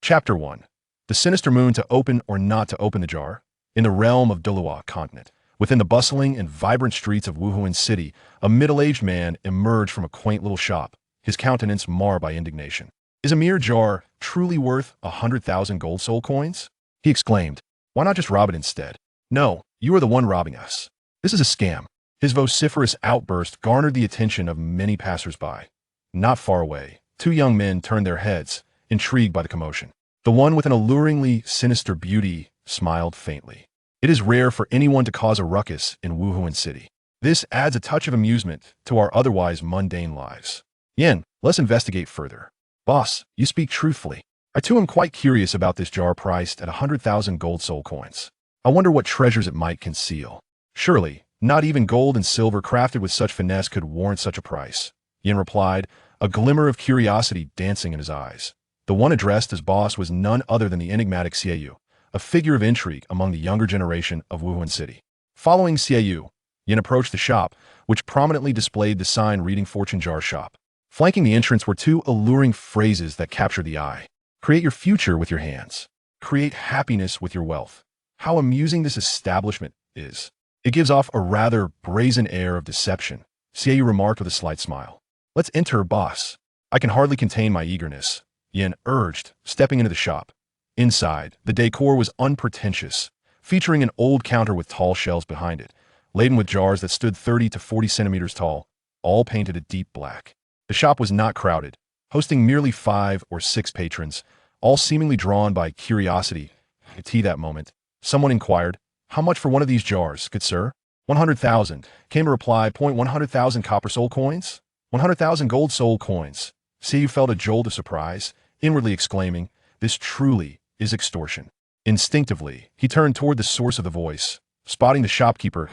Chapter 1. The sinister moon to open or not to open the jar. In the realm of Douluo Continent, within the bustling and vibrant streets of Wuhuan City, a middle-aged man emerged from a quaint little shop, his countenance marred by indignation. "Is a mere jar truly worth 100,000 gold soul coins?" he exclaimed. "Why not just rob it instead?" "No, you are the one robbing us. This is a scam." His vociferous outburst garnered the attention of many passers-by. Not far away, two young men turned their heads, intrigued by the commotion. The one with an alluringly sinister beauty smiled faintly. "It is rare for anyone to cause a ruckus in Wuhuan City. This adds a touch of amusement to our otherwise mundane lives. Yin, let's investigate further." "Boss, you speak truthfully. I too am quite curious about this jar priced at 100,000 gold soul coins. I wonder what treasures it might conceal. Surely, not even gold and silver crafted with such finesse could warrant such a price," Yin replied, a glimmer of curiosity dancing in his eyes. The one addressed as boss was none other than the enigmatic Xiao, a figure of intrigue among the younger generation of Wuhuan City. Following Xiao, Yin approached the shop, which prominently displayed the sign reading Fortune Jar Shop. Flanking the entrance were two alluring phrases that captured the eye. "Create your future with your hands. Create happiness with your wealth." How amusing this establishment is. "It gives off a rather brazen air of deception," Xiao remarked with a slight smile. "Let's enter, boss." "I can hardly contain my eagerness," Yin urged, stepping into the shop. Inside, the decor was unpretentious, featuring an old counter with tall shelves behind it, laden with jars that stood 30 to 40 centimeters tall, all painted a deep black. The shop was not crowded, hosting merely 5 or 6 patrons, all seemingly drawn by curiosity. At that moment, someone inquired, "How much for one of these jars, good sir?" 100,000, came a reply. 100,000 copper soul coins? 100,000 gold soul coins. Xiao felt a jolt of surprise, inwardly exclaiming, "This truly is extortion." Instinctively, he turned toward the source of the voice, spotting the shopkeeper.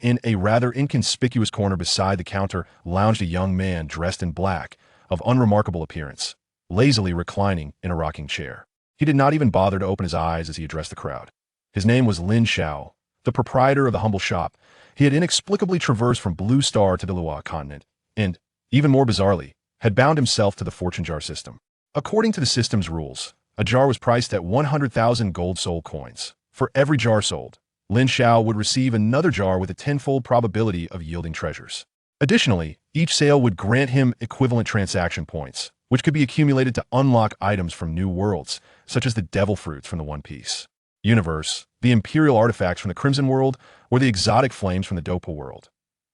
In a rather inconspicuous corner beside the counter lounged a young man dressed in black, of unremarkable appearance, lazily reclining in a rocking chair. He did not even bother to open his eyes as he addressed the crowd. His name was Lin Xiao, the proprietor of the humble shop. He had inexplicably traversed from Blue Star to the Douluo Continent, and, even more bizarrely, had bound himself to the fortune jar system. According to the system's rules, a jar was priced at 100,000 gold soul coins. For every jar sold, Lin Xiao would receive another jar with a tenfold probability of yielding treasures. Additionally, each sale would grant him equivalent transaction points, which could be accumulated to unlock items from new worlds, such as the devil fruits from the One Piece universe, the imperial artifacts from the Crimson World, or the exotic flames from the Dopa world.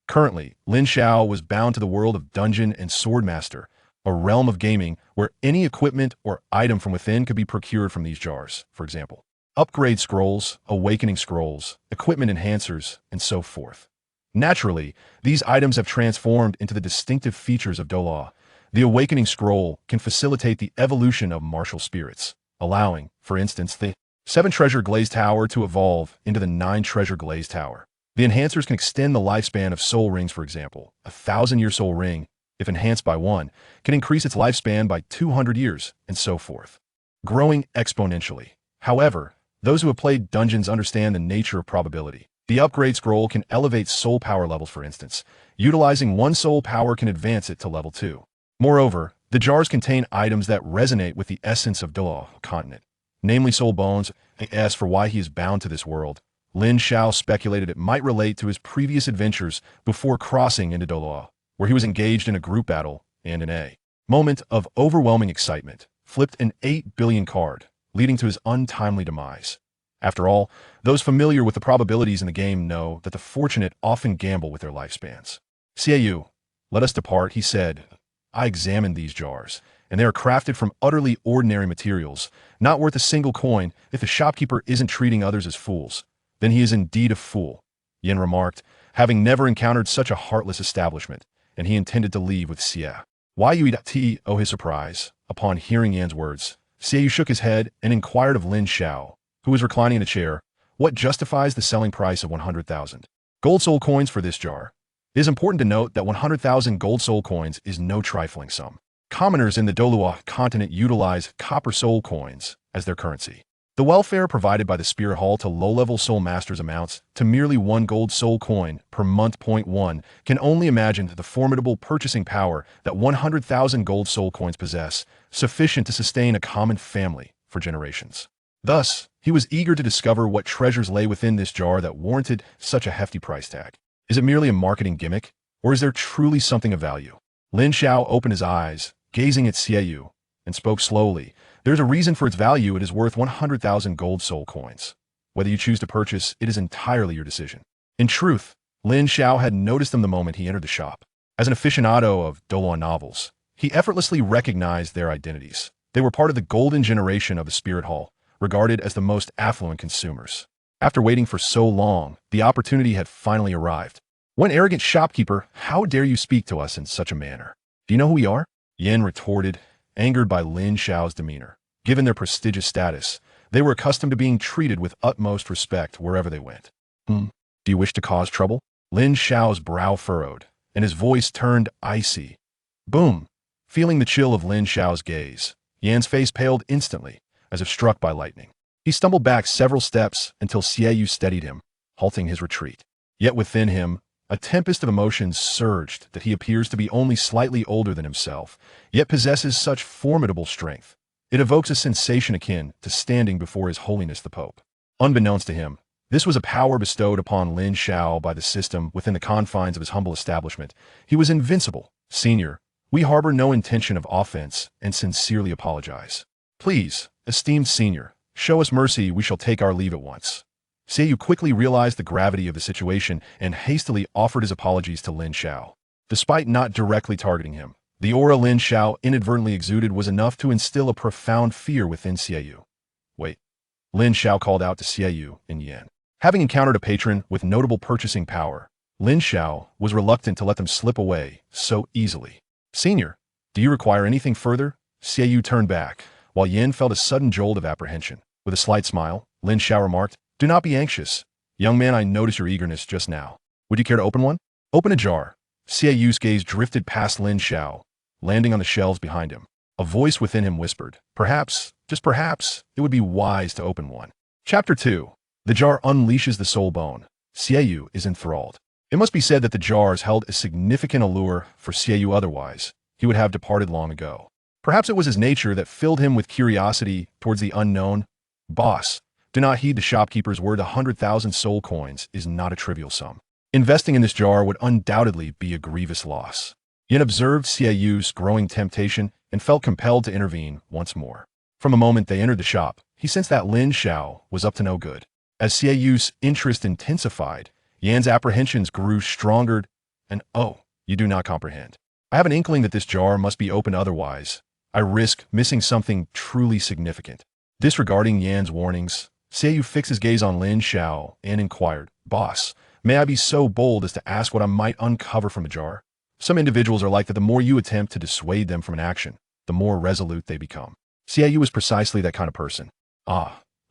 Currently, Lin Xiao was bound to the world of Dungeon and Swordmaster, a realm of gaming where any equipment or item from within could be procured from these jars, for example, upgrade scrolls, awakening scrolls, equipment enhancers, and so forth. Naturally, these items have transformed into the distinctive features of Douluo. The awakening scroll can facilitate the evolution of martial spirits, allowing, for instance, the 7 Treasure Glazed Tile to evolve into the 9 Treasure Glazed Tile. The enhancers can extend the lifespan of soul rings, for example. A 1,000-year soul ring, if enhanced by 1, can increase its lifespan by 200 years, and so forth, growing exponentially. However, those who have played dungeons understand the nature of probability. The upgrade scroll can elevate soul power levels, for instance. Utilizing 1 soul power can advance it to level 2. Moreover, the jars contain items that resonate with the essence of Douluo Continent, namely soul bones. As for why he is bound to this world, Lin Xiao speculated it might relate to his previous adventures before crossing into Douluo, where he was engaged in a group battle and in a moment of overwhelming excitement, flipped an 8 billion card, leading to his untimely demise. After all, those familiar with the probabilities in the game know that the fortunate often gamble with their lifespans. "Xiao, let us depart," he said. "I examined these jars, and they are crafted from utterly ordinary materials, not worth a single coin. If the shopkeeper isn't treating others as fools, then he is indeed a fool," Yin remarked, having never encountered such a heartless establishment, and he intended to leave with Xia. "Why you eat?" Oh, his surprise. Upon hearing Yan's words, Xiao shook his head and inquired of Lin Xiao, who was reclining in a chair, "What justifies the selling price of 100,000 gold soul coins for this jar?" It is important to note that 100,000 gold soul coins is no trifling sum. Commoners in the Douluo Continent utilize copper soul coins as their currency. The welfare provided by the Spirit Hall to low-level soul masters amounts to merely 1 gold soul coin per month. 1 can only imagine the formidable purchasing power that 100,000 gold soul coins possess, sufficient to sustain a common family for generations. Thus, he was eager to discover what treasures lay within this jar that warranted such a hefty price tag. Is it merely a marketing gimmick, or is there truly something of value? Lin Xiao opened his eyes, gazing at Xiaoyu, and spoke slowly. There's a reason for its value. It is worth 100,000 gold soul coins. Whether you choose to purchase, it is entirely your decision. In truth, Lin Xiao had noticed them the moment he entered the shop. As an aficionado of Douluo novels, he effortlessly recognized their identities. They were part of the golden generation of the Spirit Hall, regarded as the most affluent consumers. After waiting for so long, the opportunity had finally arrived. One arrogant shopkeeper, how dare you speak to us in such a manner? Do you know who we are? Yan retorted, angered by Lin Xiao's demeanor. Given their prestigious status, they were accustomed to being treated with utmost respect wherever they went. Do you wish to cause trouble? Lin Xiao's brow furrowed, and his voice turned icy. Boom! Feeling the chill of Lin Xiao's gaze, Yan's face paled instantly, as if struck by lightning. He stumbled back several steps until Xiaoyu steadied him, halting his retreat. Yet within him, a tempest of emotions surged that he appears to be only slightly older than himself, yet possesses such formidable strength. It evokes a sensation akin to standing before His Holiness the Pope. Unbeknownst to him, this was a power bestowed upon Lin Xiao by the system within the confines of his humble establishment. He was invincible. Senior, we harbor no intention of offense and sincerely apologize. Please, esteemed senior, show us mercy. We shall take our leave at once. Xiaoyu quickly realized the gravity of the situation and hastily offered his apologies to Lin Xiao. Despite not directly targeting him, the aura Lin Xiao inadvertently exuded was enough to instill a profound fear within Xiaoyu. Wait. Lin Xiao called out to Xiaoyu in Yan. Having encountered a patron with notable purchasing power, Lin Xiao was reluctant to let them slip away so easily. Senior, do you require anything further? Xiaoyu turned back, while Yan felt a sudden jolt of apprehension. With a slight smile, Lin Xiao remarked, Do not be anxious. Young man, I noticed your eagerness just now. Would you care to open one? Open a jar. Xiaoyu's gaze drifted past Lin Xiao, landing on the shelves behind him. A voice within him whispered, Perhaps, just perhaps, it would be wise to open one. Chapter 2. The jar unleashes the soul bone. Xiaoyu is enthralled. It must be said that the jars held a significant allure for Xiaoyu, otherwise he would have departed long ago. Perhaps it was his nature that filled him with curiosity towards the unknown. Boss, do not heed the shopkeeper's word. 100,000 soul coins is not a trivial sum. Investing in this jar would undoubtedly be a grievous loss. Yin observed Xiaoyu's growing temptation and felt compelled to intervene once more. From the moment they entered the shop, he sensed that Lin Xiao was up to no good. As Xiaoyu's interest intensified, Yan's apprehensions grew stronger, and you do not comprehend. I have an inkling that this jar must be opened, otherwise I risk missing something truly significant. Disregarding Yan's warnings, Xiaoyu fixed his gaze on Lin Xiao and inquired, Boss, may I be so bold as to ask what I might uncover from the jar? Some individuals are like that. The more you attempt to dissuade them from an action, the more resolute they become. Xiaoyu was precisely that kind of person.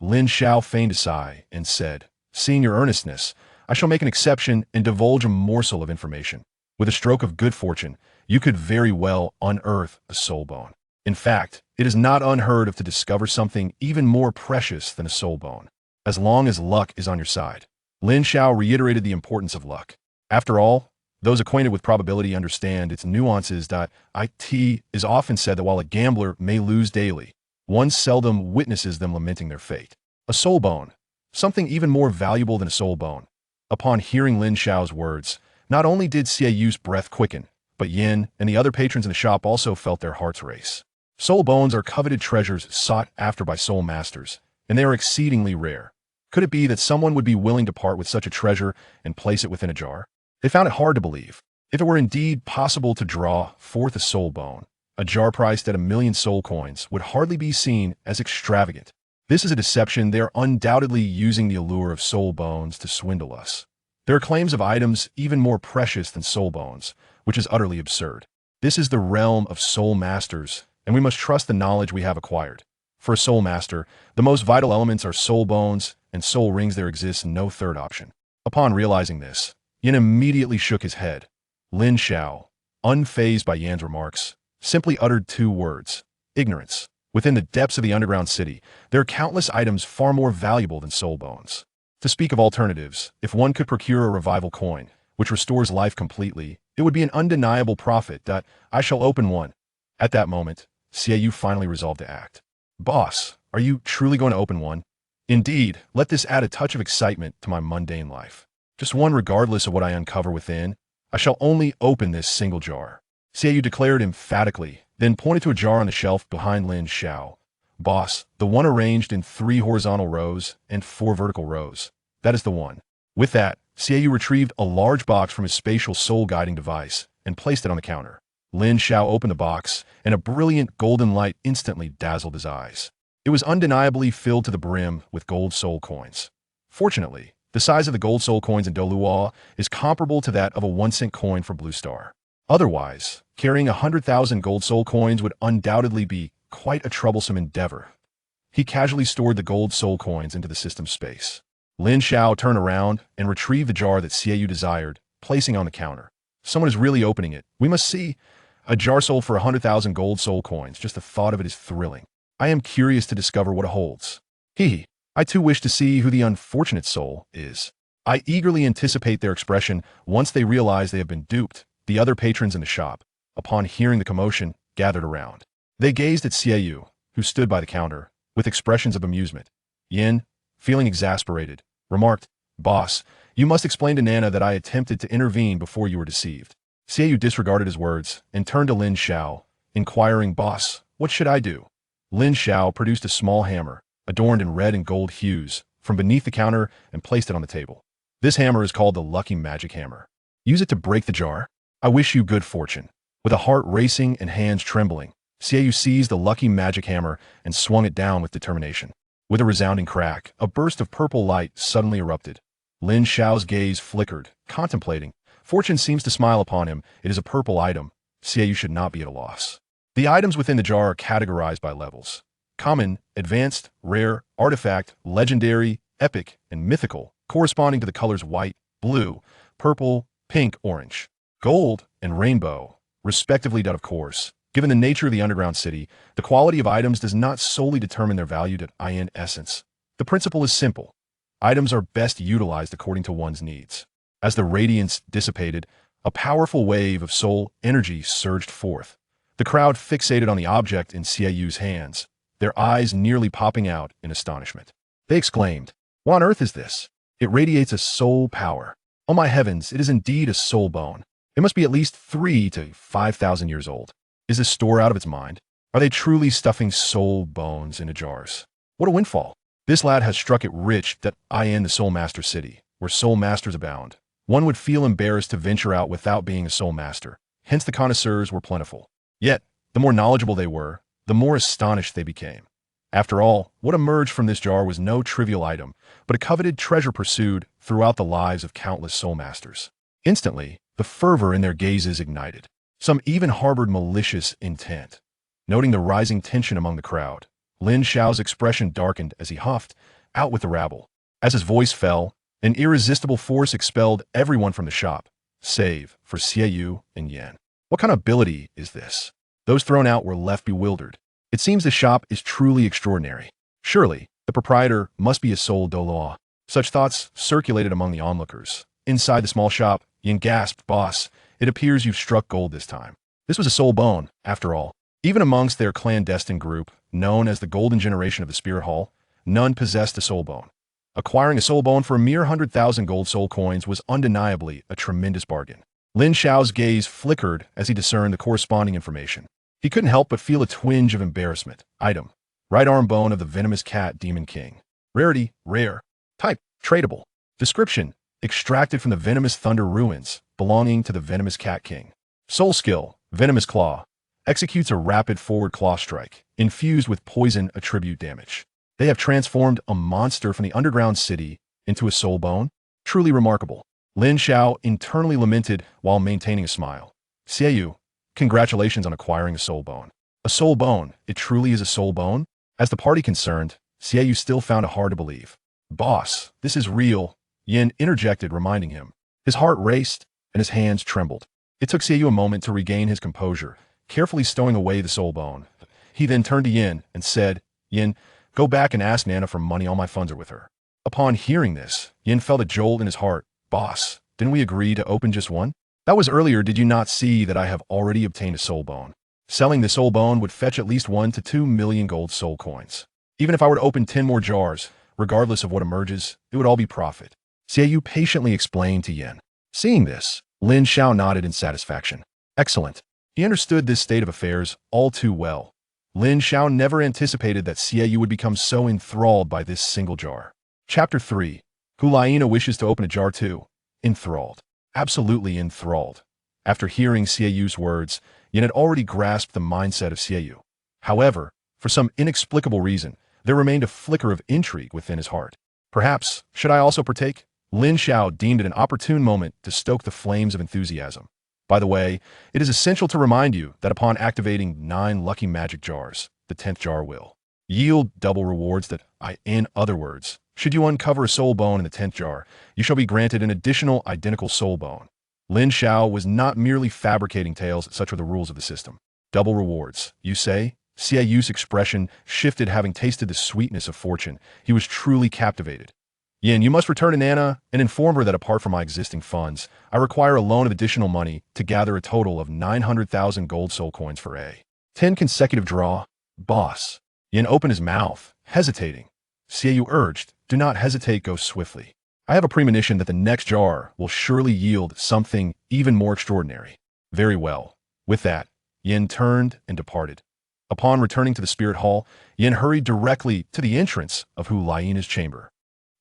Lin Xiao feigned a sigh and said, Seeing your earnestness, I shall make an exception and divulge a morsel of information. With a stroke of good fortune, you could very well unearth a soul bone. In fact, it is not unheard of to discover something even more precious than a soul bone, as long as luck is on your side. Lin Xiao reiterated the importance of luck. After all, those acquainted with probability understand its nuances. It is often said that while a gambler may lose daily, one seldom witnesses them lamenting their fate. A soul bone, something even more valuable than a soul bone. Upon hearing Lin Xiao's words, not only did Xiaoyu's breath quicken, but Yin and the other patrons in the shop also felt their hearts race. Soul bones are coveted treasures sought after by soul masters, and they are exceedingly rare. Could it be that someone would be willing to part with such a treasure and place it within a jar? They found it hard to believe. If it were indeed possible to draw forth a soul bone, a jar priced at 1,000,000 soul coins would hardly be seen as extravagant. This is a deception. They are undoubtedly using the allure of soul bones to swindle us. There are claims of items even more precious than soul bones, which is utterly absurd. This is the realm of soul masters, and we must trust the knowledge we have acquired. For a soul master, the most vital elements are soul bones and soul rings. There exists no third option. Upon realizing this, Yin immediately shook his head. Lin Xiao, unfazed by Yan's remarks, simply uttered 2 words, ignorance. Within the depths of the underground city, there are countless items far more valuable than soul bones. To speak of alternatives, if one could procure a revival coin, which restores life completely, it would be an undeniable profit. I shall open one. At that moment, Xiaoyu finally resolved to act. Boss, Are you truly going to open one? Indeed, let this add a touch of excitement to my mundane life. Just one regardless of what I uncover within. I shall only open this single jar. Xiao declared emphatically, then pointed to a jar on the shelf behind Lin Xiao. Boss, the one arranged in 3 horizontal rows and 4 vertical rows. That is the one. With that, Xiao retrieved a large box from his spatial soul-guiding device and placed it on the counter. Lin Xiao opened the box, and a brilliant golden light instantly dazzled his eyes. It was undeniably filled to the brim with gold soul coins. Fortunately, the size of the gold soul coins in Douluo is comparable to that of a 1-cent coin for Blue Star. Otherwise, carrying 100,000 gold soul coins would undoubtedly be quite a troublesome endeavor. He casually stored the gold soul coins into the system's space. Lin Xiao turned around and retrieved the jar that Xiao desired, placing it on the counter. Someone is really opening it. We must see. A jar sold for 100,000 gold soul coins. Just the thought of it is thrilling. I am curious to discover what it holds. Hee. I too wish to see who the unfortunate soul is. I eagerly anticipate their expression once they realize they have been duped. The other patrons in the shop, upon hearing the commotion, gathered around. They gazed at Xiao, who stood by the counter, with expressions of amusement. Yin, feeling exasperated, remarked, "Boss, you must explain to Nana that I attempted to intervene before you were deceived." Xiao disregarded his words and turned to Lin Xiao, inquiring, "Boss, what should I do?" Lin Xiao produced a small hammer, adorned in red and gold hues, from beneath the counter and placed it on the table. This hammer is called the Lucky Magic Hammer. Use it to break the jar. I wish you good fortune. With a heart racing and hands trembling, Xiao seized the Lucky Magic Hammer and swung it down with determination. With a resounding crack, a burst of purple light suddenly erupted. Lin Xiao's gaze flickered, contemplating. Fortune seems to smile upon him. It is a purple item. Xiao should not be at a loss. The items within the jar are categorized by levels. Common, advanced, rare, artifact, legendary, epic, and mythical, corresponding to the colors white, blue, purple, pink, orange, gold, and rainbow, respectively. Of course, given the nature of the underground city, the quality of items does not solely determine their value. In essence, the principle is simple. Items are best utilized according to one's needs. As the radiance dissipated, a powerful wave of soul energy surged forth. The crowd fixated on the object in Xiao's hands, their eyes nearly popping out in astonishment. They exclaimed, "What on earth is this? It radiates a soul power. Oh my heavens, it is indeed a soul bone. It must be at least 3,000 to 5,000 years old. Is this store out of its mind? Are they truly stuffing soul bones into jars? What a windfall. This lad has struck it rich. In the Soul Master City, where soul masters abound, one would feel embarrassed to venture out without being a soul master. Hence the connoisseurs were plentiful. Yet, the more knowledgeable they were, the more astonished they became. After all, what emerged from this jar was no trivial item, but a coveted treasure pursued throughout the lives of countless soul masters. Instantly, the fervor in their gazes ignited. Some even harbored malicious intent. Noting the rising tension among the crowd, Lin Xiao's expression darkened as he huffed, "Out with the rabble." As his voice fell, an irresistible force expelled everyone from the shop, save for Xiao and Yan. What kind of ability is this? Those thrown out were left bewildered. It seems the shop is truly extraordinary. Surely, the proprietor must be a soul Douluo. Such thoughts circulated among the onlookers. Inside the small shop, Yin gasped, "Boss, it appears you've struck gold this time." This was a soul bone, after all. Even amongst their clandestine group, known as the Golden Generation of the Spirit Hall, none possessed a soul bone. Acquiring a soul bone for a mere 100,000 gold soul coins was undeniably a tremendous bargain. Lin Xiao's gaze flickered as he discerned the corresponding information. He couldn't help but feel a twinge of embarrassment. Item: right arm bone of the venomous cat Demon King. Rarity: rare. Type: tradable. Description: extracted from the venomous thunder ruins, belonging to the venomous cat king. Soul skill: venomous claw. Executes a rapid forward claw strike, infused with poison attribute damage. They have transformed a monster from the underground city into a soul bone? Truly remarkable. Lin Xiao internally lamented while maintaining a smile. Xiao, congratulations on acquiring a soul bone. A soul bone, it truly is a soul bone? As the party concerned, Xiao still found it hard to believe. Boss, this is real, Yin interjected, reminding him. His heart raced and his hands trembled. It took Xiao a moment to regain his composure, carefully stowing away the soul bone. He then turned to Yin and said, "Yin, go back and ask Nana for money. All my funds are with her." Upon hearing this, Yin felt a jolt in his heart. "Boss, didn't we agree to open just one? That was earlier. Did you not see that I have already obtained a soul bone? Selling the soul bone would fetch at least 1 to 2 million gold soul coins. Even if I were to open 10 more jars, regardless of what emerges, it would all be profit. Xiao patiently explained to Yin. Seeing this, Lin Xiao nodded in satisfaction. Excellent. He understood this state of affairs all too well. Lin Xiao never anticipated that Xiao would become so enthralled by this single jar. Chapter 3. Hulaina wishes to open a jar too. Enthralled. Absolutely enthralled. After hearing Xiao's words, Yin had already grasped the mindset of Xiao. However, for some inexplicable reason, there remained a flicker of intrigue within his heart. Perhaps, should I also partake? Lin Xiao deemed it an opportune moment to stoke the flames of enthusiasm. By the way, it is essential to remind you that upon activating 9 lucky magic jars, the 10th jar will yield double rewards in other words, should you uncover a soul bone in the 10th jar, you shall be granted an additional identical soul bone. Lin Xiao was not merely fabricating tales, such are the rules of the system. Double rewards, you say? Xiao's expression shifted, having tasted the sweetness of fortune. He was truly captivated. Yin, you must return to Nana and inform her that apart from my existing funds, I require a loan of additional money to gather a total of 900,000 gold soul coins for a 10 consecutive draw. Boss. Yin opened his mouth, hesitating. Xiao urged, do not hesitate, go swiftly. I have a premonition that the next jar will surely yield something even more extraordinary. Very well. With that, Yin turned and departed. Upon returning to the spirit hall, Yin hurried directly to the entrance of Hulaina's chamber.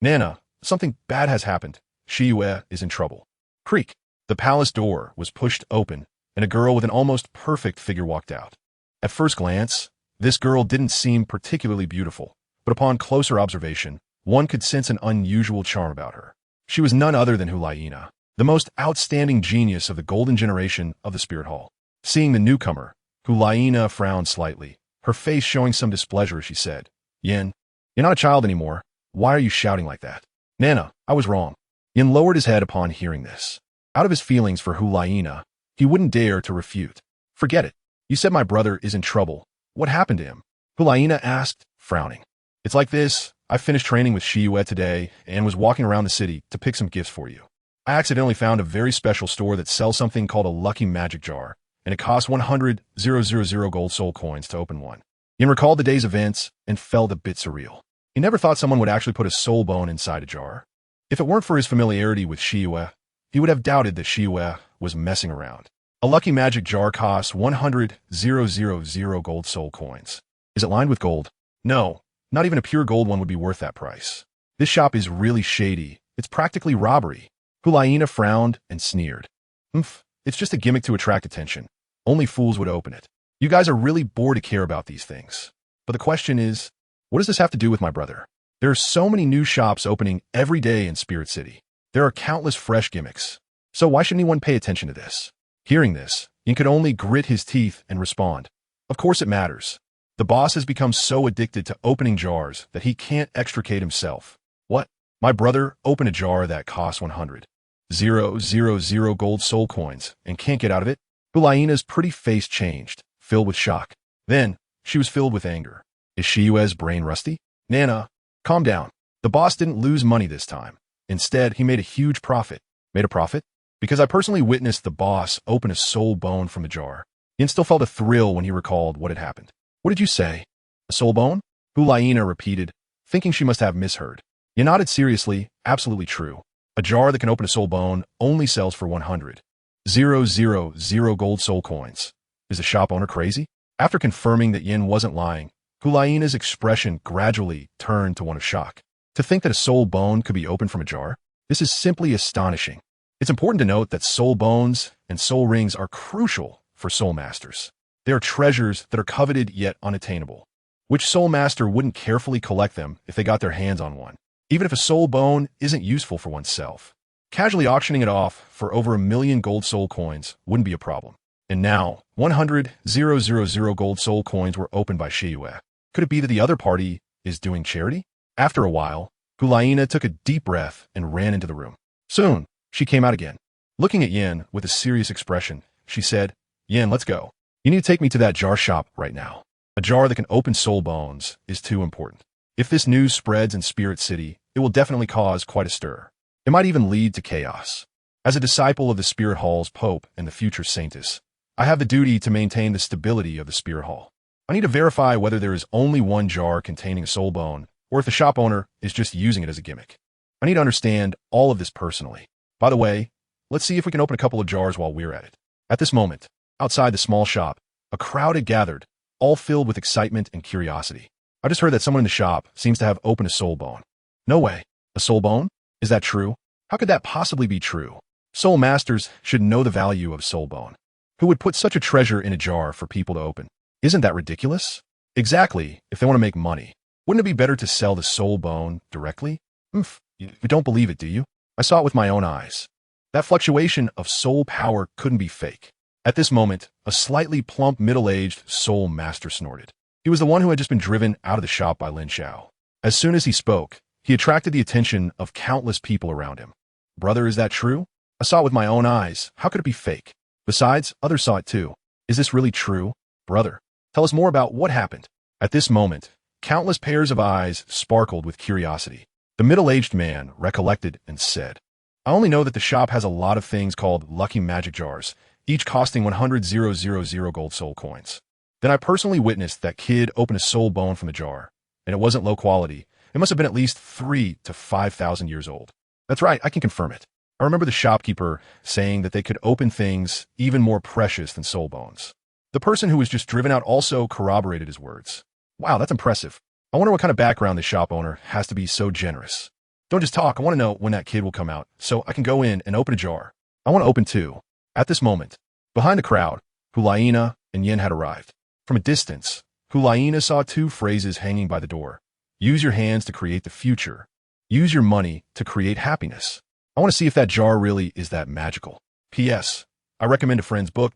Nana, something bad has happened. Shiyue is in trouble. Creak. The palace door was pushed open, and a girl with an almost perfect figure walked out. At first glance, this girl didn't seem particularly beautiful, but upon closer observation, one could sense an unusual charm about her. She was none other than Hulaina, the most outstanding genius of the golden generation of the spirit hall. Seeing the newcomer, Hulaina frowned slightly, her face showing some displeasure as she said, Yin, you're not a child anymore. Why are you shouting like that? Nana, I was wrong. Yin lowered his head upon hearing this. Out of his feelings for Hulaina, he wouldn't dare to refute. Forget it. You said my brother is in trouble. What happened to him? Hulaina asked, frowning. It's like this. I finished training with Shiyue today and was walking around the city to pick some gifts for you. I accidentally found a very special store that sells something called a lucky magic jar, and it costs 100,000 gold soul coins to open one. Yin recalled the day's events and felt a bit surreal. He never thought someone would actually put a soul bone inside a jar. If it weren't for his familiarity with Shiyue, he would have doubted that Shiyue was messing around. A lucky magic jar costs 100,000 gold soul coins. Is it lined with gold? No, not even a pure gold one would be worth that price. This shop is really shady. It's practically robbery. Hulaina frowned and sneered. It's just a gimmick to attract attention. Only fools would open it. You guys are really bored to care about these things. But the question is, what does this have to do with my brother? There are so many new shops opening every day in Spirit City. There are countless fresh gimmicks. So why should anyone pay attention to this? Hearing this, Yin could only grit his teeth and respond. Of course it matters. The boss has become so addicted to opening jars that he can't extricate himself. What? My brother opened a jar that costs 100,000 gold soul coins and can't get out of it? Hulaina's pretty face changed, filled with shock. Then, she was filled with anger. Is Shiyue's brain rusty? Nana, calm down. The boss didn't lose money this time. Instead, he made a huge profit. Made a profit? Because I personally witnessed the boss open a soul bone from the jar. Yin still felt a thrill when he recalled what had happened. What did you say? A soul bone? Hulaina repeated, thinking she must have misheard. Yin nodded seriously, absolutely true. A jar that can open a soul bone only sells for 100,000 gold soul coins. Is the shop owner crazy? After confirming that Yin wasn't lying, Hulaina's expression gradually turned to one of shock. To think that a soul bone could be opened from a jar? This is simply astonishing. It's important to note that soul bones and soul rings are crucial for soul masters. They are treasures that are coveted yet unattainable. Which soul master wouldn't carefully collect them if they got their hands on one? Even if a soul bone isn't useful for oneself, casually auctioning it off for over 1 million gold soul coins wouldn't be a problem. And now, 100,000 gold soul coins were opened by Shiyue. Could it be that the other party is doing charity? After a while, Hulaina took a deep breath and ran into the room. Soon, she came out again. Looking at Yin with a serious expression, she said, Yin, let's go. You need to take me to that jar shop right now. A jar that can open soul bones is too important. If this news spreads in Spirit City, it will definitely cause quite a stir. It might even lead to chaos. As a disciple of the Spirit Hall's Pope and the future Saintess, I have the duty to maintain the stability of the Spirit Hall. I need to verify whether there is only one jar containing a soul bone, or if the shop owner is just using it as a gimmick. I need to understand all of this personally. By the way, let's see if we can open a couple of jars while we're at it. At this moment, outside the small shop, a crowd had gathered, all filled with excitement and curiosity. I just heard that someone in the shop seems to have opened a soul bone. No way. A soul bone? Is that true? How could that possibly be true? Soul masters should know the value of soul bone. Who would put such a treasure in a jar for people to open? Isn't that ridiculous? Exactly, if they want to make money. Wouldn't it be better to sell the soul bone directly? You don't believe it, do you? I saw it with my own eyes. That fluctuation of soul power couldn't be fake. At this moment, a slightly plump, middle-aged soul master snorted. He was the one who had just been driven out of the shop by Lin Xiao. As soon as he spoke, he attracted the attention of countless people around him. Brother, is that true? I saw it with my own eyes. How could it be fake? Besides, others saw it too. Is this really true? Brother, tell us more about what happened. At this moment, countless pairs of eyes sparkled with curiosity. The middle-aged man recollected and said, I only know that the shop has a lot of things called lucky magic jars, each costing 100,000 gold soul coins. Then I personally witnessed that kid open a soul bone from the jar, and it wasn't low quality. It must have been at least 3,000 to 5,000 years old. That's right, I can confirm it. I remember the shopkeeper saying that they could open things even more precious than soul bones. The person who was just driven out also corroborated his words. Wow, that's impressive. I wonder what kind of background the shop owner has to be so generous. Don't just talk, I want to know when that kid will come out, so I can go in and open a jar. I want to open too. At this moment, behind the crowd, Hulaina and Yin had arrived. From a distance, Hulaina saw two phrases hanging by the door. Use your hands to create the future. Use your money to create happiness. I want to see if that jar really is that magical. P.S. I recommend a friend's book,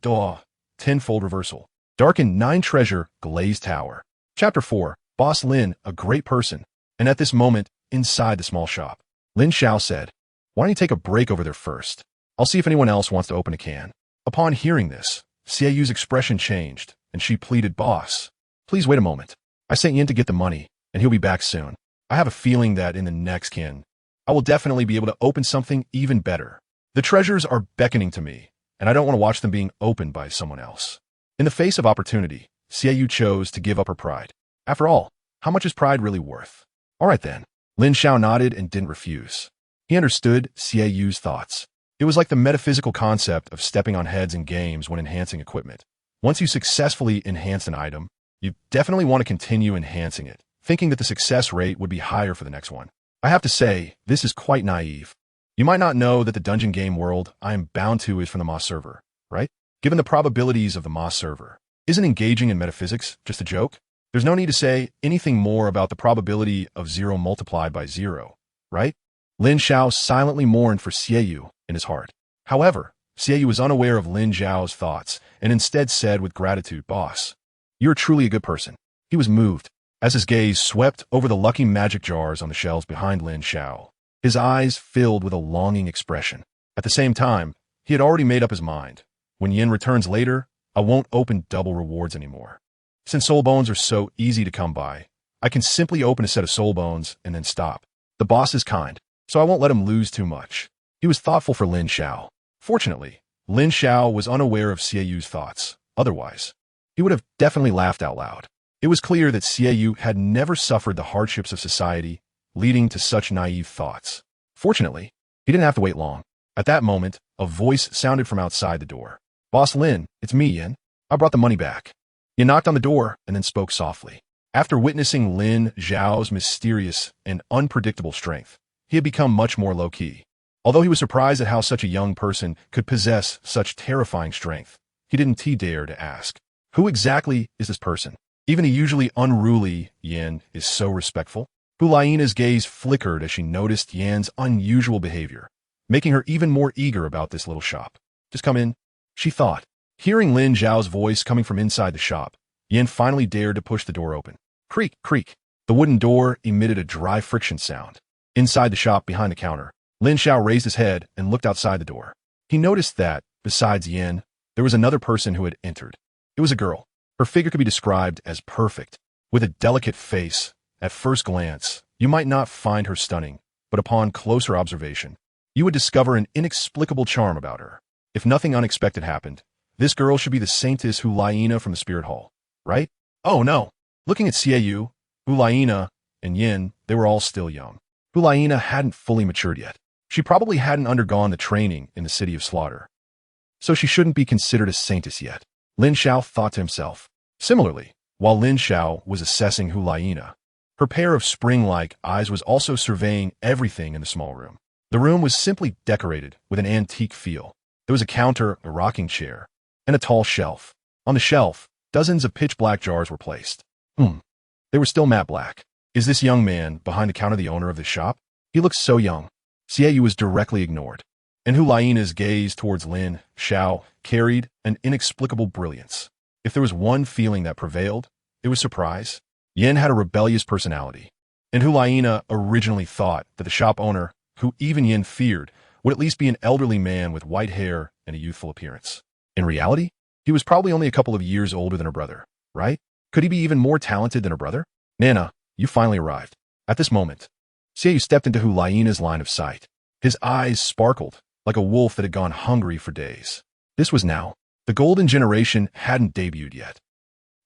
Tenfold Reversal. Darkened Nine Treasure Glazed Tile. Chapter 4. Boss Lin, a great person. And at this moment, inside the small shop, Lin Xiao said, why don't you take a break over there first? I'll see if anyone else wants to open a can. Upon hearing this, Xiaoyu's expression changed, and she pleaded, Boss, please wait a moment. I sent Yin to get the money, and he'll be back soon. I have a feeling that in the next can, I will definitely be able to open something even better. The treasures are beckoning to me, and I don't want to watch them being opened by someone else. In the face of opportunity, Xiaoyu chose to give up her pride. After all, how much is pride really worth? All right then. Lin Xiao nodded and didn't refuse. He understood Xiaoyu's thoughts. It was like the metaphysical concept of stepping on heads in games when enhancing equipment. Once you successfully enhance an item, you definitely want to continue enhancing it, thinking that the success rate would be higher for the next one. I have to say, this is quite naive. You might not know that the dungeon game world I am bound to is from the Moss server, right? Given the probabilities of the Moss server, isn't engaging in metaphysics just a joke? There's no need to say anything more about the probability of 0 multiplied by 0, right? Lin Xiao silently mourned for Xiaoyu in his heart. However, Xiaoyu was unaware of Lin Xiao's thoughts and instead said with gratitude, Boss, you're truly a good person. He was moved as his gaze swept over the lucky magic jars on the shelves behind Lin Xiao. His eyes filled with a longing expression. At the same time, he had already made up his mind. When Yin returns later, I won't open double rewards anymore. Since soul bones are so easy to come by, I can simply open a set of soul bones and then stop. The boss is kind, so I won't let him lose too much. He was thoughtful for Lin Xiao. Fortunately, Lin Xiao was unaware of Xiaoyu's thoughts. Otherwise, he would have definitely laughed out loud. It was clear that Xiaoyu had never suffered the hardships of society, leading to such naive thoughts. Fortunately, he didn't have to wait long. At that moment, a voice sounded from outside the door. Boss Lin, it's me, Yin. I brought the money back. He knocked on the door and then spoke softly. After witnessing Lin Xiao's mysterious and unpredictable strength, he had become much more low-key. Although he was surprised at how such a young person could possess such terrifying strength, he didn't dare to ask, who exactly is this person? Even the usually unruly Yin is so respectful. Hulaina's gaze flickered as she noticed Yan's unusual behavior, making her even more eager about this little shop. Just come in, she thought. Hearing Lin Xiao's voice coming from inside the shop, Yin finally dared to push the door open. Creak, creak. The wooden door emitted a dry friction sound. Inside the shop behind the counter, Lin Xiao raised his head and looked outside the door. He noticed that, besides Yin, there was another person who had entered. It was a girl. Her figure could be described as perfect, with a delicate face. At first glance, you might not find her stunning, but upon closer observation, you would discover an inexplicable charm about her. If nothing unexpected happened, this girl should be the saintess Hulaina from the Spirit Hall, right? Oh no! Looking at Xiao, Hulaina, and Yin, they were all still young. Hulaina hadn't fully matured yet. She probably hadn't undergone the training in the city of slaughter. So she shouldn't be considered a saintess yet, Lin Xiao thought to himself. Similarly, while Lin Xiao was assessing Hulaina, her pair of spring-like eyes was also surveying everything in the small room. The room was simply decorated with an antique feel. There was a counter, a rocking chair, and a tall shelf. On the shelf, dozens of pitch-black jars were placed. They were still matte black. Is this young man behind the counter the owner of this shop? He looks so young. Xiao was directly ignored, and Hulaina's gaze towards Lin Xiao carried an inexplicable brilliance. If there was one feeling that prevailed, it was surprise. Yin had a rebellious personality, and Hulaina originally thought that the shop owner, who even Yin feared, would at least be an elderly man with white hair and a youthful appearance. In reality, he was probably only a couple of years older than her brother, right? Could he be even more talented than her brother? Nana, you finally arrived. At this moment, Xiao stepped into Hulaina's line of sight. His eyes sparkled like a wolf that had gone hungry for days. This was now. The golden generation hadn't debuted yet.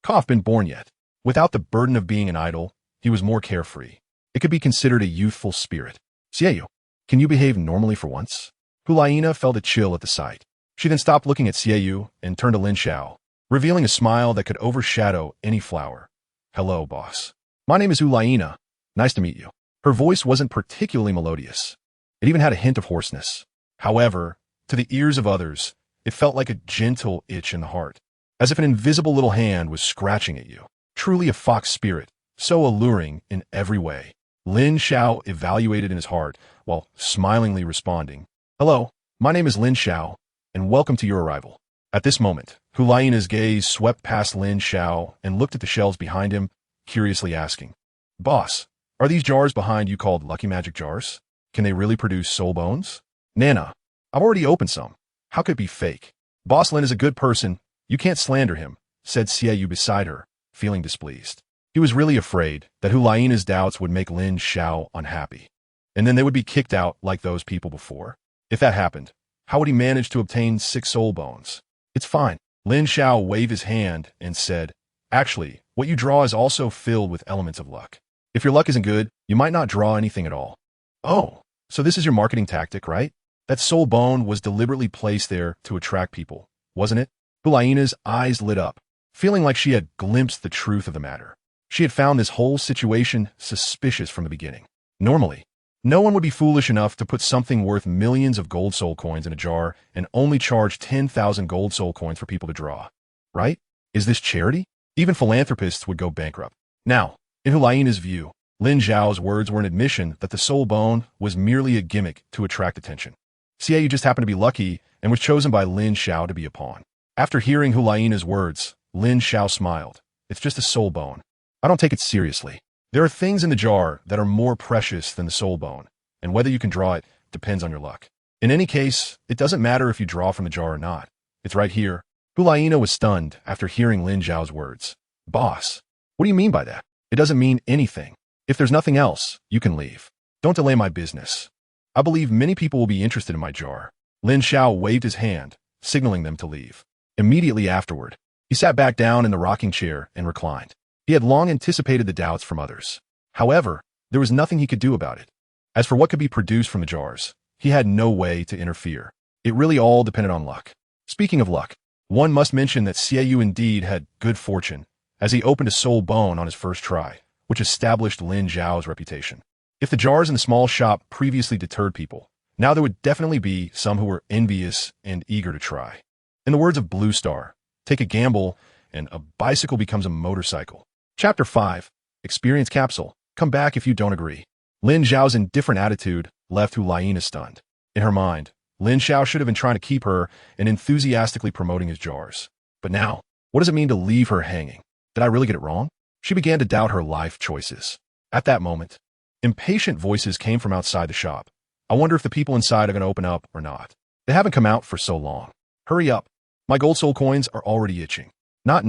Kof been born yet. Without the burden of being an idol, he was more carefree. It could be considered a youthful spirit. Xiao, can you behave normally for once? Hulaina felt a chill at the sight. She then stopped looking at Xiao and turned to Lin Xiao, revealing a smile that could overshadow any flower. Hello, boss. My name is Hulaina. Nice to meet you. Her voice wasn't particularly melodious. It even had a hint of hoarseness. However, to the ears of others, it felt like a gentle itch in the heart, as if an invisible little hand was scratching at you. Truly a fox spirit, so alluring in every way. Lin Xiao evaluated in his heart while smilingly responding, Hello, my name is Lin Xiao, and welcome to your arrival. At this moment, Hulaina's gaze swept past Lin Xiao and looked at the shelves behind him, curiously asking, Boss, are these jars behind you called lucky magic jars? Can they really produce soul bones? Nana, I've already opened some. How could it be fake? Boss Lin is a good person. You can't slander him, said Xiao beside her, feeling displeased. He was really afraid that Hulaina's doubts would make Lin Xiao unhappy, and then they would be kicked out like those people before. If that happened, how would he manage to obtain 6 soul bones? It's fine. Lin Xiao waved his hand and said, Actually, what you draw is also filled with elements of luck. If your luck isn't good, you might not draw anything at all. Oh, so this is your marketing tactic, right? That soul bone was deliberately placed there to attract people, wasn't it? Hulaina's eyes lit up, feeling like she had glimpsed the truth of the matter. She had found this whole situation suspicious from the beginning. Normally, no one would be foolish enough to put something worth millions of gold soul coins in a jar and only charge 10,000 gold soul coins for people to draw. Right? Is this charity? Even philanthropists would go bankrupt. Now, in Hulaina's view, Lin Xiao's words were an admission that the soul bone was merely a gimmick to attract attention. Xiao just happened to be lucky and was chosen by Lin Xiao to be a pawn. After hearing Hulaina's words, Lin Xiao smiled. It's just a soul bone. I don't take it seriously. There are things in the jar that are more precious than the soul bone, and whether you can draw it depends on your luck. In any case, it doesn't matter if you draw from the jar or not. It's right here. Hulaina was stunned after hearing Lin Xiao's words. Boss, what do you mean by that? It doesn't mean anything. If there's nothing else, you can leave. Don't delay my business. I believe many people will be interested in my jar. Lin Xiao waved his hand, signaling them to leave. Immediately afterward, he sat back down in the rocking chair and reclined. He had long anticipated the doubts from others. However, there was nothing he could do about it. As for what could be produced from the jars, he had no way to interfere. It really all depended on luck. Speaking of luck, one must mention that Xiao indeed had good fortune, as he opened a soul bone on his first try, which established Lin Xiao's reputation. If the jars in the small shop previously deterred people, now there would definitely be some who were envious and eager to try. In the words of Blue Star, take a gamble and a bicycle becomes a motorcycle. Chapter 5, Experience Capsule. Come back if you don't agree. Lin Xiao's indifferent attitude left Hulaina stunned. In her mind, Lin Xiao should have been trying to keep her and enthusiastically promoting his jars. But now, what does it mean to leave her hanging? Did I really get it wrong? She began to doubt her life choices. At that moment, impatient voices came from outside the shop. I wonder if the people inside are going to open up or not. They haven't come out for so long. Hurry up. My gold soul coins are already itching. Not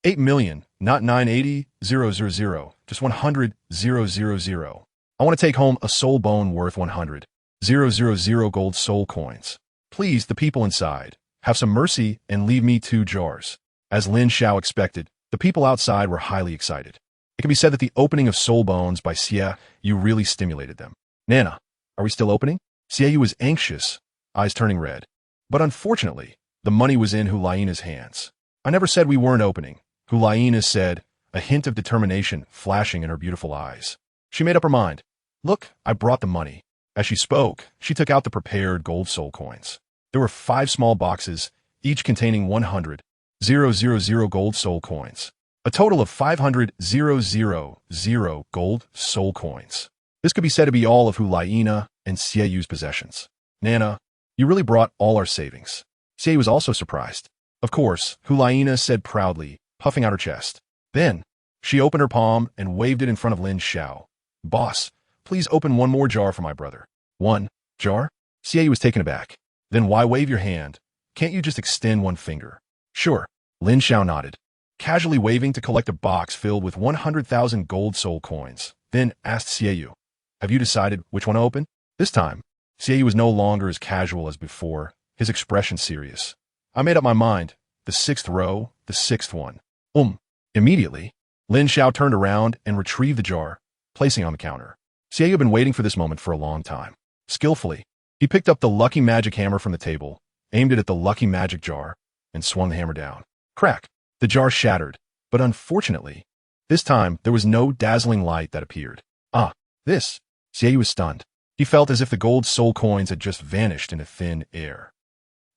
8 million, not 980,000, just 100,000. I want to take home a soul bone worth 100,000 gold soul coins. Please, the people inside, have some mercy and leave me 2 jars. As Lin Xiao expected, The people outside were highly excited. It can be said that the opening of Soul Bones by Xiao really stimulated them. Nana, are we still opening? Xiao was anxious, eyes turning red. But unfortunately, the money was in Hulaina's hands. I never said we weren't opening, Hulaina said, a hint of determination flashing in her beautiful eyes. She made up her mind. Look, I brought the money. As she spoke, she took out the prepared gold soul coins. There were 5 small boxes, each containing 100,000 gold soul coins. A total of 500,000 gold soul coins. This could be said to be all of Hulaina and Xiao's possessions. Nana, you really brought all our savings. Xiao was also surprised. Of course, Hulaina said proudly, puffing out her chest. Then, she opened her palm and waved it in front of Lin Xiao. Boss, please open one more jar for my brother. 1 jar? Xiao was taken aback. Then why wave your hand? Can't you just extend one finger? Sure. Lin Xiao nodded, casually waving to collect a box filled with 100,000 gold soul coins. Then asked Xiao, have you decided which one to open? This time, Xiao was no longer as casual as before, his expression serious. I made up my mind. The 6th row, the 6th one. Immediately, Lin Xiao turned around and retrieved the jar, placing it on the counter. Xiao had been waiting for this moment for a long time. Skillfully, he picked up the lucky magic hammer from the table, aimed it at the lucky magic jar, and swung the hammer down. Crack! The jar shattered, but unfortunately, this time there was no dazzling light that appeared. This! Xiao was stunned. He felt as if the gold soul coins had just vanished into thin air.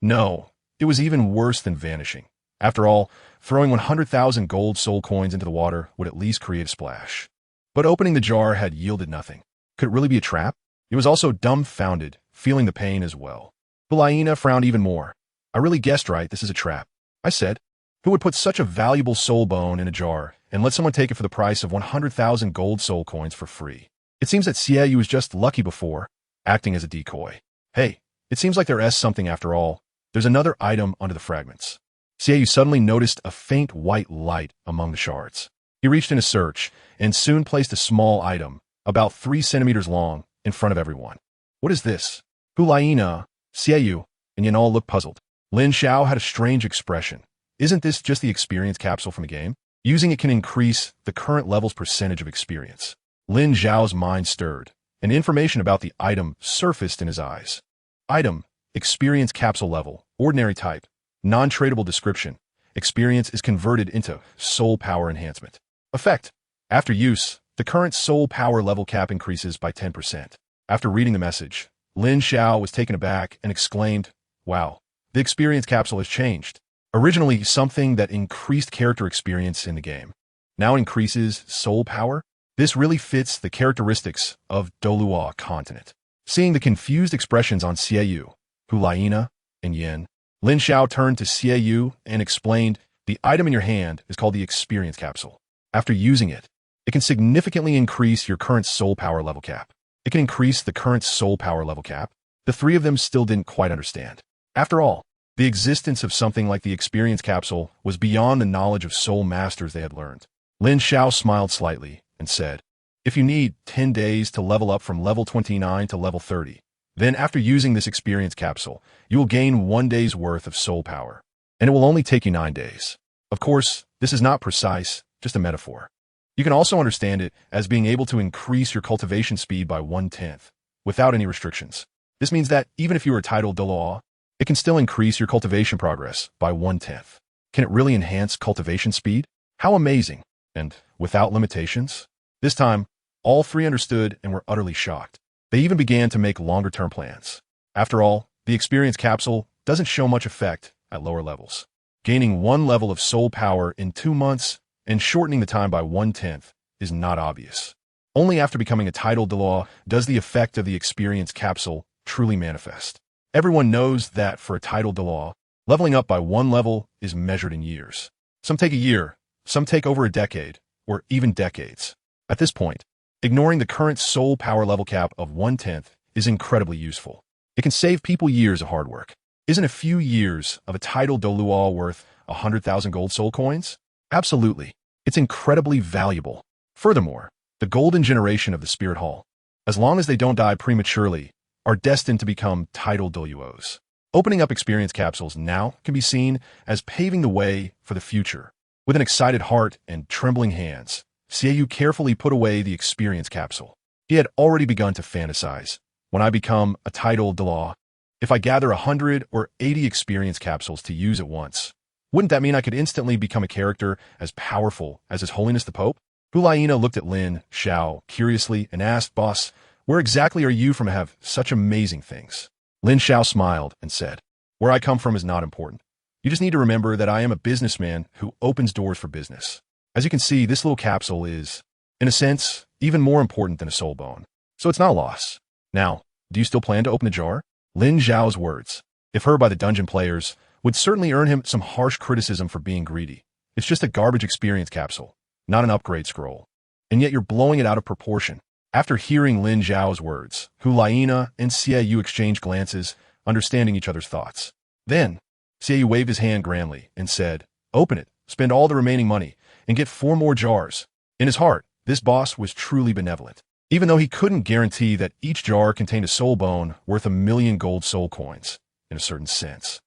No, it was even worse than vanishing. After all, throwing 100,000 gold soul coins into the water would at least create a splash. But opening the jar had yielded nothing. Could it really be a trap? He was also dumbfounded, feeling the pain as well. Hulaina frowned even more. I really guessed right, this is a trap. I said, who would put such a valuable soul bone in a jar and let someone take it for the price of 100,000 gold soul coins for free? It seems that Xiao was just lucky before, acting as a decoy. Hey, it seems like there is something after all. There's another item under the fragments. Xiao suddenly noticed a faint white light among the shards. He reached in a search and soon placed a small item, about 3 centimeters long, in front of everyone. What is this? Hulaina, Xiao, and Yan all looked puzzled. Lin Xiao had a strange expression. Isn't this just the experience capsule from the game? Using it can increase the current level's percentage of experience. Lin Xiao's mind stirred, and information about the item surfaced in his eyes. Item, experience capsule level, ordinary type, non-tradable description. Experience is converted into soul power enhancement. Effect, after use, the current soul power level cap increases by 10%. After reading the message, Lin Xiao was taken aback and exclaimed, wow, the experience capsule has changed. Originally something that increased character experience in the game. Now increases soul power? This really fits the characteristics of Douluo Continent. Seeing the confused expressions on Xiao, Hulaina, and Yin, Lin Xiao turned to Xiao and explained, the item in your hand is called the experience capsule. After using it, it can significantly increase your current soul power level cap. It can increase the current soul power level cap. The 3 of them still didn't quite understand. After all, the existence of something like the experience capsule was beyond the knowledge of soul masters they had learned. Lin Xiao smiled slightly and said, if you need 10 days to level up from level 29 to level 30, then after using this experience capsule, you will gain 1 day's worth of soul power, and it will only take you 9 days. Of course, this is not precise, just a metaphor. You can also understand it as being able to increase your cultivation speed by 1/10, without any restrictions. This means that even if you are titled Douluo, it can still increase your cultivation progress by 1/10. Can it really enhance cultivation speed? How amazing! And without limitations? This time, all 3 understood and were utterly shocked. They even began to make longer-term plans. After all, the experience capsule doesn't show much effect at lower levels. Gaining 1 level of soul power in 2 months and shortening the time by 1/10 is not obvious. Only after becoming a titled Douluo does the effect of the experience capsule truly manifest. Everyone knows that for a titled Douluo, leveling up by 1 level is measured in years. Some take a year, some take over a decade, or even decades. At this point, ignoring the current soul power level cap of 1/10 is incredibly useful. It can save people years of hard work. Isn't a few years of a titled Douluo worth 100,000 gold soul coins? Absolutely. It's incredibly valuable. Furthermore, the golden generation of the Spirit Hall, as long as they don't die prematurely, are destined to become titled Douluos. Opening up experience capsules now can be seen as paving the way for the future. With an excited heart and trembling hands, Xiaoyu carefully put away the experience capsule. He had already begun to fantasize. When I become a titled Douluo, if I gather 100 or 80 experience capsules to use at once, wouldn't that mean I could instantly become a character as powerful as His Holiness the Pope? Hulaina looked at Lin Xiao curiously and asked, "Boss, where exactly are you from to have such amazing things?" Lin Xiao smiled and said, "Where I come from is not important. You just need to remember that I am a businessman who opens doors for business. As you can see, this little capsule is, in a sense, even more important than a soul bone. So it's not a loss. Now, do you still plan to open the jar?" Lin Xiao's words, if heard by the dungeon players, would certainly earn him some harsh criticism for being greedy. It's just a garbage experience capsule, not an upgrade scroll. And yet you're blowing it out of proportion. After hearing Lin Xiao's words, Hulaina and Xiaoyu exchanged glances, understanding each other's thoughts. Then, Xiaoyu waved his hand grandly and said, "Open it, spend all the remaining money, and get 4 more jars." In his heart, this boss was truly benevolent. Even though he couldn't guarantee that each jar contained a soul bone worth 1,000,000 gold soul coins, in a certain sense,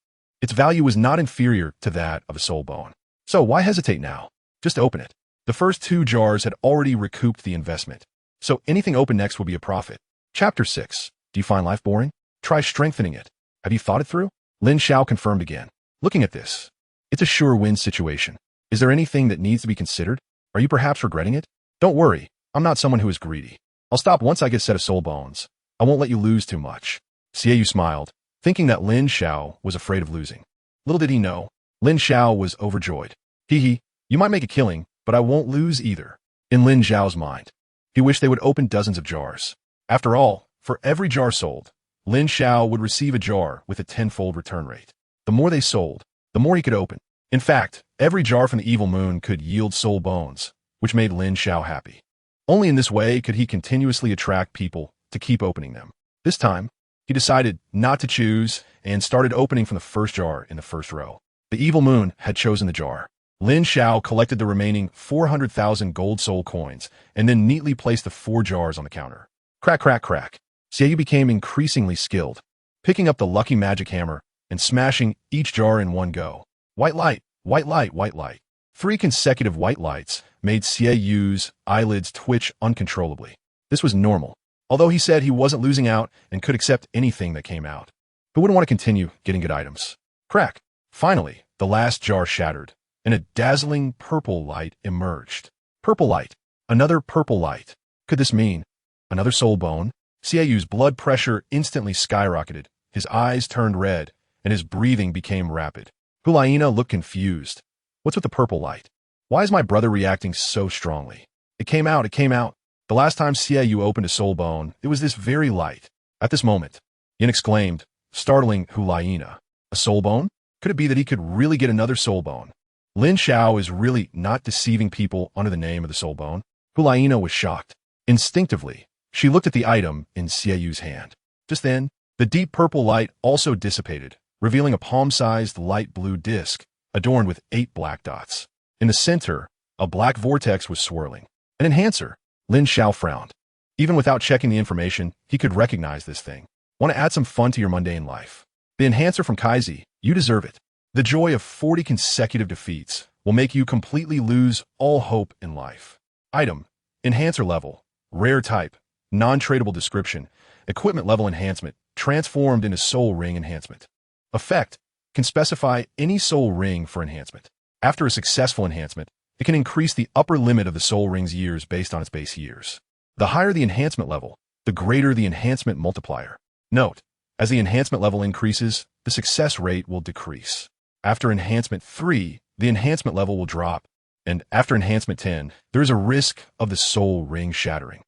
its value was not inferior to that of a soul bone. So why hesitate now? Just open it. The first 2 jars had already recouped the investment, so anything open next will be a profit. Chapter 6. Do you find life boring? Try strengthening it. Have you thought it through? Lin Xiao confirmed again. Looking at this, it's a sure win situation. Is there anything that needs to be considered? Are you perhaps regretting it? Don't worry, I'm not someone who is greedy. I'll stop once I get a set of soul bones. I won't let you lose too much. Xiaoyu smiled, thinking that Lin Xiao was afraid of losing. Little did he know, Lin Xiao was overjoyed. Hee, you might make a killing, but I won't lose either. In Lin Xiao's mind, he wished they would open dozens of jars. After all, for every jar sold, Lin Xiao would receive a jar with a tenfold return rate. The more they sold, the more he could open. In fact, every jar from the evil moon could yield soul bones, which made Lin Xiao happy. Only in this way could he continuously attract people to keep opening them. This time, he decided not to choose and started opening from the first jar in the first row. The evil moon had chosen the jar. Lin Xiao collected the remaining 400,000 gold soul coins and then neatly placed the 4 jars on the counter. Crack, crack, crack. Xiaoyu became increasingly skilled, picking up the lucky magic hammer and smashing each jar in one go. White light, white light, white light. 3 consecutive white lights made Xiaoyu's eyelids twitch uncontrollably. This was normal, although he said he wasn't losing out and could accept anything that came out. Who wouldn't want to continue getting good items? Crack. Finally, the last jar shattered, and a dazzling purple light emerged. Purple light. Another purple light. Could this mean another soul bone? Xiaoyu's blood pressure instantly skyrocketed, his eyes turned red, and his breathing became rapid. Hulaina looked confused. What's with the purple light? Why is my brother reacting so strongly? It came out. The last time Xiaoyu opened a soul bone, it was this very light. At this moment, Yin exclaimed, startling Hulaina. A soul bone? Could it be that he could really get another soul bone? Lin Xiao is really not deceiving people under the name of the soul bone. Hulaina was shocked. Instinctively, she looked at the item in Xiaoyu's hand. Just then, the deep purple light also dissipated, revealing a palm-sized light blue disc adorned with 8 black dots. In the center, a black vortex was swirling. An enhancer. Lin Xiao frowned. Even without checking the information, he could recognize this thing. Want to add some fun to your mundane life? The enhancer from Kaizi, you deserve it. The joy of 40 consecutive defeats will make you completely lose all hope in life. Item. Enhancer level. Rare type. Non-tradable description. Equipment level enhancement. Transformed into soul ring enhancement. Effect. Can specify any soul ring for enhancement. After a successful enhancement, it can increase the upper limit of the soul ring's years based on its base years. The higher the enhancement level, the greater the enhancement multiplier. Note, as the enhancement level increases, the success rate will decrease. After enhancement 3, the enhancement level will drop, and after enhancement 10, there is a risk of the soul ring shattering.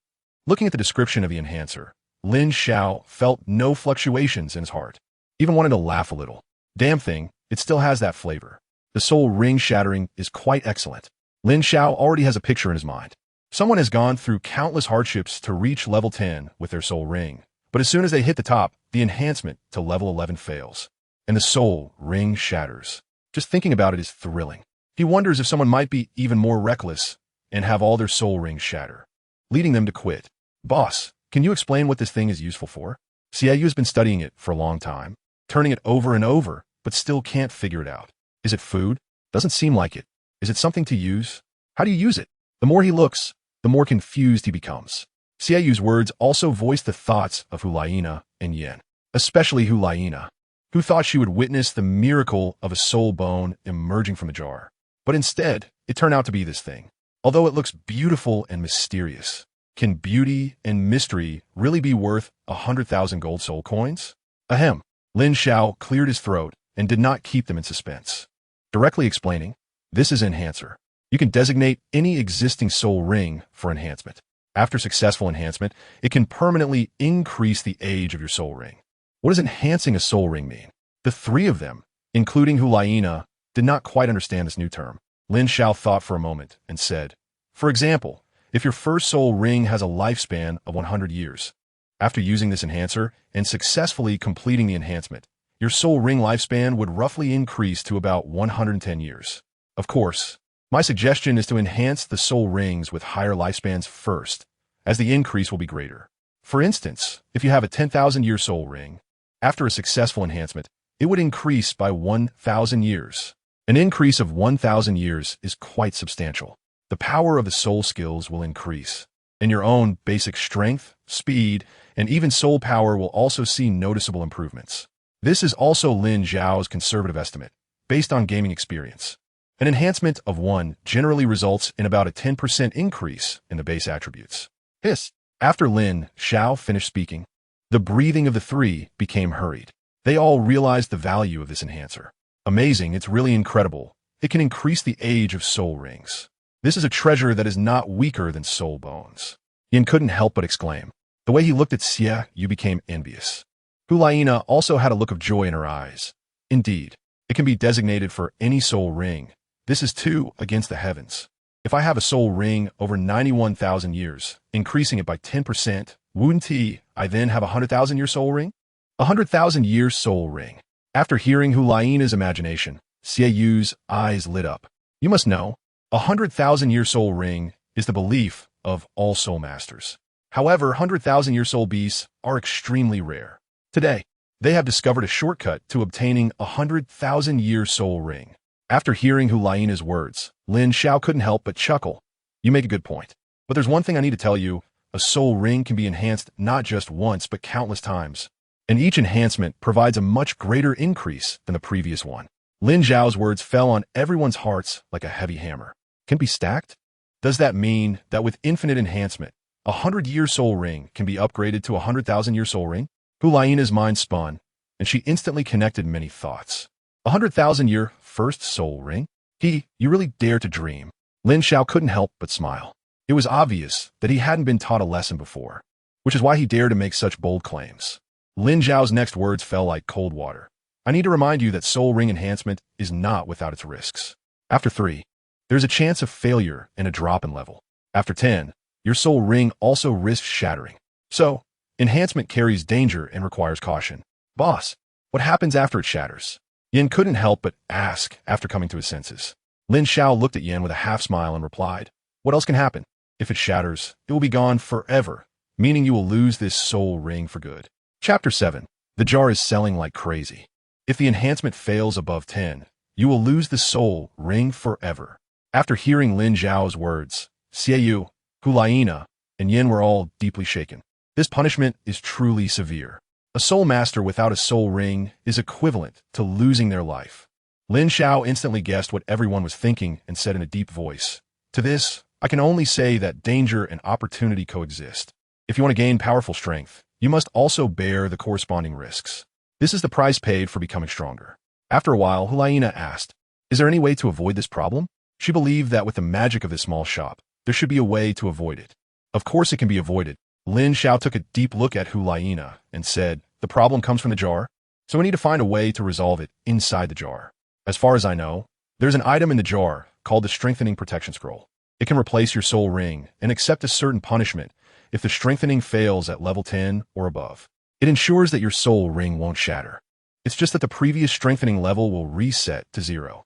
Looking at the description of the enhancer, Lin Xiao felt no fluctuations in his heart. Even wanted to laugh a little. Damn thing, it still has that flavor. The soul ring shattering is quite excellent. Lin Xiao already has a picture in his mind. Someone has gone through countless hardships to reach level 10 with their soul ring, but as soon as they hit the top, the enhancement to level 11 fails, and the soul ring shatters. Just thinking about it is thrilling. He wonders if someone might be even more reckless and have all their soul rings shatter, leading them to quit. Boss, can you explain what this thing is useful for? Xiaoyu has been studying it for a long time, turning it over and over, but still can't figure it out. Is it food? Doesn't seem like it. Is it something to use? How do you use it? The more he looks, the more confused he becomes. Xiaoyu's words also voiced the thoughts of Hulaina and Yin, especially Hulaina, who thought she would witness the miracle of a soul bone emerging from the jar. But instead, it turned out to be this thing. Although it looks beautiful and mysterious, can beauty and mystery really be worth 100,000 gold soul coins? Ahem. Lin Xiao cleared his throat and did not keep them in suspense. Directly explaining, this is Enhancer. You can designate any existing soul ring for enhancement. After successful enhancement, it can permanently increase the age of your soul ring. What does enhancing a soul ring mean? The three of them, including Hulaina, did not quite understand this new term. Lin Xiao thought for a moment and said, for example, if your first soul ring has a lifespan of 100 years, after using this enhancer and successfully completing the enhancement, your soul ring lifespan would roughly increase to about 110 years. Of course, my suggestion is to enhance the soul rings with higher lifespans first, as the increase will be greater. For instance, if you have a 10,000-year soul ring, after a successful enhancement, it would increase by 1,000 years. An increase of 1,000 years is quite substantial. The power of the soul skills will increase, and your own basic strength, speed, and even soul power will also see noticeable improvements. This is also Lin Xiao's conservative estimate, based on gaming experience. An enhancement of 1 generally results in about a 10% increase in the base attributes. After Lin Xiao finished speaking, the breathing of the three became hurried. They all realized the value of this enhancer. Amazing, it's really incredible. It can increase the age of soul rings. This is a treasure that is not weaker than soul bones. Yin couldn't help but exclaim. The way he looked at Xiaoyu became envious. Hulaina also had a look of joy in her eyes. Indeed, it can be designated for any soul ring. This is 2 against the heavens. If I have a soul ring over 91,000 years, increasing it by 10%, wouldn't I then have a 100,000-year soul ring? 100,000-year soul ring. After hearing Hulaina's imagination, Xiaoyu's eyes lit up. You must know, a 100,000-year soul ring is the belief of all soul masters. However, 100,000-year soul beasts are extremely rare. Today, they have discovered a shortcut to obtaining a 100,000-year soul ring. After hearing Hulaina's words, Lin Xiao couldn't help but chuckle. You make a good point. But there's one thing I need to tell you. A soul ring can be enhanced not just once but countless times. And each enhancement provides a much greater increase than the previous one. Lin Xiao's words fell on everyone's hearts like a heavy hammer. Can be stacked? Does that mean that with infinite enhancement, a 100-year soul ring can be upgraded to a 100,000-year soul ring? Hulaina's mind spun, and she instantly connected many thoughts. A 100,000-year first soul ring? You really dare to dream. Lin Xiao couldn't help but smile. It was obvious that he hadn't been taught a lesson before, which is why he dared to make such bold claims. Lin Xiao's next words fell like cold water. I need to remind you that soul ring enhancement is not without its risks. After 3, there's a chance of failure and a drop in level. After 10, your soul ring also risks shattering. So, enhancement carries danger and requires caution. Boss, what happens after it shatters? Yin couldn't help but ask after coming to his senses. Lin Xiao looked at Yin with a half-smile and replied, what else can happen? If it shatters, it will be gone forever, meaning you will lose this soul ring for good. Chapter 7. The jar is selling like crazy. If the enhancement fails above 10, you will lose the soul ring forever. After hearing Lin Xiao's words, Xiaoyu, Hulaina, and Yin were all deeply shaken. This punishment is truly severe. A soul master without a soul ring is equivalent to losing their life. Lin Xiao instantly guessed what everyone was thinking and said in a deep voice, to this, I can only say that danger and opportunity coexist. If you want to gain powerful strength, you must also bear the corresponding risks. This is the price paid for becoming stronger. After a while, Hulaina asked, is there any way to avoid this problem? She believed that with the magic of this small shop, there should be a way to avoid it. Of course it can be avoided. Lin Xiao took a deep look at Hulaina and said, the problem comes from the jar, so we need to find a way to resolve it inside the jar. As far as I know, there's an item in the jar called the Strengthening Protection Scroll. It can replace your soul ring and accept a certain punishment if the strengthening fails at level 10 or above. It ensures that your soul ring won't shatter. It's just that the previous strengthening level will reset to 0.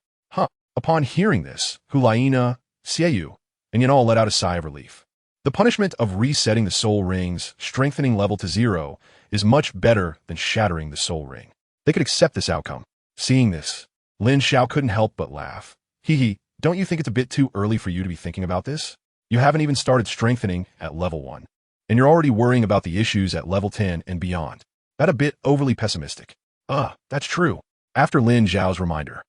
Upon hearing this, Hulaina, Xiaoyu, and Yin all let out a sigh of relief. The punishment of resetting the soul ring's strengthening level to 0 is much better than shattering the soul ring. They could accept this outcome. Seeing this, Lin Xiao couldn't help but laugh. Don't you think it's a bit too early for you to be thinking about this? You haven't even started strengthening at level 1, and you're already worrying about the issues at level 10 and beyond. That a bit overly pessimistic. That's true. After Lin Xiao's reminder,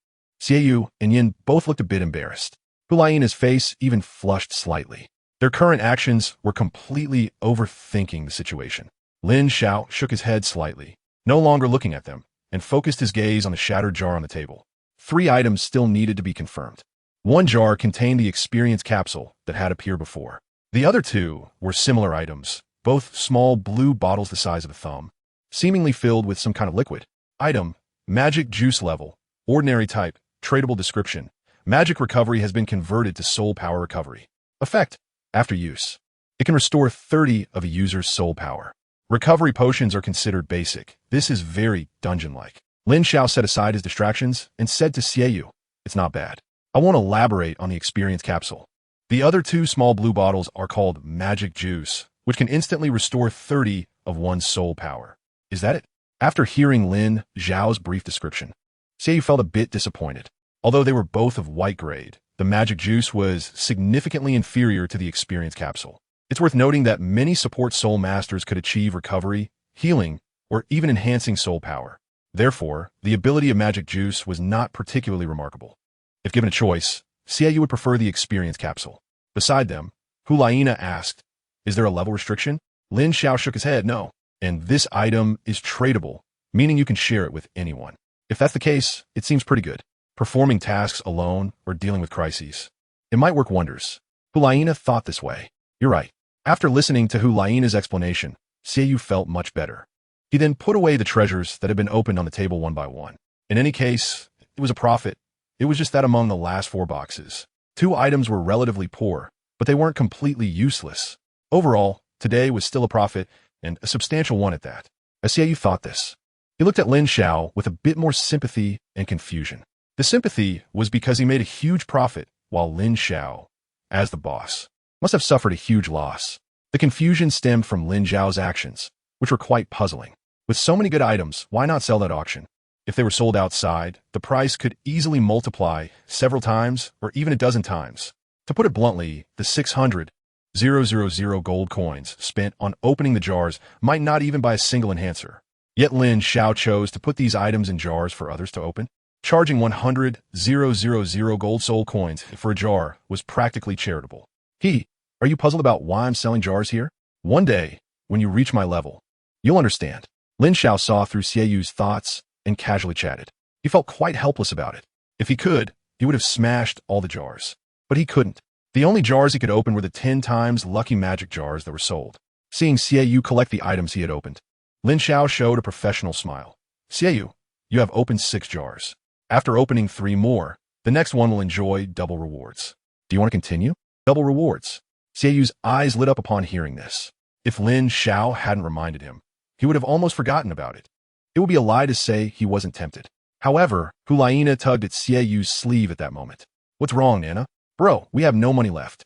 Xiaoyu and Yin both looked a bit embarrassed. Hulaina's face even flushed slightly. Their current actions were completely overthinking the situation. Lin Xiao shook his head slightly, no longer looking at them, and focused his gaze on the shattered jar on the table. 3 items still needed to be confirmed. 1 jar contained the experience capsule that had appeared before. The other 2 were similar items, both small blue bottles the size of a thumb, seemingly filled with some kind of liquid. Item: magic juice level, ordinary type, tradable description. Magic recovery has been converted to soul power recovery. Effect: after use, it can restore 30 of a user's soul power. Recovery potions are considered basic. This is very dungeon-like. Lin Xiao set aside his distractions and said to Xiaoyu, "It's not bad. I won't elaborate on the experience capsule. The other 2 small blue bottles are called magic juice, which can instantly restore 30 of one's soul power. Is that it?" After hearing Lin Xiao's brief description, Xiaoyu felt a bit disappointed. Although they were both of white grade, the magic juice was significantly inferior to the experience capsule. It's worth noting that many support soul masters could achieve recovery, healing, or even enhancing soul power. Therefore, the ability of magic juice was not particularly remarkable. If given a choice, Xiaoyu would prefer the experience capsule. Beside them, Hulaina asked, "Is there a level restriction?" Lin Xiao shook his head, "No. And this item is tradable, meaning you can share it with anyone. If that's the case, it seems pretty good. Performing tasks alone or dealing with crises, it might work wonders." Hulaina thought this way. "You're right." After listening to Hulaina's explanation, Xiaoyu felt much better. He then put away the treasures that had been opened on the table one by one. In any case, it was a profit. It was just that among the last 4 boxes, 2 items were relatively poor, but they weren't completely useless. Overall, today was still a profit, and a substantial one at that. As Xiaoyu thought this, he looked at Lin Xiao with a bit more sympathy and confusion. The sympathy was because he made a huge profit, while Lin Xiao, as the boss, must have suffered a huge loss. The confusion stemmed from Lin Xiao's actions, which were quite puzzling. With so many good items, why not sell at auction? If they were sold outside, the price could easily multiply several times or even a dozen times. To put it bluntly, the 600,000 gold coins spent on opening the jars might not even buy a single enhancer. Yet Lin Xiao chose to put these items in jars for others to open. Charging 100,000 gold soul coins for a jar was practically charitable. Are you puzzled about why I'm selling jars here? One day, when you reach my level, you'll understand." Lin Xiao saw through Xiaoyu's thoughts and casually chatted. He felt quite helpless about it. If he could, he would have smashed all the jars. But he couldn't. The only jars he could open were the 10 times lucky magic jars that were sold. Seeing Xiaoyu collect the items he had opened, Lin Xiao showed a professional smile. "Xiaoyu, you have opened 6 jars. After opening 3 more, the next one will enjoy double rewards. Do you want to continue?" "Double rewards." Xiaoyu's eyes lit up upon hearing this. If Lin Xiao hadn't reminded him, he would have almost forgotten about it. It would be a lie to say he wasn't tempted. However, Hulaina tugged at Xiaoyu's sleeve at that moment. "What's wrong, Nana?" "Bro, we have no money left."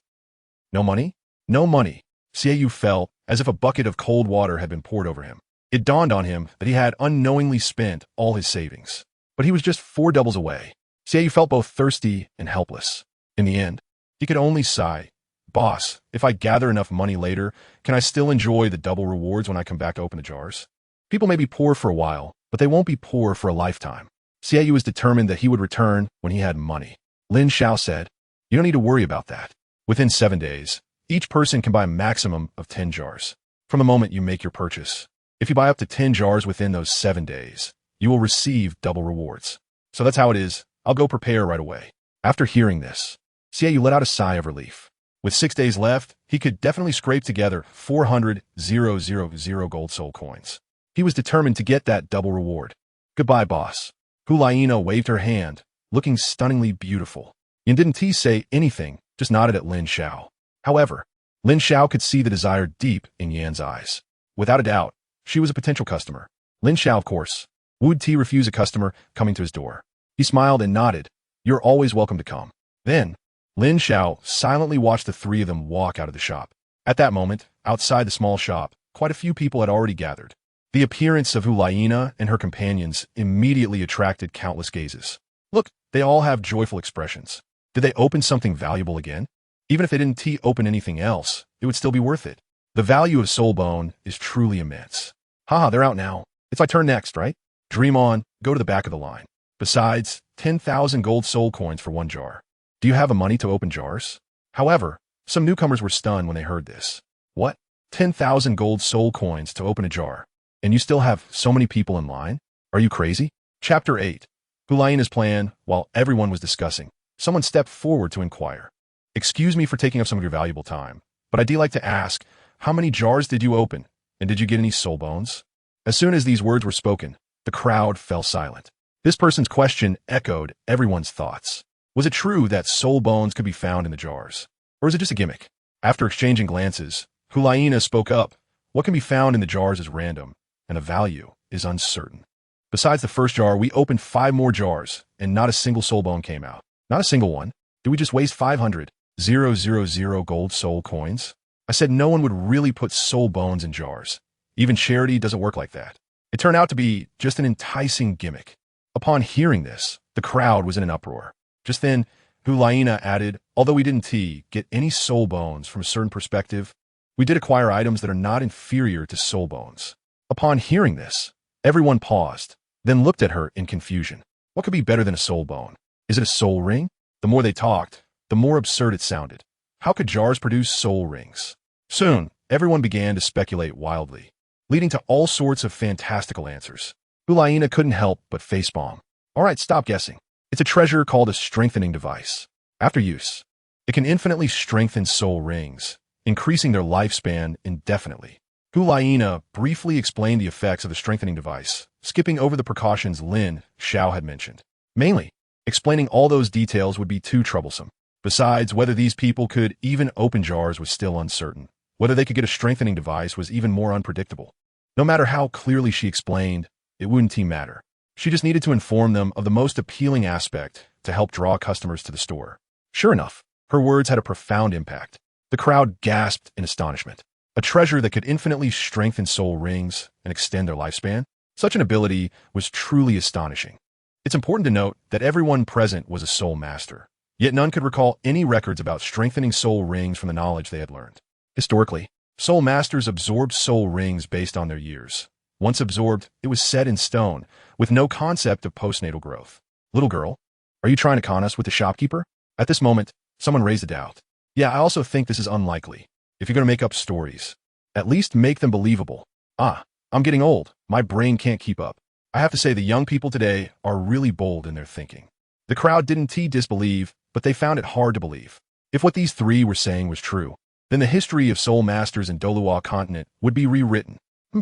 "No money?" "No money." Xiaoyu felt as if a bucket of cold water had been poured over him. It dawned on him that he had unknowingly spent all his savings. But he was just 4 doubles away. Xiaoyu felt both thirsty and helpless. In the end, he could only sigh. "Boss, if I gather enough money later, can I still enjoy the double rewards when I come back to open the jars? People may be poor for a while, but they won't be poor for a lifetime." Xiaoyu was determined that he would return when he had money. Lin Xiao said, "You don't need to worry about that. Within 7 days, each person can buy a maximum of 10 jars. From the moment you make your purchase, if you buy up to 10 jars within those 7 days, you will receive double rewards. So that's how it is. I'll go prepare right away." After hearing this, Xiaoyu let out a sigh of relief. With 6 days left, he could definitely scrape together 400,000 gold soul coins. He was determined to get that double reward. "Goodbye, boss." Hulaina waved her hand, looking stunningly beautiful. Yin didn't say anything, just nodded at Lin Xiao. However, Lin Xiao could see the desire deep in Yan's eyes. Without a doubt, she was a potential customer. Lin Xiao, of course. Would T refuse a customer coming to his door? He smiled and nodded. "You're always welcome to come." Then, Lin Xiao silently watched the 3 of them walk out of the shop. At that moment, outside the small shop, quite a few people had already gathered. The appearance of Hulaina and her companions immediately attracted countless gazes. Look, they all have joyful expressions. Did they open something valuable again? Even if they didn't open anything else, it would still be worth it. The value of soul bone is truly immense. Haha, they're out now. It's my turn next, right? Dream on, go to the back of the line. Besides, 10,000 gold soul coins for one jar. Do you have the money to open jars? However, some newcomers were stunned when they heard this. What? 10,000 gold soul coins to open a jar? And you still have so many people in line? Are you crazy? Chapter 8. Hulaina's plan. While everyone was discussing, someone stepped forward to inquire. Excuse me for taking up some of your valuable time, but I'd like to ask, how many jars did you open, and did you get any soul bones? As soon as these words were spoken, the crowd fell silent. This person's question echoed everyone's thoughts. Was it true that soul bones could be found in the jars? Or is it just a gimmick? After exchanging glances, Hulaina spoke up. What can be found in the jars is random, and the value is uncertain. Besides the first jar, we opened 5 more jars, and not a single soul bone came out. Not a single one. Did we just waste 500,000 gold soul coins? I said no one would really put soul bones in jars. Even charity doesn't work like that. It turned out to be just an enticing gimmick. Upon hearing this, the crowd was in an uproar. Just then, Hulaina added, although we didn't get any soul bones from a certain perspective, we did acquire items that are not inferior to soul bones. Upon hearing this, everyone paused, then looked at her in confusion. What could be better than a soul bone? Is it a soul ring? The more they talked, the more absurd it sounded. How could jars produce soul rings? Soon, everyone began to speculate wildly, leading to all sorts of fantastical answers. Hulaina couldn't help but facepalm. All right, stop guessing. It's a treasure called a strengthening device. After use, it can infinitely strengthen soul rings, increasing their lifespan indefinitely. Hulaina briefly explained the effects of the strengthening device, skipping over the precautions Lin Xiao had mentioned. Mainly, explaining all those details would be too troublesome. Besides, whether these people could even open jars was still uncertain. Whether they could get a strengthening device was even more unpredictable. No matter how clearly she explained, it wouldn't matter. She just needed to inform them of the most appealing aspect to help draw customers to the store. Sure enough, her words had a profound impact. The crowd gasped in astonishment. A treasure that could infinitely strengthen soul rings and extend their lifespan? Such an ability was truly astonishing. It's important to note that everyone present was a soul master, yet none could recall any records about strengthening soul rings from the knowledge they had learned. Historically, soul masters absorbed soul rings based on their years. Once absorbed, it was set in stone, with no concept of postnatal growth. Little girl, are you trying to con us with the shopkeeper? At this moment, someone raised a doubt. Yeah, I also think this is unlikely. If you're going to make up stories, at least make them believable. I'm getting old. My brain can't keep up. I have to say the young people today are really bold in their thinking. The crowd didn't disbelieve, but they found it hard to believe. If what these 3 were saying was true, then the history of soul masters in Douluo Continent would be rewritten.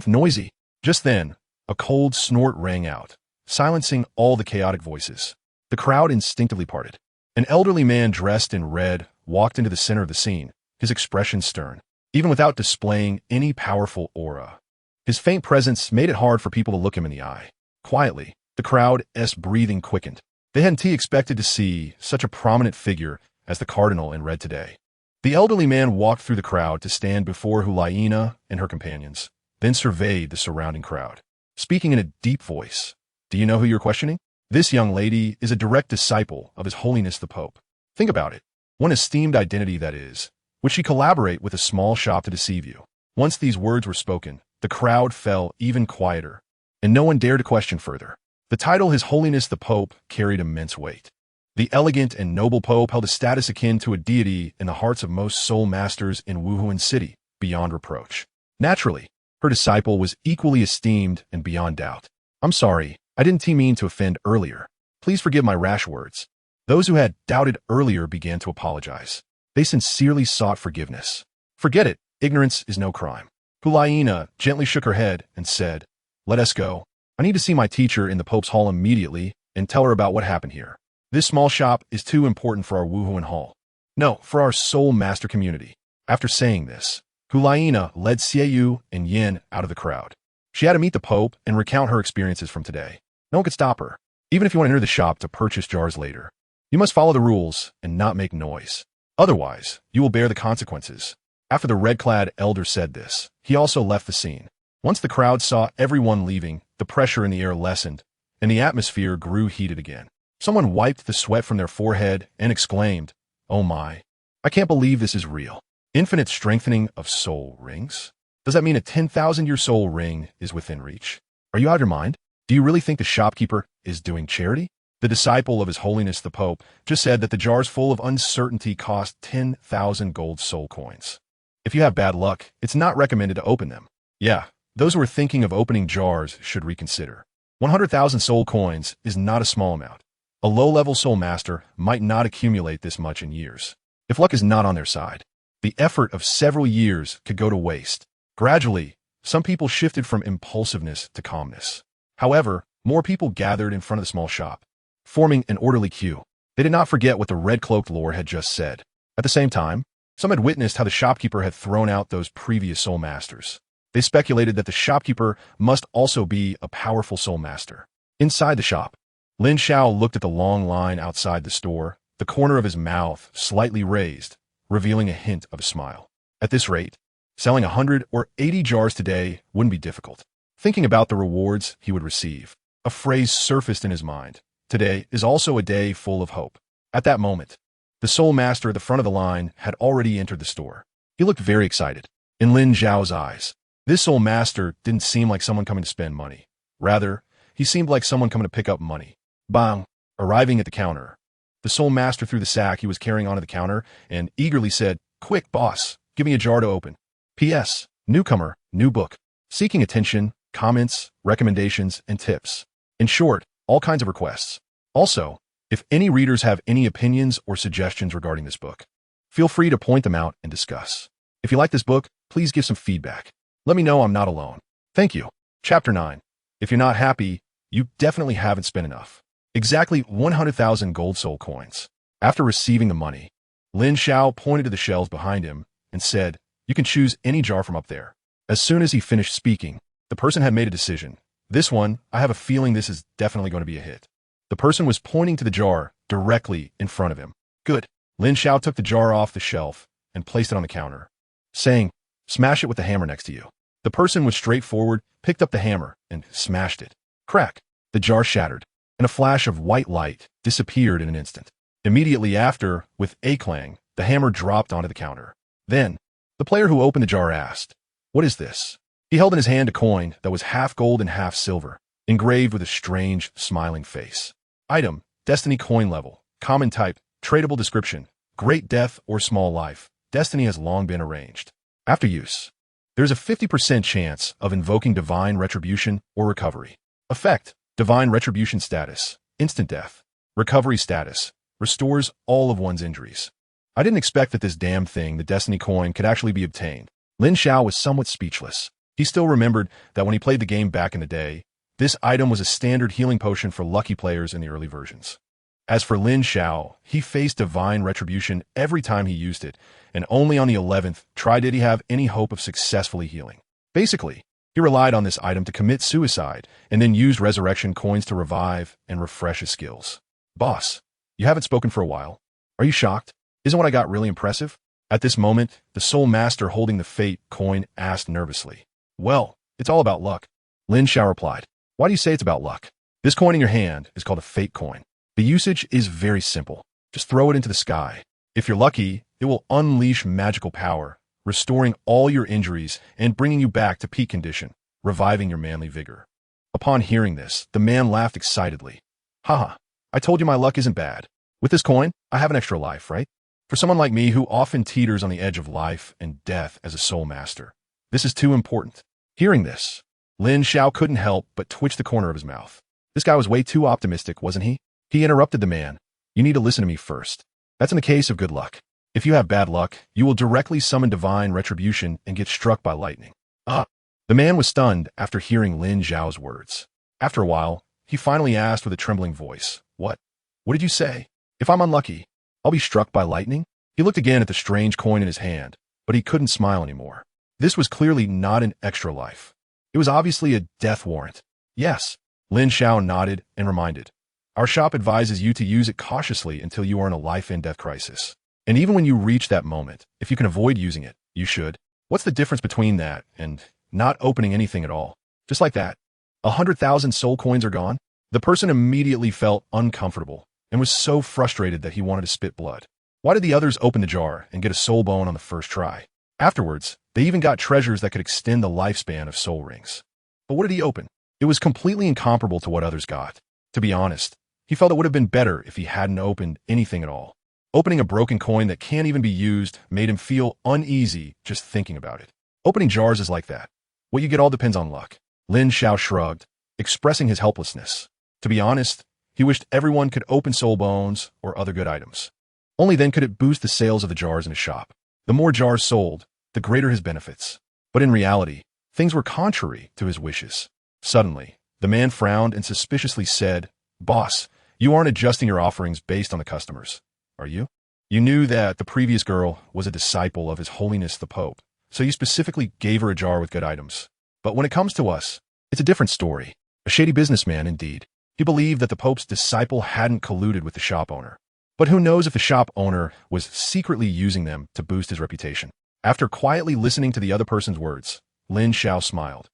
Noisy. Just then, a cold snort rang out, silencing all the chaotic voices. The crowd instinctively parted. An elderly man dressed in red walked into the center of the scene, his expression stern, even without displaying any powerful aura. His faint presence made it hard for people to look him in the eye. Quietly, the crowd's breathing quickened. They hadn't expected to see such a prominent figure as the cardinal in red today. The elderly man walked through the crowd to stand before Hulaina and her companions, then surveyed the surrounding crowd, speaking in a deep voice. Do you know who you're questioning? This young lady is a direct disciple of His Holiness the Pope. Think about it. One esteemed identity, that is. Would she collaborate with a small shop to deceive you? Once these words were spoken, the crowd fell even quieter, and no one dared to question further. The title His Holiness the Pope carried immense weight. The elegant and noble Pope held a status akin to a deity in the hearts of most soul masters in Wuhuan City, beyond reproach. Naturally, her disciple was equally esteemed and beyond doubt. I'm sorry, I didn't mean to offend earlier. Please forgive my rash words. Those who had doubted earlier began to apologize. They sincerely sought forgiveness. Forget it, ignorance is no crime. Hulaina gently shook her head and said, let us go. I need to see my teacher in the Pope's hall immediately and tell her about what happened here. This small shop is too important for our Wuhuan hall. No, for our soul master community. After saying this, Hulaina led Xiaoyu and Yin out of the crowd. She had to meet the Pope and recount her experiences from today. No one could stop her, even if you want to enter the shop to purchase jars later. You must follow the rules and not make noise. Otherwise, you will bear the consequences. After the red-clad elder said this, he also left the scene. Once the crowd saw everyone leaving, the pressure in the air lessened, and the atmosphere grew heated again. Someone wiped the sweat from their forehead and exclaimed, "Oh my, I can't believe this is real. Infinite strengthening of soul rings? Does that mean a 10,000-year soul ring is within reach? Are you out of your mind? Do you really think the shopkeeper is doing charity? The disciple of His Holiness the Pope just said that the jars full of uncertainty cost 10,000 gold soul coins. If you have bad luck, it's not recommended to open them. Yeah, those who are thinking of opening jars should reconsider. 100,000 soul coins is not a small amount. A low-level soul master might not accumulate this much in years. If luck is not on their side, the effort of several years could go to waste. Gradually, some people shifted from impulsiveness to calmness. However, more people gathered in front of the small shop, forming an orderly queue. They did not forget what the red-cloaked lord had just said. At the same time, some had witnessed how the shopkeeper had thrown out those previous soul masters. They speculated that the shopkeeper must also be a powerful soul master. Inside the shop, Lin Xiao looked at the long line outside the store, the corner of his mouth slightly raised, revealing a hint of a smile. At this rate, selling 100 or 80 jars today wouldn't be difficult. Thinking about the rewards he would receive, a phrase surfaced in his mind. Today is also a day full of hope. At that moment, the soul master at the front of the line had already entered the store. He looked very excited. In Lin Xiao's eyes, this soul master didn't seem like someone coming to spend money. Rather, he seemed like someone coming to pick up money. Bang! Arriving at the counter, the soul master threw the sack he was carrying onto the counter and eagerly said, "Quick, boss, give me a jar to open. P.S. Newcomer, new book. Seeking attention, comments, recommendations, and tips. In short, all kinds of requests. Also, if any readers have any opinions or suggestions regarding this book, feel free to point them out and discuss. If you like this book, please give some feedback. Let me know I'm not alone. Thank you." Chapter 9. If you're not happy, you definitely haven't spent enough. Exactly 100,000 gold soul coins. After receiving the money, Lin Xiao pointed to the shelves behind him and said, "You can choose any jar from up there." As soon as he finished speaking, the person had made a decision. "This one, I have a feeling this is definitely going to be a hit." The person was pointing to the jar directly in front of him. "Good." Lin Xiao took the jar off the shelf and placed it on the counter, saying, "Smash it with the hammer next to you." The person was straightforward, picked up the hammer, and smashed it. Crack! The jar shattered, and a flash of white light disappeared in an instant. Immediately after, with a clang, the hammer dropped onto the counter. Then, the player who opened the jar asked, "What is this?" He held in his hand a coin that was half gold and half silver, engraved with a strange, smiling face. Item, Destiny coin level, common type, tradable description, great death or small life. Destiny has long been arranged. After use, there is a 50% chance of invoking divine retribution or recovery. Effect, divine retribution status, instant death. Recovery status, restores all of one's injuries. I didn't expect that this damn thing, the Destiny coin, could actually be obtained. Lin Xiao was somewhat speechless. He still remembered that when he played the game back in the day, this item was a standard healing potion for lucky players in the early versions. As for Lin Xiao, he faced divine retribution every time he used it, and only on the 11th try did he have any hope of successfully healing. Basically, he relied on this item to commit suicide, and then used resurrection coins to revive and refresh his skills. "Boss, you haven't spoken for a while. Are you shocked? Isn't what I got really impressive?" At this moment, the soul master holding the fate coin asked nervously. "Well, it's all about luck." Lin Xiao replied. "Why do you say it's about luck?" "This coin in your hand is called a fate coin. The usage is very simple. Just throw it into the sky. If you're lucky, it will unleash magical power, restoring all your injuries and bringing you back to peak condition, reviving your manly vigor." Upon hearing this, the man laughed excitedly. "Haha, I told you my luck isn't bad. With this coin, I have an extra life, right? For someone like me who often teeters on the edge of life and death as a soul master, this is too important." Hearing this, Lin Xiao couldn't help but twitch the corner of his mouth. This guy was way too optimistic, wasn't he? He interrupted the man. "You need to listen to me first. That's in the case of good luck. If you have bad luck, you will directly summon divine retribution and get struck by lightning." Ah! The man was stunned after hearing Lin Xiao's words. After a while, he finally asked with a trembling voice, What did you say? If I'm unlucky, I'll be struck by lightning?" He looked again at the strange coin in his hand, but he couldn't smile anymore. This was clearly not an extra life. It was obviously a death warrant. "Yes." Lin Xiao nodded and reminded, "Our shop advises you to use it cautiously until you are in a life and death crisis. And even when you reach that moment, if you can avoid using it, you should. What's the difference between that and not opening anything at all? Just like that, 100,000 soul coins are gone?" The person immediately felt uncomfortable. and was so frustrated that he wanted to spit blood. Why did the others open the jar and get a soul bone on the first try? Afterwards, they even got treasures that could extend the lifespan of soul rings. But what did he open? It was completely incomparable to what others got. To be honest, he felt it would have been better if he hadn't opened anything at all. Opening a broken coin that can't even be used made him feel uneasy just thinking about it. Opening jars is like that. What you get all depends on luck. Lin Xiao shrugged, expressing his helplessness. To be honest, he wished everyone could open soul bones or other good items. Only then could it boost the sales of the jars in his shop. The more jars sold, the greater his benefits. But in reality, things were contrary to his wishes. Suddenly, the man frowned and suspiciously said, "Boss, you aren't adjusting your offerings based on the customers, are you? You knew that the previous girl was a disciple of His Holiness the Pope, so you specifically gave her a jar with good items. But when it comes to us, it's a different story. A shady businessman, indeed. He believed that the Pope's disciple hadn't colluded with the shop owner. But who knows if the shop owner was secretly using them to boost his reputation?" After quietly listening to the other person's words, Lin Xiao smiled.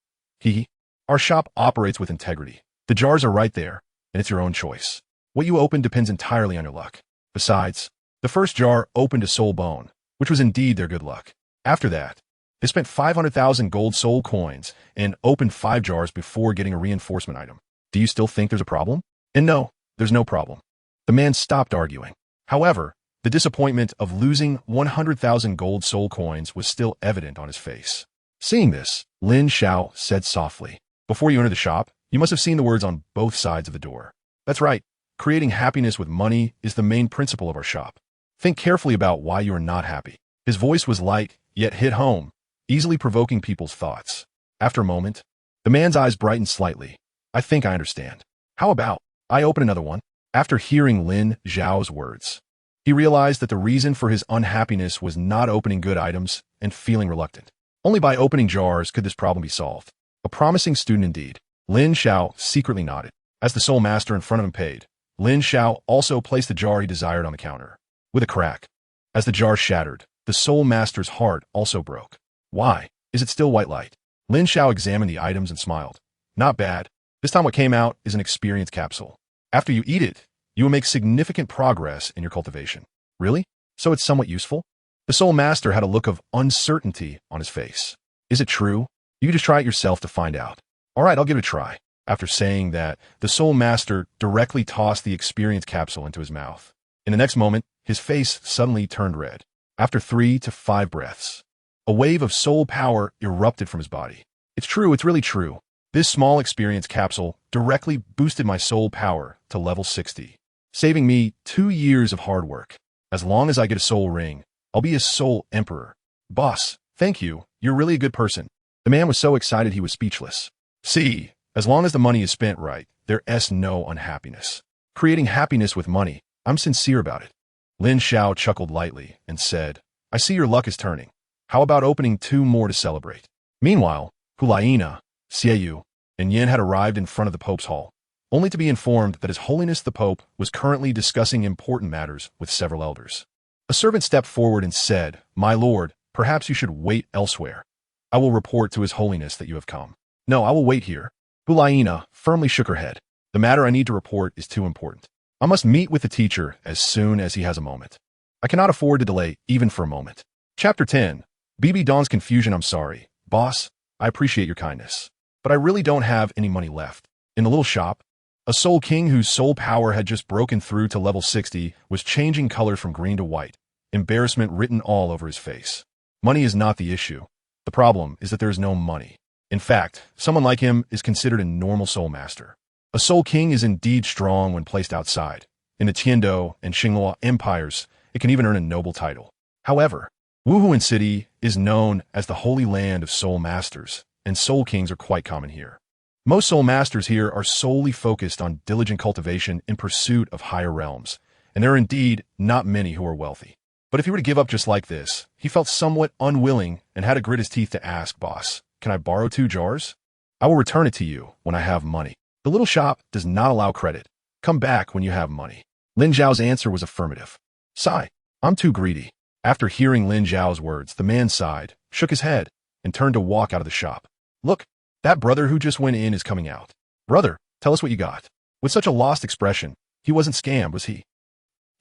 Our shop operates with integrity. The jars are right there, and it's your own choice. What you open depends entirely on your luck. Besides, the first jar opened a soul bone, which was indeed their good luck. After that, they spent 500,000 gold soul coins and opened 5 jars before getting a reinforcement item. Do you still think there's a problem? And no, there's no problem. The man stopped arguing. However, the disappointment of losing 100,000 gold soul coins was still evident on his face. Seeing this, Lin Xiao said softly, "Before you enter the shop, you must have seen the words on both sides of the door. That's right. Creating happiness with money is the main principle of our shop. Think carefully about why you are not happy." His voice was light, yet hit home, easily provoking people's thoughts. After a moment, the man's eyes brightened slightly. "I think I understand. How about I open another one?" After hearing Lin Xiao's words, he realized that the reason for his unhappiness was not opening good items and feeling reluctant. Only by opening jars could this problem be solved. A promising student indeed. Lin Xiao secretly nodded. As the soul master in front of him paid, Lin Xiao also placed the jar he desired on the counter. With a crack, as the jar shattered, the soul master's heart also broke. "Why is it still white light?" Lin Xiao examined the items and smiled. "Not bad. This time what came out is an experience capsule. After you eat it, you will make significant progress in your cultivation." "Really? So it's somewhat useful?" The soul master had a look of uncertainty on his face. "Is it true? You just try it yourself to find out." "All right, I'll give it a try." After saying that, the soul master directly tossed the experience capsule into his mouth. In the next moment, his face suddenly turned red. After 3 to 5 breaths, a wave of soul power erupted from his body. "It's true, it's really true. This small experience capsule directly boosted my soul power to level 60, saving me 2 years of hard work. As long as I get a soul ring, I'll be a soul emperor." "Boss, thank you. You're really a good person." The man was so excited he was speechless. "See, as long as the money is spent right, there's no unhappiness. Creating happiness with money, I'm sincere about it." Lin Xiao chuckled lightly and said, "I see your luck is turning. How about opening 2 more to celebrate?" Meanwhile, Hulaina, Xiaoyu, and Yin had arrived in front of the Pope's hall, only to be informed that His Holiness the Pope was currently discussing important matters with several elders. A servant stepped forward and said, "My lord, perhaps you should wait elsewhere. I will report to His Holiness that you have come." "No, I will wait here." Hulaina firmly shook her head. "The matter I need to report is too important. I must meet with the teacher as soon as he has a moment. I cannot afford to delay even for a moment." Chapter 10. BB Dawn's confusion. "I'm sorry, boss. I appreciate your kindness, but I really don't have any money left." In the little shop, a soul king whose soul power had just broken through to level 60 was changing color from green to white, embarrassment written all over his face. Money is not the issue. The problem is that there is no money. In fact, someone like him is considered a normal soul master. A soul king is indeed strong when placed outside. In the Tiando and Xinghua empires, it can even earn a noble title. However, Wuhuan City is known as the Holy Land of Soul Masters, and soul kings are quite common here. Most soul masters here are solely focused on diligent cultivation in pursuit of higher realms, and there are indeed not many who are wealthy. But if he were to give up just like this, he felt somewhat unwilling and had to grit his teeth to ask, "Boss, can I borrow 2 jars? I will return it to you when I have money." The little shop does not allow credit. Come back when you have money. Lin Xiao's answer was affirmative. "Sigh, I'm too greedy." After hearing Lin Xiao's words, the man sighed, shook his head, and turned to walk out of the shop. "Look, that brother who just went in is coming out. Brother, tell us what you got." With such a lost expression, He wasn't scammed, was he?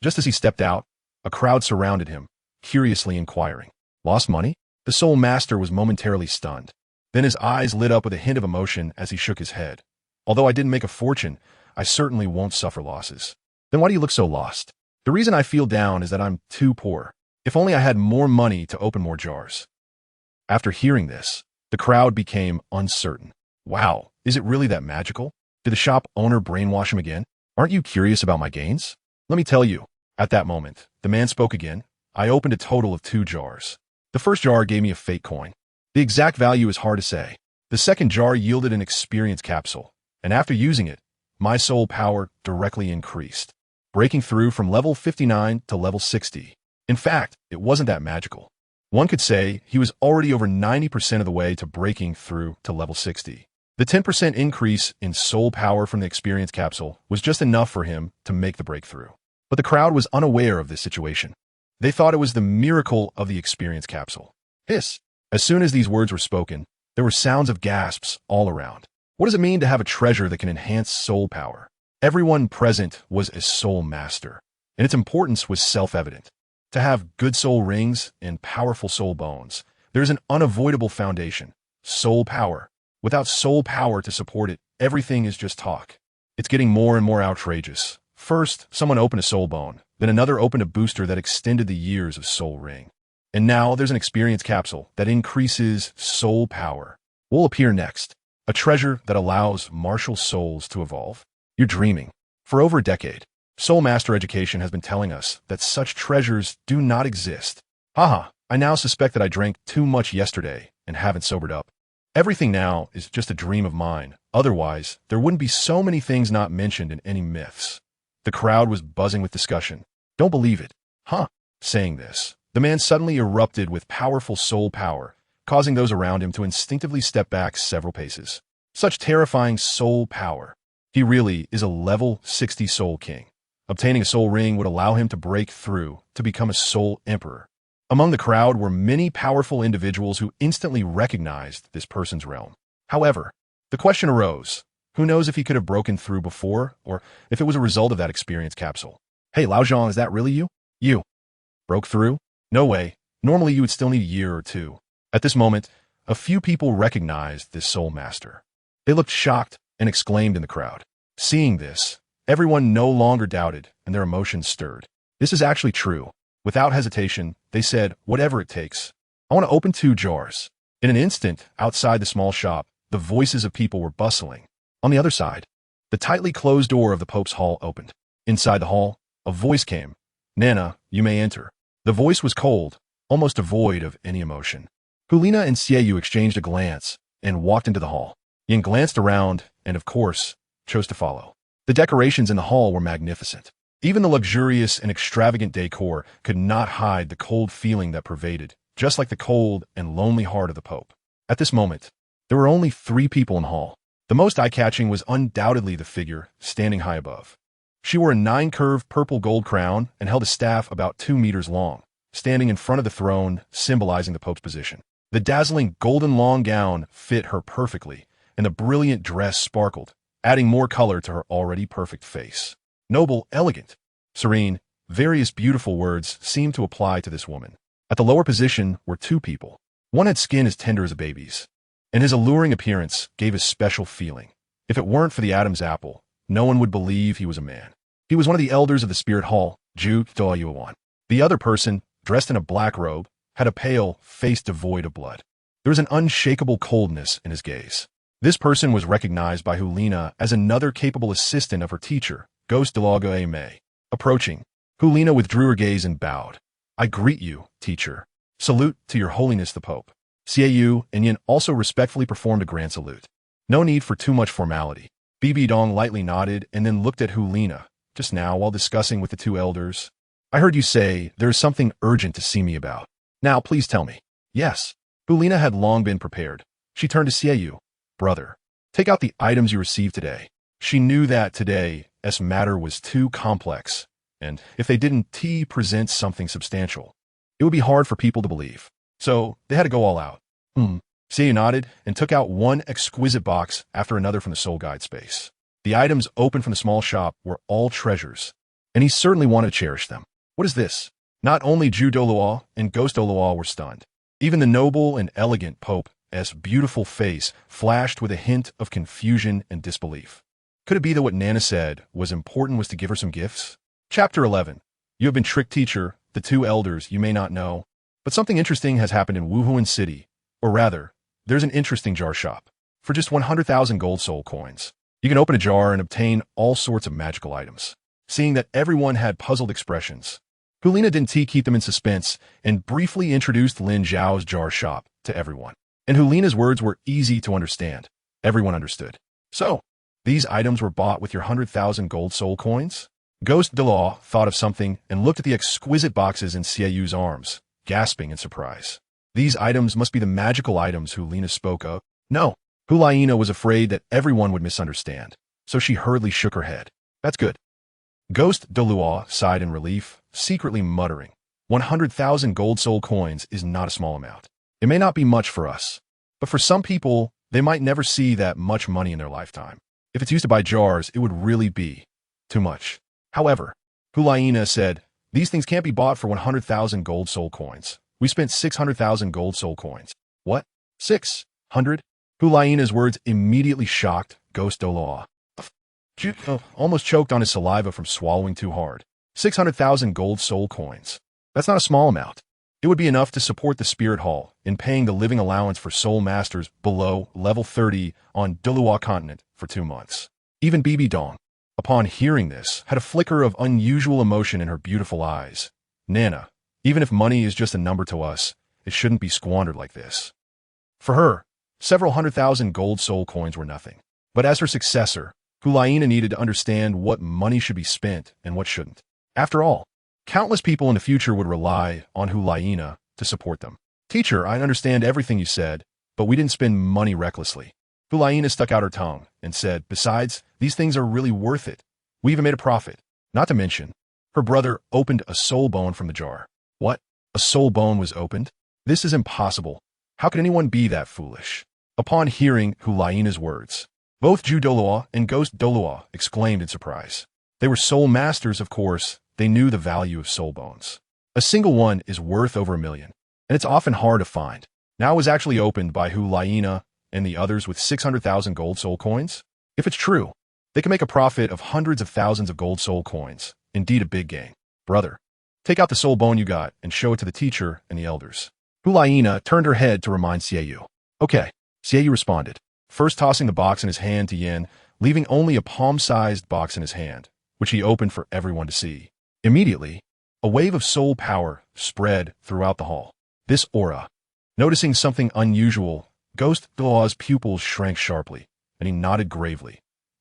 Just as he stepped out, a crowd surrounded him, curiously inquiring. Lost money? The soul master was momentarily stunned. Then his eyes lit up with a hint of emotion as he shook his head. Although I didn't make a fortune, I certainly won't suffer losses. Then why do you look so lost? The reason I feel down is that I'm too poor. If only I had more money to open more jars. After hearing this, the crowd became uncertain. Wow, is it really that magical? Did the shop owner brainwash him again? Aren't you curious about my gains? Let me tell you. At that moment, the man spoke again. I opened a total of 2 jars. The first jar gave me a fake coin. The exact value is hard to say. The second jar yielded an experience capsule, and after using it, my soul power directly increased, breaking through from level 59 to level 60. In fact, it wasn't that magical. One could say he was already over 90% of the way to breaking through to level 60. The 10% increase in soul power from the experience capsule was just enough for him to make the breakthrough. But the crowd was unaware of this situation. They thought it was the miracle of the experience capsule. Hiss! As soon as these words were spoken, there were sounds of gasps all around. What does it mean to have a treasure that can enhance soul power? Everyone present was a soul master, and its importance was self-evident. To have good soul rings and powerful soul bones, there is an unavoidable foundation, soul power. Without soul power to support it, everything is just talk. It's getting more and more outrageous. First, someone opened a soul bone, then another opened a booster that extended the years of soul ring. And now there's an experience capsule that increases soul power. What will appear next? A treasure that allows martial souls to evolve? You're dreaming. For over a decade, Soul Master education has been telling us that such treasures do not exist. Haha, I now suspect that I drank too much yesterday and haven't sobered up. Everything now is just a dream of mine. Otherwise, there wouldn't be so many things not mentioned in any myths. The crowd was buzzing with discussion. Don't believe it. Huh? Saying this, the man suddenly erupted with powerful soul power, causing those around him to instinctively step back several paces. Such terrifying soul power. He really is a level 60 soul king. Obtaining a soul ring would allow him to break through to become a soul emperor. Among the crowd were many powerful individuals who instantly recognized this person's realm. However, the question arose, who knows if he could have broken through before, or if it was a result of that experience capsule? Hey, Lao Zhang, is that really you? You broke through? No way. Normally you would still need a year or two. At this moment, a few people recognized this soul master. They looked shocked and exclaimed in the crowd. Seeing this, everyone no longer doubted, and their emotions stirred. This is actually true. Without hesitation, they said, whatever it takes. I want to open 2 jars. In an instant, outside the small shop, the voices of people were bustling. On the other side, the tightly closed door of the Pope's hall opened. Inside the hall, a voice came. Nana, you may enter. The voice was cold, almost devoid of any emotion. Hulina and Xiao exchanged a glance and walked into the hall. Yin glanced around and, of course, chose to follow. The decorations in the hall were magnificent. Even the luxurious and extravagant decor could not hide the cold feeling that pervaded, just like the cold and lonely heart of the Pope. At this moment, there were only 3 people in the hall. The most eye-catching was undoubtedly the figure standing high above. She wore a 9-curved purple gold crown and held a staff about 2 meters long, standing in front of the throne, symbolizing the Pope's position. The dazzling golden long gown fit her perfectly, and the brilliant dress sparkled, adding more color to her already perfect face. Noble, elegant, serene, various beautiful words seemed to apply to this woman. At the lower position were 2 people. One had skin as tender as a baby's, and his alluring appearance gave a special feeling. If it weren't for the Adam's apple, no one would believe he was a man. He was one of the elders of the Spirit Hall, Douluo. The other person, dressed in a black robe, had a pale face devoid of blood. There was an unshakable coldness in his gaze. This person was recognized by Hulina as another capable assistant of her teacher, Ghost Douluo. Approaching, Hulina withdrew her gaze and bowed. I greet you, teacher. Salute to your holiness the Pope. Xiao and Yin also respectfully performed a grand salute. No need for too much formality. Bibi Dong lightly nodded and then looked at Hulina, just now while discussing with the 2 elders. I heard you say there is something urgent to see me about. Now please tell me. Yes. Hulina had long been prepared. She turned to Xiao. Brother, take out the items you received today. She knew that today's matter was too complex, and if they didn't present something substantial, it would be hard for people to believe. So they had to go all out. Xiao nodded and took out one exquisite box after another from the soul guide space. The items opened from the small shop were all treasures, and he certainly wanted to cherish them. What is this? Not only Douluo and Ghost Douluo were stunned. Even the noble and elegant Pope's beautiful face flashed with a hint of confusion and disbelief. Could it be that what Nana said was important was to give her some gifts? Chapter 11. You have been tricked, teacher, the two elders you may not know. But something interesting has happened in Wuhuan City. Or rather, there's an interesting jar shop. For just 100,000 gold soul coins, you can open a jar and obtain all sorts of magical items. Seeing that everyone had puzzled expressions, Hulina didn't keep them in suspense and briefly introduced Lin Xiao's jar shop to everyone. And Hulina's words were easy to understand. Everyone understood. So, these items were bought with your 100,000 gold soul coins? Ghost Douluo thought of something and looked at the exquisite boxes in Xiaoyu's arms, gasping in surprise. These items must be the magical items Hulina spoke of. No, Hulina was afraid that everyone would misunderstand, so she hurriedly shook her head. That's good. Ghost Douluo sighed in relief, secretly muttering, 100,000 gold soul coins is not a small amount. It may not be much for us, but for some people, they might never see that much money in their lifetime. If it's used to buy jars, it would really be too much. However, Hulina said, these things can't be bought for 100,000 gold soul coins. We spent 600,000 gold soul coins. What? 600? Hulina's words immediately shocked Ghost Douluo. Almost choked on his saliva from swallowing too hard. 600,000 gold soul coins. That's not a small amount. It would be enough to support the Spirit Hall in paying the living allowance for soul masters below level 30 on Douluo Continent for 2 months. Even Bibi Dong, upon hearing this, had a flicker of unusual emotion in her beautiful eyes. Nana, even if money is just a number to us, it shouldn't be squandered like this. For her, several 100,000 gold soul coins were nothing. But as her successor, Hulina needed to understand what money should be spent and what shouldn't. After all, countless people in the future would rely on Hulina to support them. Teacher, I understand everything you said, but we didn't spend money recklessly. Hulina stuck out her tongue and said, besides, these things are really worth it. We even made a profit. Not to mention, her brother opened a soul bone from the jar. What? A soul bone was opened? This is impossible. How could anyone be that foolish? Upon hearing Hulina's words, both Douluo and Ghost Douluo exclaimed in surprise. They were soul masters, of course. They knew the value of soul bones. A single one is worth over 1 million, and it's often hard to find. Now it was actually opened by Hulina and the others with 600,000 gold soul coins. If it's true, they can make a profit of hundreds of thousands of gold soul coins. Indeed, a big gain. Brother, take out the soul bone you got and show it to the teacher and the elders. Hulina turned her head to remind Xiaoyu. Okay, Xiaoyu responded, first tossing the box in his hand to Yin, leaving only a palm-sized box in his hand, which he opened for everyone to see. Immediately, a wave of soul power spread throughout the hall. This aura. Noticing something unusual, Ghost Douluo's pupils shrank sharply, and he nodded gravely.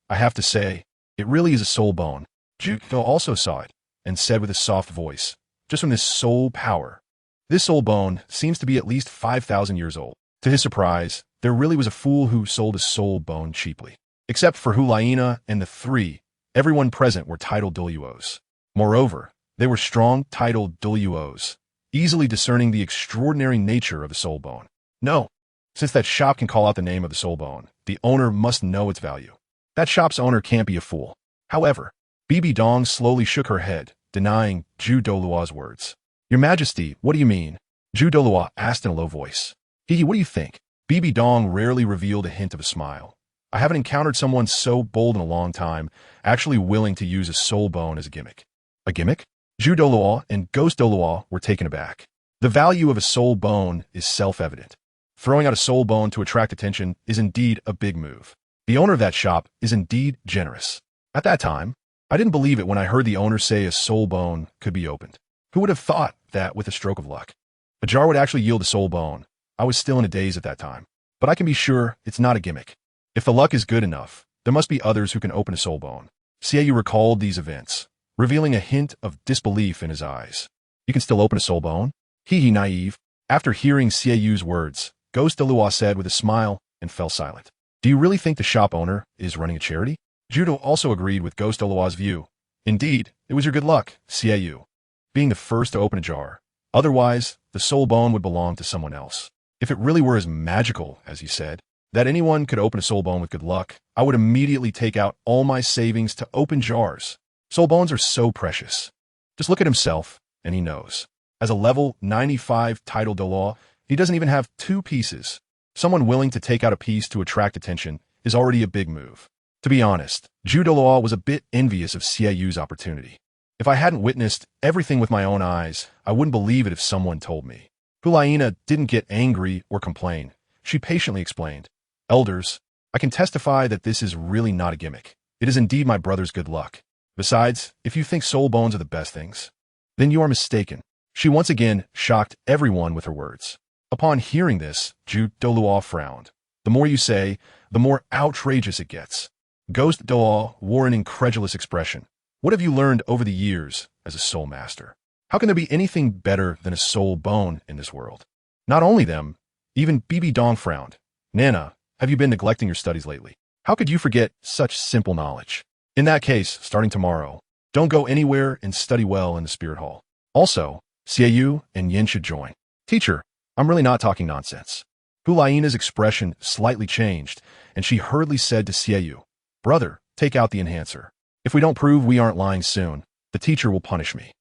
I have to say, it really is a soul bone. Douluo also saw it, and said with a soft voice, just from this soul power. This soul bone seems to be at least 5,000 years old. To his surprise, there really was a fool who sold a soul bone cheaply. Except for Hulina and the 3, everyone present were titled Douluos. Moreover, they were strong, titled Douluos, easily discerning the extraordinary nature of a soul bone. No, since that shop can call out the name of the soul bone, the owner must know its value. That shop's owner can't be a fool. However, Bibi Dong slowly shook her head, denying Douluo's words. Your Majesty, what do you mean? Douluo asked in a low voice. What do you think? Bibi Dong rarely revealed a hint of a smile. I haven't encountered someone so bold in a long time, actually willing to use a soul bone as a gimmick. A gimmick? Douluo and Ghost Douluo were taken aback. The value of a soul bone is self-evident. Throwing out a soul bone to attract attention is indeed a big move. The owner of that shop is indeed generous. At that time, I didn't believe it when I heard the owner say a soul bone could be opened. Who would have thought that with a stroke of luck? A jar would actually yield a soul bone. I was still in a daze at that time. But I can be sure it's not a gimmick. If the luck is good enough, there must be others who can open a soul bone. Xiaoyu recalled these events, revealing a hint of disbelief in his eyes. You can still open a soul bone? Naive. After hearing Xiaoyu's words, Ghost Douluo said with a smile and fell silent. Do you really think the shop owner is running a charity? Douluo also agreed with Ghost Douluo's view. Indeed, it was your good luck, Xiaoyu, being the first to open a jar. Otherwise, the soul bone would belong to someone else. If it really were as magical as you said, that anyone could open a soul bone with good luck, I would immediately take out all my savings to open jars. Soul bones are so precious. Just look at himself, and he knows. As a level 95 title Douluo, he doesn't even have 2 pieces. Someone willing to take out a piece to attract attention is already a big move. To be honest, Douluo was a bit envious of Xiaoyu's opportunity. If I hadn't witnessed everything with my own eyes, I wouldn't believe it if someone told me. Hulaina didn't get angry or complain. She patiently explained, "Elders, I can testify that this is really not a gimmick. It is indeed my brother's good luck. Besides, if you think soul bones are the best things, then you are mistaken." She once again shocked everyone with her words. Upon hearing this, Douluo frowned. The more you say, the more outrageous it gets. Ghost Douluo wore an incredulous expression. What have you learned over the years as a soul master? How can there be anything better than a soul bone in this world? Not only them, even Bibi Dong frowned. Nana, have you been neglecting your studies lately? How could you forget such simple knowledge? In that case, starting tomorrow, don't go anywhere and study well in the spirit hall. Also, Xiaoyu and Yin should join. Teacher, I'm really not talking nonsense. Hulaina's expression slightly changed, and she hurriedly said to Xiaoyu, "Brother, take out the enhancer. If we don't prove we aren't lying soon, the teacher will punish me."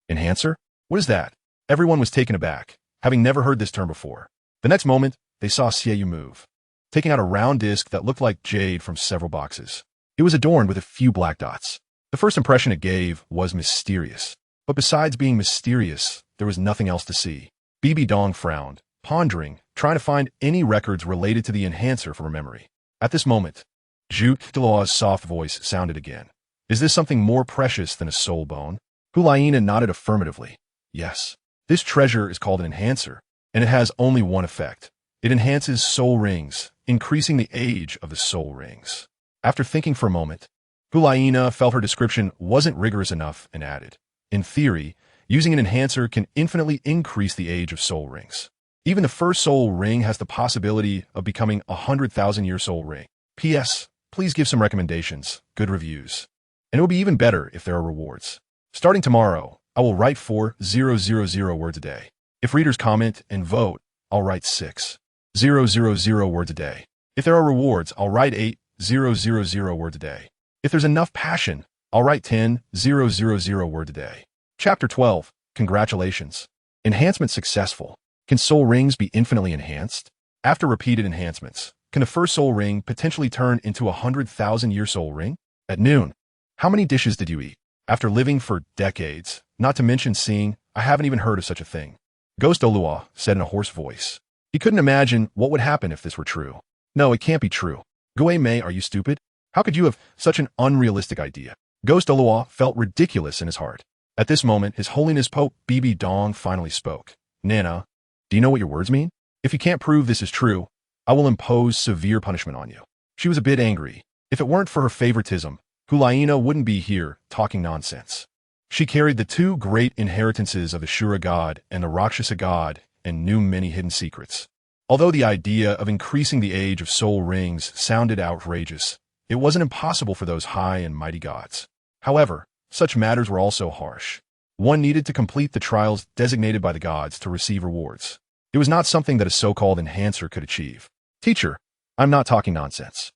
Enhancer? What is that? Everyone was taken aback, having never heard this term before. The next moment, they saw Xiaoyu move, taking out a round disc that looked like jade from several boxes. It was adorned with a few black dots. The first impression it gave was mysterious. But besides being mysterious, there was nothing else to see. Bibi Dong frowned, pondering, trying to find any records related to the enhancer from her memory. At this moment, Douluo's soft voice sounded again. "Is this something more precious than a soul bone?" Hulaina nodded affirmatively. "Yes. This treasure is called an enhancer, and it has only one effect. It enhances soul rings, increasing the age of the soul rings." After thinking for a moment, Hulaina felt her description wasn't rigorous enough and added, "In theory, using an enhancer can infinitely increase the age of soul rings. Even the first soul ring has the possibility of becoming a 100,000-year soul ring. P.S. Please give some recommendations, good reviews. And it will be even better if there are rewards. Starting tomorrow, I will write 4,000 words a day. If readers comment and vote, I'll write 6,000 words a day. If there are rewards, I'll write 8,000 words a day. If there's enough passion, I'll write 10,000 words a day." Chapter 12. Congratulations. Enhancement successful. Can soul rings be infinitely enhanced? After repeated enhancements, can the first soul ring potentially turn into a 100,000-year soul ring? At noon, how many dishes did you eat? After living for decades, not to mention seeing, I haven't even heard of such a thing. Ghost Douluo said in a hoarse voice. He couldn't imagine what would happen if this were true. No, it can't be true. Gui Mei, are you stupid? How could you have such an unrealistic idea? Ghost Douluo felt ridiculous in his heart. At this moment, His Holiness Pope Bibi Dong finally spoke. "Nana, do you know what your words mean? If you can't prove this is true, I will impose severe punishment on you." She was a bit angry. If it weren't for her favoritism, Hulaina wouldn't be here talking nonsense. She carried the 2 great inheritances of the Shura god and the Rakshasa god and knew many hidden secrets. Although the idea of increasing the age of soul rings sounded outrageous, it wasn't impossible for those high and mighty gods. However, such matters were also harsh. One needed to complete the trials designated by the gods to receive rewards. It was not something that a so-called enhancer could achieve. "Teacher, I'm not talking nonsense."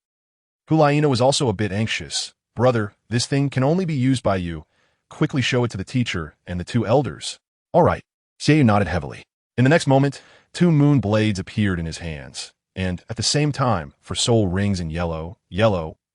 Hulaina was also a bit anxious. "Brother, this thing can only be used by you. Quickly show it to the teacher and the 2 elders." "All right." Xiaoyu nodded heavily. In the next moment, 2 moon blades appeared in his hands, and at the same time, for soul rings in yellow,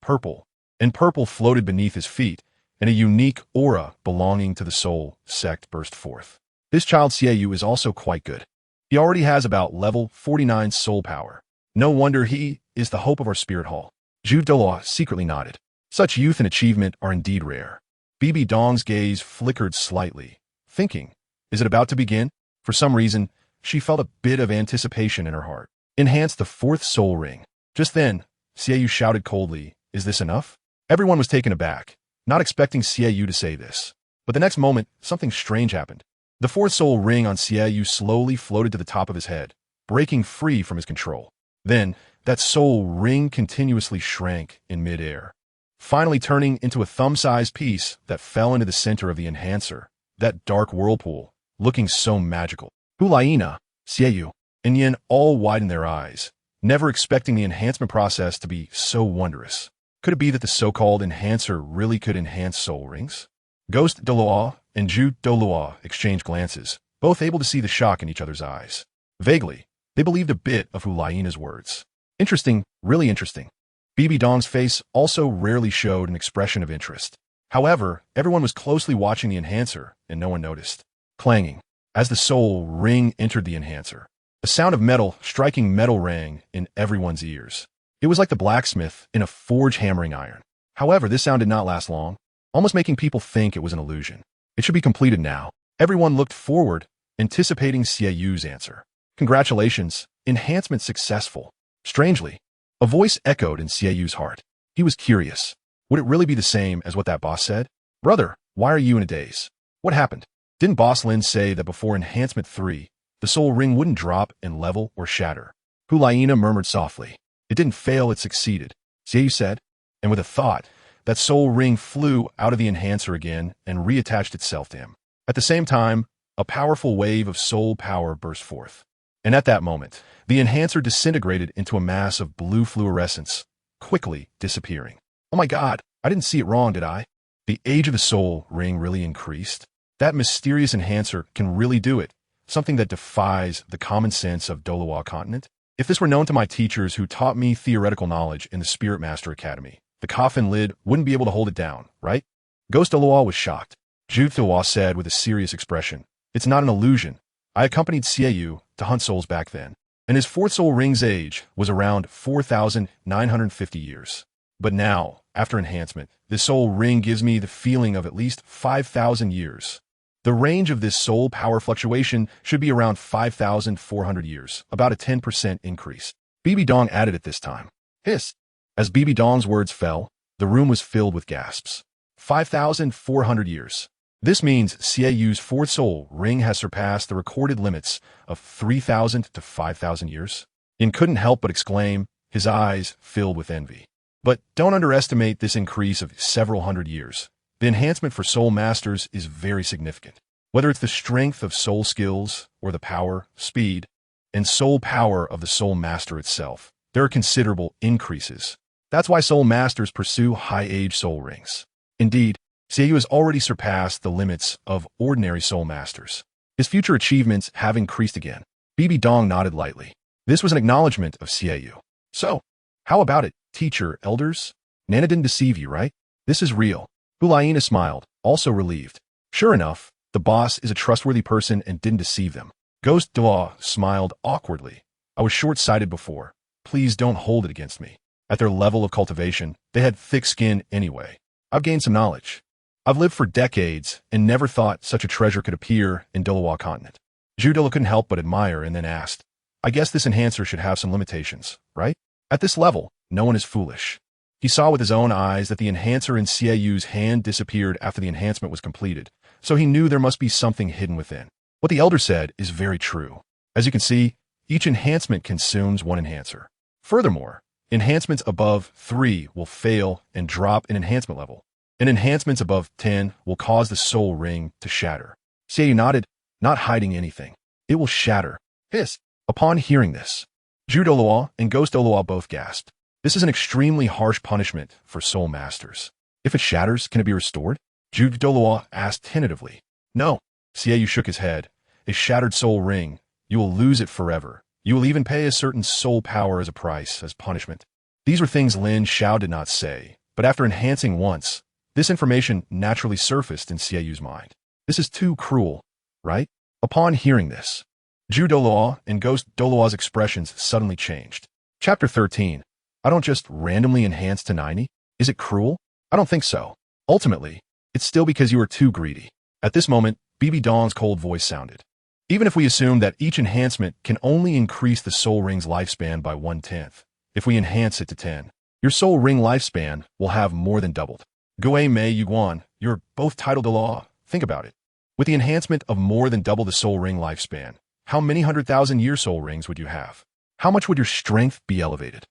purple, and purple floated beneath his feet, and a unique aura belonging to the soul sect burst forth. This child Xiaoyu is also quite good. He already has about level 49 soul power. No wonder he is the hope of our spirit hall. Douluo secretly nodded. Such youth and achievement are indeed rare. Bibi Dong's gaze flickered slightly, thinking, is it about to begin? For some reason, she felt a bit of anticipation in her heart. Enhance the 4th soul ring. Just then, Xiaoyu shouted coldly, "Is this enough?" Everyone was taken aback, not expecting Xiaoyu to say this. But the next moment, something strange happened. The 4th soul ring on Xiaoyu slowly floated to the top of his head, breaking free from his control. Then, that soul ring continuously shrank in midair, finally turning into a thumb-sized piece that fell into the center of the enhancer, that dark whirlpool, looking so magical. Hulaina, Xiaoyu, and Yin all widened their eyes. never expecting the enhancement process to be so wondrous. Could it be that the so-called enhancer really could enhance soul rings? Ghost Douluo and Zhu Douluo exchanged glances, both able to see the shock in each other's eyes. Vaguely, they believed a bit of Hu Lai's words. Interesting, really interesting. Bibi Dong's face also rarely showed an expression of interest. However, everyone was closely watching the enhancer, and no one noticed. Clanging. As the soul ring entered the enhancer, a sound of metal striking metal rang in everyone's ears. It was like the blacksmith in a forge hammering iron. However, this sound did not last long, almost making people think it was an illusion. It should be completed now. Everyone looked forward, anticipating Xiaoyu's answer. Congratulations, enhancement successful. Strangely, a voice echoed in Xiaoyu's heart. He was curious. Would it really be the same as what that boss said? Brother, why are you in a daze? What happened? Didn't Boss Lin say that before Enhancement 3, the soul ring wouldn't drop in level or shatter? Hu Laina murmured softly. It didn't fail, it succeeded, Xiaoyu said, and with a thought, that soul ring flew out of the enhancer again and reattached itself to him. At the same time, a powerful wave of soul power burst forth. And at that moment, the enhancer disintegrated into a mass of blue fluorescence, quickly disappearing. Oh my God, I didn't see it wrong, did I? The age of the soul ring really increased. That mysterious enhancer can really do it, something that defies the common sense of Douluo Continent. If this were known to my teachers who taught me theoretical knowledge in the Spirit Master Academy, the coffin lid wouldn't be able to hold it down, right? Ghost Douluo was shocked. Zhu Douluo said with a serious expression, "It's not an illusion. I accompanied Xiaoyu to hunt souls back then, and his fourth soul ring's age was around 4,950 years. But now, after enhancement, this soul ring gives me the feeling of at least 5,000 years. The range of this soul power fluctuation should be around 5,400 years, about a 10% increase." Bibi Dong added at this time. Hiss. As Bibi Dong's words fell, the room was filled with gasps. 5,400 years. This means Xiaoyu's fourth soul ring has surpassed the recorded limits of 3,000 to 5,000 years. Yin couldn't help but exclaim, his eyes filled with envy. But don't underestimate this increase of several hundred years. The enhancement for soul masters is very significant. Whether it's the strength of soul skills or the power, speed, and soul power of the soul master itself, there are considerable increases. That's why soul masters pursue high-age soul rings. Indeed, Xiaoyu has already surpassed the limits of ordinary soul masters. His future achievements have increased again. Bibi Dong nodded lightly. This was an acknowledgement of Xiaoyu. So, how about it, teacher, elders? Nana didn't deceive you, right? This is real. Hu Laina smiled, also relieved. Sure enough, the boss is a trustworthy person and didn't deceive them. Ghost Douluo smiled awkwardly. I was short-sighted before. Please don't hold it against me. At their level of cultivation, they had thick skin anyway. I've gained some knowledge. I've lived for decades and never thought such a treasure could appear in Douluo Continent. Zhu Douluo couldn't help but admire and then asked, I guess this enhancer should have some limitations, right? At this level, no one is foolish. He saw with his own eyes that the enhancer in Xiaoyu's hand disappeared after the enhancement was completed, so he knew there must be something hidden within. What the elder said is very true. As you can see, each enhancement consumes one enhancer. Furthermore, enhancements above 3 will fail and drop in enhancement level, and enhancements above 10 will cause the soul ring to shatter. Xiaoyu nodded, not hiding anything. It will shatter. Hiss. Upon hearing this, Zhu Douluo and Ghost Douluo both gasped. This is an extremely harsh punishment for soul masters. If it shatters, can it be restored? Zhu Douluo asked tentatively. No. Xiaoyu shook his head. A shattered soul ring. You will lose it forever. You will even pay a certain soul power as a price, as punishment. These were things Lin Xiao did not say, but after enhancing once, this information naturally surfaced in Xiaoyu's mind. This is too cruel, right? Upon hearing this, Zhu Douluo and Ghost Douluo's expressions suddenly changed. Chapter 13. I don't just randomly enhance to 90. Is it cruel? I don't think so. Ultimately, it's still because you are too greedy. At this moment, Bibi Dong's cold voice sounded. Even if we assume that each enhancement can only increase the soul ring's lifespan by 1/10, if we enhance it to 10, your soul ring lifespan will have more than doubled. Gue Mei Yuguan, you're both titled Law. Think about it. With the enhancement of more than double the soul ring lifespan, how many 100,000-year soul rings would you have? How much would your strength be elevated?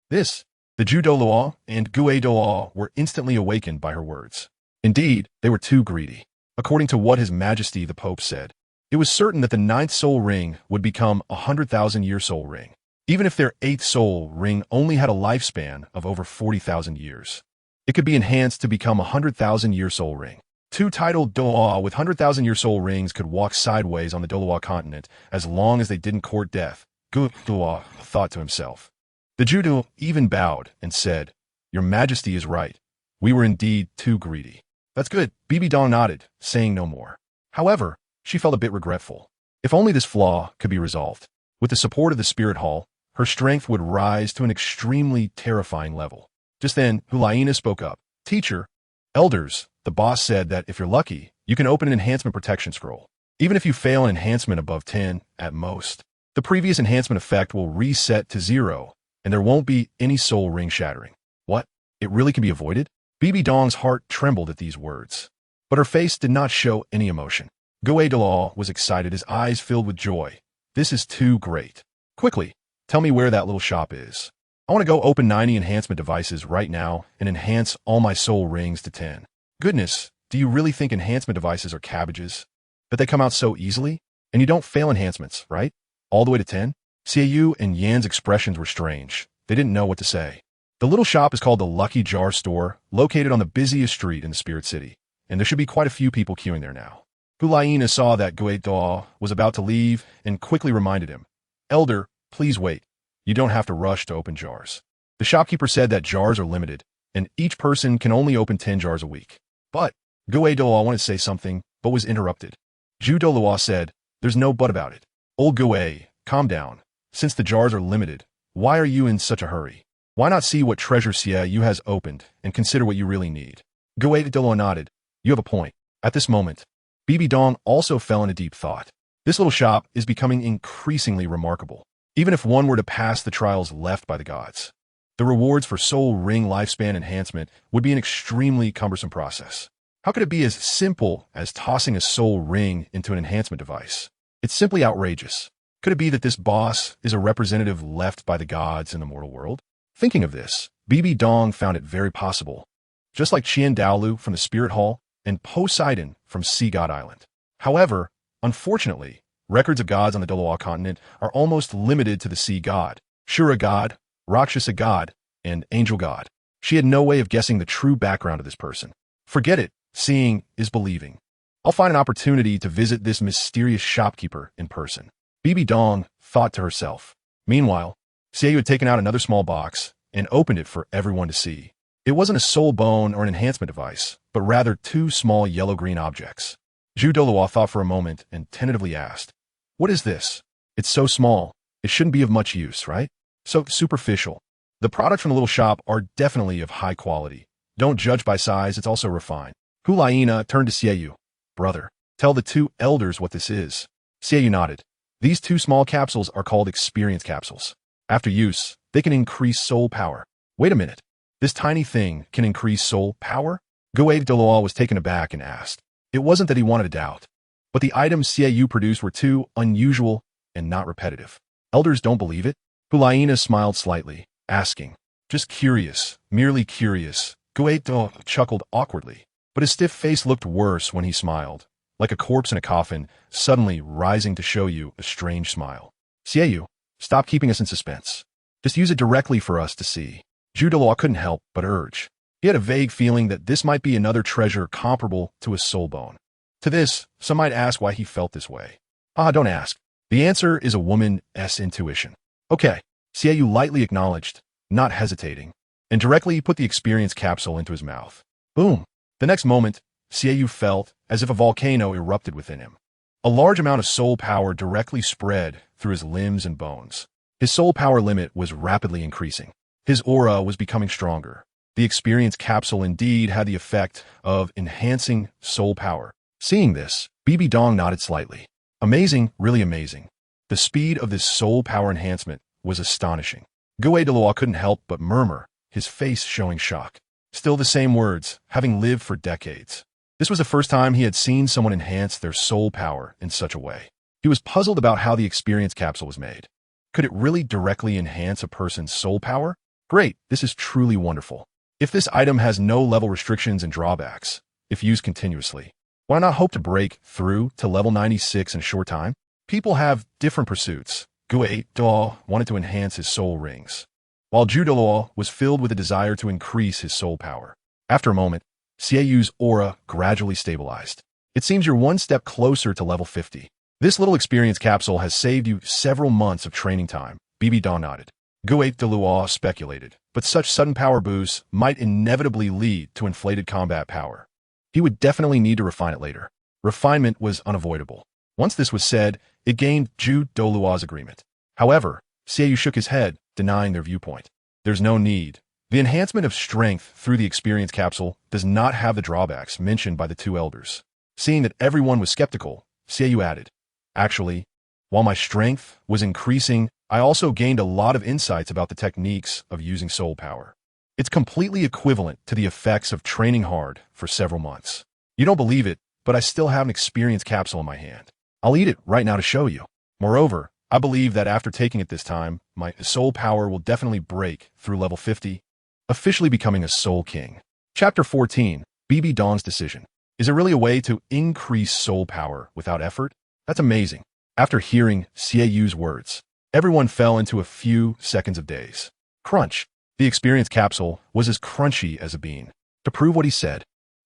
This. The Zhu Douluo and Gue Douluo were instantly awakened by her words. Indeed, they were too greedy. According to what His Majesty the Pope said, it was certain that the 9th soul ring would become a 100,000-year soul ring. even if their 8th soul ring only had a lifespan of over 40,000 years. It could be enhanced to become a 100,000-year soul ring. Two titled Douluo with 100,000-year soul rings could walk sideways on the Douluo Continent as long as they didn't court death, Douluo thought to himself. The Judo even bowed and said, "Your Majesty is right. We were indeed too greedy." "That's good," Bibi Dong nodded, saying no more. However, she felt a bit regretful. If only this flaw could be resolved. With the support of the Spirit Hall, her strength would rise to an extremely terrifying level. Just then, Hulaina spoke up. "Teacher, elders, the boss said that if you're lucky, you can open an enhancement protection scroll. Even if you fail an enhancement above 10 at most, the previous enhancement effect will reset to 0, and there won't be any soul ring shattering." "What? It really can be avoided?" Bibi Dong's heart trembled at these words, but her face did not show any emotion. Douluo was excited, his eyes filled with joy. "This is too great. Quickly, tell me where that little shop is. I want to go open 90 enhancement devices right now and enhance all my soul rings to 10. Goodness, do you really think enhancement devices are cabbages? That they come out so easily? And you don't fail enhancements, right? All the way to 10? Xiao and Yan's expressions were strange. They didn't know what to say. The little shop is called the Lucky Jar Store, located on the busiest street in the Spirit City, and there should be quite a few people queuing there now. Hulaina saw that Douluo was about to leave and quickly reminded him, "Elder, please wait. You don't have to rush to open jars." The shopkeeper said that jars are limited, and each person can only open 10 jars a week. But Douluo wanted to say something, but was interrupted. Douluo said, "There's no but about it. Old Douluo, calm down. Since the jars are limited, why are you in such a hurry? Why not see what treasure Xiao has opened and consider what you really need?" Douluo nodded. "You have a point." At this moment, Bibi Dong also fell into deep thought. This little shop is becoming increasingly remarkable. Even if one were to pass the trials left by the gods, the rewards for soul ring lifespan enhancement would be an extremely cumbersome process. How could it be as simple as tossing a soul ring into an enhancement device? It's simply outrageous. Could it be that this boss is a representative left by the gods in the mortal world? Thinking of this, Bibi Dong found it very possible. Just like Qian Daolu from the Spirit Hall and Poseidon from Sea God Island. However, unfortunately, records of gods on the Douluo Continent are almost limited to the Sea God, Shura God, Rakshasa God, and Angel God. She had no way of guessing the true background of this person. Forget it, seeing is believing. I'll find an opportunity to visit this mysterious shopkeeper in person. Bibi Dong thought to herself. Meanwhile, Xiao had taken out another small box and opened it for everyone to see. It wasn't a soul bone or an enhancement device, but rather two small yellow-green objects. Douluo thought for a moment and tentatively asked, "What is this? It's so small. It shouldn't be of much use, right? So superficial. The products from the little shop are definitely of high quality. Don't judge by size, it's also refined." Hulaina turned to Xiao. "Brother, tell the two elders what this is." Xiao nodded. "These two small capsules are called experience capsules. After use, they can increase soul power." "Wait a minute. This tiny thing can increase soul power?" Douluo was taken aback and asked. It wasn't that he wanted to doubt, but the items Xiao produced were too unusual and not repetitive. "Elders don't believe it?" Hulaina smiled slightly, asking, "Just curious, merely curious." Douluo chuckled awkwardly, but his stiff face looked worse when he smiled, like a corpse in a coffin, suddenly rising to show you a strange smile. "Xiao, stop keeping us in suspense. Just use it directly for us to see." Douluo couldn't help but urge. He had a vague feeling that this might be another treasure comparable to a soul bone. To this, some might ask why he felt this way. Don't ask. The answer is a woman's intuition. "Okay," Xiao lightly acknowledged, not hesitating, and directly put the experience capsule into his mouth. Boom! The next moment, Xiao felt as if a volcano erupted within him. A large amount of soul power directly spread through his limbs and bones. His soul power limit was rapidly increasing. His aura was becoming stronger. The experience capsule indeed had the effect of enhancing soul power. Seeing this, Bibi Dong nodded slightly. Amazing, really amazing. The speed of this soul power enhancement was astonishing. Douluo couldn't help but murmur, his face showing shock. Still the same words, having lived for decades. This was the first time he had seen someone enhance their soul power in such a way. He was puzzled about how the experience capsule was made. Could it really directly enhance a person's soul power? Great, this is truly wonderful. If this item has no level restrictions and drawbacks, if used continuously, why not hope to break through to level 96 in a short time? People have different pursuits. Douluo wanted to enhance his soul rings, while Douluo was filled with a desire to increase his soul power. After a moment, Xiaoyu's aura gradually stabilized. It seems you're one step closer to level 50. This little experience capsule has saved you several months of training time. Dong nodded. Douluo speculated, but such sudden power boosts might inevitably lead to inflated combat power. He would definitely need to refine it later. Refinement was unavoidable. Once this was said, it gained Douluo's agreement. However, Xiaoyu shook his head, denying their viewpoint. There's no need. The enhancement of strength through the experience capsule does not have the drawbacks mentioned by the two elders. Seeing that everyone was skeptical, Xiaoyu added, "Actually, while my strength was increasing, I also gained a lot of insights about the techniques of using soul power. It's completely equivalent to the effects of training hard for several months. You don't believe it, but I still have an experience capsule in my hand. I'll eat it right now to show you. Moreover, I believe that after taking it this time, my soul power will definitely break through level 50, officially becoming a soul king." Chapter 14, Dong's decision. Is it really a way to increase soul power without effort? That's amazing. After hearing Xiaoyu's words, everyone fell into a few seconds of daze. Crunch. The experience capsule was as crunchy as a bean. To prove what he said,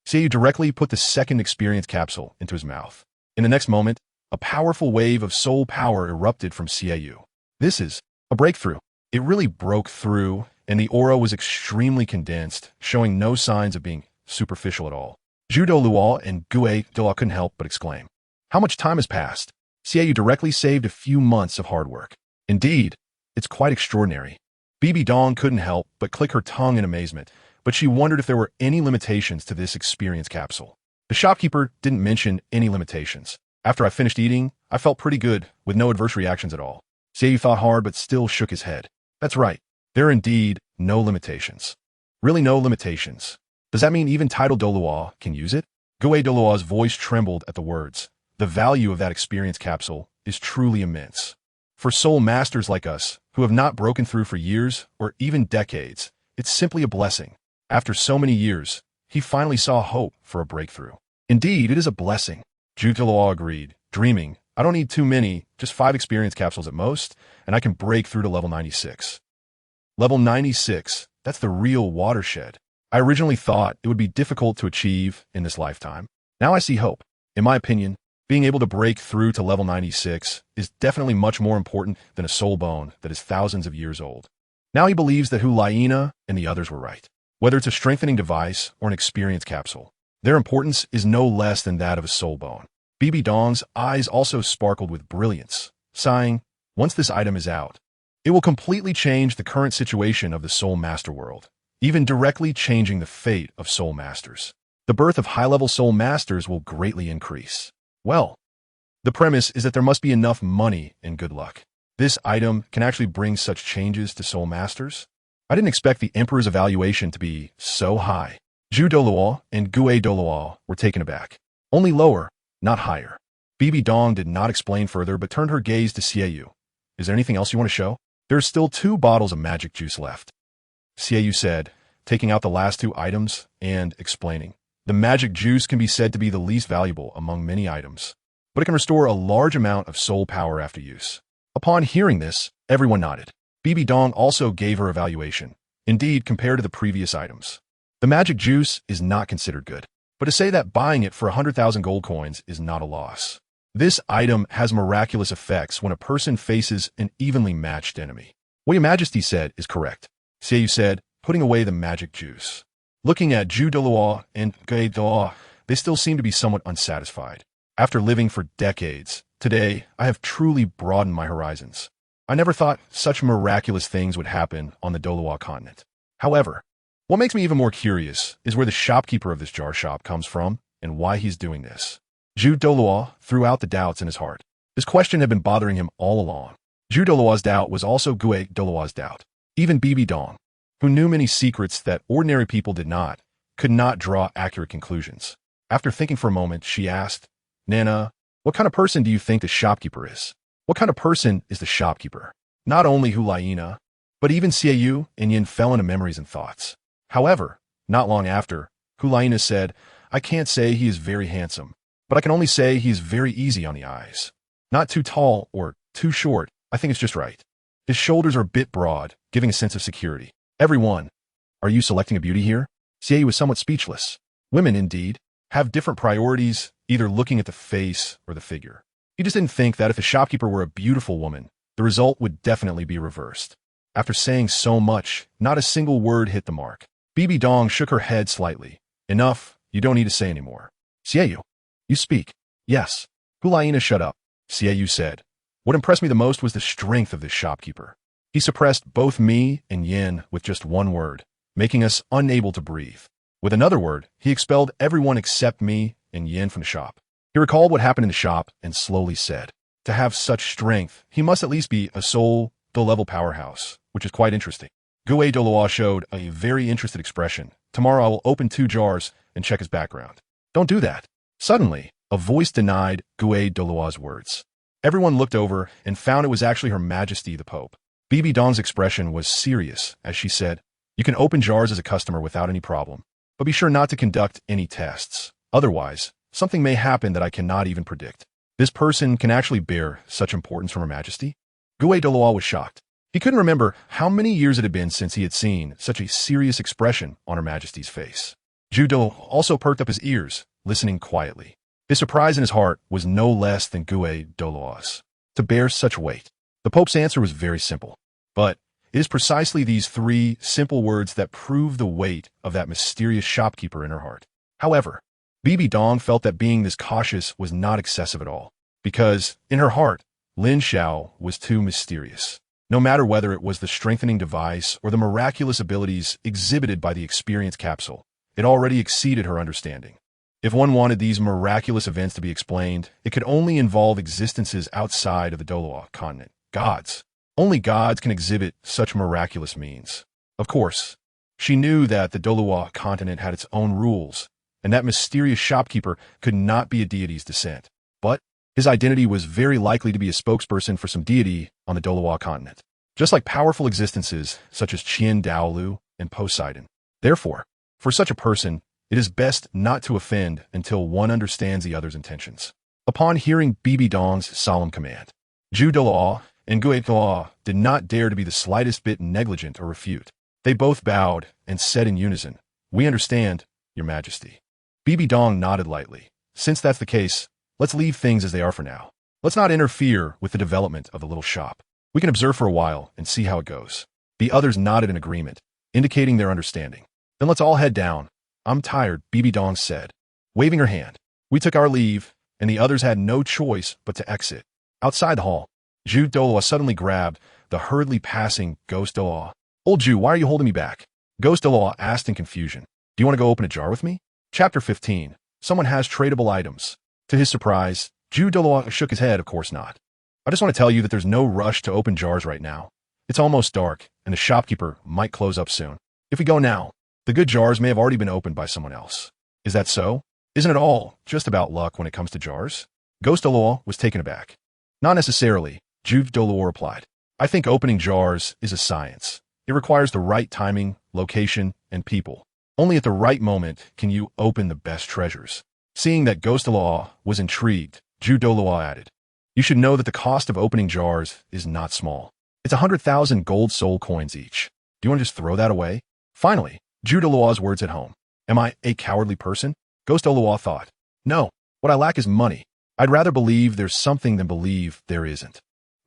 Xiaoyu directly put the second experience capsule into his mouth. In the next moment, a powerful wave of soul power erupted from Xiaoyu. This is a breakthrough. It really broke through, and the aura was extremely condensed, showing no signs of being superficial at all. Douluo and Douluo couldn't help but exclaim, "How much time has passed?" Xiaoyu directly saved a few months of hard work. Indeed, it's quite extraordinary. Dong couldn't help but click her tongue in amazement, but she wondered if there were any limitations to this experience capsule. The shopkeeper didn't mention any limitations. After I finished eating, I felt pretty good, with no adverse reactions at all. Xiaoyu thought hard but still shook his head. That's right. There are indeed no limitations. Really no limitations. Does that mean even titled Douluo can use it? Douluo's voice trembled at the words. The value of that experience capsule is truly immense. For soul masters like us, who have not broken through for years or even decades, it's simply a blessing. After so many years, he finally saw hope for a breakthrough. Indeed, it is a blessing. Douluo agreed, dreaming, I don't need too many, just 5 experience capsules at most, and I can break through to level 96. Level 96, that's the real watershed. I originally thought it would be difficult to achieve in this lifetime. Now I see hope. In my opinion, being able to break through to level 96 is definitely much more important than a soul bone that is thousands of years old. Now he believes that Laina and the others were right. Whether it's a strengthening device or an experience capsule, their importance is no less than that of a soul bone. Dong's eyes also sparkled with brilliance, sighing, once this item is out, it will completely change the current situation of the soul master world, even directly changing the fate of soul masters. The birth of high-level soul masters will greatly increase. Well, the premise is that there must be enough money and good luck. This item can actually bring such changes to soul masters? I didn't expect the Emperor's evaluation to be so high. Douluo and Douluo were taken aback. Only lower, not higher. Dong did not explain further but turned her gaze to Xiaoyu. Is there anything else you want to show? There are still 2 bottles of magic juice left, Xiaoyu said, taking out the last 2 items and explaining. The magic juice can be said to be the least valuable among many items, but it can restore a large amount of soul power after use. Upon hearing this, everyone nodded. Dong also gave her evaluation. Indeed, compared to the previous items, the magic juice is not considered good, but to say that buying it for 100,000 gold coins is not a loss. This item has miraculous effects when a person faces an evenly matched enemy. What Your Majesty said is correct, Xiaoyu said, putting away the magic juice. Looking at Douluo and Douluo, they still seem to be somewhat unsatisfied. After living for decades, today I have truly broadened my horizons. I never thought such miraculous things would happen on the Douluo Continent. However, what makes me even more curious is where the shopkeeper of this jar shop comes from and why he's doing this. Douluo threw out the doubts in his heart. This question had been bothering him all along. Douluo's doubt was also Douluo's doubt. Even Dong, who knew many secrets that ordinary people did not, could not draw accurate conclusions. After thinking for a moment, she asked, Nana, what kind of person do you think the shopkeeper is? What kind of person is the shopkeeper? Not only Laina, but even Xiaoyu and Yin fell into memories and thoughts. However, not long after, Laina said, I can't say he is very handsome, but I can only say he is very easy on the eyes. Not too tall or too short, I think it's just right. His shoulders are a bit broad, giving a sense of security. Everyone. Are you selecting a beauty here? Xie was somewhat speechless. Women, indeed, have different priorities, either looking at the face or the figure. He just didn't think that if a shopkeeper were a beautiful woman, the result would definitely be reversed. After saying so much, not a single word hit the mark. Bibi Dong shook her head slightly. Enough, you don't need to say anymore. Xie, you speak. Yes. Hulaina, shut up. Xie said. What impressed me the most was the strength of this shopkeeper. He suppressed both me and Yin with just one word, making us unable to breathe. With another word, he expelled everyone except me and Yin from the shop. He recalled what happened in the shop and slowly said, to have such strength, he must at least be a soul-level powerhouse, which is quite interesting. Gue Douluo showed a very interested expression. Tomorrow I will open 2 jars and check his background. Don't do that. Suddenly, a voice denied Gue Douluo's words. Everyone looked over and found it was actually Her Majesty the Pope. Bibi Dong's expression was serious as she said, you can open jars as a customer without any problem, but be sure not to conduct any tests. Otherwise, something may happen that I cannot even predict. This person can actually bear such importance from Her Majesty? Gue Douluo was shocked. He couldn't remember how many years it had been since he had seen such a serious expression on Her Majesty's face. Zhu Douluo also perked up his ears, listening quietly. His surprise in his heart was no less than Gue Douluo's. To bear such weight. The Pope's answer was very simple. But it is precisely these 3 simple words that prove the weight of that mysterious shopkeeper in her heart. However, Bibi Dong felt that being this cautious was not excessive at all, because, in her heart, Lin Xiao was too mysterious. No matter whether it was the strengthening device or the miraculous abilities exhibited by the experience capsule, it already exceeded her understanding. If one wanted these miraculous events to be explained, it could only involve existences outside of the Douluo Continent. Gods. Only gods can exhibit such miraculous means. Of course, she knew that the Douluo Continent had its own rules, and that mysterious shopkeeper could not be a deity's descent. But his identity was very likely to be a spokesperson for some deity on the Douluo Continent, just like powerful existences such as Qian Daolu and Poseidon. Therefore, for such a person, it is best not to offend until one understands the other's intentions. Upon hearing Bibi Dong's solemn command, Zhu Douluo and Gue Douluo did not dare to be the slightest bit negligent or refute. They both bowed and said in unison, "We understand, Your Majesty." Bibi Dong nodded lightly. "Since that's the case, let's leave things as they are for now. Let's not interfere with the development of the little shop. We can observe for a while and see how it goes." The others nodded in agreement, indicating their understanding. "Then let's all head down. I'm tired," Bibi Dong said, waving her hand. We took our leave, and the others had no choice but to exit. Outside the hall, Zhu Douluo suddenly grabbed the hurriedly passing Ghost Douluo. "Old Zhu, why are you holding me back?" Ghost Douluo asked in confusion. "Do you want to go open a jar with me?" Chapter 15. Someone has tradable items. To his surprise, Zhu Douluo shook his head. "Of course not. I just want to tell you that there's no rush to open jars right now. It's almost dark, and the shopkeeper might close up soon. If we go now, the good jars may have already been opened by someone else." "Is that so? Isn't it all just about luck when it comes to jars?" Ghost Douluo was taken aback. "Not necessarily," Zhu Douluo replied. "I think opening jars is a science. It requires the right timing, location, and people. Only at the right moment can you open the best treasures." Seeing that Ghost Douluo was intrigued, Zhu Douluo added, "You should know that the cost of opening jars is not small. It's 100,000 gold soul coins each. Do you want to just throw that away?" Finally, Zhu Douluo's words at home. "Am I a cowardly person?" Ghost Douluo thought. "No, what I lack is money. I'd rather believe there's something than believe there isn't."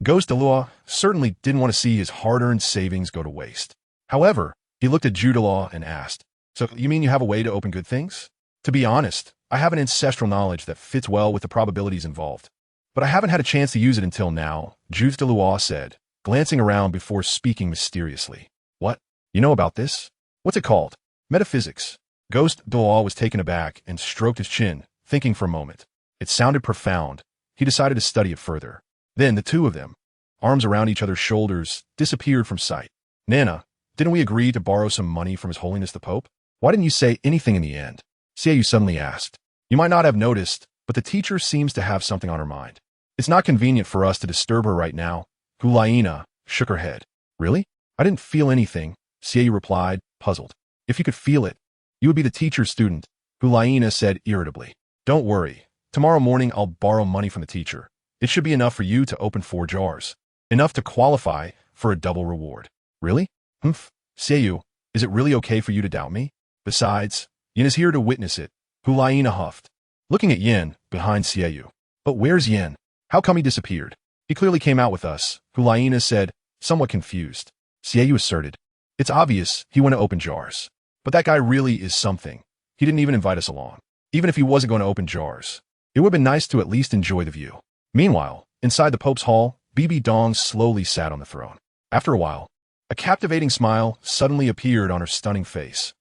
Ghost Douluo certainly didn't want to see his hard-earned savings go to waste. However, he looked at Zhu Douluo and asked, "So you mean you have a way to open good things?" "To be honest, I have an ancestral knowledge that fits well with the probabilities involved, but I haven't had a chance to use it until now," Zhu Douluo said, glancing around before speaking mysteriously. "What? You know about this? What's it called?" "Metaphysics." Ghost Douluo was taken aback and stroked his chin, thinking for a moment. It sounded profound. He decided to study it further. Then the two of them, arms around each other's shoulders, disappeared from sight. "Nana, didn't we agree to borrow some money from His Holiness the Pope? Why didn't you say anything in the end?" Xie suddenly asked. "You might not have noticed, but the teacher seems to have something on her mind. It's not convenient for us to disturb her right now." Hulaina shook her head. "Really? I didn't feel anything," Xie replied, puzzled. "If you could feel it, you would be the teacher's student," Hulaina said irritably. "Don't worry. Tomorrow morning I'll borrow money from the teacher. It should be enough for you to open 4 jars." enough to qualify for a double reward. Really? Humph. Xiao, is it really okay for you to doubt me? Besides, Yin is here to witness it. Hulaina huffed, looking at Yin behind Xiao. But where's Yin? How come he disappeared? He clearly came out with us, Hulaina said, somewhat confused. Xiao asserted. It's obvious he went to open jars. But that guy really is something. He didn't even invite us along. Even if he wasn't going to open jars, it would have been nice to at least enjoy the view. Meanwhile, inside the Pope's hall, Bibi Dong slowly sat on the throne. After a while, a captivating smile suddenly appeared on her stunning face.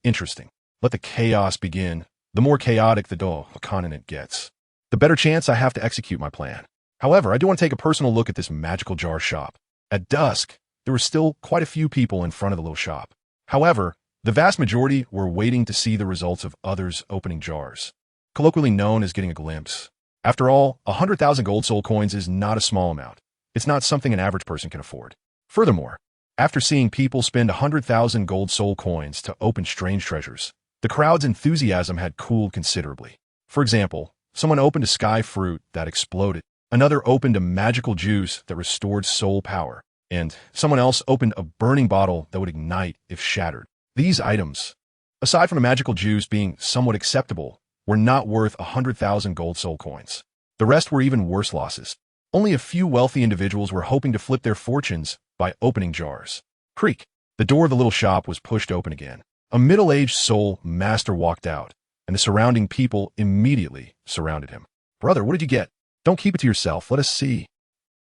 Interesting. Let the chaos begin. The more chaotic the Douluo Continent gets, the better chance I have to execute my plan. However, I do want to take a personal look at this magical jar shop. At dusk, there were still quite a few people in front of the little shop. However, the vast majority were waiting to see the results of others opening jars, colloquially known as getting a glimpse. After all, 100,000 gold soul coins is not a small amount. It's not something an average person can afford. Furthermore, after seeing people spend 100,000 gold soul coins to open strange treasures, the crowd's enthusiasm had cooled considerably. For example, someone opened a sky fruit that exploded, another opened a magical juice that restored soul power, and someone else opened a burning bottle that would ignite if shattered. These items, aside from a magical juice being somewhat acceptable, were not worth 100,000 gold soul coins. The rest were even worse losses. Only a few wealthy individuals were hoping to flip their fortunes by opening jars. Creak. The door of the little shop was pushed open again. A middle-aged soul master walked out, and the surrounding people immediately surrounded him. Brother, what did you get? Don't keep it to yourself. Let us see.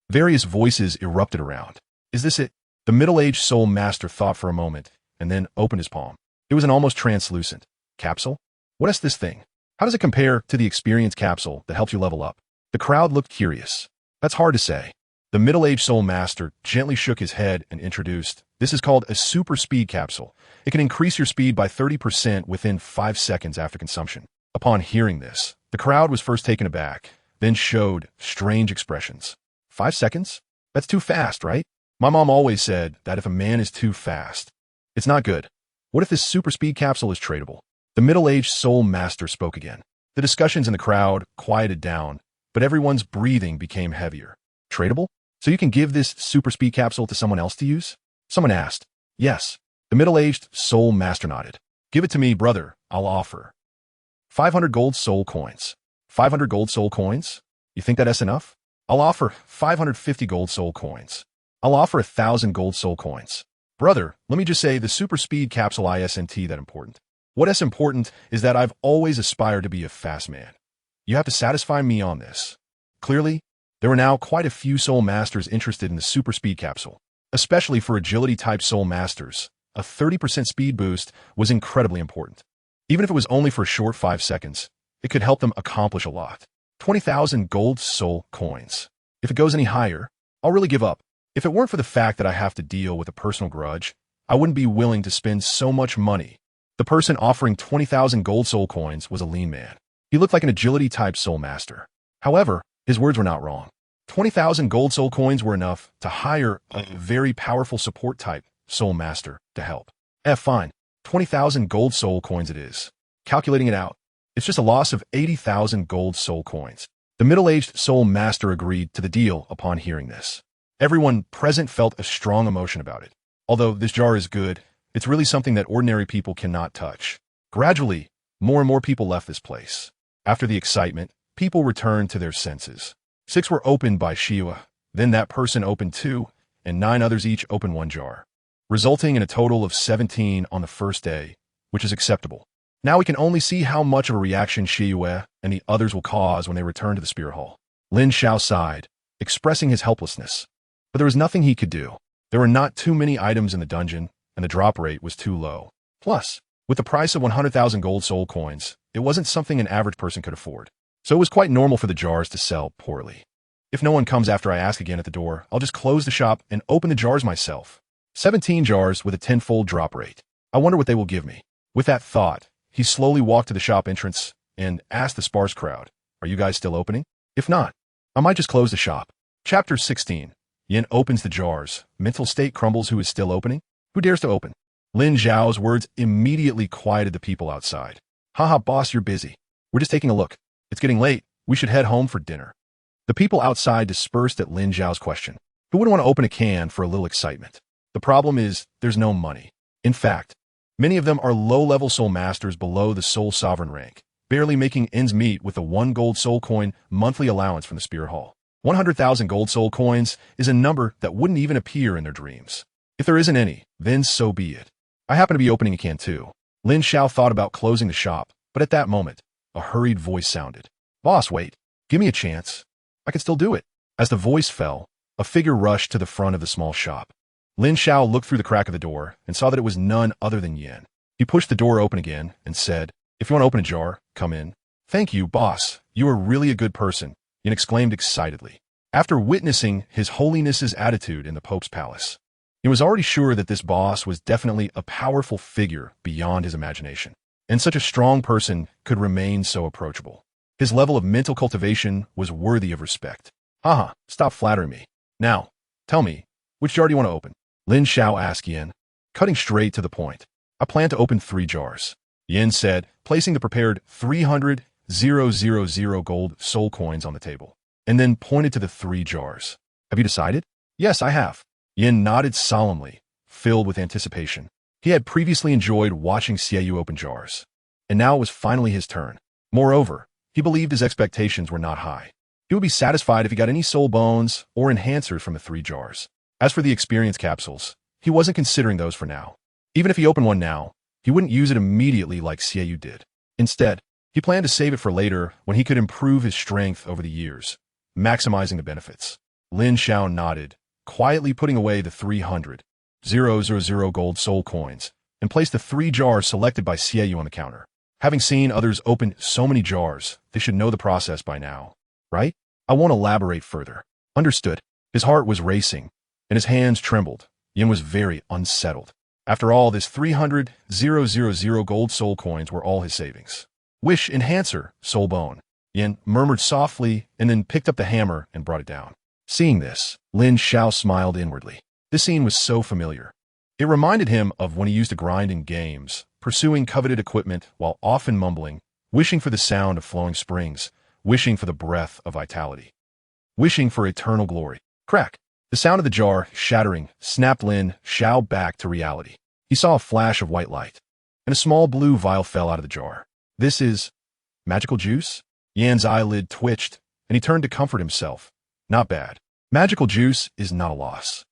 Various voices erupted around. Is this it? The middle-aged soul master thought for a moment, and then opened his palm. It was an almost translucent capsule. What is this thing? How does it compare to the experience capsule that helps you level up? The crowd looked curious. That's hard to say. The middle-aged soul master gently shook his head and introduced, this is called a super speed capsule. It can increase your speed by 30% within 5 seconds after consumption. Upon hearing this, the crowd was first taken aback, then showed strange expressions. 5 seconds? That's too fast, right? My mom always said that if a man is too fast, it's not good. What if this super speed capsule is tradable? The middle-aged soul master spoke again. The discussions in the crowd quieted down, but everyone's breathing became heavier. Tradable? So you can give this super speed capsule to someone else to use? Someone asked. Yes. The middle-aged soul master nodded. Give it to me, brother. I'll offer 500 gold soul coins. 500 gold soul coins? You think that's enough? I'll offer 550 gold soul coins. I'll offer 1,000 gold soul coins. Brother, let me just say the super speed capsule isn't that important. What's important is that I've always aspired to be a fast man. You have to satisfy me on this. Clearly, there were now quite a few soul masters interested in the super speed capsule, especially for agility-type soul masters. A 30% speed boost was incredibly important. Even if it was only for a short 5 seconds, it could help them accomplish a lot. 20,000 gold soul coins. If it goes any higher, I'll really give up. If it weren't for the fact that I have to deal with a personal grudge, I wouldn't be willing to spend so much money. The person offering 20,000 gold soul coins was a lean man. He looked like an agility-type soul master. However, his words were not wrong. 20,000 gold soul coins were enough to hire a very powerful support-type soul master to help. Fine. 20,000 gold soul coins it is. Calculating it out, it's just a loss of 80,000 gold soul coins. The middle-aged soul master agreed to the deal upon hearing this. Everyone present felt a strong emotion about it. Although this jar is good, it's really something that ordinary people cannot touch. Gradually, more and more people left this place. After the excitement, people returned to their senses. 6 were opened by Xiao, then that person opened 2, and 9 others each opened 1 jar, resulting in a total of 17 on the first day, which is acceptable. Now we can only see how much of a reaction Xiao and the others will cause when they return to the Spirit Hall. Lin Xiao sighed, expressing his helplessness. But there was nothing he could do. There were not too many items in the dungeon, and the drop rate was too low. Plus, with the price of 100,000 gold soul coins, it wasn't something an average person could afford. So it was quite normal for the jars to sell poorly. If no one comes after I ask again at the door, I'll just close the shop and open the jars myself. 17 jars with a tenfold drop rate. I wonder what they will give me. With that thought, he slowly walked to the shop entrance and asked the sparse crowd, are you guys still opening? If not, I might just close the shop. Chapter 16. Yin opens the jars. Mental state crumbles. Who is still opening? Who dares to open? Lin Xiao's words immediately quieted the people outside. Haha, boss, you're busy. We're just taking a look. It's getting late. We should head home for dinner. The people outside dispersed at Lin Xiao's question. Who wouldn't want to open a can for a little excitement? The problem is, there's no money. In fact, many of them are low-level soul masters below the soul sovereign rank, barely making ends meet with the 1 gold soul coin monthly allowance from the Spirit Hall. 100,000 gold soul coins is a number that wouldn't even appear in their dreams. If there isn't any, then so be it. I happen to be opening a can too. Lin Xiao thought about closing the shop, but at that moment, a hurried voice sounded. Boss, wait. Give me a chance. I can still do it. As the voice fell, a figure rushed to the front of the small shop. Lin Xiao looked through the crack of the door and saw that it was none other than Yin. He pushed the door open again and said, "If you want to open a jar, come in." "Thank you, boss. You are really a good person," Yin exclaimed excitedly. After witnessing His Holiness's attitude in the Pope's palace, he was already sure that this boss was definitely a powerful figure beyond his imagination, and such a strong person could remain so approachable. His level of mental cultivation was worthy of respect. Haha, stop flattering me. Now, tell me, which jar do you want to open? Lin Xiao asked Yin, cutting straight to the point. I plan to open 3 jars, Yin said, placing the prepared 300,000 gold soul coins on the table, and then pointed to the 3 jars. Have you decided? Yes, I have. Yin nodded solemnly, filled with anticipation. He had previously enjoyed watching Xiaoyu open jars, and now it was finally his turn. Moreover, he believed his expectations were not high. He would be satisfied if he got any soul bones or enhancers from the 3 jars. As for the experience capsules, he wasn't considering those for now. Even if he opened one now, he wouldn't use it immediately like Xiaoyu did. Instead, he planned to save it for later when he could improve his strength over the years, maximizing the benefits. Lin Xiao nodded, quietly putting away the 300,000 gold soul coins, and placed the 3 jars selected by Xiaoyu on the counter. Having seen others open so many jars, they should know the process by now, right? I won't elaborate further. Understood. His heart was racing, and his hands trembled. Yin was very unsettled. After all, this 300,000 gold soul coins were all his savings. Wish enhancer, soul bone. Yin murmured softly and then picked up the hammer and brought it down. Seeing this, Lin Xiao smiled inwardly. This scene was so familiar. It reminded him of when he used to grind in games, pursuing coveted equipment while often mumbling, wishing for the sound of flowing springs, wishing for the breath of vitality, wishing for eternal glory. Crack! The sound of the jar shattering snapped Lin Xiao back to reality. He saw a flash of white light, and a small blue vial fell out of the jar. This is magical juice? Yan's eyelid twitched, and he turned to comfort himself. Not bad. Magical juice is not a loss.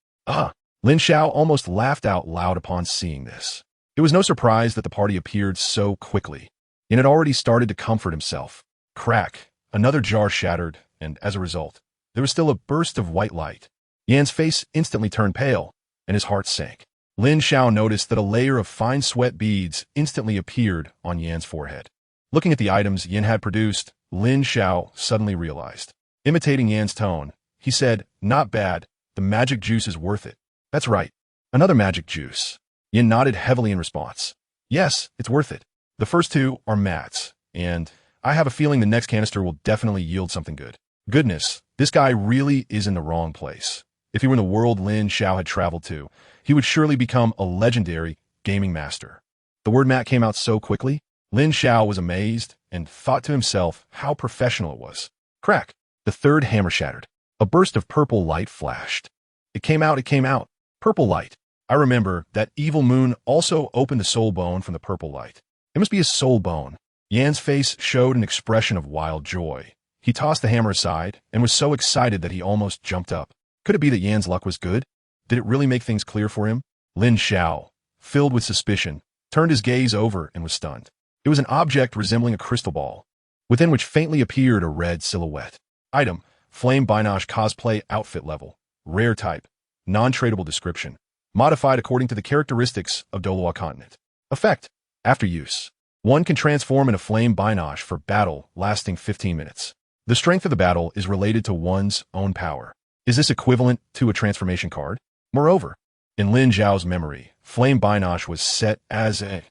Lin Xiao almost laughed out loud upon seeing this. It was no surprise that the party appeared so quickly. Yin had already started to comfort himself. Crack! Another jar shattered, and as a result, there was still a burst of white light. Yan's face instantly turned pale, and his heart sank. Lin Xiao noticed that a layer of fine sweat beads instantly appeared on Yan's forehead. Looking at the items Yin had produced, Lin Xiao suddenly realized. Imitating Yan's tone, he said, "Not bad, the magic juice is worth it." That's right, another magic juice. Yin nodded heavily in response. Yes, it's worth it. The first 2 are mats, and I have a feeling the next canister will definitely yield something good. Goodness, this guy really is in the wrong place. If he were in the world Lin Xiao had traveled to, he would surely become a legendary gaming master. The word mat came out so quickly, Lin Xiao was amazed and thought to himself how professional it was. Crack! The 3rd hammer shattered. A burst of purple light flashed. It came out. Purple light. I remember that evil moon also opened the soul bone from the purple light. It must be a soul bone. Yan's face showed an expression of wild joy. He tossed the hammer aside and was so excited that he almost jumped up. Could it be that Yan's luck was good? Did it really make things clear for him? Lin Xiao, filled with suspicion, turned his gaze over and was stunned. It was an object resembling a crystal ball, within which faintly appeared a red silhouette. Item, Flame Binosh cosplay outfit level. Rare type. Non-tradable description. Modified according to the characteristics of Douluo Continent. Effect. After use, one can transform into Flame Binosh for battle lasting 15 minutes. The strength of the battle is related to one's own power. Is this equivalent to a transformation card? Moreover, in Lin Xiao's memory, Flame Binosh was set as an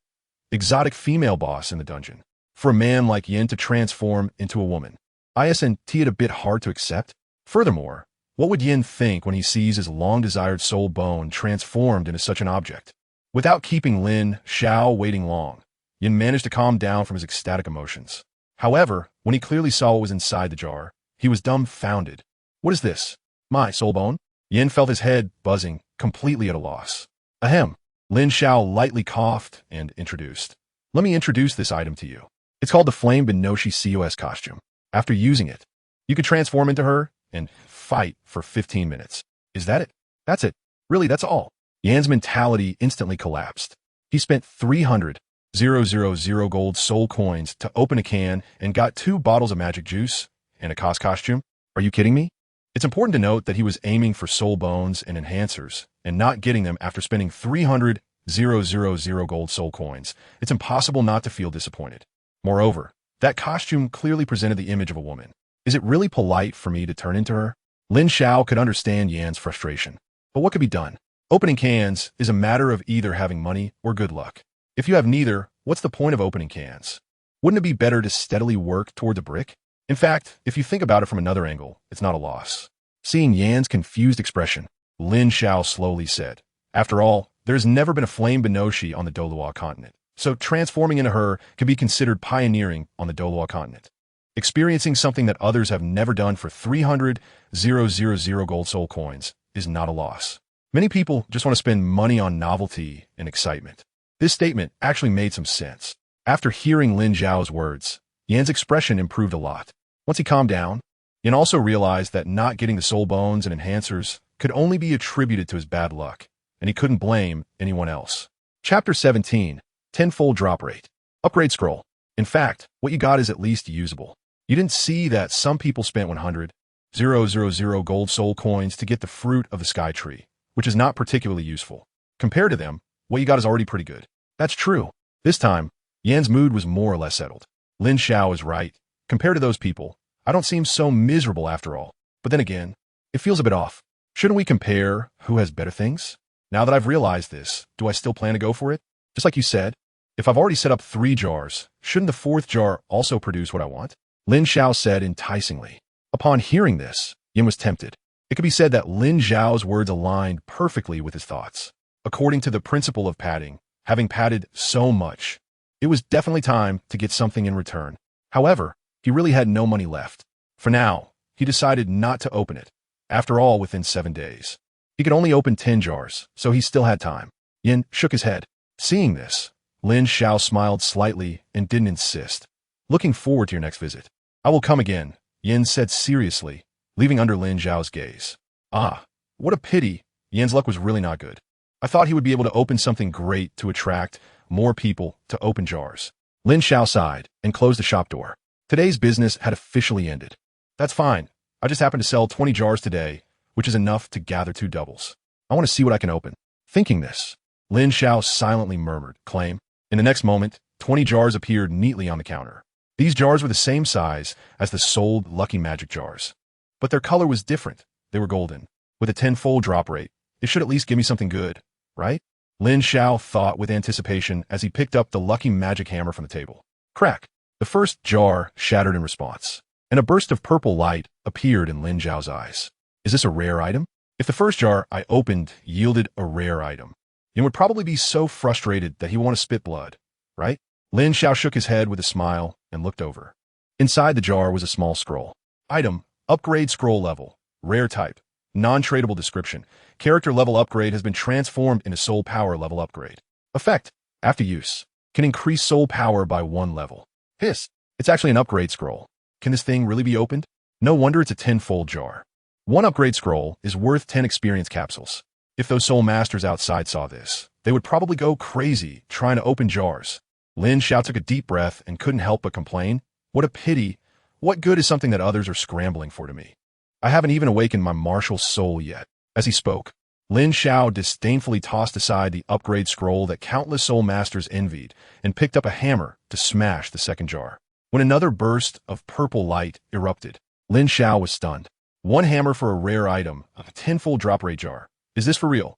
exotic female boss in the dungeon. For a man like Yin to transform into a woman, isn't it a bit hard to accept? Furthermore, what would Yin think when he sees his long-desired soul bone transformed into such an object? Without keeping Lin Xiao waiting long, Yin managed to calm down from his ecstatic emotions. However, when he clearly saw what was inside the jar, he was dumbfounded. What is this? My soul bone? Yin felt his head buzzing, completely at a loss. Ahem. Lin Xiao lightly coughed and introduced. Let me introduce this item to you. It's called the Flame Benoshi COS costume. After using it, you could transform into her and fight for 15 minutes. Is that it? That's it. Really, that's all. Yan's mentality instantly collapsed. He spent 300,000 gold soul coins to open a can and got 2 bottles of magic juice and a COS costume? Are you kidding me? It's important to note that he was aiming for soul bones and enhancers and not getting them after spending 300,000 gold soul coins. It's impossible not to feel disappointed. Moreover, that costume clearly presented the image of a woman. Is it really polite for me to turn into her? Lin Xiao could understand Yan's frustration. But what could be done? Opening cans is a matter of either having money or good luck. If you have neither, what's the point of opening cans? Wouldn't it be better to steadily work toward the brick? In fact, if you think about it from another angle, it's not a loss. Seeing Yan's confused expression, Lin Xiao slowly said, after all, there's never been a Flame Benoshi on the Douluo Continent, so transforming into her can be considered pioneering on the Douluo Continent. Experiencing something that others have never done for 300,000 gold soul coins is not a loss. Many people just want to spend money on novelty and excitement. This statement actually made some sense. After hearing Lin Xiao's words, Yan's expression improved a lot. Once he calmed down, Yan also realized that not getting the soul bones and enhancers could only be attributed to his bad luck, and he couldn't blame anyone else. Chapter 17, Tenfold Drop Rate. Upgrade Scroll. In fact, what you got is at least usable. You didn't see that some people spent 100,000 gold soul coins to get the fruit of the sky tree, which is not particularly useful. Compared to them, what you got is already pretty good. That's true. This time, Yan's mood was more or less settled. Lin Xiao is right. Compared to those people, I don't seem so miserable after all. But then again, it feels a bit off. Shouldn't we compare who has better things? Now that I've realized this, do I still plan to go for it? Just like you said, if I've already set up 3 jars, shouldn't the 4th jar also produce what I want? Lin Xiao said enticingly. Upon hearing this, Yin was tempted. It could be said that Lin Xiao's words aligned perfectly with his thoughts. According to the principle of padding, having padded so much, it was definitely time to get something in return. However, he really had no money left. For now, he decided not to open it. After all, within 7 days, he could only open 10 jars, so he still had time. Yin shook his head. Seeing this, Lin Xiao smiled slightly and didn't insist. Looking forward to your next visit. I will come again, Yin said seriously, leaving under Lin Xiao's gaze. Ah, what a pity. Yin's luck was really not good. I thought he would be able to open something great to attract more people to open jars. Lin Xiao sighed and closed the shop door. Today's business had officially ended. That's fine. I just happened to sell 20 jars today, which is enough to gather 2 doubles. I want to see what I can open. Thinking this, Lin Xiao silently murmured, claim. In the next moment, 20 jars appeared neatly on the counter. These jars were the same size as the sold Lucky Magic jars. But their color was different. They were golden. With a tenfold drop rate, it should at least give me something good, right? Lin Xiao thought with anticipation as he picked up the Lucky Magic hammer from the table. Crack! The first jar shattered in response, and a burst of purple light appeared in Lin Xiao's eyes. Is this a rare item? If the first jar I opened yielded a rare item, he would probably be so frustrated that he would want to spit blood, right? Lin Xiao shook his head with a smile and looked over. Inside the jar was a small scroll. Item, upgrade scroll level, rare type, non-tradable description. Character level upgrade has been transformed into soul power level upgrade. Effect, after use, can increase soul power by 1 level. Hiss, it's actually an upgrade scroll. Can this thing really be opened? No wonder it's a tenfold jar. 1 upgrade scroll is worth 10 experience capsules. If those soul masters outside saw this, they would probably go crazy trying to open jars. Lin Xiao took a deep breath and couldn't help but complain. What a pity. What good is something that others are scrambling for to me? I haven't even awakened my martial soul yet. As he spoke, Lin Xiao disdainfully tossed aside the upgrade scroll that countless soul masters envied and picked up a hammer to smash the second jar. When another burst of purple light erupted, Lin Xiao was stunned. 1 hammer for a rare item of a tenfold drop rate jar. Is this for real?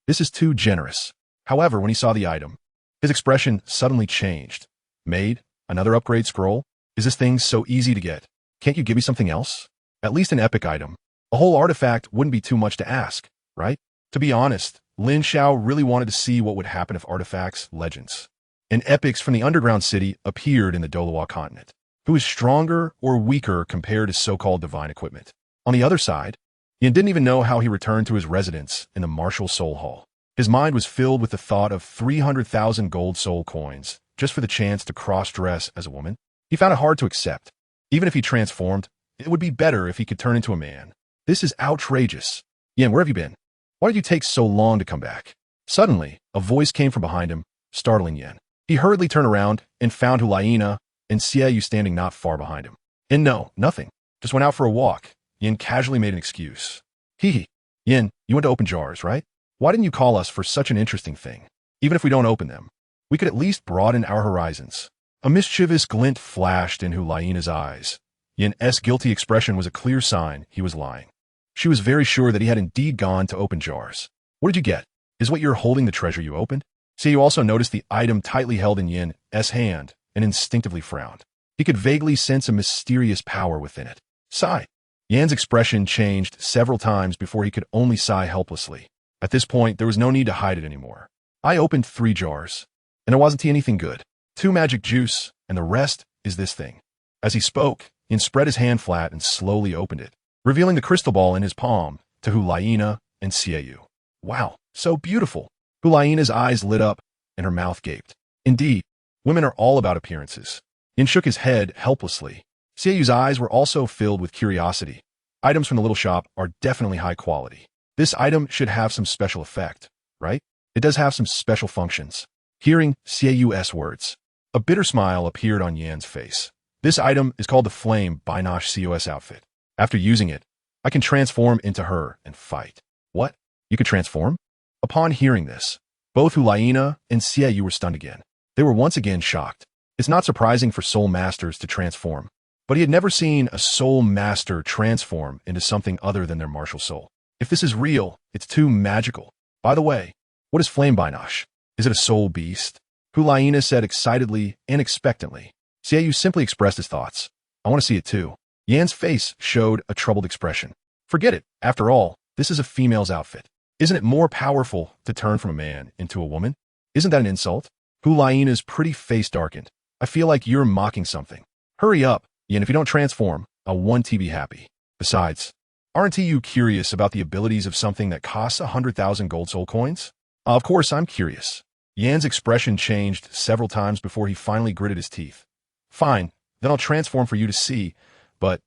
This is too generous. However, when he saw the item, his expression suddenly changed. Made? Another upgrade scroll? Is this thing so easy to get? Can't you give me something else? At least an epic item. A whole artifact wouldn't be too much to ask, right? To be honest, Lin Xiao really wanted to see what would happen if artifacts, legends, and epics from the underground city appeared in the Douluo Continent. Who is stronger or weaker compared to so-called divine equipment? On the other side, Yin didn't even know how he returned to his residence in the martial soul hall. His mind was filled with the thought of 300,000 gold soul coins just for the chance to cross-dress as a woman. He found it hard to accept. Even if he transformed, it would be better if he could turn into a man. This is outrageous. Yin, where have you been? Why did you take so long to come back? Suddenly, a voice came from behind him, startling Yin. He hurriedly turned around and found Hulaina and Xiaoyu standing not far behind him. And no, nothing. Just went out for a walk. Yin casually made an excuse. Hee. Yin, you went to open jars, right? Why didn't you call us for such an interesting thing? Even if we don't open them, we could at least broaden our horizons. A mischievous glint flashed in Hulaina's eyes. Yin's guilty expression was a clear sign he was lying. She was very sure that he had indeed gone to open jars. What did you get? Is what you're holding the treasure you opened? Xiaoyu also noticed the item tightly held in Yin's hand and instinctively frowned. He could vaguely sense a mysterious power within it. Sigh. Yan's expression changed several times before he could only sigh helplessly. At this point, there was no need to hide it anymore. I opened 3 jars, and there wasn't anything good. 2 magic juice, and the rest is this thing. As he spoke, Yin spread his hand flat and slowly opened it, revealing the crystal ball in his palm to Hulaina and Xiaoyu. Wow, so beautiful. Hulaina's eyes lit up, and her mouth gaped. Indeed, women are all about appearances. Yin shook his head helplessly. Xiaoyu's eyes were also filled with curiosity. Items from the little shop are definitely high quality. This item should have some special effect, right? It does have some special functions. Hearing Xiaoyu's words, a bitter smile appeared on Yan's face. This item is called the Flame Binosh COS outfit. After using it, I can transform into her and fight. What? You could transform? Upon hearing this, both Hulaina and Xiaoyu were stunned again. They were once again shocked. It's not surprising for soul masters to transform, but he had never seen a soul master transform into something other than their martial soul. If this is real, it's too magical. By the way, what is Flame Binosh? Is it a soul beast? Hulaina said excitedly and expectantly. Xiaoyu simply expressed his thoughts. I want to see it too. Yan's face showed a troubled expression. Forget it. After all, this is a female's outfit. Isn't it more powerful to turn from a man into a woman? Isn't that an insult? Hulaina's pretty face darkened. I feel like you're mocking something. Hurry up, Yin. If you don't transform, I'll one T be happy. Besides, aren't you curious about the abilities of something that costs 100,000 gold soul coins? Of course, I'm curious. Yan's expression changed several times before he finally gritted his teeth. Fine, then I'll transform for you to see, but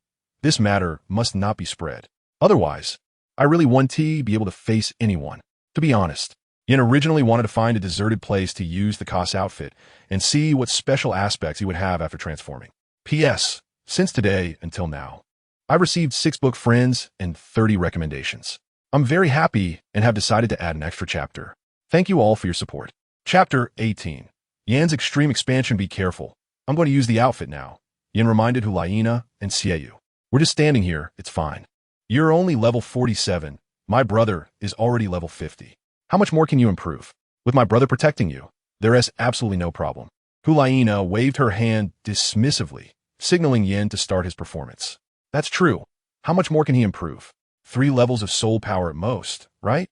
this matter must not be spread. Otherwise, I really want to be able to face anyone. To be honest, Yin originally wanted to find a deserted place to use the Kos outfit and see what special aspects he would have after transforming. P.S. Since today until now, I've received 6 book friends and 30 recommendations. I'm very happy and have decided to add an extra chapter. Thank you all for your support. Chapter 18. Yan's extreme expansion. Be careful. I'm going to use the outfit now. Yin reminded Hulaina and Xiaoyu. We're just standing here. It's fine. You're only level 47. My brother is already level 50. How much more can you improve? With my brother protecting you, there is absolutely no problem. Hulaina waved her hand dismissively, signaling Yin to start his performance. That's true. How much more can he improve? 3 levels of soul power at most, right?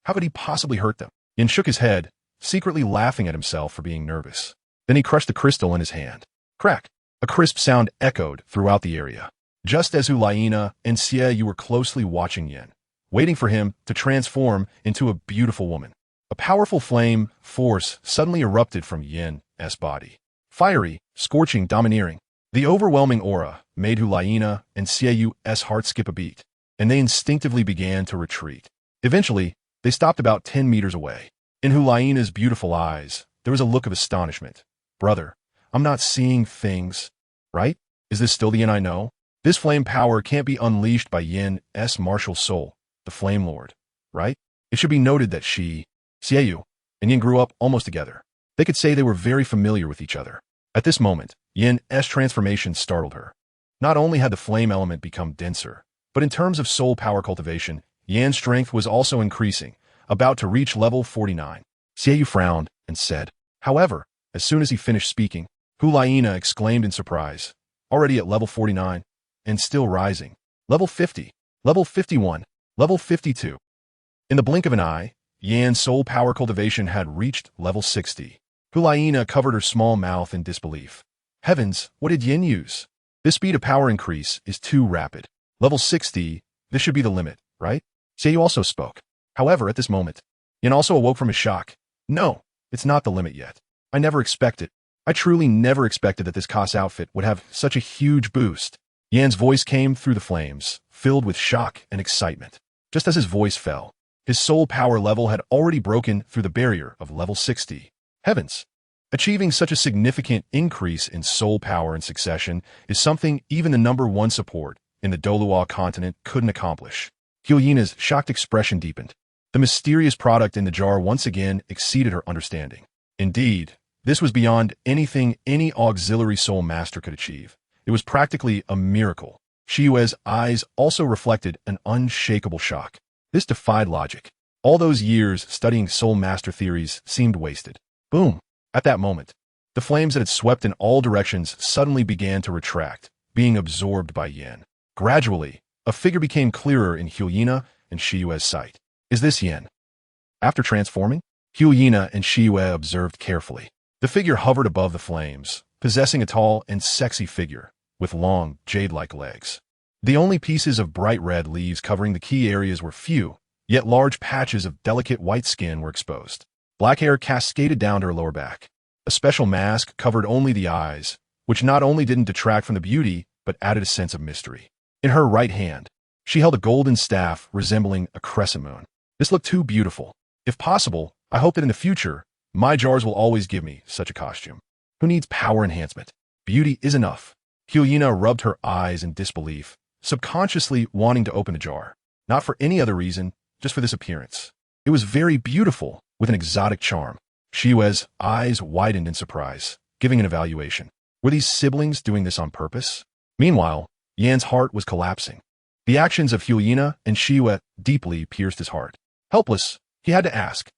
How could he possibly hurt them? Yin shook his head, secretly laughing at himself for being nervous. Then he crushed the crystal in his hand. Crack! A crisp sound echoed throughout the area. Just as Hulaina and Xiaoyu were closely watching Yin, waiting for him to transform into a beautiful woman. A powerful flame force suddenly erupted from Yin's body. Fiery, scorching, domineering. The overwhelming aura made Hulaina and Xiaoyu's heart skip a beat, and they instinctively began to retreat. Eventually, they stopped about 10 meters away. In Hulaina's beautiful eyes, there was a look of astonishment. Brother, I'm not seeing things, right? Is this still the Yin I know? This flame power can't be unleashed by Yin's martial soul, the Flame Lord, right? It should be noted that Xiaoyu, and Yin grew up almost together. They could say they were very familiar with each other. At this moment, Yin's transformation startled her. Not only had the flame element become denser, but in terms of soul power cultivation, Yan's strength was also increasing, about to reach level 49. Xiaoyu frowned and said, however, as soon as he finished speaking, Hulaina exclaimed in surprise, already at level 49, and still rising. Level 50, level 51, level 52. In the blink of an eye, Yan's soul power cultivation had reached level 60. Hulaina covered her small mouth in disbelief. Heavens, what did Yin use? This speed of power increase is too rapid. Level 60, this should be the limit. right? Xiao also spoke. However, at this moment, Yan also awoke from his shock. No, it's not the limit yet. I never expected. I truly never expected that this Kos outfit would have such a huge boost. Yan's voice came through the flames, filled with shock and excitement. Just as his voice fell, his soul power level had already broken through the barrier of level 60. Heavens! Achieving such a significant increase in soul power in succession is something even the #1 support in the Douluo Continent couldn't accomplish. Hyuina's shocked expression deepened. The mysterious product in the jar once again exceeded her understanding. Indeed, this was beyond anything any auxiliary soul master could achieve. It was practically a miracle. Shiyue's eyes also reflected an unshakable shock. This defied logic. All those years studying soul master theories seemed wasted. Boom! At that moment, the flames that had swept in all directions suddenly began to retract, being absorbed by Yan. Gradually, a figure became clearer in Hyuina and Shiyue's sight. Is this Yan? After transforming, Hyuina and Shiyue observed carefully. The figure hovered above the flames, possessing a tall and sexy figure, with long, jade-like legs. The only pieces of bright red leaves covering the key areas were few, yet large patches of delicate white skin were exposed. Black hair cascaded down to her lower back. A special mask covered only the eyes, which not only didn't detract from the beauty, but added a sense of mystery. In her right hand, she held a golden staff resembling a crescent moon. This looked too beautiful. If possible, I hope that in the future, my jars will always give me such a costume. Who needs power enhancement? Beauty is enough. Hyuina rubbed her eyes in disbelief, subconsciously wanting to open the jar. Not for any other reason, just for this appearance. It was very beautiful, with an exotic charm. Shiyue's eyes widened in surprise, giving an evaluation. Were these siblings doing this on purpose? Meanwhile, Yan's heart was collapsing. The actions of Hyuina and Shiyue deeply pierced his heart. Helpless, he had to ask,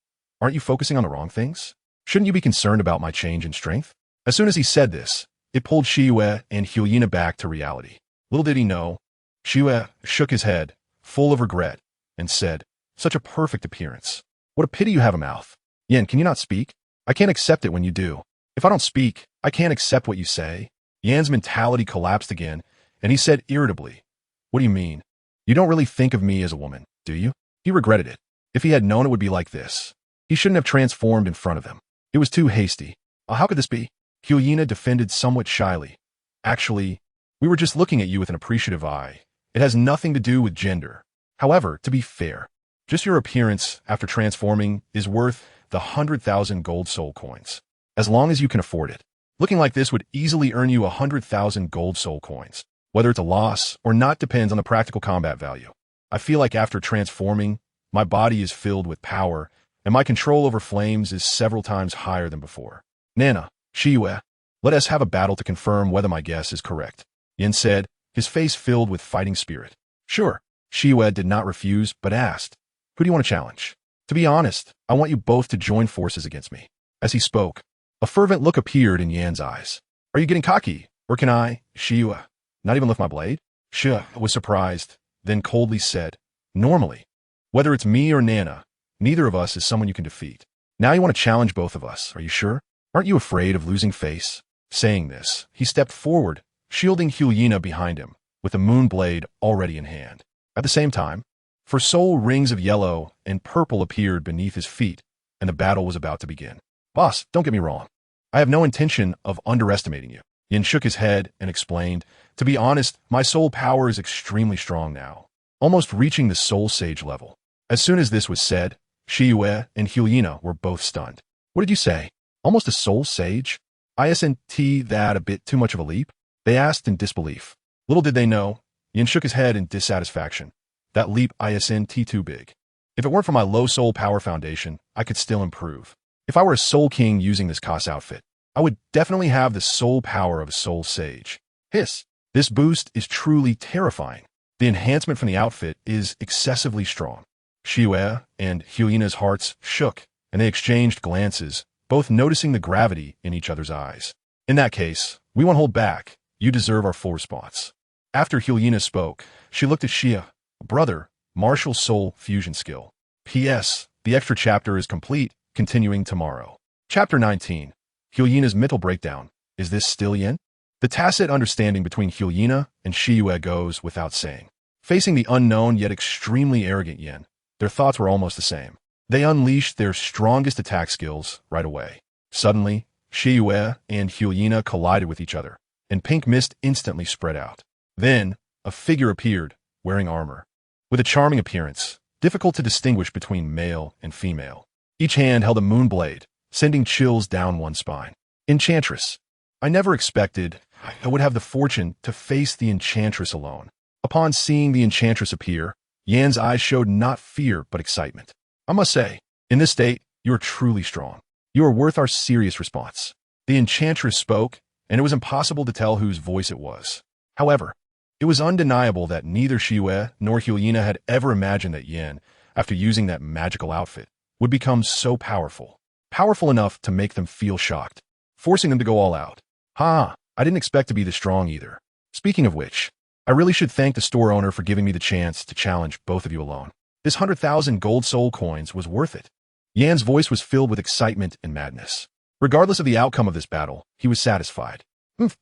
aren't you focusing on the wrong things? Shouldn't you be concerned about my change in strength? As soon as he said this, it pulled Shiyue and Hyuina back to reality. Little did he know, Shiyue shook his head, full of regret, and said, such a perfect appearance. What a pity you have a mouth. Yan, can you not speak? I can't accept it when you do. If I don't speak, I can't accept what you say. Yan's mentality collapsed again, and he said irritably, what do you mean? You don't really think of me as a woman, do you? He regretted it. If he had known it would be like this, he shouldn't have transformed in front of him. It was too hasty. How could this be? Hyuina defended somewhat shyly. Actually, we were just looking at you with an appreciative eye. It has nothing to do with gender. However, to be fair, just your appearance after transforming is worth the 100,000 gold soul coins. As long as you can afford it. Looking like this would easily earn you 100,000 gold soul coins. Whether it's a loss or not depends on the practical combat value. I feel like after transforming, my body is filled with power, and my control over flames is several times higher than before. Nana, Shiyue, let us have a battle to confirm whether my guess is correct. Yin said, his face filled with fighting spirit. Sure. Shiyue did not refuse, but asked, who do you want to challenge? To be honest, I want you both to join forces against me. As he spoke, a fervent look appeared in Yan's eyes. Are you getting cocky? Or can I, Shiyue, not even lift my blade? Shiyue was surprised, then coldly said, normally, whether it's me or Nana, neither of us is someone you can defeat. Now you want to challenge both of us, are you sure? Aren't you afraid of losing face? Saying this, he stepped forward, shielding Hyuina behind him, with the moon blade already in hand. At the same time, for soul rings of yellow and purple appeared beneath his feet, and the battle was about to begin. Boss, don't get me wrong. I have no intention of underestimating you. Yin shook his head and explained, to be honest, my soul power is extremely strong now, almost reaching the soul sage level. As soon as this was said, Shiyue and Hyuina were both stunned. What did you say? Almost a soul sage? Isn't that a bit too much of a leap? They asked in disbelief. Little did they know, Yin shook his head in dissatisfaction. That leap isn't too big. If it weren't for my low soul power foundation, I could still improve. If I were a soul king using this Kos outfit, I would definitely have the soul power of a soul sage. Hiss. This boost is truly terrifying. The enhancement from the outfit is excessively strong. Shiyue and Hyuina's hearts shook, and they exchanged glances, both noticing the gravity in each other's eyes. In that case, we won't hold back. You deserve our full response. After Hyuina spoke, she looked at Shia. Brother, martial soul fusion skill. P.S. The extra chapter is complete, continuing tomorrow. Chapter 19. Hyuina's mental breakdown. Is this still Yin? The tacit understanding between Hyuina and Shiyue goes without saying. Facing the unknown yet extremely arrogant Yin, their thoughts were almost the same. They unleashed their strongest attack skills right away. Suddenly, Shiyue and Hyena collided with each other, and pink mist instantly spread out. Then, a figure appeared, wearing armor. With a charming appearance, difficult to distinguish between male and female. Each hand held a moon blade, sending chills down one's spine. Enchantress. I never expected I would have the fortune to face the Enchantress alone. Upon seeing the Enchantress appear, Yan's eyes showed not fear but excitement. I must say, in this state, you are truly strong. You are worth our serious response. The Enchantress spoke, and it was impossible to tell whose voice it was. However, it was undeniable that neither Shiyue nor Hyena had ever imagined that Yin, after using that magical outfit, would become so powerful. Powerful enough to make them feel shocked, forcing them to go all out. Ha! I didn't expect to be this strong either. Speaking of which, I really should thank the store owner for giving me the chance to challenge both of you alone. This 100,000 gold soul coins was worth it. Yan's voice was filled with excitement and madness. Regardless of the outcome of this battle, he was satisfied.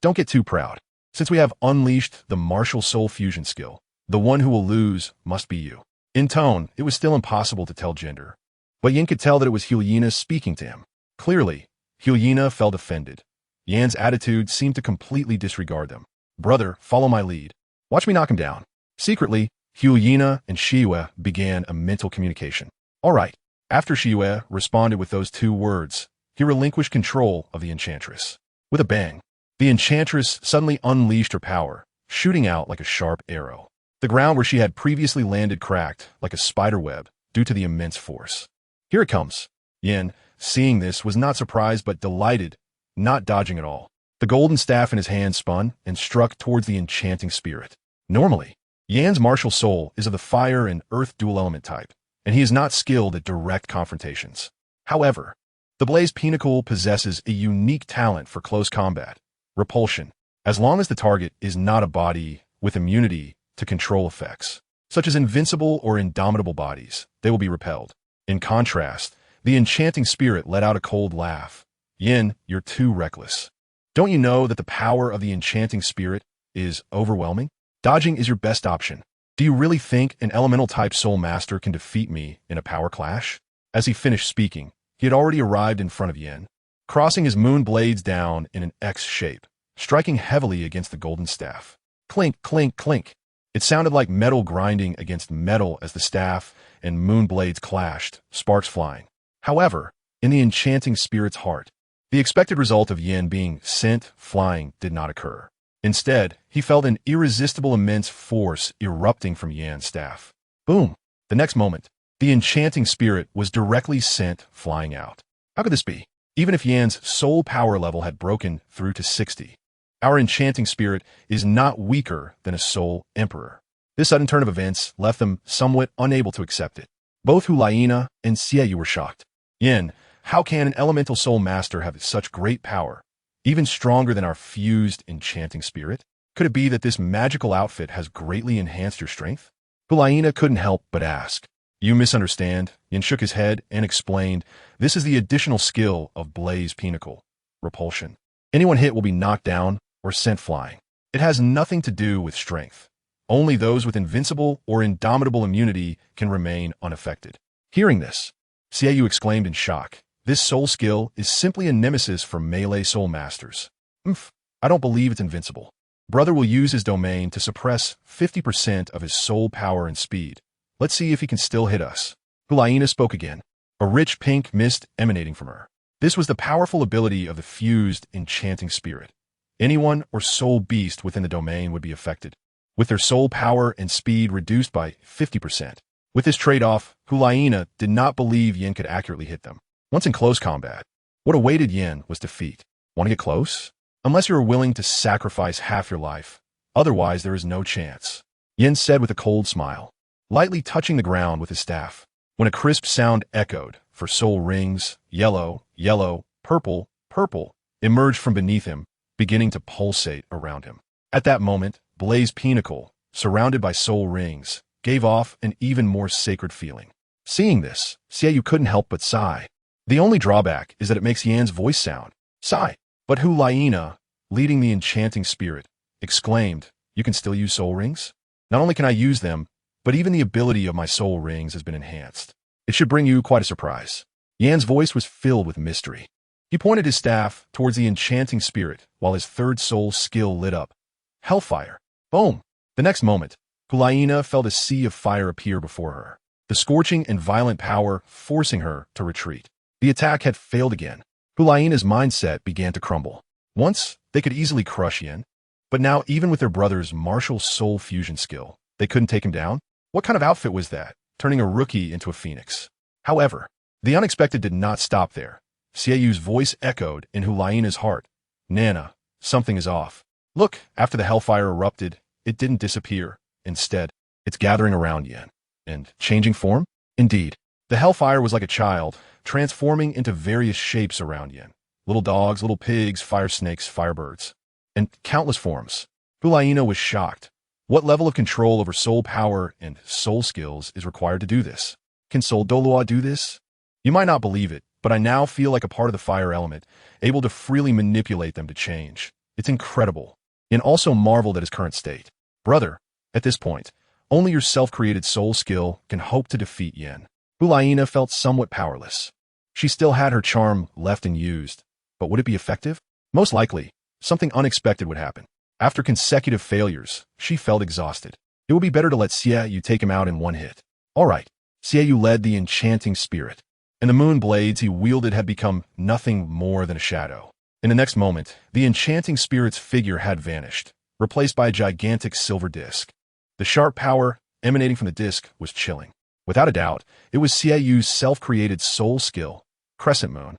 Don't get too proud. Since we have unleashed the martial soul fusion skill, the one who will lose must be you. In tone, it was still impossible to tell gender, but Yin could tell that it was Hyena speaking to him. Clearly, Hyena felt offended. Yan's attitude seemed to completely disregard them. Brother, follow my lead. Watch me knock him down. Secretly, Hyena and Shiyue began a mental communication. All right. After Shiyue responded with those two words, he relinquished control of the Enchantress. With a bang, the Enchantress suddenly unleashed her power, shooting out like a sharp arrow. The ground where she had previously landed cracked like a spider web due to the immense force. Here it comes. Yin, seeing this, was not surprised but delighted, not dodging at all. The golden staff in his hand spun and struck towards the enchanting spirit. Normally, Yan's martial soul is of the fire and earth dual element type, and he is not skilled at direct confrontations. However, the Blaze Pinnacle possesses a unique talent for close combat, repulsion, as long as the target is not a body with immunity to control effects, such as invincible or indomitable bodies. They will be repelled. In contrast, the enchanting spirit let out a cold laugh. Yin, you're too reckless. Don't you know that the power of the enchanting spirit is overwhelming? Dodging is your best option. Do you really think an elemental-type soul master can defeat me in a power clash? As he finished speaking, he had already arrived in front of Yin, crossing his moon blades down in an X shape, striking heavily against the golden staff. Clink, clink, clink. It sounded like metal grinding against metal as the staff and moon blades clashed, sparks flying. However, in the enchanting spirit's heart, the expected result of Yin being sent flying did not occur. Instead, he felt an irresistible immense force erupting from Yan's staff. Boom! The next moment, the enchanting spirit was directly sent flying out. How could this be? Even if Yan's soul power level had broken through to 60, our enchanting spirit is not weaker than a soul emperor. This sudden turn of events left them somewhat unable to accept it. Both Hyena and Xiaoyu were shocked. Yin, how can an elemental soul master have such great power, even stronger than our fused enchanting spirit? Could it be that this magical outfit has greatly enhanced your strength? Hyena couldn't help but ask. You misunderstand. Yin shook his head and explained, this is the additional skill of Blaze Pinnacle, repulsion. Anyone hit will be knocked down or sent flying. It has nothing to do with strength. Only those with invincible or indomitable immunity can remain unaffected. Hearing this, Xiaoyu exclaimed in shock. This soul skill is simply a nemesis for melee soul masters. I don't believe it's invincible. Brother will use his domain to suppress 50% of his soul power and speed. Let's see if he can still hit us. Hyena spoke again, a rich pink mist emanating from her. This was the powerful ability of the fused enchanting spirit. Anyone or soul beast within the domain would be affected, with their soul power and speed reduced by 50%. With this trade-off, Hyena did not believe Yin could accurately hit them. Once in close combat, what awaited Yin was defeat. Want to get close? Unless you are willing to sacrifice half your life. Otherwise, there is no chance. Yin said with a cold smile, lightly touching the ground with his staff. When a crisp sound echoed, for soul rings, yellow, yellow, purple, purple, emerged from beneath him, beginning to pulsate around him. At that moment, Blaze Pinnacle, surrounded by soul rings, gave off an even more sacred feeling. Seeing this, Xiaoyu couldn't help but sigh. The only drawback is that it makes Yan's voice sound. Sigh. But Hyena, leading the enchanting spirit, exclaimed, you can still use soul rings? Not only can I use them, but even the ability of my soul rings has been enhanced. It should bring you quite a surprise. Yan's voice was filled with mystery. He pointed his staff towards the enchanting spirit while his third soul skill lit up. Hellfire. Boom! The next moment, Hulaina felt a sea of fire appear before her, the scorching and violent power forcing her to retreat. The attack had failed again. Hulaina's mindset began to crumble. Once, they could easily crush Yin, but now even with their brother's martial soul fusion skill, they couldn't take him down? What kind of outfit was that, turning a rookie into a phoenix? However, the unexpected did not stop there. Xiaoyu's voice echoed in Hulaina's heart. Nana, something is off. Look, after the hellfire erupted, it didn't disappear. Instead, it's gathering around Yin. And changing form? Indeed. The hellfire was like a child, transforming into various shapes around Yin. Little dogs, little pigs, fire snakes, firebirds, and countless forms. Hulaina was shocked. What level of control over soul power and soul skills is required to do this? Can Soul Douluo do this? You might not believe it, but I now feel like a part of the fire element, able to freely manipulate them to change. It's incredible. Yin also marveled at his current state. Brother, at this point, only your self-created soul skill can hope to defeat Yin. Hulaina felt somewhat powerless. She still had her charm left unused, but would it be effective? Most likely, something unexpected would happen. After consecutive failures, she felt exhausted. It would be better to let Xiaoyu take him out in one hit. All right, Xiaoyu led the enchanting spirit, and the moon blades he wielded had become nothing more than a shadow. In the next moment, the enchanting spirit's figure had vanished, replaced by a gigantic silver disc. The sharp power emanating from the disc was chilling. Without a doubt, it was Xiaoyu's self-created soul skill, Crescent Moon.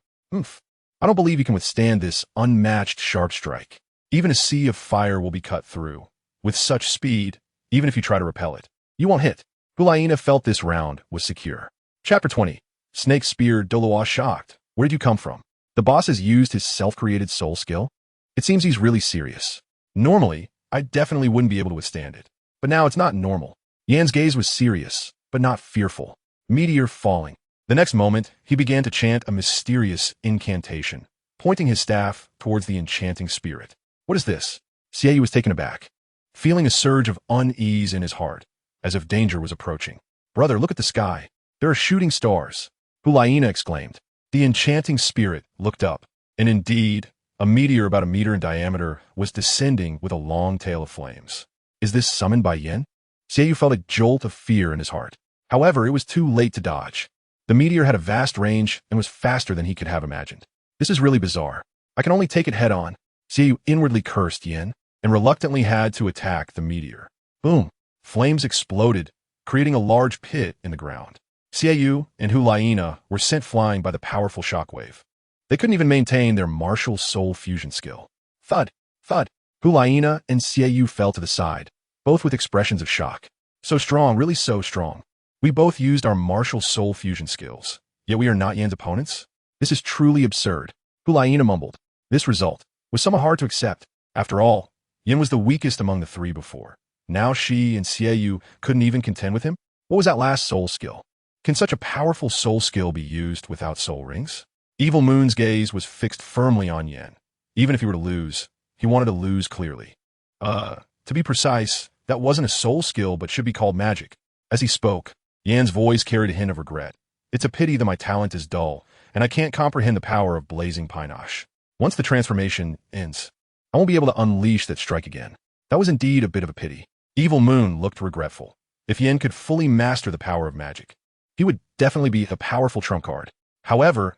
I don't believe you can withstand this unmatched sharp strike. Even a sea of fire will be cut through. With such speed, even if you try to repel it, you won't hit. Hulaina felt this round was secure. Chapter 20. Snake Spear Douluo shocked. Where did you come from? The boss has used his self-created soul skill? It seems he's really serious. Normally, I definitely wouldn't be able to withstand it. But now it's not normal. Yan's gaze was serious, but not fearful. Meteor falling. The next moment, he began to chant a mysterious incantation, pointing his staff towards the enchanting spirit. What is this? Xiaoyu was taken aback, feeling a surge of unease in his heart, as if danger was approaching. Brother, look at the sky. There are shooting stars. Hulaina exclaimed. The enchanting spirit looked up, and indeed, a meteor about a meter in diameter was descending with a long tail of flames. Is this summoned by Yin? Xiaoyu felt a jolt of fear in his heart. However, it was too late to dodge. The meteor had a vast range and was faster than he could have imagined. This is really bizarre. I can only take it head on. Xiaoyu inwardly cursed Yin and reluctantly had to attack the meteor. Boom! Flames exploded, creating a large pit in the ground. Xiaoyu and Hulaina were sent flying by the powerful shockwave. They couldn't even maintain their martial soul fusion skill. Thud! Thud! Hulaina and Xiaoyu fell to the side, both with expressions of shock. So strong, really so strong. We both used our martial soul fusion skills, yet we are not Yan's opponents? This is truly absurd. Hulaina mumbled. This result was somewhat hard to accept. After all, Yin was the weakest among the three before. Now she and Xiaoyu couldn't even contend with him? What was that last soul skill? Can such a powerful soul skill be used without soul rings? Evil Moon's gaze was fixed firmly on Yin. Even if he were to lose, he wanted to lose clearly. To be precise, that wasn't a soul skill but should be called magic. As he spoke, Yan's voice carried a hint of regret. It's a pity that my talent is dull, and I can't comprehend the power of blazing panache. Once the transformation ends, I won't be able to unleash that strike again. That was indeed a bit of a pity. Evil Moon looked regretful. If Yin could fully master the power of magic, he would definitely be a powerful trump card. However,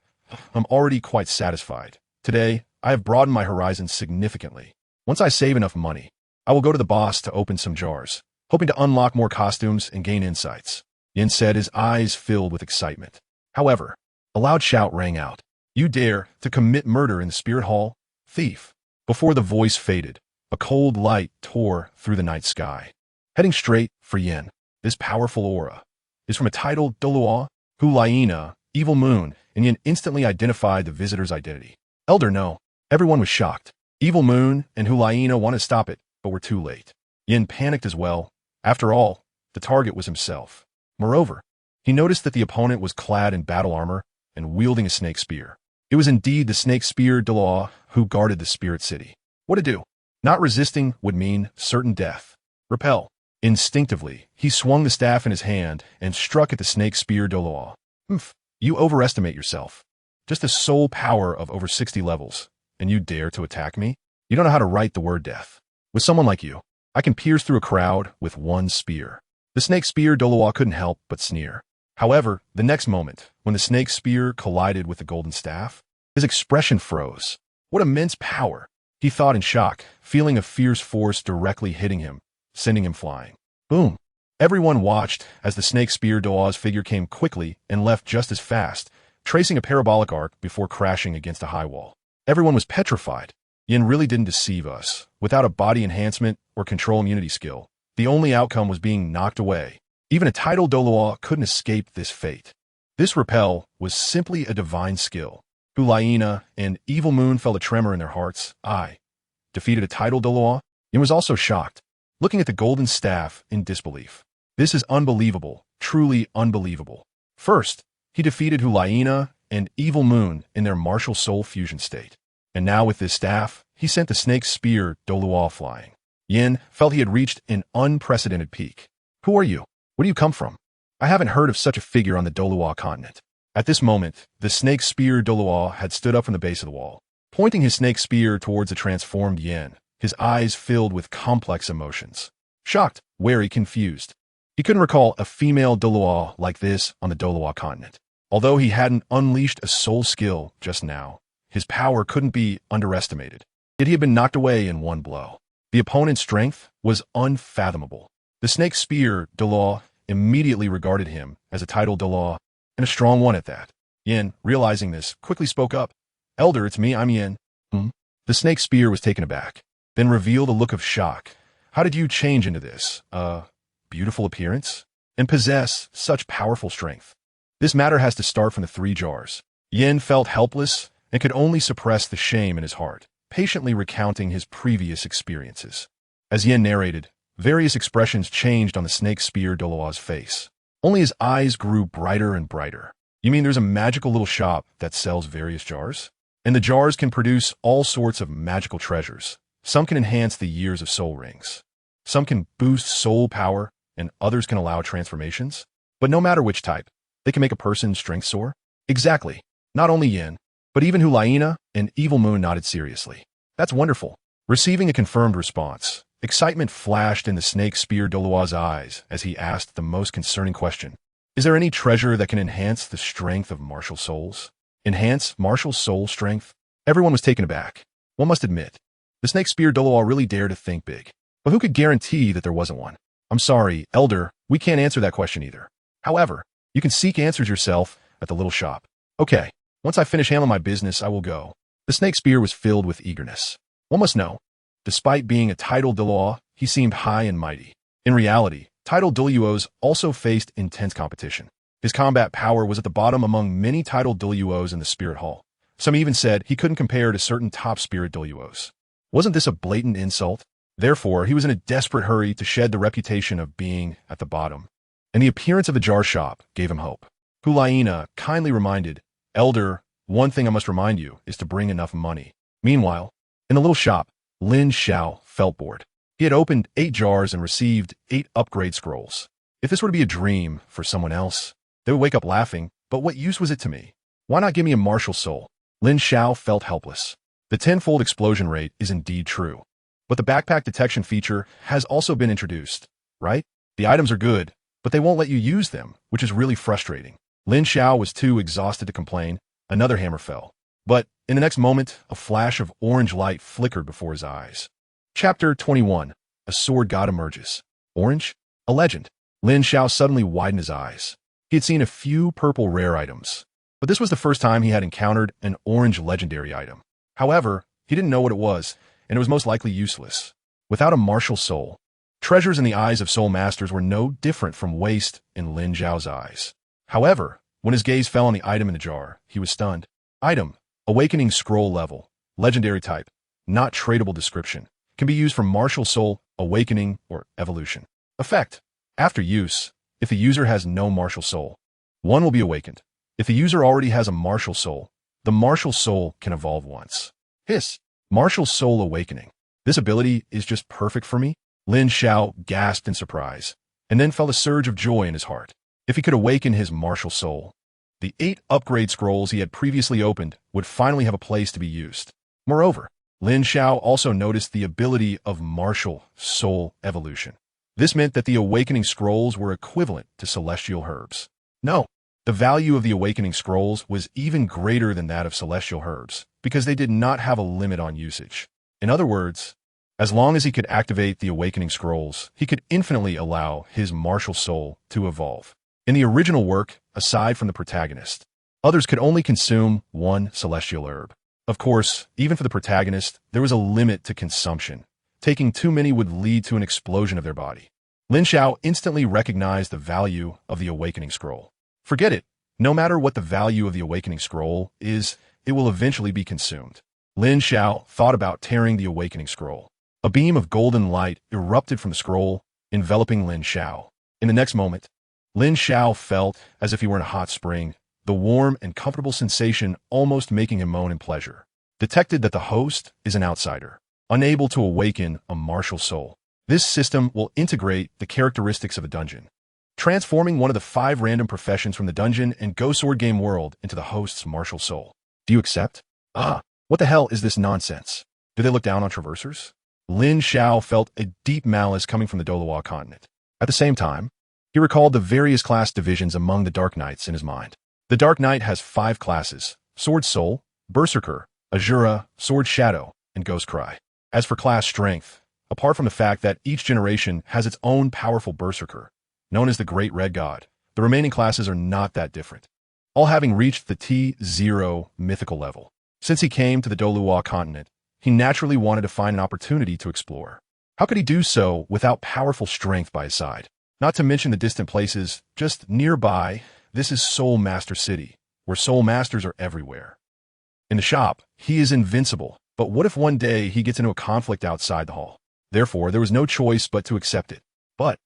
I'm already quite satisfied. Today, I have broadened my horizons significantly. Once I save enough money, I will go to the boss to open some jars, hoping to unlock more costumes and gain insights. Yin said, his eyes filled with excitement. However, a loud shout rang out. You dare to commit murder in the spirit hall? Thief! Before the voice faded, a cold light tore through the night sky. Heading straight for Yin, this powerful aura is from a titled Douluo, Hulaina, Evil Moon, and Yin instantly identified the visitor's identity. Elder, no. Everyone was shocked. Evil Moon and Hulaina wanted to stop it, but were too late. Yin panicked as well. After all, the target was himself. Moreover, he noticed that the opponent was clad in battle armor and wielding a snake spear. It was indeed the snake spear Douluo who guarded the spirit city. What to do? Not resisting would mean certain death. Repel. Instinctively, he swung the staff in his hand and struck at the snake spear Douluo. Oomph, you overestimate yourself. Just the soul power of over 60 levels, and you dare to attack me? You don't know how to write the word death. With someone like you, I can pierce through a crowd with one spear. The snake spear Douluo couldn't help but sneer. However, the next moment, when the snake spear collided with the golden staff, his expression froze. What immense power! He thought in shock, feeling a fierce force directly hitting him, sending him flying. Boom! Everyone watched as the snake spear Douluo's figure came quickly and left just as fast, tracing a parabolic arc before crashing against a high wall. Everyone was petrified. Yin really didn't deceive us. Without a body enhancement or control immunity skill, the only outcome was being knocked away. Even a titled Douluo couldn't escape this fate. This repel was simply a divine skill. Hulaina and Evil Moon felt a tremor in their hearts. I defeated a titled Douluo? Yin was also shocked, looking at the golden staff in disbelief. This is unbelievable, truly unbelievable. First, he defeated Hulaina and Evil Moon in their martial soul fusion state. And now with this staff, he sent the snake spear Douluo flying. Yin felt he had reached an unprecedented peak. Who are you? Where do you come from? I haven't heard of such a figure on the Douluo continent. At this moment, the snake spear Douluo had stood up from the base of the wall, pointing his snake spear towards the transformed Yin, his eyes filled with complex emotions. Shocked, wary, confused. He couldn't recall a female Douluo like this on the Douluo continent. Although he hadn't unleashed a soul skill just now, his power couldn't be underestimated. Yet he had been knocked away in one blow. The opponent's strength was unfathomable. The snake spear Douluo immediately regarded him as a titled Douluo, and a strong one at that. Yin, realizing this, quickly spoke up. Elder, it's me, I'm Yin. The snake spear was taken aback, then revealed a look of shock. How did you change into this, beautiful appearance? And possess such powerful strength? This matter has to start from the 3 jars. Yin felt helpless and could only suppress the shame in his heart, patiently recounting his previous experiences. As Yin narrated, various expressions changed on the snake spear Douluo's face. Only his eyes grew brighter and brighter. You mean there's a magical little shop that sells various jars? And the jars can produce all sorts of magical treasures. Some can enhance the years of soul rings. Some can boost soul power, and others can allow transformations. But no matter which type, they can make a person's strength soar? Exactly. Not only Yin, but even Hulaina and Evil Moon nodded seriously. That's wonderful. Receiving a confirmed response, excitement flashed in the snake spear Douluo's eyes as he asked the most concerning question. Is there any treasure that can enhance the strength of martial souls? Enhance martial soul strength? Everyone was taken aback. One must admit, the snake spear Douluo really dared to think big. But who could guarantee that there wasn't one? I'm sorry, Elder, we can't answer that question either. However, you can seek answers yourself at the little shop. Okay, once I finish handling my business, I will go. The snake spear was filled with eagerness. One must know, despite being a titled Douluo, he seemed high and mighty. In reality, titled Douluos also faced intense competition. His combat power was at the bottom among many titled Douluos in the Spirit Hall. Some even said he couldn't compare to certain top spirit Douluos. Wasn't this a blatant insult? Therefore, he was in a desperate hurry to shed the reputation of being at the bottom. And the appearance of the jar shop gave him hope. Hulaina kindly reminded, Elder, one thing I must remind you is to bring enough money. Meanwhile, in the little shop, Lin Xiao felt bored. He had opened 8 jars and received 8 upgrade scrolls. If this were to be a dream for someone else, they would wake up laughing, but what use was it to me? Why not give me a martial soul? Lin Xiao felt helpless. The tenfold explosion rate is indeed true. But the backpack detection feature has also been introduced, right? The items are good, but they won't let you use them, which is really frustrating. Lin Xiao was too exhausted to complain. Another hammer fell. But in the next moment, a flash of orange light flickered before his eyes. Chapter 21. A sword god emerges. Orange? A legend. Lin Xiao suddenly widened his eyes. He had seen a few purple rare items, but this was the first time he had encountered an orange legendary item. However, he didn't know what it was, and it was most likely useless. Without a martial soul, treasures in the eyes of soul masters were no different from waste in Lin Xiao's eyes. However, when his gaze fell on the item in the jar, he was stunned. Item: Awakening Scroll Level. Legendary type. Not tradable description. Can be used for martial soul, awakening, or evolution. Effect: After use, if the user has no martial soul, one will be awakened. If the user already has a martial soul, the martial soul can evolve once. Hiss. Martial Soul Awakening. This ability is just perfect for me. Lin Xiao gasped in surprise, and then felt a surge of joy in his heart. If he could awaken his martial soul, the 8 upgrade scrolls he had previously opened would finally have a place to be used. Moreover, Lin Xiao also noticed the ability of martial soul evolution. This meant that the Awakening Scrolls were equivalent to celestial herbs. No, the value of the Awakening Scrolls was even greater than that of celestial herbs, because they did not have a limit on usage. In other words, as long as he could activate the Awakening Scrolls, he could infinitely allow his martial soul to evolve. In the original work, aside from the protagonist, others could only consume 1 celestial herb. Of course, even for the protagonist, there was a limit to consumption. Taking too many would lead to an explosion of their body. Lin Xiao instantly recognized the value of the Awakening Scroll. Forget it. No matter what the value of the Awakening Scroll is, it will eventually be consumed. Lin Xiao thought about tearing the Awakening Scroll. A beam of golden light erupted from the scroll, enveloping Lin Xiao. In the next moment, Lin Xiao felt as if he were in a hot spring, the warm and comfortable sensation almost making him moan in pleasure. Detected that the host is an outsider, unable to awaken a martial soul. This system will integrate the characteristics of a dungeon, transforming one of the 5 random professions from the dungeon and Go Sword Game world into the host's martial soul. Do you accept? What the hell is this nonsense? Do they look down on traversers? Lin Xiao felt a deep malice coming from the Douluo Continent. At the same time, he recalled the various class divisions among the Dark Knights in his mind. The Dark Knight has 5 classes: Sword Soul, Berserker, Azura, Sword Shadow, and Ghost Cry. As for class strength, apart from the fact that each generation has its own powerful Berserker, known as the Great Red God, the remaining classes are not that different, all having reached the T0 mythical level. Since he came to the Douluo Continent, he naturally wanted to find an opportunity to explore. How could he do so without powerful strength by his side? Not to mention the distant places just nearby. This is Soul Master City, where Soul Masters are everywhere. In the shop, he is invincible, but what if one day he gets into a conflict outside the hall? Therefore, there was no choice but to accept it. But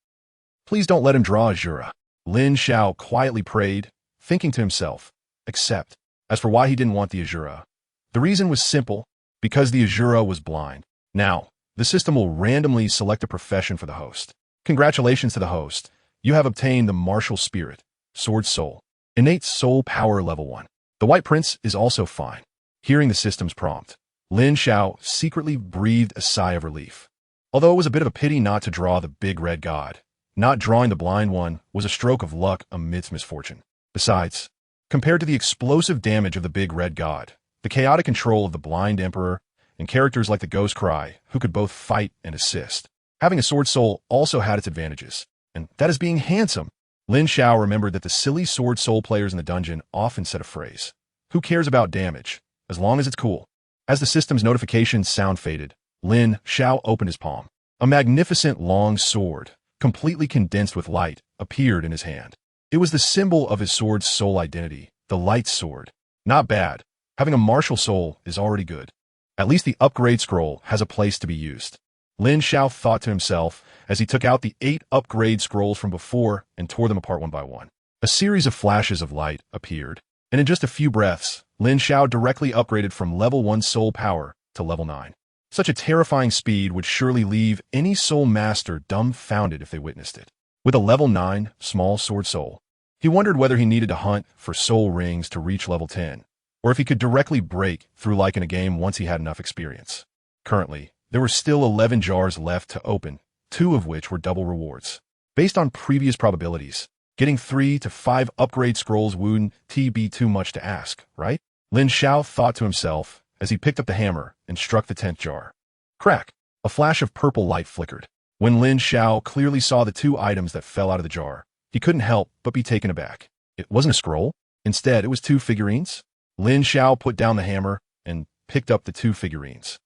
please don't let him draw Azura. Lin Xiao quietly prayed, thinking to himself, accept. As for why he didn't want the Azura, the reason was simple, because the Azura was blind. Now, the system will randomly select a profession for the host. Congratulations to the host. You have obtained the Martial Spirit, Sword Soul, Innate Soul Power Level 1. The White Prince is also fine. Hearing the system's prompt, Lin Xiao secretly breathed a sigh of relief. Although it was a bit of a pity not to draw the Big Red God, not drawing the Blind One was a stroke of luck amidst misfortune. Besides, compared to the explosive damage of the Big Red God, the chaotic control of the Blind Emperor, and characters like the Ghost Cry, who could both fight and assist, having a Sword Soul also had its advantages, and that is being handsome. Lin Xiao remembered that the silly Sword Soul players in the dungeon often said a phrase, "Who cares about damage, as long as it's cool?" As the system's notification sound faded, Lin Xiao opened his palm. A magnificent long sword, completely condensed with light, appeared in his hand. It was the symbol of his sword's soul identity, the Light Sword. Not bad. Having a martial soul is already good. At least the upgrade scroll has a place to be used. Lin Xiao thought to himself as he took out the 8 upgrade scrolls from before and tore them apart one by one. A series of flashes of light appeared, and in just a few breaths, Lin Xiao directly upgraded from level 1 soul power to level 9. Such a terrifying speed would surely leave any soul master dumbfounded if they witnessed it. With a level 9 small sword soul, he wondered whether he needed to hunt for soul rings to reach level 10, or if he could directly break through like in a game once he had enough experience. Currently, there were still 11 jars left to open, 2 of which were double rewards. Based on previous probabilities, getting 3 to 5 upgrade scrolls wouldn't be too much to ask, right? Lin Xiao thought to himself as he picked up the hammer and struck the 10th jar. Crack! A flash of purple light flickered. When Lin Xiao clearly saw the 2 items that fell out of the jar, he couldn't help but be taken aback. It wasn't a scroll. Instead, it was 2 figurines. Lin Xiao put down the hammer and picked up the 2 figurines.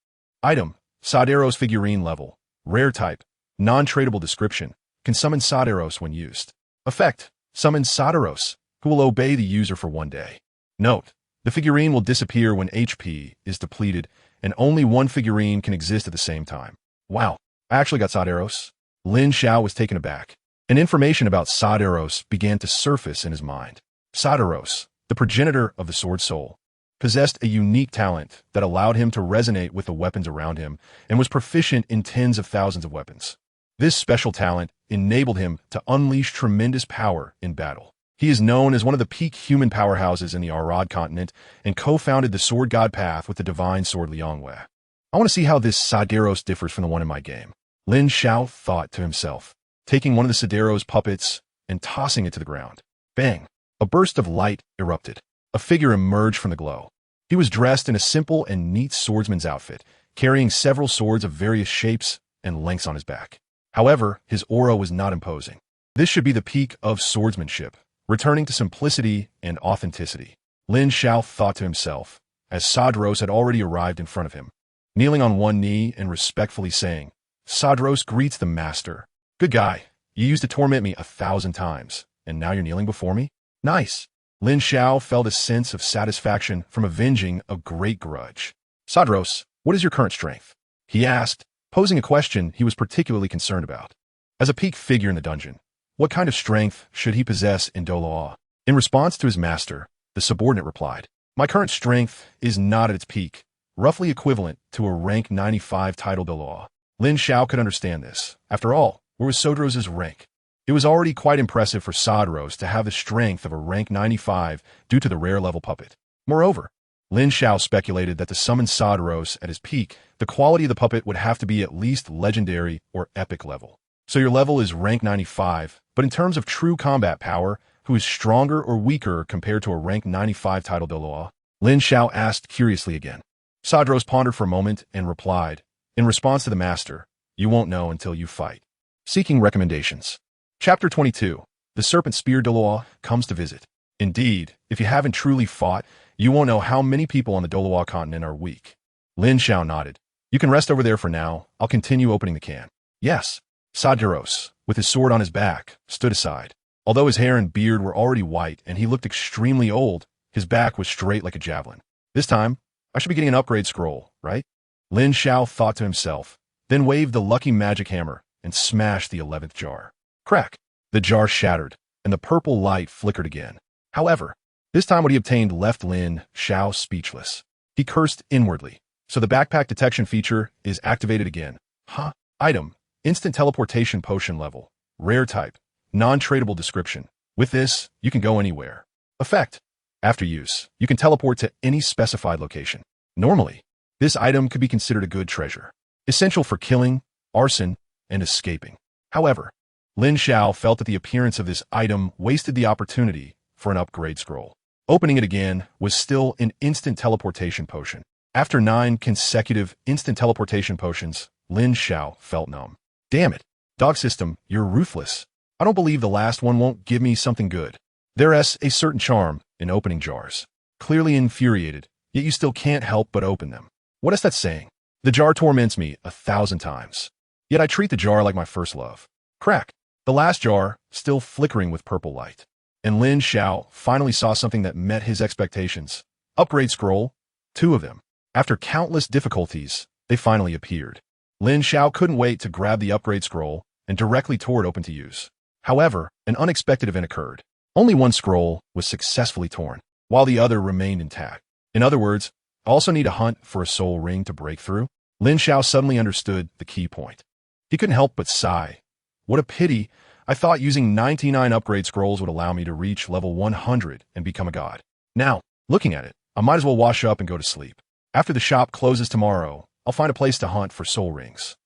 Item: Saderos figurine level. Rare type. Non-tradable description. Can summon Saderos when used. Effect: Summon Saderos, who will obey the user for 1 day. Note: the figurine will disappear when HP is depleted, and only 1 figurine can exist at the same time. Wow, I actually got Saderos. Lin Xiao was taken aback, and information about Saderos began to surface in his mind. Saderos, the progenitor of the Sword Soul, possessed a unique talent that allowed him to resonate with the weapons around him and was proficient in tens of thousands of weapons. This special talent enabled him to unleash tremendous power in battle. He is known as one of the peak human powerhouses in the Arad continent and co-founded the Sword God path with the divine sword Liangwei. I want to see how this Sideros differs from the one in my game. Lin Xiao thought to himself, taking one of the Sideros puppets and tossing it to the ground. Bang! A burst of light erupted. A figure emerged from the glow. He was dressed in a simple and neat swordsman's outfit, carrying several swords of various shapes and lengths on his back. However, his aura was not imposing. This should be the peak of swordsmanship, returning to simplicity and authenticity. Lin Xiao thought to himself, as Sadros had already arrived in front of him, kneeling on one knee and respectfully saying, Sadros greets the master. Good guy, you used to torment me 1,000 times, and now you're kneeling before me? Nice. Lin Xiao felt a sense of satisfaction from avenging a great grudge. Sadros, what is your current strength? He asked, posing a question he was particularly concerned about. As a peak figure in the dungeon, what kind of strength should he possess in Douluo? In response to his master, the subordinate replied, My current strength is not at its peak, roughly equivalent to a rank 95 title Douluo. Lin Xiao could understand this. After all, where was Sadros' rank? It was already quite impressive for Sadros to have the strength of a rank 95 due to the rare level puppet. Moreover, Lin Xiao speculated that to summon Sadros at his peak, the quality of the puppet would have to be at least legendary or epic level. So your level is rank 95, but in terms of true combat power, who is stronger or weaker compared to a rank 95 title Douluo? Lin Xiao asked curiously again. Sadros pondered for a moment and replied, in response to the master, you won't know until you fight. Seeking recommendations. Chapter 22. The Serpent Spear Douluo comes to visit. Indeed, if you haven't truly fought, you won't know how many people on the Douluo Continent are weak. Lin Xiao nodded. You can rest over there for now. I'll continue opening the can. Yes. Sadros, with his sword on his back, stood aside. Although his hair and beard were already white and he looked extremely old, his back was straight like a javelin. This time, I should be getting an upgrade scroll, right? Lin Xiao thought to himself, then waved the lucky magic hammer and smashed the 11th jar. Crack! The jar shattered, and the purple light flickered again. However, this time what he obtained left Lin Xiao speechless. He cursed inwardly. So the backpack detection feature is activated again. Huh? Item. Instant teleportation potion level. Rare type. Non-tradable description. With this, you can go anywhere. Effect. After use, you can teleport to any specified location. Normally, this item could be considered a good treasure, essential for killing, arson, and escaping. However, Lin Xiao felt that the appearance of this item wasted the opportunity for an upgrade scroll. Opening it again was still an instant teleportation potion. After 9 consecutive instant teleportation potions, Lin Xiao felt numb. Damn it. Dog system, you're ruthless. I don't believe the last one won't give me something good. There's a certain charm in opening jars. Clearly infuriated, yet you still can't help but open them. What is that saying? The jar torments me 1,000 times. Yet I treat the jar like my first love. Crack. The last jar, still flickering with purple light. And Lin Xiao finally saw something that met his expectations. Upgrade scroll. 2 of them. After countless difficulties, they finally appeared. Lin Xiao couldn't wait to grab the upgrade scroll and directly tore it open to use. However, an unexpected event occurred. Only one scroll was successfully torn, while the other remained intact. In other words, I also need to hunt for a soul ring to break through. Lin Xiao suddenly understood the key point. He couldn't help but sigh. What a pity. I thought using 99 upgrade scrolls would allow me to reach level 100 and become a god. Now, looking at it, I might as well wash up and go to sleep. After the shop closes tomorrow, I'll find a place to hunt for soul rings.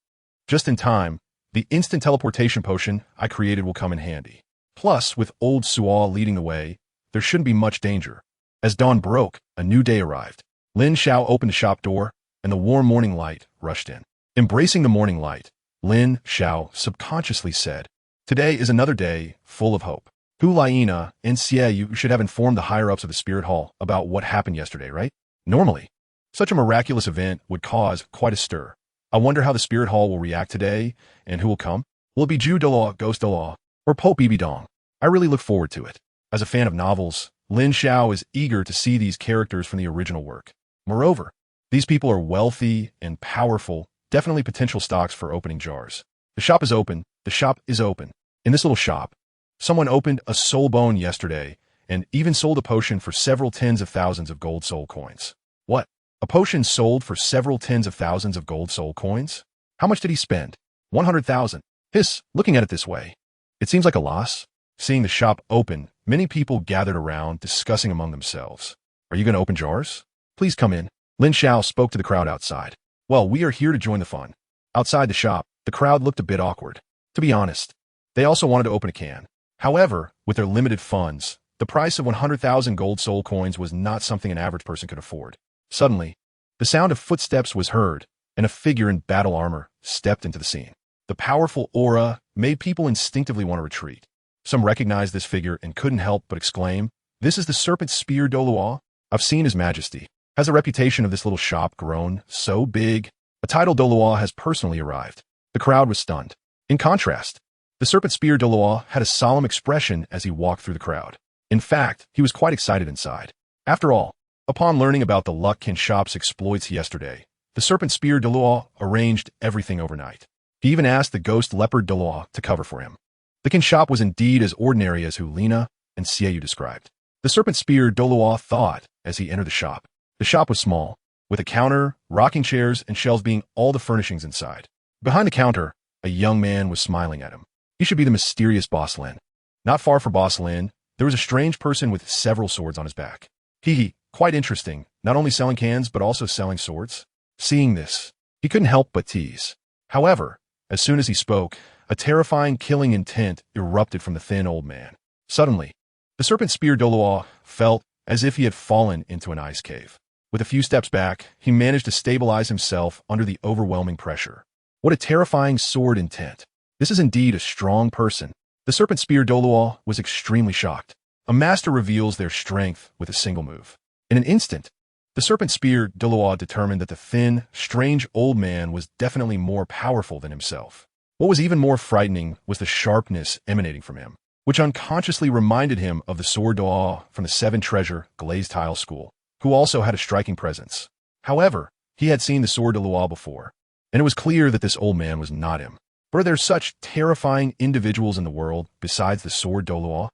Just in time, the instant teleportation potion I created will come in handy. Plus, with old Sual leading the way, there shouldn't be much danger. As dawn broke, a new day arrived. Lin Xiao opened the shop door, and the warm morning light rushed in. Embracing the morning light, Lin Xiao subconsciously said, Today is another day full of hope. Hu Liena and Xie, you should have informed the higher-ups of the Spirit Hall about what happened yesterday, right? Normally, such a miraculous event would cause quite a stir. I wonder how the Spirit Hall will react today, and who will come. Will it be Ju Douluo, Ghost Douluo, or Pope Bibi Dong? I really look forward to it. As a fan of novels, Lin Xiao is eager to see these characters from the original work. Moreover, these people are wealthy and powerful, definitely potential stocks for opening jars. The shop is open. The shop is open. In this little shop, someone opened a soul bone yesterday and even sold a potion for several tens of thousands of gold soul coins. What? A potion sold for several tens of thousands of gold soul coins? How much did he spend? 100,000. Looking at it this way, it seems like a loss. Seeing the shop open, many people gathered around, discussing among themselves. Are you going to open jars? Please come in. Lin Xiao spoke to the crowd outside. Well, we are here to join the fun. Outside the shop, the crowd looked a bit awkward. To be honest, they also wanted to open a can. However, with their limited funds, the price of 100,000 gold soul coins was not something an average person could afford. Suddenly, the sound of footsteps was heard, and a figure in battle armor stepped into the scene. The powerful aura made people instinctively want to retreat. Some recognized this figure and couldn't help but exclaim, "This is the serpent spear Douluo. I've seen his majesty. Has the reputation of this little shop grown so big? A title Douluo has personally arrived." The crowd was stunned. In contrast, the serpent spear Douluo had a solemn expression as he walked through the crowd. In fact, he was quite excited inside. After all, upon learning about the Luck Kin shop's exploits yesterday, the serpent spear Douluo arranged everything overnight. He even asked the ghost leopard Douluo to cover for him. The Kin shop was indeed as ordinary as Lina and Xiao described. The serpent spear Douluo thought as he entered the shop. The shop was small, with a counter, rocking chairs, and shelves being all the furnishings inside. Behind the counter, a young man was smiling at him. He should be the mysterious Boss Lin. Not far from Boss Lin, there was a strange person with several swords on his back. Quite interesting, not only selling cans but also selling swords. Seeing this, he couldn't help but tease. However, as soon as he spoke, a terrifying killing intent erupted from the thin old man. Suddenly, the serpent spear Douluo felt as if he had fallen into an ice cave. With a few steps back, he managed to stabilize himself under the overwhelming pressure. What a terrifying sword intent. This is indeed a strong person. The serpent spear Douluo was extremely shocked. A master reveals their strength with a single move. In an instant, the serpent spear Douluo determined that the thin, strange old man was definitely more powerful than himself. What was even more frightening was the sharpness emanating from him, which unconsciously reminded him of the sword Douluo from the 7 Treasure Glazed Tile school, who also had a striking presence. However, he had seen the sword Douluo before, and it was clear that this old man was not him. But are there such terrifying individuals in the world besides the sword Douluo?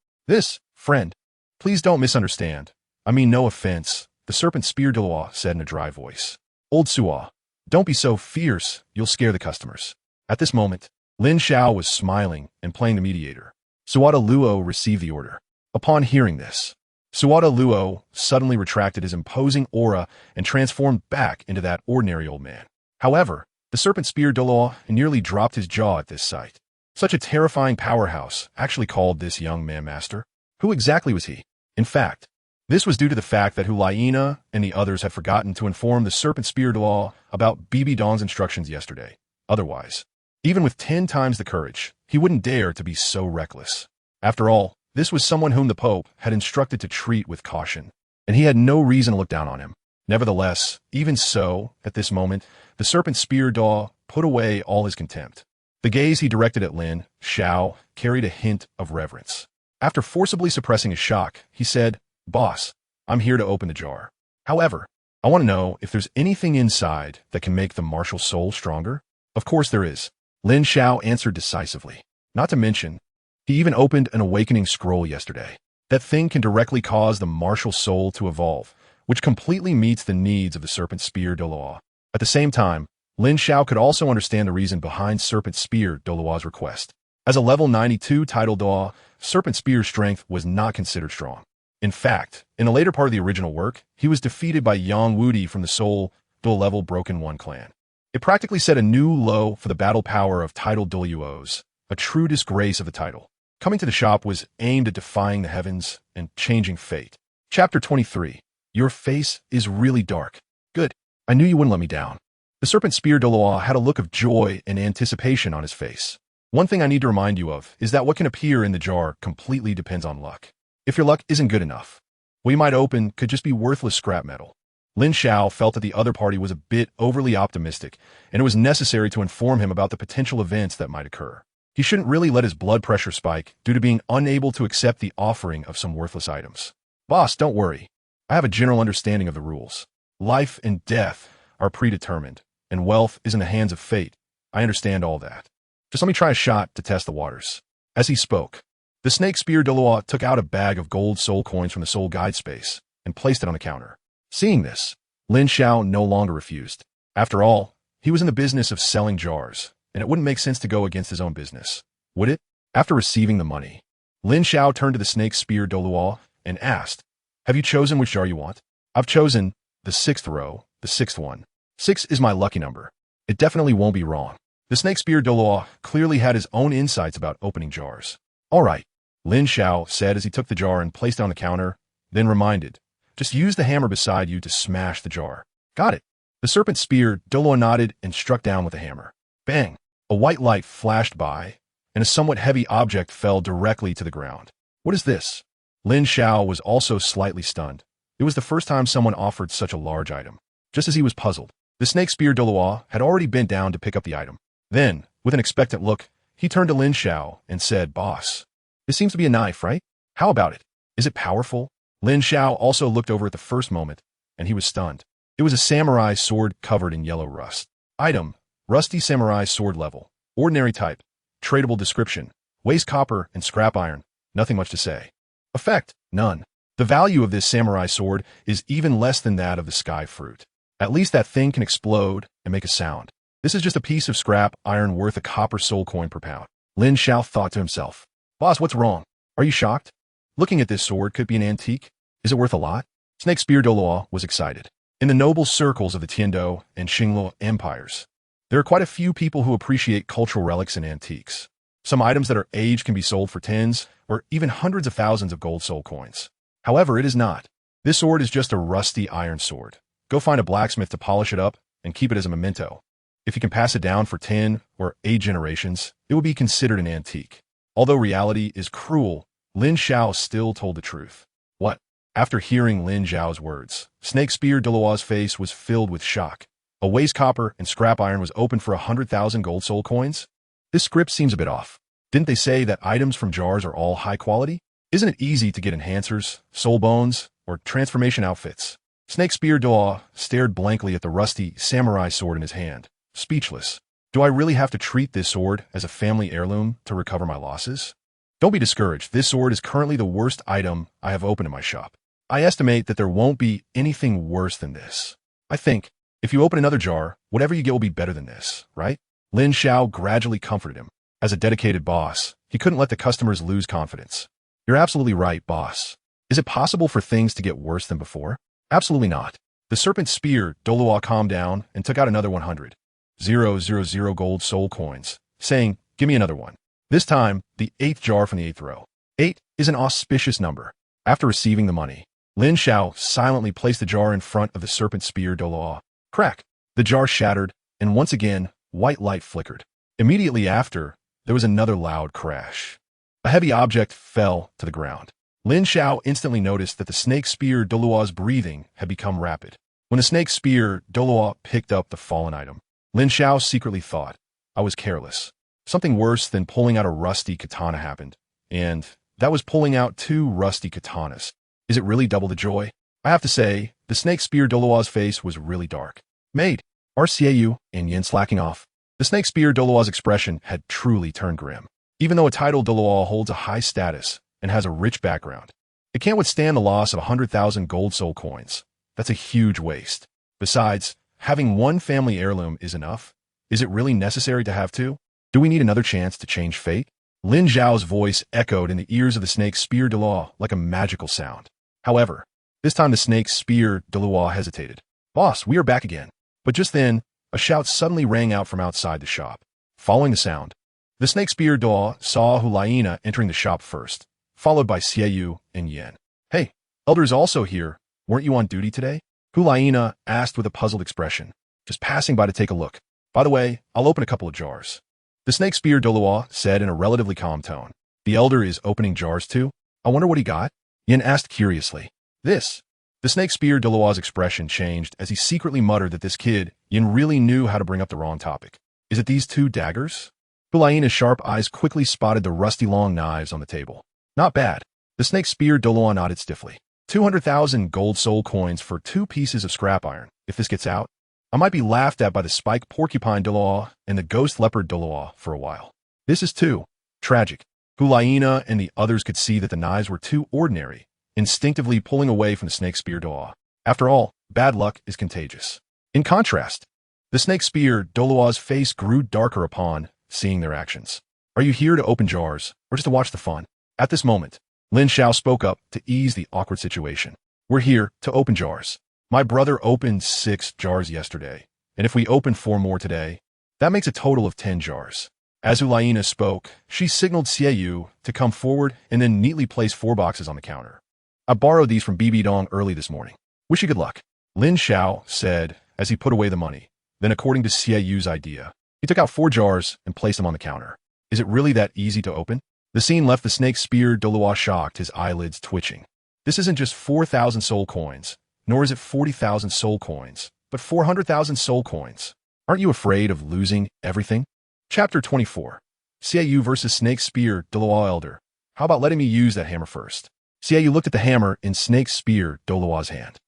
Friend, please don't misunderstand. I mean no offense, the serpent spear Douluo said in a dry voice. Old Suo, don't be so fierce, you'll scare the customers. At this moment, Lin Xiao was smiling and playing the mediator. Suada Luo received the order. Upon hearing this, Suada Luo suddenly retracted his imposing aura and transformed back into that ordinary old man. However, the serpent spear Douluo nearly dropped his jaw at this sight. Such a terrifying powerhouse actually called this young man master. Who exactly was he? In fact, this was due to the fact that Lina and the others had forgotten to inform the serpent spear Douluo about Bibi Dong's instructions yesterday. Otherwise, even with 10 times the courage, he wouldn't dare to be so reckless. After all, this was someone whom the Pope had instructed to treat with caution, and he had no reason to look down on him. Nevertheless, even so, at this moment, the serpent spear Douluo put away all his contempt. The gaze he directed at Lin Xiao carried a hint of reverence. After forcibly suppressing his shock, he said, "Boss, I'm here to open the jar. However, I want to know if there's anything inside that can make the martial soul stronger." "Of course there is," Lin Xiao answered decisively. "Not to mention, he even opened an awakening scroll yesterday. That thing can directly cause the martial soul to evolve, which completely meets the needs of the serpent spear Douluo." At the same time, Lin Xiao could also understand the reason behind serpent spear Douluo's request. As a level 92 title Douluo, serpent spear's strength was not considered strong. In fact, in a later part of the original work, he was defeated by Yang Wudi from the Soul Dual Level Broken One clan. It practically set a new low for the battle power of title Douluos, a true disgrace of the title. Coming to the shop was aimed at defying the heavens and changing fate. Chapter 23. Your face is really dark. Good. I knew you wouldn't let me down. The serpent spear Douluo had a look of joy and anticipation on his face. One thing I need to remind you of is that what can appear in the jar completely depends on luck. If your luck isn't good enough, what you might open could just be worthless scrap metal. Lin Xiao felt that the other party was a bit overly optimistic, and it was necessary to inform him about the potential events that might occur. He shouldn't really let his blood pressure spike due to being unable to accept the offering of some worthless items. "Boss, don't worry. I have a general understanding of the rules. Life and death are predetermined, and wealth is in the hands of fate. I understand all that. Just let me try a shot to test the waters." As he spoke, the snake spear Douluo took out a bag of gold soul coins from the soul guide space and placed it on the counter. Seeing this, Lin Xiao no longer refused. After all, he was in the business of selling jars, and it wouldn't make sense to go against his own business, would it? After receiving the money, Lin Xiao turned to the snake spear Douluo and asked, "Have you chosen which jar you want?" "I've chosen the 6th row, the 6th one. 6 is my lucky number. It definitely won't be wrong." The snake spear Douluo clearly had his own insights about opening jars. "All right," Lin Xiao said as he took the jar and placed it on the counter, then reminded, "Just use the hammer beside you to smash the jar." "Got it." The serpent spear Douluo nodded and struck down with the hammer. Bang! A white light flashed by, and a somewhat heavy object fell directly to the ground. "What is this?" Lin Xiao was also slightly stunned. It was the first time someone offered such a large item. Just as he was puzzled, the snake spear Douluo had already bent down to pick up the item. Then, with an expectant look, he turned to Lin Xiao and said, "Boss, this seems to be a knife, right? How about it? Is it powerful?" Lin Xiao also looked over at the first moment, and he was stunned. It was a samurai sword covered in yellow rust. Item: rusty samurai sword level. Ordinary type. Tradable description: waste copper and scrap iron. Nothing much to say. Effect: none. The value of this samurai sword is even less than that of the sky fruit. At least that thing can explode and make a sound. This is just a piece of scrap iron worth a copper soul coin per pound. Lin Xiao thought to himself, "Boss, what's wrong? Are you shocked? Looking at this sword could be an antique. Is it worth a lot?" Snake Spear Douluo was excited. In the noble circles of the Tiando and Xingluo empires, there are quite a few people who appreciate cultural relics and antiques. Some items that are aged can be sold for tens or even hundreds of thousands of gold soul coins. However, it is not. This sword is just a rusty iron sword. Go find a blacksmith to polish it up and keep it as a memento. If you can pass it down for 10 or 8 generations, it will be considered an antique. Although reality is cruel, Lin Xiao still told the truth. What? After hearing Lin Xiao's words, Snake Spear Douluo's face was filled with shock. A waste copper and scrap iron was open for 100,000 gold soul coins? This script seems a bit off. Didn't they say that items from jars are all high quality? Isn't it easy to get enhancers, soul bones, or transformation outfits? Snake Spear Douluo stared blankly at the rusty samurai sword in his hand, speechless. Do I really have to treat this sword as a family heirloom to recover my losses? Don't be discouraged. This sword is currently the worst item I have opened in my shop. I estimate that there won't be anything worse than this. I think, if you open another jar, whatever you get will be better than this, right? Lin Xiao gradually comforted him. As a dedicated boss, he couldn't let the customers lose confidence. You're absolutely right, boss. Is it possible for things to get worse than before? Absolutely not. The serpent spear Douluo calmed down and took out another 100,000 gold soul coins, saying, "Give me another one." This time, the 8th jar from the 8th row. 8 is an auspicious number. After receiving the money, Lin Xiao silently placed the jar in front of the serpent spear Douluo. Crack! The jar shattered, and once again, white light flickered. Immediately after, there was another loud crash. A heavy object fell to the ground. Lin Xiao instantly noticed that the snake spear Douluo's breathing had become rapid. When the snake spear Douluo picked up the fallen item, Lin Xiao secretly thought, "I was careless." Something worse than pulling out a rusty katana happened, and that was pulling out 2 rusty katanas. Is it really double the joy? I have to say, the snake spear Douluo's face was really dark. Made. RCAU and Yin slacking off. The snake spear Douluo's expression had truly turned grim. Even though a title Douluo holds a high status and has a rich background, it can't withstand the loss of 100,000 gold soul coins. That's a huge waste. Besides, having one family heirloom is enough. Is it really necessary to have 2? Do we need another chance to change fate? Lin Xiao's voice echoed in the ears of the snake spear Douluo like a magical sound. However, this time the snake spear Douluo hesitated. "Boss, we are back again." But just then, a shout suddenly rang out from outside the shop. Following the sound, the snake spear Douluo saw Hulaina entering the shop first, followed by Xiaoyu and Yen. "Hey, Elder is also here. Weren't you on duty today?" Hulaina asked with a puzzled expression. "Just passing by to take a look. By the way, I'll open a couple of jars." The snake spear Douluo said in a relatively calm tone. "The Elder is opening jars too? I wonder what he got?" Yen asked curiously. "This." The snake spear Douluo's expression changed as he secretly muttered that this kid, Yen, really knew how to bring up the wrong topic. "Is it these 2 daggers?" Hulaina's sharp eyes quickly spotted the rusty long knives on the table. "Not bad." The snake spear Douluo nodded stiffly. 200,000 gold soul coins for 2 pieces of scrap iron. If this gets out, I might be laughed at by the spike porcupine Douluo and the ghost leopard Douluo for a while. This is too tragic. Hulaina and the others could see that the knives were too ordinary, instinctively pulling away from the snake spear Douluo. After all, bad luck is contagious. In contrast, The snake spear, Douluo's face grew darker upon seeing their actions. Are you here to open jars, or just to watch the fun? At this moment, Lin Xiao spoke up to ease the awkward situation. We're here to open jars. My brother opened 6 jars yesterday, and if we open 4 more today, that makes a total of 10 jars. As Ulaina spoke, she signaled Xiaoyu to come forward and then neatly place 4 boxes on the counter. I borrowed these from Bibi Dong early this morning. Wish you good luck. Lin Xiao said as he put away the money. Then, according to Xiaoyu's idea, he took out 4 jars and placed them on the counter. Is it really that easy to open? The scene left the snake spear Douluo shocked, his eyelids twitching. This isn't just 4,000 soul coins, nor is it 40,000 soul coins, but 400,000 soul coins. Aren't you afraid of losing everything? Chapter 24. Xiaoyu versus Snake Spear Douluo Elder. How about letting me use that hammer first? Xiaoyu looked at the hammer in Snake Spear Douluo's hand.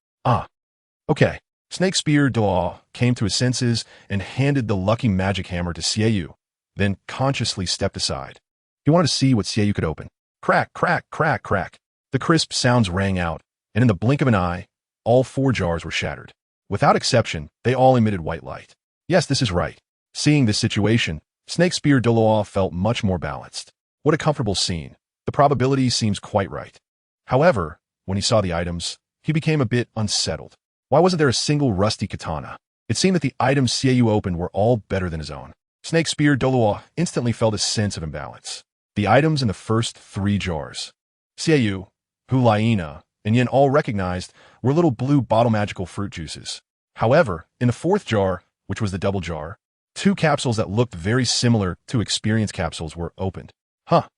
Okay. Snake Spear Douluo came to his senses and handed the lucky magic hammer to Xiaoyu, then consciously stepped aside. He wanted to see what Xiaoyu could open. Crack, crack, crack, crack. The crisp sounds rang out, and in the blink of an eye, all 4 jars were shattered. Without exception, they all emitted white light. Yes, this is right. Seeing this situation, Snake Spear Douluo felt much more balanced. What a comfortable scene. The probability seems quite right. However, when he saw the items, he became a bit unsettled. Why wasn't there a single rusty katana? It seemed that the items Xiaoyu opened were all better than his own. Snake Spear Douluo instantly felt a sense of imbalance. The items in the first 3 jars, Xiaoyu, Hulaina, and Yin all recognized were little blue bottle magical fruit juices. However, in the 4th jar, which was the double jar, 2 capsules that looked very similar to experience capsules were opened.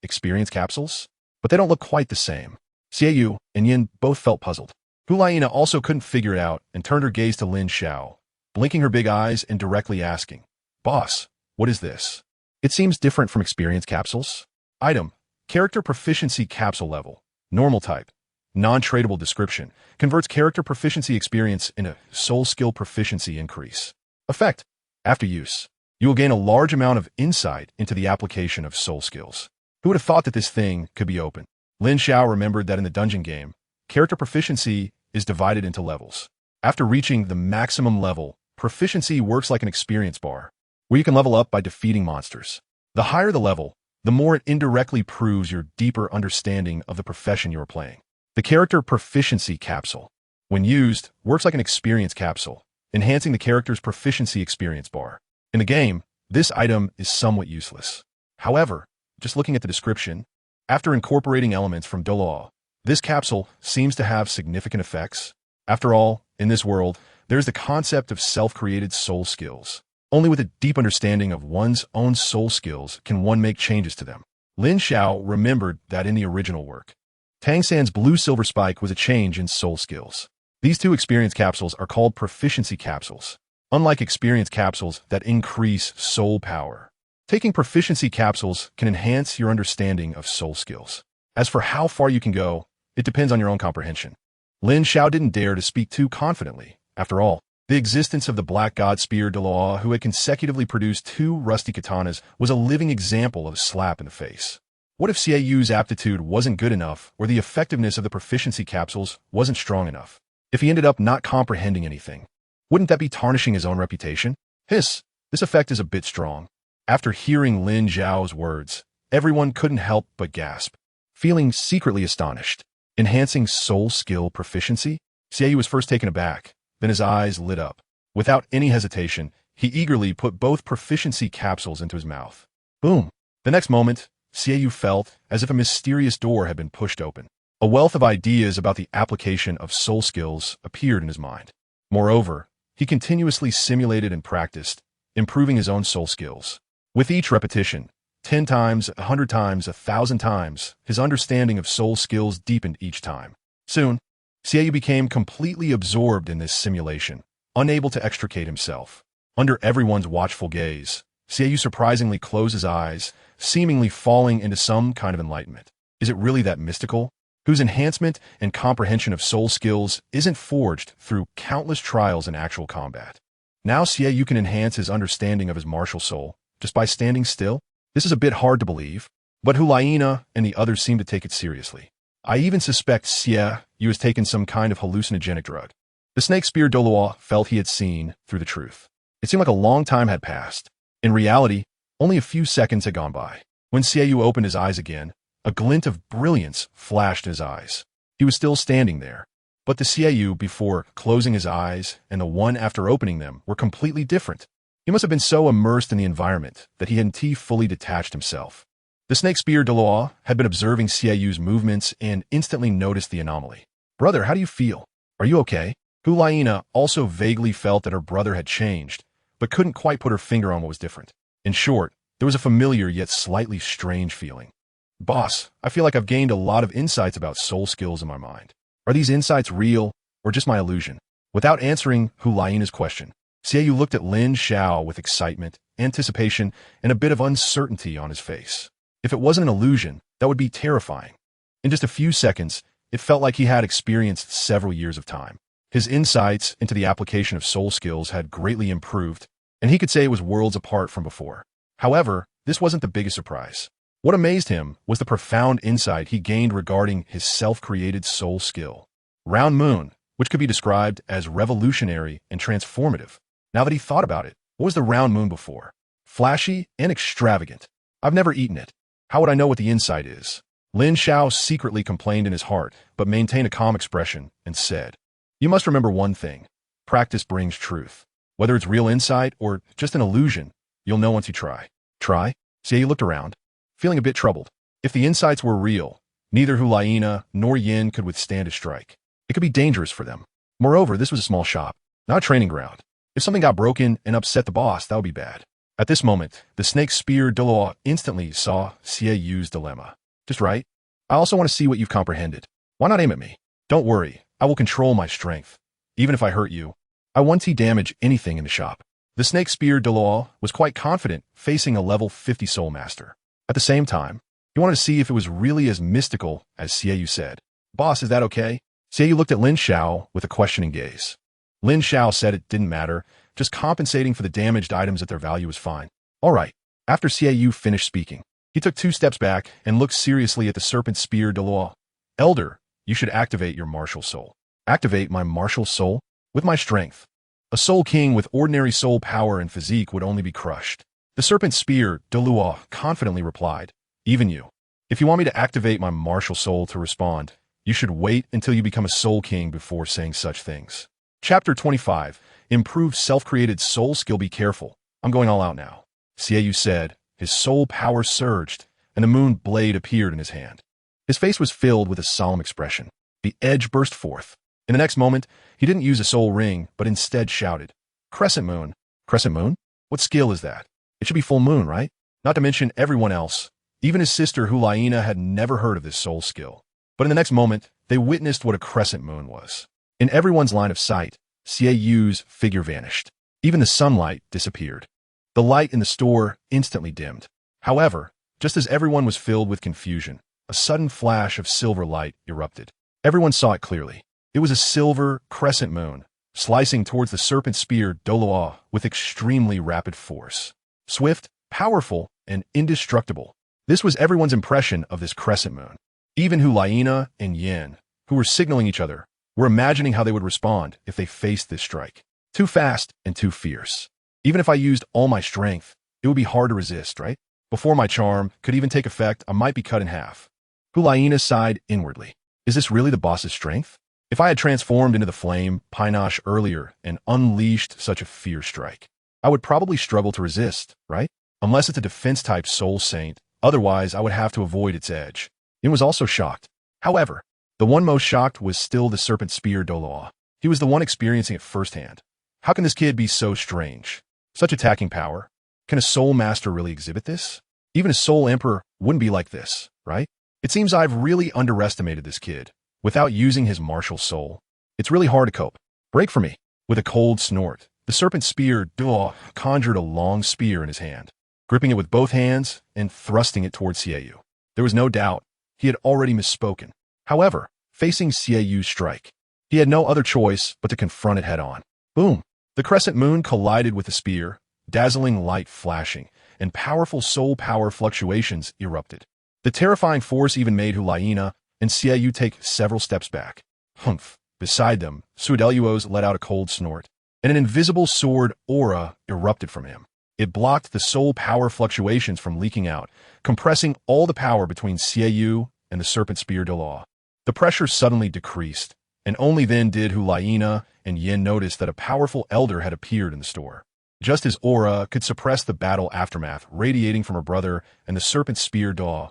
Experience capsules? But they don't look quite the same. Xiaoyu and Yin both felt puzzled. Hulaina also couldn't figure it out and turned her gaze to Lin Xiao, blinking her big eyes and directly asking, Boss, what is this? It seems different from experience capsules. Item, character proficiency capsule level, normal type, non-tradable description, converts character proficiency experience into soul skill proficiency increase. Effect, after use, you will gain a large amount of insight into the application of soul skills. Who would have thought that this thing could be open? Lin Xiao remembered that in the dungeon game, character proficiency is divided into levels. After reaching the maximum level, proficiency works like an experience bar, where you can level up by defeating monsters. The higher the level, the more it indirectly proves your deeper understanding of the profession you are playing. The character proficiency capsule, when used, works like an experience capsule, enhancing the character's proficiency experience bar. In the game, this item is somewhat useless. However, just looking at the description, after incorporating elements from Douluo, this capsule seems to have significant effects. After all, in this world, there's the concept of self-created soul skills. Only with a deep understanding of one's own soul skills can one make changes to them. Lin Xiao remembered that in the original work, Tang San's blue silver spike was a change in soul skills. These 2 experience capsules are called proficiency capsules, unlike experience capsules that increase soul power. Taking proficiency capsules can enhance your understanding of soul skills. As for how far you can go, it depends on your own comprehension. Lin Xiao didn't dare to speak too confidently. After all, the existence of the Black God Spear Douluo, who had consecutively produced 2 rusty katanas, was a living example of a slap in the face. What if Xiaoyu's aptitude wasn't good enough, or the effectiveness of the proficiency capsules wasn't strong enough? If he ended up not comprehending anything, wouldn't that be tarnishing his own reputation? This effect is a bit strong. After hearing Lin Xiao's words, everyone couldn't help but gasp, feeling secretly astonished. Enhancing soul skill proficiency? Xiaoyu was first taken aback, then his eyes lit up. Without any hesitation, he eagerly put both proficiency capsules into his mouth. Boom! The next moment, Xiaoyu felt as if a mysterious door had been pushed open. A wealth of ideas about the application of soul skills appeared in his mind. Moreover, he continuously simulated and practiced, improving his own soul skills. With each repetition, 10 times, 100 times, 1,000 times, his understanding of soul skills deepened each time. Soon, Xiaoyu became completely absorbed in this simulation, unable to extricate himself. Under everyone's watchful gaze, Xiaoyu surprisingly closed his eyes, seemingly falling into some kind of enlightenment. Is it really that mystical? Whose enhancement and comprehension of soul skills isn't forged through countless trials in actual combat. Now Xiaoyu can enhance his understanding of his martial soul just by standing still? This is a bit hard to believe, but Hulaina and the others seem to take it seriously. I even suspect Xiaoyu has taken some kind of hallucinogenic drug. The snake spear Douluo felt he had seen through the truth. It seemed like a long time had passed. In reality, only a few seconds had gone by. When Xiao opened his eyes again, a glint of brilliance flashed in his eyes. He was still standing there, but the Xiao before closing his eyes and the one after opening them were completely different. He must have been so immersed in the environment that he hadn't fully detached himself. The snake spear Douluo had been observing Xiao's movements and instantly noticed the anomaly. "Brother, how do you feel? Are you okay?" Hulaina also vaguely felt that her brother had changed, but couldn't quite put her finger on what was different. In short, there was a familiar yet slightly strange feeling. "Boss, I feel like I've gained a lot of insights about soul skills in my mind. Are these insights real or just my illusion?" Without answering Hulaina's question, Xiao looked at Lin Xiao with excitement, anticipation, and a bit of uncertainty on his face. If it wasn't an illusion, that would be terrifying. In just a few seconds, it felt like he had experienced several years of time. His insights into the application of soul skills had greatly improved, and he could say it was worlds apart from before. However, this wasn't the biggest surprise. What amazed him was the profound insight he gained regarding his self-created soul skill. Round Moon, which could be described as revolutionary and transformative. Now that he thought about it, what was the round moon before? Flashy and extravagant. I've never eaten it. How would I know what the insight is? Lin Xiao secretly complained in his heart, but maintained a calm expression and said, "You must remember one thing. Practice brings truth. Whether it's real insight or just an illusion, you'll know once you try." Try? Xiao looked around, feeling a bit troubled. If the insights were real, neither Hulaina nor Yin could withstand a strike. It could be dangerous for them. Moreover, this was a small shop, not a training ground. If something got broken and upset the boss, that would be bad. At this moment, the snake spear Douluo instantly saw Xiao's dilemma. "Just right. I also want to see what you've comprehended. Why not aim at me? Don't worry, I will control my strength. Even if I hurt you, I won't damage anything in the shop." The snake spear Douluo was quite confident facing a level 50 soul master. At the same time, he wanted to see if it was really as mystical as Xiao said. "Boss, is that okay?" Xiao looked at Lin Xiao with a questioning gaze. Lin Xiao said it didn't matter, just compensating for the damaged items at their value was fine. "All right." After Xiao finished speaking, he took 2 steps back and looked seriously at the serpent spear Douluo. "Elder, you should activate your martial soul." "Activate my martial soul?" "With my strength. A soul king with ordinary soul power and physique would only be crushed." The serpent spear Douluo confidently replied, "Even you. If you want me to activate my martial soul to respond, you should wait until you become a soul king before saying such things." Chapter 25. Improved self-created soul skill. "Be careful. I'm going all out now." Xiao said. His soul power surged, and the moon blade appeared in his hand. His face was filled with a solemn expression. The edge burst forth. In the next moment, he didn't use a soul ring, but instead shouted, "Crescent moon." "Crescent moon? What skill is that? It should be full moon, right?" Not to mention everyone else. Even his sister Hulaina had never heard of this soul skill. But in the next moment, they witnessed what a crescent moon was. In everyone's line of sight, Xiao's figure vanished. Even the sunlight disappeared. The light in the store instantly dimmed. However, just as everyone was filled with confusion, a sudden flash of silver light erupted. Everyone saw it clearly. It was a silver crescent moon, slicing towards the serpent spear Douluo with extremely rapid force. Swift, powerful, and indestructible. This was everyone's impression of this crescent moon. Even Hulaina and Yin, who were signaling each other, were imagining how they would respond if they faced this strike. Too fast and too fierce. Even if I used all my strength, it would be hard to resist, right? Before my charm could even take effect, I might be cut in half. Hulaina sighed inwardly. Is this really the boss's strength? If I had transformed into the flame Pinoche earlier and unleashed such a fierce strike, I would probably struggle to resist, right? Unless it's a defense-type soul saint, otherwise I would have to avoid its edge. Yin was also shocked. However, the one most shocked was still the serpent spear Douluo. He was the one experiencing it firsthand. How can this kid be so strange? Such attacking power? Can a soul master really exhibit this? Even a soul emperor wouldn't be like this, right? It seems I've really underestimated this kid. Without using his martial soul, it's really hard to cope. Break for me. With a cold snort, the serpent spear Douluo conjured a long spear in his hand, gripping it with both hands and thrusting it towards Xiao. There was no doubt he had already misspoken. However, facing Xiao's strike, he had no other choice but to confront it head-on. Boom! The crescent moon collided with the spear, dazzling light flashing, and powerful soul power fluctuations erupted. The terrifying force even made Hulaina and Xiao take several steps back. Humph! Beside them, Suedeluos let out a cold snort. and an invisible sword aura erupted from him. It blocked the soul power fluctuations from leaking out, compressing all the power between Xiao and the serpent spear Douluo. The pressure suddenly decreased, and only then did Hulayina and Yin notice that a powerful elder had appeared in the store. Just as aura could suppress the battle aftermath radiating from her brother and the serpent spear Douluo,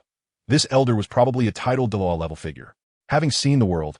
this elder was probably a titled Douluo level figure. Having seen the world,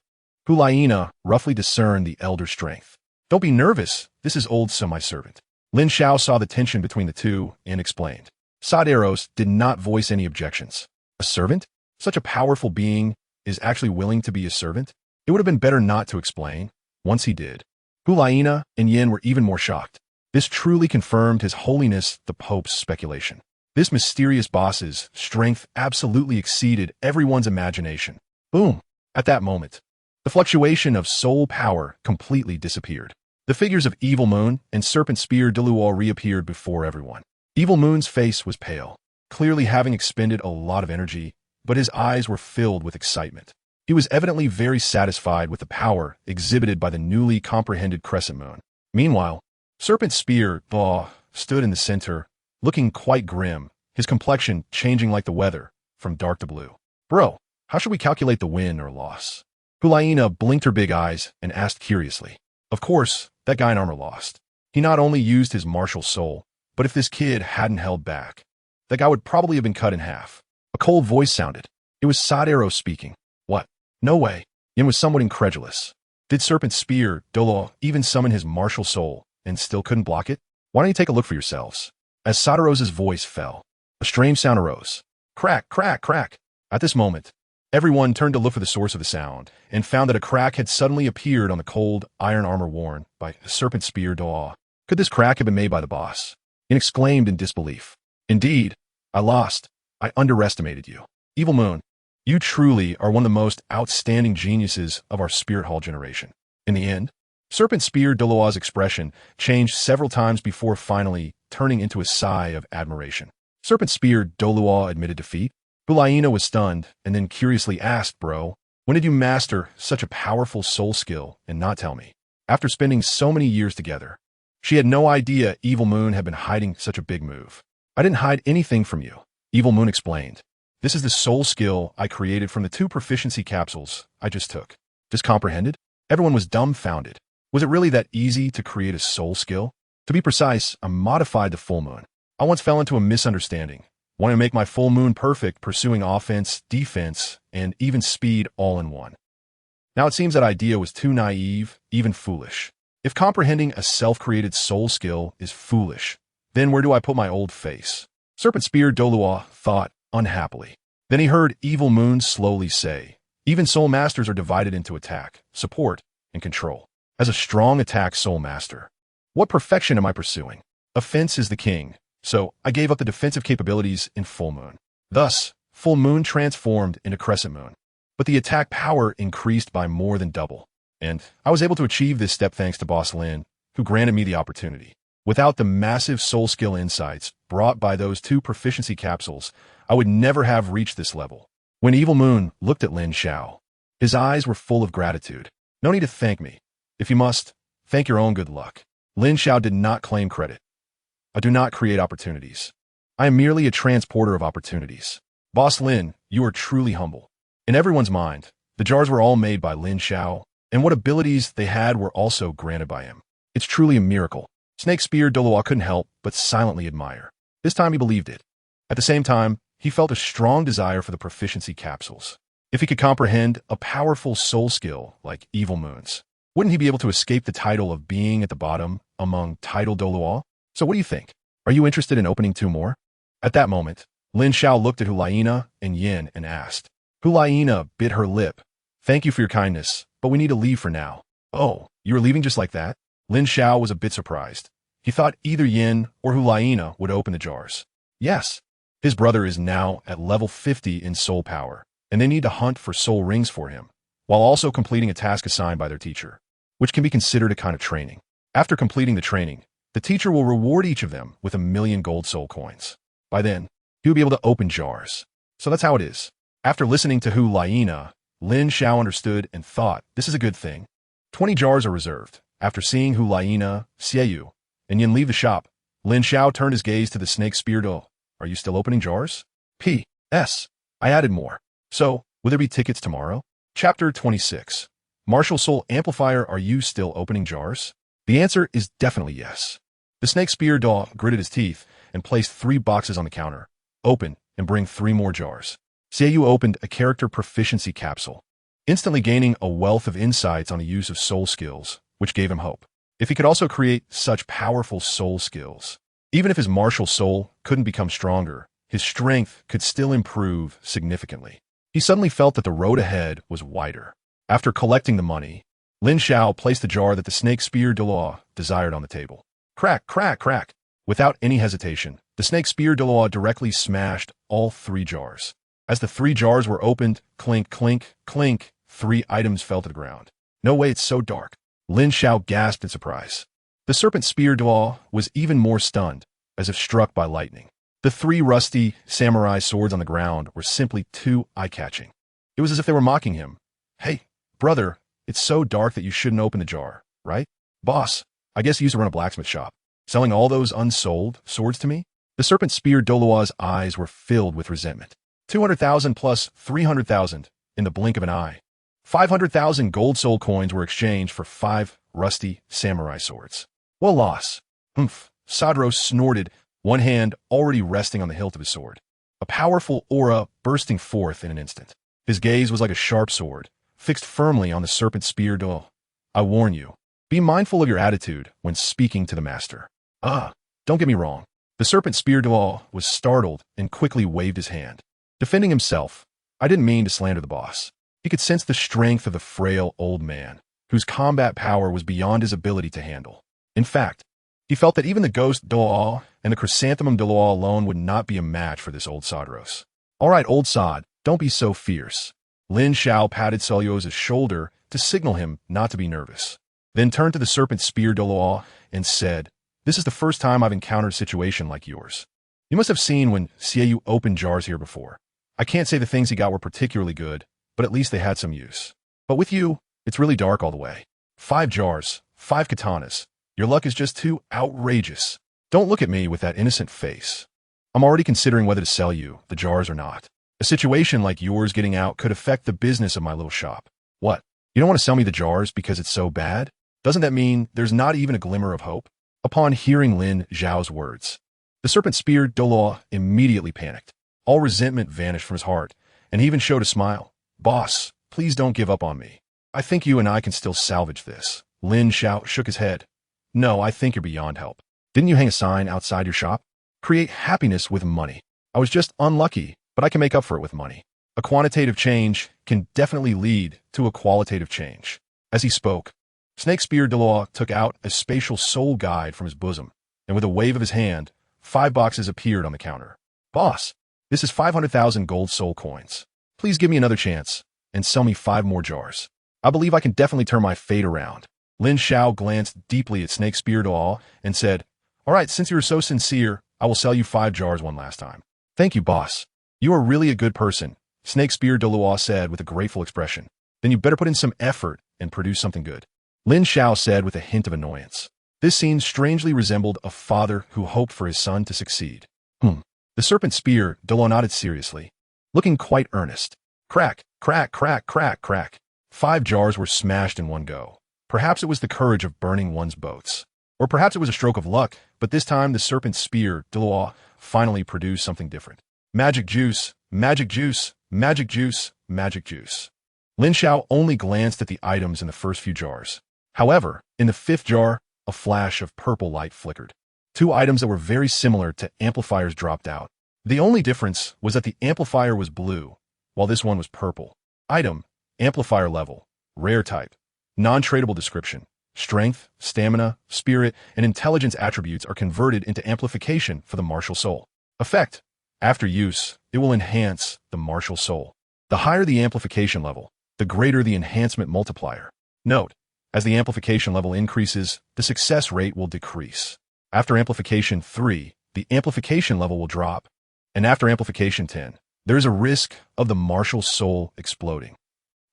Hulayina roughly discerned the elder's strength. Don't be nervous, this is old semi-servant. Lin Xiao saw the tension between the two and explained. Saderos did not voice any objections. A servant? Such a powerful being is actually willing to be a servant? It would have been better not to explain. Once he did, Hulayina and Yin were even more shocked. This truly confirmed His Holiness the Pope's speculation. This mysterious boss's strength absolutely exceeded everyone's imagination. Boom! At that moment, the fluctuation of soul power completely disappeared. The figures of Evil Moon and Serpent Spear Douluo reappeared before everyone. Evil Moon's face was pale, clearly having expended a lot of energy, but his eyes were filled with excitement. He was evidently very satisfied with the power exhibited by the newly comprehended crescent moon. Meanwhile, Serpent Spear Douluo stood in the center, looking quite grim, his complexion changing like the weather, from dark to blue. Bro, how should we calculate the win or loss? Hulayina blinked her big eyes and asked curiously. Of course, that guy in armor lost. He not only used his martial soul, but if this kid hadn't held back, that guy would probably have been cut in half. A cold voice sounded. It was Sadero speaking. What? No way. Yin was somewhat incredulous. Did Serpent Spear Douluo even summon his martial soul and still couldn't block it? Why don't you take a look for yourselves? As Sadero's voice fell, a strange sound arose. Crack, crack, crack. At this moment, everyone turned to look for the source of the sound and found that a crack had suddenly appeared on the cold iron armor worn by Serpent Spear Douluo. Could this crack have been made by the boss? Yin exclaimed in disbelief. Indeed, I lost. I underestimated you. Evil Moon, you truly are one of the most outstanding geniuses of our Spirit Hall generation. In the end, Serpent Spear Douluo's expression changed several times before finally turning into a sigh of admiration. Serpent Spear Douluo admitted defeat. Hulayina was stunned and then curiously asked, Bro, when did you master such a powerful soul skill and not tell me? After spending so many years together, she had no idea Evil Moon had been hiding such a big move. I didn't hide anything from you, Evil Moon explained. This is the soul skill I created from the 2 proficiency capsules I just took. Just comprehended? Everyone was dumbfounded. Was it really that easy to create a soul skill? To be precise, I modified the full moon. I once fell into a misunderstanding, wanting to make my full moon perfect, pursuing offense, defense, and even speed all in one. Now it seems that idea was too naive, even foolish. If comprehending a self-created soul skill is foolish, then where do I put my old face? Serpent Spear Douluo thought unhappily. Then he heard Evil Moon slowly say, even soul masters are divided into attack, support, and control. As a strong attack soul master, what perfection am I pursuing? Offense is the king, so I gave up the defensive capabilities in full moon. Thus, full moon transformed into crescent moon, but the attack power increased by more than double. And I was able to achieve this step thanks to Boss Lin, who granted me the opportunity. Without the massive soul skill insights brought by those 2 proficiency capsules, I would never have reached this level. When Evil Moon looked at Lin Xiao, his eyes were full of gratitude. No need to thank me. If you must, thank your own good luck. Lin Xiao did not claim credit. I do not create opportunities. I am merely a transporter of opportunities. Boss Lin, you are truly humble. In everyone's mind, the jars were all made by Lin Xiao, and what abilities they had were also granted by him. It's truly a miracle. Snake Spear Douluo couldn't help but silently admire. This time he believed it. At the same time, he felt a strong desire for the proficiency capsules. If he could comprehend a powerful soul skill like Evil Moon's, wouldn't he be able to escape the title of being at the bottom among title Douluo? So what do you think? Are you interested in opening 2 more? At that moment, Lin Xiao looked at Hulayina and Yin and asked. Hulayina bit her lip. Thank you for your kindness, but we need to leave for now. Oh, you are leaving just like that? Lin Xiao was a bit surprised. He thought either Yin or Hulayina would open the jars. Yes. His brother is now at level 50 in soul power, and they need to hunt for soul rings for him, while also completing a task assigned by their teacher, which can be considered a kind of training. After completing the training, the teacher will reward each of them with 1,000,000 gold soul coins. By then, he will be able to open jars. So that's how it is. After listening to Hulayina, Lin Xiao understood and thought, this is a good thing. 20 jars are reserved, After seeing Hu Lin Xiao and Yin leave the shop, Lin Xiao turned his gaze to the snake spear doll. Are you still opening jars? P.S. I added more. So, will there be tickets tomorrow? Chapter 26. Martial Soul Amplifier. Are you still opening jars? The answer is definitely yes. The snake spear doll gritted his teeth and placed 3 boxes on the counter. Open and bring 3 more jars. Xiao opened a character proficiency capsule, instantly gaining a wealth of insights on the use of soul skills, which gave him hope. If he could also create such powerful soul skills, even if his martial soul couldn't become stronger, his strength could still improve significantly. He suddenly felt that the road ahead was wider. After collecting the money, Lin Xiao placed the jar that the snake spear Douluo desired on the table. Crack, crack, crack. Without any hesitation, the snake spear Douluo directly smashed all 3 jars. As the 3 jars were opened, clink, clink, clink, 3 items fell to the ground. No way, it's so dark. Lin Xiao gasped in surprise. The serpent spear Douluo was even more stunned, as if struck by lightning. The 3 rusty samurai swords on the ground were simply too eye-catching. It was as if they were mocking him. Hey, brother, it's so dark that you shouldn't open the jar, right? Boss, I guess you used to run a blacksmith shop, selling all those unsold swords to me? The serpent spear Douluo's eyes were filled with resentment. 200,000 plus 300,000 in the blink of an eye. 500,000 gold soul coins were exchanged for 5 rusty samurai swords. What loss? Humph. Sadro snorted, one hand already resting on the hilt of his sword. A powerful aura bursting forth in an instant. His gaze was like a sharp sword, fixed firmly on the serpent spear Douluo. I warn you, be mindful of your attitude when speaking to the master. Don't get me wrong. The serpent spear Douluo was startled and quickly waved his hand. Defending himself, I didn't mean to slander the boss. He could sense the strength of the frail old man, whose combat power was beyond his ability to handle. In fact, he felt that even the ghost Douluo and the chrysanthemum Douluo alone would not be a match for this old Sodros. All right, old sod, don't be so fierce. Lin Xiao patted Sulyo's shoulder to signal him not to be nervous, then turned to the serpent spear Douluo and said, This is the first time I've encountered a situation like yours. You must have seen when Xiao opened jars here before. I can't say the things he got were particularly good, but at least they had some use. But with you, it's really dark all the way. 5 jars, 5 katanas. Your luck is just too outrageous. Don't look at me with that innocent face. I'm already considering whether to sell you the jars or not. A situation like yours getting out could affect the business of my little shop. What? You don't want to sell me the jars because it's so bad? Doesn't that mean there's not even a glimmer of hope? Upon hearing Lin Xiao's words, the serpent spear Douluo immediately panicked. All resentment vanished from his heart, and he even showed a smile. Boss, please don't give up on me. I think you and I can still salvage this. Lin Xiao shook his head. No, I think you're beyond help. Didn't you hang a sign outside your shop? Create happiness with money. I was just unlucky, but I can make up for it with money. A quantitative change can definitely lead to a qualitative change. As he spoke, Snake Spear Douluo took out a spatial soul guide from his bosom, and with a wave of his hand, 5 boxes appeared on the counter. Boss, this is 500,000 gold soul coins. Please give me another chance and sell me 5 more jars. I believe I can definitely turn my fate around. Lin Xiao glanced deeply at Snake Spear Douluo and said, All right, since you're so sincere, I will sell you 5 jars one last time. Thank you, boss. You are really a good person, Snake Spear Douluo said with a grateful expression. Then you better put in some effort and produce something good. Lin Xiao said with a hint of annoyance. This scene strangely resembled a father who hoped for his son to succeed. The serpent spear Douluo nodded seriously, looking quite earnest. Crack, crack, crack, crack, crack. 5 jars were smashed in one go. Perhaps it was the courage of burning one's boats. Or perhaps it was a stroke of luck, but this time the serpent spear Douluo finally produced something different. Magic juice, magic juice, magic juice, magic juice. Lin Xiao only glanced at the items in the first few jars. However, in the 5th jar, a flash of purple light flickered. 2 items that were very similar to amplifiers dropped out. The only difference was that the amplifier was blue, while this one was purple. Item, amplifier level, rare type, non-tradable description. Strength, stamina, spirit, and intelligence attributes are converted into amplification for the martial soul. Effect, after use, it will enhance the martial soul. The higher the amplification level, the greater the enhancement multiplier. Note, as the amplification level increases, the success rate will decrease. After amplification 3, the amplification level will drop, and after amplification 10, there is a risk of the martial soul exploding.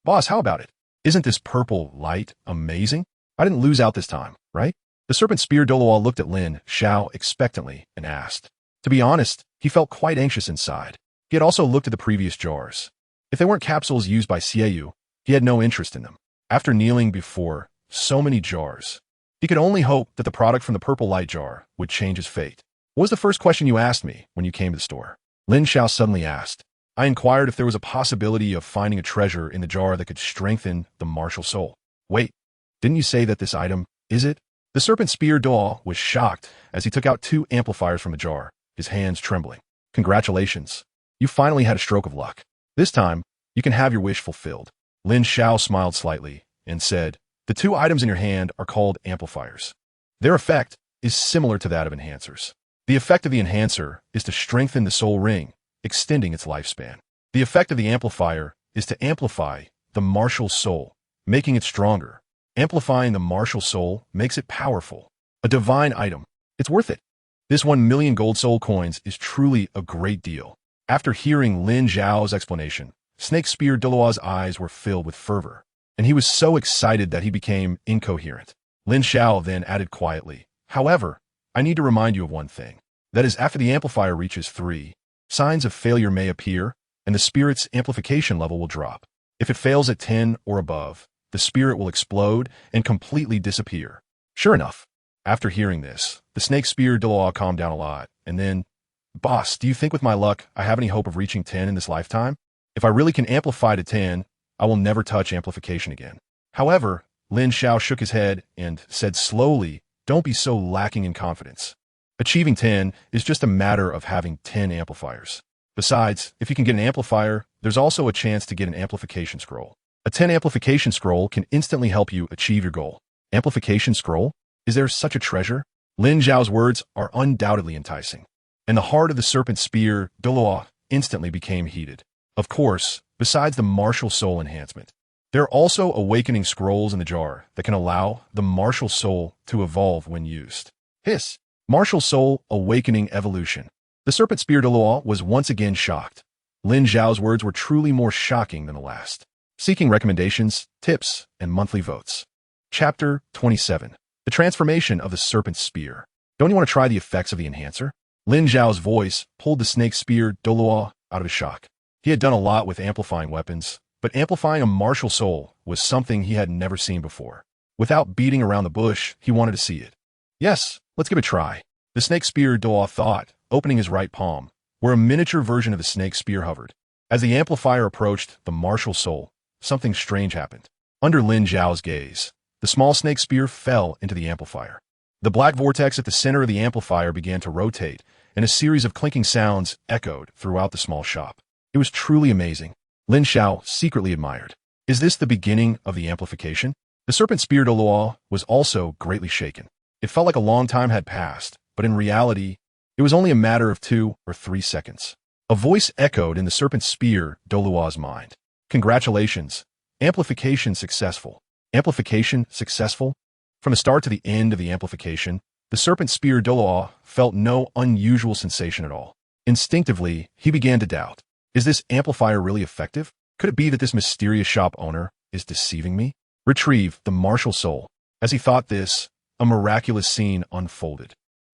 Boss, how about it? Isn't this purple light amazing? I didn't lose out this time, right? The serpent spear Douluo looked at Lin Xiao expectantly and asked. To be honest, he felt quite anxious inside. He had also looked at the previous jars. If they weren't capsules used by Xiao, he had no interest in them. After kneeling before so many jars, he could only hope that the product from the purple light jar would change his fate. What was the first question you asked me when you came to the store? Lin Xiao suddenly asked. I inquired if there was a possibility of finding a treasure in the jar that could strengthen the martial soul. Wait, didn't you say that this item, is it? The serpent spear Douluo was shocked as he took out 2 amplifiers from the jar, his hands trembling. Congratulations. You finally had a stroke of luck. This time, you can have your wish fulfilled. Lin Xiao smiled slightly and said, the 2 items in your hand are called amplifiers. Their effect is similar to that of enhancers. The effect of the enhancer is to strengthen the soul ring, extending its lifespan. The effect of the amplifier is to amplify the martial soul, making it stronger. Amplifying the martial soul makes it powerful. A divine item. It's worth it. This 1 million gold soul coins is truly a great deal. After hearing Lin Xiao's explanation, Snake Spear Douluo's eyes were filled with fervor, and he was so excited that he became incoherent. Lin Xiao then added quietly, however, I need to remind you of one thing. That is, after the amplifier reaches 3, signs of failure may appear, and the spirit's amplification level will drop. If it fails at 10 or above, the spirit will explode and completely disappear. Sure enough, after hearing this, the Snake Spear Douluo calmed down a lot, and then, Boss, do you think with my luck I have any hope of reaching 10 in this lifetime? If I really can amplify to 10, I will never touch amplification again. However, Lin Xiao shook his head and said slowly, don't be so lacking in confidence. Achieving 10 is just a matter of having 10 amplifiers. Besides, if you can get an amplifier, there's also a chance to get an amplification scroll. A 10 amplification scroll can instantly help you achieve your goal. Amplification scroll? Is there such a treasure? Lin Xiao's words are undoubtedly enticing, and the heart of the serpent spear Douluo instantly became heated. Of course, besides the martial soul enhancement, there are also awakening scrolls in the jar that can allow the martial soul to evolve when used. Hiss! Martial soul awakening evolution. The serpent spear Douluo was once again shocked. Lin Xiao's words were truly more shocking than the last. Seeking recommendations, tips, and monthly votes. Chapter 27. The transformation of the serpent spear. Don't you want to try the effects of the enhancer? Lin Xiao's voice pulled the snake spear Douluo out of his shock. He had done a lot with amplifying weapons, but amplifying a martial soul was something he had never seen before. Without beating around the bush, he wanted to see it. Yes, let's give it a try. The snake spear Douluo thought, opening his right palm, where a miniature version of the snake spear hovered. As the amplifier approached the martial soul, something strange happened. Under Lin Xiao's gaze, the small snake spear fell into the amplifier. The black vortex at the center of the amplifier began to rotate, and a series of clinking sounds echoed throughout the small shop. It was truly amazing. Lin Xiao secretly admired. Is this the beginning of the amplification? The serpent spear Douluo was also greatly shaken. It felt like a long time had passed, but in reality, it was only a matter of 2 or 3 seconds. A voice echoed in the serpent spear Douluo's mind. Congratulations. Amplification successful. Amplification successful? From the start to the end of the amplification, the serpent spear Douluo felt no unusual sensation at all. Instinctively, he began to doubt. Is this amplifier really effective? Could it be that this mysterious shop owner is deceiving me? Retrieve the martial soul. As he thought this, a miraculous scene unfolded.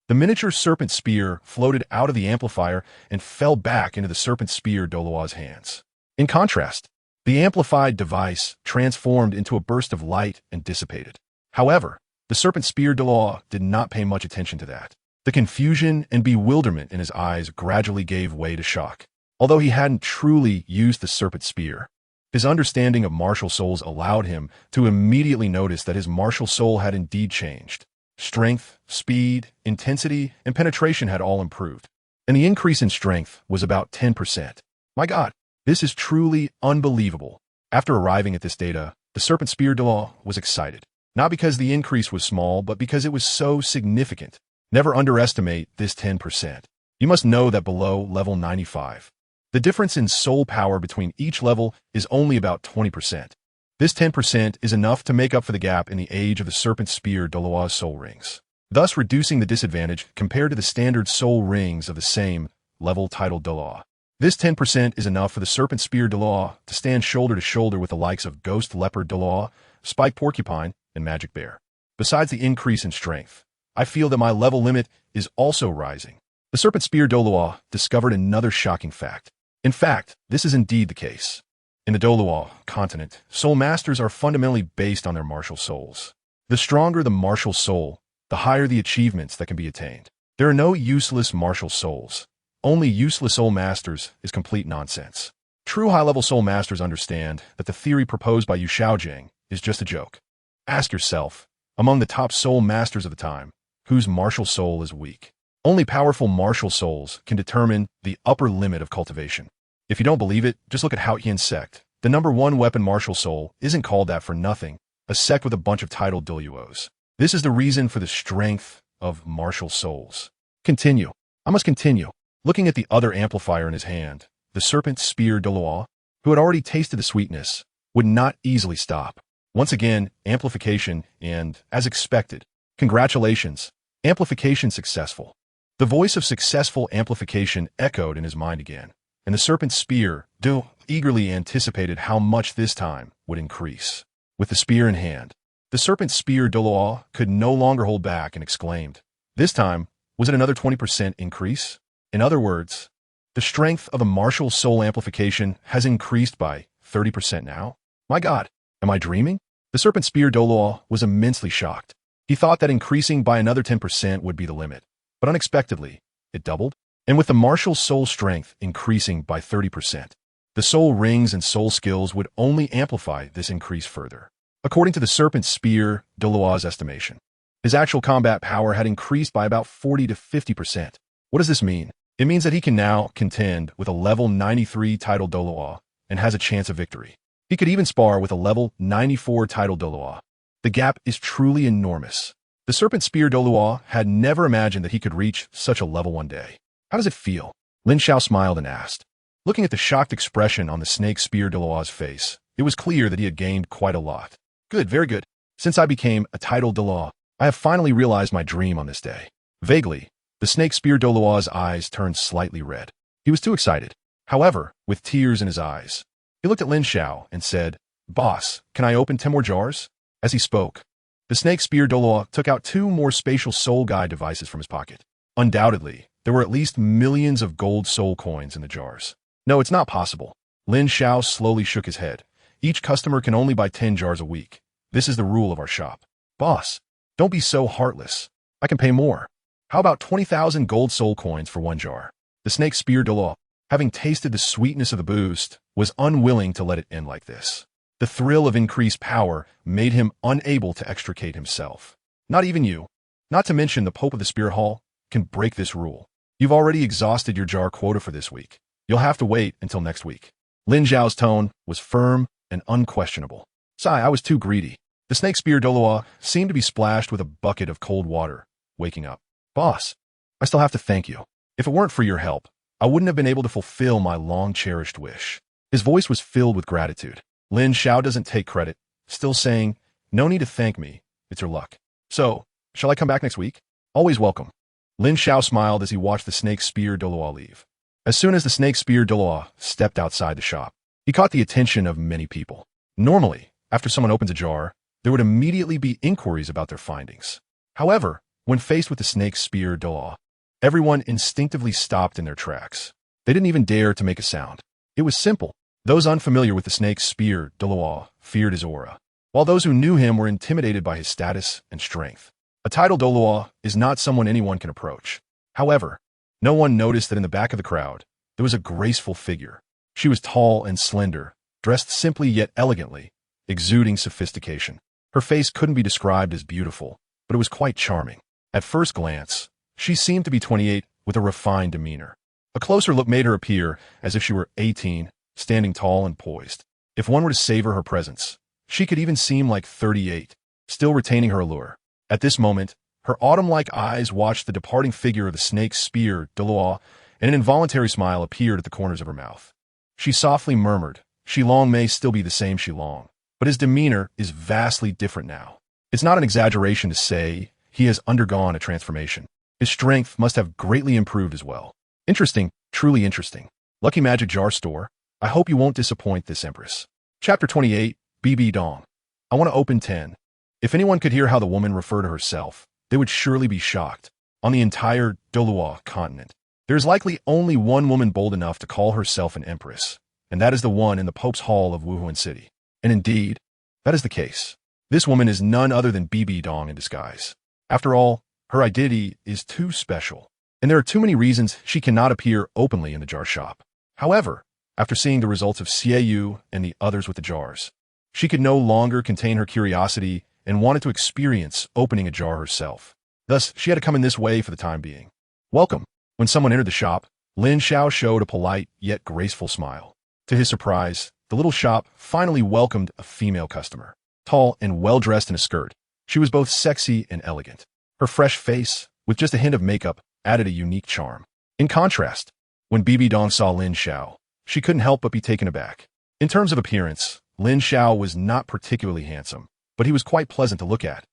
The miniature serpent spear floated out of the amplifier and fell back into the serpent spear Douluo's hands. In contrast, the amplified device transformed into a burst of light and dissipated. However, the serpent spear Douluo did not pay much attention to that. The confusion and bewilderment in his eyes gradually gave way to shock. Although he hadn't truly used the serpent spear, his understanding of martial souls allowed him to immediately notice that his martial soul had indeed changed. Strength, speed, intensity, and penetration had all improved, and the increase in strength was about 10%. My God, this is truly unbelievable. After arriving at this data, the serpent spear Douluo was excited, not because the increase was small, but because it was so significant. Never underestimate this 10%. You must know that below level 95, the difference in soul power between each level is only about 20%. This 10% is enough to make up for the gap in the age of the serpent spear Douluo's soul rings, thus reducing the disadvantage compared to the standard soul rings of the same level titled Douluo. This 10% is enough for the serpent spear Douluo to stand shoulder to shoulder with the likes of Ghost Leopard Douluo, Spike Porcupine, and Magic Bear. Besides the increase in strength, I feel that my level limit is also rising. The serpent spear Douluo discovered another shocking fact. In fact, this is indeed the case. In the Douluo Continent, soul masters are fundamentally based on their martial souls. The stronger the martial soul, the higher the achievements that can be attained. There are no useless martial souls. Only useless soul masters is complete nonsense. True high-level soul masters understand that the theory proposed by Yu Xiaojing is just a joke. Ask yourself, among the top soul masters of the time, whose martial soul is weak? Only powerful martial souls can determine the upper limit of cultivation. If you don't believe it, just look at Hao Qian's sect. The #1 weapon martial soul isn't called that for nothing, a sect with a bunch of titled Douluos. This is the reason for the strength of martial souls. Continue. I must continue. Looking at the other amplifier in his hand, the serpent spear Douluo, who had already tasted the sweetness, would not easily stop. Once again, amplification and, as expected, congratulations, amplification successful. The voice of successful amplification echoed in his mind again, and the serpent spear Do eagerly anticipated how much this time would increase. With the spear in hand, the serpent spear Douluo could no longer hold back and exclaimed, "This time, was it another 20% increase?" In other words, the strength of the martial soul amplification has increased by 30% now? My God, am I dreaming? The serpent spear Douluo was immensely shocked. He thought that increasing by another 10% would be the limit. But unexpectedly, it doubled, and with the martial soul strength increasing by 30%, the soul rings and soul skills would only amplify this increase further. According to the serpent spear Douluo's estimation, his actual combat power had increased by about 40 to 50%. What does this mean? It means that he can now contend with a level 93 titled Douluo and has a chance of victory. He could even spar with a level 94 titled Douluo. The gap is truly enormous. The serpent spear Douluo had never imagined that he could reach such a level one day. How does it feel? Lin Xiao smiled and asked. Looking at the shocked expression on the snake spear Douluo's face, it was clear that he had gained quite a lot. Good, very good. Since I became a titled Douluo, I have finally realized my dream on this day. Vaguely, the snake spear Douluo's eyes turned slightly red. He was too excited. However, with tears in his eyes, he looked at Lin Xiao and said, "Boss, can I open 10 more jars?" As he spoke, the snake spear Douluo took out 2 more spatial soul guide devices from his pocket. Undoubtedly, there were at least millions of gold soul coins in the jars. No, it's not possible. Lin Xiao slowly shook his head. Each customer can only buy 10 jars a week. This is the rule of our shop. Boss, don't be so heartless. I can pay more. How about 20,000 gold soul coins for 1 jar? The snake spear Douluo, having tasted the sweetness of the boost, was unwilling to let it end like this. The thrill of increased power made him unable to extricate himself. Not even you, not to mention the Pope of the Spirit Hall, can break this rule. You've already exhausted your jar quota for this week. You'll have to wait until next week. Lin Xiao's tone was firm and unquestionable. Sigh, I was too greedy. The snake spear Douluo seemed to be splashed with a bucket of cold water, waking up. Boss, I still have to thank you. If it weren't for your help, I wouldn't have been able to fulfill my long-cherished wish. His voice was filled with gratitude. Lin Xiao doesn't take credit, still saying, "No need to thank me. It's your luck. So, shall I come back next week?" "Always welcome." Lin Xiao smiled as he watched the snake spear Douluo leave. As soon as the snake spear Douluo stepped outside the shop, he caught the attention of many people. Normally, after someone opens a jar, there would immediately be inquiries about their findings. However, when faced with the snake spear Douluo, everyone instinctively stopped in their tracks. They didn't even dare to make a sound. It was simple. Those unfamiliar with the snake spear Douluo feared his aura, while those who knew him were intimidated by his status and strength. A titled Douluo is not someone anyone can approach. However, no one noticed that in the back of the crowd, there was a graceful figure. She was tall and slender, dressed simply yet elegantly, exuding sophistication. Her face couldn't be described as beautiful, but it was quite charming. At first glance, she seemed to be 28 with a refined demeanor. A closer look made her appear as if she were 18, standing tall and poised. If one were to savor her presence, she could even seem like 38, still retaining her allure. At this moment, her autumn-like eyes watched the departing figure of the snake spear Douluo, and an involuntary smile appeared at the corners of her mouth. She softly murmured, "Shilong may still be the same Shilong, but his demeanor is vastly different now. It's not an exaggeration to say he has undergone a transformation. His strength must have greatly improved as well. Interesting, truly interesting. Lucky Magic Jar Store. I hope you won't disappoint this Empress." Chapter 28, BB Dong. I want to open 10. If anyone could hear how the woman referred to herself, they would surely be shocked. On the entire Douluo Continent, there is likely only one woman bold enough to call herself an empress, and that is the one in the Pope's Hall of Wuhuan City. And indeed, that is the case. This woman is none other than Bibi Dong in disguise. After all, her identity is too special, and there are too many reasons she cannot appear openly in the jar shop. However, after seeing the results of Xiao and the others with the jars, she could no longer contain her curiosity and wanted to experience opening a jar herself. Thus, she had to come in this way for the time being. Welcome. When someone entered the shop, Lin Xiao showed a polite yet graceful smile. To his surprise, the little shop finally welcomed a female customer. Tall and well-dressed in a skirt, she was both sexy and elegant. Her fresh face, with just a hint of makeup, added a unique charm. In contrast, when Bibi Dong saw Lin Xiao, she couldn't help but be taken aback. In terms of appearance, Lin Xiao was not particularly handsome, but he was quite pleasant to look at.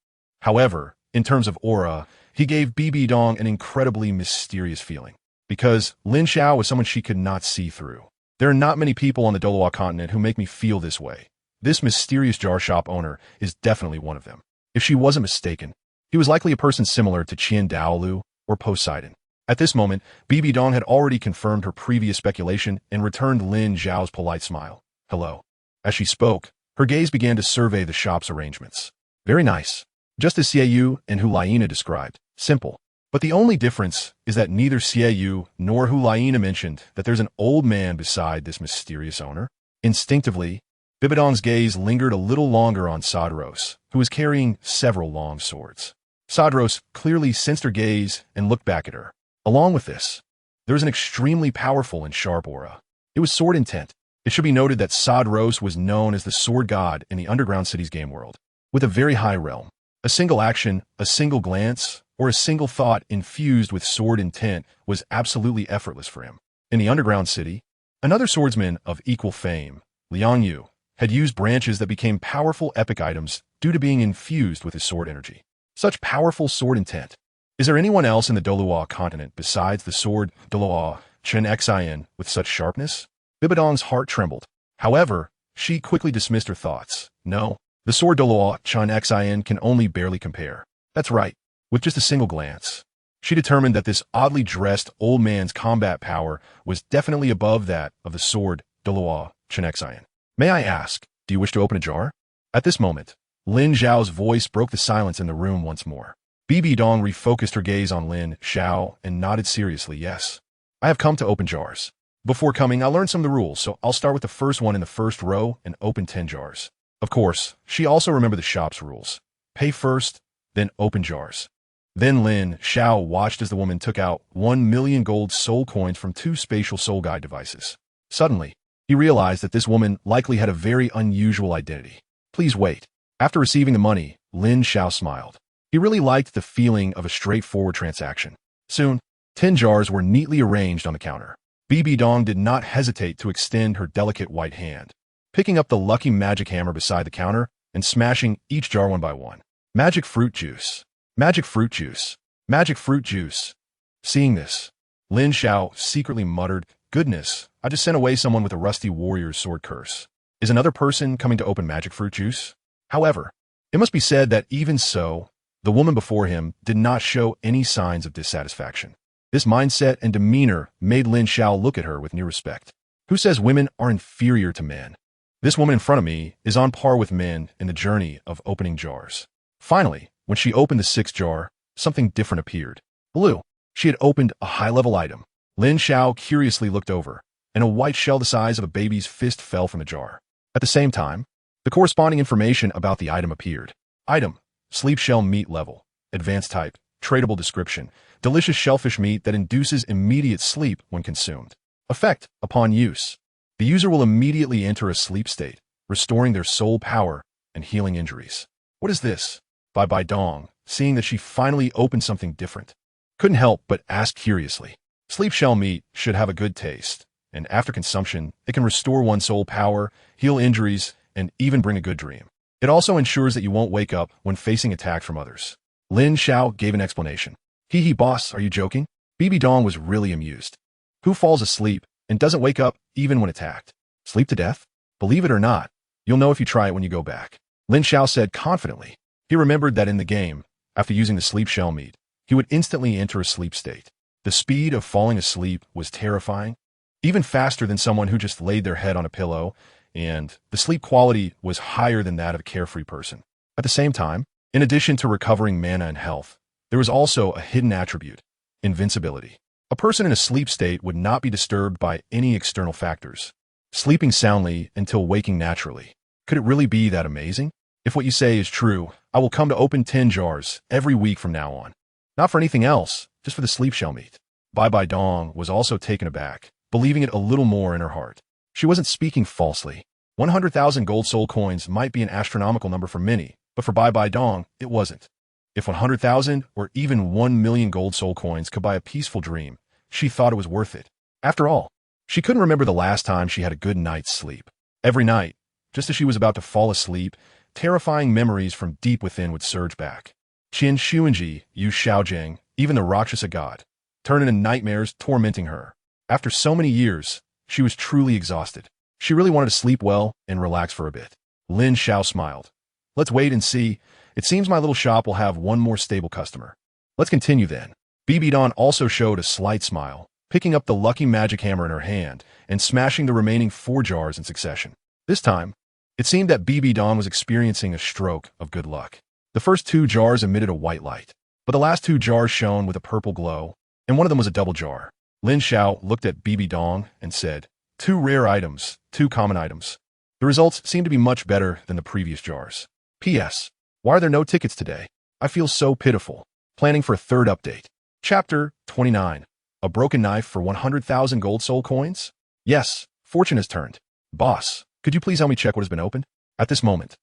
However, in terms of aura, he gave Bibi Dong an incredibly mysterious feeling, because Lin Xiao was someone she could not see through. There are not many people on the Douluo Continent who make me feel this way. This mysterious jar shop owner is definitely one of them. If she wasn't mistaken, he was likely a person similar to Qian Daolu or Poseidon. At this moment, Bibi Dong had already confirmed her previous speculation and returned Lin Xiao's polite smile. Hello. As she spoke, her gaze began to survey the shop's arrangements. Very nice. Just as Xiao and Hulaina described. Simple. But the only difference is that neither Xiao nor Hulaina mentioned that there's an old man beside this mysterious owner. Instinctively, Bibi Dong's gaze lingered a little longer on Sadros, who was carrying several long swords. Sadros clearly sensed her gaze and looked back at her. Along with this, there was an extremely powerful and sharp aura. It was sword intent. It should be noted that Sadros was known as the sword god in the underground city's game world, with a very high realm. A single action, a single glance, or a single thought infused with sword intent was absolutely effortless for him. In the underground city, another swordsman of equal fame, Liang Yu, had used branches that became powerful epic items due to being infused with his sword energy. Such powerful sword intent. Is there anyone else in the Douluo Continent besides the sword Douluo Chen with such sharpness? Bibi Dong's heart trembled. However, she quickly dismissed her thoughts. No, the sword Douluo Chen can only barely compare. That's right. With just a single glance, she determined that this oddly dressed old man's combat power was definitely above that of the sword Douluo Chen. May I ask, do you wish to open a jar? At this moment, Lin Xiao's voice broke the silence in the room once more. Bibi Dong refocused her gaze on Lin Xiao and nodded seriously. Yes, I have come to open jars. Before coming, I learned some of the rules, so I'll start with the first one in the first row and open 10 jars. Of course, she also remembered the shop's rules. Pay first, then open jars. Then Lin Xiao watched as the woman took out 1 million gold soul coins from 2 spatial soul guide devices. Suddenly, he realized that this woman likely had a very unusual identity. Please wait. After receiving the money, Lin Xiao smiled. He really liked the feeling of a straightforward transaction. Soon, 10 jars were neatly arranged on the counter. Bibi Dong did not hesitate to extend her delicate white hand, picking up the lucky magic hammer beside the counter and smashing each jar one by one. Magic fruit juice. Magic fruit juice. Magic fruit juice. Seeing this, Lin Xiao secretly muttered, Goodness, I just sent away someone with a rusty warrior's sword curse. Is another person coming to open magic fruit juice? However, it must be said that even so, the woman before him did not show any signs of dissatisfaction. This mindset and demeanor made Lin Xiao look at her with new respect. Who says women are inferior to men? This woman in front of me is on par with men in the journey of opening jars. Finally, when she opened the 6th jar, something different appeared. Blue. She had opened a high-level item. Lin Xiao curiously looked over, and a white shell the size of a baby's fist fell from the jar. At the same time, the corresponding information about the item appeared. Item: sleep shell meat level, advanced type, tradable description, delicious shellfish meat that induces immediate sleep when consumed. Effect: upon use, the user will immediately enter a sleep state, restoring their soul power and healing injuries. What is this? Bibi Dong, seeing that she finally opened something different, couldn't help but ask curiously. Sleep shell meat should have a good taste, and after consumption, it can restore one's soul power, heal injuries, and even bring a good dream. It also ensures that you won't wake up when facing attack from others. Lin Xiao gave an explanation. Hee boss, are you joking? Bibi Dong was really amused. Who falls asleep and doesn't wake up even when attacked? Sleep to death? Believe it or not, you'll know if you try it when you go back. Lin Xiao said confidently. He remembered that in the game, after using the sleep shell meat, he would instantly enter a sleep state. The speed of falling asleep was terrifying, even faster than someone who just laid their head on a pillow, and the sleep quality was higher than that of a carefree person. At the same time, in addition to recovering mana and health, there was also a hidden attribute: invincibility. A person in a sleep state would not be disturbed by any external factors, sleeping soundly until waking naturally. Could it really be that amazing? If what you say is true, I will come to open 10 jars every week from now on. Not for anything else, just for the sleep shell meat. Bai Dong was also taken aback, believing it a little more in her heart. She wasn't speaking falsely. 100,000 gold soul coins might be an astronomical number for many, but for Bai Dong, it wasn't. If 100,000 or even 1 million gold soul coins could buy a peaceful dream, she thought it was worth it. After all, she couldn't remember the last time she had a good night's sleep. Every night, just as she was about to fall asleep, terrifying memories from deep within would surge back. Qin Xuanji, Yu Xiaojing, even the Rakshasa god, turned into nightmares tormenting her. After so many years, she was truly exhausted. She really wanted to sleep well and relax for a bit. Lin Xiao smiled. Let's wait and see. It seems my little shop will have one more stable customer. Let's continue then. Don also showed a slight smile, picking up the lucky magic hammer in her hand and smashing the remaining 4 jars in succession. This time, it seemed that Don was experiencing a stroke of good luck. The first 2 jars emitted a white light, but the last 2 jars shone with a purple glow, and one of them was a double jar. Lin Xiao looked at Dong and said, 2 rare items, 2 common items. The results seem to be much better than the previous jars. P.S. Why are there no tickets today? I feel so pitiful. Planning for a 3rd update. Chapter 29. A broken knife for 100,000 gold soul coins? Yes, fortune has turned. Boss, could you please help me check what has been opened? At this moment,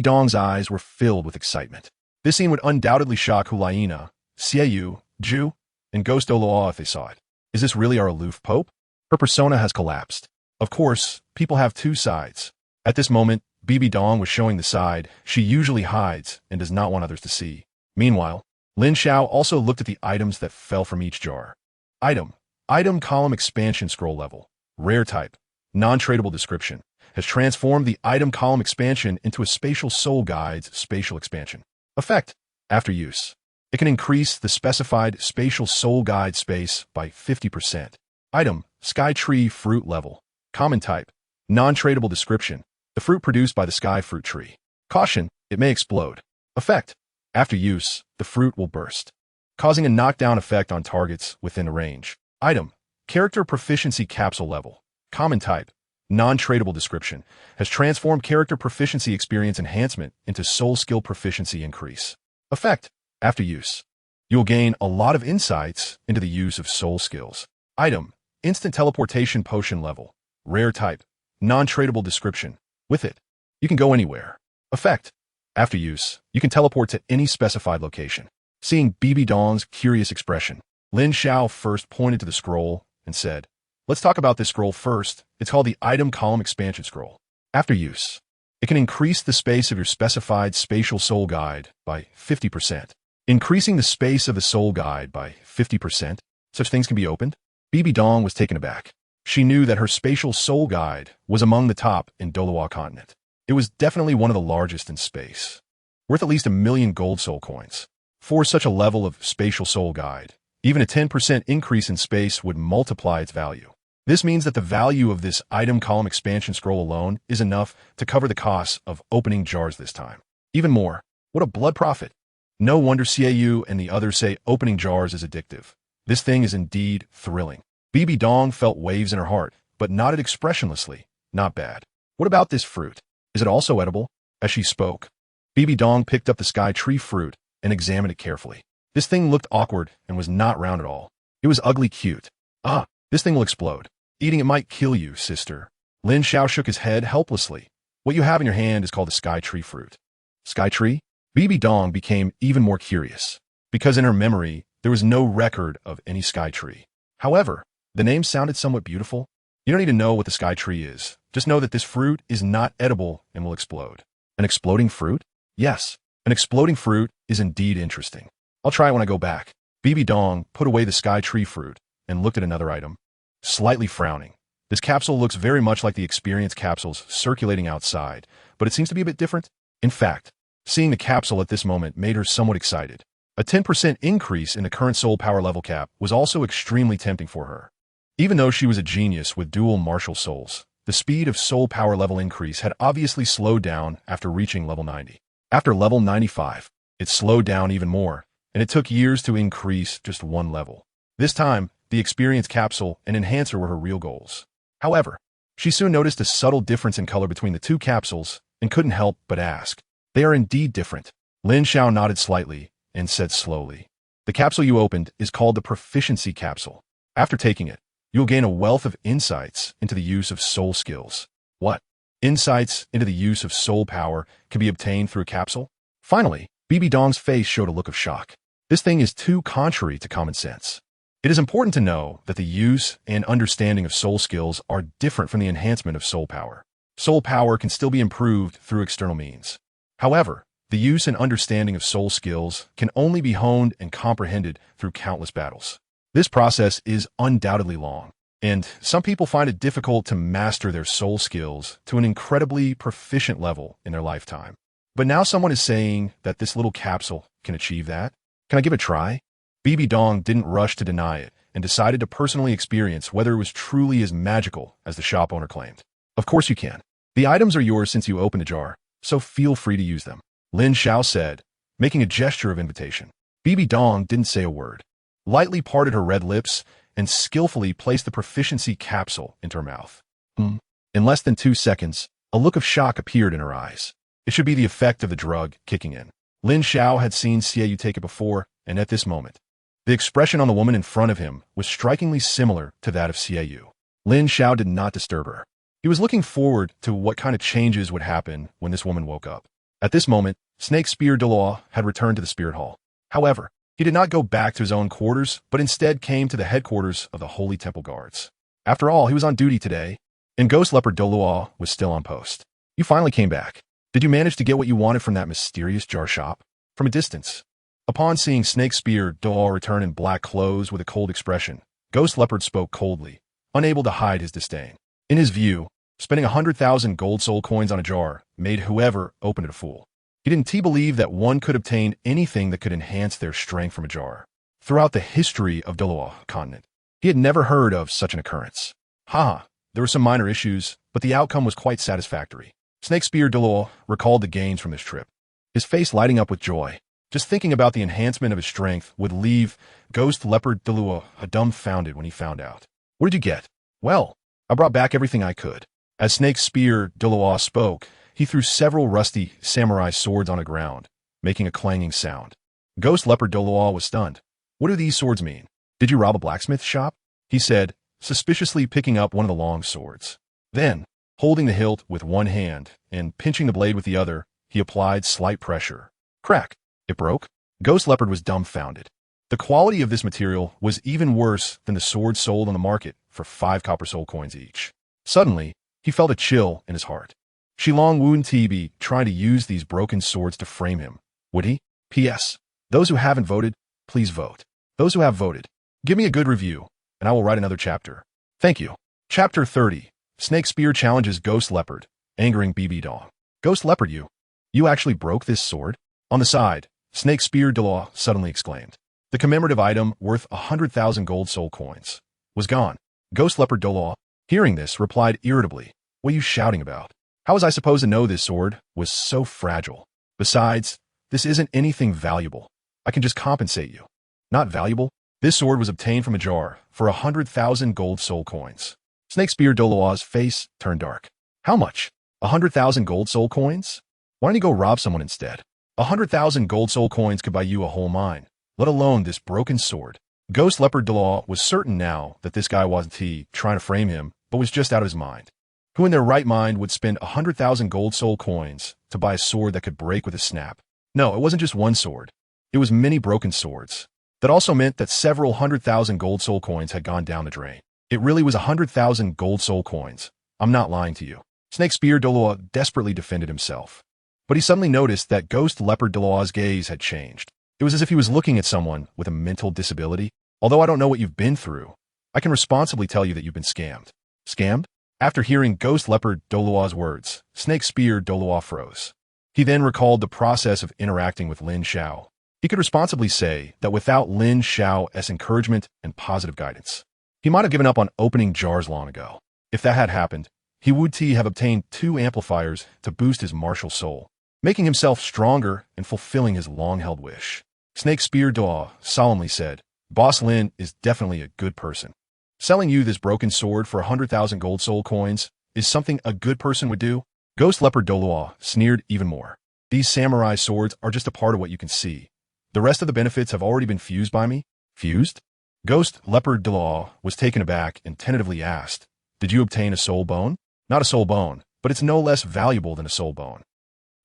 Dong's eyes were filled with excitement. This scene would undoubtedly shock Hulaina, Xiaoyu, Ju, and Ghost Douluo if they saw it. Is this really our aloof pope? Her persona has collapsed. Of course, people have 2 sides. At this moment, Dong was showing the side she usually hides and does not want others to see. Meanwhile, Lin Xiao also looked at the items that fell from each jar. Item column expansion scroll level. Rare type. Non-tradable description. Has transformed the item column expansion into a spatial soul guide's spatial expansion. Effect. After use, it can increase the specified spatial soul guide space by 50%. Item, Sky Tree Fruit Level. Common type. Non-tradable description. The fruit produced by the sky fruit tree. Caution, it may explode. Effect. After use, the fruit will burst, causing a knockdown effect on targets within the range. Item, Character Proficiency Capsule Level. Common type. Non-tradable description. Has transformed character proficiency experience enhancement into soul skill proficiency increase. Effect. After use, you'll gain a lot of insights into the use of soul skills. Item, Instant Teleportation Potion Level. Rare type. Non-tradable description. With it, you can go anywhere. Effect. After use, you can teleport to any specified location. Seeing Dong's curious expression, Lin Xiao first pointed to the scroll and said, let's talk about this scroll first. It's called the Item Column Expansion Scroll. After use, it can increase the space of your specified spatial soul guide by 50%. Increasing the space of the soul guide by 50%, such things can be opened? Dong was taken aback. She knew that her spatial soul guide was among the top in Douluo Continent. It was definitely one of the largest in space, worth at least 1 million gold soul coins. For such a level of spatial soul guide, even a 10% increase in space would multiply its value. This means that the value of this item column expansion scroll alone is enough to cover the costs of opening jars this time. Even more, what a blood profit. No wonder Xiaoyu and the others say opening jars is addictive. This thing is indeed thrilling. Dong felt waves in her heart, but nodded expressionlessly. Not bad. What about this fruit? Is it also edible? As she spoke, Dong picked up the sky tree fruit and examined it carefully. This thing looked awkward and was not round at all. It was ugly cute. Ah, this thing will explode. Eating it might kill you, sister. Lin Xiao shook his head helplessly. What you have in your hand is called the sky tree fruit. Sky tree? Dong became even more curious, because in her memory, there was no record of any sky tree. However, the name sounded somewhat beautiful. You don't need to know what the sky tree is. Just know that this fruit is not edible and will explode. An exploding fruit? Yes, an exploding fruit is indeed interesting. I'll try it when I go back. Dong put away the sky tree fruit and looked at another item, slightly frowning. This capsule looks very much like the experience capsules circulating outside, but it seems to be a bit different. In fact, Seeing the capsule at this moment made her somewhat excited. A 10% increase in the current soul power level cap was also extremely tempting for her. Even though she was a genius with dual martial souls, the speed of soul power level increase had obviously slowed down after reaching level 90. After level 95, it slowed down even more, and it took years to increase just one level. This time, the experience capsule and enhancer were her real goals. However, she soon noticed a subtle difference in color between the two capsules and couldn't help but ask. They are indeed different. Lin Xiao nodded slightly and said slowly, "The capsule you opened is called the Proficiency Capsule. After taking it, you'll gain a wealth of insights into the use of soul skills." What? Insights into the use of soul power can be obtained through a capsule? Finally, Bibi Dong's face showed a look of shock. This thing is too contrary to common sense. It is important to know that the use and understanding of soul skills are different from the enhancement of soul power. Soul power can still be improved through external means. However, the use and understanding of soul skills can only be honed and comprehended through countless battles. This process is undoubtedly long, and some people find it difficult to master their soul skills to an incredibly proficient level in their lifetime. But now someone is saying that this little capsule can achieve that? Can I give it a try? Bibi Dong didn't rush to deny it and decided to personally experience whether it was truly as magical as the shop owner claimed. Of course you can. The items are yours since you opened the jar, so feel free to use them, Lin Xiao said, making a gesture of invitation. Bibi Dong didn't say a word, lightly parted her red lips, and skillfully placed the proficiency capsule into her mouth. In less than 2 seconds, a look of shock appeared in her eyes. It should be the effect of the drug kicking in. Lin Xiao had seen Xiaoyu take it before, and at this moment, the expression on the woman in front of him was strikingly similar to that of Xiaoyu. Lin Xiao did not disturb her. He was looking forward to what kind of changes would happen when this woman woke up. At this moment, Snake Spear Douluo had returned to the Spirit Hall. However, he did not go back to his own quarters, but instead came to the headquarters of the Holy Temple Guards. After all, he was on duty today, and Ghost Leopard Douluo was still on post. "You finally came back. Did you manage to get what you wanted from that mysterious jar shop?" From a distance, upon seeing Snake Spear Douluo return in black clothes with a cold expression, Ghost Leopard spoke coldly, unable to hide his disdain. In his view, spending 100,000 gold soul coins on a jar made whoever opened it a fool. He didn't believe that one could obtain anything that could enhance their strength from a jar. Throughout the history of Douluo Continent, he had never heard of such an occurrence. There were some minor issues, but the outcome was quite satisfactory. Snake Spear Douluo recalled the gains from this trip, his face lighting up with joy. Just thinking about the enhancement of his strength would leave Ghost Leopard Douluo dumbfounded when he found out. "What did you get?" "Well, I brought back everything I could." As Snake Spear Douluo spoke, he threw several rusty samurai swords on the ground, making a clanging sound. Ghost Leopard Douluo was stunned. "What do these swords mean? Did you rob a blacksmith shop?" he said, suspiciously picking up one of the long swords. Then, holding the hilt with one hand and pinching the blade with the other, he applied slight pressure. Crack! It broke. Ghost Leopard was dumbfounded. The quality of this material was even worse than the swords sold on the market for 5 copper soul coins each. Suddenly, he felt a chill in his heart. Shilong wouldn't he be trying to use these broken swords to frame him, would he? P.S. Those who haven't voted, please vote. Those who have voted, give me a good review, and I will write another chapter. Thank you. Chapter 30. Snake Spear challenges Ghost Leopard, angering Bibi Dong. "Ghost Leopard, you actually broke this sword?" On the side, Snake Spear Douluo suddenly exclaimed. The commemorative item, worth 100,000 gold soul coins, was gone. Ghost Leopard Douluo, hearing this, replied irritably, "What are you shouting about? How was I supposed to know this sword was so fragile? Besides, this isn't anything valuable. I can just compensate you." "Not valuable?" This sword was obtained from a jar for 100,000 gold soul coins. Snake Spear Douluo's face turned dark. "How much? 100,000 gold soul coins? Why don't you go rob someone instead? 100,000 gold soul coins could buy you a whole mine, let alone this broken sword." Ghost Leopard Douluo was certain now that this guy wasn't trying to frame him, but was just out of his mind. Who in their right mind would spend 100,000 gold soul coins to buy a sword that could break with a snap? No, it wasn't just one sword. It was many broken swords. That also meant that several 100,000 gold soul coins had gone down the drain. It really was 100,000 gold soul coins. I'm not lying to you. Snake Spear Douluo desperately defended himself. But he suddenly noticed that Ghost Leopard Douluo's gaze had changed. It was as if he was looking at someone with a mental disability. "Although I don't know what you've been through, I can responsibly tell you that you've been scammed." "Scammed?" After hearing Ghost Leopard Douluo's words, Snake Spear Douluo froze. He then recalled the process of interacting with Lin Xiao. He could responsibly say that without Lin Xiao's encouragement and positive guidance, he might have given up on opening jars long ago. If that had happened, he would have obtained 2 amplifiers to boost his martial soul, making himself stronger and fulfilling his long-held wish. Snake Spear Daw solemnly said, Boss Lin is definitely a good person. Selling you this broken sword for 100,000 gold soul coins is something a good person would do. Ghost Leopard Douluo sneered even more. These samurai swords are just a part of what you can see. The rest of the benefits have already been fused by me. Fused? Ghost Leopard Douluo was taken aback and tentatively asked, Did you obtain a soul bone? Not a soul bone, but it's no less valuable than a soul bone.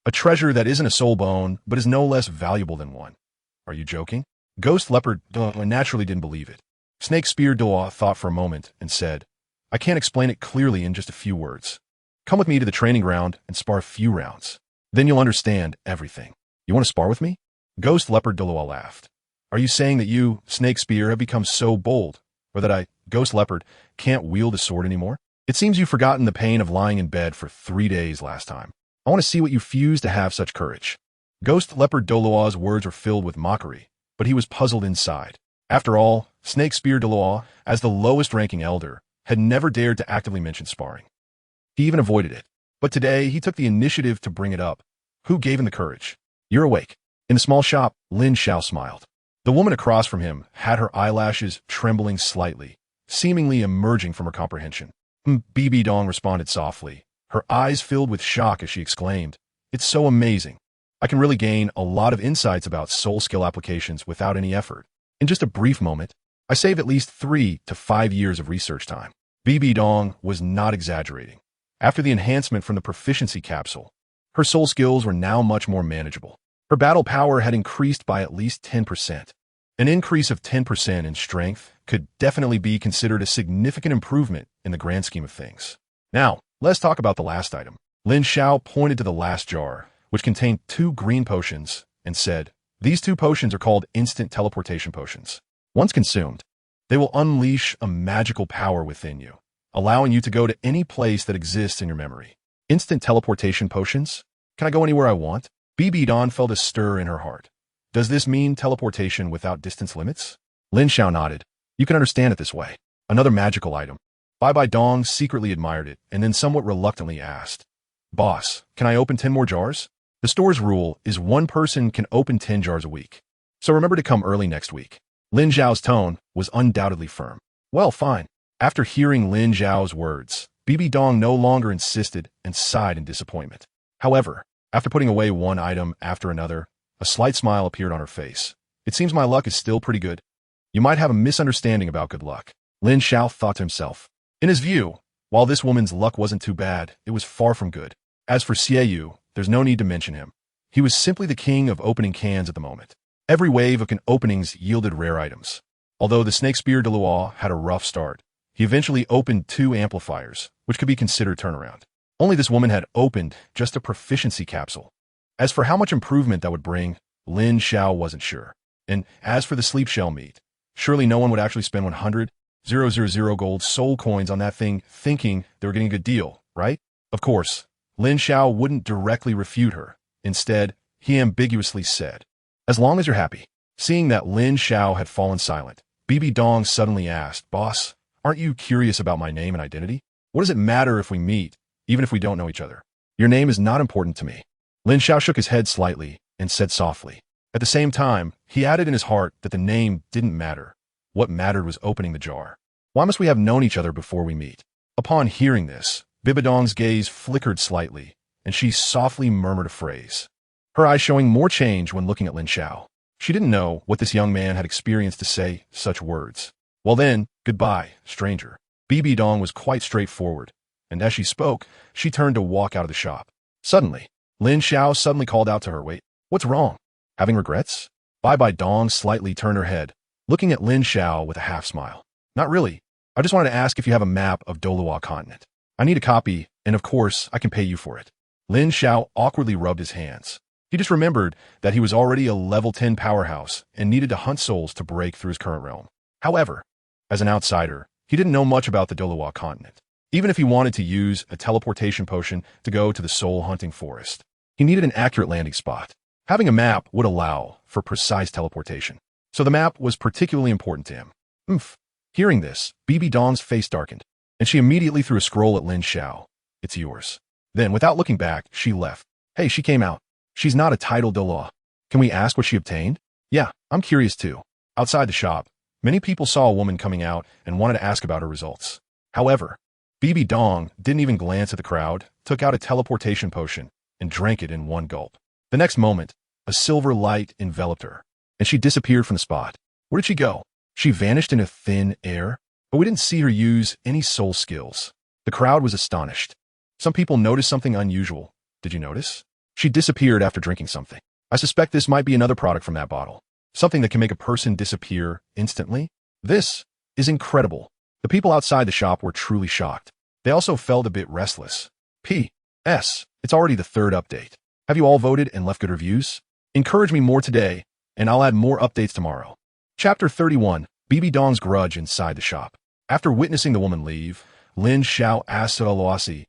A treasure that isn't a soul bone, but is no less valuable than one. Are you joking? Ghost Leopard Douluo naturally didn't believe it. Snake Spear Douluo thought for a moment and said, I can't explain it clearly in just a few words. Come with me to the training ground and spar a few rounds. Then you'll understand everything. You want to spar with me? Ghost Leopard Douluo laughed. Are you saying that you, Snake Spear, have become so bold, or that I, Ghost Leopard, can't wield a sword anymore? It seems you've forgotten the pain of lying in bed for 3 days last time. I want to see what you fuse to have such courage. Ghost Leopard Douluo's words were filled with mockery, but he was puzzled inside. After all, Snake Spear Douluo, as the lowest-ranking elder, had never dared to actively mention sparring. He even avoided it. But today, he took the initiative to bring it up. Who gave him the courage? You're awake. In the small shop, Lin Xiao smiled. The woman across from him had her eyelashes trembling slightly, seemingly emerging from her comprehension. Bibi Dong responded softly, her eyes filled with shock as she exclaimed, It's so amazing. I can really gain a lot of insights about soul skill applications without any effort. In just a brief moment, I save at least 3 to 5 years of research time. Bibi Dong was not exaggerating. After the enhancement from the proficiency capsule, her soul skills were now much more manageable. Her battle power had increased by at least 10%. An increase of 10% in strength could definitely be considered a significant improvement in the grand scheme of things. Now, let's talk about the last item. Lin Xiao pointed to the last jar, which contained 2 green potions, and said, These 2 potions are called instant teleportation potions. Once consumed, they will unleash a magical power within you, allowing you to go to any place that exists in your memory. Instant teleportation potions? Can I go anywhere I want? Bibi Dong felt a stir in her heart. Does this mean teleportation without distance limits? Lin Xiao nodded. You can understand it this way. Another magical item. Bibi Dong secretly admired it and then somewhat reluctantly asked, Boss, can I open 10 more jars? The store's rule is 1 person can open 10 jars a week. So remember to come early next week. Lin Xiao's tone was undoubtedly firm. Well, fine. After hearing Lin Xiao's words, Bibi Dong no longer insisted and sighed in disappointment. However, after putting away one item after another, a slight smile appeared on her face. It seems my luck is still pretty good. You might have a misunderstanding about good luck. Lin Xiao thought to himself. In his view, while this woman's luck wasn't too bad, it was far from good. As for Xie, there's no need to mention him. He was simply the king of opening cans at the moment. Every wave of openings yielded rare items. Although the Snake Spear Douluo had a rough start, he eventually opened 2 amplifiers, which could be considered turnaround. Only this woman had opened just a proficiency capsule. As for how much improvement that would bring, Lin Xiao wasn't sure. And as for the sleep shell meat, surely no one would actually spend 100,000 gold soul coins on that thing thinking they were getting a good deal, right? Of course, Lin Xiao wouldn't directly refute her. Instead, he ambiguously said, As long as you're happy. Seeing that Lin Xiao had fallen silent, Bibi Dong suddenly asked, Boss, aren't you curious about my name and identity? What does it matter if we meet, even if we don't know each other? Your name is not important to me. Lin Xiao shook his head slightly and said softly. At the same time, he added in his heart that the name didn't matter. What mattered was opening the jar. Why must we have known each other before we meet? Upon hearing this, Bibi Dong's gaze flickered slightly, and she softly murmured a phrase, her eyes showing more change when looking at Lin Xiao. She didn't know what this young man had experienced to say such words. Well then, goodbye, stranger. Bibi Dong was quite straightforward, and as she spoke, she turned to walk out of the shop. Suddenly, Lin Xiao suddenly called out to her, Wait, what's wrong? Having regrets? Bibi Dong slightly turned her head, looking at Lin Xiao with a half-smile. Not really. I just wanted to ask if you have a map of Douluo Continent. I need a copy, and of course, I can pay you for it. Lin Xiao awkwardly rubbed his hands. He just remembered that he was already a level 10 powerhouse and needed to hunt souls to break through his current realm. However, as an outsider, he didn't know much about the Douluo Continent, even if he wanted to use a teleportation potion to go to the soul-hunting forest. He needed an accurate landing spot. Having a map would allow for precise teleportation. So the map was particularly important to him. Oomph. Hearing this, Bibi Dong's face darkened, and she immediately threw a scroll at Lin Xiao. It's yours. Then, without looking back, she left. Hey, she came out. She's not a title Douluo. Can we ask what she obtained? Yeah, I'm curious too. Outside the shop, many people saw a woman coming out and wanted to ask about her results. However, Bibi Dong didn't even glance at the crowd, took out a teleportation potion, and drank it in one gulp. The next moment, a silver light enveloped her, and she disappeared from the spot. Where did she go? She vanished into thin air, but we didn't see her use any soul skills. The crowd was astonished. Some people noticed something unusual. Did you notice? She disappeared after drinking something. I suspect this might be another product from that bottle. Something that can make a person disappear instantly. This is incredible. The people outside the shop were truly shocked. They also felt a bit restless. P.S. It's already the third update. Have you all voted and left good reviews? Encourage me more today, and I'll add more updates tomorrow. Chapter 31. Bibi Dong's grudge inside the shop. After witnessing the woman leave, Lin Xiao asked Douluo,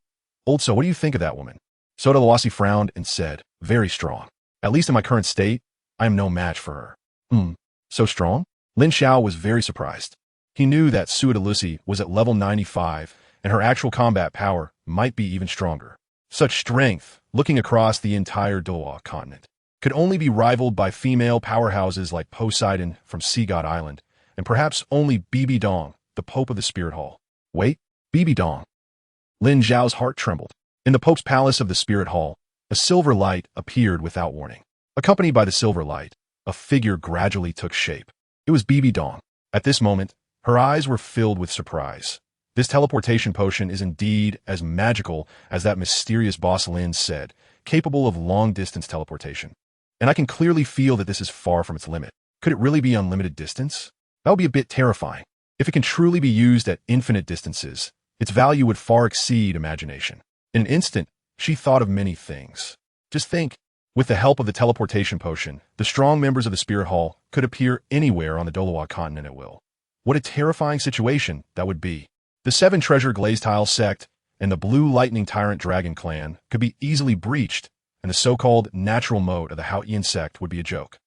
"So what do you think of that woman?" Douluo frowned and said, "Very strong. At least in my current state, I am no match for her." So strong? Lin Xiao was very surprised. He knew that Douluo was at level 95, and her actual combat power might be even stronger. Such strength, looking across the entire Douluo Continent, could only be rivaled by female powerhouses like Poseidon from Sea God Island, and perhaps only Bibi Dong, the Pope of the Spirit Hall. Wait, Bibi Dong. Lin Xiao's heart trembled. In the Pope's palace of the Spirit Hall, a silver light appeared without warning. Accompanied by the silver light, a figure gradually took shape. It was Bibi Dong. At this moment, her eyes were filled with surprise. This teleportation potion is indeed as magical as that mysterious boss Lin said, capable of long-distance teleportation. And I can clearly feel that this is far from its limit. Could it really be unlimited distance? That would be a bit terrifying. If it can truly be used at infinite distances, its value would far exceed imagination. In an instant, she thought of many things. Just think, with the help of the teleportation potion, the strong members of the Spirit Hall could appear anywhere on the Douluo Continent at will. What a terrifying situation that would be. The 7 Treasure Glazed Tile sect and the Blue Lightning Tyrant Dragon clan could be easily breached, and the so-called natural mode of the Haotian sect would be a joke.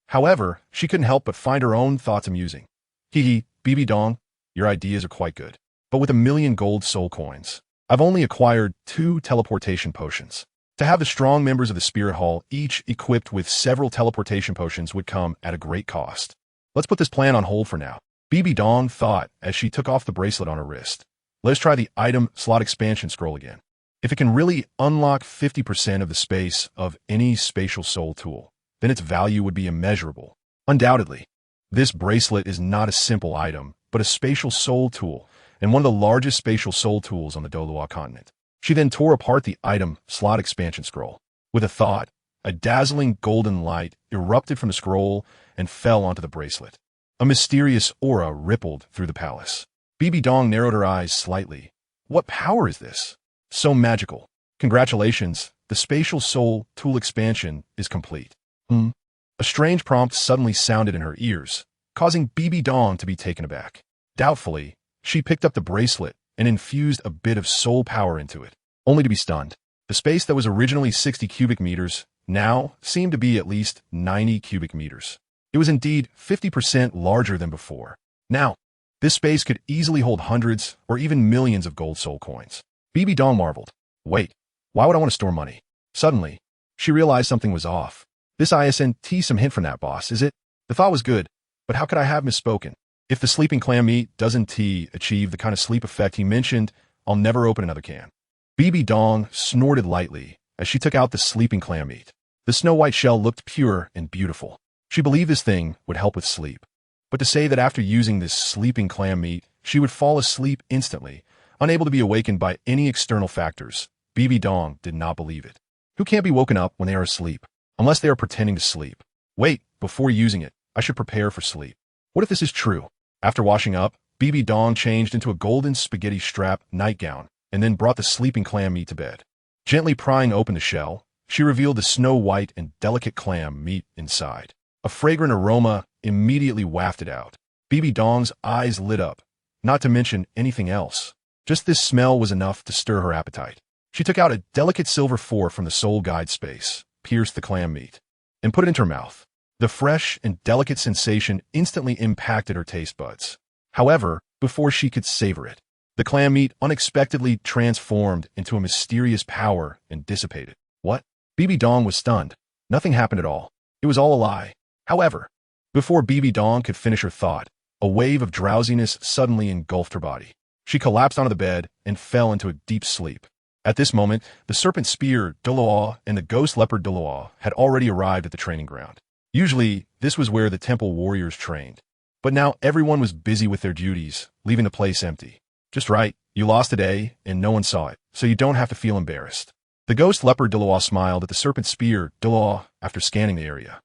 However, she couldn't help but find her own thoughts amusing. Bibi Dong, your ideas are quite good. But with 1,000,000 gold soul coins, I've only acquired 2 teleportation potions. To have the strong members of the Spirit Hall, each equipped with several teleportation potions, would come at a great cost. Let's put this plan on hold for now. Bibi Dong thought as she took off the bracelet on her wrist. Let's try the item slot expansion scroll again. If it can really unlock 50% of the space of any spatial soul tool, then its value would be immeasurable. Undoubtedly, this bracelet is not a simple item, but a spatial soul tool, and one of the largest spatial soul tools on the Douluo Continent. She then tore apart the item slot expansion scroll. With a thought, a dazzling golden light erupted from the scroll and fell onto the bracelet. A mysterious aura rippled through the palace. Bibi Dong narrowed her eyes slightly. What power is this? So magical. Congratulations, the spatial soul tool expansion is complete. A strange prompt suddenly sounded in her ears, causing Bibi Dong to be taken aback. Doubtfully, she picked up the bracelet and infused a bit of soul power into it, only to be stunned. The space that was originally 60 cubic meters now seemed to be at least 90 cubic meters. It was indeed 50% larger than before. Now, this space could easily hold hundreds or even millions of gold soul coins. Bibi Dong marveled. Wait, why would I want to store money? Suddenly, she realized something was off. This isn't some hint from that boss, is it? The thought was good, but how could I have misspoken? If the sleeping clam meat doesn't achieve the kind of sleep effect he mentioned, I'll never open another can. Bibi Dong snorted lightly as she took out the sleeping clam meat. The snow-white shell looked pure and beautiful. She believed this thing would help with sleep. But to say that after using this sleeping clam meat, she would fall asleep instantly, unable to be awakened by any external factors, Bibi Dong did not believe it. Who can't be woken up when they are asleep? Unless they are pretending to sleep. Wait, before using it, I should prepare for sleep. What if this is true? After washing up, Bibi Dong changed into a golden spaghetti strap nightgown and then brought the sleeping clam meat to bed. Gently prying open the shell, she revealed the snow-white and delicate clam meat inside. A fragrant aroma immediately wafted out. Bibi Dong's eyes lit up, not to mention anything else. Just this smell was enough to stir her appetite. She took out a delicate silver fork from the soul guide space, pierced the clam meat, and put it into her mouth. The fresh and delicate sensation instantly impacted her taste buds. However, before she could savor it, the clam meat unexpectedly transformed into a mysterious power and dissipated. What? Bibi Dong was stunned. Nothing happened at all. It was all a lie. However, before Bibi Dong could finish her thought, a wave of drowsiness suddenly engulfed her body. She collapsed onto the bed and fell into a deep sleep. At this moment, the serpent spear Douluo and the ghost leopard Douluo had already arrived at the training ground. Usually, this was where the temple warriors trained. But now everyone was busy with their duties, leaving the place empty. Just right, you lost today, and no one saw it, so you don't have to feel embarrassed. The ghost leopard Douluo smiled at the serpent spear Douluo after scanning the area.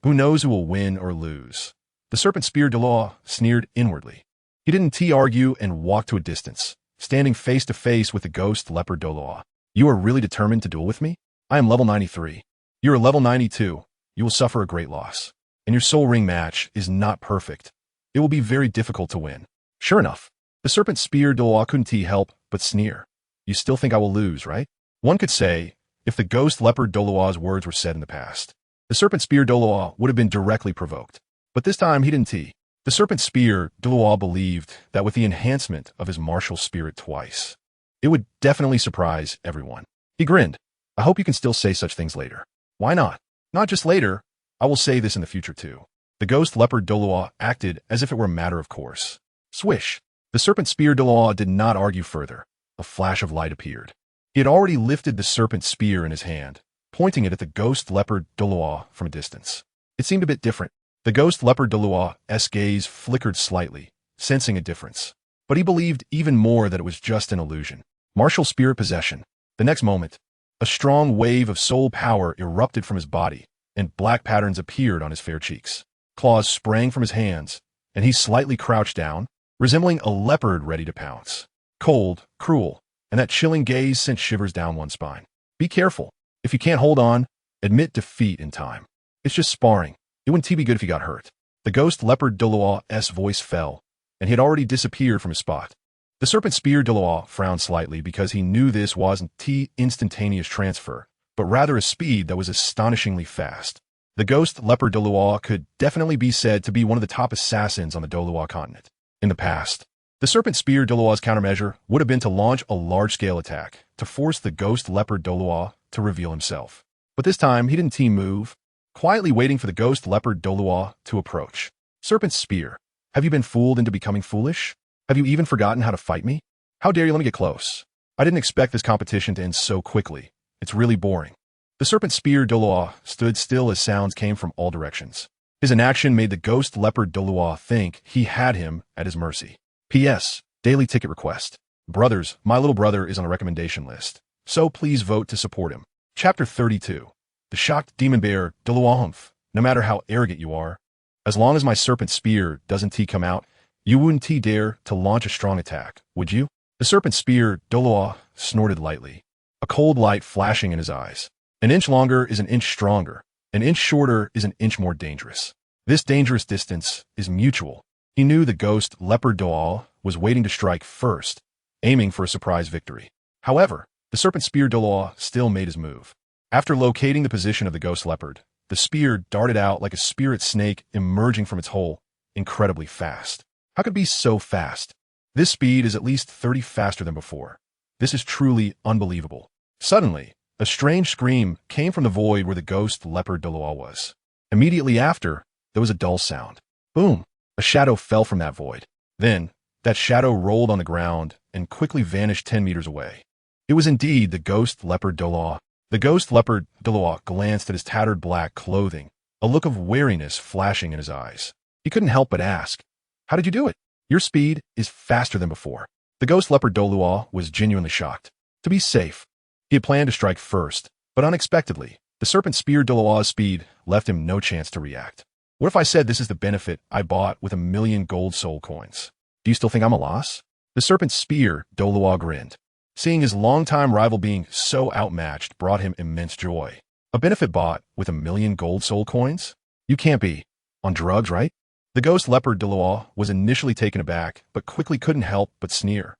Who knows who will win or lose? The serpent spear Douluo sneered inwardly. He didn't argue and walked to a distance, standing face to face with the ghost leopard Douluo. You are really determined to duel with me? I am level 93. You are level 92. You will suffer a great loss. And your soul ring match is not perfect. It will be very difficult to win. Sure enough, the serpent spear Douluo couldn't help but sneer. You still think I will lose, right? One could say, if the ghost leopard Douluo's words were said in the past, the serpent spear Douluo would have been directly provoked. But this time he didn't. The serpent spear Douluo believed that with the enhancement of his martial spirit twice, it would definitely surprise everyone. He grinned. I hope you can still say such things later. Why not? Not just later. I will say this in the future too. The ghost leopard Douluo acted as if it were a matter of course. Swish. The serpent spear Douluo did not argue further. A flash of light appeared. He had already lifted the serpent spear in his hand, pointing it at the ghost leopard Douluo from a distance. It seemed a bit different. The ghost leopard Douluo's gaze flickered slightly, sensing a difference. But he believed even more that it was just an illusion. Martial spirit possession. The next moment, a strong wave of soul power erupted from his body, and black patterns appeared on his fair cheeks. Claws sprang from his hands, and he slightly crouched down, resembling a leopard ready to pounce. Cold, cruel, and that chilling gaze sent shivers down one's spine. Be careful. If you can't hold on, admit defeat in time. It's just sparring. It wouldn't be good if you got hurt. The ghost leopard Douluo's voice fell, and he had already disappeared from his spot. The serpent spear Douluo frowned slightly because he knew this wasn't instantaneous transfer, but rather a speed that was astonishingly fast. The ghost leopard Douluo could definitely be said to be one of the top assassins on the Douluo Continent. In the past, the serpent spear Douluo's countermeasure would have been to launch a large-scale attack to force the ghost leopard Douluo to reveal himself. But this time, he didn't move, quietly waiting for the ghost leopard Douluo to approach. Serpent spear, have you been fooled into becoming foolish? Have you even forgotten how to fight me? How dare you let me get close? I didn't expect this competition to end so quickly. It's really boring. The serpent spear Douluo stood still as sounds came from all directions. His inaction made the ghost leopard Douluo think he had him at his mercy. P.S. Daily ticket request. Brothers, my little brother is on a recommendation list, so please vote to support him. Chapter 32. The shocked demon bear Douluo. No matter how arrogant you are, as long as my serpent spear doesn't come out, you wouldn't dare to launch a strong attack, would you? The serpent spear Douluo snorted lightly, a cold light flashing in his eyes. An inch longer is an inch stronger. An inch shorter is an inch more dangerous. This dangerous distance is mutual. He knew the ghost leopard Douluo was waiting to strike first, aiming for a surprise victory. However, the serpent spear Douluo still made his move. After locating the position of the ghost leopard, the spear darted out like a spirit snake emerging from its hole, incredibly fast. How could it be so fast? This speed is at least 30 faster than before. This is truly unbelievable. Suddenly, a strange scream came from the void where the ghost leopard Douluo was. Immediately after, there was a dull sound. Boom! A shadow fell from that void. Then, that shadow rolled on the ground and quickly vanished 10 meters away. It was indeed the ghost leopard Douluo. The ghost leopard Douluo glanced at his tattered black clothing, a look of wariness flashing in his eyes. He couldn't help but ask, how did you do it? Your speed is faster than before. The ghost leopard Douluo was genuinely shocked. To be safe, he had planned to strike first, but unexpectedly, the serpent spear Douluo's speed left him no chance to react. What if I said this is the benefit I bought with 1,000,000 gold soul coins? Do you still think I'm a loss? The serpent spear Douluo grinned. Seeing his longtime rival being so outmatched brought him immense joy. A benefit bought with 1,000,000 gold soul coins? You can't be on drugs, right? The ghost leopard Douluo was initially taken aback, but quickly couldn't help but sneer.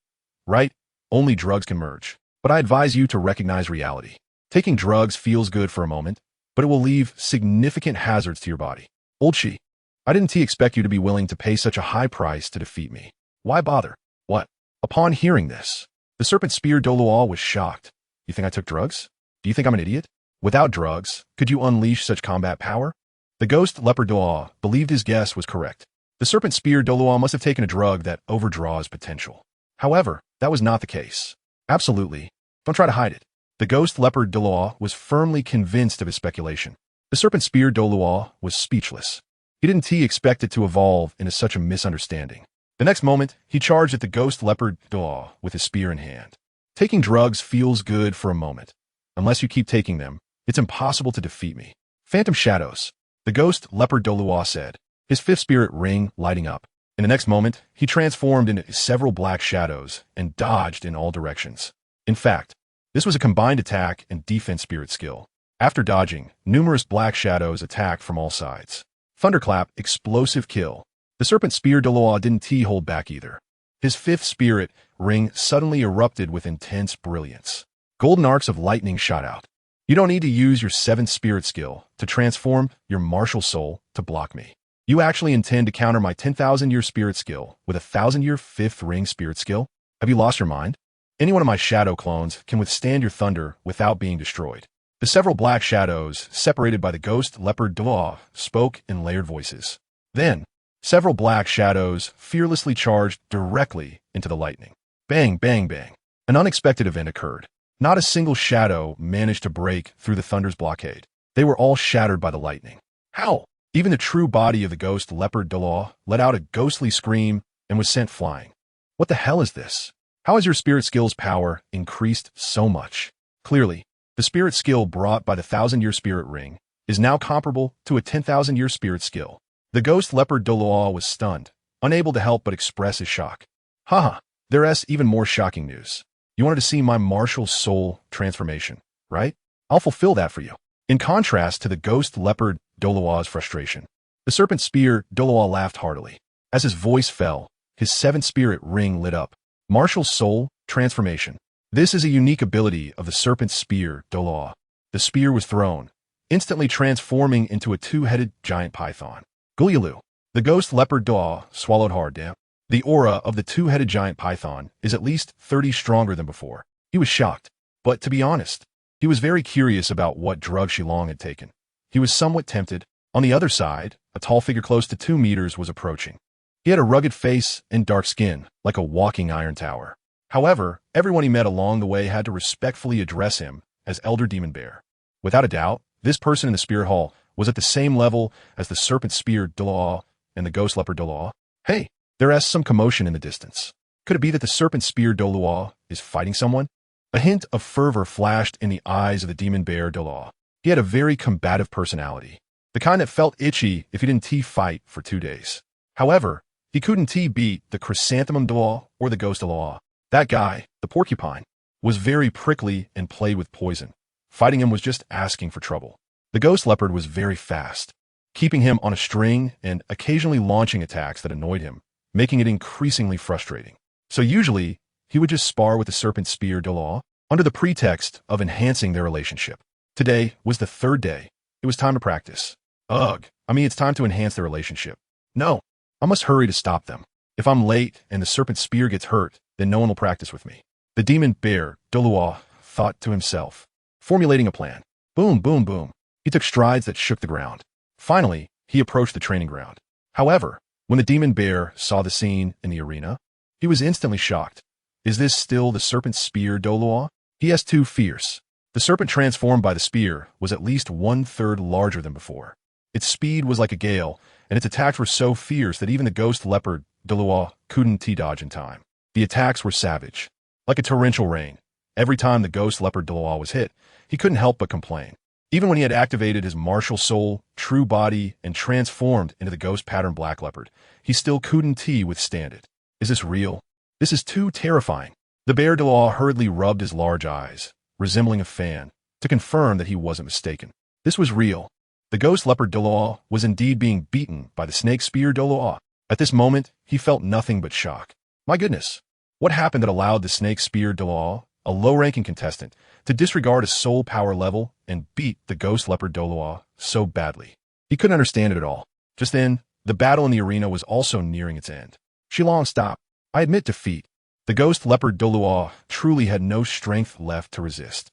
Right? Only drugs can merge. but I advise you to recognize reality. Taking drugs feels good for a moment, but it will leave significant hazards to your body. Old Shi, I didn't expect you to be willing to pay such a high price to defeat me. Why bother? What? Upon hearing this, the serpent spear Douluo was shocked. You think I took drugs? Do you think I'm an idiot? Without drugs, could you unleash such combat power? The ghost leopard Douluo believed his guess was correct. The serpent spear Douluo must have taken a drug that overdraws potential. However, that was not the case. Absolutely. Don't try to hide it. The ghost leopard Douluo was firmly convinced of his speculation. The serpent spear Douluo was speechless. He didn't expect it to evolve into such a misunderstanding. The next moment, he charged at the ghost leopard Douluo with his spear in hand. Taking drugs feels good for a moment. Unless you keep taking them, it's impossible to defeat me. Phantom shadows. The ghost leopard Douluo said, his fifth spirit ring lighting up. In the next moment, he transformed into several black shadows and dodged in all directions. In fact, this was a combined attack and defense spirit skill. After dodging, numerous black shadows attacked from all sides. Thunderclap, explosive kill. The serpent spear Douluo didn't hold back either. His fifth spirit ring suddenly erupted with intense brilliance. Golden arcs of lightning shot out. You don't need to use your seventh spirit skill to transform your martial soul to block me. You actually intend to counter my 10,000-year spirit skill with a 1,000-year fifth ring spirit skill? Have you lost your mind? Any one of my shadow clones can withstand your thunder without being destroyed. The several black shadows, separated by the ghost leopard Douluo, spoke in layered voices. Then, several black shadows fearlessly charged directly into the lightning. Bang, bang, bang. An unexpected event occurred. Not a single shadow managed to break through the thunder's blockade. They were all shattered by the lightning. How? Even the true body of the ghost leopard Douluo let out a ghostly scream and was sent flying. What the hell is this? How has your spirit skill's power increased so much? Clearly, the spirit skill brought by the 1,000-year spirit ring is now comparable to a 10,000-year spirit skill. The ghost leopard Douluo was stunned, unable to help but express his shock. Haha, there's even more shocking news. You wanted to see my martial soul transformation, right? I'll fulfill that for you. In contrast to the ghost leopard Douluo's frustration, the serpent spear Douluo laughed heartily. As his voice fell, his seventh spirit ring lit up. Martial soul transformation. This is a unique ability of the serpent spear Douluo. The spear was thrown, instantly transforming into a two-headed giant python. Gulyalu. The ghost leopard Douluo swallowed hard. Damn. The aura of the two-headed giant python is at least 30 stronger than before. He was shocked, but to be honest, he was very curious about what drug Shilong had taken. He was somewhat tempted. On the other side, a tall figure close to 2 meters was approaching. He had a rugged face and dark skin, like a walking iron tower. However, everyone he met along the way had to respectfully address him as Elder Demon Bear. Without a doubt, this person in the Spirit Hall was at the same level as the Serpent Spear Douluo and the Ghost Leopard Douluo. Hey, there's some commotion in the distance. Could it be that the Serpent Spear Douluo is fighting someone? A hint of fervor flashed in the eyes of the Demon Bear Douluo. He had a very combative personality, the kind that felt itchy if he didn't fight for 2 days. However, he couldn't beat the Chrysanthemum Douluo or the Ghost Douluo. That guy, the porcupine, was very prickly and played with poison. Fighting him was just asking for trouble. The Ghost Leopard was very fast, keeping him on a string and occasionally launching attacks that annoyed him, making it increasingly frustrating. So usually, he would just spar with the Serpent Spear Douluo under the pretext of enhancing their relationship. Today was the 3rd day. It was time to practice. It's time to enhance their relationship. No, I must hurry to stop them. If I'm late and the Serpent Spear gets hurt, then no one will practice with me. The Demon Bear Douluo thought to himself, formulating a plan. Boom, boom, boom. He took strides that shook the ground. Finally, he approached the training ground. However, when the Demon Bear saw the scene in the arena, he was instantly shocked. Is this still the Serpent Spear Douluo? He is too fierce. The serpent transformed by the spear was at least 1/3 larger than before. Its speed was like a gale, and its attacks were so fierce that even the Ghost Leopard Douluo couldn't dodge in time. The attacks were savage. Like a torrential rain, every time the Ghost Leopard Douluo was hit, he couldn't help but complain. Even when he had activated his martial soul, true body, and transformed into the Ghost Pattern Black Leopard, he still couldn't withstand it. Is this real? This is too terrifying. The Bear Douluo hurriedly rubbed his large eyes, resembling a fan, to confirm that he wasn't mistaken. This was real. The Ghost Leopard Douluo was indeed being beaten by the Snake Spear Douluo. At this moment, he felt nothing but shock. My goodness, what happened that allowed the Snake Spear Douluo a low-ranking contestant, to disregard a soul power level and beat the ghost leopard Douluo so badly. He couldn't understand it at all. Just then, the battle in the arena was also nearing its end. Shilong, stop. I admit defeat. The ghost leopard Douluo truly had no strength left to resist.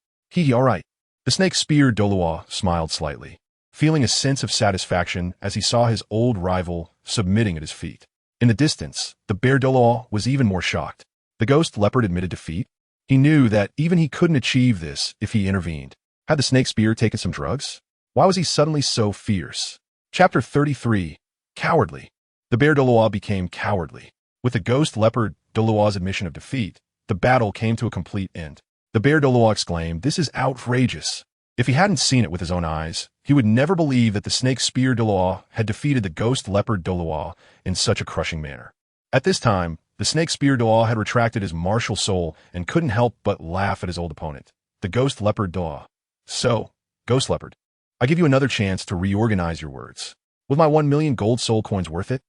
All right. The snake spear Douluo smiled slightly, feeling a sense of satisfaction as he saw his old rival submitting at his feet. In the distance, the bear Douluo was even more shocked. The ghost leopard admitted defeat. He knew that even he couldn't achieve this if he intervened. Had the snake spear taken some drugs? Why was he suddenly so fierce? Chapter 33. Cowardly. The bear Douluo became cowardly. With the ghost leopard Douluo's admission of defeat, the battle came to a complete end. The bear Douluo exclaimed, "This is outrageous." If he hadn't seen it with his own eyes, he would never believe that the snake spear Douluo had defeated the ghost leopard Douluo in such a crushing manner. At this time, the snake spear Douluo had retracted his martial soul and couldn't help but laugh at his old opponent, the ghost leopard Douluo. "So, ghost leopard, I give you another chance to reorganize your words. Was my 1 million gold soul coins worth it?"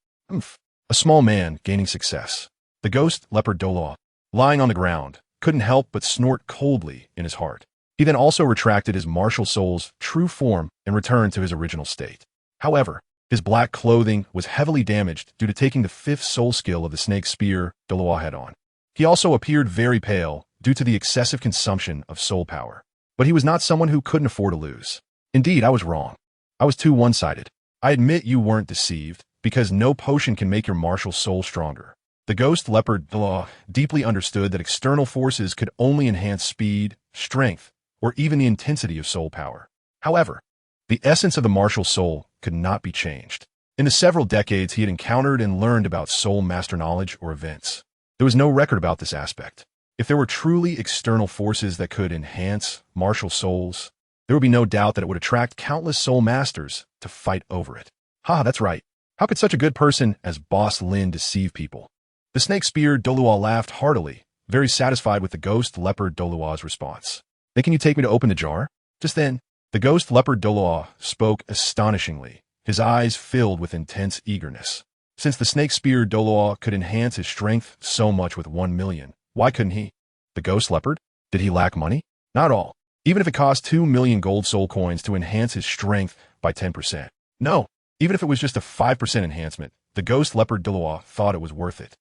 A small man gaining success. The ghost leopard Douluo, lying on the ground, couldn't help but snort coldly in his heart. He then also retracted his martial soul's true form and returned to his original state. However, his black clothing was heavily damaged due to taking the 5th soul skill of the snake spear Douluo had on. He also appeared very pale due to the excessive consumption of soul power. But he was not someone who couldn't afford to lose. Indeed, I was wrong. I was too one-sided. I admit you weren't deceived, because no potion can make your martial soul stronger. The ghost leopard Douluo deeply understood that external forces could only enhance speed, strength, or even the intensity of soul power. However, the essence of the martial soul could not be changed. In the several decades he had encountered and learned about soul master knowledge or events, there was no record about this aspect. If there were truly external forces that could enhance martial souls, there would be no doubt that it would attract countless soul masters to fight over it. That's right. How could such a good person as Boss Lin deceive people? The snake spear Douluo laughed heartily, very satisfied with the ghost leopard Douluo's response. "Then can you take me to open the jar?" Just then, the ghost leopard Douluo spoke astonishingly, his eyes filled with intense eagerness. Since the snake spear Douluo could enhance his strength so much with 1 million, why couldn't he? The ghost leopard? Did he lack money? Not all. Even if it cost 2 million gold soul coins to enhance his strength by 10%. No, even if it was just a 5% enhancement, the ghost leopard Douluo thought it was worth it.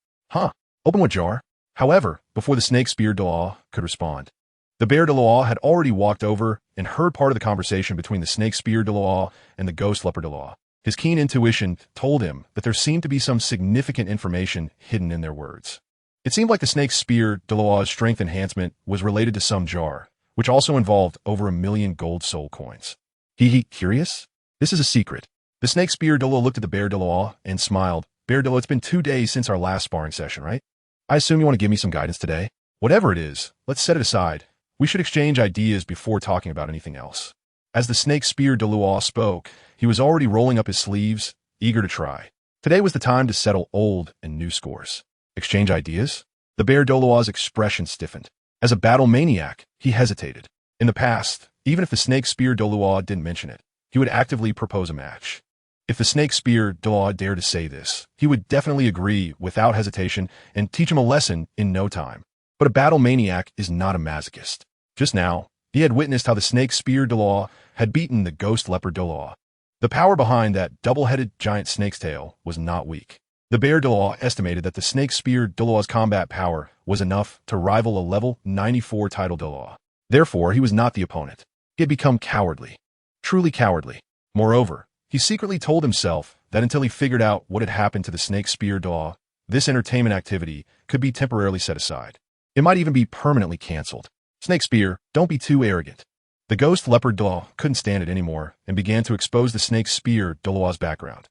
Open what jar? However, before the snake spear Douluo could respond, the bear Douluo had already walked over and heard part of the conversation between the snake spear Douluo and the ghost leopard Douluo. His keen intuition told him that there seemed to be some significant information hidden in their words. It seemed like the snake spear Douluo's strength enhancement was related to some jar, which also involved over 1 million gold soul coins. Curious? This is a secret. The snake spear Douluo looked at the bear Douluo and smiled. "Bear Douluo, it's been 2 days since our last sparring session, right? I assume you want to give me some guidance today? Whatever it is, let's set it aside. We should exchange ideas before talking about anything else." As the snake spear Douluo spoke, he was already rolling up his sleeves, eager to try. Today was the time to settle old and new scores. Exchange ideas? The bear Douluo's expression stiffened. As a battle maniac, he hesitated. In the past, even if the snake spear Douluo didn't mention it, he would actively propose a match. If the snake spear Douluo dared to say this, he would definitely agree without hesitation and teach him a lesson in no time. But a battle maniac is not a masochist. Just now, he had witnessed how the snake spear Douluo had beaten the ghost leopard Douluo. The power behind that double-headed giant snake's tail was not weak. The bear Douluo estimated that the snake spear Douluo's combat power was enough to rival a level 94 title Douluo. Therefore, he was not the opponent. He had become cowardly. Truly cowardly. Moreover, he secretly told himself that until he figured out what had happened to the snake spear Douluo, this entertainment activity could be temporarily set aside. It might even be permanently canceled. "Snake spear, don't be too arrogant." The ghost leopard Douluo couldn't stand it anymore and began to expose the snake spear Douluo's background.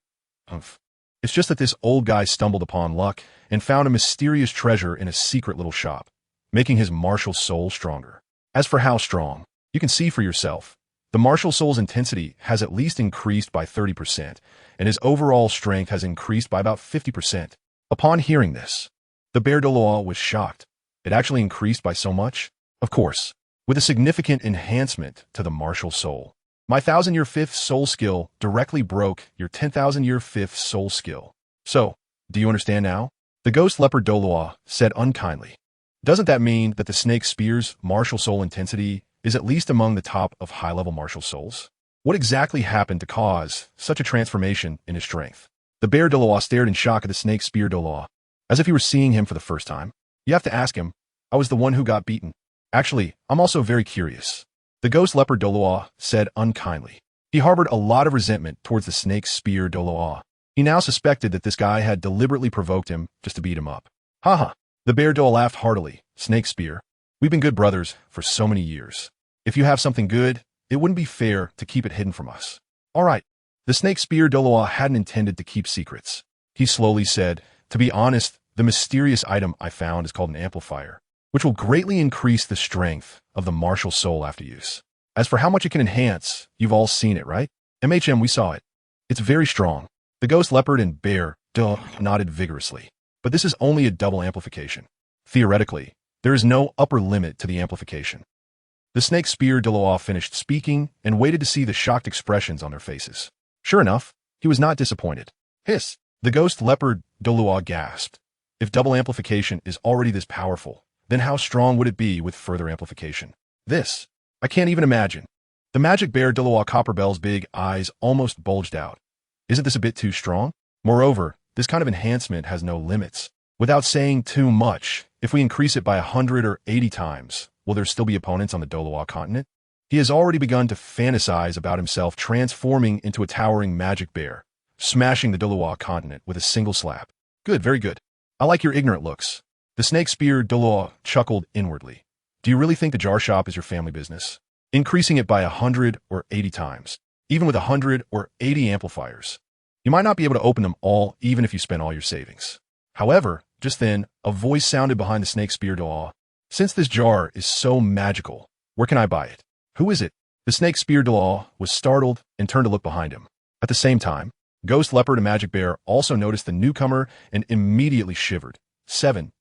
It's just that this old guy stumbled upon luck and found a mysterious treasure in a secret little shop, making his martial soul stronger. As for how strong, you can see for yourself. The martial soul's intensity has at least increased by 30%, and his overall strength has increased by about 50%. Upon hearing this, the bear Douluo was shocked. It actually increased by so much? Of course, with a significant enhancement to the martial soul. My 1,000-year 5th soul skill directly broke your 10,000-year 5th soul skill. So, do you understand now? The ghost leopard Douluo said unkindly. Doesn't that mean that the snake spear's martial soul intensity is at least among the top of high-level martial souls? What exactly happened to cause such a transformation in his strength? The bear Douluo stared in shock at the snake spear Douluo, as if he were seeing him for the first time. You have to ask him. I was the one who got beaten. Actually, I'm also very curious. The ghost leopard Douluo said unkindly. He harbored a lot of resentment towards the snake spear Douluo. He now suspected that this guy had deliberately provoked him just to beat him up. Haha. The bear Douluo laughed heartily. Snake spear. We've been good brothers for so many years. If you have something good, it wouldn't be fair to keep it hidden from us. All right. The snake spear Douluo hadn't intended to keep secrets. He slowly said, to be honest, the mysterious item I found is called an amplifier, which will greatly increase the strength of the martial soul after use. As for how much it can enhance, you've all seen it, right? We saw it. It's very strong. The ghost leopard and bear nodded vigorously. But this is only a double amplification. Theoretically, there is no upper limit to the amplification. The snake spear Douluo finished speaking and waited to see the shocked expressions on their faces. Sure enough, he was not disappointed. Hiss! The ghost leopard Douluo gasped. If double amplification is already this powerful, then how strong would it be with further amplification? I can't even imagine. The magic bear Douluo Copperbell's big eyes almost bulged out. Isn't this a bit too strong? Moreover, this kind of enhancement has no limits. Without saying too much, if we increase it by 100 or 80 times, will there still be opponents on the Douluo Continent? He has already begun to fantasize about himself transforming into a towering magic bear, smashing the Douluo Continent with a single slap. Good, very good. I like your ignorant looks. The snake spear Douluo chuckled inwardly. Do you really think the jar shop is your family business? Increasing it by 100 or 80 times, even with 100 or 80 amplifiers. You might not be able to open them all even if you spend all your savings. However, just then, a voice sounded behind the snake spear Douluo. Since this jar is so magical, where can I buy it? Who is it? The snake spear Douluo was startled and turned to look behind him. At the same time, Ghost Leopard and Magic Bear also noticed the newcomer and immediately shivered. 7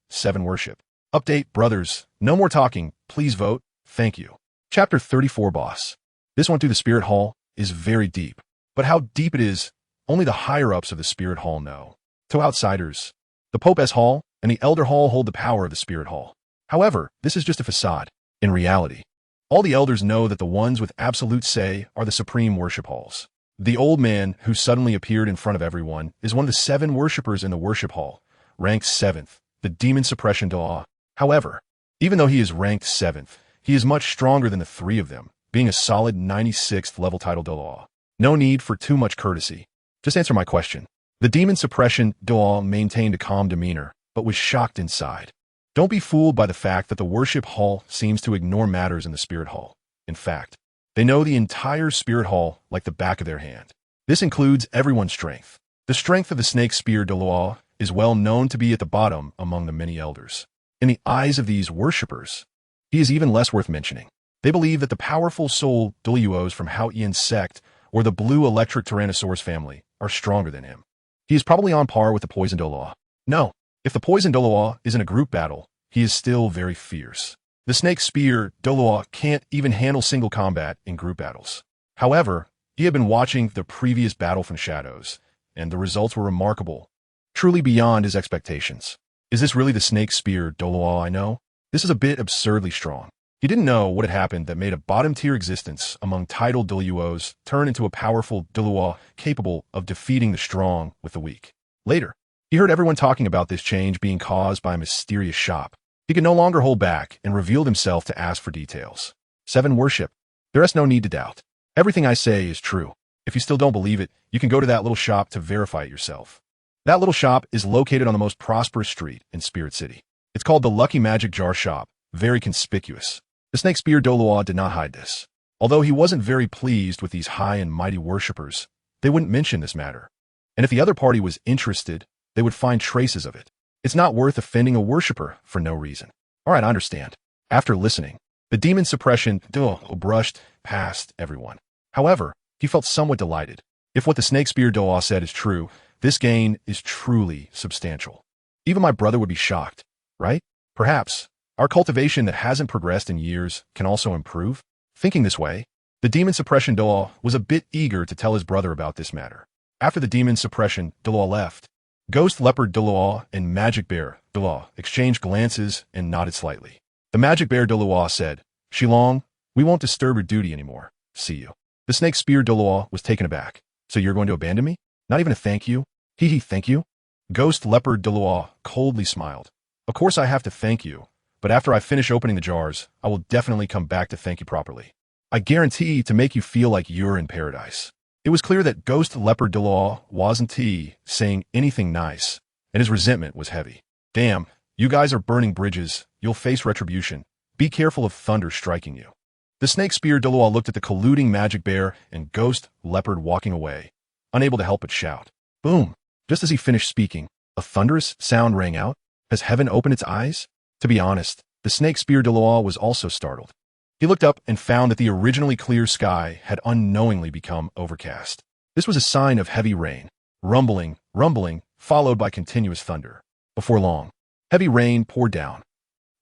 worship. Update, brothers. No more talking. Please vote. Thank you. Chapter 34 Boss. This one through the Spirit Hall is very deep. But how deep it is, only the higher-ups of the Spirit Hall know. To outsiders, the Pope-S Hall and the Elder Hall hold the power of the Spirit Hall. However, this is just a facade. In reality, all the elders know that the ones with absolute say are the supreme worship halls. The old man who suddenly appeared in front of everyone is one of the 7 worshippers in the worship hall, ranked 7th, the demon suppression Douluo. However, even though he is ranked 7th, he is much stronger than the 3 of them, being a solid 96th level title Douluo. No need for too much courtesy. Just answer my question. The demon suppression Douluo maintained a calm demeanor, but was shocked inside. Don't be fooled by the fact that the worship hall seems to ignore matters in the spirit hall. In fact, they know the entire spirit hall like the back of their hand. This includes everyone's strength. The strength of the snake spear Douluo is well known to be at the bottom among the many elders. In the eyes of these worshippers, he is even less worth mentioning. They believe that the powerful soul Douluos from Hao Ian's sect or the blue electric Tyrannosaurus family are stronger than him. He is probably on par with the poison Douluo. No, if the poison Douluo is in a group battle, he is still very fierce. The snake spear Douluo can't even handle single combat in group battles. However, he had been watching the previous battle from shadows, and the results were remarkable, truly beyond his expectations. Is this really the snake spear Douluo I know? This is a bit absurdly strong. He didn't know what had happened that made a bottom-tier existence among titled Douluos turn into a powerful Douluo capable of defeating the strong with the weak. Later, he heard everyone talking about this change being caused by a mysterious shop. He could no longer hold back and revealed himself to ask for details. 7 worship. There is no need to doubt. Everything I say is true. If you still don't believe it, you can go to that little shop to verify it yourself. That little shop is located on the most prosperous street in Spirit City. It's called the Lucky Magic Jar Shop, very conspicuous. The snake spear Douluo did not hide this. Although he wasn't very pleased with these high and mighty worshippers, they wouldn't mention this matter. And if the other party was interested, they would find traces of it. It's not worth offending a worshipper for no reason. All right, I understand. After listening, the demon suppression brushed past everyone. However, he felt somewhat delighted. If what the snake spear Douluo said is true, this gain is truly substantial. Even my brother would be shocked, right? Perhaps our cultivation that hasn't progressed in years can also improve? Thinking this way, the demon suppression Douluo was a bit eager to tell his brother about this matter. After the demon suppression Douluo left, Ghost Leopard Douluo and Magic Bear Douluo exchanged glances and nodded slightly. The magic bear Douluo said, Shilong, we won't disturb your duty anymore. See you. The snake spear Douluo was taken aback. So you're going to abandon me? Not even a thank you? Hee, thank you? Ghost leopard Douluo coldly smiled. Of course I have to thank you, but after I finish opening the jars, I will definitely come back to thank you properly. I guarantee to make you feel like you're in paradise. It was clear that Ghost Leopard Douluo wasn't saying anything nice, and his resentment was heavy. Damn, you guys are burning bridges. You'll face retribution. Be careful of thunder striking you. The snake spear Douluo looked at the colluding magic bear and Ghost Leopard walking away, unable to help but shout. Boom! Just as he finished speaking, a thunderous sound rang out. Has heaven opened its eyes? To be honest, the snake spear Douluo was also startled. He looked up and found that the originally clear sky had unknowingly become overcast. This was a sign of heavy rain. Rumbling, followed by continuous thunder. Before long, heavy rain poured down.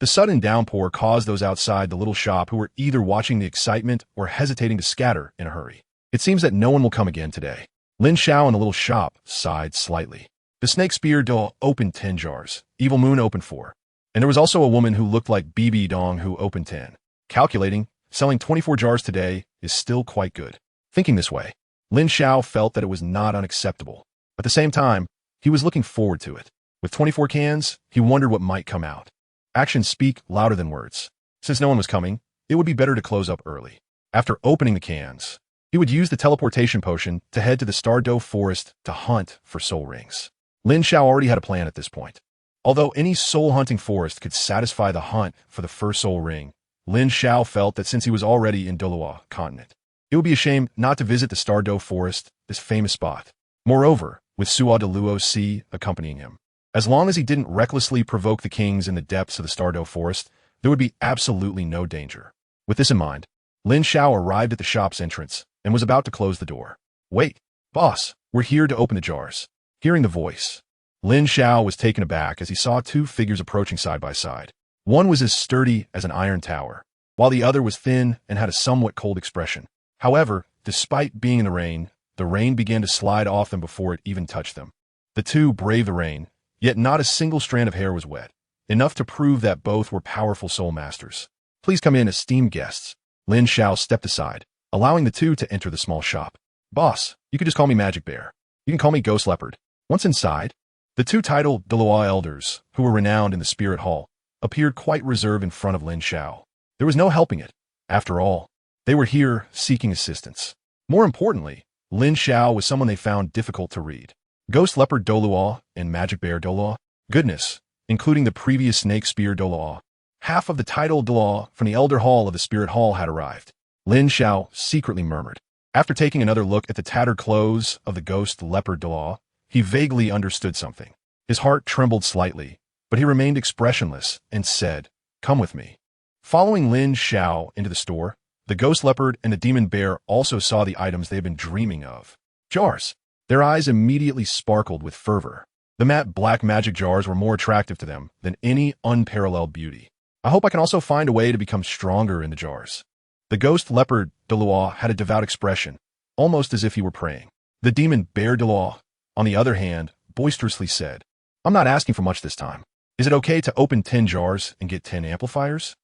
The sudden downpour caused those outside the little shop who were either watching the excitement or hesitating to scatter in a hurry. It seems that no one will come again today. Lin Xiao in the little shop sighed slightly. The snake spear Douluo opened 10 jars. Evil Moon opened 4. And there was also a woman who looked like BB Dong who opened 10. Calculating, selling 24 jars today is still quite good. Thinking this way, Lin Xiao felt that it was not unacceptable. At the same time, he was looking forward to it. With 24 cans, he wondered what might come out. Actions speak louder than words. Since no one was coming, it would be better to close up early. After opening the cans, he would use the teleportation potion to head to the Douluo Forest to hunt for soul rings. Lin Xiao already had a plan at this point. Although any soul-hunting forest could satisfy the hunt for the first soul ring, Lin Xiao felt that since he was already in Douluo Continent, it would be a shame not to visit the Douluo Forest, this famous spot. Moreover, with Suo de Luo Si accompanying him, as long as he didn't recklessly provoke the kings in the depths of the Douluo Forest, there would be absolutely no danger. With this in mind, Lin Xiao arrived at the shop's entrance and was about to close the door. Wait, boss, we're here to open the jars. Hearing the voice, Lin Xiao was taken aback as he saw 2 figures approaching side by side. One was as sturdy as an iron tower, while the other was thin and had a somewhat cold expression. However, despite being in the rain began to slide off them before it even touched them. The 2 braved the rain, yet not a single strand of hair was wet, enough to prove that both were powerful soul masters. Please come in, esteemed guests. Lin Xiao stepped aside, allowing the 2 to enter the small shop. Boss, you could just call me Magic Bear. You can call me Ghost Leopard. Once inside, the 2 titled Douluo elders, who were renowned in the Spirit Hall, appeared quite reserved in front of Lin Xiao. There was no helping it. After all, they were here seeking assistance. More importantly, Lin Xiao was someone they found difficult to read. Ghost Leopard Douluo and Magic Bear Douluo, goodness, including the previous Snake Spear Douluo. Half of the titled Douluo from the Elder Hall of the Spirit Hall had arrived. Lin Xiao secretly murmured. After taking another look at the tattered clothes of the Ghost Leopard Douluo, he vaguely understood something. His heart trembled slightly, but he remained expressionless and said, Come with me. Following Lin Xiao into the store, the Ghost Leopard and the Demon Bear also saw the items they had been dreaming of. Jars. Their eyes immediately sparkled with fervor. The matte black magic jars were more attractive to them than any unparalleled beauty. I hope I can also find a way to become stronger in the jars. The Ghost Leopard Douluo had a devout expression, almost as if he were praying. The Demon Bear Douluo, on the other hand, boisterously said, I'm not asking for much this time. Is it okay to open 10 jars and get 10 amplifiers?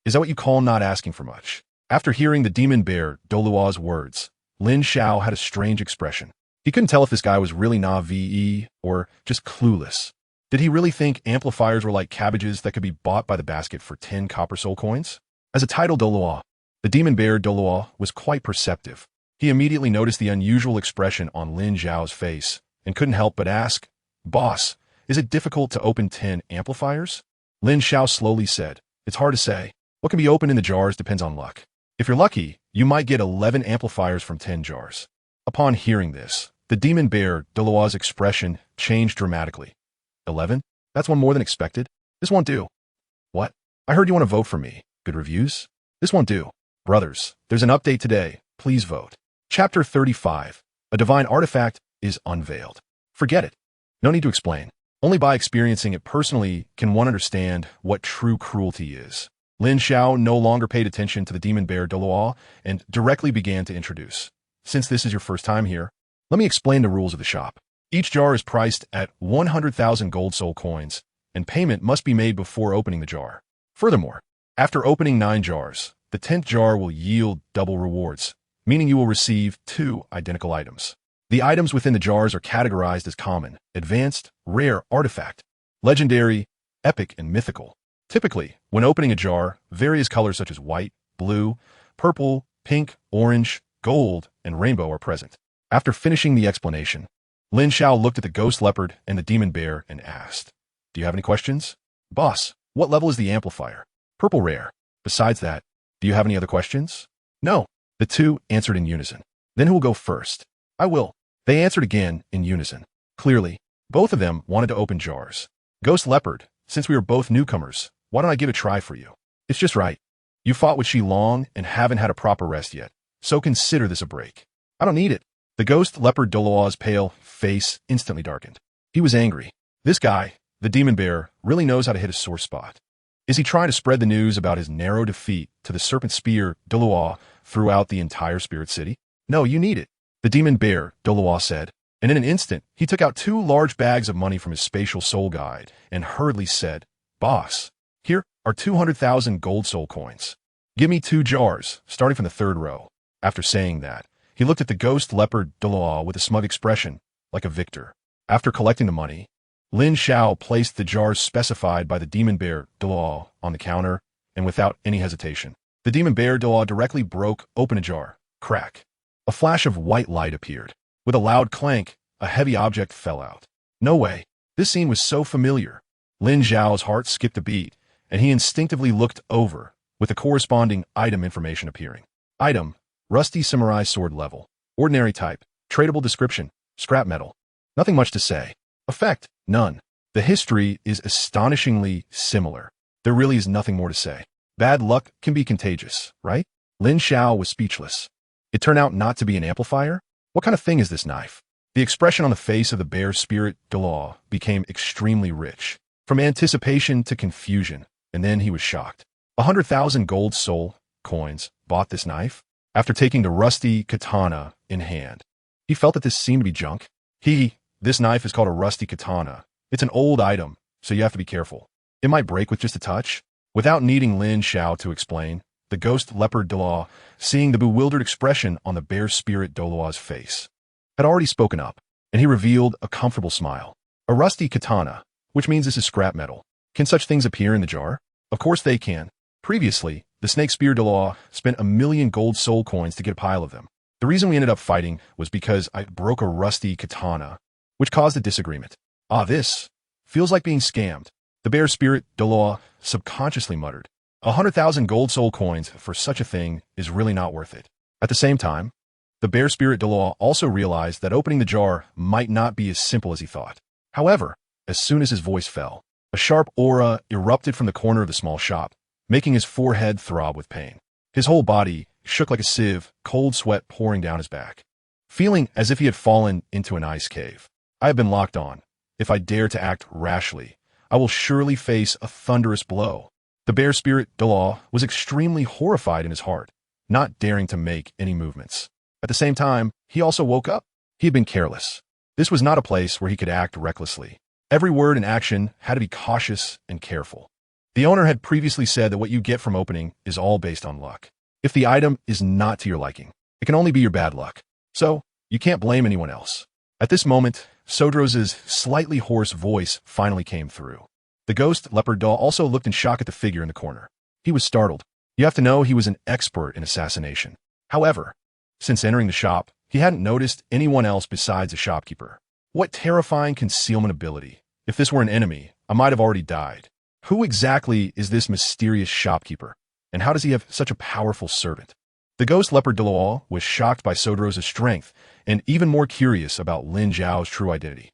Is that what you call not asking for much? After hearing the Demon Bear Douluo's words, Lin Xiao had a strange expression. He couldn't tell if this guy was really Na-VE or just clueless. Did he really think amplifiers were like cabbages that could be bought by the basket for 10 copper soul coins? As a title Douluo, the Demon Bear Douluo was quite perceptive. He immediately noticed the unusual expression on Lin Xiao's face and couldn't help but ask, Boss, is it difficult to open 10 amplifiers? Lin Xiao slowly said, It's hard to say. What can be opened in the jars depends on luck. If you're lucky, you might get 11 amplifiers from 10 jars. Upon hearing this, the Demon Bear Douluo's expression changed dramatically. 11? That's one more than expected. This won't do. What? I heard you want to vote for me. Good reviews? This won't do. Brothers, there's an update today. Please vote. Chapter 35. A divine artifact is unveiled. Forget it. No need to explain. Only by experiencing it personally can one understand what true cruelty is. Lin Xiao no longer paid attention to the Demon Bear Douluo and directly began to introduce. Since this is your first time here, let me explain the rules of the shop. Each jar is priced at 100,000 gold soul coins, and payment must be made before opening the jar. Furthermore, after opening 9 jars, the 10th jar will yield double rewards, meaning you will receive 2 identical items. The items within the jars are categorized as common, advanced, rare, artifact, legendary, epic, and mythical. Typically, when opening a jar, various colors such as white, blue, purple, pink, orange, gold, and rainbow are present. After finishing the explanation, Lin Xiao looked at the ghost leopard and the demon bear and asked, "Do you have any questions?" "Boss, what level is the amplifier?" "Purple rare." "Besides that, do you have any other questions?" "No." The two answered in unison. "Then who will go first?" "I will." They answered again in unison. Clearly, both of them wanted to open jars. "Ghost leopard, since we are both newcomers, why don't I give it a try for you? It's just right. You fought with she long and haven't had a proper rest yet, so consider this a break." "I don't need it." The ghost leopard Douluo's pale face instantly darkened. He was angry. This guy, the demon bear, really knows how to hit a sore spot. Is he trying to spread the news about his narrow defeat to the serpent spear Douluo throughout the entire spirit city? "No, you need it," the demon bear Douluo said, and in an instant he took out 2 large bags of money from his spatial soul guide and hurriedly said, "Boss, here are 200,000 gold soul coins. Give me 2 jars, starting from the 3rd row." After saying that, he looked at the ghost leopard Douluo with a smug expression, like a victor. After collecting the money, Lin Xiao placed the jars specified by the demon bear Douluo on the counter, and without any hesitation, the demon bear Douluo directly broke open a jar. Crack. A flash of white light appeared. With a loud clank, a heavy object fell out. No way. This scene was so familiar. Lin Xiao's heart skipped a beat, and he instinctively looked over, with the corresponding item information appearing. Item: rusty samurai sword level. Ordinary type. Tradable description: scrap metal. Nothing much to say. Effect: none. The history is astonishingly similar. There really is nothing more to say. Bad luck can be contagious, right? Lin Xiao was speechless. It turned out not to be an amplifier? What kind of thing is this knife? The expression on the face of the bear spirit Douluo became extremely rich, from anticipation to confusion, and then he was shocked. 100,000 gold soul coins bought this knife? After taking the rusty katana in hand, he felt that this seemed to be junk. This knife is called a rusty katana. It's an old item, so you have to be careful. It might break with just a touch. Without needing Lin Xiao to explain, the ghost leopard Douluo, seeing the bewildered expression on the bear spirit Douluo's face, had already spoken up, and he revealed a comfortable smile. A rusty katana, which means this is scrap metal. Can such things appear in the jar? Of course they can. Previously, the snake spear Douluo spent 1,000,000 gold soul coins to get a pile of them. The reason we ended up fighting was because I broke a rusty katana, which caused a disagreement. This feels like being scammed. The bear spirit Douluo subconsciously muttered. 100,000 gold soul coins for such a thing is really not worth it. At the same time, the bear spirit Douluo also realized that opening the jar might not be as simple as he thought. However, as soon as his voice fell, a sharp aura erupted from the corner of the small shop, making his forehead throb with pain. His whole body shook like a sieve, cold sweat pouring down his back, feeling as if he had fallen into an ice cave. "I have been locked on. If I dare to act rashly, I will surely face a thunderous blow." The bear spirit Douluo was extremely horrified in his heart, not daring to make any movements. At the same time, he also woke up. He had been careless. This was not a place where he could act recklessly. Every word and action had to be cautious and careful. The owner had previously said that what you get from opening is all based on luck. If the item is not to your liking, it can only be your bad luck. So, you can't blame anyone else. At this moment, Sodro's slightly hoarse voice finally came through. The ghost leopard doll also looked in shock at the figure in the corner. He was startled. You have to know he was an expert in assassination. However, since entering the shop, he hadn't noticed anyone else besides the shopkeeper. What terrifying concealment ability. If this were an enemy, I might have already died. Who exactly is this mysterious shopkeeper, and how does he have such a powerful servant? The ghost leopard Douluo was shocked by Sodro's strength and even more curious about Lin Xiao's true identity.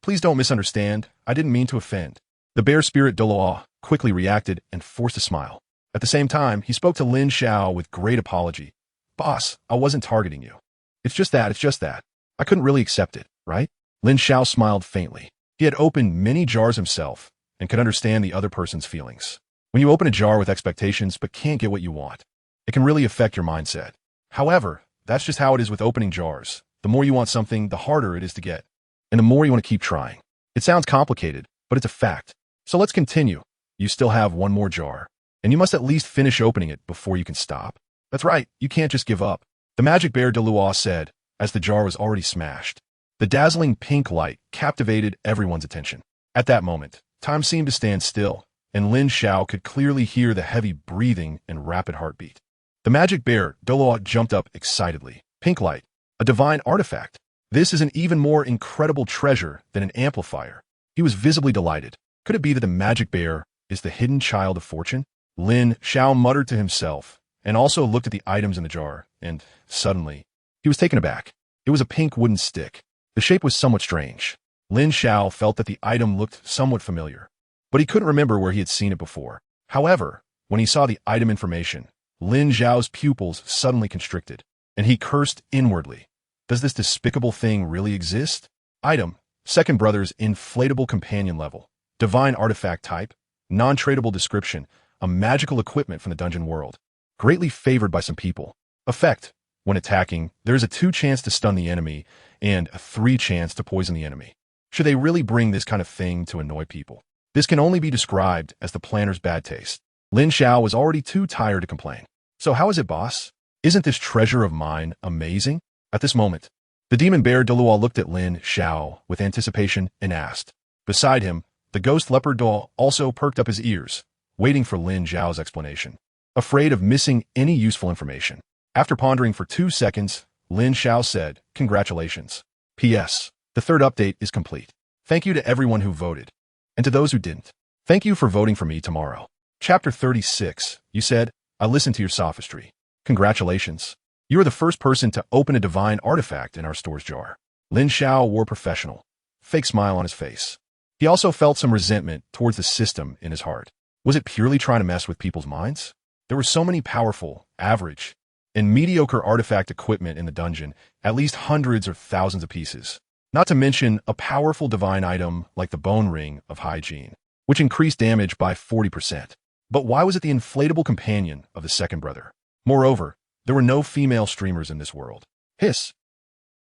Please don't misunderstand. I didn't mean to offend. The bear spirit Douluo quickly reacted and forced a smile. At the same time, he spoke to Lin Xiao with great apology. "Boss, I wasn't targeting you. It's just that. I couldn't really accept it, right?" Lin Xiao smiled faintly. He had opened many jars himself and could understand the other person's feelings. When you open a jar with expectations but can't get what you want, it can really affect your mindset. However, that's just how it is with opening jars. The more you want something, the harder it is to get, and the more you want to keep trying. It sounds complicated, but it's a fact. So let's continue. You still have one more jar, and you must at least finish opening it before you can stop. That's right, you can't just give up. The magic bear Douluo said, as the jar was already smashed. The dazzling pink light captivated everyone's attention. At that moment, time seemed to stand still, and Lin Xiao could clearly hear the heavy breathing and rapid heartbeat. The magic bear Douluo jumped up excitedly. Pink light, a divine artifact. This is an even more incredible treasure than an amplifier. He was visibly delighted. Could it be that the magic bear is the hidden child of fortune? Lin Xiao muttered to himself, and also looked at the items in the jar, and suddenly, he was taken aback. It was a pink wooden stick. The shape was somewhat strange. Lin Xiao felt that the item looked somewhat familiar, but he couldn't remember where he had seen it before. However, when he saw the item information, Lin Xiao's pupils suddenly constricted, and he cursed inwardly. Does this despicable thing really exist? Item, second brother's inflatable companion level, divine artifact type, non-tradable description, a magical equipment from the dungeon world. Greatly favored by some people. Effect, when attacking, there is a 2 chance to stun the enemy and a 3 chance to poison the enemy. Should they really bring this kind of thing to annoy people? This can only be described as the planner's bad taste. Lin Xiao was already too tired to complain. So how is it, boss? Isn't this treasure of mine amazing? At this moment, the demon bear Douluo looked at Lin Xiao with anticipation and asked. Beside him, the ghost leopard Douluo also perked up his ears, waiting for Lin Xiao's explanation, afraid of missing any useful information. After pondering for 2 seconds, Lin Xiao said, Congratulations. P.S. The third update is complete. Thank you to everyone who voted. And to those who didn't. Thank you for voting for me tomorrow. Chapter 36. You said, I listened to your sophistry. Congratulations. You are the first person to open a divine artifact in our store's jar. Lin Xiao wore professional. Fake smile on his face. He also felt some resentment towards the system in his heart. Was it purely trying to mess with people's minds? There were so many powerful, average, and mediocre artifact equipment in the dungeon, at least hundreds or thousands of pieces. Not to mention a powerful divine item like the bone ring of hygiene, which increased damage by 40%. But why was it the inflatable companion of the second brother? Moreover, there were no female streamers in this world. Hiss.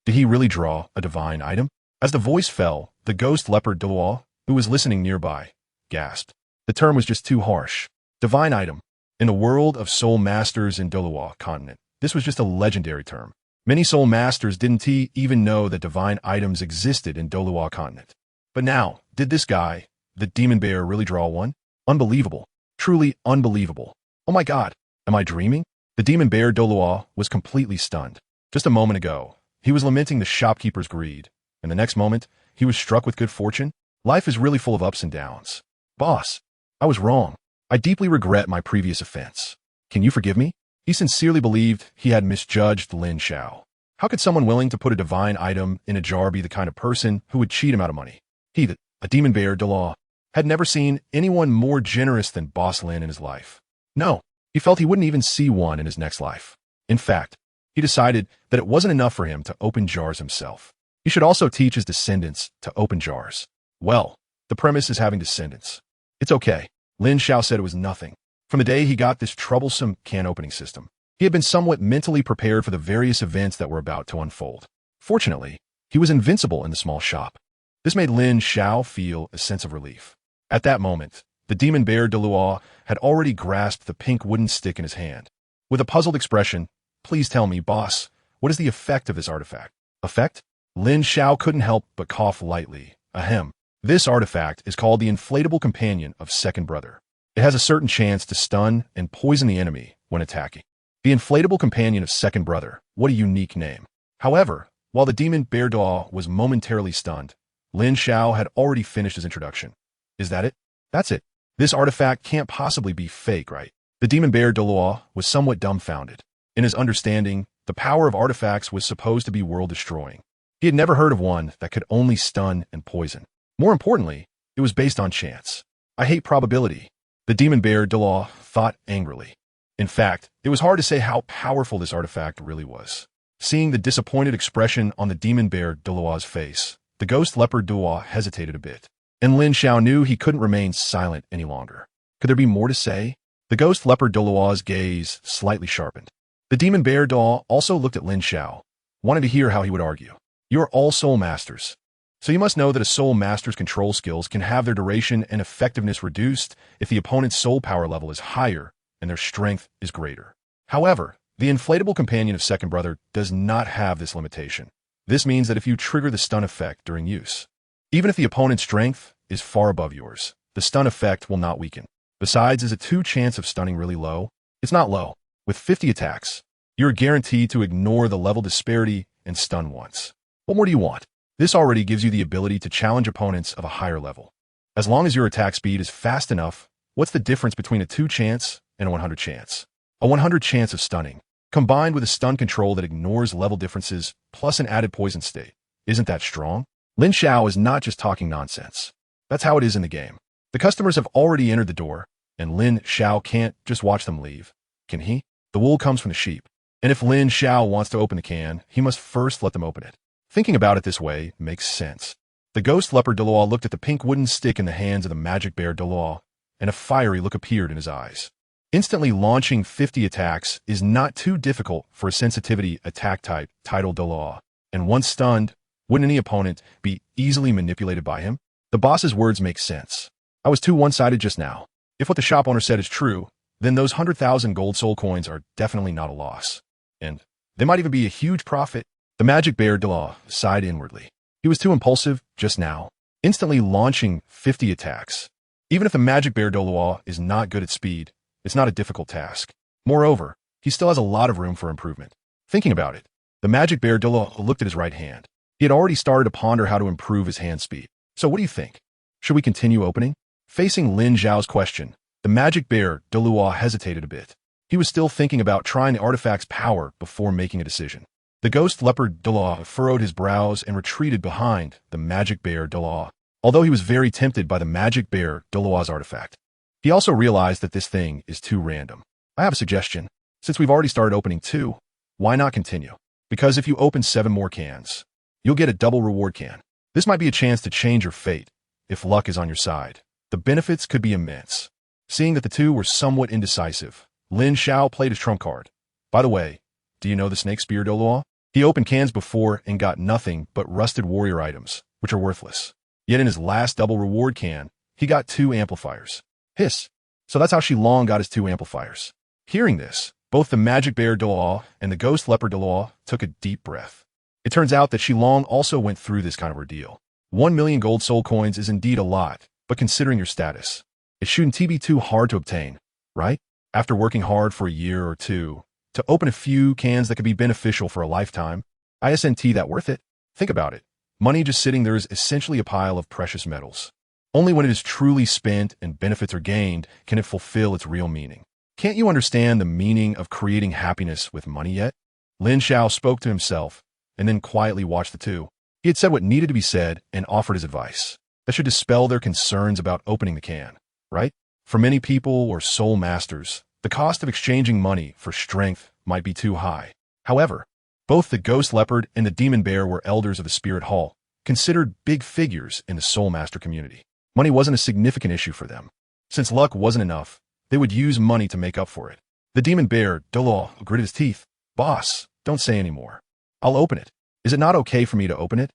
Did he really draw a divine item? As the voice fell, the ghost leopard Douluo, who was listening nearby, gasped. The term was just too harsh. Divine item. In the world of soul masters in Douluo Continent, this was just a legendary term. Many soul masters didn't even know that divine items existed in Douluo Continent. But now, did this guy, the demon bear, really draw one? Unbelievable. Truly unbelievable. Oh my god, am I dreaming? The demon bear Douluo was completely stunned. Just a moment ago, he was lamenting the shopkeeper's greed, and the next moment, he was struck with good fortune. Life is really full of ups and downs. Boss, I was wrong. I deeply regret my previous offense. Can you forgive me? He sincerely believed he had misjudged Lin Xiao. How could someone willing to put a divine item in a jar be the kind of person who would cheat him out of money? He, a demon bear Douluo, had never seen anyone more generous than Boss Lin in his life. No, he felt he wouldn't even see one in his next life. In fact, he decided that it wasn't enough for him to open jars himself. He should also teach his descendants to open jars. Well, the premise is having descendants. It's okay. Lin Xiao said it was nothing. From the day he got this troublesome can-opening system, he had been somewhat mentally prepared for the various events that were about to unfold. Fortunately, he was invincible in the small shop. This made Lin Xiao feel a sense of relief. At that moment, the demon bear Douluo had already grasped the pink wooden stick in his hand. With a puzzled expression, Please tell me, boss, what is the effect of this artifact? Effect? Lin Xiao couldn't help but cough lightly. Ahem. This artifact is called the inflatable companion of second brother. It has a certain chance to stun and poison the enemy when attacking. The inflatable companion of second brother, what a unique name. However, while the demon bear Douluo was momentarily stunned, Lin Xiao had already finished his introduction. Is that it? That's it. This artifact can't possibly be fake, right? The demon bear Douluo was somewhat dumbfounded. In his understanding, the power of artifacts was supposed to be world-destroying. He had never heard of one that could only stun and poison. More importantly, it was based on chance. I hate probability. The demon bear Douluo thought angrily. In fact, it was hard to say how powerful this artifact really was. Seeing the disappointed expression on the demon bear Douluo's face, the ghost leopard Douluo hesitated a bit. And Lin Xiao knew he couldn't remain silent any longer. Could there be more to say? The ghost leopard Douluo's gaze slightly sharpened. The demon bear Douluo also looked at Lin Xiao, wanting to hear how he would argue. You're all soul masters. So you must know that a soul master's control skills can have their duration and effectiveness reduced if the opponent's soul power level is higher and their strength is greater. However, the inflatable companion of Second Brother does not have this limitation. This means that if you trigger the stun effect during use, even if the opponent's strength is far above yours, the stun effect will not weaken. Besides, is a 2 chance of stunning really low? It's not low. With 50 attacks, you're guaranteed to ignore the level disparity and stun once. What more do you want? This already gives you the ability to challenge opponents of a higher level. As long as your attack speed is fast enough, what's the difference between a 2 chance and a 100 chance? A 100 chance of stunning, combined with a stun control that ignores level differences plus an added poison state. Isn't that strong? Lin Xiao is not just talking nonsense. That's how it is in the game. The customers have already entered the door, and Lin Xiao can't just watch them leave. Can he? The wool comes from the sheep. And if Lin Xiao wants to open the can, he must first let them open it. Thinking about it this way makes sense. The ghost leopard Douluo looked at the pink wooden stick in the hands of the magic bear Douluo, and a fiery look appeared in his eyes. Instantly launching 50 attacks is not too difficult for a sensitivity attack type titled Douluo, and once stunned, wouldn't any opponent be easily manipulated by him? The boss's words make sense. I was too one-sided just now. If what the shop owner said is true, then those 100,000 gold soul coins are definitely not a loss. And they might even be a huge profit. The magic bear Douluo sighed inwardly. He was too impulsive just now, instantly launching 50 attacks. Even if the magic bear Douluo is not good at speed, it's not a difficult task. Moreover, he still has a lot of room for improvement. Thinking about it, the magic bear Douluo looked at his right hand. He had already started to ponder how to improve his hand speed. So what do you think? Should we continue opening? Facing Lin Xiao's question, the magic bear Douluo hesitated a bit. He was still thinking about trying the artifact's power before making a decision. The ghost leopard Douluo furrowed his brows and retreated behind the magic bear Douluo. Although he was very tempted by the magic bear Douluo's artifact, he also realized that this thing is too random. I have a suggestion. Since we've already started opening 2, why not continue? Because if you open 7 more cans, you'll get a double reward can. This might be a chance to change your fate if luck is on your side. The benefits could be immense. Seeing that the 2 were somewhat indecisive, Lin Xiao played his trump card. By the way, do you know the snake spear Douluo? He opened cans before and got nothing but rusted warrior items, which are worthless. Yet in his last double reward can, he got 2 amplifiers. Hiss. So that's how Shilong got his 2 amplifiers. Hearing this, both the magic bear Douluo and the ghost leopard Douluo took a deep breath. It turns out that Shilong also went through this kind of ordeal. 1 million gold soul coins is indeed a lot, but considering your status, it shouldn't be too hard to obtain, right? After working hard for a year or 2, to open a few cans that could be beneficial for a lifetime, isn't that worth it? Think about it. Money just sitting there is essentially a pile of precious metals. Only when it is truly spent and benefits are gained can it fulfill its real meaning. Can't you understand the meaning of creating happiness with money yet? Lin Xiao spoke to himself and then quietly watched the 2. He had said what needed to be said and offered his advice. That should dispel their concerns about opening the can, right? For many people or soul masters, the cost of exchanging money for strength might be too high. However, both the ghost leopard and the demon bear were elders of the spirit hall, considered big figures in the soul master community. Money wasn't a significant issue for them. Since luck wasn't enough, they would use money to make up for it. The demon bear, Douluo, gritted his teeth. Boss, don't say any more. I'll open it. Is it not okay for me to open it?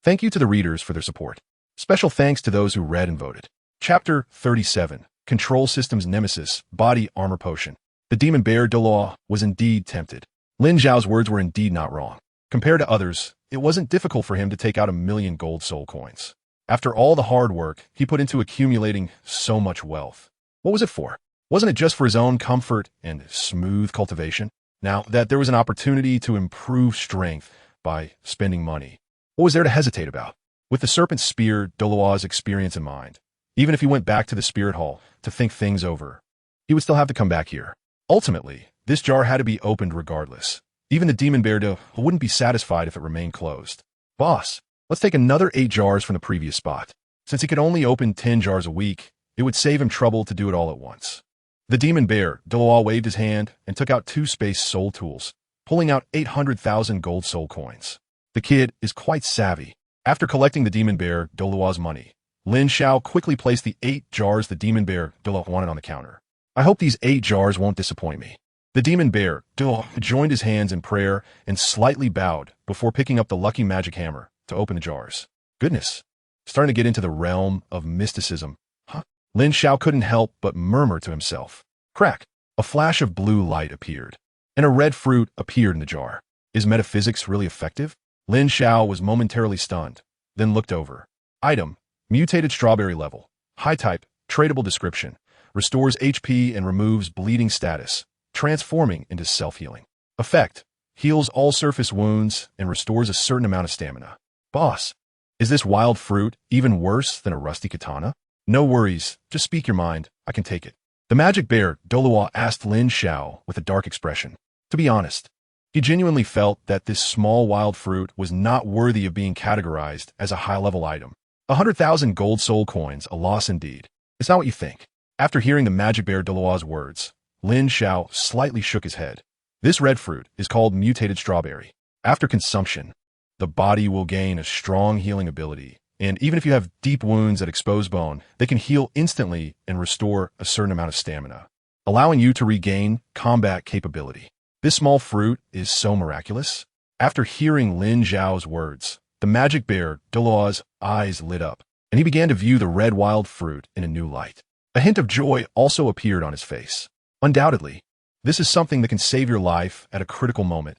Thank you to the readers for their support. Special thanks to those who read and voted. Chapter 37. Control System's Nemesis, Body Armor Potion. The demon bear Douluo was indeed tempted. Lin Xiao's words were indeed not wrong. Compared to others, it wasn't difficult for him to take out 1 million gold soul coins. After all the hard work he put into accumulating so much wealth. What was it for? Wasn't it just for his own comfort and smooth cultivation? Now that there was an opportunity to improve strength by spending money, what was there to hesitate about? With the serpent spear Douluo's experience in mind, even if he went back to the spirit hall to think things over, he would still have to come back here. Ultimately, this jar had to be opened regardless. Even the demon bear wouldn't be satisfied if it remained closed. Boss, let's take another 8 jars from the previous spot. Since he could only open 10 jars a week, it would save him trouble to do it all at once. The demon bear Douluo waved his hand and took out 2 space soul tools, pulling out 800,000 gold soul coins. The kid is quite savvy. After collecting the demon bear Douluo's money, Lin Xiao quickly placed the 8 jars the demon bear Douluo wanted on the counter. I hope these 8 jars won't disappoint me. The demon bear Douluo joined his hands in prayer and slightly bowed before picking up the lucky magic hammer to open the jars. Goodness. Starting to get into the realm of mysticism. Huh? Lin Xiao couldn't help but murmur to himself. Crack. A flash of blue light appeared, and a red fruit appeared in the jar. Is metaphysics really effective? Lin Xiao was momentarily stunned, then looked over. Item. Mutated strawberry level. High type. Tradable description. Restores HP and removes bleeding status, transforming into self-healing. Effect. Heals all surface wounds and restores a certain amount of stamina. Boss. Is this wild fruit even worse than a rusty katana? No worries. Just speak your mind. I can take it. The magic bear, Douluo, asked Lin Xiao with a dark expression. To be honest, he genuinely felt that this small wild fruit was not worthy of being categorized as a high-level item. 100,000 gold soul coins, a loss indeed. It's not what you think. After hearing the magic bear Douluo's words, Lin Xiao slightly shook his head. This red fruit is called mutated strawberry. After consumption, the body will gain a strong healing ability, and even if you have deep wounds that expose bone, they can heal instantly and restore a certain amount of stamina, allowing you to regain combat capability. This small fruit is so miraculous. After hearing Lin Xiao's words, the magic bear Douluo's eyes lit up, and he began to view the red wild fruit in a new light. A hint of joy also appeared on his face. Undoubtedly, this is something that can save your life at a critical moment.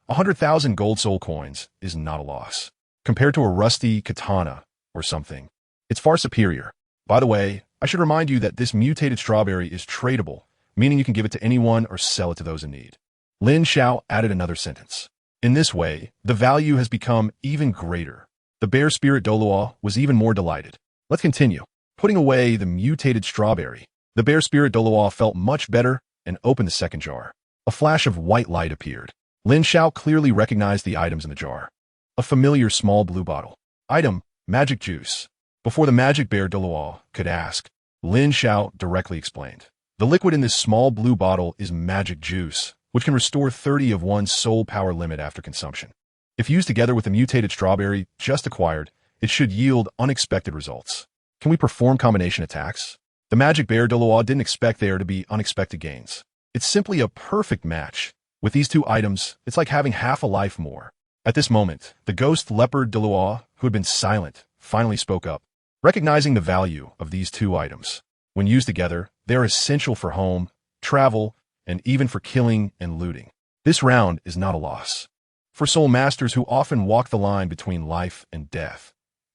100,000 gold soul coins is not a loss. Compared to a rusty katana or something, it's far superior. By the way, I should remind you that this mutated strawberry is tradable, meaning you can give it to anyone or sell it to those in need. Lin Xiao added another sentence. In this way, the value has become even greater. The bear spirit Douluo was even more delighted. Let's continue. Putting away the mutated strawberry, the bear spirit Douluo felt much better and opened the second jar. A flash of white light appeared. Lin Xiao clearly recognized the items in the jar. A familiar small blue bottle. Item, magic juice. Before the magic bear Douluo could ask, Lin Xiao directly explained. The liquid in this small blue bottle is magic juice, which can restore 30 of one's soul power limit after consumption. If used together with the mutated strawberry just acquired, it should yield unexpected results. Can we perform combination attacks? The magic bear Douluo didn't expect there to be unexpected gains. It's simply a perfect match. With these two items, it's like having half a life more. At this moment, the ghost leopard Douluo, who had been silent, finally spoke up. Recognizing the value of these two items, when used together, they are essential for home, travel, and even for killing and looting. This round is not a loss. For soul masters who often walk the line between life and death,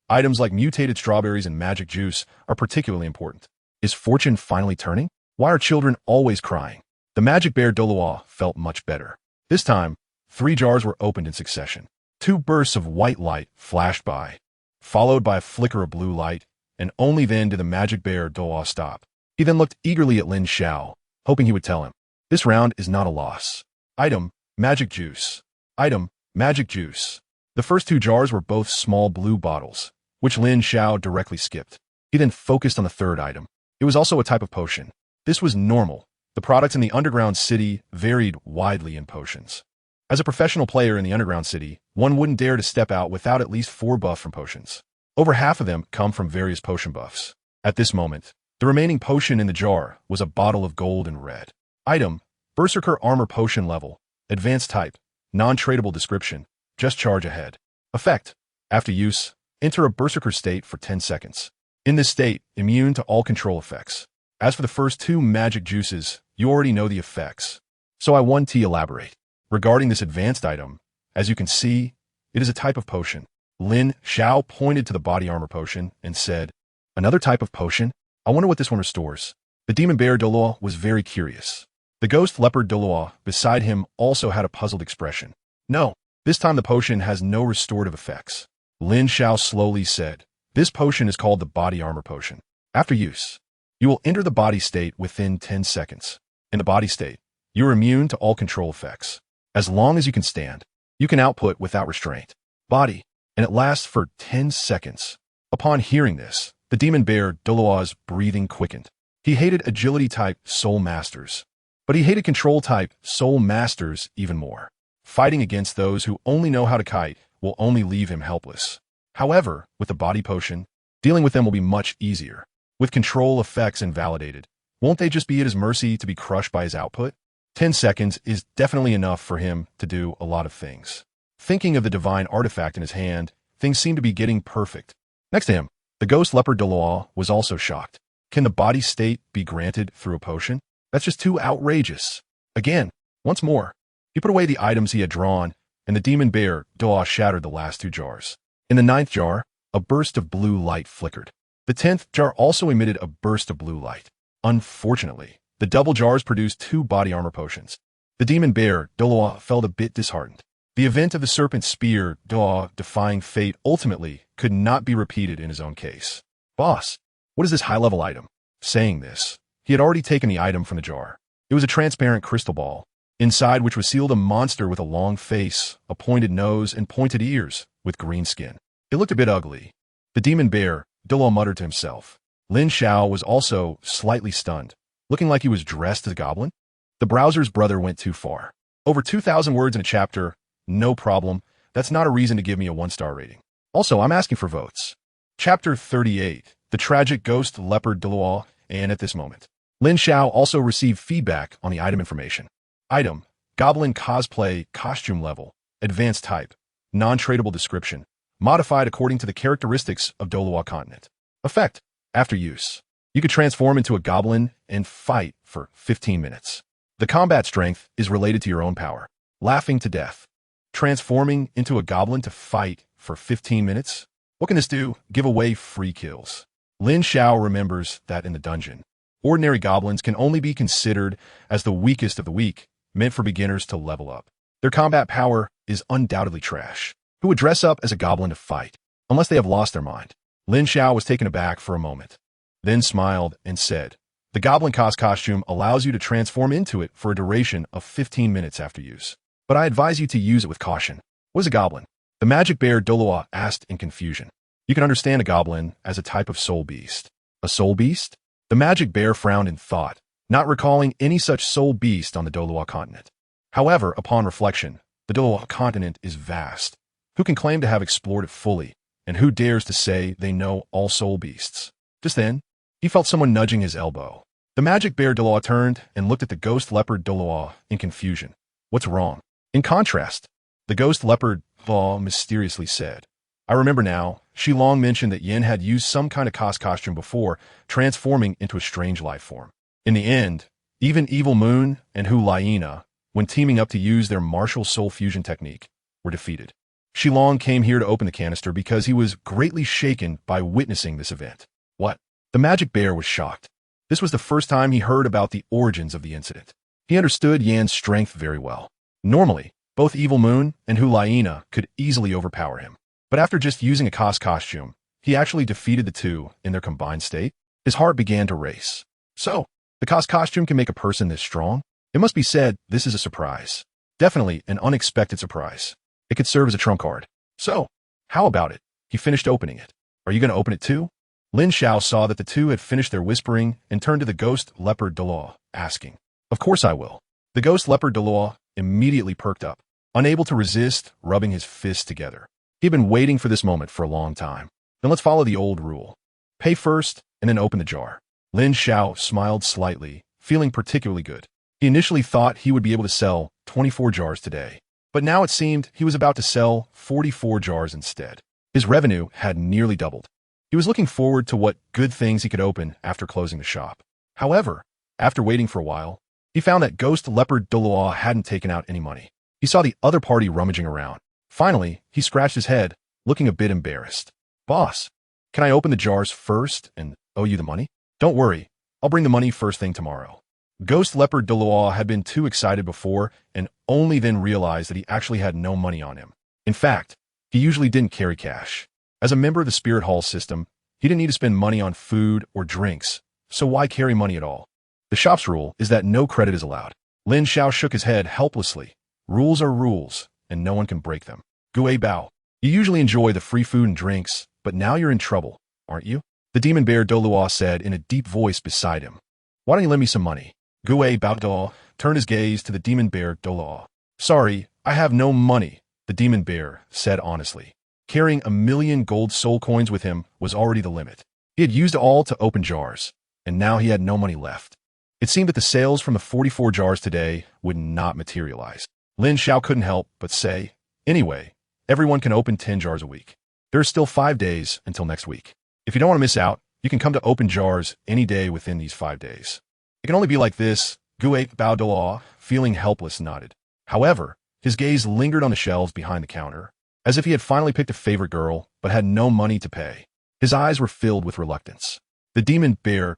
items like mutated strawberries and magic juice are particularly important. Is fortune finally turning? Why are children always crying? The magic bear Douluo felt much better. This time, 3 jars were opened in succession. 2 bursts of white light flashed by, followed by a flicker of blue light, and only then did the magic bear Douluo stop. He then looked eagerly at Lin Xiao, hoping he would tell him. This round is not a loss. Item, magic juice. Item, magic juice. The first 2 jars were both small blue bottles, which Lin Xiao directly skipped. He then focused on the third item. It was also a type of potion. This was normal. The products in the underground city varied widely in potions. As a professional player in the underground city, one wouldn't dare to step out without at least 4 buffs from potions. Over half of them come from various potion buffs. At this moment, the remaining potion in the jar was a bottle of gold and red. Item, Berserker Armor Potion Level, Advanced Type, Non-Tradable Description, Just Charge Ahead. Effect, after use, enter a Berserker state for 10 seconds. In this state, immune to all control effects. As for the first 2 magic juices, you already know the effects, so I want to elaborate. Regarding this advanced item, as you can see, it is a type of potion. Lin Xiao pointed to the body armor potion and said, another type of potion? I wonder what this one restores. The demon bear Douluo was very curious. The ghost leopard Douluo beside him also had a puzzled expression. No, this time the potion has no restorative effects. Lin Xiao slowly said, this potion is called the body armor potion. After use, you will enter the body state within 10 seconds. In the body state, you are immune to all control effects. As long as you can stand, you can output without restraint. Body, and it lasts for 10 seconds. Upon hearing this, the demon bear Douluo's breathing quickened. He hated agility-type soul masters, but he hated control-type soul masters even more. Fighting against those who only know how to kite will only leave him helpless. However, with the body potion, dealing with them will be much easier. With control effects invalidated, won't they just be at his mercy to be crushed by his output? 10 seconds is definitely enough for him to do a lot of things. Thinking of the divine artifact in his hand, things seemed to be getting perfect. Next to him, the ghost leopard Douluo was also shocked. Can the body state be granted through a potion? That's just too outrageous. Again, once more, he put away the items he had drawn, and the demon bear Douluo shattered the last 2 jars. In the 9th jar, a burst of blue light flickered. The 10th jar also emitted a burst of blue light. Unfortunately, the double jars produced 2 body armor potions. The demon bear Douluo felt a bit disheartened. The event of the serpent spear Douluo defying fate ultimately could not be repeated in his own case. Boss, what is this high-level item? Saying this, he had already taken the item from the jar. It was a transparent crystal ball, inside which was sealed a monster with a long face, a pointed nose, and pointed ears, with green skin. It looked a bit ugly. The demon bear, Douluo muttered to himself. Lin Xiao was also slightly stunned, looking like he was dressed as a goblin. The browser's brother went too far. Over 2,000 words in a chapter, no problem. That's not a reason to give me a 1-star rating. Also, I'm asking for votes. Chapter 38, The Tragic Ghost Leopard Douluo, and at this moment, Lin Xiao also received feedback on the item information. Item, Goblin Cosplay Costume Level, Advanced Type, Non-Tradable Description, modified according to the characteristics of Douluo Continent. Effect, after use, you could transform into a goblin and fight for 15 minutes. The combat strength is related to your own power. Laughing to death. Transforming into a goblin to fight for 15 minutes? What can this do? Give away free kills. Lin Xiao remembers that in the dungeon, ordinary goblins can only be considered as the weakest of the weak, meant for beginners to level up. Their combat power is undoubtedly trash. Who would dress up as a goblin to fight? Unless they have lost their mind. Lin Xiao was taken aback for a moment, then smiled and said, the goblin costume allows you to transform into it for a duration of 15 minutes after use. But I advise you to use it with caution. What is a goblin? The magic bear Douluo asked in confusion. You can understand a goblin as a type of soul beast. A soul beast? The magic bear frowned in thought, not recalling any such soul beast on the Douluo Continent. However, upon reflection, the Douluo Continent is vast. Who can claim to have explored it fully, and who dares to say they know all soul beasts? Just then, he felt someone nudging his elbow. The magic bear Douluo turned and looked at the ghost leopard Douluo in confusion. What's wrong? In contrast, the ghost leopard Douluo mysteriously said, I remember now, she long mentioned that Yin had used some kind of costume before, transforming into a strange life form. In the end, even Evil Moon and Hu Liena, when teaming up to use their martial soul fusion technique, were defeated. Shi Long came here to open the canister because he was greatly shaken by witnessing this event. What? The magic bear was shocked. This was the first time he heard about the origins of the incident. He understood Yan's strength very well. Normally, both Evil Moon and Hu Liena could easily overpower him. But after just using a costume, he actually defeated the two in their combined state. His heart began to race. So, the costume can make a person this strong? It must be said, this is a surprise. Definitely an unexpected surprise. It could serve as a trump card. So, how about it? He finished opening it. Are you going to open it too? Lin Xiao saw that the two had finished their whispering and turned to the ghost leopard Douluo, asking, Of course I will. The ghost leopard Douluo immediately perked up, unable to resist, rubbing his fists together. He'd been waiting for this moment for a long time. Then let's follow the old rule. Pay first, and then open the jar. Lin Xiao smiled slightly, feeling particularly good. He initially thought he would be able to sell 24 jars today, but now it seemed he was about to sell 44 jars instead. His revenue had nearly doubled. He was looking forward to what good things he could open after closing the shop. However, after waiting for a while, he found that ghost leopard Douluo hadn't taken out any money. He saw the other party rummaging around. Finally, he scratched his head, looking a bit embarrassed. Boss, can I open the jars first and owe you the money? Don't worry, I'll bring the money first thing tomorrow. Ghost leopard Douluo had been too excited before and only then realized that he actually had no money on him. In fact, he usually didn't carry cash. As a member of the Spirit Hall system, he didn't need to spend money on food or drinks, so why carry money at all? The shop's rule is that no credit is allowed. Lin Xiao shook his head helplessly. Rules are rules, and no one can break them. Gue Bao, you usually enjoy the free food and drinks, but now you're in trouble, aren't you? The demon bear Douluo said in a deep voice beside him. Why don't you lend me some money? Gue Bao turned his gaze to the demon bear Douluo. Sorry, I have no money, the demon bear said honestly. Carrying 1,000,000 gold soul coins with him was already the limit. He had used it all to open jars, and now he had no money left. It seemed that the sales from the 44 jars today would not materialize. Lin Xiao couldn't help but say, anyway, everyone can open 10 jars a week. There are still 5 days until next week. If you don't want to miss out, you can come to open jars any day within these 5 days. It can only be like this. Guo Bao, feeling helpless, nodded. However, his gaze lingered on the shelves behind the counter, as if he had finally picked a favorite girl but had no money to pay. His eyes were filled with reluctance. The demon bear,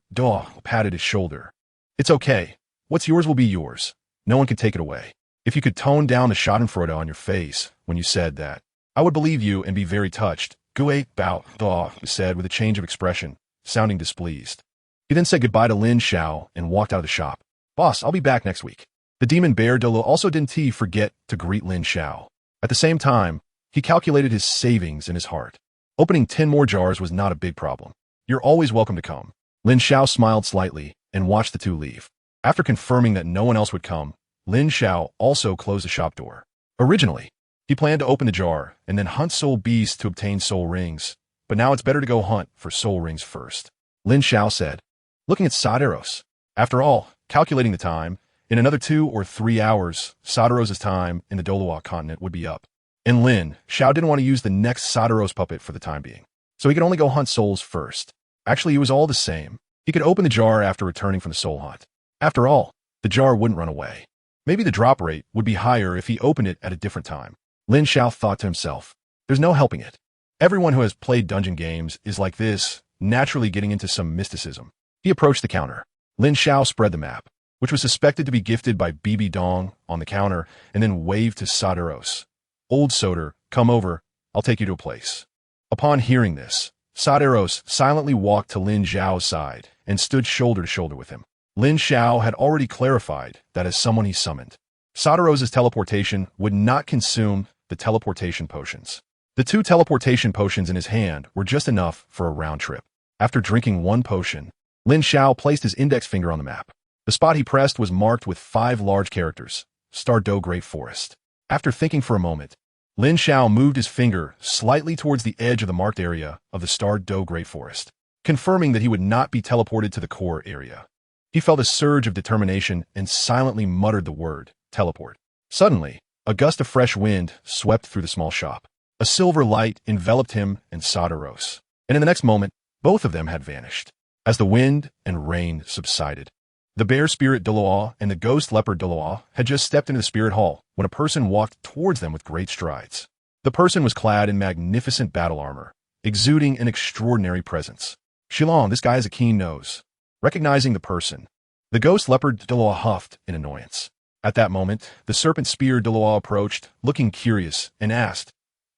patted his shoulder. It's okay. What's yours will be yours. No one can take it away. If you could tone down the schadenfreude on your face when you said that, I would believe you and be very touched. Guo Bao said with a change of expression, sounding displeased. He then said goodbye to Lin Xiao and walked out of the shop. Boss, I'll be back next week. The demon bear Douluo also didn't forget to greet Lin Xiao. At the same time, he calculated his savings in his heart. Opening 10 more jars was not a big problem. You're always welcome to come. Lin Xiao smiled slightly and watched the two leave. After confirming that no one else would come, Lin Xiao also closed the shop door. Originally, he planned to open the jar and then hunt soul beasts to obtain soul rings, but now it's better to go hunt for soul rings first. Lin Xiao said, looking at Saderos. After all, calculating the time, in another 2 or 3 hours, Saderos' time in the Douluo Continent would be up. And Lin Xiao didn't want to use the next Saderos puppet for the time being, so he could only go hunt souls first. Actually, it was all the same. He could open the jar after returning from the soul hunt. After all, the jar wouldn't run away. Maybe the drop rate would be higher if he opened it at a different time. Lin Xiao thought to himself, there's no helping it. Everyone who has played dungeon games is like this, naturally getting into some mysticism. He approached the counter. Lin Xiao spread the map, which was suspected to be gifted by Bibi Dong, on the counter, and then waved to Saderos. Old Soder, come over, I'll take you to a place. Upon hearing this, Saderos silently walked to Lin Xiao's side and stood shoulder to shoulder with him. Lin Xiao had already clarified that as someone he summoned, Saderos' teleportation would not consume the teleportation potions. The 2 teleportation potions in his hand were just enough for a round trip. After drinking 1 potion, Lin Xiao placed his index finger on the map. The spot he pressed was marked with 5 large characters, Do Great Forest. After thinking for a moment, Lin Xiao moved his finger slightly towards the edge of the marked area of the Do Great Forest, confirming that he would not be teleported to the core area. He felt a surge of determination and silently muttered the word, teleport. Suddenly, a gust of fresh wind swept through the small shop. A silver light enveloped him and Saderos, and in the next moment, both of them had vanished. As the wind and rain subsided, the bear spirit Douluo and the ghost leopard Douluo had just stepped into the spirit hall when a person walked towards them with great strides. The person was clad in magnificent battle armor, exuding an extraordinary presence. Shilong, this guy has a keen nose. Recognizing the person, the ghost leopard Douluo huffed in annoyance. At that moment, the serpent spear Douluo approached, looking curious, and asked,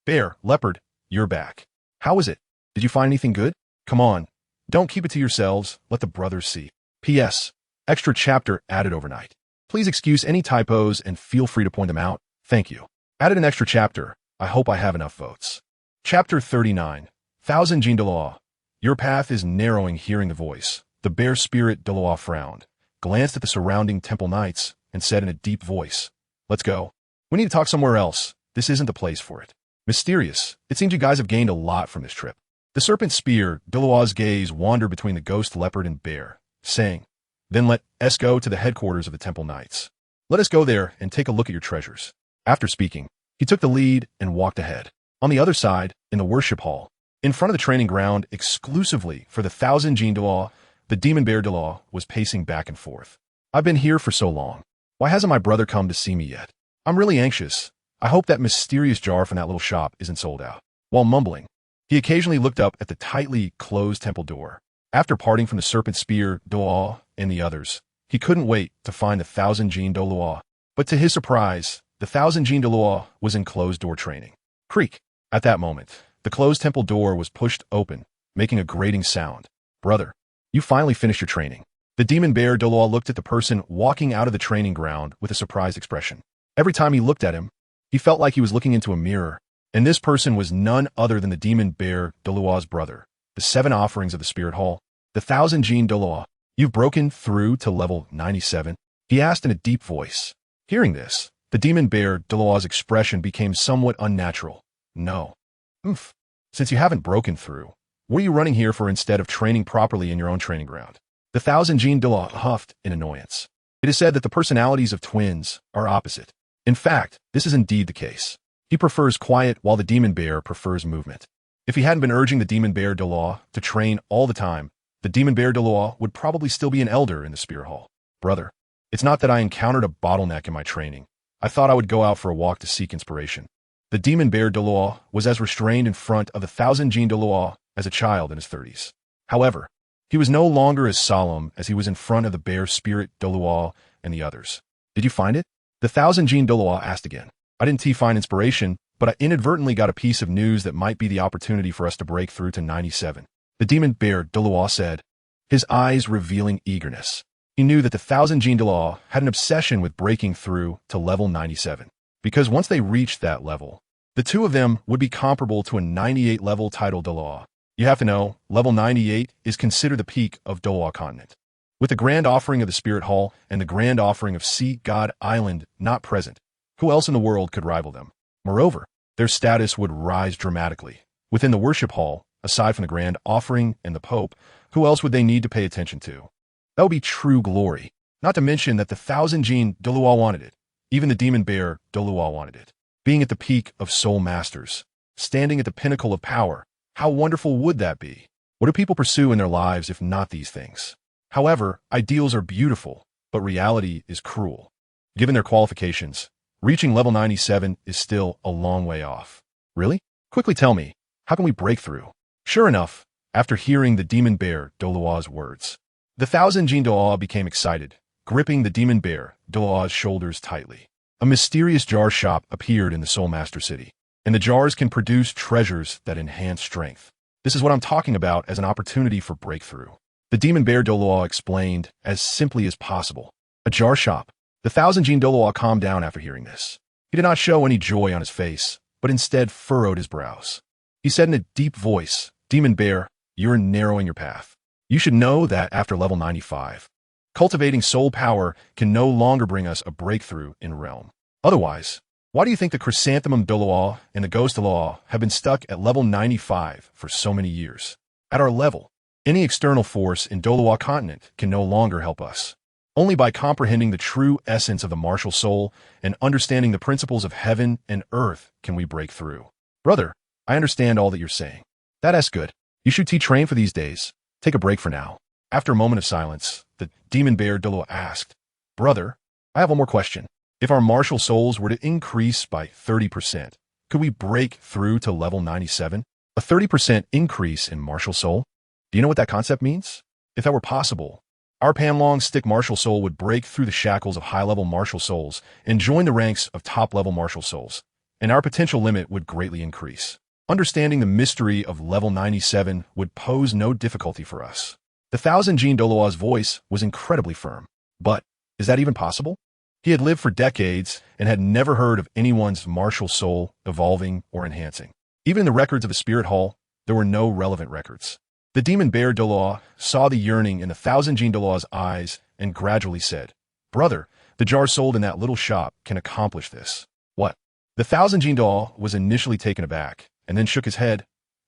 Bear, leopard, you're back. How is it? Did you find anything good? Come on. Don't keep it to yourselves. Let the brothers see. P.S. Extra chapter added overnight. Please excuse any typos and feel free to point them out. Thank you. Added an extra chapter. I hope I have enough votes. Chapter 39. Thousand Jin Douluo. Your path is narrowing. Hearing the voice, the bear spirit Douluo frowned, glanced at the surrounding temple knights, and said in a deep voice, Let's go. We need to talk somewhere else. This isn't the place for it. Mysterious. It seems you guys have gained a lot from this trip. The serpent spear Douluo's gaze wandered between the ghost leopard and bear, saying, Then let us go to the headquarters of the temple knights. Let us go there and take a look at your treasures. After speaking, he took the lead and walked ahead. On the other side, in the worship hall, in front of the training ground exclusively for the Thousand Jin Douluo, the demon bear Douluo was pacing back and forth. I've been here for so long. Why hasn't my brother come to see me yet? I'm really anxious. I hope that mysterious jar from that little shop isn't sold out. While mumbling, he occasionally looked up at the tightly closed temple door. After parting from the serpent spear Douluo and the others, he couldn't wait to find the Thousand Jin Douluo. But to his surprise, the Thousand Jin Douluo was in closed-door training. Creak. At that moment, the closed temple door was pushed open, making a grating sound. Brother, you finally finished your training. The demon bear Douluo looked at the person walking out of the training ground with a surprised expression. Every time he looked at him, he felt like he was looking into a mirror, and this person was none other than the demon bear Douluo's brother, the 7 offerings of the spirit hall. The Thousand Jin Douluo, you've broken through to level 97? He asked in a deep voice. Hearing this, the demon bear Douluo's expression became somewhat unnatural. No. Oomph. Since you haven't broken through, what are you running here for instead of training properly in your own training ground? The Thousand Jin Douluo huffed in annoyance. It is said that the personalities of twins are opposite. In fact, this is indeed the case. He prefers quiet while the demon bear prefers movement. If he hadn't been urging the demon bear Douluo to train all the time, the demon bear Douluo would probably still be an elder in the Spirit Hall. Brother, it's not that I encountered a bottleneck in my training. I thought I would go out for a walk to seek inspiration. The demon bear Douluo was as restrained in front of the thousand Jin Douluo as a child in his 30s. However, he was no longer as solemn as he was in front of the bear spirit Douluo and the others. Did you find it? The thousand Jin Douluo asked again. I didn't find inspiration, but I inadvertently got a piece of news that might be the opportunity for us to break through to 97. The demon bear Douluo said, his eyes revealing eagerness. He knew that the thousand Jin Douluo had an obsession with breaking through to level 97. Because once they reached that level, the two of them would be comparable to a 98 level title Douluo. You have to know, level 98 is considered the peak of Douluo Continent. With the grand offering of the Spirit Hall and the grand offering of Sea God Island not present, who else in the world could rival them? Moreover, their status would rise dramatically. Within the worship hall, aside from the grand offering and the Pope, who else would they need to pay attention to? That would be true glory. Not to mention that the thousand Jin Douluo wanted it. Even the demon bear Douluo wanted it. Being at the peak of soul masters, standing at the pinnacle of power, how wonderful would that be? What do people pursue in their lives if not these things? However, ideals are beautiful, but reality is cruel. Given their qualifications, reaching level 97 is still a long way off. Really? Quickly tell me, how can we break through? Sure enough, after hearing the demon bear Douluo's words, the thousand Jin Douluo became excited, gripping the demon bear Douluo's shoulders tightly. A mysterious jar shop appeared in the Soul Master City, and the jars can produce treasures that enhance strength. This is what I'm talking about as an opportunity for breakthrough. The demon bear Douluo explained as simply as possible. A jar shop. The thousand Jin Douluo calmed down after hearing this. He did not show any joy on his face, but instead furrowed his brows. He said in a deep voice, Demon bear, you're narrowing your path. You should know that after level 95, cultivating soul power can no longer bring us a breakthrough in realm. Otherwise, why do you think the Chrysanthemum Douluo and the Ghost Douluo have been stuck at level 95 for so many years? At our level, any external force in Douluo Continent can no longer help us. Only by comprehending the true essence of the martial soul and understanding the principles of heaven and earth can we break through. Brother, I understand all that you're saying. That's good. You should train for these days. Take a break for now. After a moment of silence, the demon bear Douluo asked, Brother, I have one more question. If our martial souls were to increase by 30%, could we break through to level 97? A 30% increase in martial soul? Do you know what that concept means? If that were possible, our Panlong stick martial soul would break through the shackles of high-level martial souls and join the ranks of top-level martial souls, and our potential limit would greatly increase. Understanding the mystery of level 97 would pose no difficulty for us. The thousand Jin Douluo's voice was incredibly firm. But, is that even possible? He had lived for decades and had never heard of anyone's martial soul evolving or enhancing. Even in the records of the Spirit Hall, there were no relevant records. The demon bear Douluo saw the yearning in the thousand Jin Douluo's eyes and gradually said, Brother, the jar sold in that little shop can accomplish this. What? The thousand Jin Douluo was initially taken aback and then shook his head.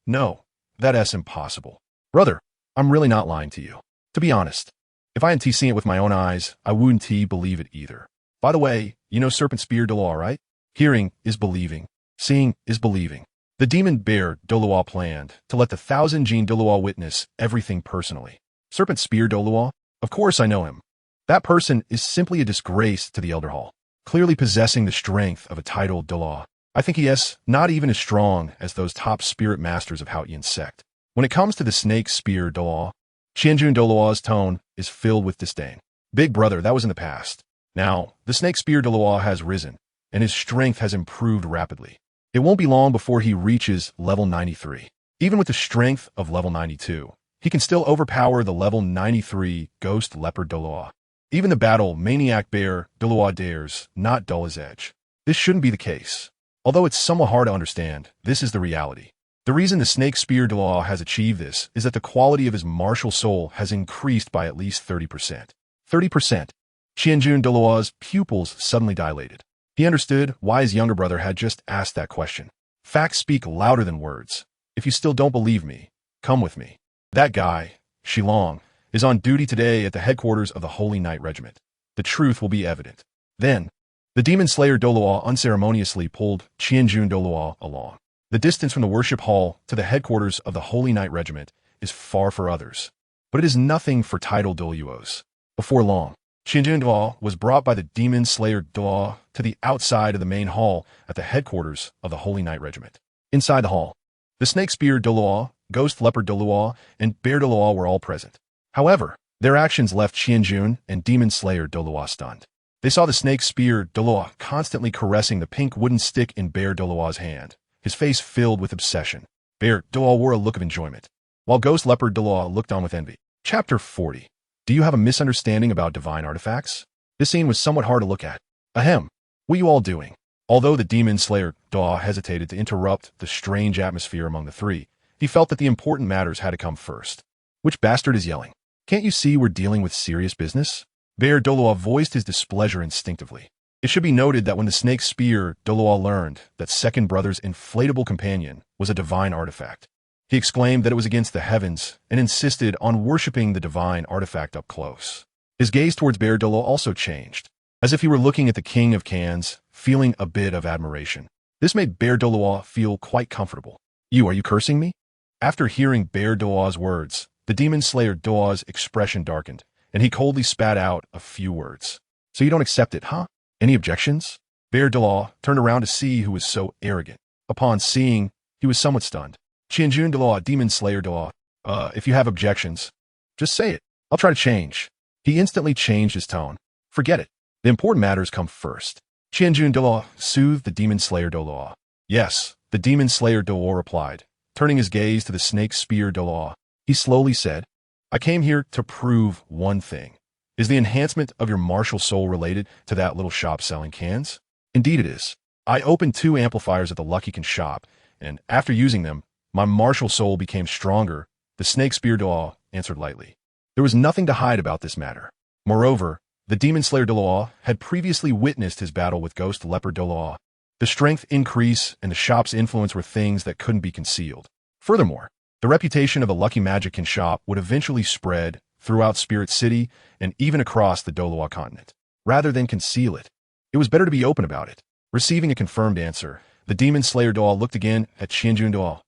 No, that's impossible. Brother, I'm really not lying to you. To be honest, if I hadn't seen it with my own eyes, I wouldn't believe it either. By the way, you know Serpent Spear Douluo, right? Hearing is believing. Seeing is believing. The demon bear Douluo planned to let the thousand Jin Douluo witness everything personally. Serpent Spear Douluo? Of course I know him. That person is simply a disgrace to the Elder Hall, clearly possessing the strength of a titled Douluo. I think he is not even as strong as those top spirit masters of Haotian sect. When it comes to the Snake Spear Douluo, Qianjun Douluo's tone is filled with disdain. Big brother, that was in the past. Now, the Snake Spear Douluo has risen, and his strength has improved rapidly. It won't be long before he reaches level 93. Even with the strength of level 92, he can still overpower the level 93 Ghost Leopard Douluo. Even the battle Maniac Bear Douluo dares not dull his edge. This shouldn't be the case. Although it's somewhat hard to understand, this is the reality. The reason the Snake Spear Douluo has achieved this is that the quality of his martial soul has increased by at least 30%. 30%. Qianjun Douluo's pupils suddenly dilated. He understood why his younger brother had just asked that question. Facts speak louder than words. If you still don't believe me, come with me. That guy, Shilong, is on duty today at the headquarters of the Holy Knight Regiment. The truth will be evident. Then, the Demon Slayer Douluo unceremoniously pulled Qianjun Douluo along. The distance from the worship hall to the headquarters of the Holy Knight Regiment is far for others, but it is nothing for titled Douluos. Before long, Qianjun was brought by the demon slayer Douluo to the outside of the main hall at the headquarters of the Holy Knight Regiment. Inside the hall, the snake spear Douluo, ghost leopard Douluo, and bear Douluo were all present. However, their actions left Qianjun and demon slayer Douluo stunned. They saw the snake spear Douluo constantly caressing the pink wooden stick in bear Douluo's hand, his face filled with obsession. Bear Douluo wore a look of enjoyment, while ghost leopard Douluo looked on with envy. Chapter 40. Do you have a misunderstanding about divine artifacts? This scene was somewhat hard to look at. Ahem. What are you all doing? Although the demon slayer Douluo hesitated to interrupt the strange atmosphere among the three, he felt that the important matters had to come first. Which bastard is yelling? Can't you see we're dealing with serious business? Bear Douluo voiced his displeasure instinctively. It should be noted that when the snake spear Douluo learned that Second Brother's inflatable companion was a divine artifact, he exclaimed that it was against the heavens and insisted on worshipping the divine artifact up close. His gaze towards Bear Douluo also changed, as if he were looking at the king of cans, feeling a bit of admiration. This made Bear Douluo feel quite comfortable. Are you cursing me? After hearing Bear Douluo's words, the demon slayer Douluo's expression darkened, and he coldly spat out a few words. So you don't accept it, huh? Any objections? Bear Douluo turned around to see who was so arrogant. Upon seeing, he was somewhat stunned. Qianjun Douluo, demon slayer Douluo, if you have objections, just say it. I'll try to change. He instantly changed his tone. Forget it. The important matters come first. Qianjun Douluo soothed the demon slayer Douluo. Yes, the demon slayer Douluo replied, turning his gaze to the snake spear Douluo. He slowly said, I came here to prove one thing. Is the enhancement of your martial soul related to that little shop selling cans? Indeed it is. I opened 2 amplifiers at the Lucky Can shop, and after using them, my martial soul became stronger, the snake spear Douluo answered lightly. There was nothing to hide about this matter. Moreover, the demon slayer Douluo had previously witnessed his battle with ghost leopard Douluo. The strength increase and the shop's influence were things that couldn't be concealed. Furthermore, the reputation of the Lucky Magic Can shop would eventually spread throughout Spirit City and even across the Douluo Continent. Rather than conceal it, it was better to be open about it. Receiving a confirmed answer, the demon slayer Douluo looked again at Qianjun Douluo.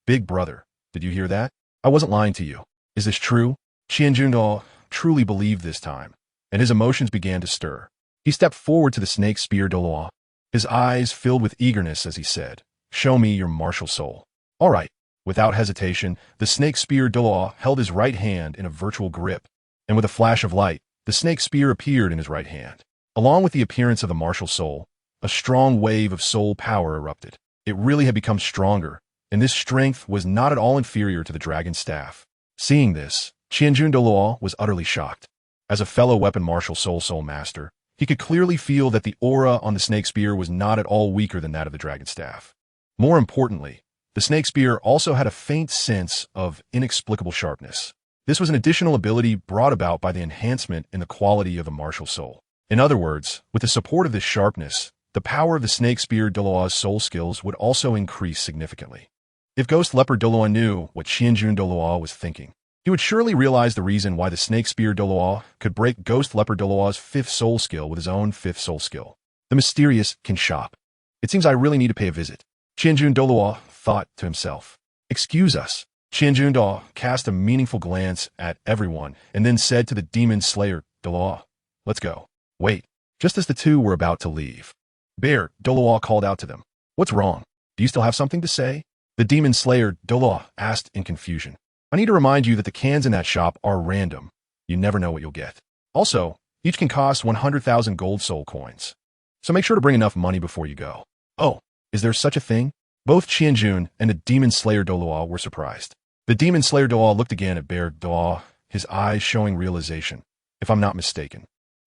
Big brother, did you hear that? I wasn't lying to you. Is this true? Qianjun Douluo truly believed this time, and his emotions began to stir. He stepped forward to the snake spear Douluo, his eyes filled with eagerness as he said, Show me your martial soul. All right. Without hesitation, the snake spear Douluo held his right hand in a virtual grip, and with a flash of light, the snake spear appeared in his right hand. Along with the appearance of the martial soul, a strong wave of soul power erupted. It really had become stronger, and this strength was not at all inferior to the dragon's staff. Seeing this, Qianjun Douluo was utterly shocked. As a fellow weapon martial soul master, he could clearly feel that the aura on the snake spear was not at all weaker than that of the dragon's staff. More importantly, the snake spear also had a faint sense of inexplicable sharpness. This was an additional ability brought about by the enhancement in the quality of the martial soul. In other words, with the support of this sharpness, the power of the snake spear Douluo's soul skills would also increase significantly. If Ghost Leopard Douluo knew what Qianjun Douluo was thinking, he would surely realize the reason why the snake spear Douluo could break Ghost Leopard Douluo's 5th soul skill with his own 5th soul skill. The mysterious Can shop. It seems I really need to pay a visit. Qianjun Douluo thought to himself. Excuse us. Qianjun Douluo cast a meaningful glance at everyone and then said to the demon slayer Douluo, Let's go. Wait. Just as the two were about to leave, Bear Douluo called out to them. What's wrong? Do you still have something to say? The demon slayer Douluo asked in confusion. I need to remind you that the cans in that shop are random. You never know what you'll get. Also, each can cost 100,000 gold soul coins. So make sure to bring enough money before you go. Oh, is there such a thing? Both Qianjun and the demon slayer Douluo were surprised. The demon slayer Douluo looked again at Bear Douluo, his eyes showing realization. If I'm not mistaken,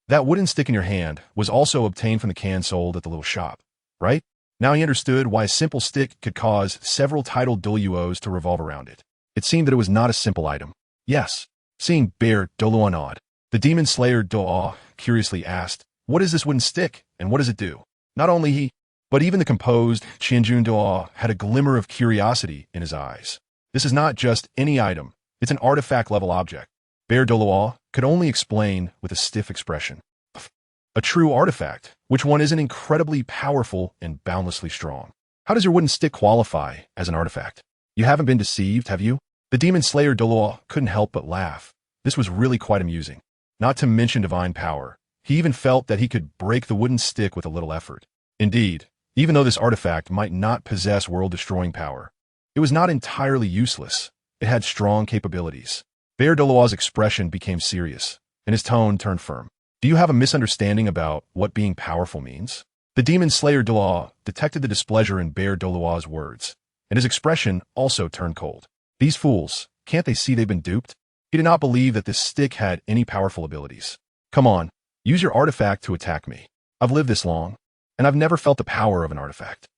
that wooden stick in your hand was also obtained from the can sold at the little shop, right? Now he understood why a simple stick could cause several titled Douluos to revolve around it. It seemed that it was not a simple item. Yes. Seeing Bear Douluo nod, the demon slayer Douluo curiously asked, What is this wooden stick, and what does it do? Not only he, but even the composed Qianjun Douluo had a glimmer of curiosity in his eyes. This is not just any item, it's an artifact-level object. Bear Douluo could only explain with a stiff expression. A true artifact, which one isn't incredibly powerful and boundlessly strong. How does your wooden stick qualify as an artifact? You haven't been deceived, have you? The demon slayer Douluo couldn't help but laugh. This was really quite amusing. Not to mention divine power. He even felt that he could break the wooden stick with a little effort. Indeed, even though this artifact might not possess world-destroying power, it was not entirely useless. It had strong capabilities. Bear Douluo's expression became serious, and his tone turned firm. Do you have a misunderstanding about what being powerful means? The demon slayer Douluo detected the displeasure in Bear Douluo's words, and his expression also turned cold. These fools, can't they see they've been duped? He did not believe that this stick had any powerful abilities. Come on, use your artifact to attack me. I've lived this long, and I've never felt the power of an artifact.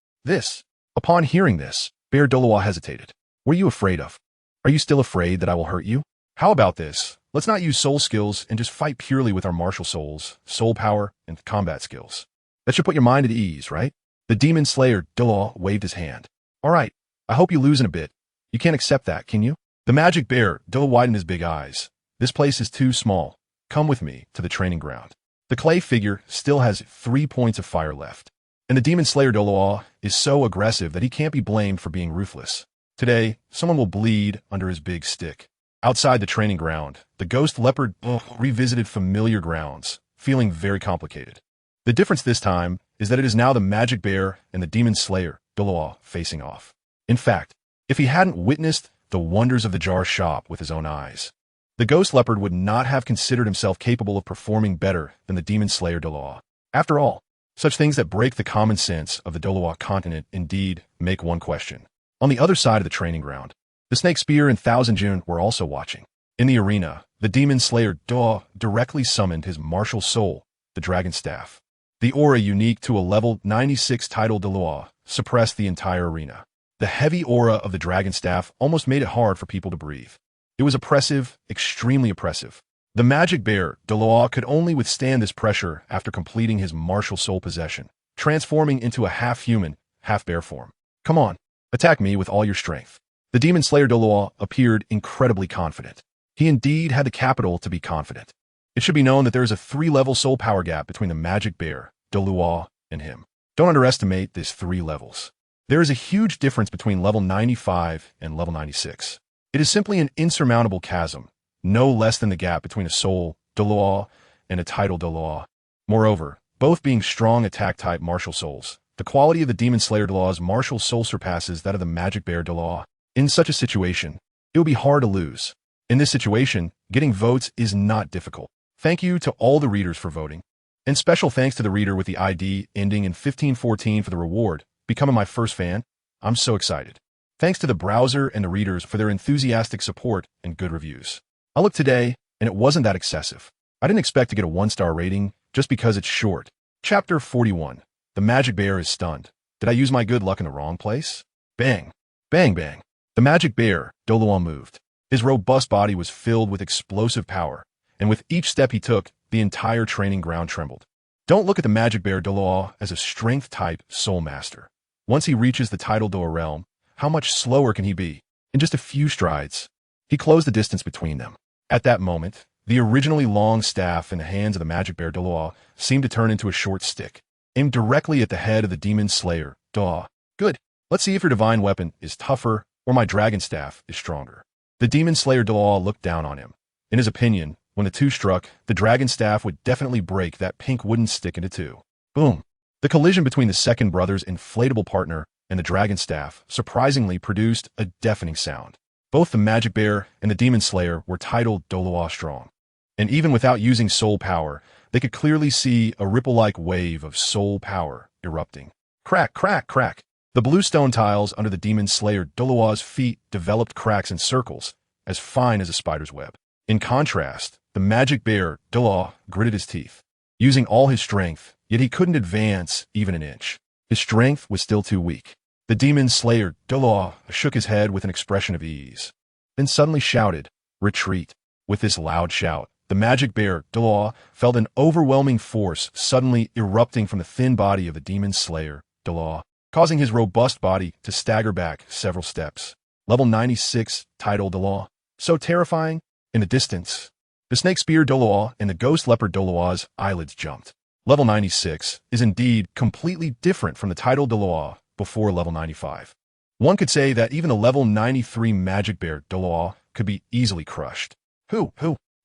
Upon hearing this, Bear Douluo hesitated. What are you afraid of? Are you still afraid that I will hurt you? How about this? Let's not use soul skills and just fight purely with our martial souls, soul power, and combat skills. That should put your mind at ease, right? The demon slayer Douluo waved his hand. All right, I hope you lose in a bit. You can't accept that, can you? The magic bear Douluo widened his big eyes. This place is too small. Come with me to the training ground. The clay figure still has 3 points of fire left, and the demon slayer Douluo is so aggressive that he can't be blamed for being ruthless. Today, someone will bleed under his big stick. Outside the training ground, the ghost leopard revisited familiar grounds, feeling very complicated. The difference this time is that it is now the magic bear and the demon slayer Douluo facing off. In fact, if he hadn't witnessed the wonders of the jar shop with his own eyes, the ghost leopard would not have considered himself capable of performing better than the demon slayer Douluo. After all, such things that break the common sense of the Douluo Continent indeed make one question. On the other side of the training ground, the Snake Spear and Thousand June were also watching. In the arena, the demon slayer Douluo directly summoned his martial soul, the dragon staff. The aura unique to a level 96 title Douluo suppressed the entire arena. The heavy aura of the dragon staff almost made it hard for people to breathe. It was oppressive, extremely oppressive. The magic bear Douluo could only withstand this pressure after completing his martial soul possession, transforming into a half-human, half-bear form. Come on, attack me with all your strength. The demon slayer Douluo appeared incredibly confident. He indeed had the capital to be confident. It should be known that there is a 3-level soul power gap between the magic bear, Douluo, and him. Don't underestimate this 3 levels. There is a huge difference between level 95 and level 96. It is simply an insurmountable chasm, no less than the gap between a soul, Douluo, and a title Douluo. Moreover, both being strong attack-type martial souls, the quality of the demon slayer Douluo's martial soul surpasses that of the magic bear Douluo. In such a situation, it will be hard to lose. In this situation, getting votes is not difficult. Thank you to all the readers for voting. And special thanks to the reader with the ID ending in 1514 for the reward. Becoming my first fan, I'm so excited. Thanks to the browser and the readers for their enthusiastic support and good reviews. I looked today, and it wasn't that excessive. I didn't expect to get a 1-star rating just because it's short. Chapter 41. The magic bear is stunned. Did I use my good luck in the wrong place? Bang. Bang bang. The magic bear, Douluo, moved. His robust body was filled with explosive power, and with each step he took, the entire training ground trembled. Don't look at the magic bear Douluo as a strength-type soul master. Once he reaches the title Doa realm, how much slower can he be? In just a few strides, he closed the distance between them. At that moment, the originally long staff in the hands of the magic bear Douluo seemed to turn into a short stick, aimed directly at the head of the demon slayer, Douluo. Good. Let's see if your divine weapon is tougher or my dragon staff is stronger. The demon slayer Douluo looked down on him. In his opinion, when the two struck, the dragon staff would definitely break that pink wooden stick into 2. Boom. The collision between the second brother's inflatable partner and the dragon staff surprisingly produced a deafening sound. Both the magic bear and the demon slayer were titled Douluo strong. And even without using soul power, they could clearly see a ripple-like wave of soul power erupting. Crack, crack, crack. The blue stone tiles under the demon slayer Douluo's feet developed cracks in circles, as fine as a spider's web. In contrast, the magic bear Douluo gritted his teeth, using all his strength, yet he couldn't advance even an inch. His strength was still too weak. The demon slayer Douluo shook his head with an expression of ease, then suddenly shouted, "Retreat." With this loud shout, the magic bear Douluo felt an overwhelming force suddenly erupting from the thin body of the demon slayer Douluo, causing his robust body to stagger back several steps. Level 96 title Douluo. So terrifying. In the distance, the snake spear Douluo and the ghost leopard Douluo's eyelids jumped. Level 96 is indeed completely different from the title Douluo before level 95. One could say that even the level 93 Magic Bear Douluo could be easily crushed. Who?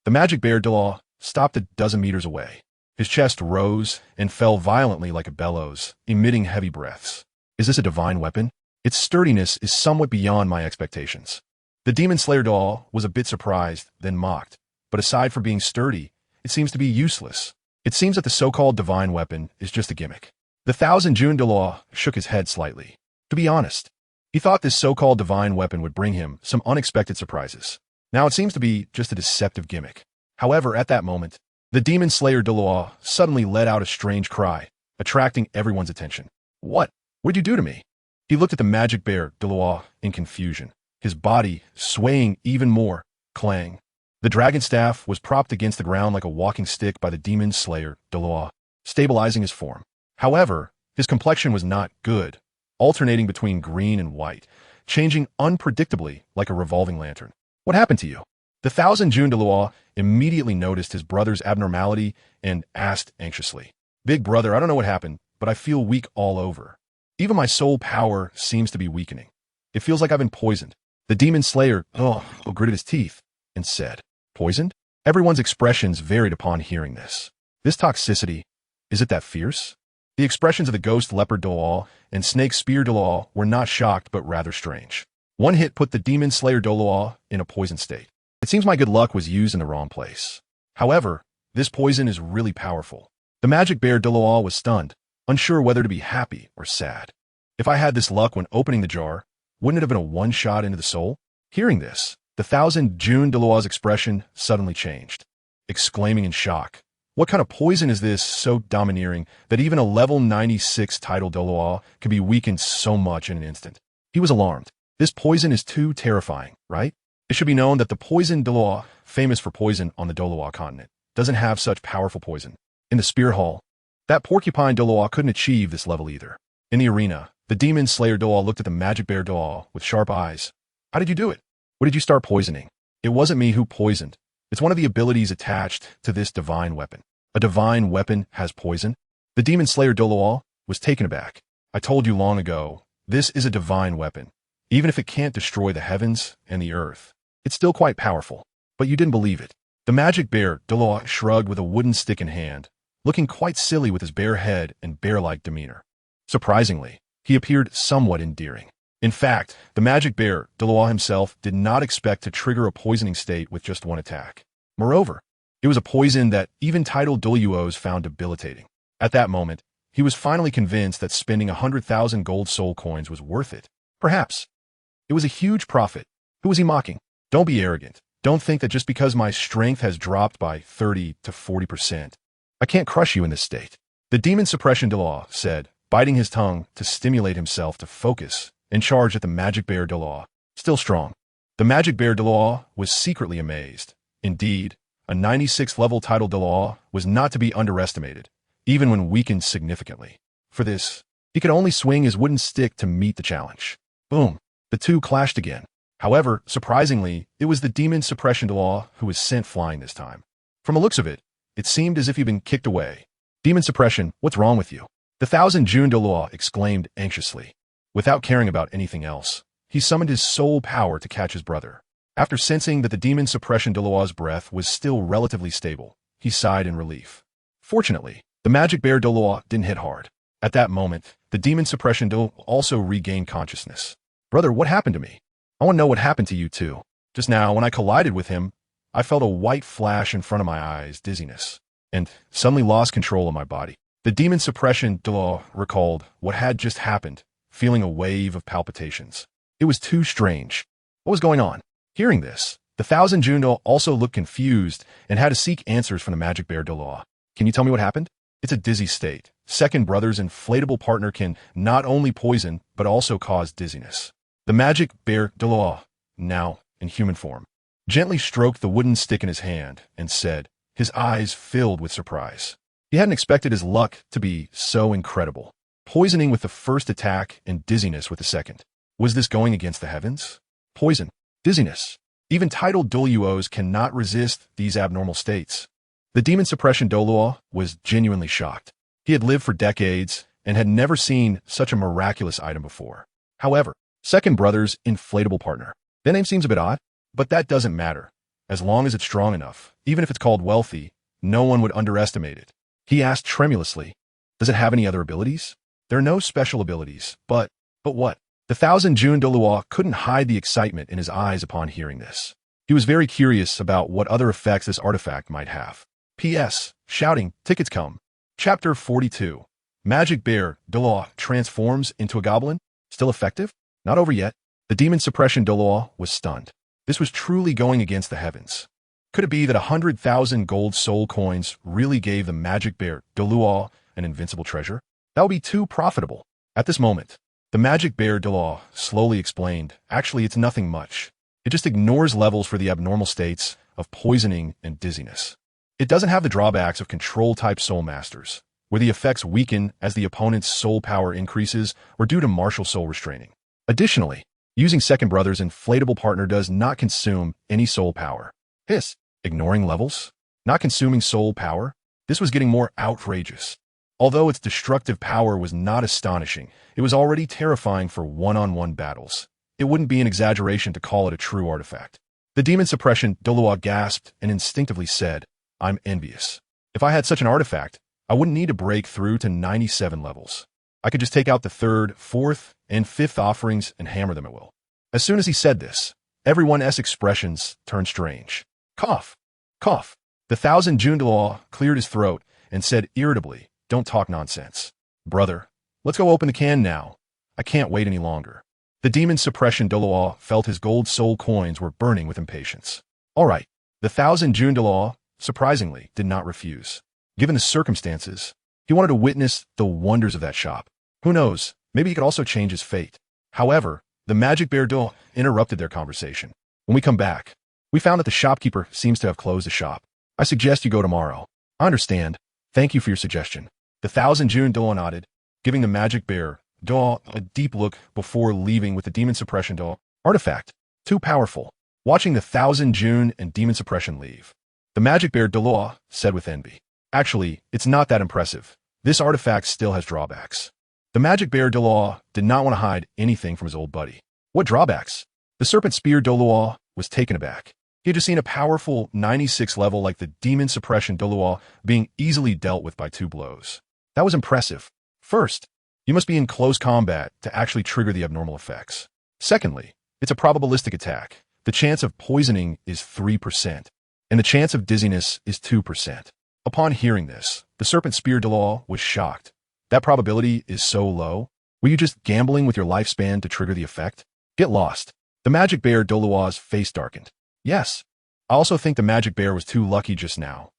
The Magic Bear Douluo stopped a dozen meters away. His chest rose and fell violently like a bellows, emitting heavy breaths. Is this a divine weapon? Its sturdiness is somewhat beyond my expectations. The Demon Slayer Douluo was a bit surprised, then mocked. But aside from being sturdy, it seems to be useless. It seems that the so-called divine weapon is just a gimmick. The Thousand June Douluo shook his head slightly. To be honest, he thought this so-called divine weapon would bring him some unexpected surprises. Now it seems to be just a deceptive gimmick. However, at that moment, the Demon Slayer Douluo suddenly let out a strange cry, attracting everyone's attention. What? What'd you do to me? He looked at the Magic Bear Douluo in confusion, his body swaying even more. Clang. The dragon staff was propped against the ground like a walking stick by the Demon Slayer Douluo, stabilizing his form. However, his complexion was not good, alternating between green and white, changing unpredictably like a revolving lantern. What happened to you? The Thousand June Douluo immediately noticed his brother's abnormality and asked anxiously, Big brother, I don't know what happened, but I feel weak all over. Even my soul power seems to be weakening. It feels like I've been poisoned. The Demon Slayer gritted his teeth and said, Poisoned? Everyone's expressions varied upon hearing this. This toxicity, is it that fierce? The expressions of the Ghost Leopard Douluo and Snake Spear Douluo were not shocked but rather strange. One hit put the Demon Slayer Douluo in a poisoned state. It seems my good luck was used in the wrong place. However, this poison is really powerful. The Magic Bear Douluo was stunned, unsure whether to be happy or sad. If I had this luck when opening the jar, wouldn't it have been a one-shot into the soul? Hearing this, the Thousand June Douluo's expression suddenly changed, exclaiming in shock, What kind of poison is this so domineering that even a level 96 title Douluo can be weakened so much in an instant? He was alarmed. This poison is too terrifying, right? It should be known that the poison Douluo, famous for poison on the Douluo Continent, doesn't have such powerful poison. In the Spear Hall, that porcupine Douluo couldn't achieve this level either. In the arena, the Demon Slayer Douluo looked at the Magic Bear Douluo with sharp eyes. How did you do it? What did you start poisoning? It wasn't me who poisoned. It's one of the abilities attached to this divine weapon. A divine weapon has poison? The Demon Slayer Douluo was taken aback. I told you long ago, this is a divine weapon. Even if it can't destroy the heavens and the earth, it's still quite powerful. But you didn't believe it. The Magic Bear Douluo shrugged with a wooden stick in hand, looking quite silly with his bare head and bear-like demeanor. Surprisingly, he appeared somewhat endearing. In fact, the Magic Bear Douluo himself did not expect to trigger a poisoning state with just one attack. Moreover, it was a poison that even titled Douluos found debilitating. At that moment, he was finally convinced that spending 100,000 gold soul coins was worth it. Perhaps. It was a huge profit. Who was he mocking? Don't be arrogant. Don't think that just because my strength has dropped by 30 to 40%, I can't crush you in this state. The Demon Suppression Douluo said, biting his tongue to stimulate himself to focus and charge at the Magic Bear Douluo. Still strong. The Magic Bear Douluo was secretly amazed. Indeed, a 96th level title Douluo was not to be underestimated, even when weakened significantly. For this, he could only swing his wooden stick to meet the challenge. Boom. The two clashed again. However, surprisingly, it was the Demon Suppression Douluo who was sent flying this time. From the looks of it, it seemed as if he'd been kicked away. Demon Suppression, what's wrong with you? The Thousand June Douluo exclaimed anxiously. Without caring about anything else, he summoned his soul power to catch his brother. After sensing that the Demon Suppression Douluo's breath was still relatively stable, he sighed in relief. Fortunately, the Magic Bear Douluo didn't hit hard. At that moment, the Demon Suppression Douluo also regained consciousness. Brother, what happened to me? I want to know what happened to you too. Just now, when I collided with him, I felt a white flash in front of my eyes, dizziness, and suddenly lost control of my body. The Demon Suppression Douluo recalled what had just happened, feeling a wave of palpitations. It was too strange. What was going on? Hearing this, the Thousand June Douluo also looked confused and had to seek answers from the Magic Bear Douluo. Can you tell me what happened? It's a dizzy state. Second brother's inflatable partner can not only poison, but also cause dizziness. The Magic Bear Douluo, now in human form, gently stroked the wooden stick in his hand and said, his eyes filled with surprise. He hadn't expected his luck to be so incredible. Poisoning with the first attack and dizziness with the second. Was this going against the heavens? Poison. Dizziness. Even titled Douluos cannot resist these abnormal states. The Demon Suppression Douluo was genuinely shocked. He had lived for decades and had never seen such a miraculous item before. However, second brother's inflatable partner. That name seems a bit odd, but that doesn't matter. As long as it's strong enough, even if it's called wealthy, no one would underestimate it. He asked tremulously, does it have any other abilities? There are no special abilities, but what? The Thousand June Douluo couldn't hide the excitement in his eyes upon hearing this. He was very curious about what other effects this artifact might have. P.S. Shouting, tickets come. Chapter 42. Magic Bear Douluo transforms into a goblin? Still effective? Not over yet. The demon suppression Douluo was stunned. This was truly going against the heavens. Could it be that 100,000 gold soul coins really gave the Magic Bear Douluo an invincible treasure? That would be too profitable. At this moment, the Magic Bear Douluo slowly explained, actually it's nothing much. It just ignores levels for the abnormal states of poisoning and dizziness. It doesn't have the drawbacks of control-type soul masters, where the effects weaken as the opponent's soul power increases or due to martial soul restraining. Additionally, using second brother's inflatable partner does not consume any soul power. Ignoring levels? Not consuming soul power? This was getting more outrageous. Although its destructive power was not astonishing, it was already terrifying for one-on-one battles. It wouldn't be an exaggeration to call it a true artifact. The demon suppression Douluo gasped and instinctively said, I'm envious. If I had such an artifact, I wouldn't need to break through to 97 levels. I could just take out the third, fourth, and fifth offerings and hammer them at will. As soon as he said this, everyone's expressions turned strange. Cough. Cough. The Thousand June Douluo cleared his throat and said irritably, don't talk nonsense. Brother, let's go open the can now. I can't wait any longer. The demon suppression Douluo felt his gold soul coins were burning with impatience. All right. The Thousand June Douluo, surprisingly, did not refuse. Given the circumstances, he wanted to witness the wonders of that shop. Who knows, maybe he could also change his fate. However, the Magic Bear Douluo interrupted their conversation. When we come back, we found that the shopkeeper seems to have closed the shop. I suggest you go tomorrow. I understand. Thank you for your suggestion. The Thousand June Douluo nodded, giving the Magic Bear Douluo a deep look before leaving with the demon suppression Douluo artifact. Too powerful. Watching the Thousand June and demon suppression leave, the Magic Bear Douluo said with envy, actually, it's not that impressive. This artifact still has drawbacks. The Magic Bear Douluo did not want to hide anything from his old buddy. What drawbacks? The Serpent Spear Douluo was taken aback. He had just seen a powerful 96 level like the demon suppression Douluo being easily dealt with by 2 blows. That was impressive. First, you must be in close combat to actually trigger the abnormal effects. Secondly, it's a probabilistic attack. The chance of poisoning is 3%, and the chance of dizziness is 2%. Upon hearing this, the Serpent Spear Douluo was shocked. That probability is so low. Were you just gambling with your lifespan to trigger the effect? Get lost. The Magic Bear Douluo's face darkened. Yes. I also think the Magic Bear was too lucky just now.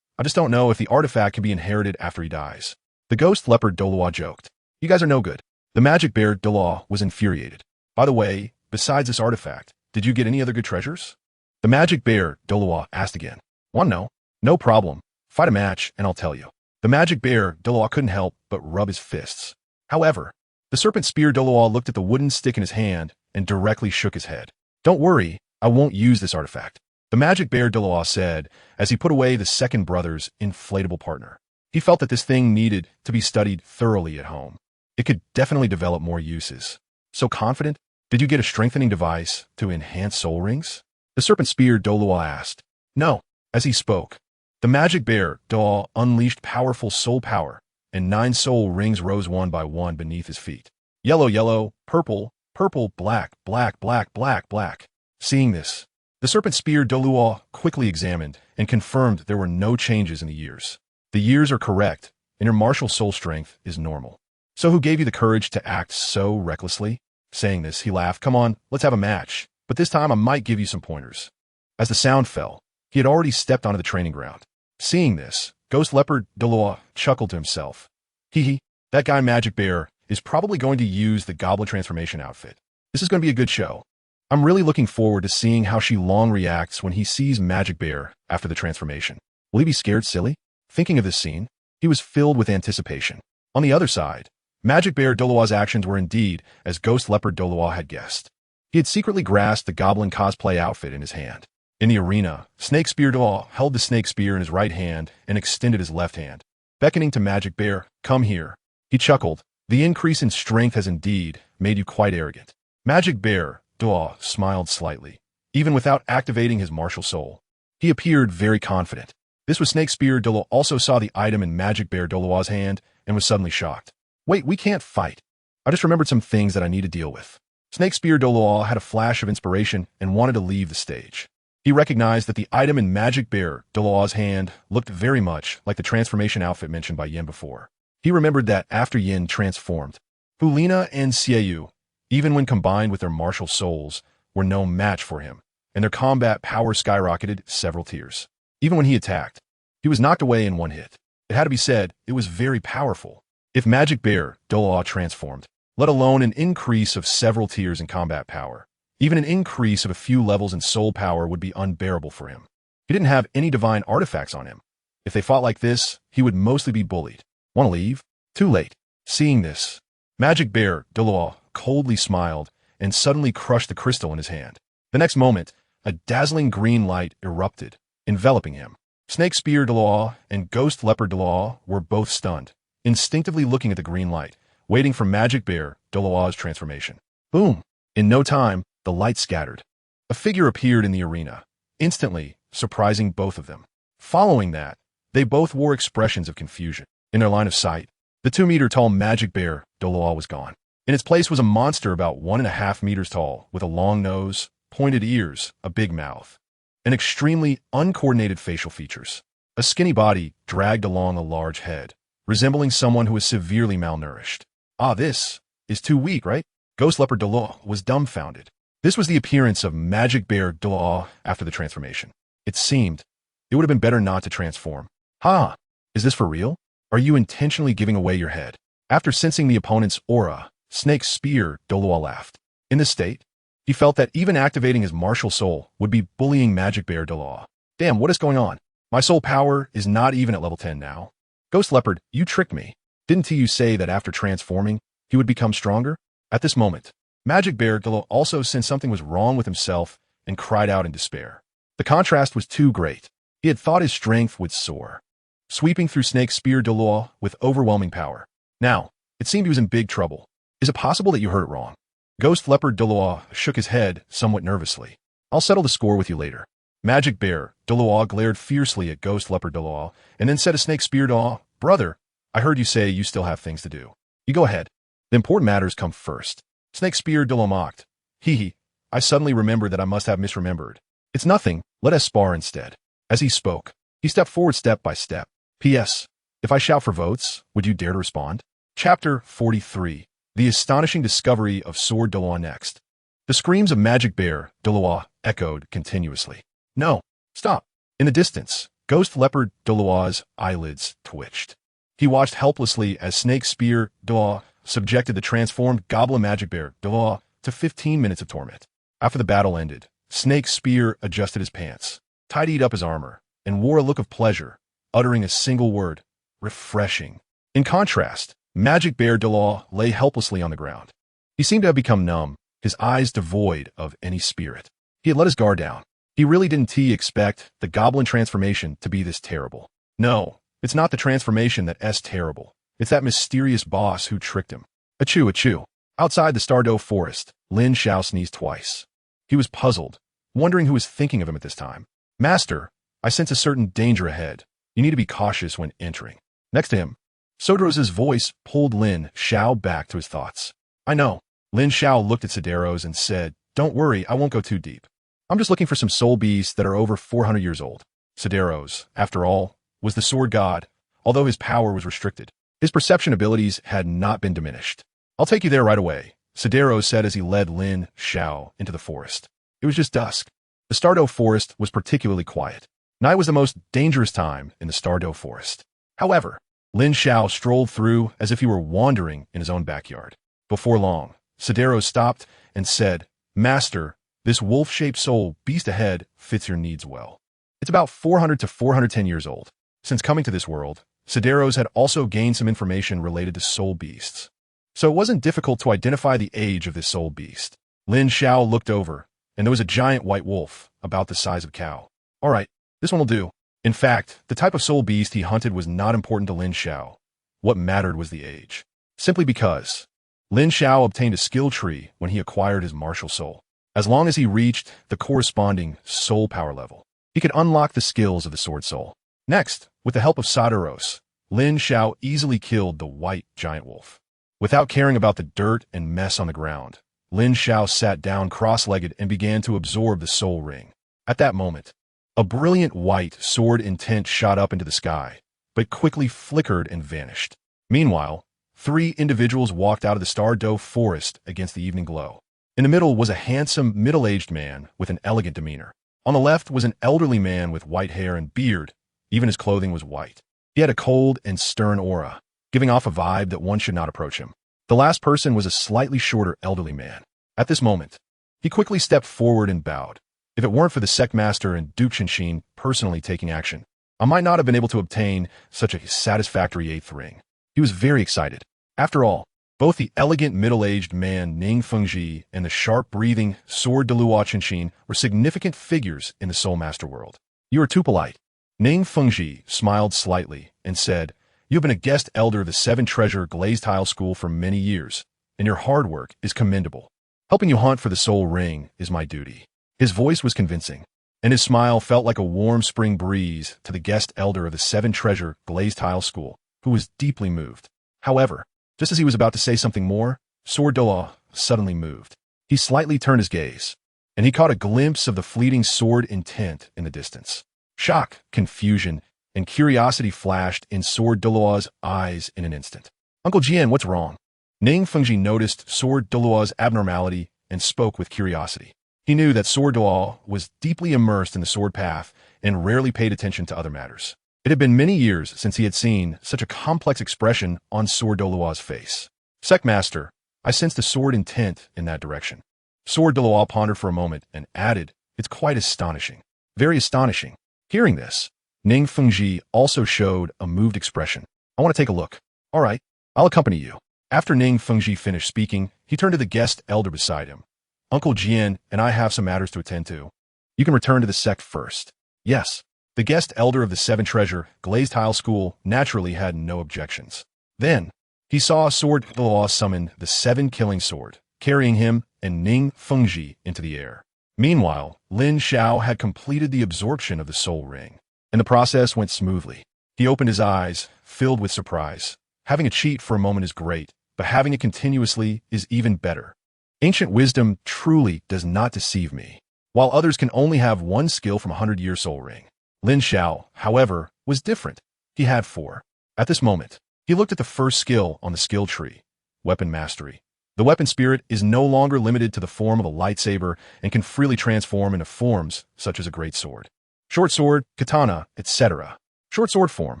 I just don't know if the artifact can be inherited after he dies. The Ghost Leopard Douluo joked. You guys are no good. The Magic Bear Douluo was infuriated. By the way, besides this artifact, did you get any other good treasures? The Magic Bear Douluo asked again. Want to know? No problem. Fight a match and I'll tell you. The Magic Bear Douluo couldn't help but rub his fists. However, the Serpent Spear Douluo looked at the wooden stick in his hand and directly shook his head. Don't worry, I won't use this artifact. The Magic Bear Douluo said as he put away the second brother's inflatable partner. He felt that this thing needed to be studied thoroughly at home. It could definitely develop more uses. So confident? Did you get a strengthening device to enhance soul rings? The Serpent Spear Douluo asked. No. As he spoke, the Magic Bear Douluo unleashed powerful soul power, and 9 soul rings rose one by one beneath his feet. Yellow, yellow, purple, purple, black, black, black, black, black. Seeing this, the Serpent Spear Douluo quickly examined and confirmed there were no changes in the years. The years are correct, and your martial soul strength is normal. So who gave you the courage to act so recklessly? Saying this, he laughed. Come on, let's have a match. But this time I might give you some pointers. As the sound fell, he had already stepped onto the training ground. Seeing this, Ghost Leopard Douluo chuckled to himself. Hee, that guy Magic Bear is probably going to use the Goblin transformation outfit. This is going to be a good show. I'm really looking forward to seeing how Shilong reacts when he sees Magic Bear after the transformation. Will he be scared silly? Thinking of this scene, he was filled with anticipation. On the other side, Magic Bear Douluo's actions were indeed as Ghost Leopard Douluo had guessed. He had secretly grasped the Goblin cosplay outfit in his hand. In the arena, Snake Spear Douluo held the snake spear in his right hand and extended his left hand. Beckoning to Magic Bear, come here. He chuckled, The increase in strength has indeed made you quite arrogant. Magic Bear, Douluo, smiled slightly. Even without activating his martial soul, he appeared very confident. This was Snake Spear. Douluo also saw the item in Magic Bear Douluo's hand and was suddenly shocked. Wait, we can't fight. I just remembered some things that I need to deal with. Snake Spear Douluo had a flash of inspiration and wanted to leave the stage. He recognized that the item in Magic Bear Douluo's hand looked very much like the transformation outfit mentioned by Yin before. He remembered that after Yin transformed, Lin and Xiao, even when combined with their martial souls, were no match for him, and their combat power skyrocketed several tiers. Even when he attacked, he was knocked away in one hit. It had to be said, it was very powerful. If Magic Bear Douluo transformed, let alone an increase of several tiers in combat power, even an increase of a few levels in soul power would be unbearable for him. He didn't have any divine artifacts on him. If they fought like this, he would mostly be bullied. Want to leave? Too late. Seeing this, Magic Bear Douluo coldly smiled and suddenly crushed the crystal in his hand. The next moment, a dazzling green light erupted, enveloping him. Snake Spear Douluo and Ghost Leopard Douluo were both stunned, instinctively looking at the green light, waiting for Magic Bear Douluo's transformation. Boom! In no time, the light scattered. A figure appeared in the arena, instantly surprising both of them. Following that, they both wore expressions of confusion. In their line of sight, the 2-meter-tall Magic Bear Douluo was gone. In its place was a monster about 1.5 meters tall, with a long nose, pointed ears, a big mouth, and extremely uncoordinated facial features. A skinny body dragged along a large head, resembling someone who was severely malnourished. Ah, this is too weak, right? Ghost Leopard Douluo was dumbfounded. This was the appearance of Magic Bear Douluo after the transformation. It seemed it would have been better not to transform. Ha! Is this for real? Are you intentionally giving away your head? After sensing the opponent's aura, Snake Spear Douluo laughed. In this state, he felt that even activating his martial soul would be bullying Magic Bear Douluo. Damn, what is going on? My soul power is not even at level 10 now. Ghost Leopard, you tricked me. Didn't you say that after transforming, he would become stronger? At this moment, Magic Bear Douluo also sensed something was wrong with himself and cried out in despair. The contrast was too great. He had thought his strength would soar, sweeping through Snake Spear Douluo with overwhelming power. Now, it seemed he was in big trouble. Is it possible that you heard it wrong? Ghost Leopard Douluo shook his head somewhat nervously. I'll settle the score with you later. Magic Bear Douluo glared fiercely at Ghost Leopard Douluo and then said to Snake Spear Douluo, Brother, I heard you say you still have things to do. You go ahead. The important matters come first. Snake Spear Douluo mocked. Hee, I suddenly remembered that I must have misremembered. It's nothing, let us spar instead. As he spoke, he stepped forward step by step. P.S. If I shout for votes, would you dare to respond? Chapter 43. The astonishing discovery of Sword Douluo next. The screams of Magic Bear Douluo echoed continuously. No, stop. In the distance, Ghost Leopard Douluo's eyelids twitched. He watched helplessly as Snake Spear Douluo subjected the transformed Goblin Magic Bear Douluo to 15 minutes of torment. After the battle ended, Snake Spear adjusted his pants, tidied up his armor, and wore a look of pleasure, uttering a single word, refreshing. In contrast, Magic Bear Douluo lay helplessly on the ground. He seemed to have become numb, his eyes devoid of any spirit. He had let his guard down. He really didn't expect the goblin transformation to be this terrible. No, it's not the transformation that's terrible. It's that mysterious boss who tricked him. Achoo, achoo. Outside the Douluo forest, Lin Xiao sneezed twice. He was puzzled, wondering who was thinking of him at this time. Master, I sense a certain danger ahead. You need to be cautious when entering. Next to him, Sodro's voice pulled Lin Xiao back to his thoughts. I know. Lin Xiao looked at Sodro's and said, Don't worry, I won't go too deep. I'm just looking for some soul beasts that are over 400 years old. Sodro's, after all, was the sword god, although his power was restricted. His perception abilities had not been diminished. I'll take you there right away, Sodro said as he led Lin Xiao into the forest. It was just dusk. The Douluo forest was particularly quiet. Night was the most dangerous time in the Douluo forest. However, Lin Xiao strolled through as if he were wandering in his own backyard. Before long, Sodro stopped and said, Master, this wolf-shaped soul beast ahead fits your needs well. It's about 400 to 410 years old. Since coming to this world, Sodro's had also gained some information related to soul beasts. So it wasn't difficult to identify the age of this soul beast. Lin Xiao looked over, and there was a giant white wolf, about the size of a cow. All right, this one will do. In fact, the type of soul beast he hunted was not important to Lin Xiao. What mattered was the age. Simply because Lin Xiao obtained a skill tree when he acquired his martial soul. As long as he reached the corresponding soul power level, he could unlock the skills of the sword soul. Next, with the help of Sadaros, Lin Xiao easily killed the white giant wolf. Without caring about the dirt and mess on the ground, Lin Xiao sat down cross-legged and began to absorb the soul ring. At that moment, a brilliant white sword intent shot up into the sky, but quickly flickered and vanished. Meanwhile, 3 individuals walked out of the Star-Doe forest against the evening glow. In the middle was a handsome, middle-aged man with an elegant demeanor. On the left was an elderly man with white hair and beard. Even his clothing was white. He had a cold and stern aura, giving off a vibe that one should not approach him. The last person was a slightly shorter elderly man. At this moment, he quickly stepped forward and bowed. If it weren't for the sect master and Duke Shinshin personally taking action, I might not have been able to obtain such a satisfactory 8th ring. He was very excited. After all, both the elegant middle-aged man Ning Fengji and the sharp-breathing sword Douluo Continent were significant figures in the Soul Master world. You are too polite. Ning Fengji smiled slightly and said, "You have been a guest elder of the 7 Treasure Glazed Tile School for many years, and your hard work is commendable. Helping you hunt for the soul ring is my duty." His voice was convincing, and his smile felt like a warm spring breeze to the guest elder of the 7 Treasure Glazed Tile School, who was deeply moved. However, just as he was about to say something more, Sword Douluo suddenly moved. He slightly turned his gaze, and he caught a glimpse of the fleeting sword intent in the distance. Shock, confusion, and curiosity flashed in Sword Douluo's eyes in an instant. "Uncle Jian, what's wrong?" Ning Fengji noticed Sword Douluo's abnormality and spoke with curiosity. He knew that Sword Douluo was deeply immersed in the sword path and rarely paid attention to other matters. It had been many years since he had seen such a complex expression on Sword Douluo's face. "Sect Master, I sensed a sword intent in that direction." Sword Douluo pondered for a moment and added, "It's quite astonishing. Very astonishing." Hearing this, Ning Fengji also showed a moved expression. "I want to take a look." "All right, I'll accompany you." After Ning Fengji finished speaking, he turned to the guest elder beside him. "Uncle Jian and I have some matters to attend to. You can return to the sect first." "Yes." The guest elder of the 7 Treasure Glazed Tile School naturally had no objections. Then, he saw Sword Douluo summon the 7 killing sword, carrying him and Ning Fengji into the air. Meanwhile, Lin Xiao had completed the absorption of the soul ring, and the process went smoothly. He opened his eyes, filled with surprise. Having a cheat for a moment is great, but having it continuously is even better. Ancient wisdom truly does not deceive me. While others can only have 1 skill from a 100-year soul ring, Lin Xiao, however, was different. He had 4. At this moment, he looked at the first skill on the skill tree, Weapon Mastery. The weapon spirit is no longer limited to the form of a lightsaber and can freely transform into forms such as a great sword, short sword, katana, etc. Short sword form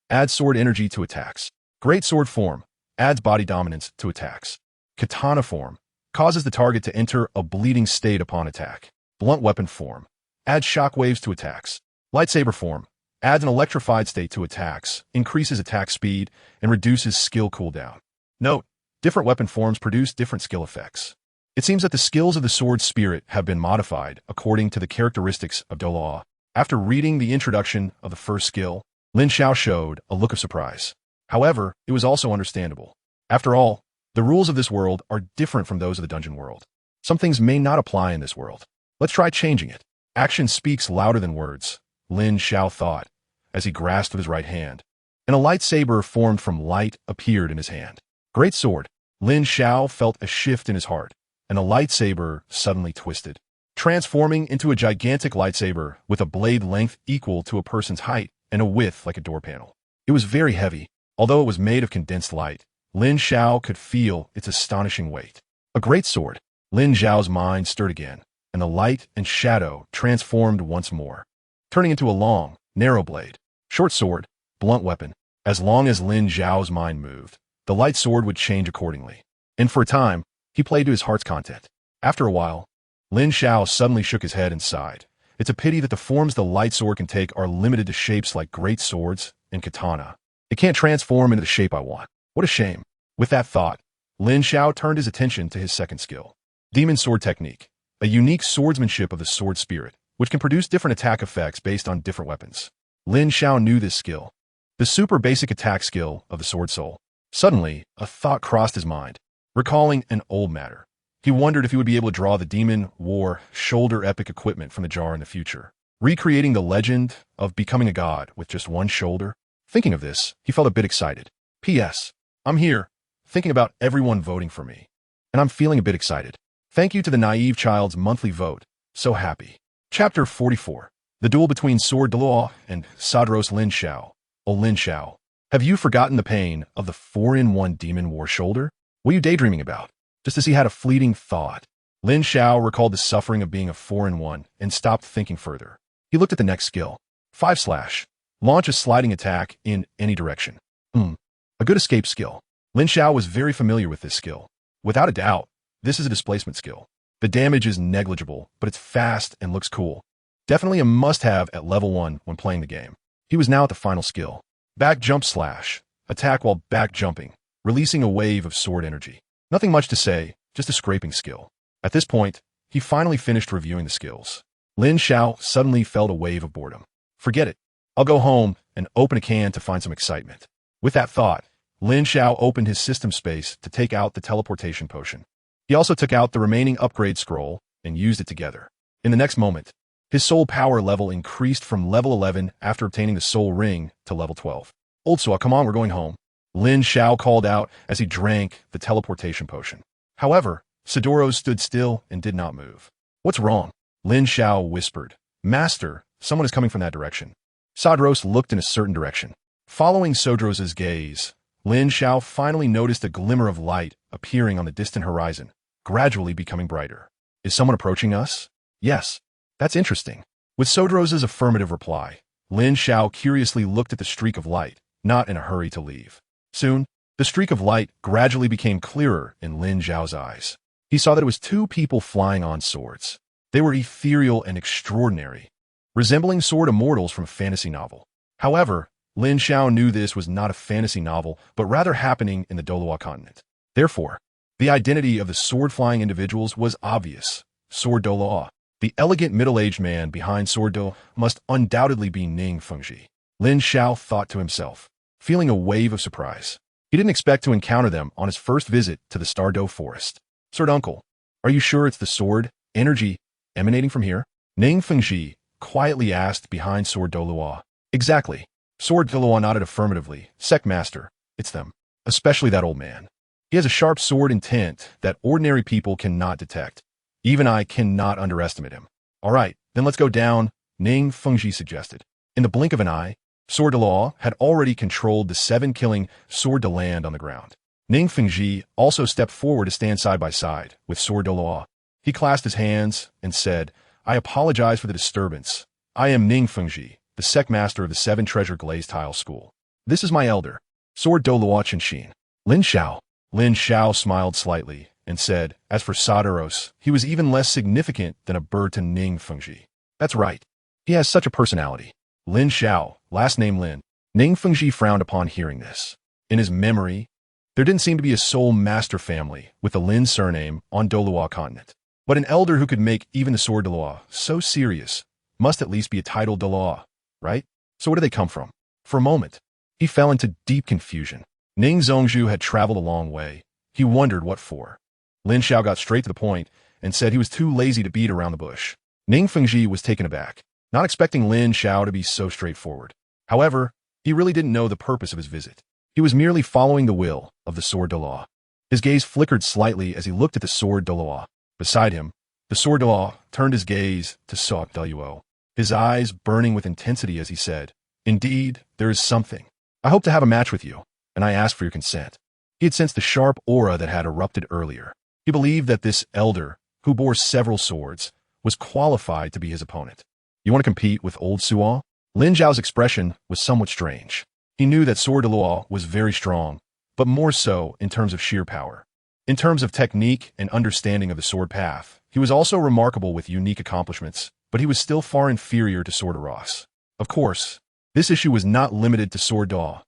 adds sword energy to attacks. Great sword form adds body dominance to attacks. Katana form causes the target to enter a bleeding state upon attack. Blunt weapon form adds shockwaves to attacks. Lightsaber form adds an electrified state to attacks, increases attack speed, and reduces skill cooldown. Note, different weapon forms produce different skill effects. It seems that the skills of the sword spirit have been modified according to the characteristics of Douluo. After reading the introduction of the first skill, Lin Xiao showed a look of surprise. However, it was also understandable. After all, the rules of this world are different from those of the dungeon world. Some things may not apply in this world. Let's try changing it. Action speaks louder than words, Lin Xiao thought, as he grasped with his right hand, and a lightsaber formed from light appeared in his hand. Great sword. Lin Xiao felt a shift in his heart, and the lightsaber suddenly twisted, transforming into a gigantic lightsaber with a blade length equal to a person's height and a width like a door panel. It was very heavy. Although it was made of condensed light, Lin Xiao could feel its astonishing weight. A great sword. Lin Xiao's mind stirred again, and the light and shadow transformed once more, turning into a long, narrow blade. Short sword, blunt weapon. As long as Lin Xiao's mind moved, the light sword would change accordingly. And for a time, he played to his heart's content. After a while, Lin Xiao suddenly shook his head and sighed. It's a pity that the forms the light sword can take are limited to shapes like great swords and katana. It can't transform into the shape I want. What a shame. With that thought, Lin Xiao turned his attention to his second skill, Demon Sword Technique, a unique swordsmanship of the sword spirit, which can produce different attack effects based on different weapons. Lin Xiao knew this skill, the super basic attack skill of the sword soul. Suddenly, a thought crossed his mind, recalling an old matter. He wondered if he would be able to draw the demon war shoulder epic equipment from the jar in the future, recreating the legend of becoming a god with just one shoulder. Thinking of this, he felt a bit excited. P.S. I'm here, thinking about everyone voting for me. And I'm feeling a bit excited. Thank you to the naive child's monthly vote. So happy. Chapter 44. The duel between Sword Douluo and Sadros Lin Xiao. Oh Lin Xiao, have you forgotten the pain of the 4-in-1 demon war shoulder? What are you daydreaming about? Just as he had a fleeting thought, Lin Xiao recalled the suffering of being a 4-in-1 and stopped thinking further. He looked at the next skill. 5/. Launch a sliding attack in any direction. A good escape skill. Lin Xiao was very familiar with this skill. Without a doubt, this is a displacement skill. The damage is negligible, but it's fast and looks cool. Definitely a must-have at level 1 when playing the game. He was now at the final skill. Back jump /. Attack while back jumping, releasing a wave of sword energy. Nothing much to say, just a scraping skill. At this point, he finally finished reviewing the skills. Lin Xiao suddenly felt a wave of boredom. Forget it. I'll go home and open a can to find some excitement. With that thought, Lin Xiao opened his system space to take out the teleportation potion. He also took out the remaining upgrade scroll and used it together. In the next moment, his soul power level increased from level 11 after obtaining the soul ring to level 12. Old Sua, come on, we're going home. Lin Xiao called out as he drank the teleportation potion. However, Sadoro stood still and did not move. What's wrong? Lin Xiao whispered. Master, someone is coming from that direction. Sadros looked in a certain direction. Following Sodros's gaze, Lin Xiao finally noticed a glimmer of light appearing on the distant horizon, gradually becoming brighter. Is someone approaching us? Yes. That's interesting. With Sodros's affirmative reply, Lin Xiao curiously looked at the streak of light, not in a hurry to leave. Soon, the streak of light gradually became clearer in Lin Xiao's eyes. He saw that it was two people flying on swords. They were ethereal and extraordinary, resembling sword immortals from a fantasy novel. However, Lin Xiao knew this was not a fantasy novel, but rather happening in the Douluo Continent. Therefore, the identity of the sword-flying individuals was obvious. Sword Douluo. The elegant middle-aged man behind Sword Do must undoubtedly be Ning Rongrong. Lin Xiao thought to himself, feeling a wave of surprise. He didn't expect to encounter them on his first visit to the Stardo Forest. Sword Uncle, are you sure it's the sword energy emanating from here? Ning Rongrong quietly asked behind Sword Douluo. Exactly. Sword Douluo nodded affirmatively. Sect Master, it's them. Especially that old man. He has a sharp sword intent that ordinary people cannot detect. Even I cannot underestimate him. All right, then let's go down, Ning Rongrong suggested. In the blink of an eye, Sword Douluo had already controlled the 7 killing sword to land on the ground. Ning Rongrong also stepped forward to stand side by side with Sword Douluo. He clasped his hands and said, I apologize for the disturbance. I am Ning Rongrong, the sect master of the 7 Treasure Glazed Tile School. This is my elder, Sword Douluo Qinshin. Lin Xiao. Lin Xiao smiled slightly and said, as for Sadros, he was even less significant than a bird to Ning Rongrong. That's right. He has such a personality. Lin Xiao, last name Lin. Ning Rongrong frowned upon hearing this. In his memory, there didn't seem to be a sole master family with the Lin surname on Douluo Continent. But an elder who could make even the Sword Douluo so serious must at least be a titled Douluo, right? So where do they come from? For a moment, he fell into deep confusion. Ning Rongrong had traveled a long way. He wondered what for. Lin Xiao got straight to the point and said he was too lazy to beat around the bush. Ning Rongrong was taken aback, not expecting Lin Xiao to be so straightforward. However, he really didn't know the purpose of his visit. He was merely following the will of the Sword Douluo. His gaze flickered slightly as he looked at the Sword Douluo. Beside him, the Sword Douluo turned his gaze to Sok Duo, his eyes burning with intensity as he said, Indeed, there is something. I hope to have a match with you, and I ask for your consent. He had sensed the sharp aura that had erupted earlier. He believed that this elder, who bore several swords, was qualified to be his opponent. You want to compete with old Suo? Lin Xiao's expression was somewhat strange. He knew that Sword Douluo was very strong, but more so in terms of sheer power. In terms of technique and understanding of the sword path, he was also remarkable with unique accomplishments, but he was still far inferior to Sword Aras. Of course, this issue was not limited to Sword Do.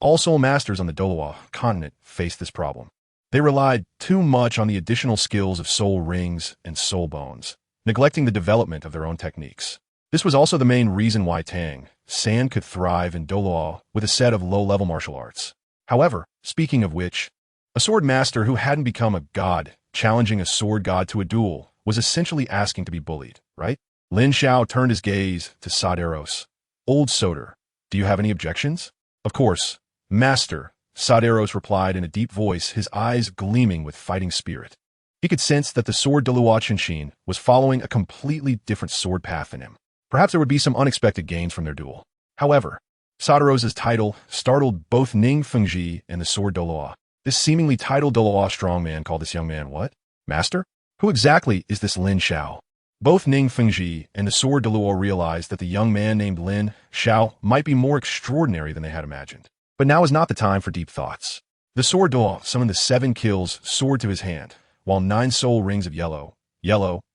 All soul masters on the Douluo Continent faced this problem. They relied too much on the additional skills of soul rings and soul bones, neglecting the development of their own techniques. This was also the main reason why Tang San could thrive in Douluo with a set of low-level martial arts. However, Speaking of which, a sword master who hadn't become a god, challenging a sword god to a duel, was essentially asking to be bullied, right? Lin Xiao turned his gaze to Saderos. Old Soder, do you have any objections? Of course, Master, Saderos replied in a deep voice, his eyes gleaming with fighting spirit. He could sense that the sword Douluo Continent was following a completely different sword path than him. Perhaps there would be some unexpected gains from their duel. However, Saderos' title startled both Ning Rongrong and the sword Douluo. This seemingly titled Douluo strongman called this young man what? Master? Who exactly is this Lin Xiao? Both Ning Rongrong and the sword Douluo realized that the young man named Lin Xiao might be more extraordinary than they had imagined. But now is not the time for deep thoughts. The sword Douluo summoned the 7 kills sword to his hand, while 9 soul rings of yellow,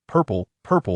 purple,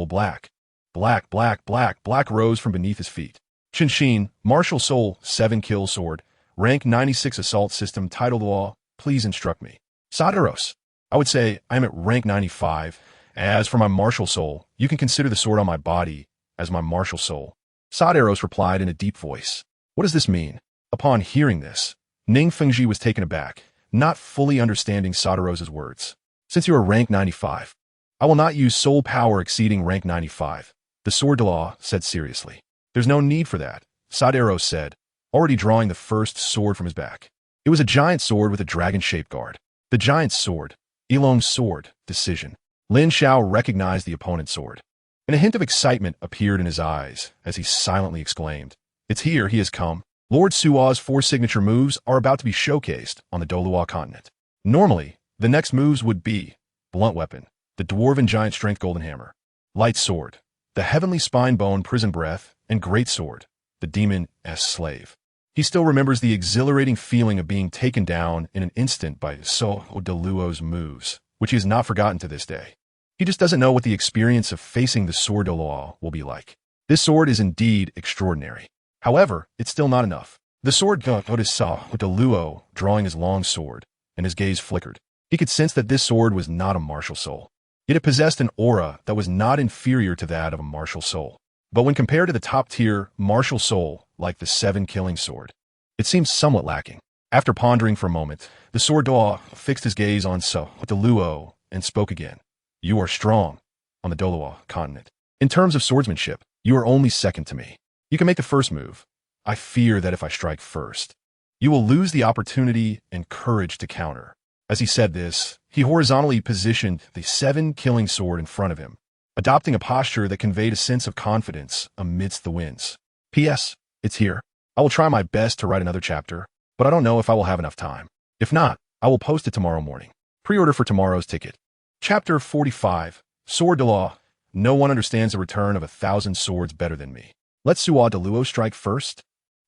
black, black rose from beneath his feet. Qinshin, martial soul, 7 kill sword, rank 96 assault system, title Douluo, please instruct me. Saderos, I would say I am at rank 95. As for my martial soul, you can consider the sword on my body as my martial soul. Saderos replied in a deep voice. What does this mean? Upon hearing this, Ning Rongrong was taken aback, not fully understanding Saderos' words. Since you are rank 95, I will not use soul power exceeding rank 95, the sword Douluo said seriously. There's no need for that, Saderos said, already drawing the first sword from his back. It was a giant sword with a dragon-shaped guard. The giant's sword, Ilong's sword, decision. Lin Xiao recognized the opponent's sword, and a hint of excitement appeared in his eyes as he silently exclaimed, "It's here, he has come." Lord Sua's 4 signature moves are about to be showcased on the Douluo Continent. Normally, the next moves would be Blunt Weapon, the Dwarven Giant Strength Golden Hammer, Light Sword, the Heavenly Spine Bone Prison Breath, and Great Sword, the Demon's Slave. He still remembers the exhilarating feeling of being taken down in an instant by Douluo's moves, which he has not forgotten to this day. He just doesn't know what the experience of facing the sword Douluo will be like. This sword is indeed extraordinary. However, it's still not enough. The sword noticed Douluo drawing his long sword, and his gaze flickered. He could sense that this sword was not a martial soul. Yet it possessed an aura that was not inferior to that of a martial soul. But when compared to the top-tier martial soul, like the 7 killing sword, it seems somewhat lacking. After pondering for a moment, the sword Douluo fixed his gaze on Douluo and spoke again. You are strong on the Douluo Continent. In terms of swordsmanship, you are only second to me. You can make the first move. I fear that if I strike first, you will lose the opportunity and courage to counter. As he said this, he horizontally positioned the 7 killing sword in front of him, adopting a posture that conveyed a sense of confidence amidst the winds. P.S. It's here. I will try my best to write another chapter, but I don't know if I will have enough time. If not, I will post it tomorrow morning. Pre-order for tomorrow's ticket. Chapter 45, Sword Douluo. No one understands the return of 1,000 swords better than me. Let Sua Douluo strike first?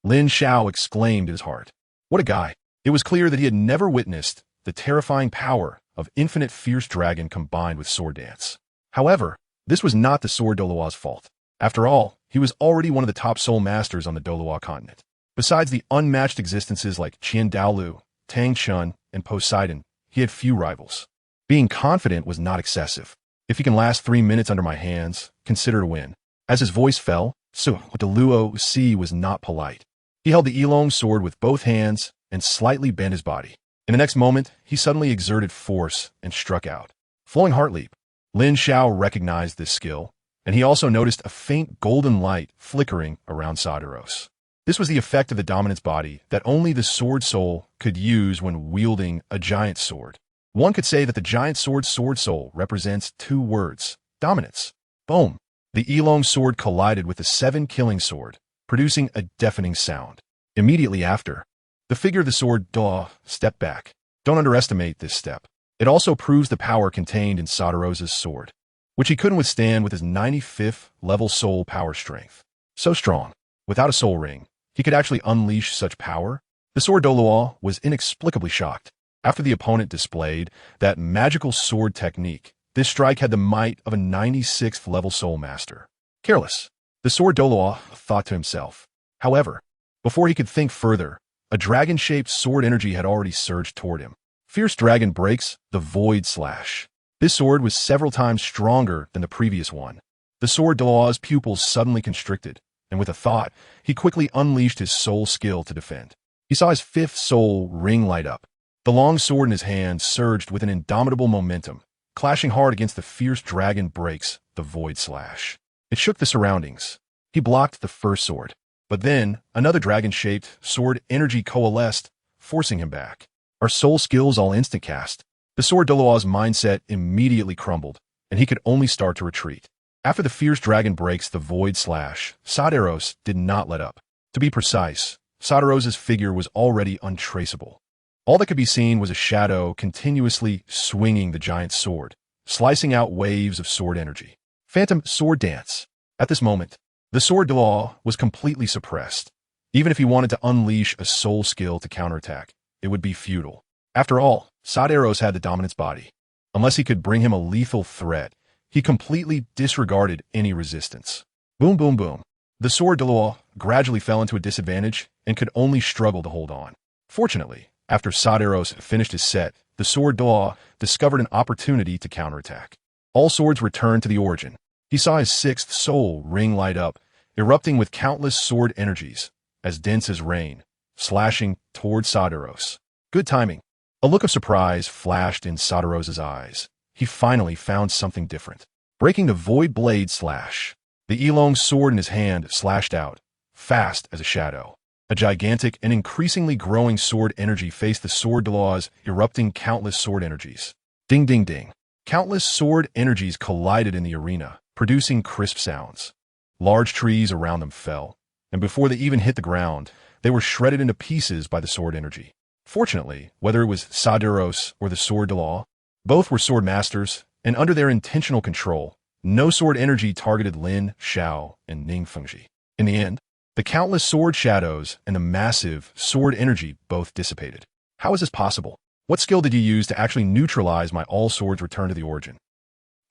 Lin Xiao exclaimed in his heart. What a guy. It was clear that he had never witnessed the terrifying power of infinite fierce dragon combined with sword dance. However, this was not the sword Douluo's fault. After all, he was already one of the top soul masters on the Douluo Continent. Besides the unmatched existences like Qian Daolu, Tang Chun, and Poseidon, he had few rivals. Being confident was not excessive. If he can last 3 minutes under my hands, consider it a win. As his voice fell, Douluo was not polite. He held the Ilong sword with both hands and slightly bent his body. In the next moment, he suddenly exerted force and struck out. Flowing heart leap. Lin Xiao recognized this skill, and he also noticed a faint golden light flickering around Saderos. This was the effect of the dominance body that only the sword soul could use when wielding a giant sword. One could say that the giant sword soul represents 2 words, dominance. Boom! The Ilong sword collided with the 7 killing sword, producing a deafening sound. Immediately after, the figure of the sword Douluo stepped back. Don't underestimate this step. It also proves the power contained in Saderos' sword, which he couldn't withstand with his 95th level soul power strength. So strong, without a soul ring, he could actually unleash such power. The sword Douluo was inexplicably shocked. After the opponent displayed that magical sword technique, this strike had the might of a 96th level soul master. Careless, the sword Douluo thought to himself. However, before he could think further, a dragon-shaped sword energy had already surged toward him. Fierce Dragon breaks the Void Slash. This sword was several times stronger than the previous one. The sword Douluo's pupils suddenly constricted, and with a thought, he quickly unleashed his soul skill to defend. He saw his 5th soul ring light up, The long sword in his hand surged with an indomitable momentum, clashing hard against the fierce dragon breaks, the void slash. It shook the surroundings. He blocked the first sword. But then, another dragon-shaped sword energy coalesced, forcing him back. Our soul skills all instant cast. The sword Douluo's mindset immediately crumbled, and he could only start to retreat. After the fierce dragon breaks the void slash, Saderos did not let up. To be precise, Saderos's figure was already untraceable. All that could be seen was a shadow continuously swinging the giant sword, slicing out waves of sword energy. Phantom sword dance. At this moment, the sword Douluo was completely suppressed. Even if he wanted to unleash a soul skill to counterattack, it would be futile. After all, Saderos had the dominance body. Unless he could bring him a lethal threat, he completely disregarded any resistance. Boom, boom, boom. The sword Douluo gradually fell into a disadvantage and could only struggle to hold on. Fortunately, after Saderos finished his set, the sword Douluo discovered an opportunity to counterattack. All swords returned to the origin. He saw his sixth soul ring light up, erupting with countless sword energies, as dense as rain, slashing toward Saderos. Good timing. A look of surprise flashed in Saderos's eyes. He finally found something different. Breaking the void blade slash. The Elong's sword in his hand slashed out, fast as a shadow. A gigantic and increasingly growing sword energy faced the sword Douluo's erupting countless sword energies. Ding, ding, ding. Countless sword energies collided in the arena, producing crisp sounds. Large trees around them fell, and before they even hit the ground, they were shredded into pieces by the sword energy. Fortunately, whether it was Saderos or the sword Douluo, both were sword masters, and under their intentional control, no sword energy targeted Lin Xiao and Ning Rongrong. In the end, the countless sword shadows and the massive sword energy both dissipated. How is this possible? What skill did you use to actually neutralize my all swords return to the origin?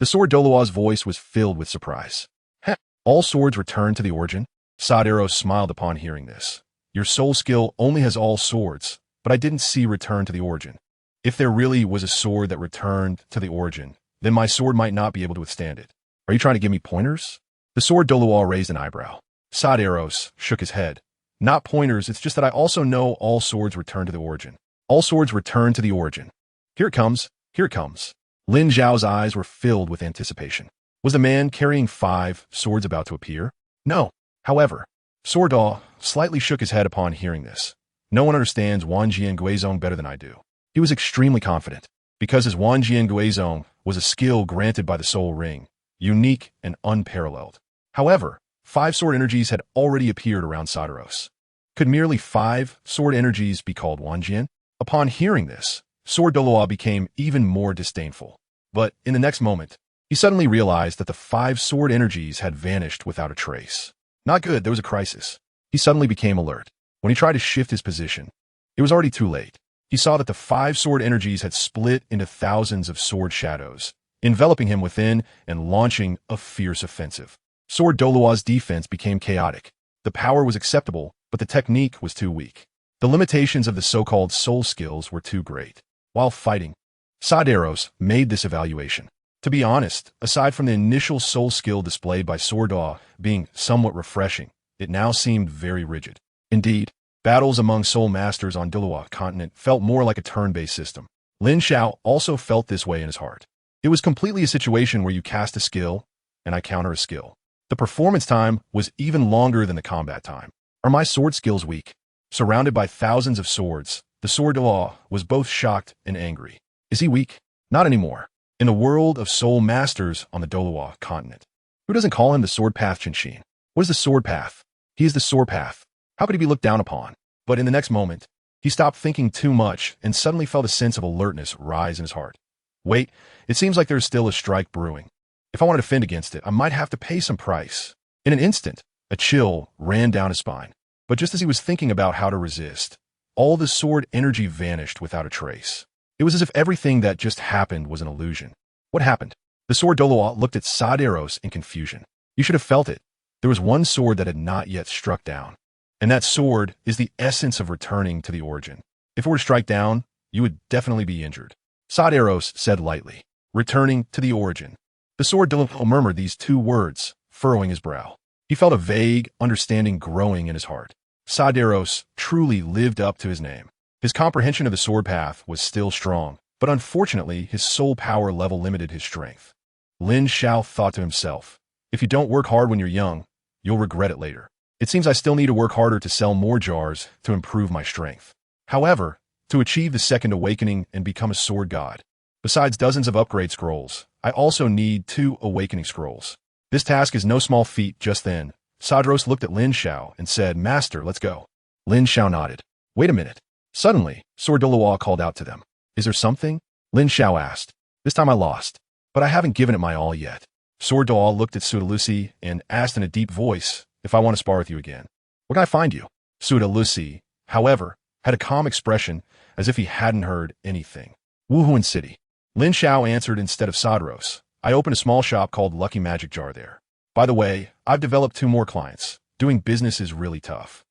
The sword Douluo's voice was filled with surprise. Heh, all swords return to the origin? Saderos smiled upon hearing this. Your soul skill only has all swords, but I didn't see return to the origin. If there really was a sword that returned to the origin, then my sword might not be able to withstand it. Are you trying to give me pointers? The sword Douluo raised an eyebrow. Saderos shook his head. Not pointers, it's just that I also know all swords return to the origin. All swords return to the origin. Here it comes, here it comes. Lin Xiao's eyes were filled with anticipation. Was the man carrying 5 swords about to appear? No. However, Sword Douluo slightly shook his head upon hearing this. No one understands Wanjian Guizhong better than I do. He was extremely confident, because his Wanjian Guizhong was a skill granted by the Soul Ring, unique and unparalleled. However, 5 sword energies had already appeared around Saderos. Could merely 5 sword energies be called Wanjian? Upon hearing this, Sword Douluo became even more disdainful. But in the next moment, he suddenly realized that the 5 sword energies had vanished without a trace. Not good, there was a crisis. He suddenly became alert. When he tried to shift his position, it was already too late. He saw that the 5 sword energies had split into thousands of sword shadows, enveloping him within and launching a fierce offensive. Sword Douluo's defense became chaotic. The power was acceptable, but the technique was too weak. The limitations of the so-called soul skills were too great. While fighting, Saderos made this evaluation. To be honest, aside from the initial soul skill displayed by Sword Douluo being somewhat refreshing, it now seemed very rigid. Indeed, battles among soul masters on Douluo Continent felt more like a turn-based system. Lin Xiao also felt this way in his heart. It was completely a situation where you cast a skill, and I counter a skill. The performance time was even longer than the combat time. Are my sword skills weak? Surrounded by thousands of swords, the Sword Douluo was both shocked and angry. Is he weak? Not anymore. In the world of soul masters on the Douluo Continent, who doesn't call him the Sword Path Qinshin? What is the Sword Path? He is the Sword Path. How could he be looked down upon? But in the next moment, he stopped thinking too much and suddenly felt a sense of alertness rise in his heart. Wait, it seems like there's still a strike brewing. If I want to defend against it, I might have to pay some price. In an instant, a chill ran down his spine. But just as he was thinking about how to resist, all the sword energy vanished without a trace. It was as if everything that just happened was an illusion. What happened? The sword Douluo looked at Saderos in confusion. You should have felt it. There was one sword that had not yet struck down. And that sword is the essence of returning to the origin. If it were to strike down, you would definitely be injured. Saderos said lightly, returning to the origin. The sword Douluo murmured these 2 words, furrowing his brow. He felt a vague understanding growing in his heart. Saderos truly lived up to his name. His comprehension of the sword path was still strong, but unfortunately his soul power level limited his strength. Lin Xiao thought to himself, if you don't work hard when you're young, you'll regret it later. It seems I still need to work harder to sell more jars to improve my strength. However, to achieve the second awakening and become a sword god, besides dozens of upgrade scrolls, I also need 2 awakening scrolls. This task is no small feat. Just then, Sadros looked at Lin Xiao and said, Master, let's go. Lin Xiao nodded. Wait a minute. Suddenly, Sword Douluo called out to them. Is there something? Lin Xiao asked. This time I lost, but I haven't given it my all yet. Sword Douluo looked at Lucy and asked in a deep voice, if I want to spar with you again. Where can I find you? Lucy, however, had a calm expression as if he hadn't heard anything. Wuhuan City. Lin Xiao answered instead of Sadros. I opened a small shop called Lucky Magic Jar there. By the way, I've developed 2 more clients. Doing business is really tough.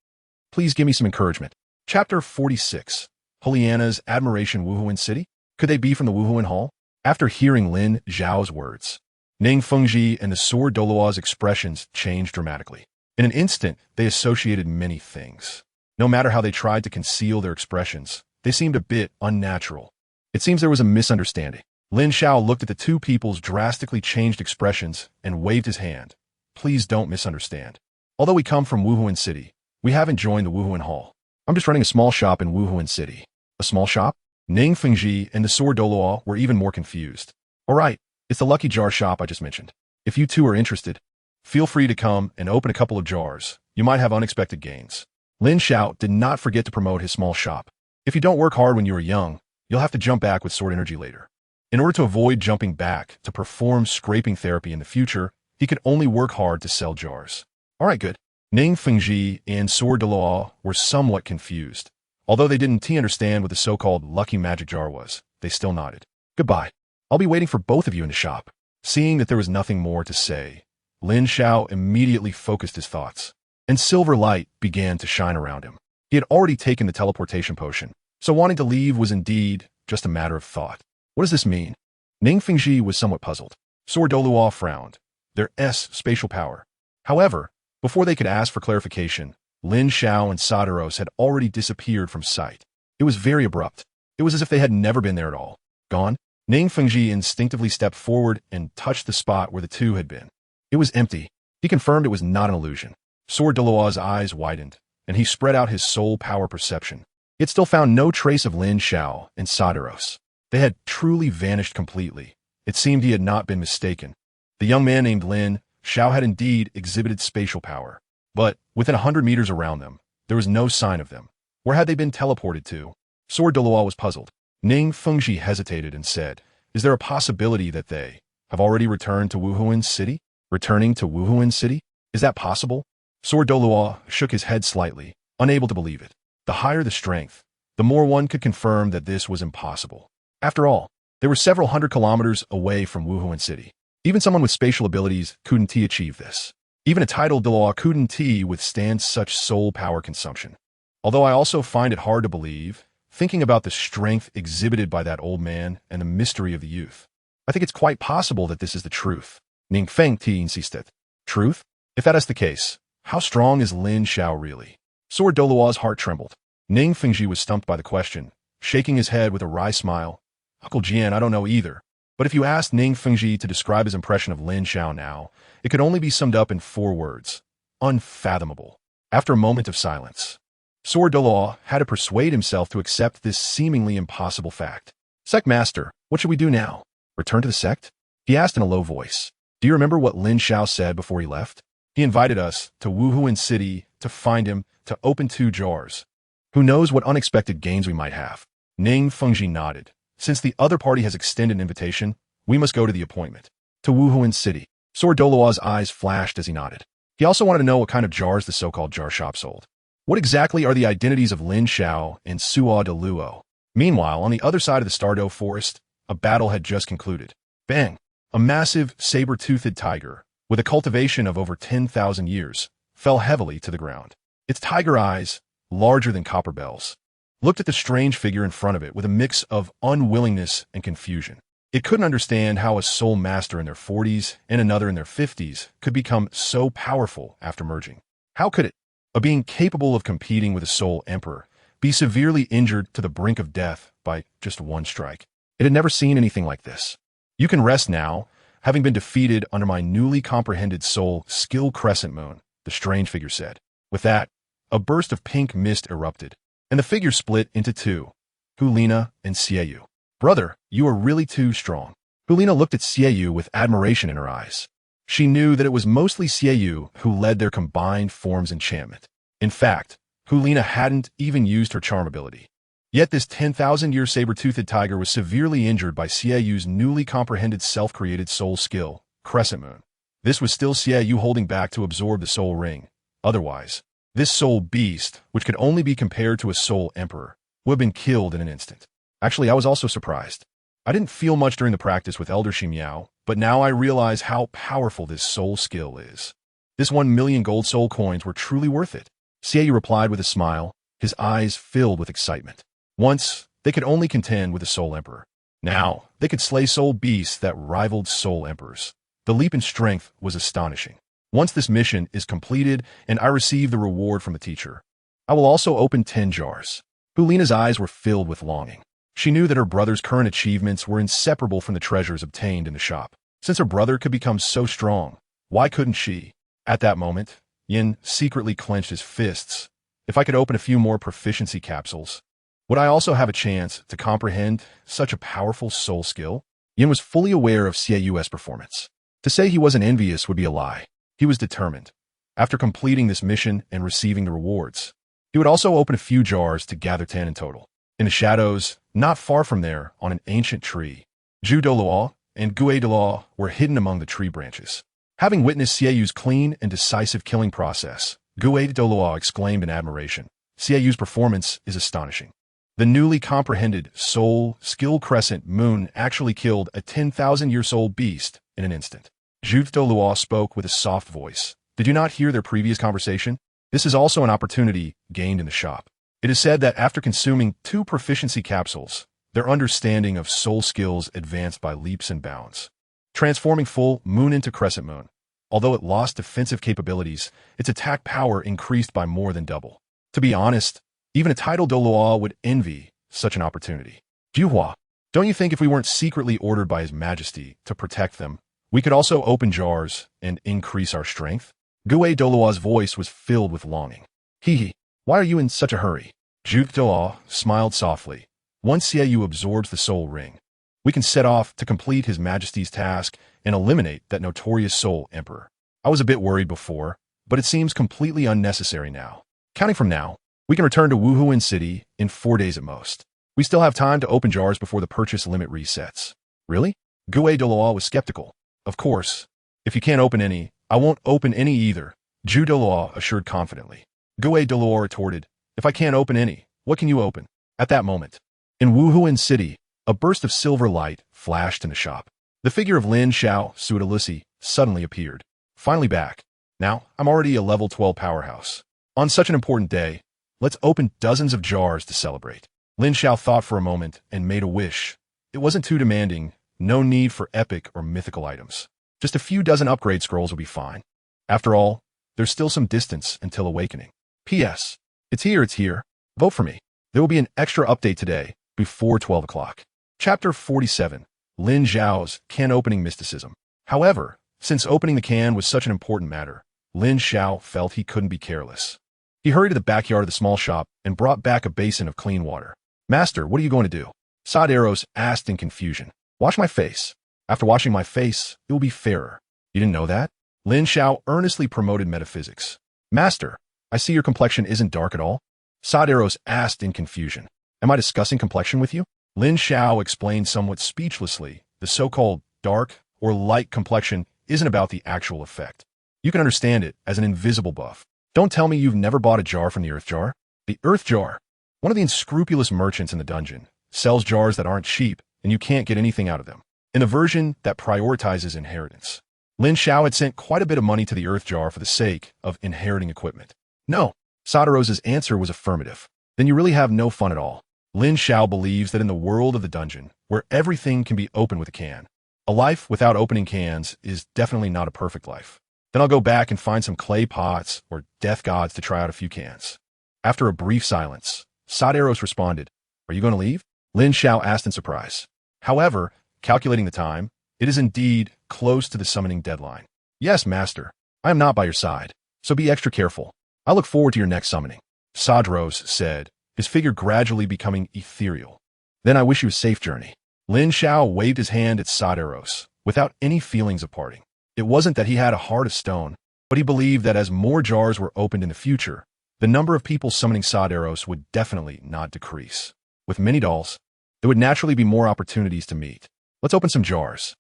Please give me some encouragement. Chapter 46. Pollyanna's admiration. Wuhuan City? Could they be from the Wuhuan Hall? After hearing Lin Xiao's words, Ning Fengji and the Sword Douluo's expressions changed dramatically. In an instant, they associated many things. No matter how they tried to conceal their expressions, they seemed a bit unnatural. It seems there was a misunderstanding. Lin Xiao looked at the 2 people's drastically changed expressions and waved his hand. Please don't misunderstand. Although we come from Wuhuan City, we haven't joined the Wuhuan Hall. I'm just running a small shop in Wuhuan City. A small shop? Ning Fengji and the Sword Douluo were even more confused. All right, it's the Lucky Jar shop I just mentioned. If you 2 are interested, feel free to come and open a couple of jars. You might have unexpected gains. Lin Xiao did not forget to promote his small shop. If you don't work hard when you are young, you'll have to jump back with sword energy later. In order to avoid jumping back to perform scraping therapy in the future, he could only work hard to sell jars. All right, good. Ning Fengji and Sword Douluo were somewhat confused. Although they didn't understand what the so-called Lucky Magic Jar was, they still nodded. Goodbye. I'll be waiting for both of you in the shop. Seeing that there was nothing more to say, Lin Xiao immediately focused his thoughts, and silver light began to shine around him. He had already taken the teleportation potion, so wanting to leave was indeed just a matter of thought. What does this mean? Ning Fengji was somewhat puzzled. Sword Douluo frowned. Their spatial power. However, before they could ask for clarification, Lin Xiao and Sadros had already disappeared from sight. It was very abrupt. It was as if they had never been there at all. Gone? Ning Fengji instinctively stepped forward and touched the spot where the 2 had been. It was empty. He confirmed it was not an illusion. Sword Douluo's eyes widened, and he spread out his soul power perception. He had still found no trace of Lin Xiao and Sadros. They had truly vanished completely. It seemed he had not been mistaken. The young man named Lin Xiao had indeed exhibited spatial power. But within 100 meters around them, there was no sign of them. Where had they been teleported to? Sword Douluo was puzzled. Ning Fengji hesitated and said, is there a possibility that they have already returned to Wuhuan City? Returning to Wuhuan City? Is that possible? Sword Douluo shook his head slightly, unable to believe it. The higher the strength, the more one could confirm that this was impossible. After all, they were several hundred kilometers away from Wuhuan City. Even someone with spatial abilities couldn't achieve this. Even a titled Douluo couldn't withstand such soul power consumption. Although I also find it hard to believe, thinking about the strength exhibited by that old man and the mystery of the youth. I think it's quite possible that this is the truth. Ning Fengji insisted. Truth? If that is the case, how strong is Lin Xiao really? Sword Douluo's heart trembled. Ning Fengji was stumped by the question, shaking his head with a wry smile. Uncle Jian, I don't know either. But if you asked Ning Fengji to describe his impression of Lin Xiao now, it could only be summed up in 4 words. Unfathomable. After a moment of silence, Sword Douluo had to persuade himself to accept this seemingly impossible fact. Sect Master, what should we do now? Return to the sect? He asked in a low voice. Do you remember what Lin Xiao said before he left? He invited us to Wuhuan City to find him, to open 2 jars. Who knows what unexpected gains we might have? Ning Fengji nodded. Since the other party has extended an invitation, we must go to the appointment. To Wuhuan City. Sword Douluo's eyes flashed as he nodded. He also wanted to know what kind of jars the so-called jar shop sold. What exactly are the identities of Lin Xiao and Suo Douluo? Meanwhile, on the other side of the Stardew Forest, a battle had just concluded. Bang! A massive, saber-toothed tiger, with a cultivation of over 10,000 years, fell heavily to the ground. Its tiger eyes, larger than copper bells, looked at the strange figure in front of it with a mix of unwillingness and confusion. It couldn't understand how a soul master in their 40s and another in their 50s could become so powerful after merging. How could it? A being capable of competing with a soul emperor, be severely injured to the brink of death by just one strike. It had never seen anything like this. You can rest now, having been defeated under my newly comprehended soul skill crescent moon, the strange figure said. With that, a burst of pink mist erupted, and the figure split into two, Hulina and Xiao. Brother, you are really too strong. Hulina looked at Xiao with admiration in her eyes. She knew that it was mostly Xiao who led their combined form's enchantment. In fact, Hulina hadn't even used her charm ability. Yet this 10,000-year saber-toothed tiger was severely injured by Xiao's newly comprehended self-created soul skill, Crescent Moon. This was still Xiao holding back to absorb the soul ring. Otherwise, this soul beast, which could only be compared to a soul emperor, would have been killed in an instant. Actually, I was also surprised. I didn't feel much during the practice with Elder Ximiao, but now I realize how powerful this soul skill is. This 1 million gold soul coins were truly worth it. Xiao replied with a smile, his eyes filled with excitement. Once, they could only contend with the Soul Emperor. Now, they could slay soul beasts that rivaled soul emperors. The leap in strength was astonishing. Once this mission is completed and I receive the reward from the teacher, I will also open 10 jars. Hulina's eyes were filled with longing. She knew that her brother's current achievements were inseparable from the treasures obtained in the shop. Since her brother could become so strong, why couldn't she? At that moment, Yin secretly clenched his fists. If I could open a few more proficiency capsules, would I also have a chance to comprehend such a powerful soul skill? Yin was fully aware of Xiao's performance. To say he wasn't envious would be a lie. He was determined. After completing this mission and receiving the rewards, he would also open a few jars to gather 10 in total. In the shadows, not far from there, on an ancient tree, Zhu Douluo and Gue Douluo were hidden among the tree branches. Having witnessed Xiao's clean and decisive killing process, Gue Douluo exclaimed in admiration. Xiao's performance is astonishing. The newly comprehended soul skill crescent moon actually killed a 10,000-year soul beast in an instant. Zhu Douluo spoke with a soft voice. Did you not hear their previous conversation? This is also an opportunity gained in the shop. It is said that after consuming 2 proficiency capsules, their understanding of soul skills advanced by leaps and bounds, transforming full moon into crescent moon. Although it lost defensive capabilities, its attack power increased by more than double. To be honest, even a titled Douluo would envy such an opportunity. Juhua, don't you think if we weren't secretly ordered by His Majesty to protect them, we could also open jars and increase our strength? Gue Douluo's voice was filled with longing. Hee, why are you in such a hurry? Zhu Douluo smiled softly. Once Xiao absorbs the soul ring, we can set off to complete His Majesty's task and eliminate that notorious soul emperor. I was a bit worried before, but it seems completely unnecessary now. Counting from now, we can return to Wuhuan City in 4 days at most. We still have time to open jars before the purchase limit resets. Really? Gue Douluo was skeptical. Of course. If you can't open any, I won't open any either, Zhu Douluo assured confidently. Gue Douluo retorted, if I can't open any, what can you open? At that moment, in Wuhuan City, a burst of silver light flashed in the shop. The figure of Lin Xiao, Suidalisi, suddenly appeared. Finally back. Now, I'm already a level 12 powerhouse. On such an important day, let's open dozens of jars to celebrate. Lin Xiao thought for a moment and made a wish. It wasn't too demanding, no need for epic or mythical items. Just a few dozen upgrade scrolls will be fine. After all, there's still some distance until awakening. P.S. It's here. Vote for me. There will be an extra update today, before 12 o'clock. Chapter 47. Lin Xiao's Can Opening Mysticism. However, since opening the can was such an important matter, Lin Xiao felt he couldn't be careless. He hurried to the backyard of the small shop and brought back a basin of clean water. Master, what are you going to do? Saderos asked in confusion. Wash my face. After washing my face, it will be fairer. You didn't know that? Lin Xiao earnestly promoted metaphysics. Master, I see your complexion isn't dark at all. Saderos asked in confusion. Am I discussing complexion with you? Lin Xiao explained somewhat speechlessly. The so-called dark or light complexion isn't about the actual effect. You can understand it as an invisible buff. Don't tell me you've never bought a jar from the Earth Jar. The Earth Jar, one of the unscrupulous merchants in the dungeon, sells jars that aren't cheap and you can't get anything out of them. In the version that prioritizes inheritance, Lin Xiao had sent quite a bit of money to the Earth Jar for the sake of inheriting equipment. No, Sadaros's answer was affirmative. Then you really have no fun at all. Lin Xiao believes that in the world of the dungeon, where everything can be opened with a can, a life without opening cans is definitely not a perfect life. Then I'll go back and find some clay pots or death gods to try out a few cans. After a brief silence, Saderos responded, "Are you going to leave?" Lin Xiao asked in surprise. However, calculating the time, it is indeed close to the summoning deadline. "Yes, master. I am not by your side, so be extra careful. I look forward to your next summoning," Saderos said, his figure gradually becoming ethereal. "Then I wish you a safe journey." Lin Xiao waved his hand at Saderos, without any feelings of parting. It wasn't that he had a heart of stone, but he believed that as more jars were opened in the future, the number of people summoning Saderos would definitely not decrease. With many dolls, there would naturally be more opportunities to meet. Let's open some jars.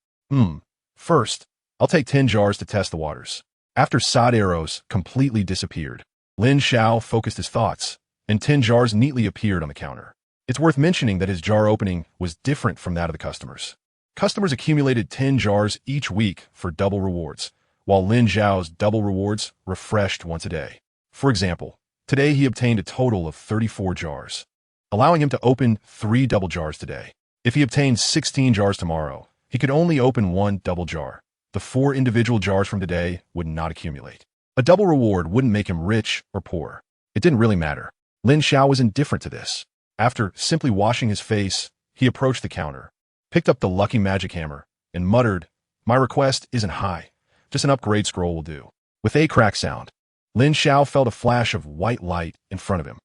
First, I'll take 10 jars to test the waters. After Saderos completely disappeared, Lin Xiao focused his thoughts, and 10 jars neatly appeared on the counter. It's worth mentioning that his jar opening was different from that of the customers. Customers accumulated 10 jars each week for double rewards, while Lin Xiao's double rewards refreshed once a day. For example, today he obtained a total of 34 jars, allowing him to open 3 double jars today. If he obtained 16 jars tomorrow, he could only open 1 double jar. The 4 individual jars from today would not accumulate. A double reward wouldn't make him rich or poor. It didn't really matter. Lin Xiao was indifferent to this. After simply washing his face, he approached the counter, picked up the lucky magic hammer, and muttered, "My request isn't high. Just an upgrade scroll will do." With a crack sound, Lin Xiao felt a flash of white light in front of him.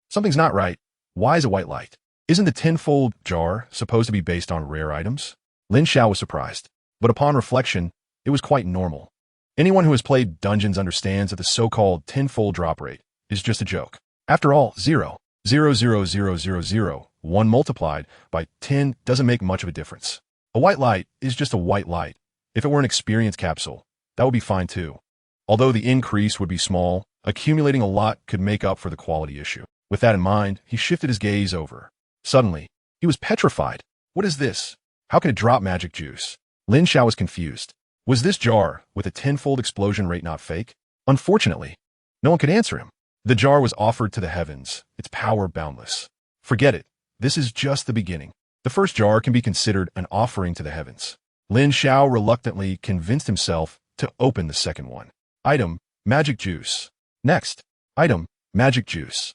Something's not right. Why is it white light? Isn't the tenfold jar supposed to be based on rare items? Lin Xiao was surprised, but upon reflection, it was quite normal. Anyone who has played Dungeons understands that the so-called tenfold drop rate is just a joke. After all, 0.0000001 multiplied by 10 doesn't make much of a difference. A white light is just a white light. If it were an experience capsule, that would be fine too. Although the increase would be small, accumulating a lot could make up for the quality issue. With that in mind, he shifted his gaze over. Suddenly, he was petrified. What is this? How can it drop magic juice? Lin Xiao was confused. Was this jar with a tenfold explosion rate not fake? Unfortunately, no one could answer him. The jar was offered to the heavens, its power boundless. Forget it. This is just the beginning. The first jar can be considered an offering to the heavens. Lin Xiao reluctantly convinced himself to open the second one. Item, magic juice. Next, item, magic juice.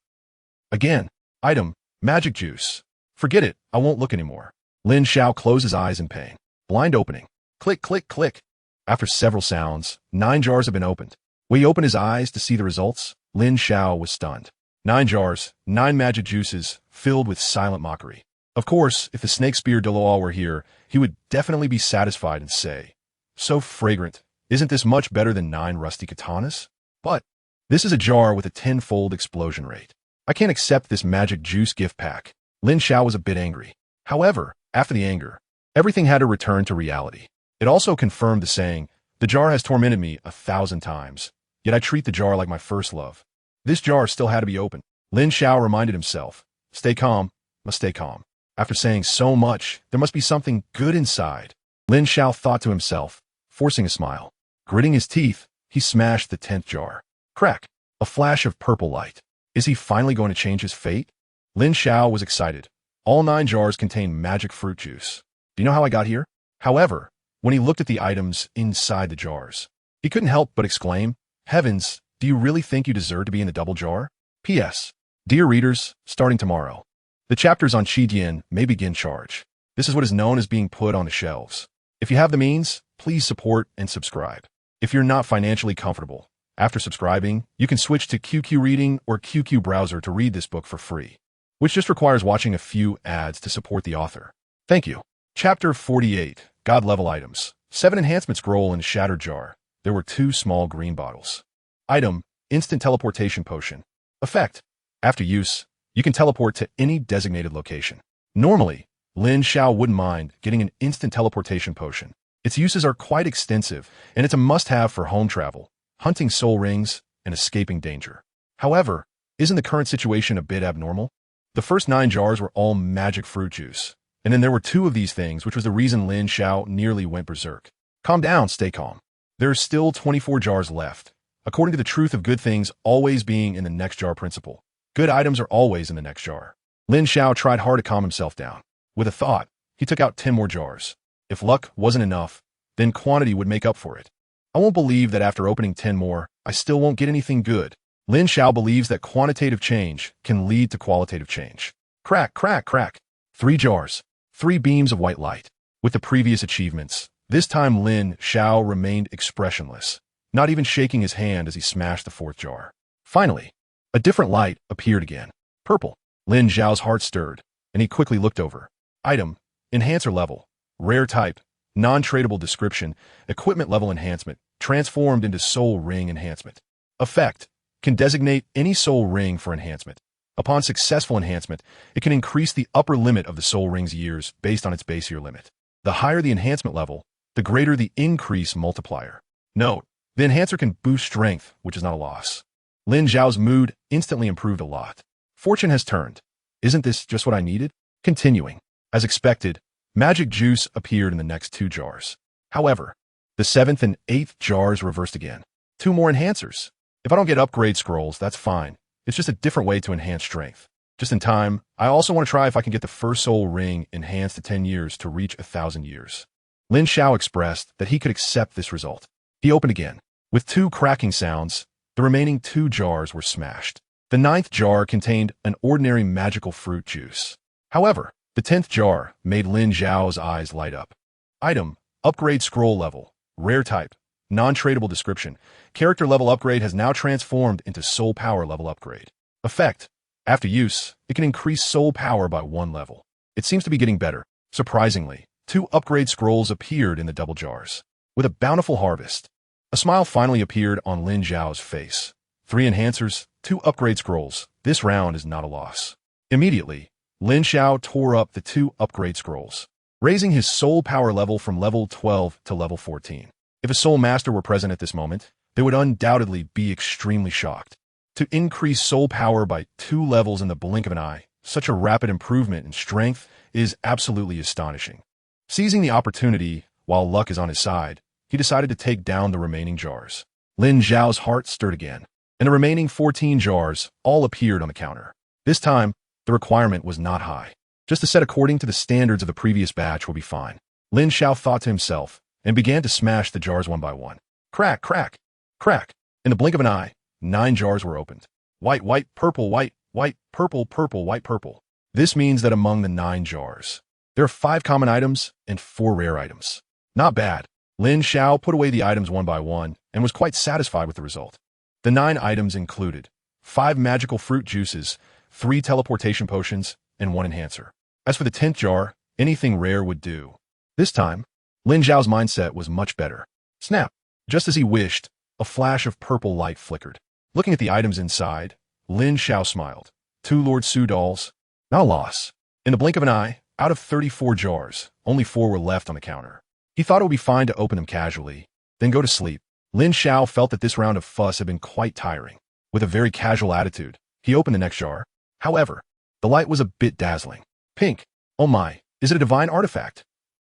Again, item, magic juice. Forget it, I won't look anymore. Lin Xiao closed his eyes in pain. Blind opening. Click, click, click. After several sounds, 9 jars have been opened. When he opened his eyes to see the results, Lin Xiao was stunned. 9 jars, 9 magic juices, filled with silent mockery. Of course, if the snake spear Douluo were here, he would definitely be satisfied and say, "So fragrant, isn't this much better than 9 rusty katanas?" But this is a jar with a tenfold explosion rate. I can't accept this magic juice gift pack. Lin Xiao was a bit angry. However, after the anger, everything had to return to reality. It also confirmed the saying, "The jar has tormented me 1,000 times, yet I treat the jar like my first love." This jar still had to be opened. Lin Xiao reminded himself, "Stay calm, must stay calm." After saying so much, there must be something good inside. Lin Xiao thought to himself, forcing a smile. Gritting his teeth, he smashed the 10th jar. Crack! A flash of purple light. Is he finally going to change his fate? Lin Xiao was excited. All 9 jars contain magic fruit juice. Do you know how I got here? However, when he looked at the items inside the jars, he couldn't help but exclaim, "Heavens, do you really think you deserve to be in the double jar?" P.S. Dear readers, starting tomorrow, the chapters on Qidian may begin charge. This is what is known as being put on the shelves. If you have the means, please support and subscribe. If you're not financially comfortable, after subscribing, you can switch to QQ Reading or QQ Browser to read this book for free, which just requires watching a few ads to support the author. Thank you. Chapter 48, God Level Items. 7 enhancement scroll in a shattered jar. There were 2 small green bottles. Item, instant teleportation potion. Effect, after use, you can teleport to any designated location. Normally, Lin Xiao wouldn't mind getting an instant teleportation potion. Its uses are quite extensive, and it's a must-have for home travel, hunting soul rings, and escaping danger. However, isn't the current situation a bit abnormal? The first 9 jars were all magic fruit juice, and then there were 2 of these things, which was the reason Lin Xiao nearly went berserk. Calm down, stay calm. There are still 24 jars left, according to the truth of good things always being in the next jar principle. Good items are always in the next jar. Lin Xiao tried hard to calm himself down. With a thought, he took out 10 more jars. If luck wasn't enough, then quantity would make up for it. I won't believe that after opening 10 more, I still won't get anything good. Lin Xiao believes that quantitative change can lead to qualitative change. Crack, crack, crack. 3 jars. 3 beams of white light. With the previous achievements, this time Lin Xiao remained expressionless, not even shaking his hand as he smashed the 4th jar. Finally, a different light appeared again. Purple. Lin Xiao's heart stirred, and he quickly looked over. Item, enhancer level, rare type, non-tradable description, equipment level enhancement, transformed into soul ring enhancement. Effect, can designate any soul ring for enhancement. Upon successful enhancement, it can increase the upper limit of the soul ring's years based on its base year limit. The higher the enhancement level, the greater the increase multiplier. Note, the enhancer can boost strength, which is not a loss. Lin Xiao's mood instantly improved a lot. Fortune has turned. Isn't this just what I needed? Continuing. As expected, magic juice appeared in the next 2 jars. However, the 7th and 8th jars reversed again. 2 more enhancers. If I don't get upgrade scrolls, that's fine. It's just a different way to enhance strength. Just in time, I also want to try if I can get the first soul ring enhanced to 10 years to reach 1,000 years. Lin Xiao expressed that he could accept this result. He opened again. With 2 cracking sounds, the remaining 2 jars were smashed. The 9th jar contained an ordinary magical fruit juice. However, the 10th jar made Lin Xiao's eyes light up. Item, upgrade scroll level, rare type, non-tradable description. Character level upgrade has now transformed into soul power level upgrade. Effect, after use, it can increase soul power by 1 level. It seems to be getting better. Surprisingly, 2 upgrade scrolls appeared in the double jars. With a bountiful harvest, a smile finally appeared on Lin Xiao's face. 3 enhancers, 2 upgrade scrolls. This round is not a loss. Immediately, Lin Xiao tore up the 2 upgrade scrolls, raising his soul power level from level 12 to level 14. If a soul master were present at this moment, they would undoubtedly be extremely shocked. To increase soul power by 2 levels in the blink of an eye, such a rapid improvement in strength is absolutely astonishing. Seizing the opportunity while luck is on his side, he decided to take down the remaining jars. Lin Xiao's heart stirred again, and the remaining 14 jars all appeared on the counter. This time, the requirement was not high. Just a set according to the standards of the previous batch will be fine. Lin Xiao thought to himself, and began to smash the jars one by one. Crack, crack, crack. In the blink of an eye, 9 jars were opened. White, white, purple, white, white, purple, purple, white, purple. This means that among the 9 jars, there are 5 common items and 4 rare items. Not bad. Lin Xiao put away the items one by one and was quite satisfied with the result. The 9 items included 5 magical fruit juices, 3 teleportation potions, and 1 enhancer. As for the 10th jar, anything rare would do. This time, Lin Xiao's mindset was much better. Snap! Just as he wished, a flash of purple light flickered. Looking at the items inside, Lin Xiao smiled. 2 Lord Su dolls. Not a loss. In the blink of an eye, out of 34 jars, only 4 were left on the counter. He thought it would be fine to open them casually, then go to sleep. Lin Xiao felt that this round of fuss had been quite tiring. With a very casual attitude, he opened the next jar. However, the light was a bit dazzling. Pink. Oh my, is it a divine artifact?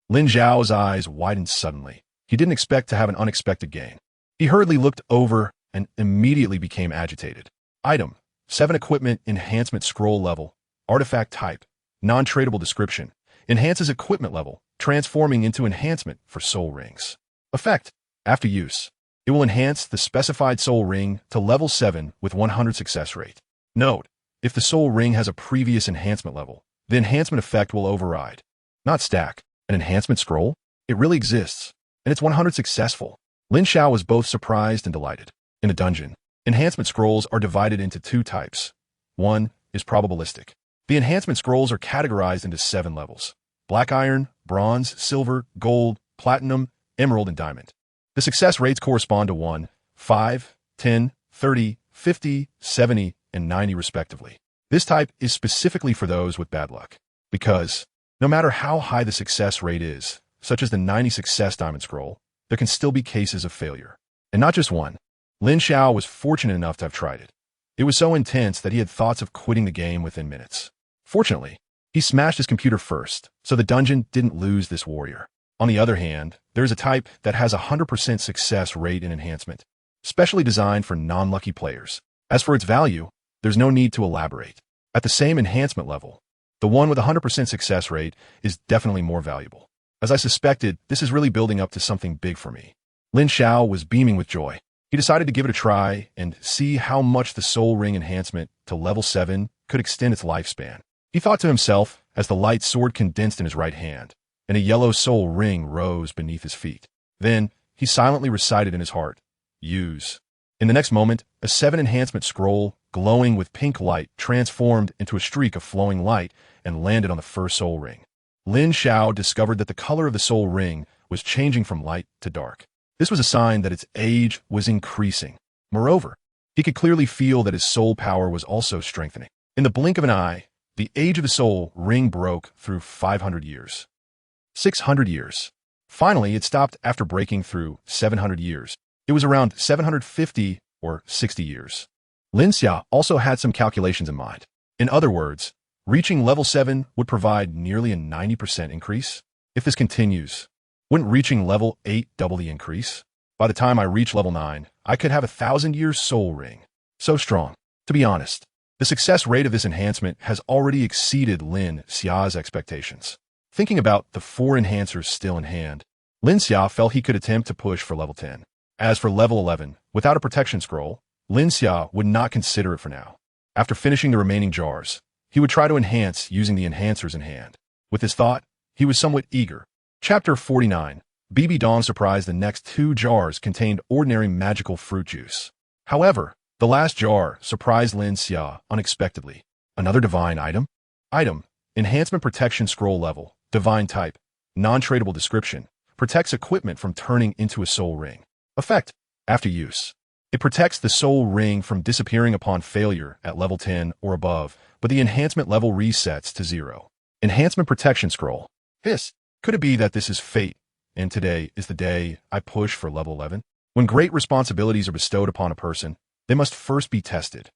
Lin Xiao's eyes widened suddenly. He didn't expect to have an unexpected gain. He hurriedly looked over and immediately became agitated. Item, 7 equipment enhancement scroll level, artifact type, non-tradable description, enhances equipment level, transforming into enhancement for soul rings. Effect, after use, it will enhance the specified soul ring to level 7 with 100 success rate. Note, if the soul ring has a previous enhancement level, the enhancement effect will override. Not stack. An enhancement scroll? It really exists, and it's 100 successful. Lin Xiao was both surprised and delighted. In a dungeon, enhancement scrolls are divided into 2 types. 1 is probabilistic. The enhancement scrolls are categorized into 7 levels: black iron, bronze, silver, gold, platinum, emerald, and diamond. The success rates correspond to 1, 5, 10, 30, 50, 70, and 90 respectively. This type is specifically for those with bad luck, because no matter how high the success rate is, such as the 90 success diamond scroll, there can still be cases of failure. And not just one. Lin Xiao was fortunate enough to have tried it. It was so intense that he had thoughts of quitting the game within minutes. Fortunately, he smashed his computer first, so the dungeon didn't lose this warrior. On the other hand, there's a type that has a 100% success rate in enhancement, specially designed for non-lucky players. As for its value, there's no need to elaborate. At the same enhancement level, the one with a 100% success rate is definitely more valuable. As I suspected, this is really building up to something big for me. Lin Xiao was beaming with joy. He decided to give it a try and see how much the soul ring enhancement to level 7 could extend its lifespan. He thought to himself as the light sword condensed in his right hand, and a yellow soul ring rose beneath his feet. Then, he silently recited in his heart, "Use." In the next moment, a 7 enhancement scroll, glowing with pink light, transformed into a streak of flowing light and landed on the first soul ring. Lin Xiao discovered that the color of the soul ring was changing from light to dark. This was a sign that its age was increasing. Moreover, he could clearly feel that his soul power was also strengthening. In the blink of an eye, the age of the soul ring broke through 500 years. 600 years. Finally, it stopped after breaking through 700 years. It was around 750 or 60 years. Lin Xiao also had some calculations in mind. In other words, reaching level 7 would provide nearly a 90% increase. If this continues, wouldn't reaching level 8 double the increase? By the time I reach level 9, I could have 1,000 years soul ring. So strong. To be honest, the success rate of this enhancement has already exceeded Lin Xiao's expectations. Thinking about the 4 enhancers still in hand, Lin Xiao felt he could attempt to push for level 10. As for level 11, without a protection scroll, Lin Xiao would not consider it for now. After finishing the remaining jars, he would try to enhance using the enhancers in hand. With this thought, he was somewhat eager. Chapter 49. BB Dong surprised the next 2 jars contained ordinary magical fruit juice. However, the last jar surprised Lin Xiao unexpectedly. Another divine item? Item. Enhancement protection scroll level. Divine type. Non-tradable description. Protects equipment from turning into a soul ring. Effect. After use. It protects the soul ring from disappearing upon failure at level 10 or above, but the enhancement level resets to 0. Enhancement protection scroll. Could it be that this is fate, and today is the day I push for level 11? When great responsibilities are bestowed upon a person, they must first be tested.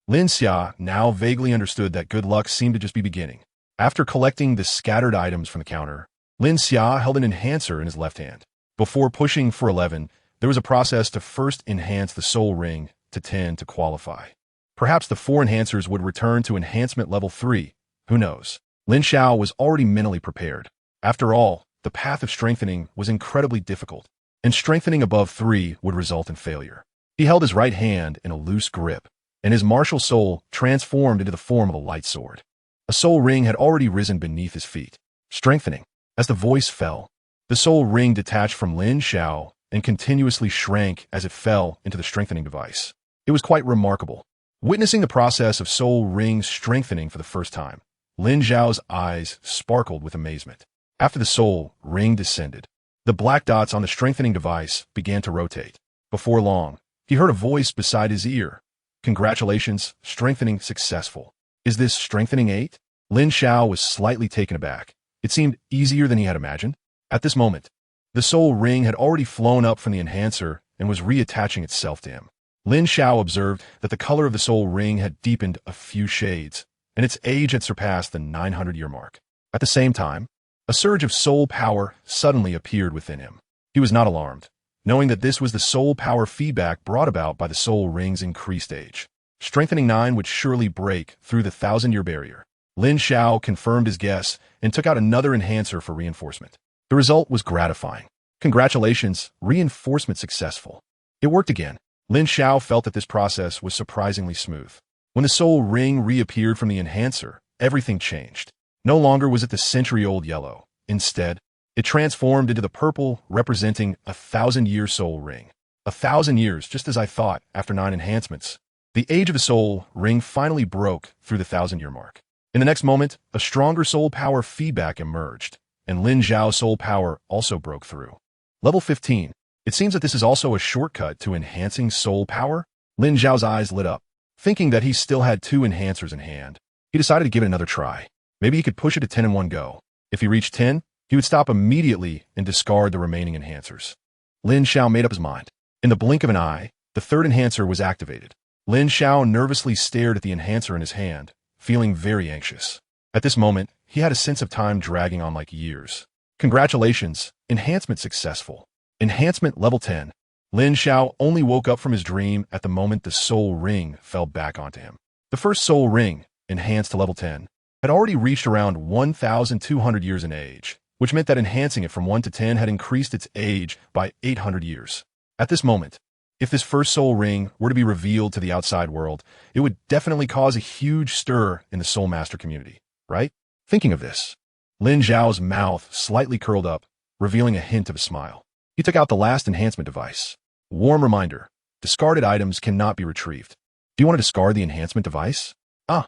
Lin Xiao now vaguely understood that good luck seemed to just be beginning. After collecting the scattered items from the counter, Lin Xiao held an enhancer in his left hand. Before pushing for 11, there was a process to first enhance the soul ring to 10 to qualify. Perhaps the 4 enhancers would return to enhancement level 3. Who knows? Lin Xiao was already mentally prepared. After all, the path of strengthening was incredibly difficult, and strengthening above 3 would result in failure. He held his right hand in a loose grip, and his martial soul transformed into the form of a light sword. A soul ring had already risen beneath his feet. Strengthening. As the voice fell, the soul ring detached from Lin Xiao and continuously shrank as it fell into the strengthening device. It was quite remarkable. Witnessing the process of soul ring strengthening for the first time, Lin Xiao's eyes sparkled with amazement. After the soul ring descended, the black dots on the strengthening device began to rotate. Before long, he heard a voice beside his ear. "Congratulations, strengthening successful. Is this strengthening 8? Lin Xiao was slightly taken aback. It seemed easier than he had imagined. At this moment, the soul ring had already flown up from the enhancer and was reattaching itself to him. Lin Xiao observed that the color of the soul ring had deepened a few shades, and its age had surpassed the 900-year mark. At the same time, a surge of soul power suddenly appeared within him. He was not alarmed, knowing that this was the soul power feedback brought about by the soul ring's increased age. Strengthening 9 would surely break through the 1,000-year barrier. Lin Xiao confirmed his guess and took out another enhancer for reinforcement. The result was gratifying. Congratulations, reinforcement successful. It worked again. Lin Xiao felt that this process was surprisingly smooth. When the soul ring reappeared from the enhancer, everything changed. No longer was it the century-old yellow. Instead, it transformed into the purple, representing a 1,000-year soul ring. 1,000 years, just as I thought, after 9 enhancements. The age of the soul ring finally broke through the 1,000-year mark. In the next moment, a stronger soul power feedback emerged, and Lin Xiao's soul power also broke through. Level 15. It seems that this is also a shortcut to enhancing soul power. Lin Xiao's eyes lit up. Thinking that he still had 2 enhancers in hand, he decided to give it another try. Maybe he could push it to 10 in one go. If he reached 10, he would stop immediately and discard the remaining enhancers. Lin Xiao made up his mind. In the blink of an eye, the 3rd enhancer was activated. Lin Xiao nervously stared at the enhancer in his hand, feeling very anxious. At this moment, he had a sense of time dragging on like years. Congratulations, enhancement successful. Enhancement level 10. Lin Xiao only woke up from his dream at the moment the soul ring fell back onto him. The first soul ring, enhanced to level 10, had already reached around 1,200 years in age, which meant that enhancing it from 1 to 10 had increased its age by 800 years. At this moment, If this first soul ring were to be revealed to the outside world, it would definitely cause a huge stir in the Soul Master community, right? Thinking of this, Lin Xiao's mouth slightly curled up, revealing a hint of a smile. He took out the last enhancement device. Warm reminder, discarded items cannot be retrieved. Do you want to discard the enhancement device? Ah.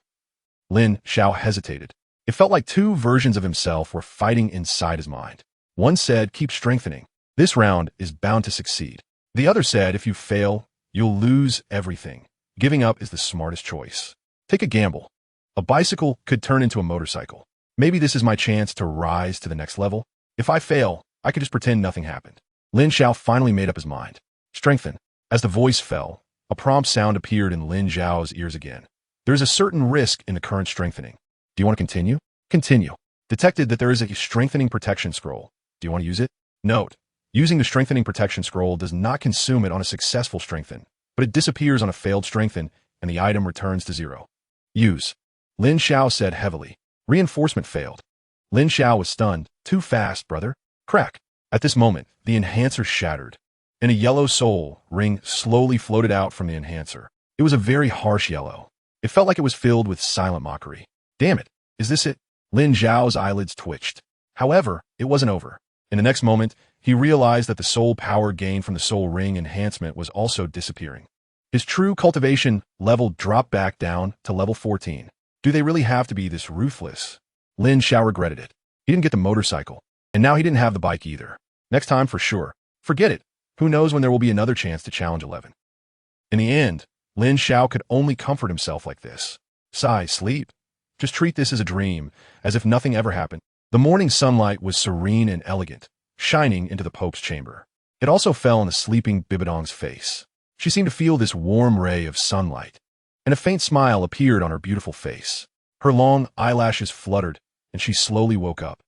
Lin Xiao hesitated. It felt like two versions of himself were fighting inside his mind. One said, keep strengthening. This round is bound to succeed. The other said, if you fail, you'll lose everything. Giving up is the smartest choice. Take a gamble. A bicycle could turn into a motorcycle. Maybe this is my chance to rise to the next level. If I fail, I could just pretend nothing happened. Lin Xiao finally made up his mind. Strengthen. As the voice fell, a prompt sound appeared in Lin Xiao's ears again. There is a certain risk in the current strengthening. Do you want to continue? Continue. Detected that there is a strengthening protection scroll. Do you want to use it? Note. Using the strengthening protection scroll does not consume it on a successful strengthen, but it disappears on a failed strengthen and the item returns to 0. Use. Lin Xiao said heavily. Reinforcement failed. Lin Xiao was stunned. Too fast, brother. Crack. At this moment, the enhancer shattered, and a yellow soul ring slowly floated out from the enhancer. It was a very harsh yellow. It felt like it was filled with silent mockery. Damn it. Is this it? Lin Xiao's eyelids twitched. However, it wasn't over. In the next moment, he realized that the soul power gained from the soul ring enhancement was also disappearing. His true cultivation level dropped back down to level 14. Do they really have to be this ruthless? Lin Xiao regretted it. He didn't get the motorcycle, and now he didn't have the bike either. Next time for sure. Forget it. Who knows when there will be another chance to challenge 11. In the end, Lin Xiao could only comfort himself like this. Sigh, sleep. Just treat this as a dream, as if nothing ever happened. The morning sunlight was serene and elegant, shining into the Pope's chamber. It also fell on the sleeping Bibidong's face. She seemed to feel this warm ray of sunlight, and a faint smile appeared on her beautiful face. Her long eyelashes fluttered, and she slowly woke up.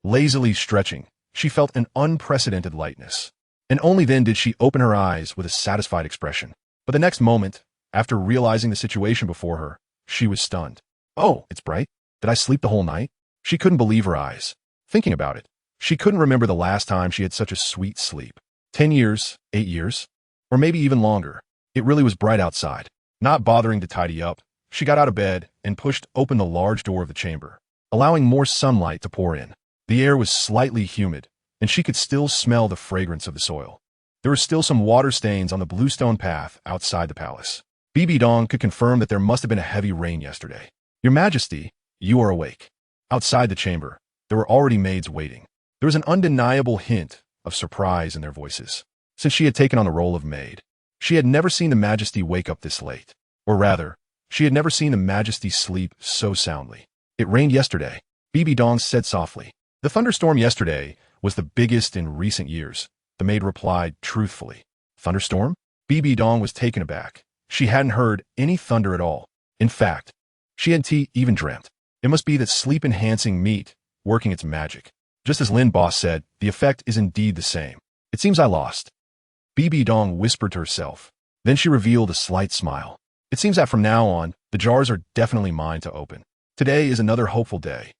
Lazily stretching, she felt an unprecedented lightness. And only then did she open her eyes with a satisfied expression. But the next moment, after realizing the situation before her, she was stunned. Oh, it's bright. Did I sleep the whole night? She couldn't believe her eyes. Thinking about it, she couldn't remember the last time she had such a sweet sleep. 10 years, 8 years, or maybe even longer. It really was bright outside. Not bothering to tidy up, she got out of bed and pushed open the large door of the chamber, allowing more sunlight to pour in. The air was slightly humid, and she could still smell the fragrance of the soil. There were still some water stains on the bluestone path outside the palace. Bibidong could confirm that there must have been a heavy rain yesterday. Your Majesty, you are awake. Outside the chamber, there were already maids waiting. There was an undeniable hint of surprise in their voices. Since she had taken on the role of maid, she had never seen the Majesty wake up this late. Or rather, she had never seen the Majesty sleep so soundly. It rained yesterday, Bibidong said softly. The thunderstorm yesterday was the biggest in recent years, the maid replied truthfully. Thunderstorm? Bibidong was taken aback. She hadn't heard any thunder at all. In fact, she hadn't even dreamt. It must be that sleep-enhancing meat working its magic. Just as Lin Boss said, the effect is indeed the same. It seems I lost. Bibidong whispered to herself. Then she revealed a slight smile. It seems that from now on, the jars are definitely mine to open. Today is another hopeful day.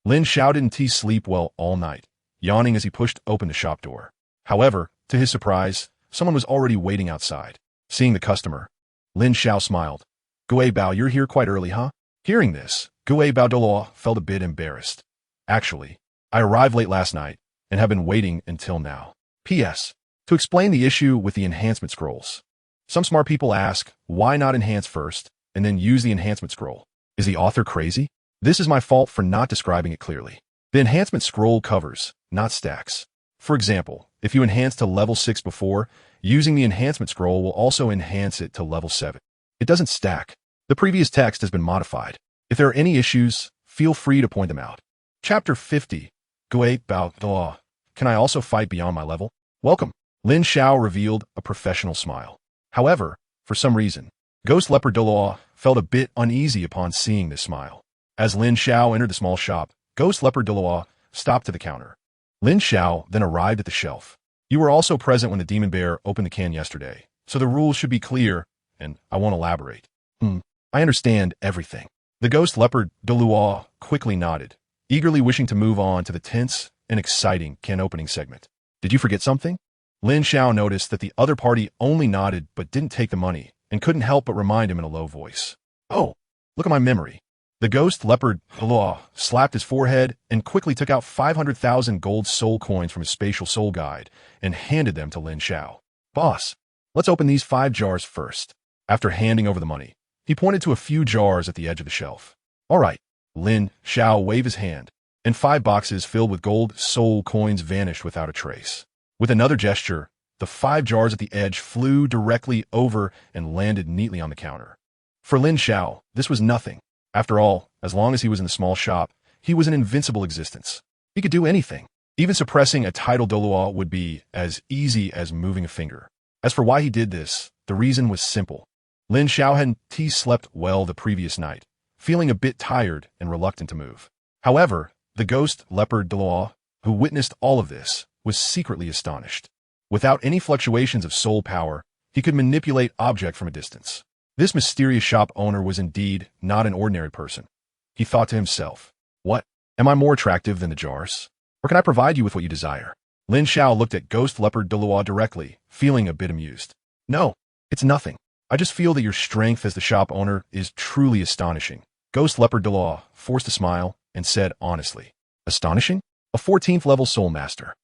Lin Xiao didn't sleep well all night, yawning as he pushed open the shop door. However, to his surprise, someone was already waiting outside. Seeing the customer, Lin Xiao smiled. Gui Bao, you're here quite early, huh? Hearing this, Gui Bao Douluo felt a bit embarrassed. Actually, I arrived late last night and have been waiting until now. P.S. To explain the issue with the enhancement scrolls. Some smart people ask, why not enhance first and then use the enhancement scroll? Is the author crazy? This is my fault for not describing it clearly. The enhancement scroll covers, not stacks. For example, if you enhance to level 6 before, using the enhancement scroll will also enhance it to level 7. It doesn't stack. The previous text has been modified. If there are any issues, feel free to point them out. Chapter 50. Gui Bao Douluo. Can I also fight beyond my level? Welcome. Lin Xiao revealed a professional smile. However, for some reason, Ghost Leopard Douluo felt a bit uneasy upon seeing this smile. As Lin Xiao entered the small shop, Ghost Leopard Douluo stopped to the counter. Lin Xiao then arrived at the shelf. You were also present when the demon bear opened the can yesterday, so the rules should be clear, and I won't elaborate. I understand everything. The Ghost Leopard Douluo quickly nodded, eagerly wishing to move on to the tense and exciting can opening segment. Did you forget something? Lin Xiao noticed that the other party only nodded but didn't take the money, and couldn't help but remind him in a low voice. "Oh, look at my memory." The ghost leopard, Douluo, slapped his forehead and quickly took out 500,000 gold soul coins from his spatial soul guide and handed them to Lin Xiao. "Boss, let's open these 5 jars first." After handing over the money, he pointed to a few jars at the edge of the shelf. "All right." Lin Xiao waved his hand, and 5 boxes filled with gold soul coins vanished without a trace. With another gesture, the 5 jars at the edge flew directly over and landed neatly on the counter. For Lin Xiao, this was nothing. After all, as long as he was in the small shop, he was an invincible existence. He could do anything. Even suppressing a tidal Douluo would be as easy as moving a finger. As for why he did this, the reason was simple. Lin Xiao hadn't slept well the previous night, feeling a bit tired and reluctant to move. However, the ghost leopard Douluo, who witnessed all of this, was secretly astonished. Without any fluctuations of soul power, he could manipulate objects from a distance. This mysterious shop owner was indeed not an ordinary person. He thought to himself, "What? Am I more attractive than the jars? Or can I provide you with what you desire?" Lin Xiao looked at ghost leopard Douluo directly, feeling a bit amused. "No, it's nothing. I just feel that your strength as the shop owner is truly astonishing." Ghost leopard Douluo forced a smile and said honestly, "Astonishing? A 14th level soul master.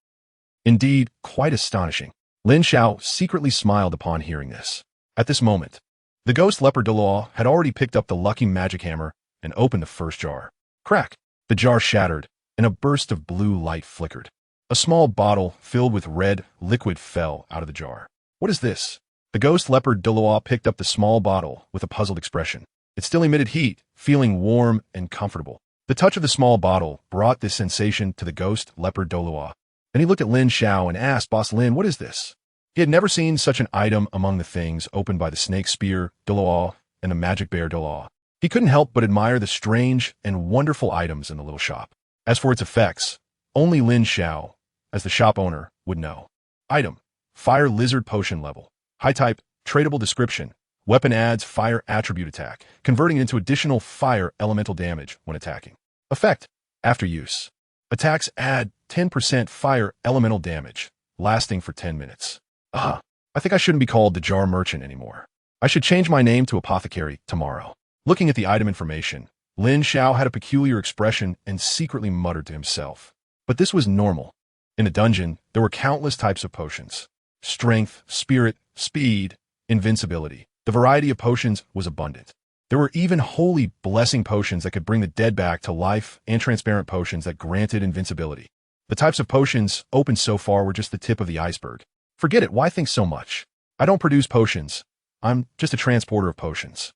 Indeed, quite astonishing." Lin Xiao secretly smiled upon hearing this. At this moment, the ghost leopard Douluo had already picked up the lucky magic hammer and opened the first jar. Crack! The jar shattered, and a burst of blue light flickered. A small bottle filled with red liquid fell out of the jar. "What is this?" The ghost leopard Douluo picked up the small bottle with a puzzled expression. It still emitted heat, feeling warm and comfortable. The touch of the small bottle brought this sensation to the ghost leopard Douluo. Then he looked at Lin Xiao and asked, "Boss Lin, what is this?" He had never seen such an item among the things opened by the snake spear Douluo and the magic bear Douluo. He couldn't help but admire the strange and wonderful items in the little shop. As for its effects, only Lin Xiao, as the shop owner, would know. Item: Fire Lizard Potion level. High type, tradable description. Weapon adds fire attribute attack, converting into additional fire elemental damage when attacking. Effect: After use, attacks add 10% fire elemental damage, lasting for 10 minutes. I think I shouldn't be called the Jar Merchant anymore. I should change my name to Apothecary tomorrow. Looking at the item information, Lin Xiao had a peculiar expression and secretly muttered to himself. But this was normal. In the dungeon, there were countless types of potions. Strength, spirit, speed, invincibility. The variety of potions was abundant. There were even holy blessing potions that could bring the dead back to life and transparent potions that granted invincibility. The types of potions opened so far were just the tip of the iceberg. Forget it, why think so much? I don't produce potions. I'm just a transporter of potions.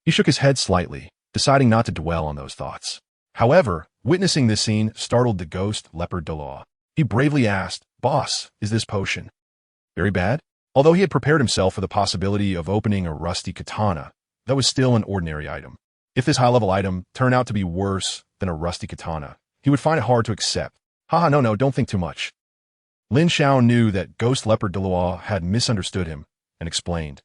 He shook his head slightly, deciding not to dwell on those thoughts. However, witnessing this scene startled the ghost leopard Douluo. He bravely asked, "Boss, is this potion very bad?" Although he had prepared himself for the possibility of opening a rusty katana, that was still an ordinary item. If this high-level item turned out to be worse than a rusty katana, he would find it hard to accept. No, don't think too much. Lin Xiao knew that ghost leopard Douluo had misunderstood him and explained,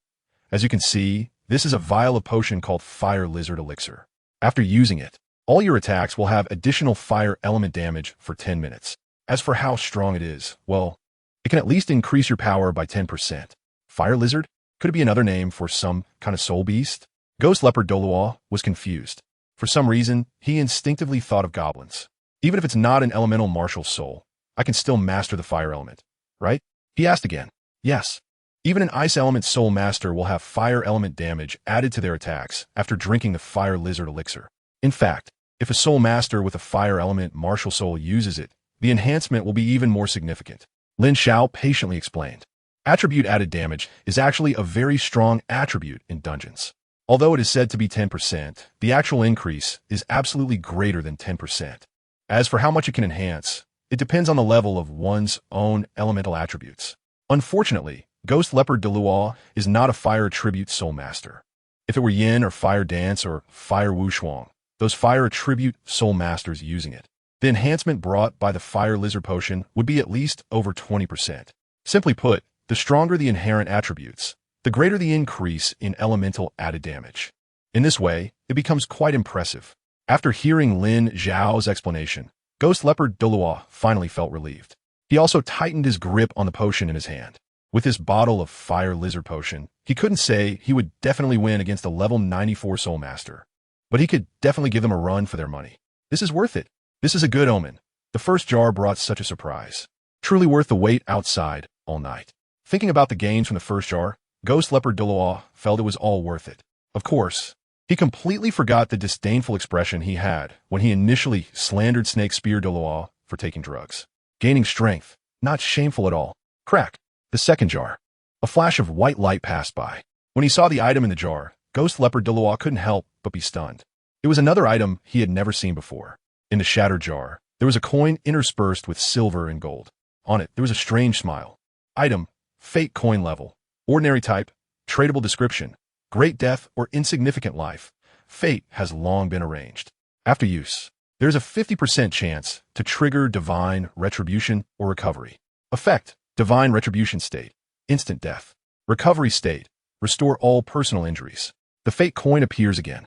"As you can see, this is a vial of potion called Fire Lizard Elixir. After using it, all your attacks will have additional fire element damage for 10 minutes. As for how strong it is, well, it can at least increase your power by 10%. Fire Lizard? Could it be another name for some kind of soul beast?" Ghost leopard Douluo was confused. For some reason, he instinctively thought of goblins. Even if it's not an elemental martial soul, I can still master the fire element, right? He asked again. Yes. Even an ice element soul master will have fire element damage added to their attacks after drinking the Fire Lizard Elixir. In fact, if a soul master with a fire element martial soul uses it, the enhancement will be even more significant. Lin Xiao patiently explained. Attribute added damage is actually a very strong attribute in dungeons. Although it is said to be 10%, the actual increase is absolutely greater than 10%. As for how much it can enhance, it depends on the level of one's own elemental attributes. Unfortunately, Ghost Leopard Douluo is not a fire attribute soul master. If it were Yin or Fire Dance or Fire Wushuang, those fire attribute soul masters using it, the enhancement brought by the Fire Lizard Potion would be at least over 20%. Simply put, the stronger the inherent attributes, the greater the increase in elemental added damage. In this way, it becomes quite impressive. After hearing Lin Xiao's explanation, Ghost Leopard Douluo finally felt relieved. He also tightened his grip on the potion in his hand. With this bottle of fire lizard potion, he couldn't say he would definitely win against a level 94 soul master, but he could definitely give them a run for their money. This is worth it. This is a good omen. The first jar brought such a surprise. Truly worth the wait outside all night. Thinking about the gains from the first jar, Ghost Leopard Douluo felt it was all worth it. Of course, he completely forgot the disdainful expression he had when he initially slandered Snake Spear Douluo for taking drugs. Gaining strength, not shameful at all. Crack. The second jar. A flash of white light passed by. When he saw the item in the jar, Ghost Leopard Douluo couldn't help but be stunned. It was another item he had never seen before. In the shattered jar, there was a coin interspersed with silver and gold. On it, there was a strange smile. Item, fate coin level. Ordinary type, tradable description. Great death or insignificant life. Fate has long been arranged. After use, there's a 50% chance to trigger divine retribution or recovery. Effect, divine retribution state. Instant death. Recovery state, restore all personal injuries. The fate coin appears again.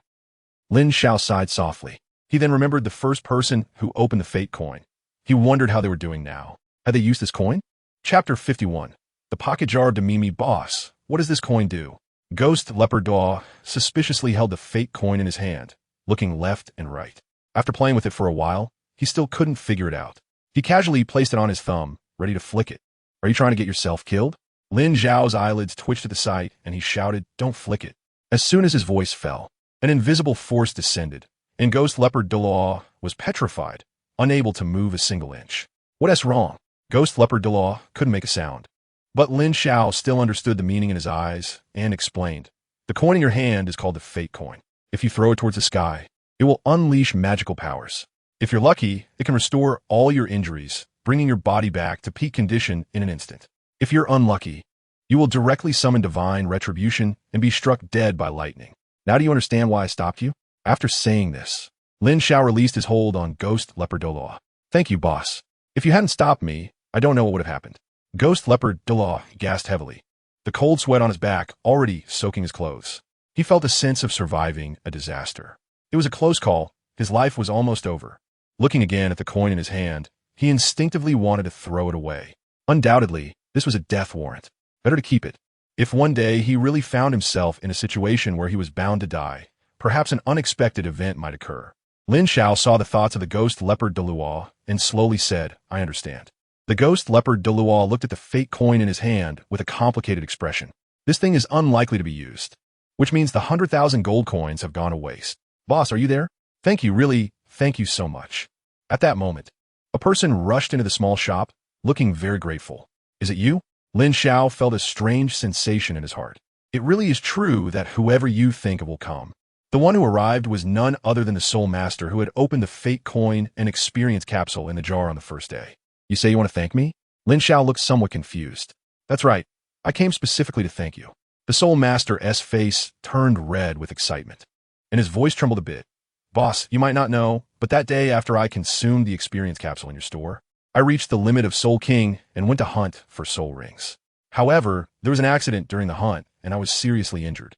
Lin Xiao sighed softly. He then remembered the first person who opened the fate coin. He wondered how they were doing now. Had they used this coin? Chapter 51. The pocket jar of Demimi. Boss, what does this coin do? Ghost Leopard Douluo suspiciously held the fate coin in his hand, looking left and right. After playing with it for a while, he still couldn't figure it out. He casually placed it on his thumb, ready to flick it. Are you trying to get yourself killed? Lin Xiao's eyelids twitched at the sight, and he shouted, don't flick it. As soon as his voice fell, an invisible force descended, and Ghost Leopard Douluo was petrified, unable to move a single inch. What's wrong? Ghost Leopard Douluo couldn't make a sound. But Lin Xiao still understood the meaning in his eyes and explained. The coin in your hand is called the fate coin. If you throw it towards the sky, it will unleash magical powers. If you're lucky, it can restore all your injuries, bringing your body back to peak condition in an instant. If you're unlucky, you will directly summon divine retribution and be struck dead by lightning. Now do you understand why I stopped you? After saying this, Lin Xiao released his hold on Ghost Leopard Douluo. Thank you, boss. If you hadn't stopped me, I don't know what would have happened. Ghost Leopard Douluo gasped heavily, the cold sweat on his back already soaking his clothes. He felt a sense of surviving a disaster. It was a close call. His life was almost over. Looking again at the coin in his hand, he instinctively wanted to throw it away. Undoubtedly, this was a death warrant. Better to keep it. If one day he really found himself in a situation where he was bound to die, perhaps an unexpected event might occur. Lin Xiao saw the thoughts of the Ghost Leopard Douluo and slowly said, I understand. The Ghost Leopard Douluo looked at the fate coin in his hand with a complicated expression. This thing is unlikely to be used, which means the 100,000 gold coins have gone to waste. Boss, are you there? Thank you, really, thank you so much. At that moment, a person rushed into the small shop, looking very grateful. Is it you? Lin Xiao felt a strange sensation in his heart. It really is true that whoever you think will come. The one who arrived was none other than the Soul Master who had opened the fate coin and experience capsule in the jar on the first day. You say you want to thank me? Lin Xiao looked somewhat confused. That's right. I came specifically to thank you. The Soul Master's face turned red with excitement, and his voice trembled a bit. Boss, you might not know, but that day after I consumed the experience capsule in your store, I reached the limit of Soul King and went to hunt for soul rings. However, there was an accident during the hunt, and I was seriously injured.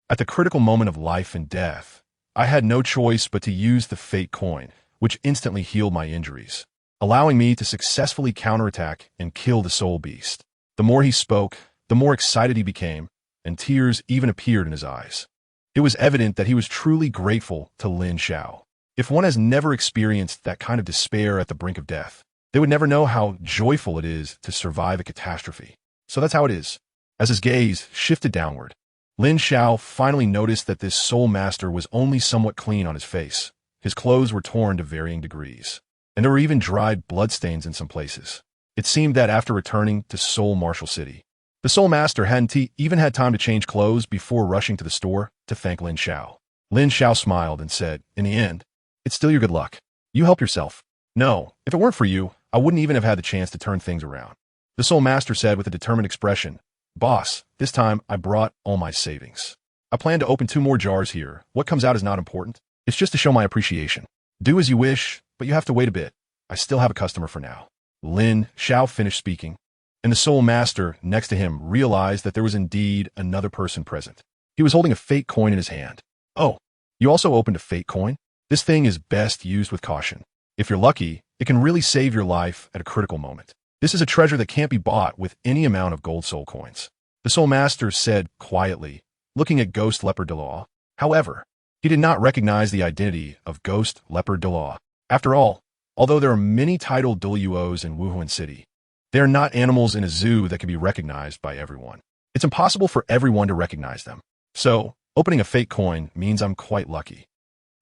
At the critical moment of life and death, I had no choice but to use the fate coin, which instantly healed my injuries, allowing me to successfully counterattack and kill the soul beast. The more he spoke, the more excited he became, and tears even appeared in his eyes. It was evident that he was truly grateful to Lin Xiao. If one has never experienced that kind of despair at the brink of death, they would never know how joyful it is to survive a catastrophe. So that's how it is. As his gaze shifted downward, Lin Xiao finally noticed that this soul master was only somewhat clean on his face. His clothes were torn to varying degrees, and there were even dried bloodstains in some places. It seemed that after returning to Soul Marshal City, the Soul Master hadn't even had time to change clothes before rushing to the store to thank Lin Xiao. Lin Xiao smiled and said, in the end, it's still your good luck. You help yourself. No, if it weren't for you, I wouldn't even have had the chance to turn things around. The Soul Master said with a determined expression, Boss, this time I brought all my savings. I plan to open 2 more jars here. What comes out is not important. It's just to show my appreciation. Do as you wish, but you have to wait a bit. I still have a customer for now. Lin Xiao finished speaking, and the Soul Master next to him realized that there was indeed another person present. He was holding a fate coin in his hand. Oh, you also opened a fate coin? This thing is best used with caution. If you're lucky, it can really save your life at a critical moment. This is a treasure that can't be bought with any amount of gold soul coins. The Soul Master said quietly, looking at Ghost Leopard Douluo. However, he did not recognize the identity of Ghost Leopard Douluo. After all, although there are many titled Douluos in Wuhuan City, they are not animals in a zoo that can be recognized by everyone. It's impossible for everyone to recognize them. So, opening a fake coin means I'm quite lucky.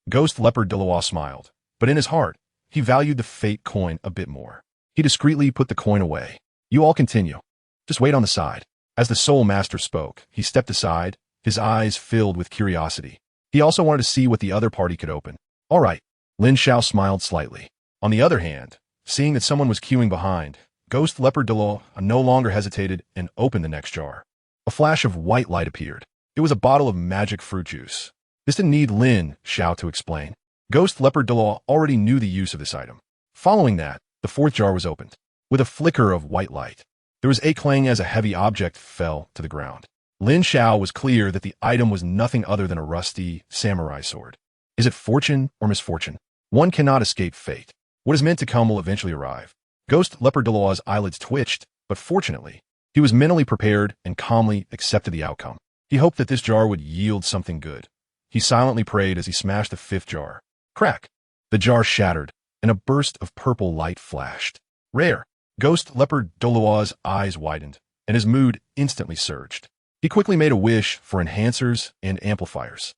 Ghost Leopard Douluo smiled, but in his heart, he valued the fake coin a bit more. He discreetly put the coin away. You all continue. Just wait on the side. As the Soul Master spoke, he stepped aside, his eyes filled with curiosity. He also wanted to see what the other party could open. All right. Lin Xiao smiled slightly. On the other hand, seeing that someone was queuing behind, Ghost Leopard Douluo no longer hesitated and opened the next jar. A flash of white light appeared. It was a bottle of magic fruit juice. This didn't need Lin Xiao to explain. Ghost Leopard Douluo already knew the use of this item. Following that, the fourth jar was opened. With a flicker of white light, there was a clang as a heavy object fell to the ground. Lin Xiao was clear that the item was nothing other than a rusty samurai sword. Is it fortune or misfortune? One cannot escape fate. What is meant to come will eventually arrive. Ghost Leopard Douluo's eyelids twitched, but fortunately, he was mentally prepared and calmly accepted the outcome. He hoped that this jar would yield something good. He silently prayed as he smashed the fifth jar. Crack! The jar shattered, and a burst of purple light flashed. Rare! Ghost Leopard Douluo's eyes widened, and his mood instantly surged. He quickly made a wish for enhancers and amplifiers.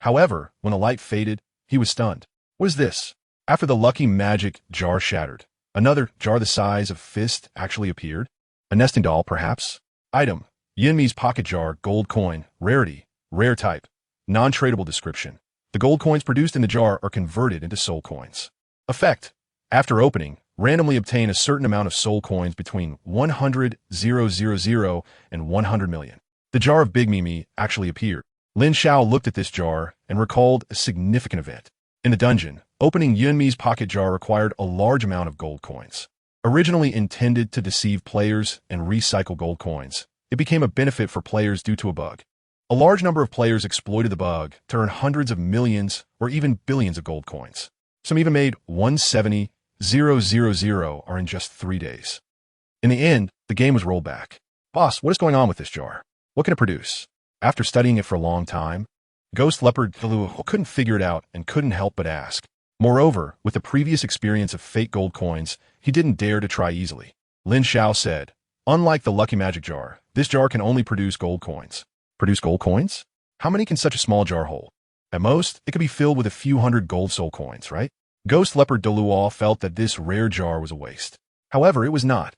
However, when the light faded, he was stunned. What is this? After the lucky magic jar shattered, another jar the size of fist actually appeared. A nesting doll, perhaps? Item: Yinmi's pocket jar, gold coin, rarity, rare type, non-tradable description. The gold coins produced in the jar are converted into soul coins. Effect: after opening, randomly obtain a certain amount of soul coins between 100,000 and 100 million. The jar of Big Mimi actually appeared. Lin Xiao looked at this jar and recalled a significant event. In the dungeon, opening Yunmi's pocket jar required a large amount of gold coins. Originally intended to deceive players and recycle gold coins, it became a benefit for players due to a bug. A large number of players exploited the bug to earn hundreds of millions or even billions of gold coins. Some even made 170,000 are in just 3 days. In the end, the game was rolled back. Boss, what is going on with this jar? What can it produce? After studying it for a long time, Ghost Leopard Douluo couldn't figure it out and couldn't help but ask. Moreover, with the previous experience of fake gold coins, he didn't dare to try easily. Lin Xiao said, unlike the Lucky Magic Jar, this jar can only produce gold coins. Produce gold coins? How many can such a small jar hold? At most, it could be filled with a few hundred gold soul coins, right? Ghost Leopard Douluo felt that this rare jar was a waste. However, it was not.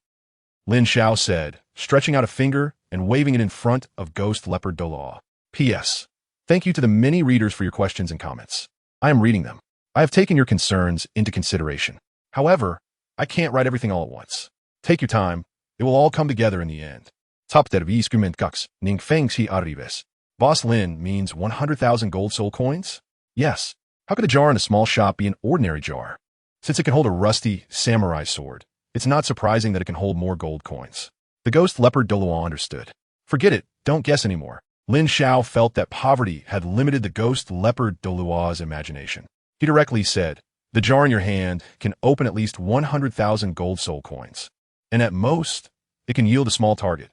Lin Xiao said, stretching out a finger and waving it in front of Ghost Leopard Douluo. P.S. Thank you to the many readers for your questions and comments. I am reading them. I have taken your concerns into consideration. However, I can't write everything all at once. Take your time. It will all come together in the end. Top der Viskument Kux, Ning Fengxi Arrives. Boss Lin means 100,000 gold soul coins? Yes. How could a jar in a small shop be an ordinary jar? Since it can hold a rusty samurai sword, it's not surprising that it can hold more gold coins. The Ghost Leopard Douluo understood. Forget it, don't guess anymore. Lin Xiao felt that poverty had limited the Ghost Leopard Douluo's imagination. He directly said, the jar in your hand can open at least 100,000 gold soul coins. And at most, it can yield a small target,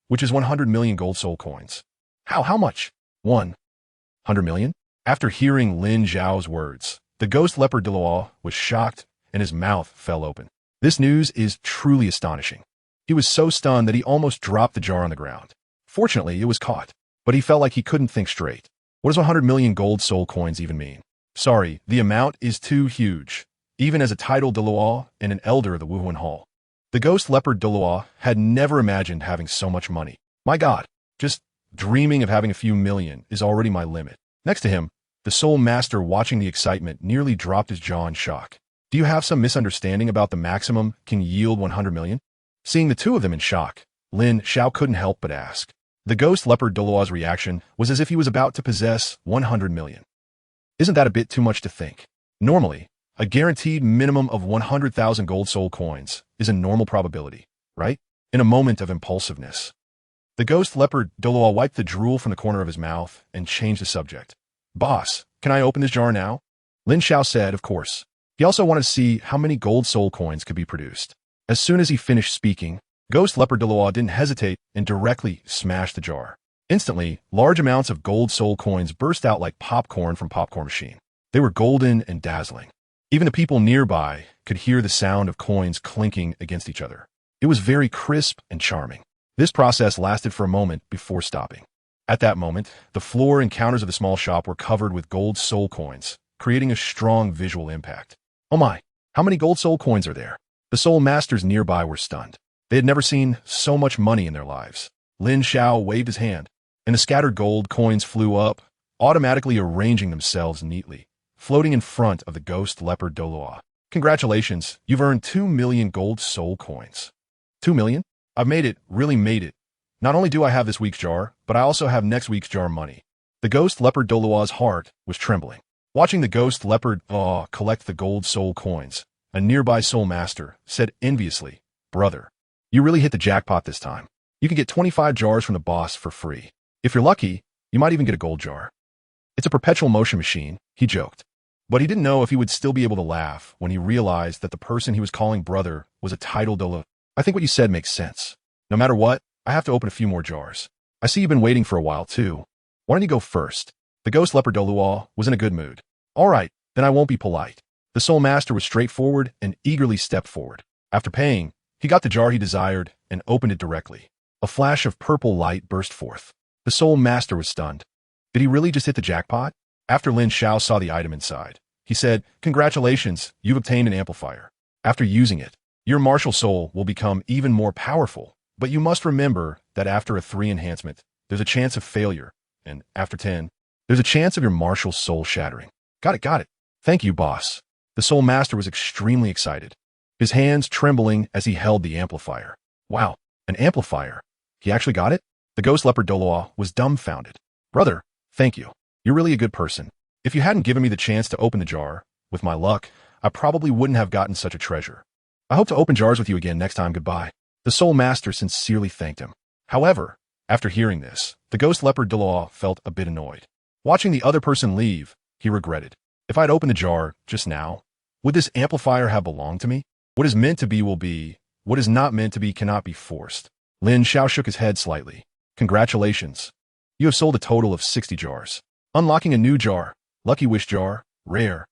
which is 100 million gold soul coins. How much? 100 million? After hearing Lin Xiao's words, the Ghost Leopard Douluo was shocked and his mouth fell open. This news is truly astonishing. He was so stunned that he almost dropped the jar on the ground. Fortunately, it was caught, but he felt like he couldn't think straight. What does 100 million gold soul coins even mean? Sorry, the amount is too huge, even as a titled Douluo and an elder of the Wuhuan Hall. The Ghost Leopard Douluo had never imagined having so much money. My God, just dreaming of having a few million is already my limit. Next to him, the Soul Master, watching the excitement, nearly dropped his jaw in shock. Do you have some misunderstanding about the maximum can yield 100 million? Seeing the two of them in shock, Lin Xiao couldn't help but ask. The Ghost Leopard Douluo's reaction was as if he was about to possess 100 million. Isn't that a bit too much to think? Normally, a guaranteed minimum of 100,000 gold soul coins is a normal probability, right? In a moment of impulsiveness, the Ghost Leopard Douluo wiped the drool from the corner of his mouth and changed the subject. Boss, can I open this jar now? Lin Xiao said, of course. He also wanted to see how many gold soul coins could be produced. As soon as he finished speaking, Ghost Leopard Douluo didn't hesitate and directly smashed the jar. Instantly, large amounts of gold soul coins burst out like popcorn from popcorn machine. They were golden and dazzling. Even the people nearby could hear the sound of coins clinking against each other. It was very crisp and charming. This process lasted for a moment before stopping. At that moment, the floor and counters of the small shop were covered with gold soul coins, creating a strong visual impact. Oh my, how many gold soul coins are there? The soul masters nearby were stunned. They had never seen so much money in their lives. Lin Xiao waved his hand, and the scattered gold coins flew up, automatically arranging themselves neatly, floating in front of the Ghost Leopard Douluo. Congratulations, you've earned 2 million gold soul coins. 2 million? I've made it, really made it. Not only do I have this week's jar, but I also have next week's jar money. The Ghost Leopard Douluo's heart was trembling. Watching the Ghost Leopard collect the gold soul coins, a nearby soul master said enviously, "Brother, you really hit the jackpot this time. You can get 25 jars from the boss for free. If you're lucky, you might even get a gold jar." It's a perpetual motion machine, he joked. But he didn't know if he would still be able to laugh when he realized that the person he was calling brother was a title Douluo. I think what you said makes sense. No matter what, I have to open a few more jars. I see you've been waiting for a while, too. Why don't you go first? The Ghost Leopard Douluo was in a good mood. All right, then I won't be polite. The Soul Master was straightforward and eagerly stepped forward. After paying, he got the jar he desired and opened it directly. A flash of purple light burst forth. The Soul Master was stunned. Did he really just hit the jackpot? After Lin Xiao saw the item inside, he said, "Congratulations, you've obtained an amplifier. After using it, your martial soul will become even more powerful. But you must remember that after a 3 enhancement, there's a chance of failure, and after 10, there's a chance of your martial soul shattering." Got it. Thank you, boss. The Soul Master was extremely excited, his hands trembling as he held the amplifier. Wow, an amplifier. He actually got it? The Ghost Leopard Douluo was dumbfounded. Brother, thank you. You're really a good person. If you hadn't given me the chance to open the jar, with my luck, I probably wouldn't have gotten such a treasure. I hope to open jars with you again next time. Goodbye. The Soul Master sincerely thanked him. However, after hearing this, the Ghost Leopard Douluo felt a bit annoyed. Watching the other person leave, he regretted. If I'd opened the jar just now, would this amplifier have belonged to me? What is meant to be will be. What is not meant to be cannot be forced. Lin Xiao shook his head slightly. Congratulations. You have sold a total of 60 jars. Unlocking a new jar, Lucky Wish jar, rare.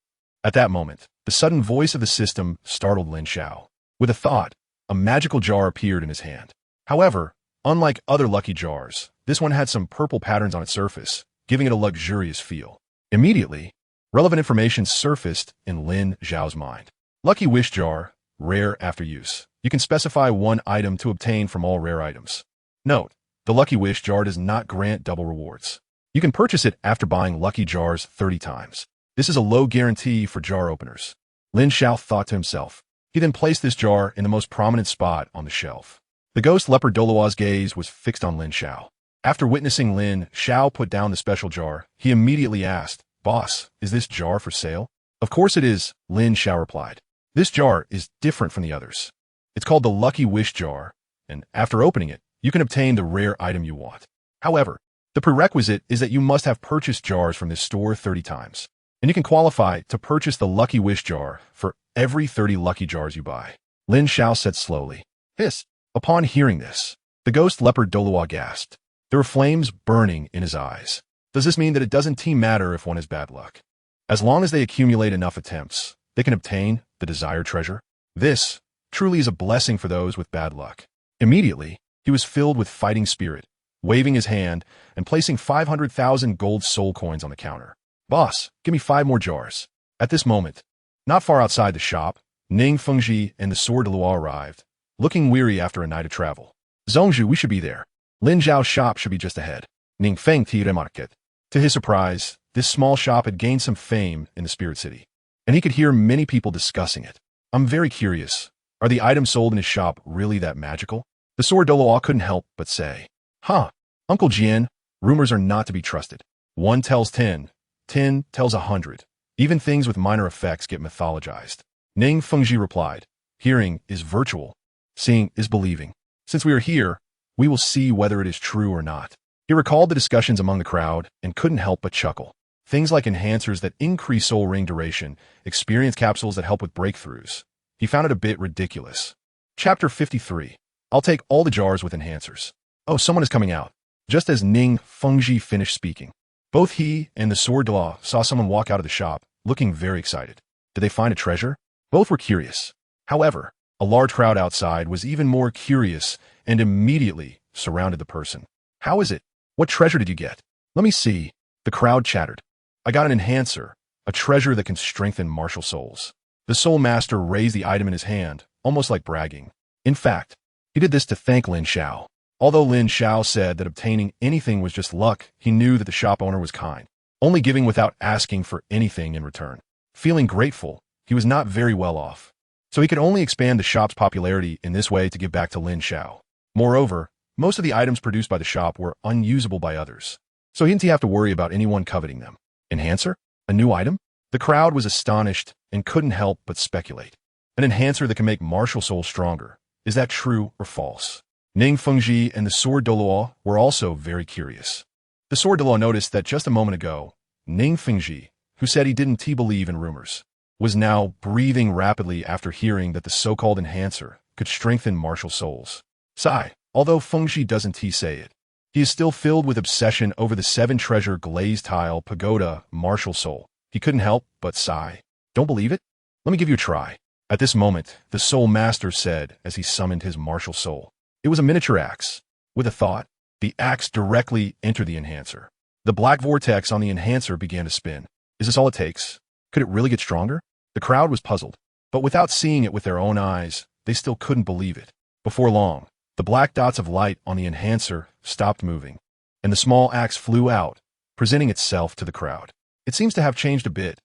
At that moment, the sudden voice of the system startled Lin Xiao. With a thought, a magical jar appeared in his hand. However, unlike other lucky jars, this one had some purple patterns on its surface, giving it a luxurious feel. Immediately, relevant information surfaced in Lin Xiao's mind. Lucky Wish jar, rare after use. You can specify one item to obtain from all rare items. Note, the Lucky Wish jar does not grant double rewards. You can purchase it after buying lucky jars 30 times. This is a low guarantee for jar openers. Lin Xiao thought to himself. He then placed this jar in the most prominent spot on the shelf. The Ghost Leopard Douluo's gaze was fixed on Lin Xiao. After witnessing Lin Xiao put down the special jar, he immediately asked, "Boss, is this jar for sale?" "Of course it is," Lin Xiao replied. "This jar is different from the others. It's called the Lucky Wish jar, and after opening it, you can obtain the rare item you want. However, the prerequisite is that you must have purchased jars from this store 30 times. And you can qualify to purchase the Lucky Wish jar for every 30 lucky jars you buy." Lin Xiao said slowly. "Hiss." Upon hearing this, the Ghost Leopard Douluo gasped. There were flames burning in his eyes. Does this mean that it doesn't matter if one has bad luck? As long as they accumulate enough attempts, they can obtain the desired treasure? This truly is a blessing for those with bad luck. Immediately, he was filled with fighting spirit, waving his hand and placing 500,000 gold soul coins on the counter. "Boss, give me 5 more jars." At this moment, not far outside the shop, Ning Fengji and the Sword Douluo arrived, looking weary after a night of travel. "Zhongzhu, we should be there. Lin Xiao's shop should be just ahead." Ning Feng Tire Market. To his surprise, this small shop had gained some fame in the Spirit City, and he could hear many people discussing it. "I'm very curious. Are the items sold in his shop really that magical?" The Sword Douluo couldn't help but say. "Huh, Uncle Jian, rumors are not to be trusted. 1 tells 10. 10 tells 100. Even things with minor effects get mythologized." Ning Fengji replied, "Hearing is virtual. Seeing is believing. Since we are here, we will see whether it is true or not." He recalled the discussions among the crowd and couldn't help but chuckle. Things like enhancers that increase soul ring duration, experience capsules that help with breakthroughs. He found it a bit ridiculous. Chapter 53. I'll take all the jars with enhancers. Oh, someone is coming out. Just as Ning Rongrong finished speaking, both he and the sword-dweller saw someone walk out of the shop, looking very excited. Did they find a treasure? Both were curious. However, a large crowd outside was even more curious and immediately surrounded the person. How is it? What treasure did you get? Let me see. The crowd chattered. I got an enhancer, a treasure that can strengthen martial souls. The soul master raised the item in his hand, almost like bragging. In fact, he did this to thank Lin Xiao. Although Lin Xiao said that obtaining anything was just luck, he knew that the shop owner was kind, only giving without asking for anything in return. Feeling grateful, he was not very well off. So he could only expand the shop's popularity in this way to give back to Lin Xiao. Moreover, most of the items produced by the shop were unusable by others, so he didn't have to worry about anyone coveting them. Enhancer? A new item? The crowd was astonished and couldn't help but speculate. An enhancer that can make martial souls stronger. Is that true or false? Ning Rongrong and the sword-dweller were also very curious. The sword-dweller noticed that just a moment ago, Ning Rongrong, who said he didn't believe in rumors, was now breathing rapidly after hearing that the so-called enhancer could strengthen martial souls. Sigh, although Rongrong doesn't say it, he is still filled with obsession over the 7 Treasure Glazed Tile Pagoda martial soul. He couldn't help but sigh. Don't believe it? Let me give you a try. At this moment, the soul master said as he summoned his martial soul. It was a miniature axe. With a thought, the axe directly entered the enhancer. The black vortex on the enhancer began to spin. Is this all it takes? Could it really get stronger? The crowd was puzzled, but without seeing it with their own eyes, they still couldn't believe it. Before long, the black dots of light on the enhancer stopped moving, and the small axe flew out, presenting itself to the crowd. It seems to have changed a bit.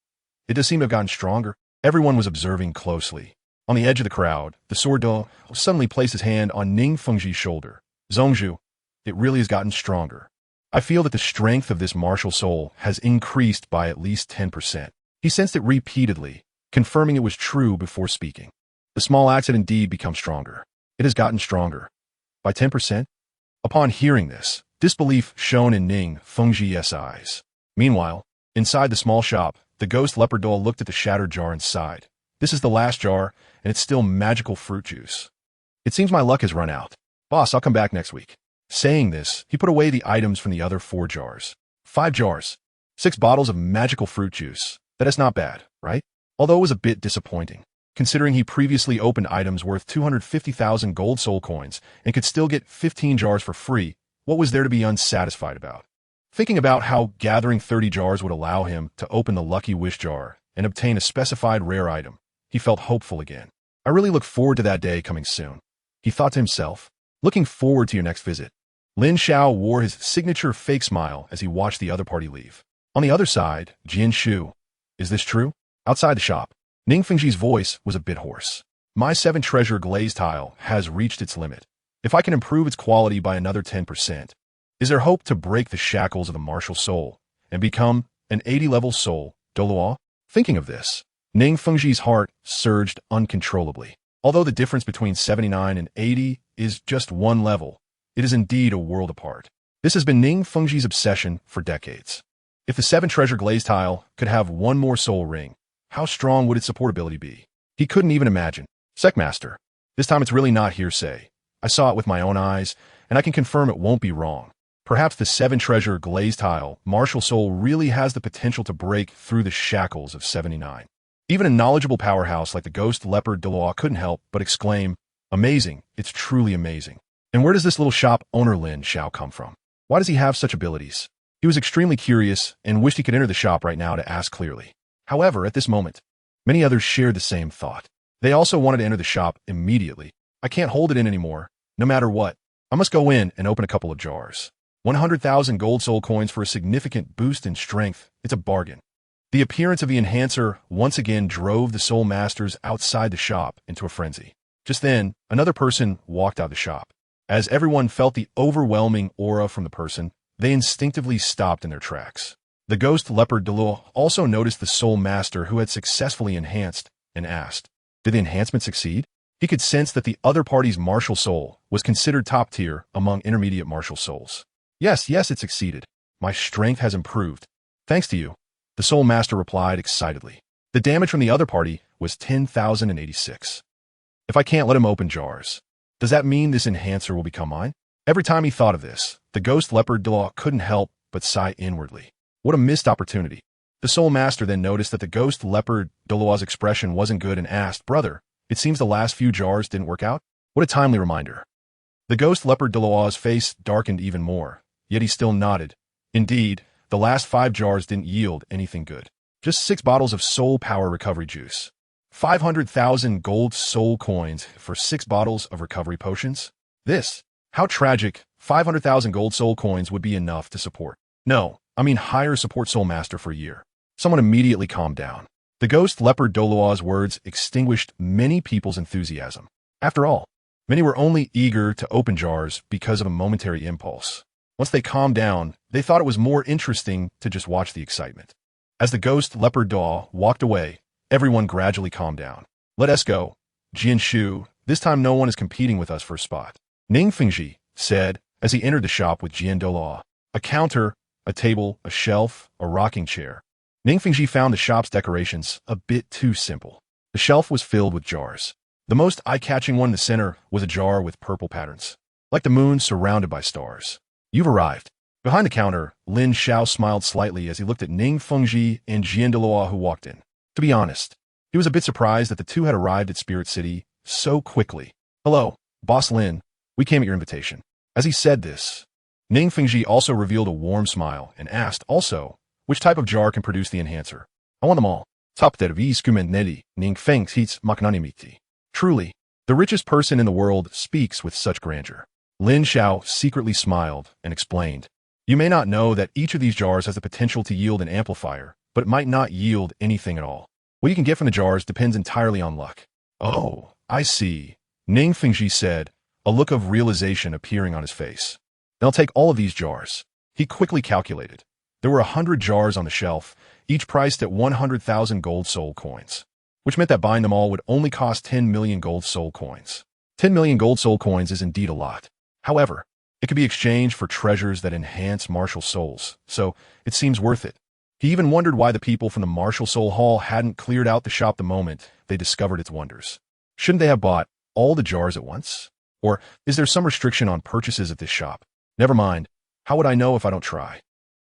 It does seem to have gotten stronger. Everyone was observing closely. On the edge of the crowd, the sword-dweller suddenly placed his hand on Ning Rongrong's shoulder. Zhongzhu, it really has gotten stronger. I feel that the strength of this martial soul has increased by at least 10%. He sensed it repeatedly, confirming it was true before speaking. The small axe had indeed become stronger. It has gotten stronger. By 10%? Upon hearing this, disbelief shone in Ning Rongrong's eyes. Meanwhile, inside the small shop, the ghost leopard doll looked at the shattered jar and sighed. This is the last jar, and it's still magical fruit juice. It seems my luck has run out. Boss, I'll come back next week. Saying this, he put away the items from the other 4 jars. 5 jars. 6 bottles of magical fruit juice. That is not bad, right? Although it was a bit disappointing, considering he previously opened items worth 250,000 gold soul coins and could still get 15 jars for free. What was there to be unsatisfied about? Thinking about how gathering 30 jars would allow him to open the lucky wish jar and obtain a specified rare item, he felt hopeful again. I really look forward to that day coming soon. He thought to himself, looking forward to your next visit. Lin Xiao wore his signature fake smile as he watched the other party leave. On the other side, Jian Shu. Is this true? Outside the shop, Ning Rongrong's voice was a bit hoarse. My 7 Treasure Glazed Tile has reached its limit. If I can improve its quality by another 10%, is there hope to break the shackles of the martial soul and become an 80-level soul, Douluo? Thinking of this, Ning Rongrong's heart surged uncontrollably. Although the difference between 79 and 80 is just 1 level, it is indeed a world apart. This has been Ning Rongrong's obsession for decades. If the 7 Treasure Glazed Tile could have 1 more soul ring, how strong would its supportability be? He couldn't even imagine. Secmaster, this time it's really not hearsay. I saw it with my own eyes, and I can confirm it won't be wrong. Perhaps the 7 Treasure Glazed Tile martial soul really has the potential to break through the shackles of 79. Even a knowledgeable powerhouse like the ghost leopard Douluo couldn't help but exclaim, amazing, it's truly amazing. And where does this little shop owner Lin Xiao come from? Why does he have such abilities? He was extremely curious and wished he could enter the shop right now to ask clearly. However, at this moment, many others shared the same thought. They also wanted to enter the shop immediately. I can't hold it in anymore. No matter what, I must go in and open a couple of jars. 100,000 gold soul coins for a significant boost in strength. It's a bargain. The appearance of the enhancer once again drove the soul masters outside the shop into a frenzy. Just then, another person walked out of the shop. As everyone felt the overwhelming aura from the person, they instinctively stopped in their tracks. The ghost leopard Douluo also noticed the soul master who had successfully enhanced and asked, did the enhancement succeed? He could sense that the other party's martial soul was considered top tier among intermediate martial souls. Yes, it succeeded. My strength has improved. Thanks to you, the soul master replied excitedly. The damage from the other party was 10,086. If I can't let him open jars, does that mean this enhancer will become mine? Every time he thought of this, the ghost leopard Douluo couldn't help but sigh inwardly. What a missed opportunity. The soul master then noticed that the ghost leopard Douluo's expression wasn't good and asked, "Brother, it seems the last few jars didn't work out?" What a timely reminder. The ghost leopard Douluo's face darkened even more, yet he still nodded. Indeed, the last 5 jars didn't yield anything good. Just 6 bottles of soul power recovery juice. 500,000 gold soul coins for 6 bottles of recovery potions? How tragic. 500,000 gold soul coins would be enough to support. No, I mean hire support soul master for a year. Someone immediately calmed down. The ghost leopard Douluo's words extinguished many people's enthusiasm. After all, many were only eager to open jars because of a momentary impulse. Once they calmed down, they thought it was more interesting to just watch the excitement. As the ghost leopard Douluo walked away, everyone gradually calmed down. Let us go, Jian Shu. This time no one is competing with us for a spot. Ning Fengji said as he entered the shop with Jian Douluo. A counter, a table, a shelf, a rocking chair. Ning Fengji found the shop's decorations a bit too simple. The shelf was filled with jars. The most eye-catching one in the center was a jar with purple patterns, like the moon surrounded by stars. You've arrived. Behind the counter, Lin Xiao smiled slightly as he looked at Ning Fengji and Jian Douluo who walked in. To be honest, he was a bit surprised that the two had arrived at Spirit City so quickly. "Hello, Boss Lin. We came at your invitation." As he said this, Ning Fengji also revealed a warm smile and asked also, which type of jar can produce the enhancer? "I want them all. Top that viskumentnedi, Ning Fengji's maknanimiti." Truly, the richest person in the world speaks with such grandeur. Lin Xiao secretly smiled and explained, "You may not know that each of these jars has the potential to yield an amplifier, but it might not yield anything at all. What you can get from the jars depends entirely on luck." "Oh, I see," Ning Fengji said, a look of realization appearing on his face. "Then I'll take all of these jars." He quickly calculated. There were 100 jars on the shelf, each priced at 100,000 gold soul coins, which meant that buying them all would only cost 10 million gold soul coins. 10 million gold soul coins is indeed a lot. However, it could be exchanged for treasures that enhance martial souls, so it seems worth it. He even wondered why the people from the Martial Soul Hall hadn't cleared out the shop the moment they discovered its wonders. Shouldn't they have bought all the jars at once? Or is there some restriction on purchases at this shop? Never mind. How would I know if I don't try?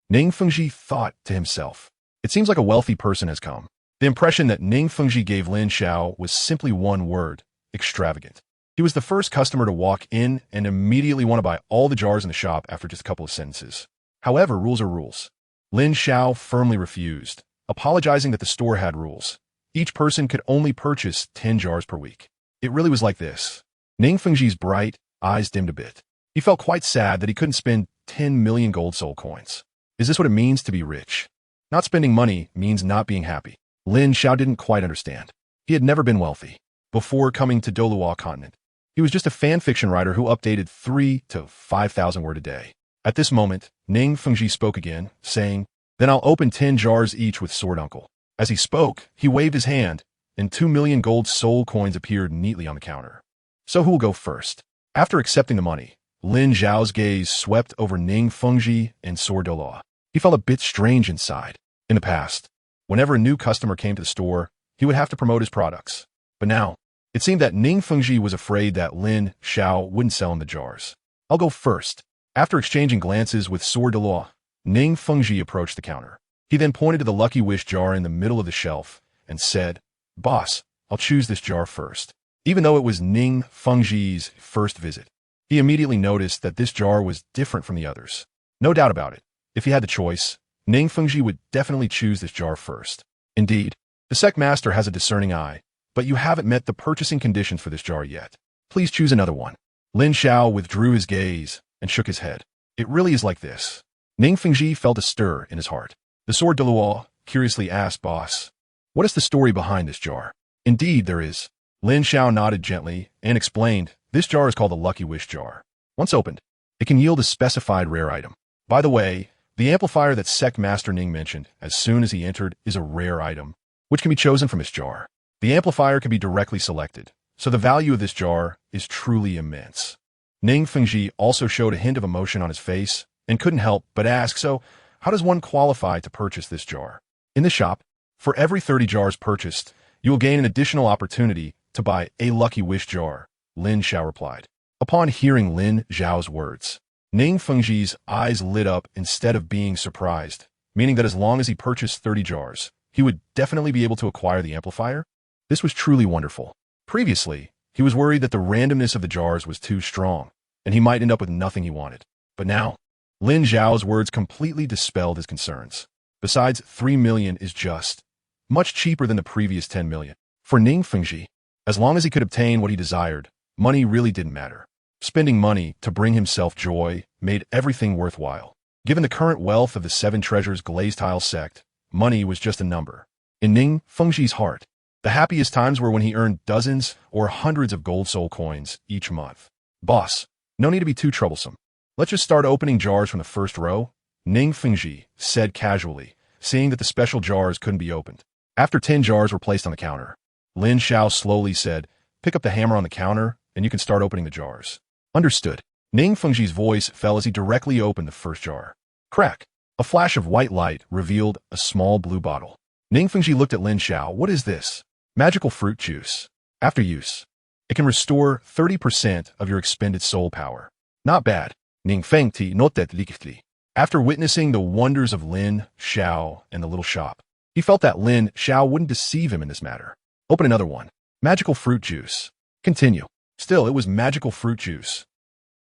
Ning Fengji thought to himself. It seems like a wealthy person has come. The impression that Ning Fengji gave Lin Xiao was simply one word: extravagant. He was the first customer to walk in and immediately want to buy all the jars in the shop after just a couple of sentences. However, rules are rules. Lin Xiao firmly refused, apologizing that the store had rules. Each person could only purchase 10 jars per week. It really was like this. Ning Fengji's bright eyes dimmed a bit. He felt quite sad that he couldn't spend 10 million gold soul coins. Is this what it means to be rich? Not spending money means not being happy. Lin Xiao didn't quite understand. He had never been wealthy. Before coming to Douluo Continent, he was just a fan fiction writer who updated 3 to 5,000 words a day. At this moment, Ning Fengji spoke again, saying, "Then I'll open 10 jars each with Sword Uncle." As he spoke, he waved his hand, and 2 million gold soul coins appeared neatly on the counter. So who will go first? After accepting the money, Lin Xiao's gaze swept over Ning Fengji and Sword Douluo. He felt a bit strange inside. In the past, whenever a new customer came to the store, he would have to promote his products. But now, it seemed that Ning Fengji was afraid that Lin Xiao wouldn't sell him the jars. "I'll go first." After exchanging glances with Sword Douluo, Ning Fengji approached the counter. He then pointed to the Lucky Wish jar in the middle of the shelf and said, "Boss, I'll choose this jar first." Even though it was Ning Fengji's first visit, he immediately noticed that this jar was different from the others. No doubt about it. If he had the choice, Ning Fengji would definitely choose this jar first. Indeed, the sect master has a discerning eye, but you haven't met the purchasing conditions for this jar yet. Please choose another one. Lin Xiao withdrew his gaze and shook his head. It really is like this. Ning Fengji felt a stir in his heart. The Sword Douluo curiously asked, "Boss, what is the story behind this jar?" "Indeed, there is." Lin Xiao nodded gently and explained, "This jar is called the Lucky Wish jar. Once opened, it can yield a specified rare item. By the way, the amplifier that Sect Master Ning mentioned as soon as he entered is a rare item, which can be chosen from this jar. The amplifier can be directly selected, so the value of this jar is truly immense." Ning Fengji also showed a hint of emotion on his face and couldn't help but ask, "So, how does one qualify to purchase this jar?" "In this shop, for every 30 jars purchased, you will gain an additional opportunity to buy a lucky wish jar, Lin Xiao replied. Upon hearing Lin Xiao's words, Ning Fengji's eyes lit up instead of being surprised, meaning that as long as he purchased 30 jars, he would definitely be able to acquire the amplifier. This was truly wonderful. Previously, he was worried that the randomness of the jars was too strong, and he might end up with nothing he wanted. But now, Lin Xiao's words completely dispelled his concerns. Besides, 3 million is just much cheaper than the previous 10 million. For Ning Fengji, as long as he could obtain what he desired, money really didn't matter. Spending money to bring himself joy made everything worthwhile. Given the current wealth of the 7 Treasures Glazed Tile sect, money was just a number. In Ning Fengji's heart, the happiest times were when he earned dozens or hundreds of gold soul coins each month. Boss, no need to be too troublesome. Let's just start opening jars from the first row, Ning Fengji said casually, seeing that the special jars couldn't be opened. After 10 jars were placed on the counter, Lin Xiao slowly said, "Pick up the hammer on the counter, and you can start opening the jars." Understood. Ning Fengji's voice fell as he directly opened the first jar. Crack! A flash of white light revealed a small blue bottle. Ning Fengji looked at Lin Xiao. What is this? Magical fruit juice. After use, it can restore 30% of your expended soul power. Not bad. Ning Fengti noted lichtly. After witnessing the wonders of Lin Xiao and the little shop, he felt that Lin Xiao wouldn't deceive him in this matter. Open another one. Magical fruit juice. Continue. Still, it was magical fruit juice.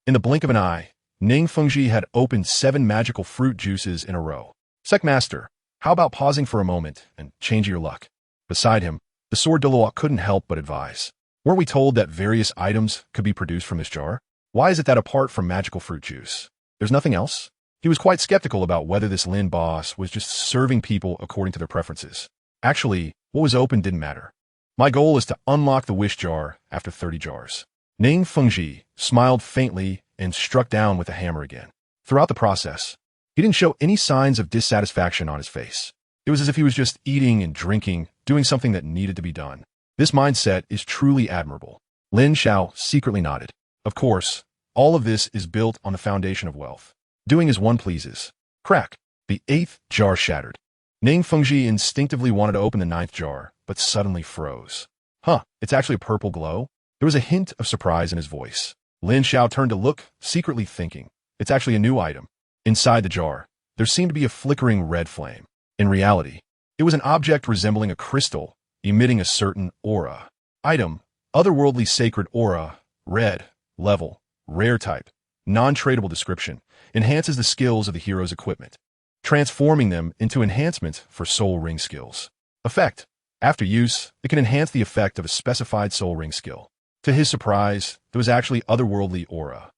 In the blink of an eye, Ning Fengji had opened 7 magical fruit juices in a row. Secmaster, how about pausing for a moment and changing your luck? Beside him, the sword Douluo couldn't help but advise. Weren't we told that various items could be produced from this jar? Why is it that apart from magical fruit juice, there's nothing else? He was quite skeptical about whether this Lin boss was just serving people according to their preferences. Actually, what was open didn't matter. My goal is to unlock the wish jar after 30 jars. Ning Fengji smiled faintly and struck down with the hammer again. Throughout the process, he didn't show any signs of dissatisfaction on his face. It was as if he was just eating and drinking, doing something that needed to be done. This mindset is truly admirable. Lin Xiao secretly nodded. Of course, all of this is built on the foundation of wealth. Doing as one pleases. Crack! The 8th jar shattered. Ning Fengji instinctively wanted to open the 9th jar, but suddenly froze. Huh, it's actually a purple glow? There was a hint of surprise in his voice. Lin Xiao turned to look, secretly thinking, it's actually a new item. Inside the jar, there seemed to be a flickering red flame. In reality, it was an object resembling a crystal, emitting a certain aura. Item, otherworldly sacred aura, red, level, rare type, non-tradable description, enhances the skills of the hero's equipment, transforming them into enhancement for soul ring skills. Effect. After use, it can enhance the effect of a specified soul ring skill. To his surprise, there was actually otherworldly aura.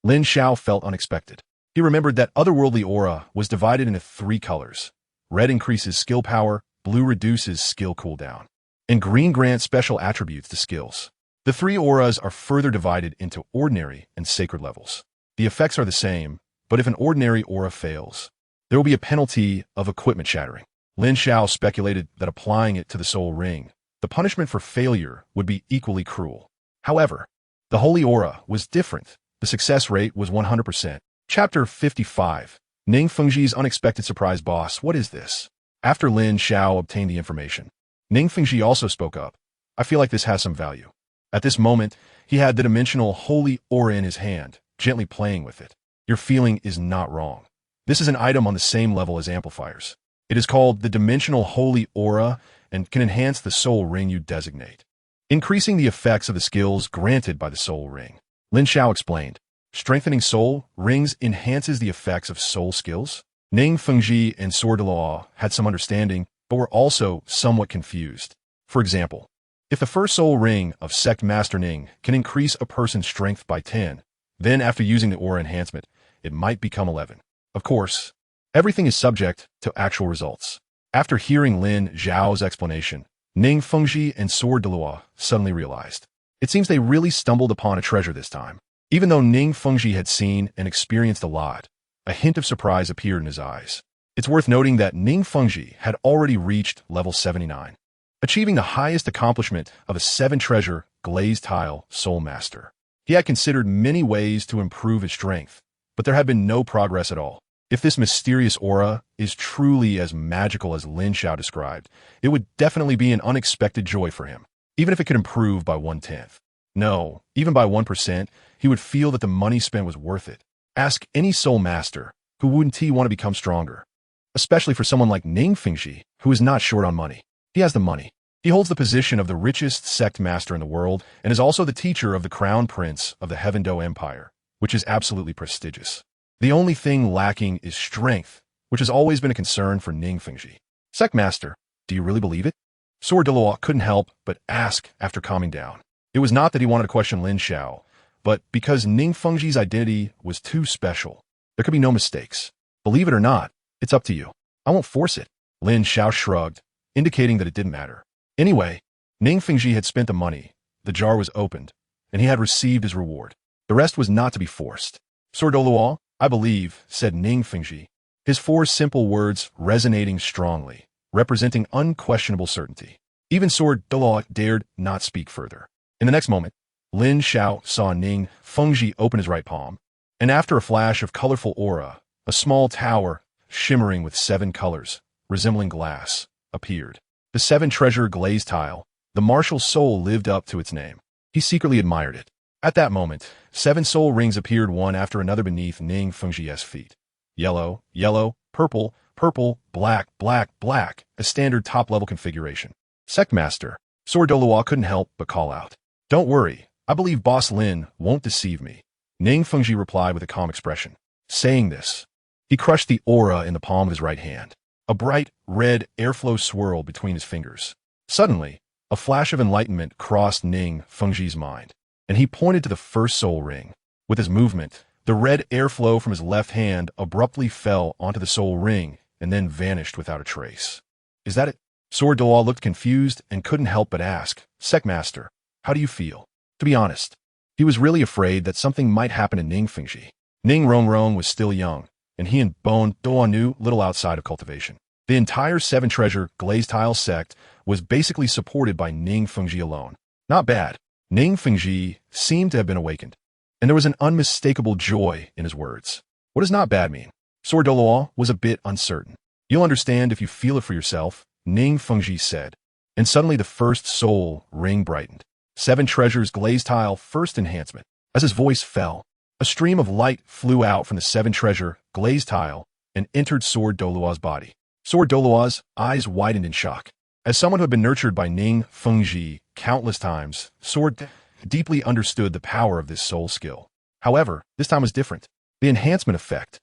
Lin Xiao felt unexpected. He remembered that otherworldly aura was divided into 3 colors. Red increases skill power, blue reduces skill cooldown, and green grants special attributes to skills. The 3 auras are further divided into ordinary and sacred levels. The effects are the same, but if an ordinary aura fails, there will be a penalty of equipment shattering. Lin Xiao speculated that applying it to the soul ring, the punishment for failure would be equally cruel. However, the holy aura was different. The success rate was 100%. Chapter 55. Ning Fengji's unexpected surprise. Boss, what is this? After Lin Xiao obtained the information, Ning Fengji also spoke up. I feel like this has some value. At this moment, he had the dimensional holy aura in his hand, gently playing with it. Your feeling is not wrong. This is an item on the same level as amplifiers. It is called the dimensional holy aura and can enhance the soul ring you designate, increasing the effects of the skills granted by the soul ring. Lin Xiao explained. Strengthening soul rings enhances the effects of soul skills. Ning Fengji and Sword Douluo had some understanding, but were also somewhat confused. For example, if the first soul ring of Sect Master Ning can increase a person's strength by 10, then after using the aura enhancement, it might become 11. Of course, everything is subject to actual results. After hearing Lin Xiao's explanation, Ning Fengji and Sword Douluo suddenly realized. It seems they really stumbled upon a treasure this time. Even though Ning Fengji had seen and experienced a lot, a hint of surprise appeared in his eyes. It's worth noting that Ning Fengji had already reached level 79, achieving the highest accomplishment of a 7 Treasure Glazed Tile Soul Master. He had considered many ways to improve his strength, but there had been no progress at all. If this mysterious aura is truly as magical as Lin Xiao described, it would definitely be an unexpected joy for him. even if it could improve by 1/10. No, even by 1%, he would feel that the money spent was worth it. Ask any soul master, who wouldn't he want to become stronger? Especially for someone like Ning Rongrong, who is not short on money. He has the money. He holds the position of the richest sect master in the world and is also the teacher of the crown prince of the Heaven Do Empire, which is absolutely prestigious. The only thing lacking is strength, which has always been a concern for Ning Rongrong. Sect master, do you really believe it? Sword Douluo couldn't help but ask after calming down. It was not that he wanted to question Lin Xiao, but because Ning Rongrong's identity was too special. There could be no mistakes. Believe it or not, it's up to you. I won't force it. Lin Xiao shrugged, indicating that it didn't matter. Anyway, Ning Rongrong had spent the money, the jar was opened, and he had received his reward. The rest was not to be forced. Sword Douluo, I believe, said Ning Rongrong, his 4 simple words resonating strongly, representing unquestionable certainty. Even Sword Douluo dared not speak further. In the next moment, Lin Xiao saw Ning Rongrong open his right palm, and after a flash of colorful aura, a small tower, shimmering with 7 colors, resembling glass, appeared. The 7 Treasure Glazed Tile, the martial soul lived up to its name. He secretly admired it. At that moment, 7 soul rings appeared one after another beneath Ning Rongrong's feet. Yellow, yellow, purple, purple, black, black, black, a standard top-level configuration. Sect Master, Sword Douluo couldn't help but call out. Don't worry, I believe Boss Lin won't deceive me. Ning Rongrong replied with a calm expression. Saying this, he crushed the aura in the palm of his right hand. A bright, red airflow swirled between his fingers. Suddenly, a flash of enlightenment crossed Ning Rongrong's mind, and he pointed to the first soul ring. With his movement, the red airflow from his left hand abruptly fell onto the soul ring and then vanished without a trace. Is that it? Sword Douluo looked confused and couldn't help but ask, Sect Master, how do you feel? To be honest, he was really afraid that something might happen to Ning Rongrong. Ning Rongrong was still young, and he and Bon Douluo knew little outside of cultivation. The entire 7 Treasure Glazed Tile sect was basically supported by Ning Rongrong alone. Not bad. Ning Rongrong seemed to have been awakened, and there was an unmistakable joy in his words. What does not bad mean? Sword Douluo was a bit uncertain. You'll understand if you feel it for yourself, Ning Rongrong said, and suddenly the first soul ring brightened. 7 Treasures Glazed Tile first enhancement. As his voice fell, a stream of light flew out from the 7 Treasure Glazed Tile and entered Sword Douluo's body. Sword Douluo's eyes widened in shock. As someone who had been nurtured by Ning Rongrong countless times, Sword deeply understood the power of this soul skill. However, this time was different. The enhancement effect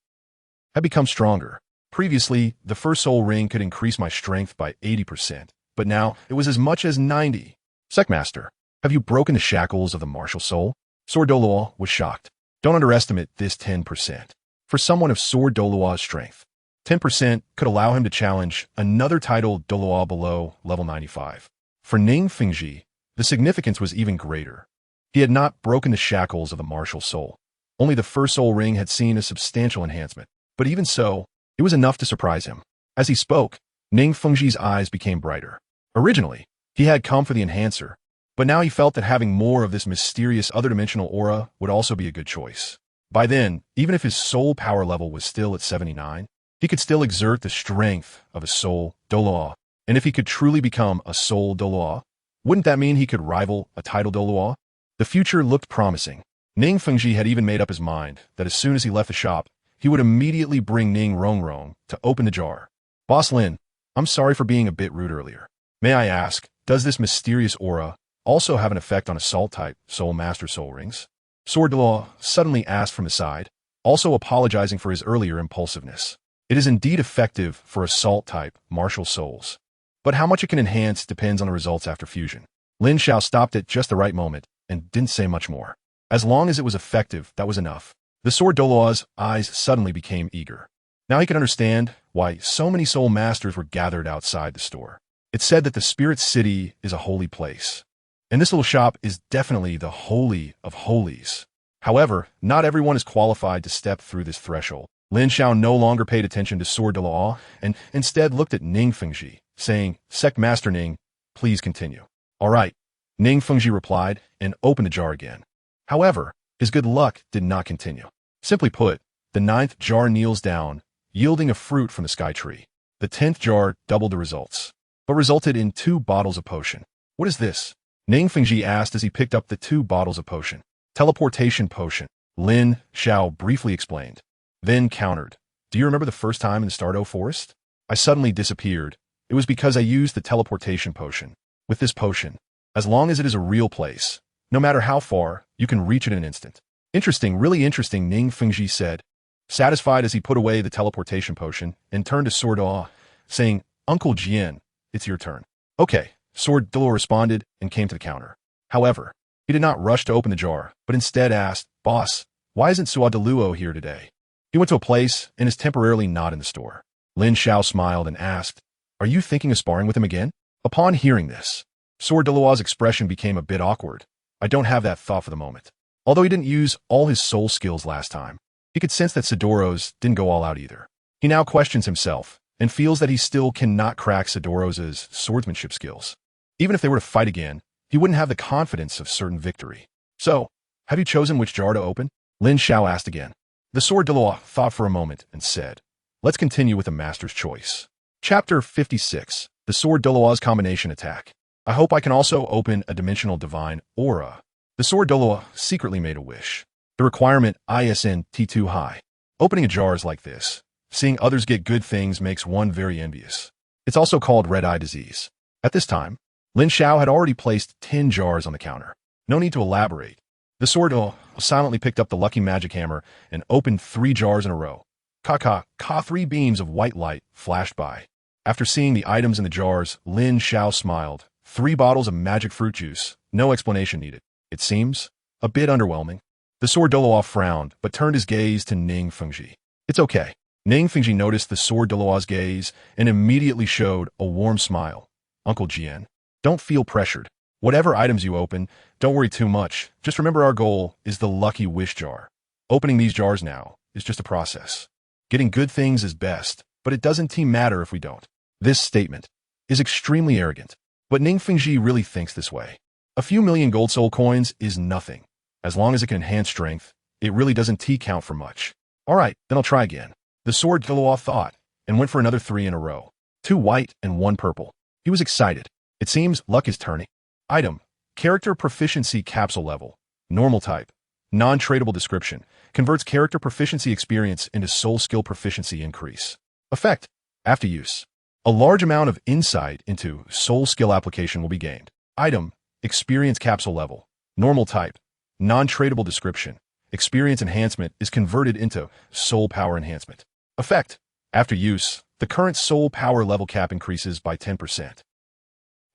had become stronger. Previously, the first soul ring could increase my strength by 80%, but now it was as much as 90. Sect Master, have you broken the shackles of the martial soul? Sword Douluo was shocked. Don't underestimate this 10%. For someone of Sword Douluo's strength, 10% could allow him to challenge another title Douluo below level 95. For Ning Rongrong, the significance was even greater. He had not broken the shackles of the martial soul. Only the first soul ring had seen a substantial enhancement. But even so, it was enough to surprise him. As he spoke, Ning Rongrong's eyes became brighter. Originally, he had come for the enhancer, but now he felt that having more of this mysterious other-dimensional aura would also be a good choice. By then, even if his soul power level was still at 79, he could still exert the strength of a soul Douluo. And if he could truly become a soul Douluo, wouldn't that mean he could rival a title Douluo? The future looked promising. Ning Rongrong had even made up his mind that as soon as he left the shop, he would immediately bring Ning Rongrong to open the jar. Boss Lin, I'm sorry for being a bit rude earlier. May I ask, does this mysterious aura also have an effect on assault-type Soul Master soul rings? Sword Douluo suddenly asked from his side, also apologizing for his earlier impulsiveness. It is indeed effective for assault-type martial souls, but how much it can enhance depends on the results after fusion. Lin Xiao stopped at just the right moment and didn't say much more. As long as it was effective, that was enough. The Sword Douluo's eyes suddenly became eager. Now he could understand why so many soul masters were gathered outside the store. It said that the Spirit City is a holy place, and this little shop is definitely the holy of holies. However, not everyone is qualified to step through this threshold. Lin Xiao no longer paid attention to Sword Douluo and instead looked at Ning Rongrong, saying, Sect Master Ning, please continue. All right, Ning Rongrong replied and opened the jar again. However, his good luck did not continue. Simply put, the 9th jar kneels down, yielding a fruit from the sky tree. The 10th jar doubled the results, but resulted in 2 bottles of potion. What is this? Ning Fengji asked as he picked up the 2 bottles of potion. Teleportation potion, Lin Xiao briefly explained. Then countered. Do you remember the first time in the Stardew Forest? I suddenly disappeared. It was because I used the teleportation potion. With this potion, as long as it is a real place, no matter how far, you can reach it in an instant. Interesting, really interesting, Ning Fengji said, satisfied as he put away the teleportation potion and turned to Sword Douluo, saying, Uncle Jian, it's your turn. Okay, Sword Douluo responded and came to the counter. However, he did not rush to open the jar, but instead asked, Boss, why isn't Sword Douluo here today? He went to a place and is temporarily not in the store. Lin Xiao smiled and asked, Are you thinking of sparring with him again? Upon hearing this, Sword Douluo's expression became a bit awkward. I don't have that thought for the moment. Although he didn't use all his soul skills last time, he could sense that Sidoro's didn't go all out either. He now questions himself and feels that he still cannot crack Sidoro's swordsmanship skills. Even if they were to fight again, he wouldn't have the confidence of certain victory. So, have you chosen which jar to open? Lin Xiao asked again. The Sword Douluo thought for a moment and said, Let's continue with the Master's Choice. Chapter 56, The Sword Douluo's Combination Attack. I hope I can also open a dimensional divine aura. The Sword Douluo secretly made a wish. The requirement isn't too high. Opening a jar is like this. Seeing others get good things makes one very envious. It's also called red-eye disease. At this time, Lin Xiao had already placed 10 jars on the counter. No need to elaborate. The Sword Douluo silently picked up the lucky magic hammer and opened 3 jars in a row. Ka 3 beams of white light flashed by. After seeing the items in the jars, Lin Xiao smiled. 3 bottles of magic fruit juice. No explanation needed. It seems a bit underwhelming. The Sword Douluo frowned, but turned his gaze to Ning Fengji. It's okay. Ning Fengji noticed the Sword Douluo's gaze and immediately showed a warm smile. Uncle Jian, don't feel pressured. Whatever items you open, don't worry too much. Just remember our goal is the lucky wish jar. Opening these jars now is just a process. Getting good things is best, but it doesn't matter if we don't. This statement is extremely arrogant, but Ning Fengji really thinks this way. A few million gold soul coins is nothing. As long as it can enhance strength, it really doesn't count for much. Alright, then I'll try again. The Sword Douluo thought, and went for another 3 in a row. 2 white and 1 purple. He was excited. It seems luck is turning. Item, character proficiency capsule level. Normal type. Non-tradable description. Converts character proficiency experience into soul skill proficiency increase. Effect, after use. A large amount of insight into soul skill application will be gained. Item, experience capsule level. Normal type. Non-tradable description. Experience enhancement is converted into soul power enhancement. Effect, after use, the current soul power level cap increases by 10%.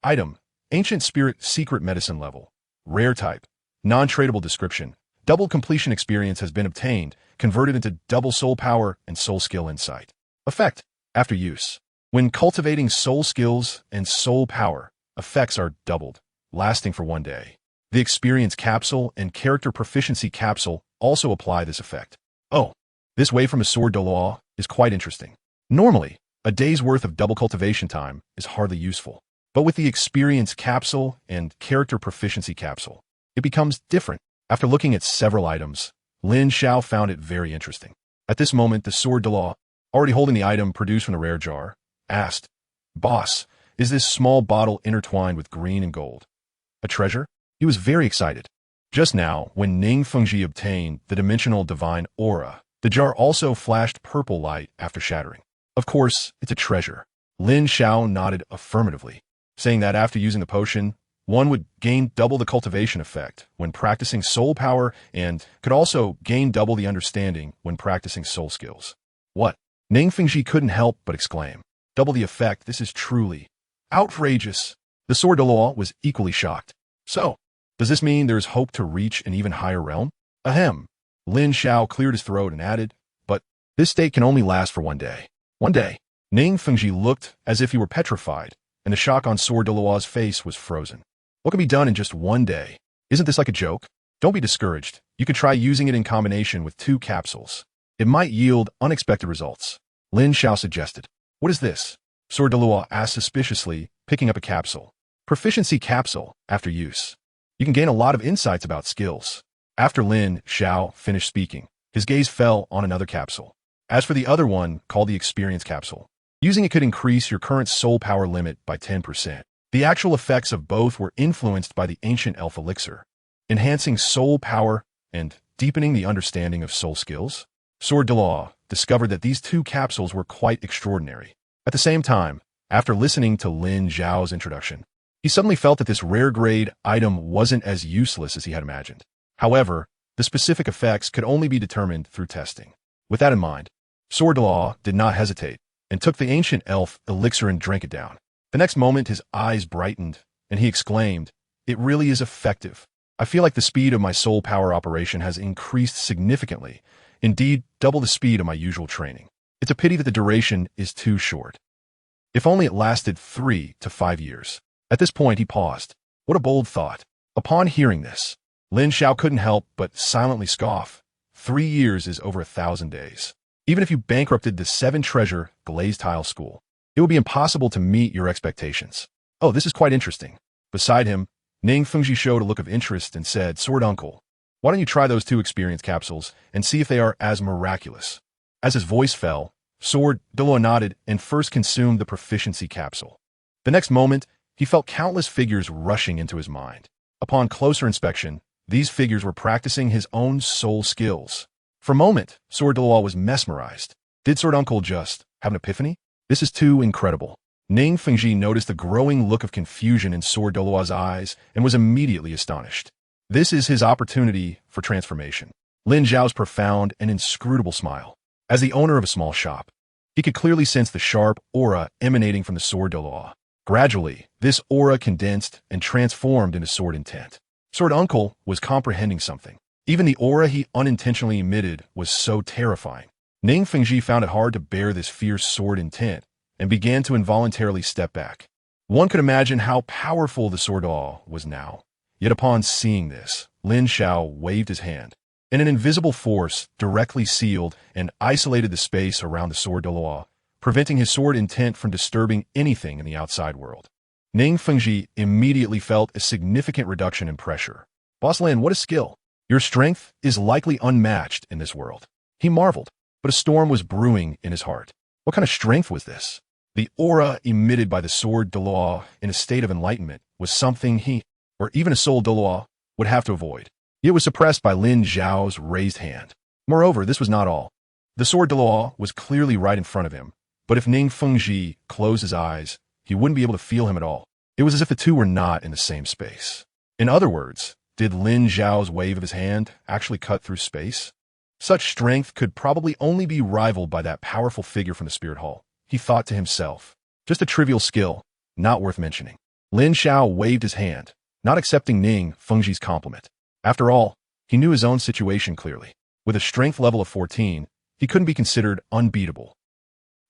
Item, ancient spirit secret medicine level. Rare type. Non-tradable description. Double completion experience has been obtained, converted into double soul power and soul skill insight. Effect, after use. When cultivating soul skills and soul power, effects are doubled, lasting for 1 day. The experience capsule and character proficiency capsule also apply this effect. Oh, this way from a Sword Douluo is quite interesting. Normally, a day's worth of double cultivation time is hardly useful. But with the experience capsule and character proficiency capsule, it becomes different. After looking at several items, Lin Xiao found it very interesting. At this moment, the Sword Douluo, already holding the item produced from the rare jar, asked, Boss, is this small bottle intertwined with green and gold a treasure? He was very excited. Just now, when Ning Fengji obtained the dimensional divine aura, the jar also flashed purple light after shattering. Of course, it's a treasure. Lin Xiao nodded affirmatively, saying that after using the potion, one would gain double the cultivation effect when practicing soul power and could also gain double the understanding when practicing soul skills. What? Ning Fengji couldn't help but exclaim. Double the effect, this is truly outrageous. The Sword Douluo was equally shocked. So, does this mean there's hope to reach an even higher realm? Ahem. Lin Xiao cleared his throat and added, but this state can only last for 1 day. 1 day. Ning Fengji looked as if he were petrified, and the shock on Sword Douluo's face was frozen. What can be done in just 1 day? Isn't this like a joke? Don't be discouraged. You could try using it in combination with 2 capsules. It might yield unexpected results. Lin Xiao suggested. What is this? Sword Douluo asked suspiciously, picking up a capsule. Proficiency capsule, after use. You can gain a lot of insights about skills. After Lin Xiao finished speaking, his gaze fell on another capsule. As for the other one, called the experience capsule, using it could increase your current soul power limit by 10%. The actual effects of both were influenced by the ancient elf elixir, enhancing soul power and deepening the understanding of soul skills. Douluo discovered that these two capsules were quite extraordinary. At the same time, after listening to Lin Xiao's introduction, he suddenly felt that this rare-grade item wasn't as useless as he had imagined. However, the specific effects could only be determined through testing. With that in mind, Douluo did not hesitate and took the ancient elf elixir and drank it down. The next moment, his eyes brightened, and he exclaimed, "It really is effective. I feel like the speed of my soul power operation has increased significantly, indeed double the speed of my usual training. It's a pity that the duration is too short. If only it lasted 3 to 5 years. At this point, he paused. What a bold thought. Upon hearing this, Lin Xiao couldn't help but silently scoff. 3 years is over 1,000 days. Even if you bankrupted the 7 Treasure Glazed Tile school, it would be impossible to meet your expectations. Oh, this is quite interesting. Beside him, Ning Fengji showed a look of interest and said, Sword Uncle, why don't you try those 2 experience capsules and see if they are as miraculous? As his voice fell, Douluo nodded and first consumed the proficiency capsule. The next moment, he felt countless figures rushing into his mind. Upon closer inspection, these figures were practicing his own soul skills. For a moment, Douluo was mesmerized. Did Sword Uncle just have an epiphany? This is too incredible. Ning Fengji noticed the growing look of confusion in Douluo's eyes and was immediately astonished. This is his opportunity for transformation. Lin Xiao's profound and inscrutable smile. As the owner of a small shop, he could clearly sense the sharp aura emanating from the Douluo. Gradually, this aura condensed and transformed into sword intent. Sword Uncle was comprehending something. Even the aura he unintentionally emitted was so terrifying. Ning Fengji found it hard to bear this fierce sword intent and began to involuntarily step back. One could imagine how powerful the Douluo was now. Yet upon seeing this, Lin Xiao waved his hand, and an invisible force directly sealed and isolated the space around the Douluo, preventing his sword intent from disturbing anything in the outside world. Ning Fengji immediately felt a significant reduction in pressure. Boss Lin, what a skill! Your strength is likely unmatched in this world. He marveled, but a storm was brewing in his heart. What kind of strength was this? The aura emitted by the Douluo in a state of enlightenment was something he, or even a soul Douluo, would have to avoid. It was suppressed by Lin Xiao's raised hand. Moreover, this was not all. The Douluo was clearly right in front of him, but if Ning Fengji closed his eyes, he wouldn't be able to feel him at all. It was as if the two were not in the same space. In other words, did Lin Xiao's wave of his hand actually cut through space? Such strength could probably only be rivaled by that powerful figure from the spirit hall, he thought to himself. Just a trivial skill, not worth mentioning. Lin Xiao waved his hand, not accepting Ning Fengji's compliment. After all, he knew his own situation clearly. With a strength level of 14, he couldn't be considered unbeatable.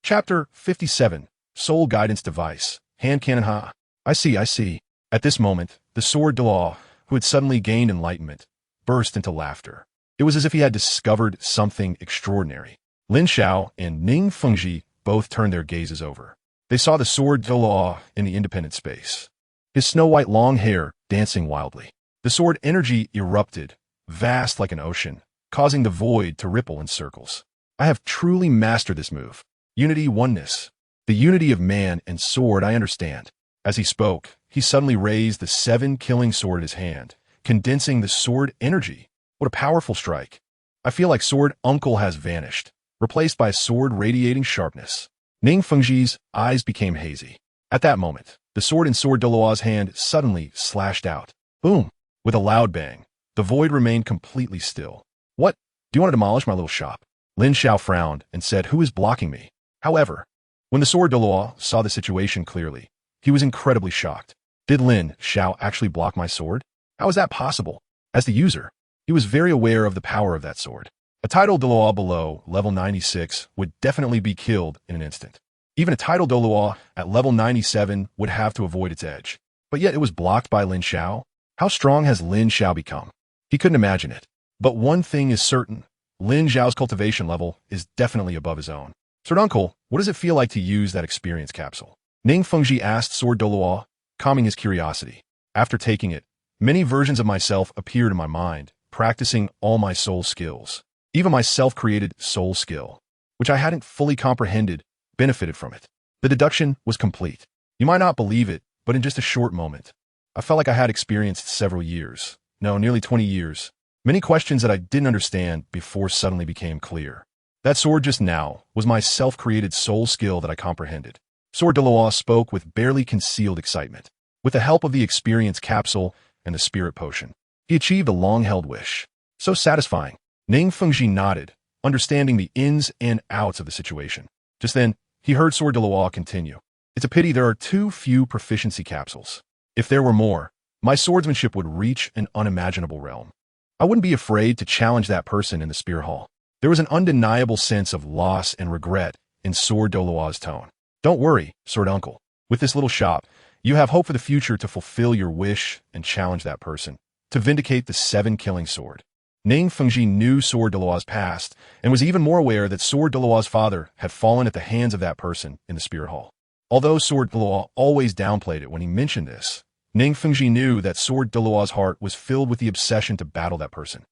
Chapter 57, Soul Guidance Device, Hand Cannon Ha. I see. At this moment, the Douluo, who had suddenly gained enlightenment, burst into laughter. It was as if he had discovered something extraordinary. Lin Xiao and Ning Fengji both turned their gazes over. They saw the Douluo in the independent space, his snow-white long hair dancing wildly. The sword energy erupted, vast like an ocean, causing the void to ripple in circles. I have truly mastered this move. Unity, oneness. The unity of man and sword, I understand. As he spoke, he suddenly raised the 7-killing sword in his hand, condensing the sword energy. What a powerful strike. I feel like Sword Uncle has vanished, replaced by a sword radiating sharpness. Ning Fengji's eyes became hazy. At that moment, the sword in Douluo's hand suddenly slashed out. Boom! With a loud bang, the void remained completely still. What? Do you want to demolish my little shop? Lin Xiao frowned and said, Who is blocking me? However, when the Douluo saw the situation clearly, he was incredibly shocked. Did Lin Xiao actually block my sword? How is that possible? As the user, he was very aware of the power of that sword. A title Douluo below level 96 would definitely be killed in an instant. Even a title Douluo at level 97 would have to avoid its edge. But yet it was blocked by Lin Xiao? How strong has Lin Xiao become? He couldn't imagine it. But one thing is certain. Lin Xiao's cultivation level is definitely above his own. Sword Uncle, what does it feel like to use that experience capsule? Ning Fengji asked Sword Douluo, calming his curiosity. After taking it, many versions of myself appeared in my mind, practicing all my soul skills. Even my self-created soul skill, which I hadn't fully comprehended, benefited from it. The deduction was complete. You might not believe it, but in just a short moment. I felt like I had experienced several years. No, nearly 20 years. Many questions that I didn't understand before suddenly became clear. That sword just now was my self-created soul skill that I comprehended. Sword Douluo spoke with barely concealed excitement. With the help of the experience capsule and the spirit potion, he achieved a long-held wish. So satisfying. Ning Fengji nodded, understanding the ins and outs of the situation. Just then, he heard Sword Douluo continue. It's a pity there are too few proficiency capsules. If there were more, my swordsmanship would reach an unimaginable realm. I wouldn't be afraid to challenge that person in the spear hall. There was an undeniable sense of loss and regret in Sword Douluo's tone. Don't worry, Sword Uncle. With this little shop, you have hope for the future to fulfill your wish and challenge that person, to vindicate the 7-killing sword. Ning Fengji knew Sword Douluo's past and was even more aware that Sword Douluo's father had fallen at the hands of that person in the spear hall. Although Sword Douluo always downplayed it when he mentioned this, Ning Fengji knew that Sword Douluo's heart was filled with the obsession to battle that person.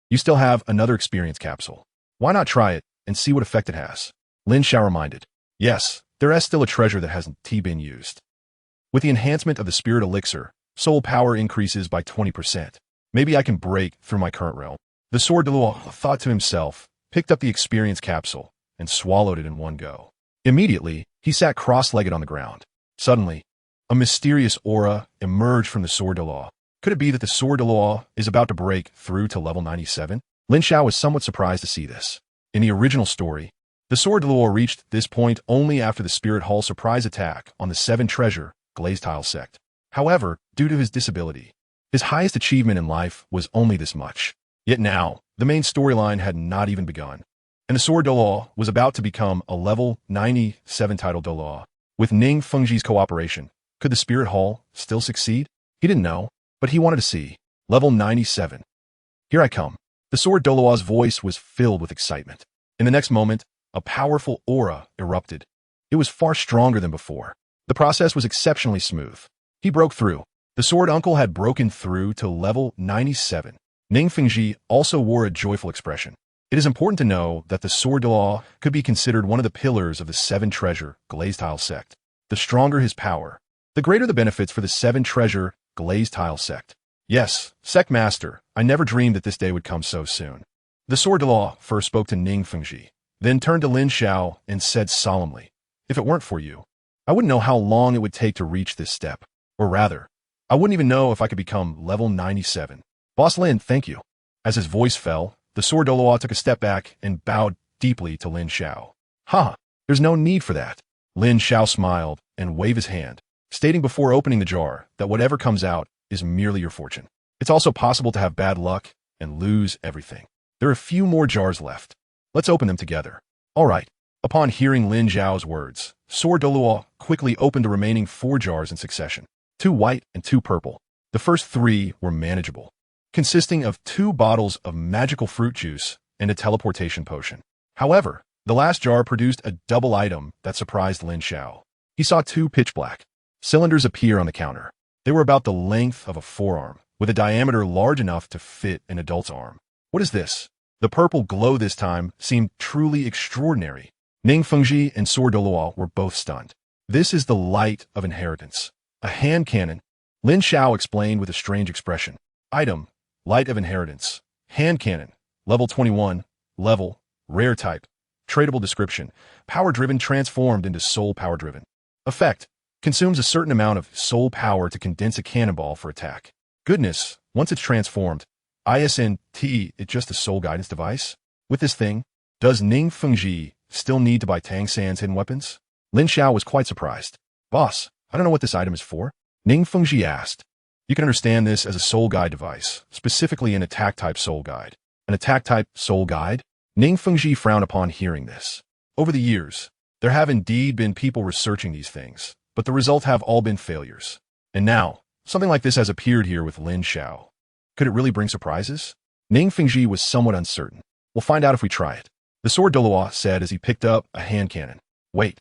You still have another experience capsule. Why not try it and see what effect it has? Lin Xiao reminded. Yes, there is still a treasure that hasn't been used. With the enhancement of the spirit elixir, soul power increases by 20%. Maybe I can break through my current realm. The Sword Douluo thought to himself, picked up the experience capsule, and swallowed it in one go. Immediately, he sat cross-legged on the ground. Suddenly, a mysterious aura emerged from the Sword Douluo. Could it be that the Sword Douluo is about to break through to level 97? Lin Xiao was somewhat surprised to see this. In the original story, the Sword Douluo reached this point only after the Spirit Hall surprise attack on the 7 Treasure Glazed Tile sect. However, due to his disability, his highest achievement in life was only this much. Yet now, the main storyline had not even begun, and the Sword Douluo was about to become a level 97 title Douluo. With Ning Fengji's cooperation, could the Spirit Hall still succeed? He didn't know, but he wanted to see. Level 97. Here I come. The Sword Douluo's voice was filled with excitement. In the next moment, a powerful aura erupted. It was far stronger than before. The process was exceptionally smooth. He broke through. The Sword Uncle had broken through to level 97. Ning Fengji also wore a joyful expression. It is important to know that the Sword Douluo could be considered one of the pillars of the 7 Treasure Glazed Tile sect. The stronger his power, the greater the benefits for the 7 Treasure Glazed Tile sect. Yes, Sect Master, I never dreamed that this day would come so soon. The Sword Douluo first spoke to Ning Fengji, then turned to Lin Xiao and said solemnly, if it weren't for you, I wouldn't know how long it would take to reach this step. Or rather, I wouldn't even know if I could become level 97. Boss Lin, thank you. As his voice fell, the Sword Douluo took a step back and bowed deeply to Lin Xiao. There's no need for that. Lin Xiao smiled and waved his hand, stating before opening the jar that whatever comes out is merely your fortune. It's also possible to have bad luck and lose everything. There are a few more jars left. Let's open them together. All right. Upon hearing Lin Xiao's words, Sword Douluo quickly opened the remaining 4 jars in succession. 2 white and 2 purple. The first 3 were manageable, consisting of 2 bottles of magical fruit juice and a teleportation potion. However, the last jar produced a double item that surprised Lin Xiao. He saw 2 pitch black cylinders appear on the counter. They were about the length of a forearm, with a diameter large enough to fit an adult's arm. What is this? The purple glow this time seemed truly extraordinary. Ning Fengji and Sword Douluo were both stunned. This is the light of inheritance. A hand cannon. Lin Xiao explained with a strange expression. Item, light of inheritance. Hand cannon. Level 21. Level, rare type. Tradable description. Power-driven transformed into soul power-driven. Effect. Consumes a certain amount of soul power to condense a cannonball for attack. Goodness, once it's transformed, ISNT, it's just a soul guidance device? With this thing, does Ning Fengji still need to buy Tang San's hidden weapons? Lin Xiao was quite surprised. Boss, I don't know what this item is for. Ning Fengji asked. You can understand this as a soul guide device, specifically an attack-type soul guide. An attack-type soul guide? Ning Fengji frowned upon hearing this. Over the years, there have indeed been people researching these things, but the results have all been failures. And now, something like this has appeared here with Lin Xiao. Could it really bring surprises? Ning Fengji was somewhat uncertain. We'll find out if we try it. The Sword Douluo said as he picked up a hand cannon. Wait.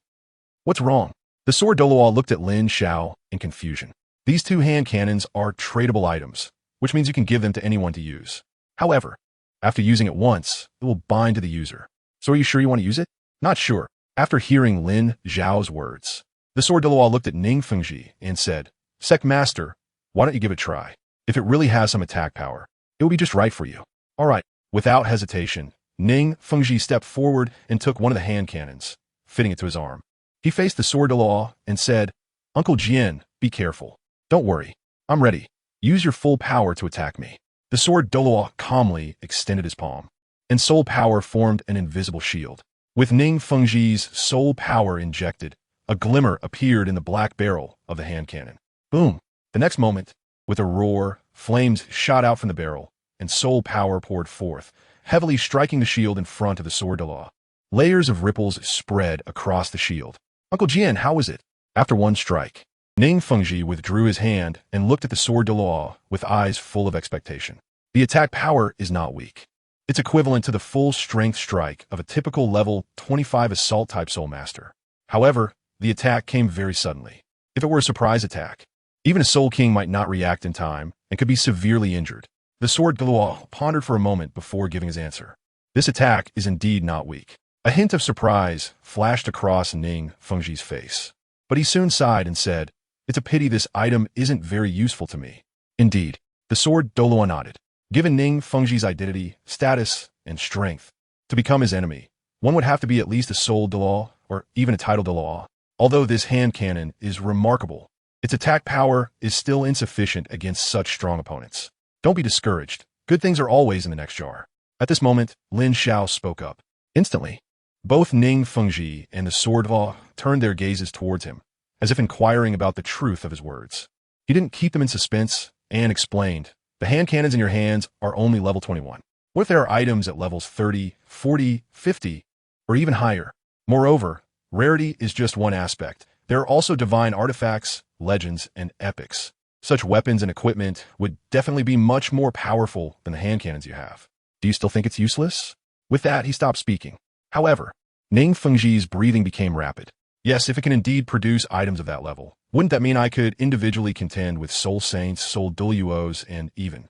What's wrong? The Sword Douluo looked at Lin Xiao in confusion. These 2 hand cannons are tradable items, which means you can give them to anyone to use. However, after using it once, it will bind to the user. So are you sure you want to use it? Not sure. After hearing Lin Xiao's words, the Sword Douluo looked at Ning Fengji and said, Sect Master, why don't you give it a try? If it really has some attack power, it will be just right for you. All right. Without hesitation, Ning Fengji stepped forward and took one of the hand cannons, fitting it to his arm. He faced the sword Douluo and said, Uncle Jian, be careful. Don't worry. I'm ready. Use your full power to attack me. The sword Douluo calmly extended his palm, and soul power formed an invisible shield. With Ning Fengji's soul power injected, a glimmer appeared in the black barrel of the hand cannon. Boom! The next moment, with a roar, flames shot out from the barrel, and soul power poured forth, heavily striking the shield in front of the sword Douluo. Layers of ripples spread across the shield. Uncle Jian, how was it? After one strike, Ning Fengji withdrew his hand and looked at the sword Douluo with eyes full of expectation. The attack power is not weak. It's equivalent to the full strength strike of a typical level 25 assault-type soul master. However, the attack came very suddenly. If it were a surprise attack, even a soul king might not react in time and could be severely injured. The sword Douluo pondered for a moment before giving his answer. This attack is indeed not weak. A hint of surprise flashed across Ning Fengji's face, but he soon sighed and said, It's a pity this item isn't very useful to me. Indeed, the sword Douluo nodded. Given Ning Fengji's identity, status, and strength, to become his enemy, one would have to be at least a soul Douluo or even a title Douluo. Although this hand cannon is remarkable, its attack power is still insufficient against such strong opponents. Don't be discouraged. Good things are always in the next jar. At this moment, Lin Xiao spoke up. Instantly, both Ning Fengji and the sword Douluo turned their gazes towards him, as if inquiring about the truth of his words. He didn't keep them in suspense and explained, The hand cannons in your hands are only level 21. What if there are items at levels 30, 40, 50, or even higher? Moreover, rarity is just one aspect. There are also divine artifacts, legends, and epics. Such weapons and equipment would definitely be much more powerful than the hand cannons you have. Do you still think it's useless? With that, he stopped speaking. However, Ning Fengji's breathing became rapid. Yes, if it can indeed produce items of that level, wouldn't that mean I could individually contend with soul saints, soul Douluos, and even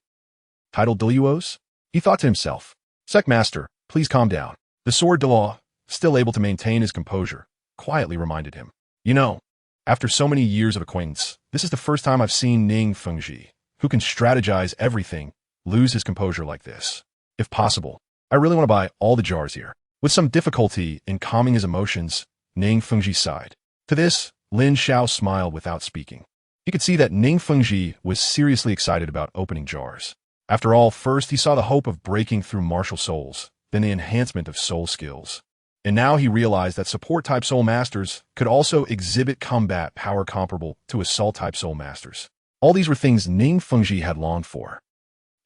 title Douluos? He thought to himself. Sect Master, please calm down. The sword Douluo, still able to maintain his composure, quietly reminded him. You know, after so many years of acquaintance, this is the first time I've seen Ning Fengji, who can strategize everything, lose his composure like this. If possible, I really want to buy all the jars here. With some difficulty in calming his emotions, Ning Fengji sighed. To this, Lin Xiao smiled without speaking. He could see that Ning Fengji was seriously excited about opening jars. After all, first he saw the hope of breaking through martial souls, then the enhancement of soul skills. And now he realized that support-type soul masters could also exhibit combat power comparable to assault-type soul masters. All these were things Ning Fengji had longed for.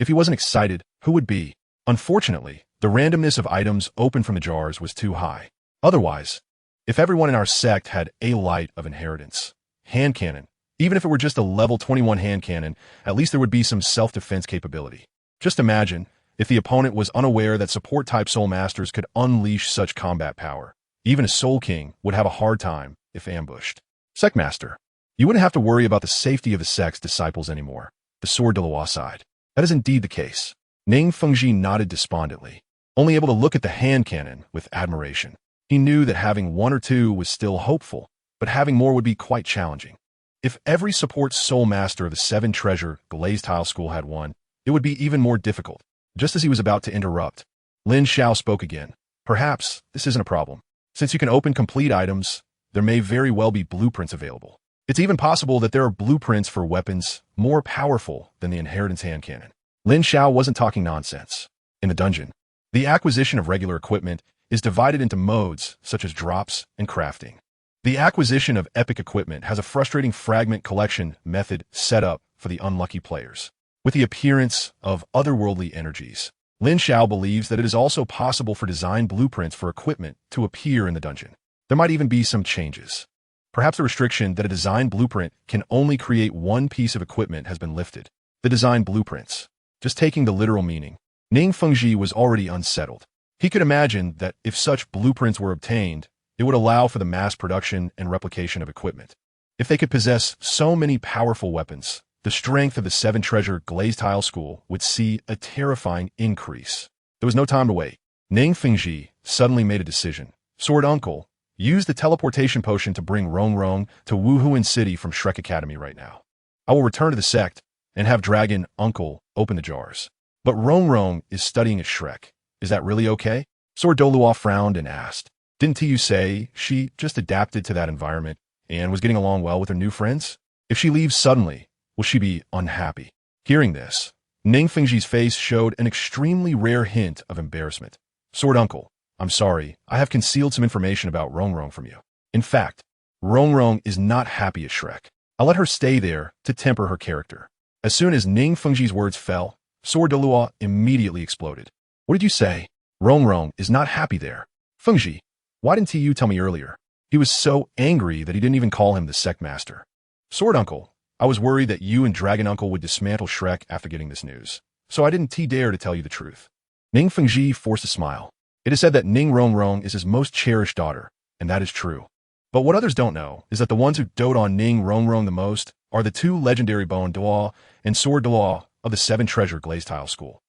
If he wasn't excited, who would be? Unfortunately, the randomness of items opened from the jars was too high. Otherwise, if everyone in our sect had a light of inheritance, hand cannon, even if it were just a level 21 hand cannon, at least there would be some self-defense capability. Just imagine if the opponent was unaware that support-type soul masters could unleash such combat power. Even a soul king would have a hard time if ambushed. Sect Master, you wouldn't have to worry about the safety of the sect's disciples anymore. The sword Douluo sighed. That is indeed the case. Ning Fengji nodded despondently, only able to look at the hand cannon with admiration. He knew that having one or two was still hopeful, but having more would be quite challenging. If every support soul master of the 7 Treasure Glazed Tile School had one, it would be even more difficult. Just as he was about to interrupt, Lin Xiao spoke again. Perhaps this isn't a problem. Since you can open complete items, there may very well be blueprints available. It's even possible that there are blueprints for weapons more powerful than the inheritance hand cannon. Lin Xiao wasn't talking nonsense. In the dungeon, the acquisition of regular equipment is divided into modes such as drops and crafting. The acquisition of epic equipment has a frustrating fragment collection method set up for the unlucky players. With the appearance of otherworldly energies, Lin Xiao believes that it is also possible for design blueprints for equipment to appear in the dungeon. There might even be some changes. Perhaps the restriction that a design blueprint can only create one piece of equipment has been lifted. The design blueprints. Just taking the literal meaning, Ning Fengji was already unsettled. He could imagine that if such blueprints were obtained, it would allow for the mass production and replication of equipment. If they could possess so many powerful weapons, the strength of the 7 Treasure Glazed Tile School would see a terrifying increase. There was no time to wait. Ning Fengji suddenly made a decision. Sword Uncle, use the teleportation potion to bring Rongrong to Wuhuan City from Shrek Academy right now. I will return to the sect and have Dragon Uncle open the jars. But Rongrong is studying at Shrek. Is that really okay? Sword Douluo frowned and asked. Didn't you say she just adapted to that environment and was getting along well with her new friends? If she leaves suddenly, will she be unhappy? Hearing this, Ning Fengji's face showed an extremely rare hint of embarrassment. Sword Uncle, I'm sorry, I have concealed some information about Rongrong from you. In fact, Rongrong is not happy at Shrek. I'll let her stay there to temper her character. As soon as Ning Fengji's words fell, Sword Douluo immediately exploded. What did you say? Rongrong is not happy there. Fengji, why didn't you tell me earlier? He was so angry that he didn't even call him the sect master. Sword Uncle, I was worried that you and Dragon Uncle would dismantle Shrek after getting this news, so I didn't dare to tell you the truth. Ning Fengji forced a smile. It is said that Ning Rongrong is his most cherished daughter, and that is true. But what others don't know is that the ones who dote on Ning Rongrong the most are the two legendary Bone Duo and Sword Douluo of the 7 Treasure Glazed Tile school.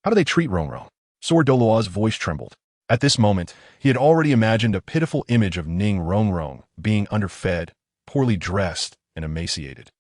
How do they treat Rongrong? Sword Douluo's voice trembled. At this moment, he had already imagined a pitiful image of Ning Rongrong being underfed, poorly dressed, and emaciated.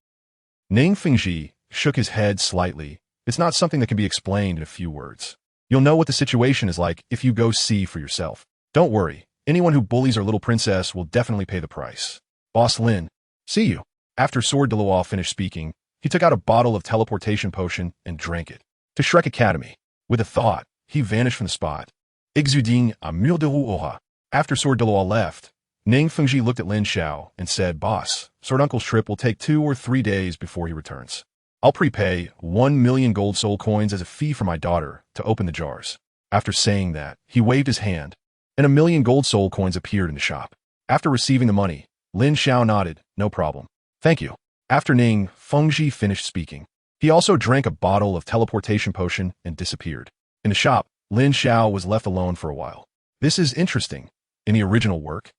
Ning Fengji shook his head slightly. It's not something that can be explained in a few words. You'll know what the situation is like if you go see for yourself. Don't worry, anyone who bullies our little princess will definitely pay the price. Boss Lin, see you. After Sword Douluo finished speaking, he took out a bottle of teleportation potion and drank it. To Shrek Academy. With a thought, he vanished from the spot. Exuding a myriad. After Sword Douluo left, Ning Fengji looked at Lin Xiao and said, Boss, Sword Uncle's trip will take 2 or 3 days before he returns. I'll prepay 1 million gold soul coins as a fee for my daughter to open the jars. After saying that, he waved his hand, and 1 million gold soul coins appeared in the shop. After receiving the money, Lin Xiao nodded, no problem. Thank you. After Ning Fengji finished speaking, he also drank a bottle of teleportation potion and disappeared. In the shop, Lin Xiao was left alone for a while. This is interesting. In the original work,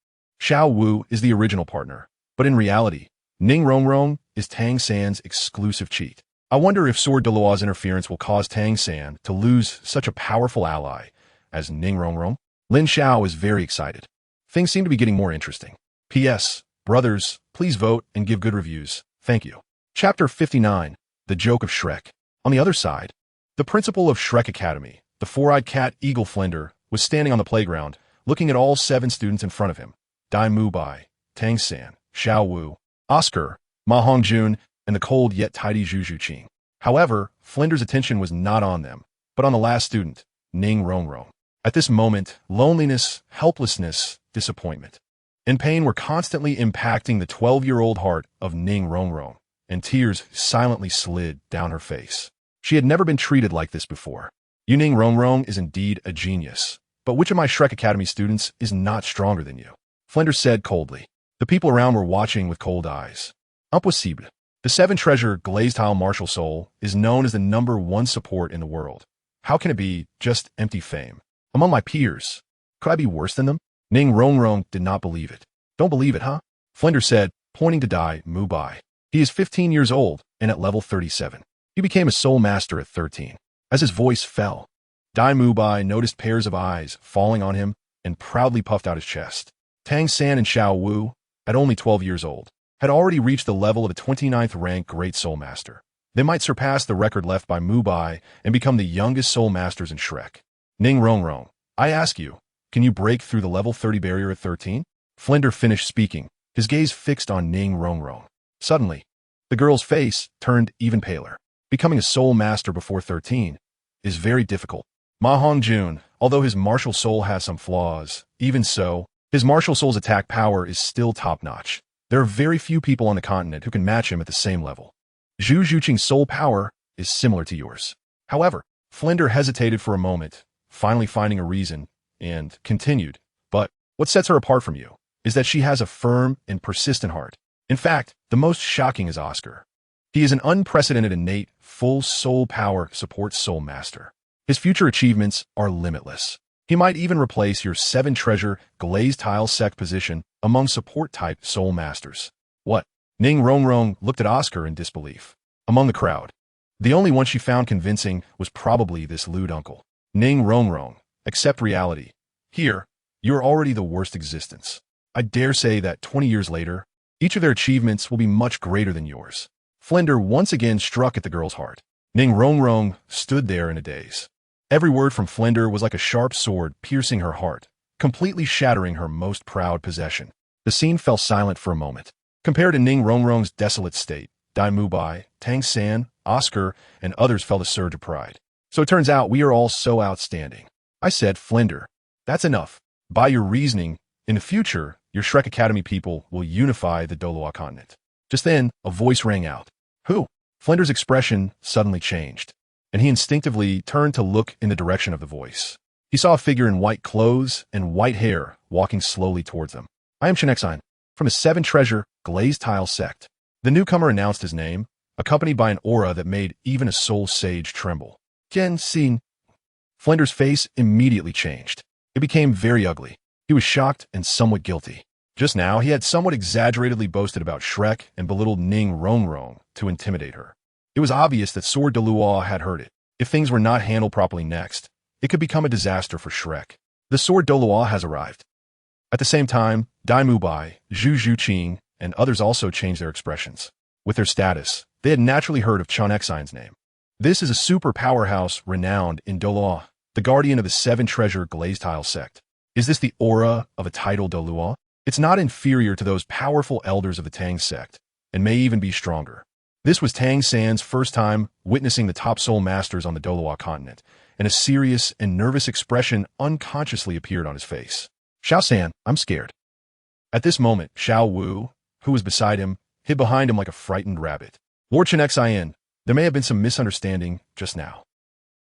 Xiao Wu is the original partner, but in reality, Ning Rongrong is Tang San's exclusive cheat. I wonder if Sword Douluo's interference will cause Tang San to lose such a powerful ally as Ning Rongrong. Lin Xiao is very excited. Things seem to be getting more interesting. P.S. Brothers, please vote and give good reviews. Thank you. Chapter 59, The Joke of Shrek. On the other side, the principal of Shrek Academy, the four-eyed cat Eagle Flender, was standing on the playground, looking at all 7 students in front of him. Dai Mubai, Tang San, Xiao Wu, Oscar, Ma Hongjun, and the cold yet tidy Zhu Zhuqing. However, Flender's attention was not on them, but on the last student, Ning Rongrong. At this moment, loneliness, helplessness, disappointment, and pain were constantly impacting the 12-year-old heart of Ning Rongrong, and tears silently slid down her face. She had never been treated like this before. You Ning Rongrong is indeed a genius, but which of my Shrek Academy students is not stronger than you? Flender said coldly. The people around were watching with cold eyes. Impossible. The 7 Treasure Glazed Tile Martial Soul is known as the #1 support in the world. How can it be just empty fame? Among my peers, could I be worse than them? Ning Rongrong did not believe it. Don't believe it, huh? Flender said, pointing to Dai Mubai. He is 15 years old and at level 37. He became a soul master at 13. As his voice fell, Dai Mubai noticed pairs of eyes falling on him and proudly puffed out his chest. Tang San and Xiao Wu, at only 12 years old, had already reached the level of a 29th rank Great Soul Master. They might surpass the record left by Mubai and become the youngest Soul Masters in Shrek. Ning Rongrong, I ask you, can you break through the level 30 barrier at 13? Flender finished speaking, his gaze fixed on Ning Rongrong. Suddenly, the girl's face turned even paler. Becoming a Soul Master before 13 is very difficult. Ma Hongjun, although his martial soul has some flaws, even so, his martial soul's attack power is still top-notch. There are very few people on the continent who can match him at the same level. Zhu Zhuqing's soul power is similar to yours. However, Flender hesitated for a moment, finally finding a reason, and continued. But what sets her apart from you is that she has a firm and persistent heart. In fact, the most shocking is Oscar. He is an unprecedented innate, full soul power support soul master. His future achievements are limitless. He might even replace your 7 Treasure Glazed Tile sect position among support-type soul masters. What? Ning Rongrong looked at Oscar in disbelief. Among the crowd, the only one she found convincing was probably this lewd uncle. Ning Rongrong, accept reality. Here, you're already the worst existence. I dare say that 20 years later, each of their achievements will be much greater than yours. Flender once again struck at the girl's heart. Ning Rongrong stood there in a daze. Every word from Flender was like a sharp sword piercing her heart, completely shattering her most proud possession. The scene fell silent for a moment. Compared to Ning Rongrong's desolate state, Dai Mubai, Tang San, Oscar, and others felt a surge of pride. So it turns out we are all so outstanding. I said, Flender, that's enough. By your reasoning, in the future, your Shrek Academy people will unify the Douluo Continent. Just then, a voice rang out. Who? Flender's expression suddenly changed, and he instinctively turned to look in the direction of the voice. He saw a figure in white clothes and white hair walking slowly towards them. I am Shenexine, from the Seven Treasure Glazed Tile sect. The newcomer announced his name, accompanied by an aura that made even a soul sage tremble. Jen Xin. Flender's face immediately changed. It became very ugly. He was shocked and somewhat guilty. Just now, he had somewhat exaggeratedly boasted about Shrek and belittled Ning Rongrong to intimidate her. It was obvious that Sword Douluo had heard it. If things were not handled properly next, it could become a disaster for Shrek. The Sword Douluo has arrived. At the same time, Dai Mubai, Zhu Zhuqing, and others also changed their expressions. With their status, they had naturally heard of Chenexine's name. This is a super powerhouse renowned in Douluo, the guardian of the Seven Treasure Glazed Tile sect. Is this the aura of a titled Douluo? It's not inferior to those powerful elders of the Tang sect, and may even be stronger. This was Tang San's first time witnessing the top soul masters on the Douluo Continent, and a serious and nervous expression unconsciously appeared on his face. Xiao San, I'm scared. At this moment, Xiao Wu, who was beside him, hid behind him like a frightened rabbit. Lord Chenexian, there may have been some misunderstanding just now.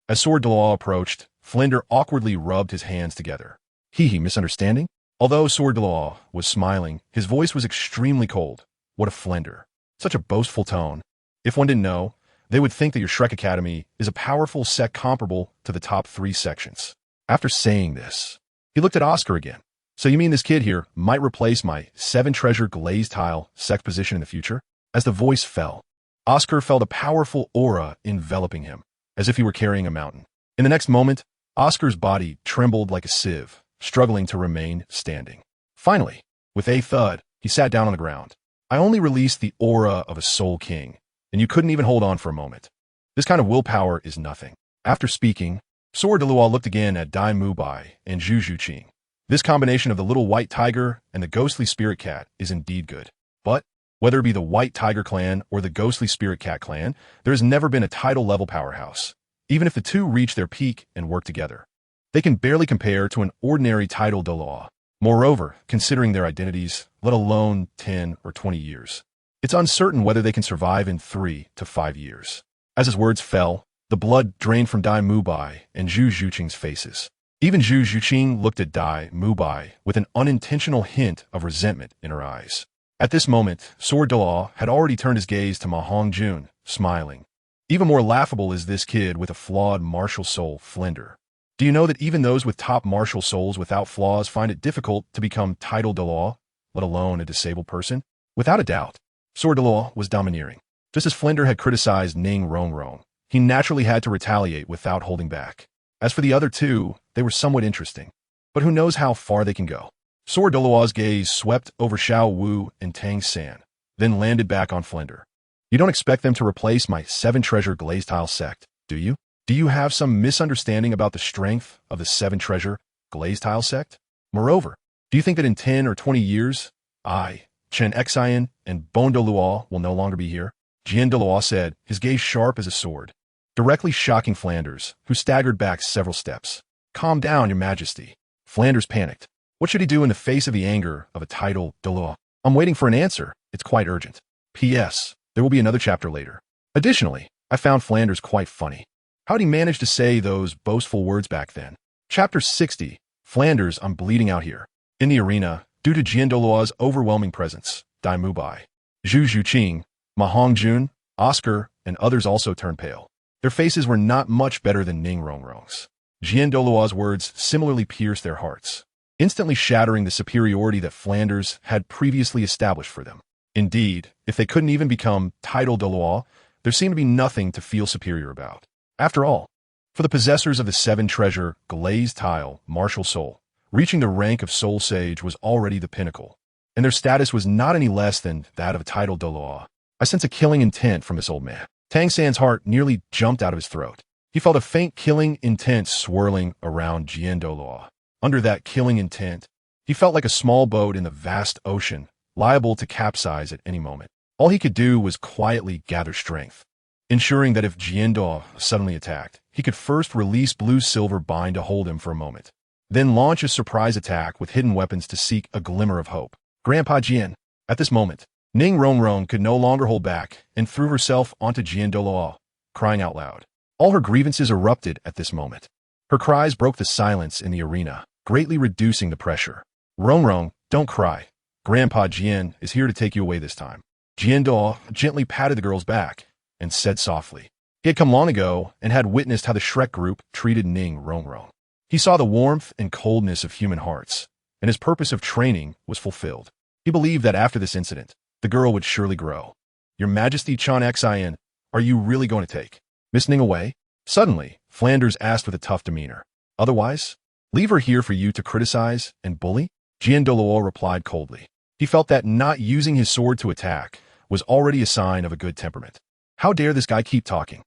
As Sword Douluo approached, Flender awkwardly rubbed his hands together. Misunderstanding? Although Sword Douluo was smiling, his voice was extremely cold. What a Flender. Such a boastful tone. If one didn't know, they would think that your Shrek Academy is a powerful sect comparable to the top 3 sections. After saying this, he looked at Oscar again. So you mean this kid here might replace my Seven Treasure Glazed Tile sect position in the future? As the voice fell, Oscar felt a powerful aura enveloping him, as if he were carrying a mountain. In the next moment, Oscar's body trembled like a sieve, struggling to remain standing. Finally, with a thud, he sat down on the ground. I only released the aura of a soul king, and you couldn't even hold on for a moment. This kind of willpower is nothing. After speaking, Sword Douluo looked again at Dai Mubai and Zhu Zhuqing. This combination of the little white tiger and the ghostly spirit cat is indeed good. But, whether it be the White Tiger clan or the Ghostly Spirit Cat clan, there has never been a title-level powerhouse, even if the two reach their peak and work together. They can barely compare to an ordinary title Douluo. Moreover, considering their identities, let alone 10 or 20 years, it's uncertain whether they can survive in 3 to 5 years. As his words fell, the blood drained from Dai Mubai and Zhu Zhuqing's faces. Even Zhu Zhuqing looked at Dai Mubai with an unintentional hint of resentment in her eyes. At this moment, Sword Douluo had already turned his gaze to Ma Hongjun, smiling. Even more laughable is this kid with a flawed martial soul, Flender. Do you know that even those with top martial souls without flaws find it difficult to become title Douluo, let alone a disabled person? Without a doubt, Sword Douluo was domineering. Just as Flender had criticized Ning Rongrong, he naturally had to retaliate without holding back. As for the other two, they were somewhat interesting, but who knows how far they can go. Sword Douluo's gaze swept over Xiao Wu and Tang San, then landed back on Flender. You don't expect them to replace my Seven Treasure Glazed Tile sect, do you? Do you have some misunderstanding about the strength of the Seven Treasure Glazed Tile sect? Moreover, do you think that in 10 or 20 years, I, Chen Xian, and Bon Douluo will no longer be here? Jian Douluo said, his gaze sharp as a sword, directly shocking Flanders, who staggered back several steps. Calm down, your majesty. Flanders panicked. What should he do in the face of the anger of a title Douluo? I'm waiting for an answer. It's quite urgent. P.S. There will be another chapter later. Additionally, I found Flanders quite funny. How'd he manage to say those boastful words back then? Chapter 60. Flanders, I'm bleeding out here. In the arena, due to Jian Douluo's overwhelming presence, Dai Mubai, Zhu Zhuqing, Ma Hongjun, Oscar, and others also turned pale. Their faces were not much better than Ning Rongrong's. Jian Douluo's words similarly pierced their hearts, instantly shattering the superiority that Flanders had previously established for them. Indeed, if they couldn't even become title Douluo, there seemed to be nothing to feel superior about. After all, for the possessors of the Seven Treasure Glazed Tile martial soul, reaching the rank of Soul Sage was already the pinnacle, and their status was not any less than that of a title Douluo. I sense a killing intent from this old man. Tang San's heart nearly jumped out of his throat. He felt a faint killing intent swirling around Douluo. Under that killing intent, he felt like a small boat in the vast ocean, liable to capsize at any moment. All he could do was quietly gather strength, ensuring that if Douluo suddenly attacked, he could first release blue-silver bind to hold him for a moment, then launch a surprise attack with hidden weapons to seek a glimmer of hope. Grandpa Jian. At this moment, Ning Rongrong could no longer hold back and threw herself onto Douluo, crying out loud. All her grievances erupted at this moment. Her cries broke the silence in the arena, greatly reducing the pressure. Rongrong, don't cry. Grandpa Jian is here to take you away this time. Douluo gently patted the girl's back and said softly. He had come long ago and had witnessed how the Shrek group treated Ning Rongrong. He saw the warmth and coldness of human hearts, and his purpose of training was fulfilled. He believed that after this incident, the girl would surely grow. Your Majesty Chan Xin, are you really going to take Miss Ning away? Suddenly, Flanders asked with a tough demeanor. Otherwise, leave her here for you to criticize and bully? Douluo replied coldly. He felt that not using his sword to attack was already a sign of a good temperament. How dare this guy keep talking?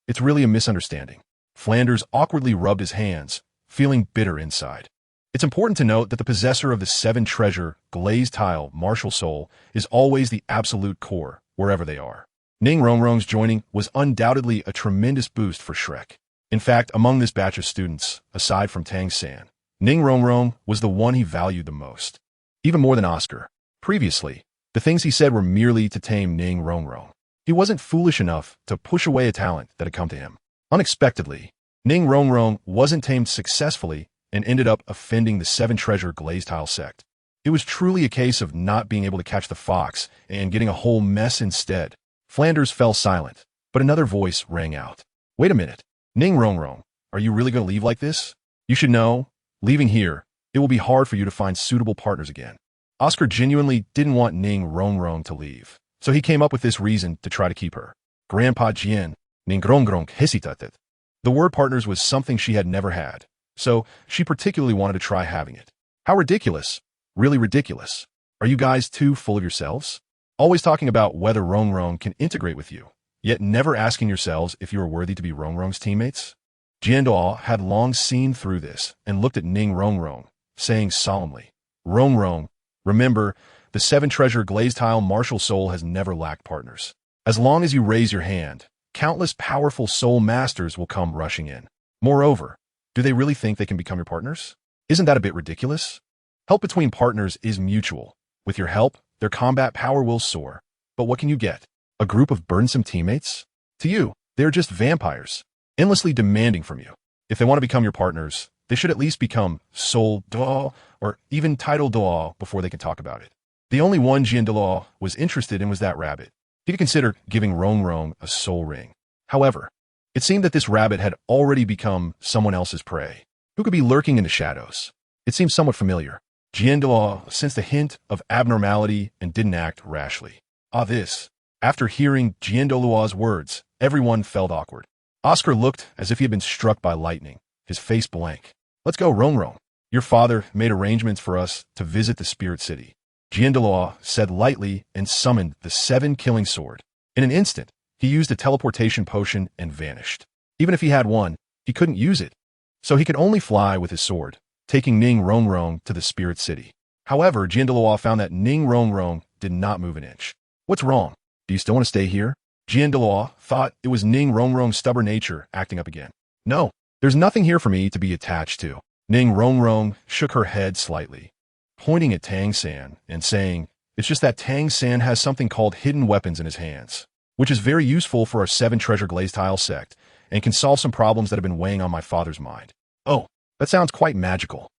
It's really a misunderstanding. Flanders awkwardly rubbed his hands, feeling bitter inside. It's important to note that the possessor of the 7 Treasure Glazed Tile martial soul is always the absolute core, wherever they are. Ning Rongrong's joining was undoubtedly a tremendous boost for Shrek. In fact, among this batch of students, aside from Tang San, Ning Rongrong was the one he valued the most. Even more than Oscar. Previously, the things he said were merely to tame Ning Rongrong. He wasn't foolish enough to push away a talent that had come to him. Unexpectedly, Ning Rongrong wasn't tamed successfully and ended up offending the 7 Treasure Glazed Tile sect. It was truly a case of not being able to catch the fox and getting a whole mess instead. Flanders fell silent, but another voice rang out. Wait a minute. Ning Rongrong, are you really going to leave like this? You should know, leaving here, it will be hard for you to find suitable partners again. Oscar genuinely didn't want Ning Rongrong to leave, so he came up with this reason to try to keep her. Grandpa Jian, Ning Rongrong hesitated. The word partners was something she had never had, so she particularly wanted to try having it. How ridiculous. Really ridiculous. Are you guys too full of yourselves? Always talking about whether Rongrong can integrate with you, yet never asking yourselves if you are worthy to be Rongrong's teammates? Douluo had long seen through this and looked at Ning Rongrong, saying solemnly, Rongrong, remember, the 7 Treasure Glazed Tile martial soul has never lacked partners. As long as you raise your hand, countless powerful soul masters will come rushing in. Moreover, do they really think they can become your partners? Isn't that a bit ridiculous? Help between partners is mutual. With your help, their combat power will soar. But what can you get? A group of burdensome teammates? To you, they're just vampires, endlessly demanding from you. If they want to become your partners, they should at least become soul duo or even title duo before they can talk about it. The only one Douluo was interested in was that rabbit. He could consider giving Rongrong a soul ring. However, it seemed that this rabbit had already become someone else's prey, who could be lurking in the shadows. It seemed somewhat familiar. Douluo sensed a hint of abnormality and didn't act rashly. After hearing Douluo's words, everyone felt awkward. Oscar looked as if he had been struck by lightning, his face blank. Let's go, Rongrong. Your father made arrangements for us to visit the Spirit City. Douluo said lightly and summoned the 7 killing sword. In an instant, he used a teleportation potion and vanished. Even if he had one, he couldn't use it, so he could only fly with his sword, taking Ning Rongrong to the Spirit City. However, Douluo found that Ning Rongrong did not move an inch. What's wrong? Do you still want to stay here? Douluo thought it was Ning Rongrong's stubborn nature acting up again. No, there's nothing here for me to be attached to. Ning Rongrong shook her head slightly, pointing at Tang San and saying, it's just that Tang San has something called hidden weapons in his hands, which is very useful for our 7 Treasure Glazed Tile sect and can solve some problems that have been weighing on my father's mind. Oh, that sounds quite magical.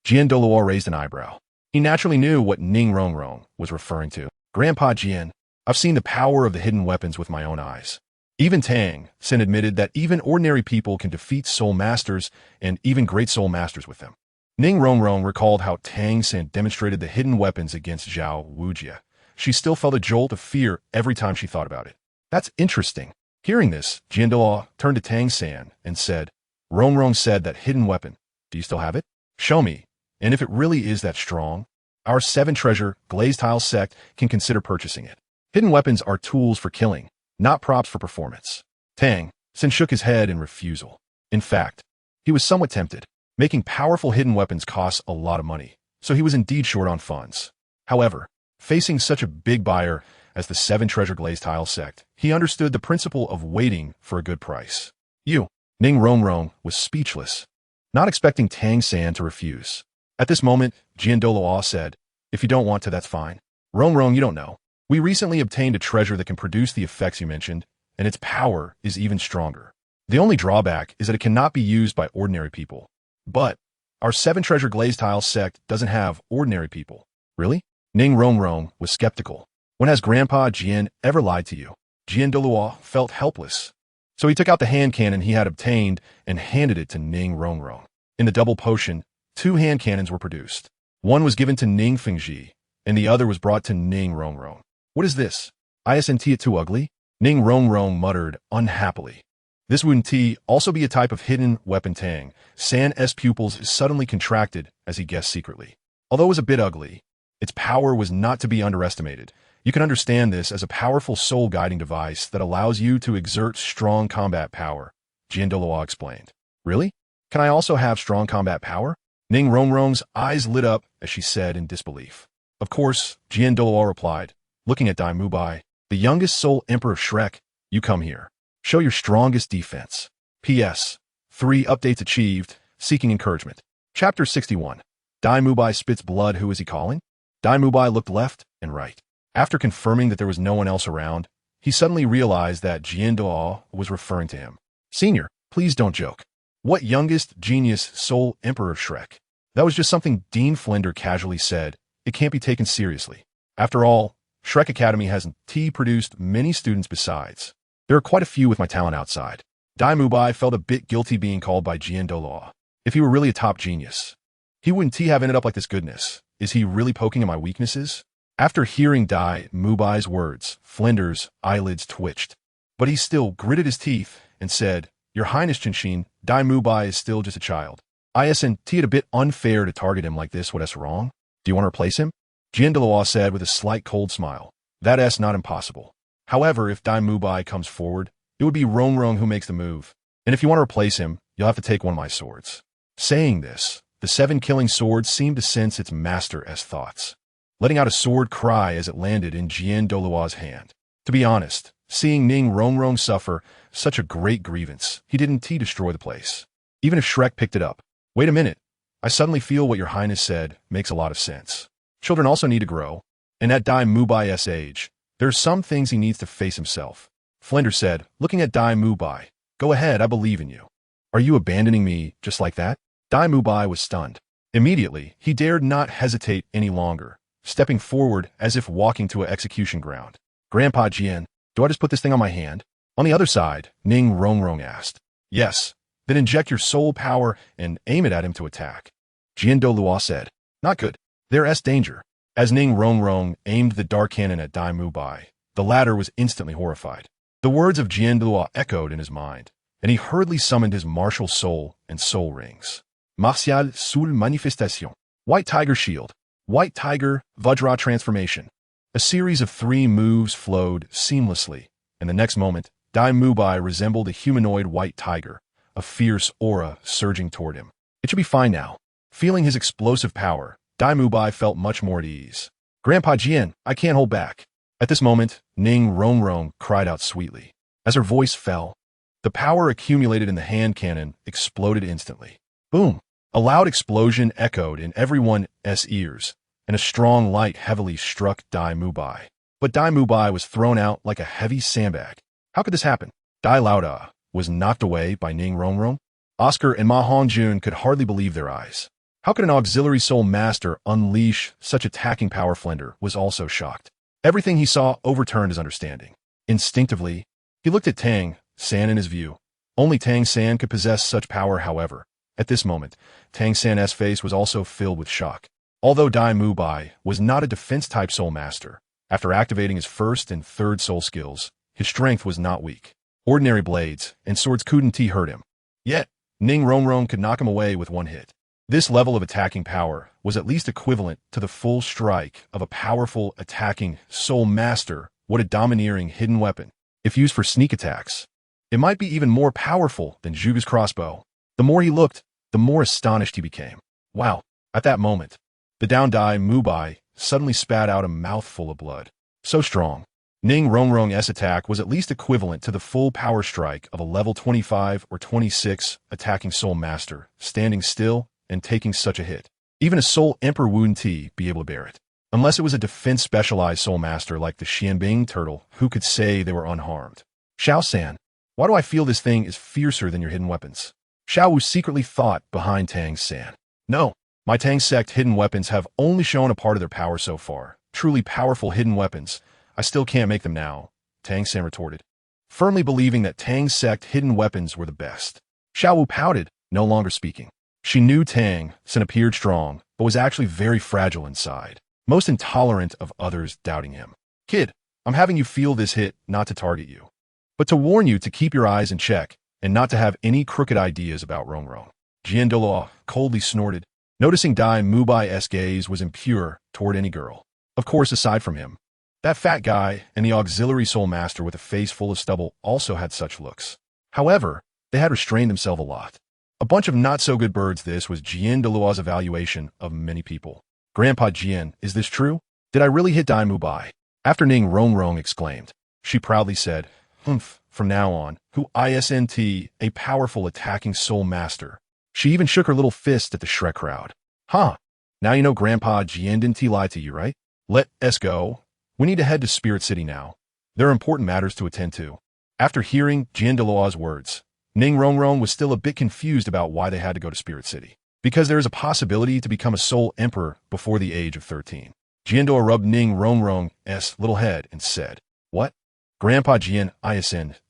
Douluo raised an eyebrow. He naturally knew what Ning Rongrong was referring to. Grandpa Jian, I've seen the power of the hidden weapons with my own eyes. Even Tang San admitted that even ordinary people can defeat soul masters and even great soul masters with them. Ning Rongrong recalled how Tang San demonstrated the hidden weapons against Zhao Wujia. She still felt a jolt of fear every time she thought about it. That's interesting. Hearing this, Douluo turned to Tang San and said, Rongrong said that hidden weapon. Do you still have it? Show me. And if it really is that strong, our 7 Treasure Glazed Tile sect can consider purchasing it. Hidden weapons are tools for killing, not props for performance. Tang Sen shook his head in refusal. In fact, he was somewhat tempted. Making powerful hidden weapons costs a lot of money, so he was indeed short on funds. However, facing such a big buyer as the Seven Treasure Glazed Tile sect, he understood the principle of waiting for a good price. Ning Rongrong was speechless, not expecting Tang San to refuse. At this moment, Douluo said, "If you don't want to, that's fine. Rongrong, you don't know. We recently obtained a treasure that can produce the effects you mentioned, and its power is even stronger. The only drawback is that it cannot be used by ordinary people. But our Seven Treasure Glazed Tile sect doesn't have ordinary people." Really? Ning Rongrong was skeptical. When has Grandpa Jian ever lied to you? Douluo felt helpless. So he took out the hand cannon he had obtained and handed it to Ning Rongrong. In the double potion, 2 hand cannons were produced. One was given to Ning Fengji, and the other was brought to Ning Rongrong. "What is this? Isn't it too ugly?" Ning Rongrong muttered unhappily. This wouldn't also be a type of hidden weapon. Tang San's pupils suddenly contracted as he guessed secretly. Although it was a bit ugly, its power was not to be underestimated. You can understand this as a powerful soul-guiding device that allows you to exert strong combat power, Douluo explained. Really? Can I also have strong combat power? Ning Rongrong's eyes lit up as she said in disbelief. Of course, Douluo replied, looking at Dai Mubai, "The youngest soul emperor of Shrek, you come here. Show your strongest defense." P.S. 3 updates achieved, seeking encouragement. Chapter 61. Dai Mubai spits blood. Who is he calling? Dai Mubai looked left and right. After confirming that there was no one else around, he suddenly realized that Douluo was referring to him. "Senior, please don't joke. What youngest genius soul emperor of Shrek?" That was just something Dean Flinder casually said. It can't be taken seriously. After all, Shrek Academy hasn't produced many students besides. There are quite a few with my talent outside. Dai Mubai felt a bit guilty being called by Douluo. If he were really a top genius, he wouldn't have ended up like this. Goodness, is he really poking at my weaknesses? After hearing Dai Mubai's words, Flinder's eyelids twitched. But he still gritted his teeth and said, "Your Highness Chinshin, Dai Mubai is still just a child. Isn't it a bit unfair to target him like this? What's wrong? Do you want to replace him?" Douluo said with a slight cold smile. "That's not impossible. However, if Dai Mubai comes forward, it would be Rongrong who makes the move. And if you want to replace him, you'll have to take one of my swords." Saying this, the 7 killing sword seemed to sense its master's thoughts, letting out a sword cry as it landed in Douluo's hand. To be honest, seeing Ning Rongrong suffer such a great grievance, he didn't destroy the place, even if Shrek picked it up. "Wait a minute. I suddenly feel what your Highness said makes a lot of sense. Children also need to grow, and at Dai Mubai's age, there are some things he needs to face himself." Flinder said, looking at Dai Mubai. "Go ahead, I believe in you." "Are you abandoning me just like that?" Dai Mubai was stunned. Immediately, he dared not hesitate any longer, stepping forward as if walking to an execution ground. "Grandpa Jian, do I just put this thing on my hand?" On the other side, Ning Rongrong asked. "Yes, then inject your soul power and aim it at him to attack." Douluo said. "Not good. There's danger." As Ning Rongrong aimed the dark cannon at Dai Mubai, the latter was instantly horrified. The words of Douluo echoed in his mind, and he hurriedly summoned his martial soul and soul rings. Martial Soul Manifestation. White Tiger Shield. White Tiger Vajra Transformation. A series of 3 moves flowed seamlessly, and the next moment, Dai Mubai resembled a humanoid white tiger, a fierce aura surging toward him. It should be fine now. Feeling his explosive power, Dai Mubai felt much more at ease. "Grandpa Jian, I can't hold back." At this moment, Ning Rongrong cried out sweetly. As her voice fell, the power accumulated in the hand cannon exploded instantly. Boom! A loud explosion echoed in everyone's ears, and a strong light heavily struck Dai Mubai. But Dai Mubai was thrown out like a heavy sandbag. How could this happen? Dai Lauda was knocked away by Ning Rongrong. Oscar and Ma Hongjun could hardly believe their eyes. How could an auxiliary soul master unleash such attacking power? Flinder was also shocked. Everything he saw overturned his understanding. Instinctively, he looked at Tang San in his view. Only Tang San could possess such power, however. At this moment, Tang San's face was also filled with shock. Although Dai Mubai was not a defense-type soul master, after activating his 1st and 3rd soul skills, his strength was not weak. Ordinary blades and swords couldn't hurt him. Yet, Ning Rongrong could knock him away with one hit. This level of attacking power was at least equivalent to the full strike of a powerful attacking soul master What a domineering hidden weapon. If used for sneak attacks, it might be even more powerful than Zhuge's crossbow. The more he looked, the more astonished he became. Wow. At that moment, the downed Dai Mubai suddenly spat out a mouthful of blood. So strong. Ning Rongrong's attack was at least equivalent to the full power strike of a level 25 or 26 attacking Soul Master, standing still and taking such a hit. Even a Soul Emperor wouldn't be able to bear it. Unless it was a defense-specialized Soul Master like the Xianbing turtle who could say they were unharmed. Xiao-san, why do I feel this thing is fiercer than your hidden weapons? Xiao Wu secretly thought behind Tang-san. No, my Tang sect hidden weapons have only shown a part of their power so far. Truly powerful hidden weapons. I still can't make them now, Tang-san retorted, firmly believing that Tang sect hidden weapons were the best. Xiao Wu pouted, no longer speaking. She knew Tang-san appeared strong, but was actually very fragile inside, most intolerant of others doubting him. Kid, I'm having you feel this hit not to target you, but to warn you to keep your eyes in check and not to have any crooked ideas about Rongrong. Douluo coldly snorted, noticing Dai Mubai's gaze was impure toward any girl. Of course, aside from him, that fat guy and the auxiliary soul master with a face full of stubble also had such looks. However, they had restrained themselves a lot. A bunch of not-so-good birds. This was Douluo's evaluation of many people. Grandpa Jian, is this true? Did I really hit Dai Mubai? After Ning Rongrong exclaimed, she proudly said, "Humph, from now on, who isn't a powerful attacking soul master." She even shook her little fist at the Shrek crowd. Huh, now you know Grandpa Jian didn't lie to you, right? Let's go. We need to head to Spirit City now. There are important matters to attend to. After hearing Douluo's words, Ning Rongrong was still a bit confused about why they had to go to Spirit City. Because there is a possibility to become a Soul Emperor before the age of 13. Douluo rubbed Ning Rongrong's little head and said, "What? Grandpa Jian isn't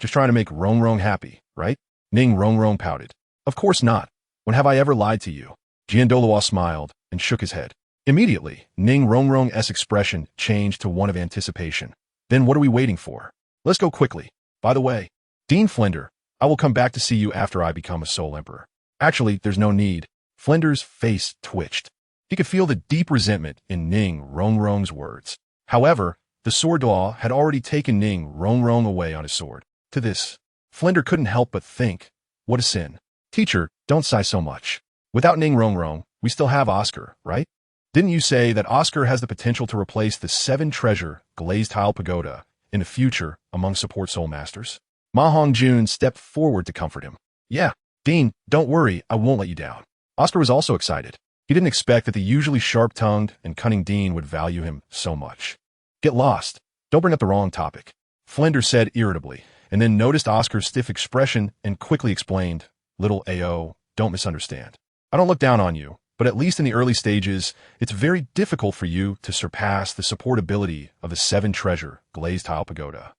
just trying to make Rongrong happy, right?" Ning Rongrong pouted. "Of course not. When have I ever lied to you?" Douluo smiled and shook his head. Immediately, Ning Rongrong's expression changed to one of anticipation. "Then what are we waiting for? Let's go quickly. By the way, Dean Flender, I will come back to see you after I become a Soul Emperor." Actually, there's no need. Flender's face twitched. He could feel the deep resentment in Ning Rongrong's words. However, the sword Dao had already taken Ning Rongrong away on his sword. To this, Flender couldn't help but think, what a sin. Teacher, don't sigh so much. Without Ning Rongrong, we still have Oscar, right? Didn't you say that Oscar has the potential to replace the 7 Treasure Glazed Tile Pagoda in the future among support soul masters? Ma Hongjun stepped forward to comfort him. Yeah, Dean, don't worry, I won't let you down. Oscar was also excited. He didn't expect that the usually sharp-tongued and cunning Dean would value him so much. Get lost. Don't bring up the wrong topic, Flender said irritably, and then noticed Oscar's stiff expression and quickly explained, "Little AO, don't misunderstand. I don't look down on you, but at least in the early stages, it's very difficult for you to surpass the support ability of the 7 Treasure Glazed Tile Pagoda."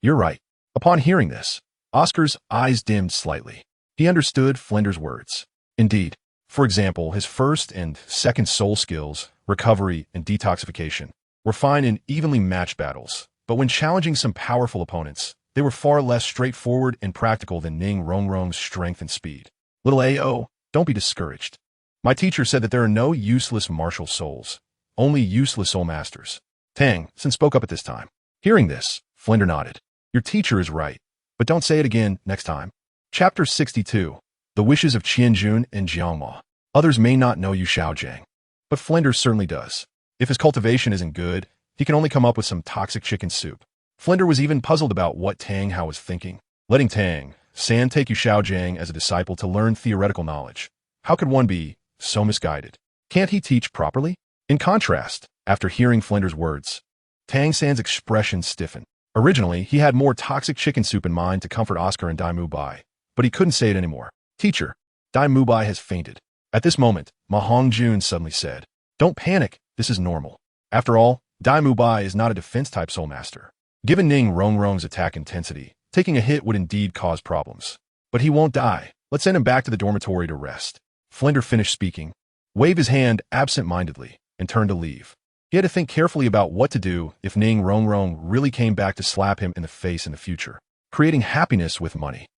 You're right. Upon hearing this, Oscar's eyes dimmed slightly. He understood Flender's words. Indeed, for example, his first and second soul skills, recovery and detoxification, were fine in evenly matched battles, but when challenging some powerful opponents, they were far less straightforward and practical than Ning Rongrong's strength and speed. Little AO, don't be discouraged. My teacher said that there are no useless martial souls, only useless soul masters. Tang-san spoke up at this time. Hearing this, Flender nodded. Your teacher is right, but don't say it again next time. Chapter 62. The Wishes of Qianjun and Jiangma. Others may not know Yu Xiaojiang, but Flender certainly does. If his cultivation isn't good, he can only come up with some toxic chicken soup. Flender was even puzzled about what Tang Hao was thinking. Letting Tang-san take Yu Xiaojiang as a disciple to learn theoretical knowledge. How could one be so misguided? Can't he teach properly? In contrast, after hearing Flender's words, Tang-san's expression stiffened. Originally, he had more toxic chicken soup in mind to comfort Oscar and Dai Mubai, but he couldn't say it anymore. Teacher, Dai Mubai has fainted. At this moment, Ma Hongjun suddenly said, "Don't panic, this is normal. After all, Dai Mubai is not a defense-type soul master. Given Ning Rongrong's attack intensity, taking a hit would indeed cause problems. But he won't die. Let's send him back to the dormitory to rest." Flender finished speaking, waved his hand absent-mindedly, and turned to leave. He had to think carefully about what to do if Ning Rongrong really came back to slap him in the face in the future. Creating happiness with money.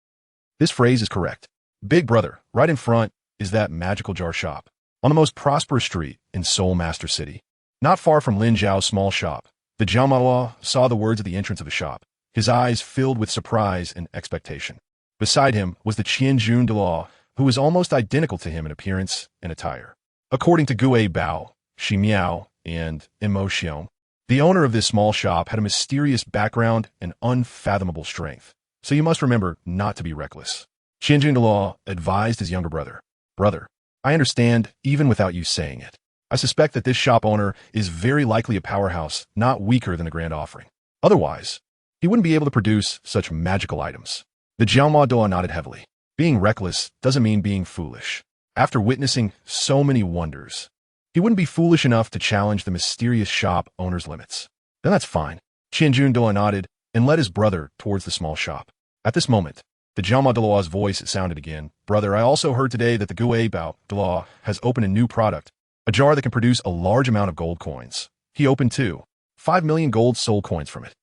This phrase is correct. Big brother, right in front, is that magical jar shop. On the most prosperous street in Soul Master City. Not far from Lin Xiao's small shop, The Jiaomalua saw the words at the entrance of the shop, his eyes filled with surprise and expectation. Beside him was the Qianjun Douluo, who was almost identical to him in appearance and attire. According to Gui Bao, Shi Miao, and Mo Xiong, the owner of this small shop had a mysterious background and unfathomable strength, so you must remember not to be reckless. Qianjun Douluo advised his younger brother, "Brother, I understand even without you saying it. I suspect that this shop owner is very likely a powerhouse, not weaker than a grand offering. Otherwise, he wouldn't be able to produce such magical items." The Jiaoma Doa nodded heavily. Being reckless doesn't mean being foolish. After witnessing so many wonders, he wouldn't be foolish enough to challenge the mysterious shop owner's limits. Then that's fine. Qianjun Doa nodded and led his brother towards the small shop. At this moment, the Jiaoma Douluo's voice sounded again. "Brother, I also heard today that the Gui Bao Douluo has opened a new product, a jar that can produce a large amount of gold coins. He opened 5 million gold soul coins from it."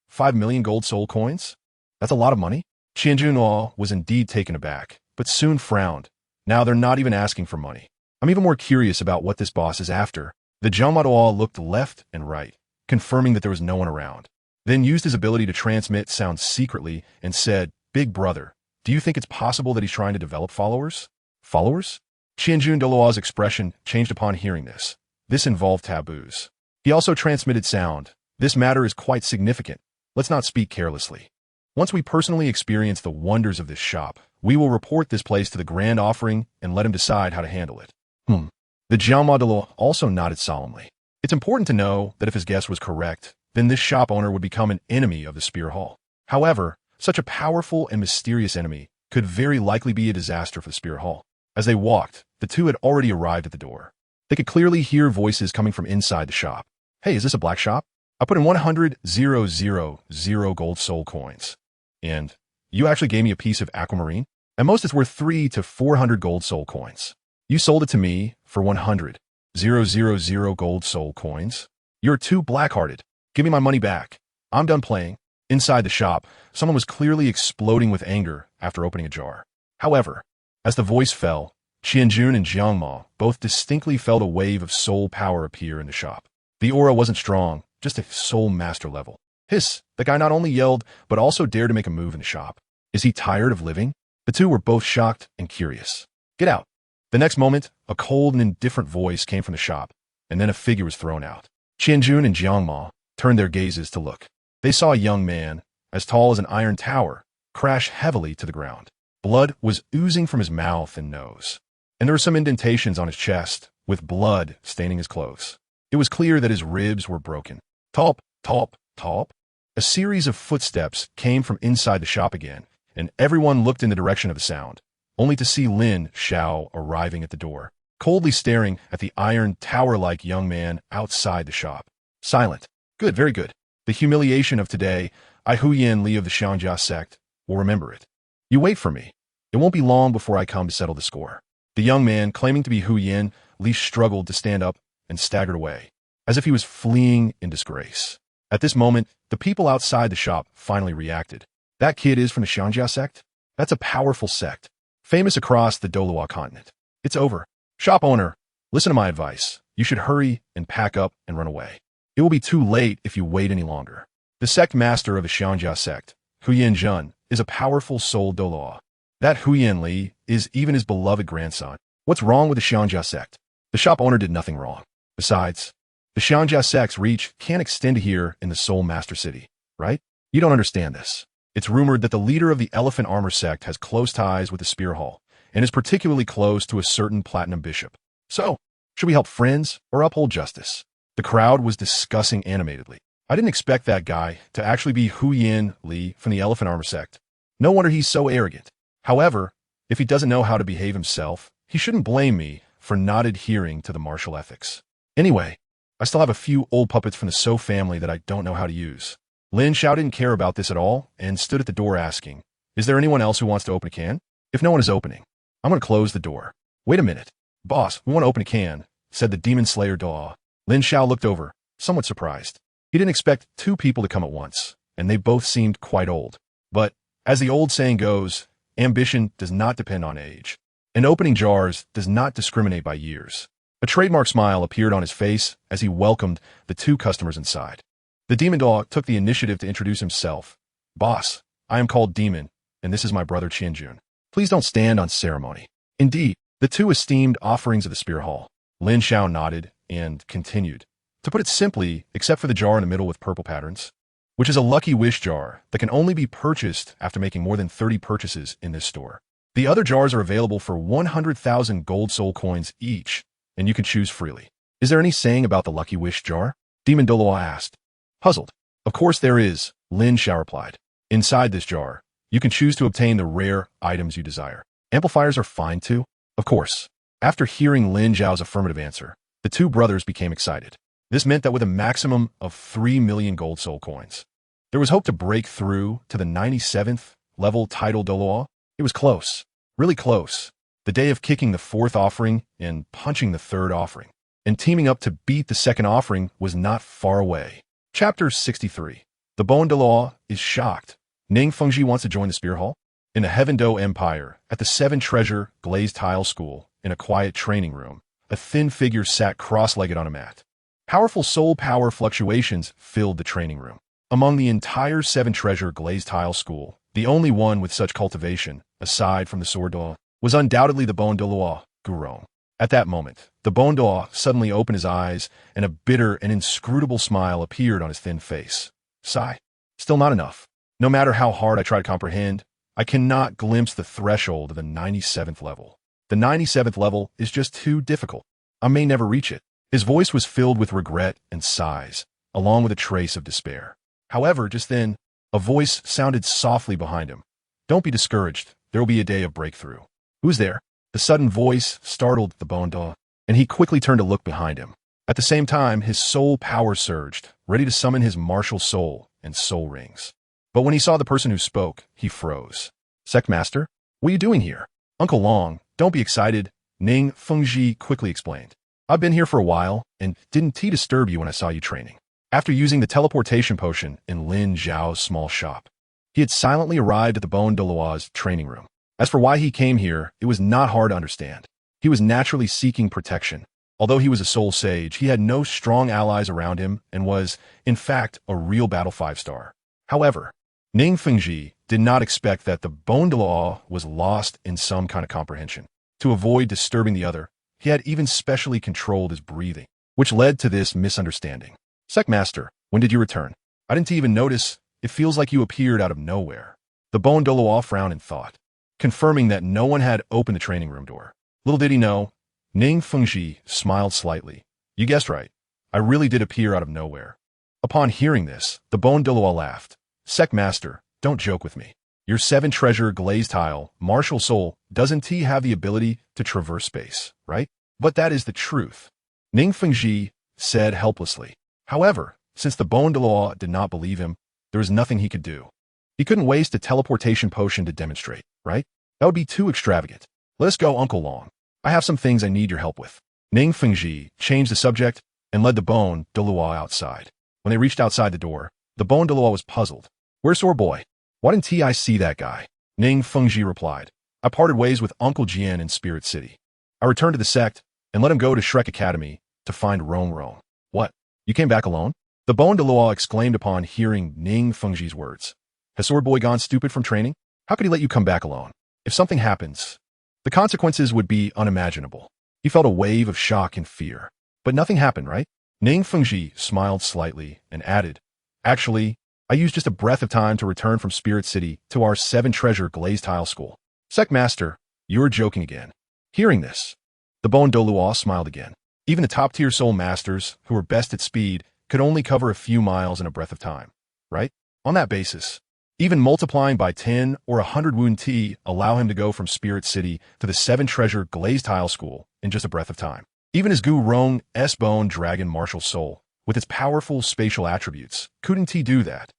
5 million gold soul coins? That's a lot of money? Qianjun Douluo was indeed taken aback, but soon frowned. Now they're not even asking for money. I'm even more curious about what this boss is after. The Jiaoma Douluo looked left and right, confirming that there was no one around, then used his ability to transmit sounds secretly and said, "Big brother, do you think it's possible that he's trying to develop followers?" Followers? Qianjun Douluo's expression changed upon hearing this. This involved taboos. He also transmitted sound. "This matter is quite significant. Let's not speak carelessly. Once we personally experience the wonders of this shop, we will report this place to the grand offering and let him decide how to handle it." The Jiaoma Douluo also nodded solemnly. It's important to know that if his guess was correct, then this shop owner would become an enemy of the Spear Hall. However, such a powerful and mysterious enemy could very likely be a disaster for the Spear Hall. As they walked, the two had already arrived at the door. They could clearly hear voices coming from inside the shop. "Hey, is this a black shop? I put in 100,000 gold soul coins. And you actually gave me a piece of aquamarine? At most it's worth 300 to 400 gold soul coins. You sold it to me for 100,000 gold soul coins? You're too black-hearted. Give me my money back. I'm done playing." Inside the shop, someone was clearly exploding with anger after opening a jar. However, as the voice fell, Qianjun and Jiangma both distinctly felt a wave of soul power appear in the shop. The aura wasn't strong, just a soul master level. Hiss, the guy not only yelled, but also dared to make a move in the shop. Is he tired of living? The two were both shocked and curious. "Get out." The next moment, a cold and indifferent voice came from the shop, and then a figure was thrown out. Qianjun and Jiangma turned their gazes to look. They saw a young man, as tall as an iron tower, crash heavily to the ground. Blood was oozing from his mouth and nose, and there were some indentations on his chest, with blood staining his clothes. It was clear that his ribs were broken. Top, top, top. A series of footsteps came from inside the shop again, and everyone looked in the direction of the sound, only to see Lin Xiao arriving at the door, coldly staring at the iron tower-like young man outside the shop. Silent. Good, very good. The humiliation of today, I Huyan Li of the Xiangjia sect, will remember it. You wait for me. It won't be long before I come to settle the score. The young man, claiming to be Huyan Li, struggled to stand up and staggered away, as if he was fleeing in disgrace. At this moment, the people outside the shop finally reacted. That kid is from the Xiangjia sect? That's a powerful sect, famous across the Douluo Continent. It's over. Shop owner, listen to my advice. You should hurry and pack up and run away. It will be too late if you wait any longer. The sect master of the Xiangjia sect, Huyan Zhen, is a powerful soul Douluo. That Huyan Li is even his beloved grandson. What's wrong with the Xiangjia sect? The shop owner did nothing wrong. Besides, the Xiangjia sect's reach can't extend to here in the Soul Master City, right? You don't understand this. It's rumored that the leader of the Elephant Armor sect has close ties with the Spear Hall, and is particularly close to a certain Platinum Bishop. So, should we help friends or uphold justice? The crowd was discussing animatedly. I didn't expect that guy to actually be Huyan Li from the Elephant Armor sect. No wonder he's so arrogant. However, if he doesn't know how to behave himself, he shouldn't blame me for not adhering to the martial ethics. Anyway, I still have a few old puppets from the So family that I don't know how to use. Lin Xiao didn't care about this at all and stood at the door asking, "Is there anyone else who wants to open a can?" If no one is opening, I'm going to close the door. Wait a minute. Boss, we want to open a can, said the Demon Slayer Daw. Lin Xiao looked over, somewhat surprised. He didn't expect two people to come at once, and they both seemed quite old. But, as the old saying goes, ambition does not depend on age, and opening jars does not discriminate by years. A trademark smile appeared on his face as he welcomed the two customers inside. The demon dog took the initiative to introduce himself. Boss, I am called Demon, and this is my brother Qianjun. Please don't stand on ceremony. Indeed, the two esteemed offerings of the Spear Hall. Lin Xiao nodded and continued. To put it simply, except for the jar in the middle with purple patterns, which is a lucky wish jar that can only be purchased after making more than 30 purchases in this store. The other jars are available for 100,000 gold soul coins each, and you can choose freely. Is there any saying about the lucky wish jar? Demon Douluo asked. Puzzled. Of course there is, Lin Xiao replied. Inside this jar, you can choose to obtain the rare items you desire. Amplifiers are fine too, of course. After hearing Lin Xiao's affirmative answer, the two brothers became excited. This meant that with a maximum of 3 million gold soul coins, there was hope to break through to the 97th level title Douluo. It was close, really close. The day of kicking the fourth offering and punching the third offering, and teaming up to beat the second offering was not far away. Chapter 63. The Bon Douluo is shocked. Ning Fengji wants to join the Spear Hall? In the Heaven Do Empire, at the 7 Treasure Glazed Tile School, in a quiet training room, a thin figure sat cross-legged on a mat. Powerful soul power fluctuations filled the training room. Among the entire 7 Treasure Glazed Tile School, the only one with such cultivation, aside from the Sword Douluo, was undoubtedly the Bon Douluo, Rongrong. At that moment, the Bon Douluo suddenly opened his eyes, and a bitter and inscrutable smile appeared on his thin face. Sigh. Still not enough. No matter how hard I try to comprehend, I cannot glimpse the threshold of the 97th level. The 97th level is just too difficult. I may never reach it. His voice was filled with regret and sighs, along with a trace of despair. However, just then, a voice sounded softly behind him. Don't be discouraged. There will be a day of breakthrough. Who's there? The sudden voice startled the Bon Douluo, and he quickly turned to look behind him. At the same time, his soul power surged, ready to summon his martial soul and soul rings. But when he saw the person who spoke, he froze. Sect Master? What are you doing here? Uncle Long, don't be excited, Ning Fengji quickly explained. I've been here for a while, and didn't disturb you when I saw you training. After using the teleportation potion in Lin Xiao's small shop, he had silently arrived at the Bon Douluo's training room. As for why he came here, it was not hard to understand. He was naturally seeking protection. Although he was a soul sage, he had no strong allies around him and was, in fact, a real battle 5-star. However, Ning Fengji did not expect that the Bon Douluo was lost in some kind of comprehension. To avoid disturbing the other, he had even specially controlled his breathing, which led to this misunderstanding. Sect Master, when did you return? I didn't even notice. It feels like you appeared out of nowhere. The Bon Douluo frowned in thought, confirming that no one had opened the training room door. Little did he know, Ning Fengji smiled slightly. You guessed right. I really did appear out of nowhere. Upon hearing this, the Bon Douluo laughed. Sect Master, don't joke with me. Your 7 Treasure Glazed Tile, martial soul, doesn't he have the ability to traverse space, right? But that is the truth, Ning Fengji said helplessly. However, since the Bon Douluo did not believe him, there was nothing he could do. He couldn't waste a teleportation potion to demonstrate, right? That would be too extravagant. Let us go, Uncle Long. I have some things I need your help with. Ning Fengji changed the subject and led the Bon Douluo outside. When they reached outside the door, the Bon Douluo was puzzled. Where's Sore Boy? Why didn't I see that guy? Ning Fengji replied. I parted ways with Uncle Jian in Spirit City. I returned to the sect and let him go to Shrek Academy to find Rongrong. What? You came back alone? The Bon Douluo exclaimed upon hearing Ning Fengji's words. Has Sword Boy gone stupid from training? How could he let you come back alone? If something happens, the consequences would be unimaginable. He felt a wave of shock and fear. But nothing happened, right? Ning Fengji smiled slightly and added, Actually, I used just a breath of time to return from Spirit City to our 7 Treasure Glazed Tile School. Sect Master, you're joking again. Hearing this, the Bon Douluo smiled again. Even the top-tier soul masters, who were best at speed, could only cover a few miles in a breath of time, right? On that basis, even multiplying by 10 or 100 wound T allow him to go from Spirit City to the 7 Treasure Glazed Tile School in just a breath of time. Even his Gu Rong S-Bone Dragon Martial Soul, with its powerful spatial attributes, couldn't he do that?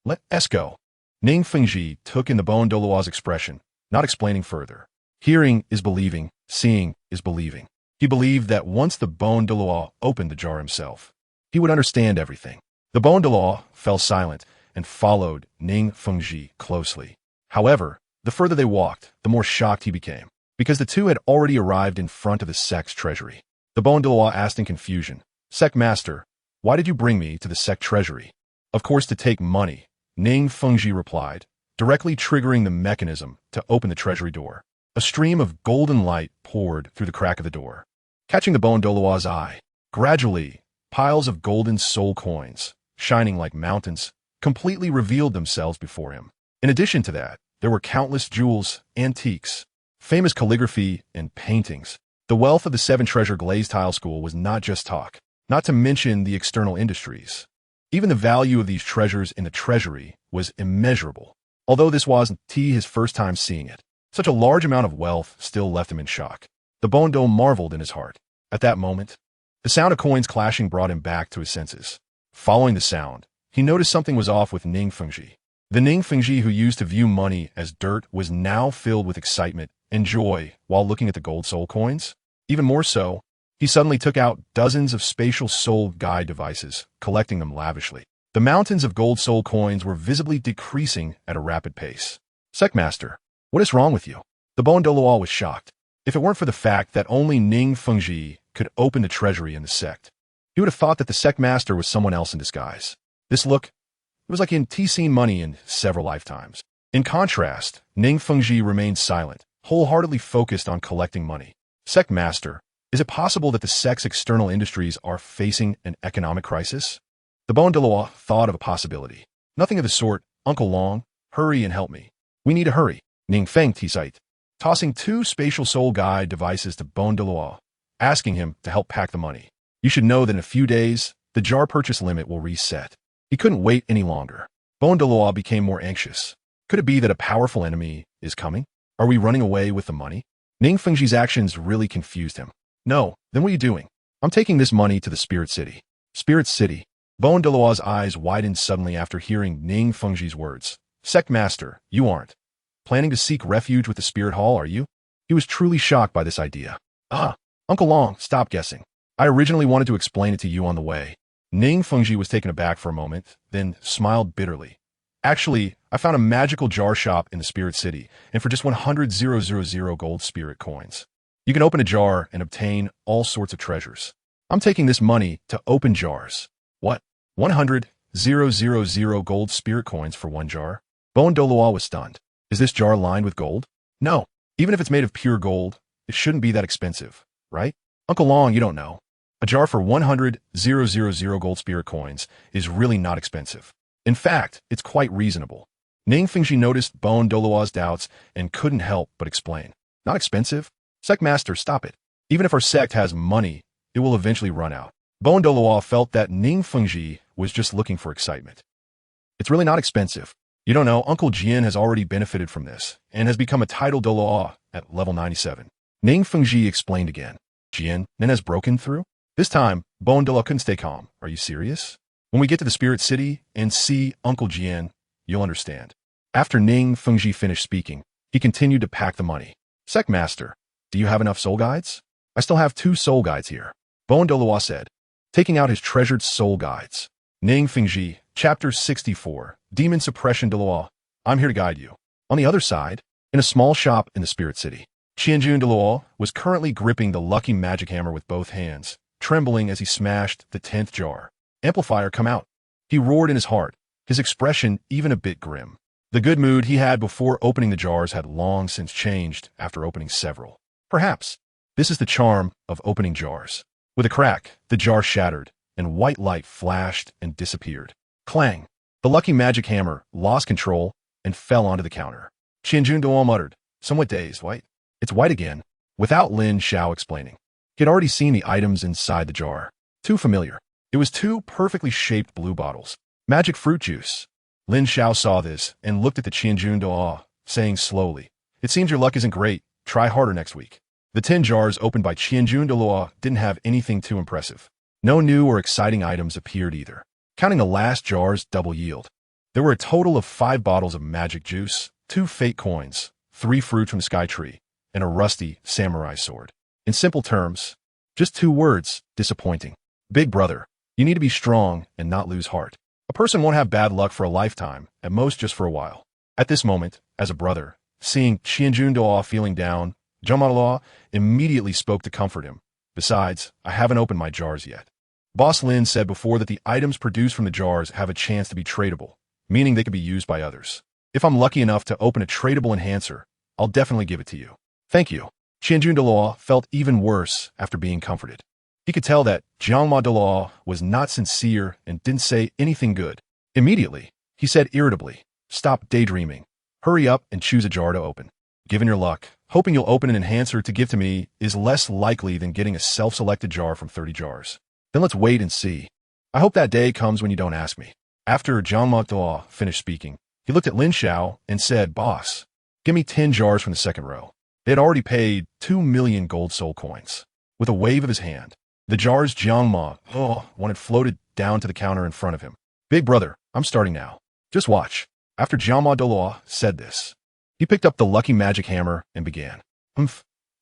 Let us go. Ning Fengji took in the Bon Douluo's expression, not explaining further. Hearing is believing, seeing is believing. He believed that once the Bon Douluo opened the jar himself, he would understand everything. The Bon Douluo fell silent and followed Ning Fengji closely. However, the further they walked, the more shocked he became, because the two had already arrived in front of the sect's treasury. The Bon Douluo asked in confusion, Sect Master, why did you bring me to the sect treasury? Of course, to take money, Ning Fengji replied, directly triggering the mechanism to open the treasury door. A stream of golden light poured through the crack of the door, catching the Bon Douluo's eye. Gradually, piles of golden soul coins, shining like mountains, completely revealed themselves before him. In addition to that, there were countless jewels, antiques, famous calligraphy, and paintings. The wealth of the Seven Treasure Glazed Tile School was not just talk, not to mention the external industries. Even the value of these treasures in the treasury was immeasurable. Although this wasn't his first time seeing it, such a large amount of wealth still left him in shock. The Bon Do marveled in his heart. At that moment, the sound of coins clashing brought him back to his senses. Following the sound, he noticed something was off with Ning Fengji. The Ning Fengji who used to view money as dirt was now filled with excitement and joy while looking at the gold soul coins. Even more so, he suddenly took out dozens of spatial soul guide devices, collecting them lavishly. The mountains of gold soul coins were visibly decreasing at a rapid pace. Sectmaster, what is wrong with you? The Bon Douluo was shocked. If it weren't for the fact that only Ning Fengji could open the treasury in the sect, he would have thought that the Sectmaster was someone else in disguise. This look, it was like he'd seen money in several lifetimes. In contrast, Ning Fengji remained silent, wholeheartedly focused on collecting money. Sectmaster, is it possible that the sect's external industries are facing an economic crisis? The Bon Douluo thought of a possibility. Nothing of the sort. Uncle Long, hurry and help me. We need to hurry. Ning Feng Tisite, tossing 2 spatial soul guide devices to Bon Douluo, asking him to help pack the money. You should know that in a few days, the jar purchase limit will reset. He couldn't wait any longer. Bon Douluo became more anxious. Could it be that a powerful enemy is coming? Are we running away with the money? Ning Fengji's actions really confused him. No, then what are you doing? I'm taking this money to the Spirit City. Spirit City. Bon Douluo's eyes widened suddenly after hearing Ning Fengji's words. Sectmaster, you aren't planning to seek refuge with the Spirit Hall, are you? He was truly shocked by this idea. Uncle Long, stop guessing. I originally wanted to explain it to you on the way. Ning Fengji was taken aback for a moment, then smiled bitterly. Actually, I found a magical jar shop in the Spirit City, and for just 100,000 gold spirit coins, you can open a jar and obtain all sorts of treasures. I'm taking this money to open jars. What? 100,000 gold spirit coins for one jar? Bon Douluo was stunned. Is this jar lined with gold? No. Even if it's made of pure gold, it shouldn't be that expensive, right? Uncle Long, you don't know. A jar for 100,000 gold spirit coins is really not expensive. In fact, it's quite reasonable. Ning Fengji noticed Bon Douluo's doubts and couldn't help but explain. Not expensive? Sectmaster, stop it. Even if our sect has money, it will eventually run out. Bon Douluo felt that Ning Fengji was just looking for excitement. It's really not expensive. You don't know, Uncle Jian has already benefited from this and has become a title Douluo at level 97. Ning Fengji explained again. Jian then has broken through? This time, Bon Douluo couldn't stay calm. Are you serious? When we get to the Spirit City and see Uncle Jian, you'll understand. After Ning Fengji finished speaking, he continued to pack the money. Sectmaster, do you have enough soul guides? I still have 2 soul guides here. Bon Douluo said, taking out his treasured soul guides. Ning Fengji, Chapter 64, Demon Suppression Douluo. I'm here to guide you. On the other side, in a small shop in the Spirit City, Qianjun Douluo was currently gripping the lucky magic hammer with both hands, trembling as he smashed the 10th jar. Amplifier, come out. He roared in his heart, his expression even a bit grim. The good mood he had before opening the jars had long since changed after opening several. Perhaps this is the charm of opening jars. With a crack, the jar shattered, and white light flashed and disappeared. Clang! The lucky magic hammer lost control and fell onto the counter. Qianjun Douluo muttered, somewhat dazed. White? It's white again, without Lin Xiao explaining. He had already seen the items inside the jar. Too familiar. It was 2 perfectly shaped blue bottles. Magic fruit juice. Lin Xiao saw this and looked at the Qianjun Douluo, saying slowly, it seems your luck isn't great. Try harder next week. The 10 jars opened by Qianjun Douluo didn't have anything too impressive. No new or exciting items appeared either. Counting the last jar's double yield, there were a total of 5 bottles of magic juice, 2 fake coins, 3 fruit from the sky tree, and a rusty samurai sword. In simple terms, just 2 words, disappointing. Big brother, you need to be strong and not lose heart. A person won't have bad luck for a lifetime, at most just for a while. At this moment, as a brother, seeing Qianjun Douluo feeling down, Zhou immediately spoke to comfort him. Besides, I haven't opened my jars yet. Boss Lin said before that the items produced from the jars have a chance to be tradable, meaning they could be used by others. If I'm lucky enough to open a tradable enhancer, I'll definitely give it to you. Thank you. Douluo felt even worse after being comforted. He could tell that Douluo was not sincere and didn't say anything good. Immediately, he said irritably, "Stop daydreaming. Hurry up and choose a jar to open. Given your luck, hoping you'll open an enhancer to give to me is less likely than getting a self-selected jar from 30 jars. Then let's wait and see. I hope that day comes when you don't ask me." After Douluo finished speaking, he looked at Lin Xiao and said, "Boss, give me 10 jars from the second row." They had already paid 2 million gold soul coins. With a wave of his hand, the jars wanted floated down to the counter in front of him. "Big brother, I'm starting now. Just watch." After Douluo said this, he picked up the lucky magic hammer and began.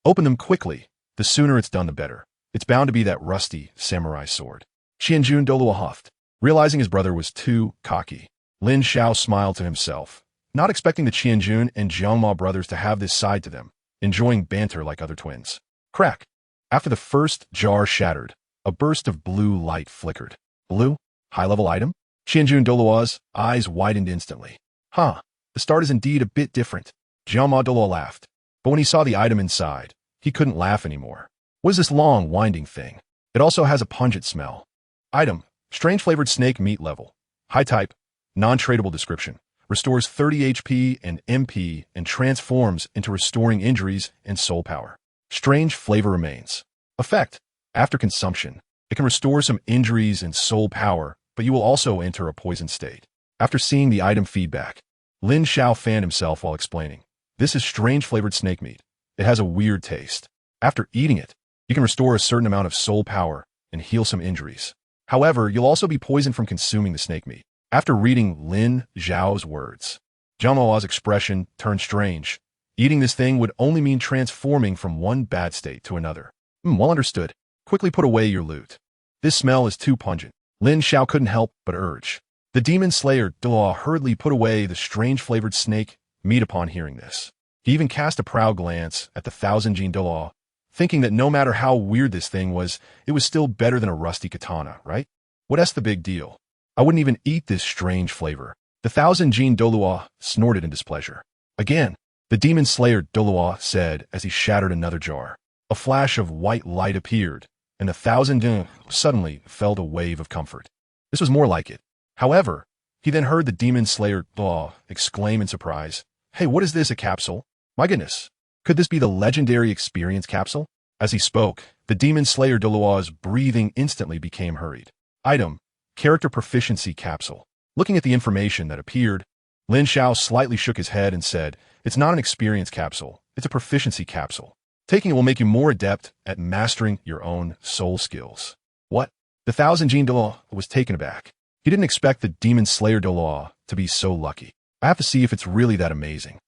Open them quickly. The sooner it's done, the better. It's bound to be that rusty samurai sword." Douluo huffed. Realizing his brother was too cocky, Lin Xiao smiled to himself, not expecting the Qianjun and Jiangma brothers to have this side to them, enjoying banter like other twins. Crack! After the first jar shattered, a burst of blue light flickered. Blue? High-level item? Douluo's eyes widened instantly. The start is indeed a bit different. Douluo laughed, but when he saw the item inside, he couldn't laugh anymore. What is this long, winding thing? It also has a pungent smell. Item: strange flavored snake meat level. High type, non-tradable description. Restores 30 HP and MP and transforms into restoring injuries and soul power. Strange flavor remains. Effect: after consumption, it can restore some injuries and soul power, but you will also enter a poison state. After seeing the item feedback, Lin Xiao fanned himself while explaining. This is strange flavored snake meat. It has a weird taste. After eating it, you can restore a certain amount of soul power and heal some injuries. However, you'll also be poisoned from consuming the snake meat. After reading Lin Xiao's words, Douluo's expression turned strange. Eating this thing would only mean transforming from one bad state to another. Well understood. Quickly put away your loot. This smell is too pungent. Lin Xiao couldn't help but urge. The demon slayer Douluo hurriedly put away the strange-flavored snake meat upon hearing this. He even cast a proud glance at the 1,000 Douluo, thinking that no matter how weird this thing was, it was still better than a rusty katana, right? What's the big deal? I wouldn't even eat this strange flavor. The 1,000 Douluo snorted in displeasure. Again, the demon slayer Douluo said as he shattered another jar. A flash of white light appeared, and the 1,000 suddenly felt a wave of comfort. This was more like it. However, he then heard the demon slayer Douluo exclaim in surprise, "Hey, what is this, a capsule? My goodness, could this be the legendary experience capsule?" As he spoke, the demon slayer Douluo's breathing instantly became hurried. Item: character proficiency capsule. Looking at the information that appeared, Lin Xiao slightly shook his head and said, "It's not an experience capsule, it's a proficiency capsule. Taking it will make you more adept at mastering your own soul skills." What? The 1,000 Douluo was taken aback. He didn't expect the demon slayer Douluo to be so lucky. I have to see if it's really that amazing.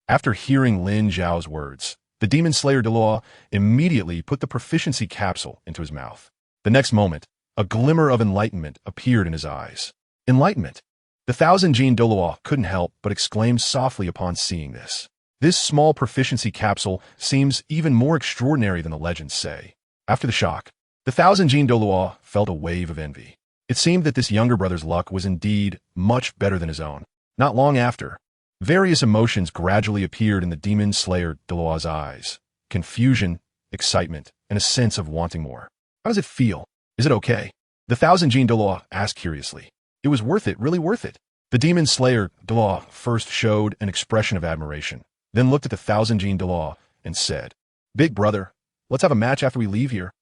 After hearing Lin Xiao's words, the demon slayer Douluo immediately put the proficiency capsule into his mouth. The next moment, a glimmer of enlightenment appeared in his eyes. Enlightenment! The 1,000 Douluo couldn't help but exclaim softly upon seeing this. This small proficiency capsule seems even more extraordinary than the legends say. After the shock, the 1,000 Douluo felt a wave of envy. It seemed that this younger brother's luck was indeed much better than his own. Not long after, various emotions gradually appeared in the demon slayer Douluo's eyes. Confusion, excitement, and a sense of wanting more. How does it feel? Is it okay? The 1,000 Douluo asked curiously. It was worth it, really worth it. The demon slayer Douluo first showed an expression of admiration, then looked at the 1,000 Douluo and said, "Big brother, let's have a match after we leave here."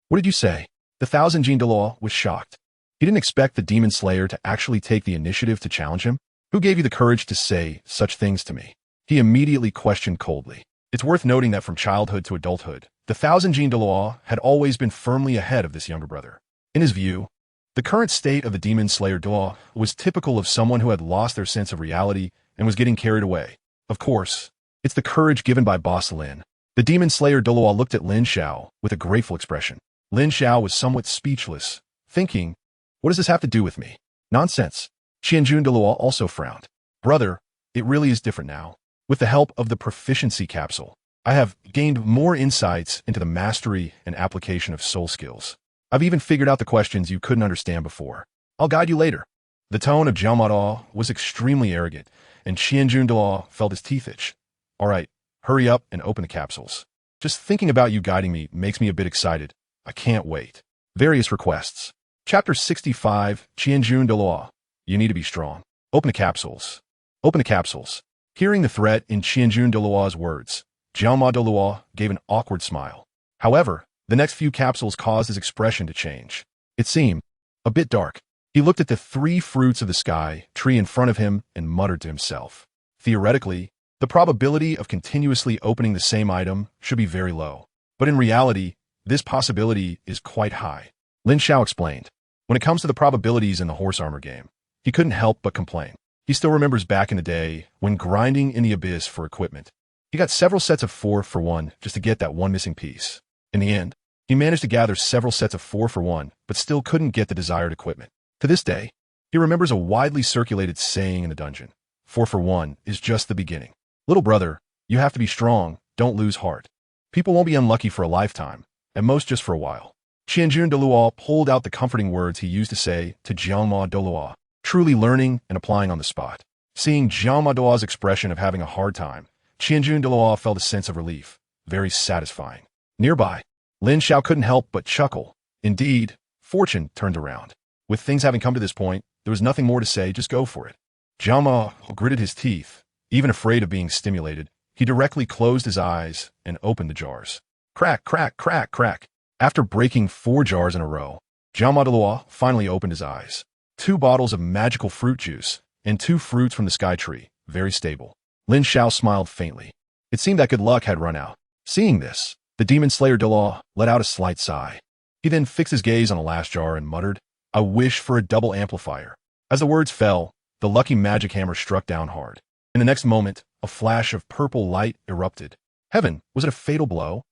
What did you say? The 1,000 Douluo was shocked. He didn't expect the demon slayer to actually take the initiative to challenge him. Who gave you the courage to say such things to me? He immediately questioned coldly. It's worth noting that from childhood to adulthood, the 1,000 Douluo had always been firmly ahead of this younger brother. In his view, the current state of the demon slayer Douluo was typical of someone who had lost their sense of reality and was getting carried away. Of course, it's the courage given by Boss Lin. The demon slayer Douluo looked at Lin Xiao with a grateful expression. Lin Xiao was somewhat speechless, thinking, what does this have to do with me? Nonsense. Douluo also frowned. Brother, it really is different now. With the help of the proficiency capsule, I have gained more insights into the mastery and application of soul skills. I've even figured out the questions you couldn't understand before. I'll guide you later. The tone of Jiao was extremely arrogant, and Qianjun felt his teeth itch. All right, hurry up and open the capsules. Just thinking about you guiding me makes me a bit excited. I can't wait. Various requests. Chapter 65, Qianjun. You need to be strong. Open the capsules. Open the capsules. Hearing the threat in Qianjun's words, Jiao gave an awkward smile. However, the next few capsules caused his expression to change. It seemed a bit dark. He looked at the 3 fruits of the sky tree in front of him and muttered to himself. Theoretically, the probability of continuously opening the same item should be very low. But in reality, this possibility is quite high. Lin Xiao explained. When it comes to the probabilities in the horse armor game, he couldn't help but complain. He still remembers back in the day when grinding in the abyss for equipment. He got several sets of 4 for 1 just to get that one missing piece. In the end, he managed to gather several sets of 4 for 1, but still couldn't get the desired equipment. To this day, he remembers a widely circulated saying in the dungeon, 4 for 1 is just the beginning. Little brother, you have to be strong, don't lose heart. People won't be unlucky for a lifetime, at most just for a while. Qianjun pulled out the comforting words he used to say to Jiao, truly learning and applying on the spot. Seeing Jiao's expression of having a hard time, Qianjun felt a sense of relief, very satisfying. Nearby, Lin Xiao couldn't help but chuckle. Indeed, fortune turned around. With things having come to this point, there was nothing more to say, just go for it. Jiao gritted his teeth. Even afraid of being stimulated, he directly closed his eyes and opened the jars. Crack, crack, crack, crack. After breaking 4 jars in a row, Jiao finally opened his eyes. 2 bottles of magical fruit juice and 2 fruits from the sky tree, very stable. Lin Xiao smiled faintly. It seemed that good luck had run out. Seeing this, the demon slayer Douluo let out a slight sigh. He then fixed his gaze on the last jar and muttered, I wish for a double amplifier. As the words fell, the lucky magic hammer struck down hard. In the next moment, a flash of purple light erupted. Heaven, was it a fatal blow?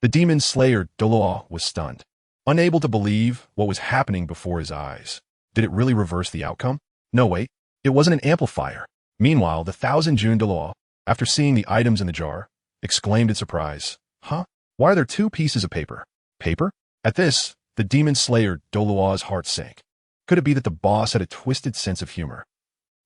The demon slayer Douluo was stunned, unable to believe what was happening before his eyes. Did it really reverse the outcome? No, wait, it wasn't an amplifier. Meanwhile, the Thousand Jun Douluo, after seeing the items in the jar, exclaimed in surprise, Huh? Why are there 2 pieces of paper? Paper? At this, the demon slayer Douluo's heart sank. Could it be that the boss had a twisted sense of humor?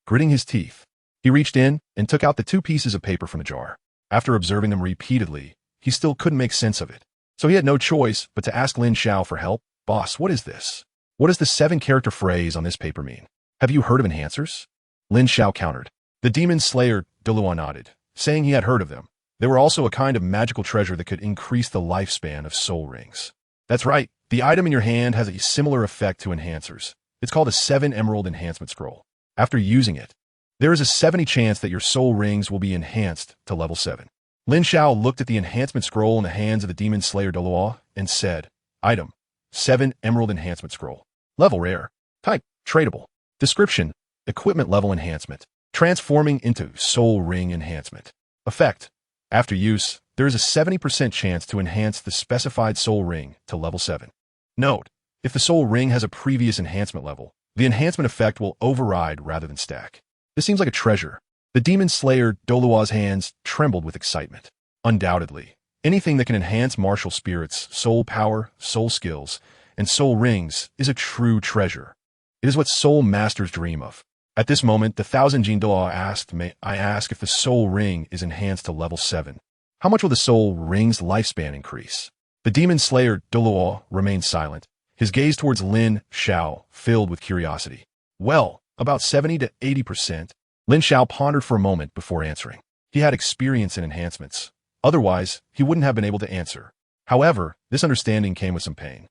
Gritting his teeth, he reached in and took out the 2 pieces of paper from the jar. After observing them repeatedly, he still couldn't make sense of it. So he had no choice but to ask Lin Xiao for help. Boss, what is this? What does the 7-character phrase on this paper mean? Have you heard of enhancers? Lin Xiao countered. The demon slayer Douluo nodded, saying he had heard of them. They were also a kind of magical treasure that could increase the lifespan of soul rings. That's right. The item in your hand has a similar effect to enhancers. It's called a 7-emerald enhancement scroll. After using it, there is a 70 chance that your soul rings will be enhanced to level 7. Lin Xiao looked at the enhancement scroll in the hands of the demon slayer Douluo and said, Item, 7-emerald enhancement scroll. Level rare. Type, tradable. Description, equipment level enhancement. Transforming into soul ring enhancement. Effect, after use, there is a 70% chance to enhance the specified soul ring to level 7. Note, if the soul ring has a previous enhancement level, the enhancement effect will override rather than stack. This seems like a treasure. The demon slayer Douluo's hands trembled with excitement. Undoubtedly, anything that can enhance martial spirits, soul power, soul skills, and soul rings is a true treasure. It is what soul masters dream of. At this moment, the Thousand Jin Douluo asked, May I ask if the soul ring is enhanced to level 7? How much will the soul ring's lifespan increase? The demon slayer Douluo remained silent, his gaze towards Lin Xiao filled with curiosity. Well, about 70 to 80%. Lin Xiao pondered for a moment before answering. He had experience in enhancements. Otherwise, he wouldn't have been able to answer. However, this understanding came with some pain.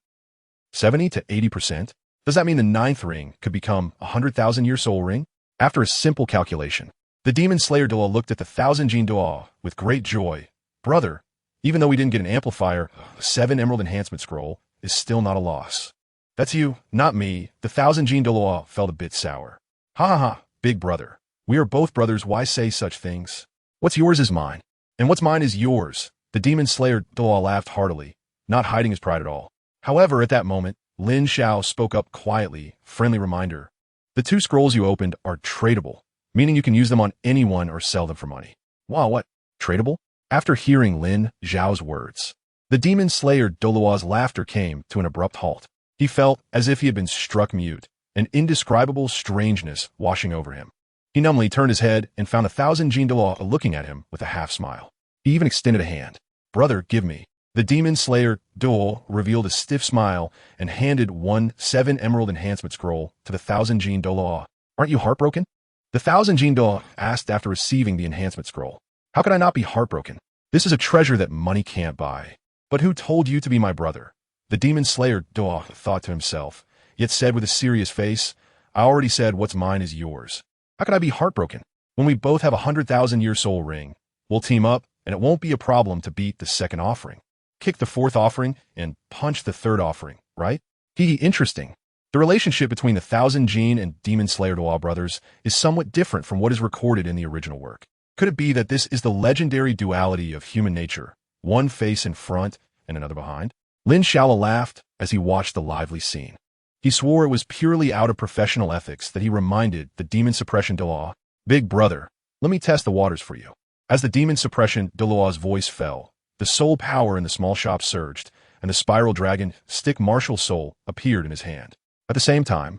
70 to 80%? Does that mean the 9th ring could become a 100,000-year soul ring? After a simple calculation, the demon slayer Douluo looked at the Thousand Jin Douluo with great joy. Brother, even though we didn't get an amplifier, the 7-emerald enhancement scroll is still not a loss. That's you, not me. The Thousand Jin Douluo felt a bit sour. Ha ha ha, big brother. We are both brothers, why say such things? What's yours is mine, and what's mine is yours. The demon slayer Douluo laughed heartily, not hiding his pride at all. However, at that moment, Lin Xiao spoke up quietly, friendly reminder. The 2 scrolls you opened are tradable, meaning you can use them on anyone or sell them for money. Wow, what? Tradable? After hearing Lin Xiao's words, the demon slayer Douluo's laughter came to an abrupt halt. He felt as if he had been struck mute, an indescribable strangeness washing over him. He numbly turned his head and found 1,000 Douluo looking at him with a half-smile. He even extended a hand. "Brother, give me." The demon slayer Douluo revealed a stiff smile and handed 7 emerald enhancement scroll to the 1,000 Douluo. "Aren't you heartbroken?" The 1,000 Douluo asked after receiving the enhancement scroll. "How could I not be heartbroken? This is a treasure that money can't buy." "But who told you to be my brother?" The demon slayer Douluo thought to himself, yet said with a serious face, "I already said what's mine is yours. How could I be heartbroken? When we both have a 100,000-year soul ring, we'll team up, and it won't be a problem to beat the second offering. Kick the fourth offering and punch the third offering, right?" Interesting. The relationship between the 1,000 and Demon Slayer Douluo brothers is somewhat different from what is recorded in the original work. Could it be that this is the legendary duality of human nature, one face in front and another behind? Lin Xiao laughed as he watched the lively scene. He swore it was purely out of professional ethics that he reminded the Demon Suppression Douluo, "Big brother, let me test the waters for you." As the Demon Suppression Douluo's voice fell, the soul power in the small shop surged, and the spiral dragon stick martial soul appeared in his hand. At the same time,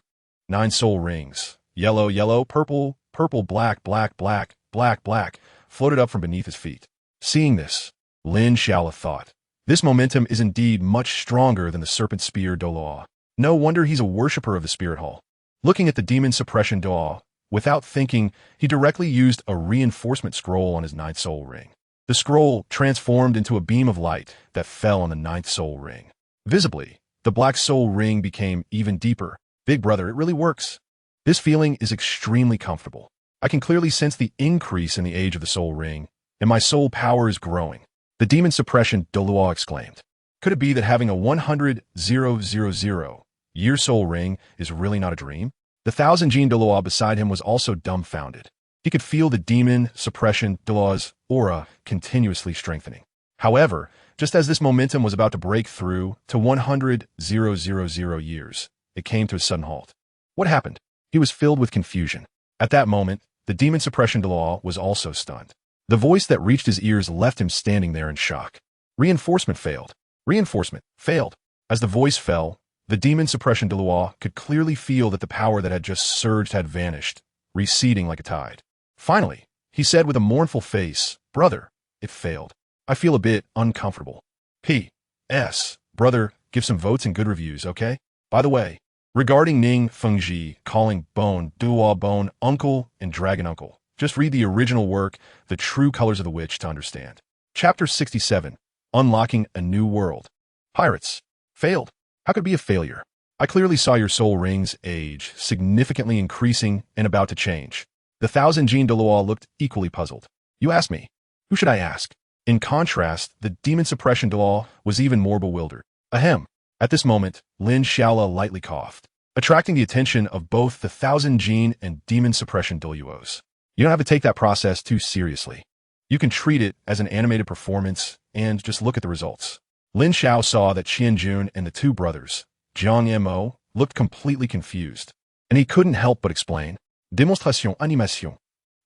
9 soul rings, yellow, yellow, purple, purple, black, black, black, black, black, floated up from beneath his feet. Seeing this, Lin Xiao thought, "This momentum is indeed much stronger than the Serpent Spear Douluo. No wonder he's a worshipper of the Spirit Hall." Looking at the Demon Suppression Douluo, without thinking, he directly used a reinforcement scroll on his 9th soul ring. The scroll transformed into a beam of light that fell on the 9th soul ring. Visibly, the black soul ring became even deeper. "Big brother, it really works. This feeling is extremely comfortable. I can clearly sense the increase in the age of the soul ring, and my soul power is growing." The Demon Suppression Douluo exclaimed. Could it be that having a 100,000-year soul ring is really not a dream? The 1,000 Douluo beside him was also dumbfounded. He could feel the Demon Suppression Douluo's aura continuously strengthening. However, just as this momentum was about to break through to 100,000 years, it came to a sudden halt. What happened? He was filled with confusion. At that moment, the Demon Suppression Douluo was also stunned. The voice that reached his ears left him standing there in shock. Reinforcement failed. Reinforcement failed. As the voice fell, the Demon Suppression Douluo could clearly feel that the power that had just surged had vanished, receding like a tide. Finally, he said with a mournful face, "Brother, it failed. I feel a bit uncomfortable. P.S. Brother, give some votes and good reviews, okay? By the way, regarding Ning Fengji calling Bone Douluo Bone Uncle and Dragon Uncle, just read the original work, The True Colors of the Witch, to understand." Chapter 67, Unlocking a New World. Pirates. Failed. How could it be a failure? I clearly saw your soul ring's age significantly increasing and about to change. The 1,000 Douluo looked equally puzzled. You asked me. Who should I ask? In contrast, the Demon Suppression Douluo was even more bewildered. Ahem. At this moment, Lin Xiao lightly coughed, attracting the attention of both the 1,000 and Demon Suppression Douluos. You don't have to take that process too seriously. You can treat it as an animated performance and just look at the results. Lin Xiao saw that Qianjun and the 2 brothers, Jiang Mo, looked completely confused, and he couldn't help but explain, "Démonstration animation."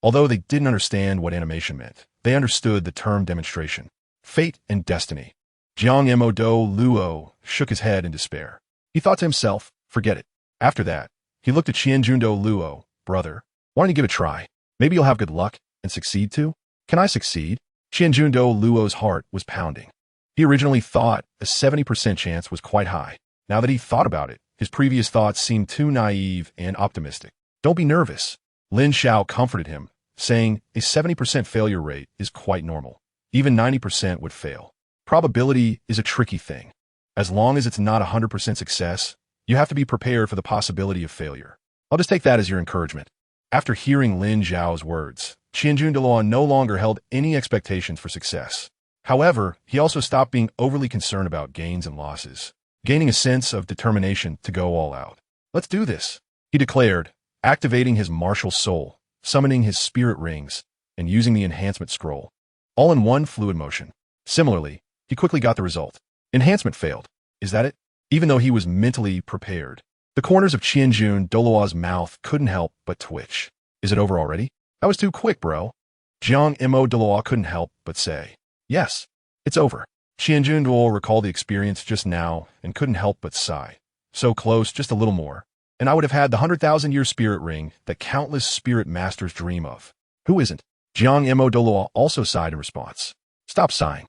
Although they didn't understand what animation meant, they understood the term demonstration. Fate and destiny. Jiang Mo Douluo shook his head in despair. He thought to himself, forget it. After that, he looked at Qianjun Douluo, "Brother, why don't you give it a try? Maybe you'll have good luck and succeed too." "Can I succeed?" Qianjun Douluo's heart was pounding. He originally thought a 70% chance was quite high. Now that he thought about it, his previous thoughts seemed too naive and optimistic. "Don't be nervous." Lin Xiao comforted him, saying a 70% failure rate is quite normal. Even 90% would fail. Probability is a tricky thing. As long as it's not 100% success, you have to be prepared for the possibility of failure. I'll just take that as your encouragement. After hearing Lin Xiao's words, Qianjun Douluo no longer held any expectations for success. However, he also stopped being overly concerned about gains and losses, gaining a sense of determination to go all out. "Let's do this," he declared, activating his martial soul, summoning his spirit rings, and using the enhancement scroll, all in one fluid motion. Similarly, he quickly got the result. Enhancement failed. Is that it? Even though he was mentally prepared, the corners of Qianjun Douluo's mouth couldn't help but twitch. "Is it over already? That was too quick, bro." Jiang Mo Douluo couldn't help but say, "Yes, it's over." Qianjun Douluo recalled the experience just now and couldn't help but sigh. So close, just a little more. And I would have had the 100,000-year spirit ring that countless spirit masters dream of. Who isn't? Jiang Mo Douluo also sighed in response. Stop sighing.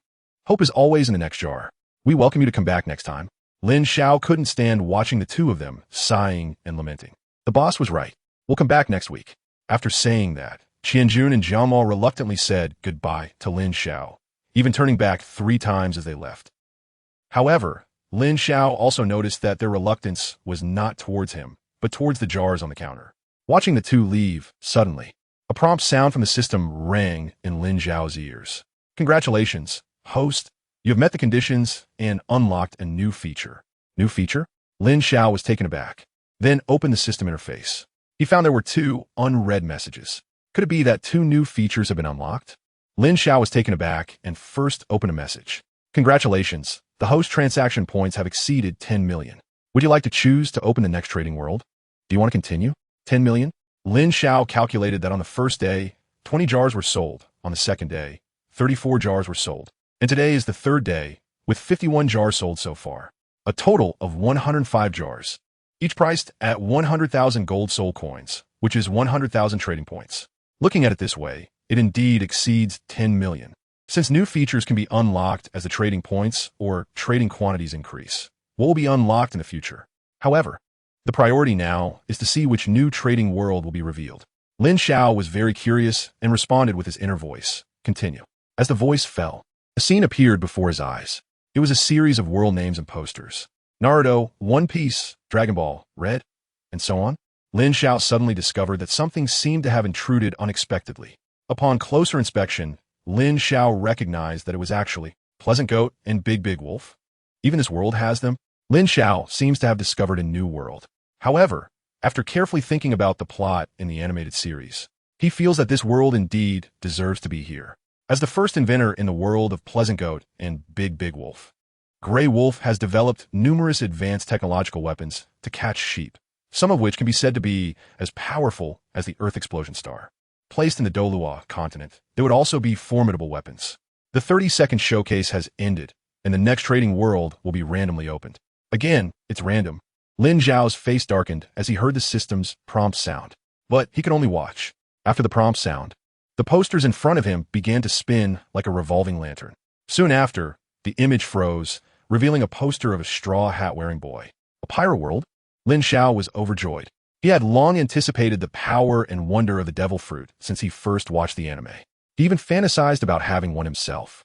Hope is always in the next jar. We welcome you to come back next time. Lin Xiao couldn't stand watching the two of them sighing and lamenting. The boss was right. We'll come back next week. After saying that, Qianjun and Jiangmo reluctantly said goodbye to Lin Xiao, even turning back 3 times as they left. However, Lin Xiao also noticed that their reluctance was not towards him, but towards the jars on the counter. Watching the two leave, suddenly, a prompt sound from the system rang in Lin Xiao's ears. Congratulations, host. You have met the conditions and unlocked a new feature. New feature? Lin Xiao was taken aback, then opened the system interface. He found there were 2 unread messages. Could it be that 2 new features have been unlocked? Lin Xiao was taken aback and first opened a message. Congratulations, the host transaction points have exceeded 10 million. Would you like to choose to open the next trading world? Do you want to continue? 10 million? Lin Xiao calculated that on the first day, 20 jars were sold. On the second day, 34 jars were sold. And today is the third day, with 51 jars sold so far. A total of 105 jars, each priced at 100,000 gold soul coins, which is 100,000 trading points. Looking at it this way, it indeed exceeds 10 million. Since new features can be unlocked as the trading points or trading quantities increase, what will be unlocked in the future? However, the priority now is to see which new trading world will be revealed. Lin Xiao was very curious and responded with his inner voice. Continue. As the voice fell, a scene appeared before his eyes. It was a series of world names and posters. Naruto, One Piece, Dragon Ball, Red, and so on. Lin Xiao suddenly discovered that something seemed to have intruded unexpectedly. Upon closer inspection, Lin Xiao recognized that it was actually Pleasant Goat and Big Wolf. Even this world has them. Lin Xiao seems to have discovered a new world. However, after carefully thinking about the plot in the animated series, he feels that this world indeed deserves to be here. As the first inventor in the world of Pleasant Goat and Big Wolf, Grey Wolf has developed numerous advanced technological weapons to catch sheep, some of which can be said to be as powerful as the Earth explosion star. Placed in the Douluo Continent, there would also be formidable weapons. The 30-second showcase has ended, and the next trading world will be randomly opened. Again, it's random. Lin Xiao's face darkened as he heard the system's prompt sound, but he could only watch. After the prompt sound, the posters in front of him began to spin like a revolving lantern. Soon after, the image froze, revealing a poster of a straw hat-wearing boy. A pirate world? Lin Xiao was overjoyed. He had long anticipated the power and wonder of the devil fruit since he first watched the anime. He even fantasized about having one himself.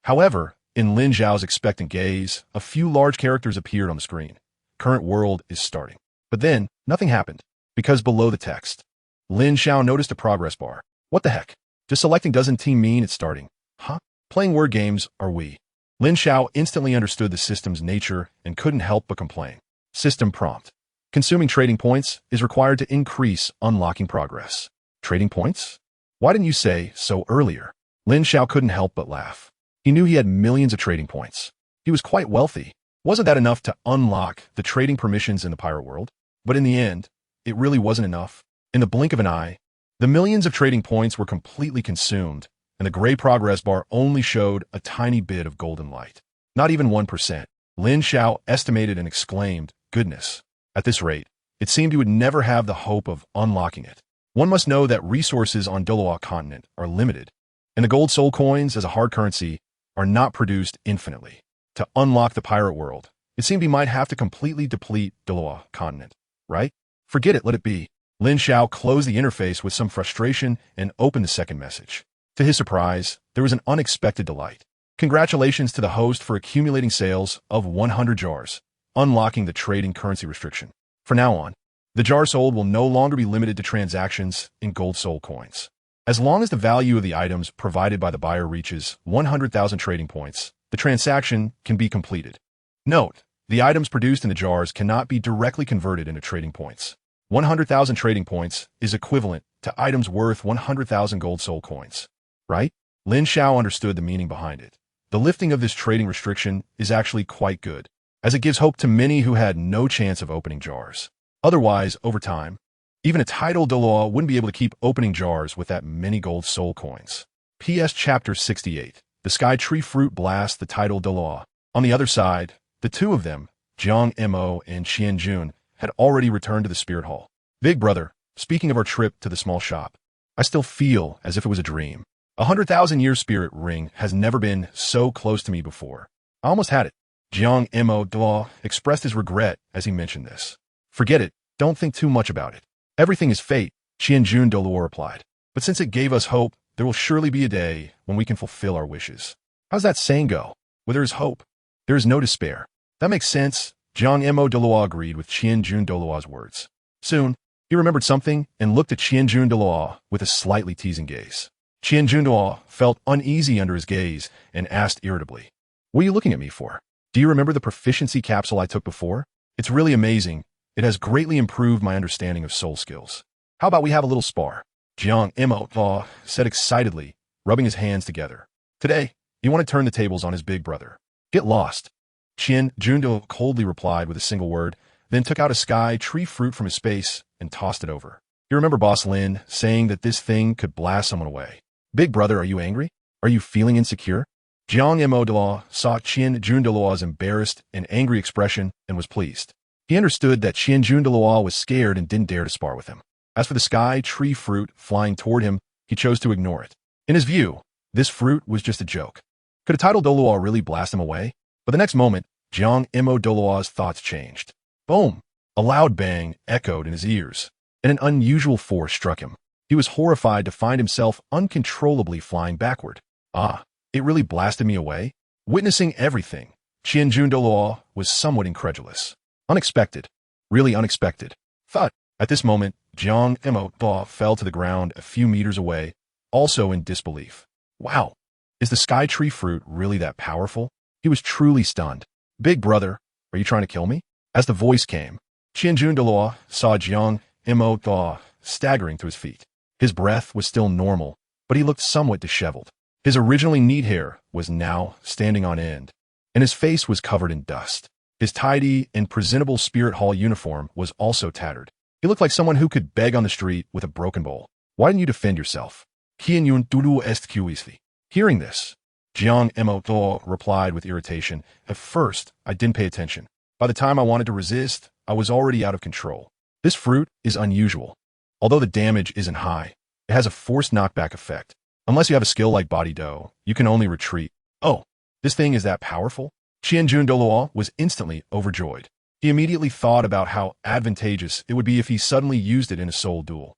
However, in Lin Xiao's expectant gaze, a few large characters appeared on the screen. Current world is starting. But then, nothing happened, because below the text, Lin Xiao noticed a progress bar. What the heck? Just selecting doesn't mean it's starting. Huh? Playing word games, are we? Lin Xiao instantly understood the system's nature and couldn't help but complain. System prompt. Consuming trading points is required to increase unlocking progress. Trading points? Why didn't you say so earlier? Lin Xiao couldn't help but laugh. He knew he had millions of trading points. He was quite wealthy. Wasn't that enough to unlock the trading permissions in the pirate world? But in the end, it really wasn't enough. In the blink of an eye, the millions of trading points were completely consumed, and the gray progress bar only showed a tiny bit of golden light. Not even 1%. Lin Xiao estimated and exclaimed, "Goodness." At this rate, it seemed he would never have the hope of unlocking it. One must know that resources on Douluo Continent are limited, and the gold soul coins as a hard currency are not produced infinitely. To unlock the pirate world, it seemed he might have to completely deplete Douluo Continent, right? Forget it, let it be. Lin Xiao closed the interface with some frustration and opened the second message. To his surprise, there was an unexpected delight. Congratulations to the host for accumulating sales of 100 jars, unlocking the trading currency restriction. From now on, the jars sold will no longer be limited to transactions in gold soul coins. As long as the value of the items provided by the buyer reaches 100,000 trading points, the transaction can be completed. Note, the items produced in the jars cannot be directly converted into trading points. 100,000 trading points is equivalent to items worth 100,000 gold soul coins. Right? Lin Xiao understood the meaning behind it. The lifting of this trading restriction is actually quite good, as it gives hope to many who had no chance of opening jars. Otherwise, over time, even a titled Douluo wouldn't be able to keep opening jars with that many gold soul coins. PS Chapter 68. The Sky Tree Fruit blasts the titled Douluo. On the other side, the two of them Jiang Mo and Qian Jun had already returned to the spirit hall. Big brother, speaking of our trip to the small shop, I still feel as if it was a dream. 100,000-year spirit ring has never been so close to me before. I almost had it. Jiang Mo expressed his regret as he mentioned this. Forget it. Don't think too much about it. Everything is fate, Qian Jun Douluo replied. But since it gave us hope, there will surely be a day when we can fulfill our wishes. How's that saying go? Where there is hope, there is no despair. That makes sense. Jiang Mo Douluo agreed with Qian Jun Douluo's words. Soon, he remembered something and looked at Qian Jun Douluo with a slightly teasing gaze. Qian Jun Douluo felt uneasy under his gaze and asked irritably, "What are you looking at me for? Do you remember the proficiency capsule I took before? It's really amazing. It has greatly improved my understanding of soul skills. How about we have a little spar?" Jiang Mo said excitedly, rubbing his hands together. Today, he wanted to turn the tables on his big brother. Get lost. Qian Jun Douluo coldly replied with a single word, then took out a sky tree fruit from his space and tossed it over. You remember Boss Lin saying that this thing could blast someone away. Big brother, are you angry? Are you feeling insecure? Jiang Mo Douluo saw Qian Jun Douluo's embarrassed and angry expression and was pleased. He understood that Qian Jun Douluo was scared and didn't dare to spar with him. As for the sky tree fruit flying toward him, he chose to ignore it. In his view, this fruit was just a joke. Could a tidal Douluo really blast him away? But the next moment, Jiang Mo Douluo's thoughts changed. Boom! A loud bang echoed in his ears, and an unusual force struck him. He was horrified to find himself uncontrollably flying backward. Ah, it really blasted me away? Witnessing everything, Qian Jun Douluo was somewhat incredulous. Unexpected. Really unexpected. Thud. At this moment, Jiang Mo fell to the ground a few meters away, also in disbelief. Wow! Is the sky tree fruit really that powerful? He was truly stunned. Big brother, are you trying to kill me? As the voice came, Qian Jun Douluo saw Jiang Mo staggering to his feet. His breath was still normal, but he looked somewhat disheveled. His originally neat hair was now standing on end, and his face was covered in dust. His tidy and presentable spirit hall uniform was also tattered. He looked like someone who could beg on the street with a broken bowl. Why didn't you defend yourself? Qian Yun Douluo est cuisly. Hearing this, Jiang Mo replied with irritation. At first, I didn't pay attention. By the time I wanted to resist, I was already out of control. This fruit is unusual. Although the damage isn't high, it has a forced knockback effect. Unless you have a skill like Body Do, you can only retreat. Oh, this thing is that powerful? Qian Jun Douluo was instantly overjoyed. He immediately thought about how advantageous it would be if he suddenly used it in a soul duel,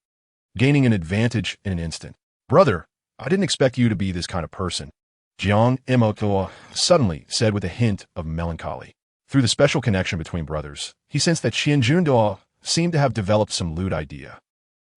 gaining an advantage in an instant. Brother, I didn't expect you to be this kind of person, Jiang Mo suddenly said with a hint of melancholy. Through the special connection between brothers, he sensed that Qian Jun Douluo seemed to have developed some lewd idea.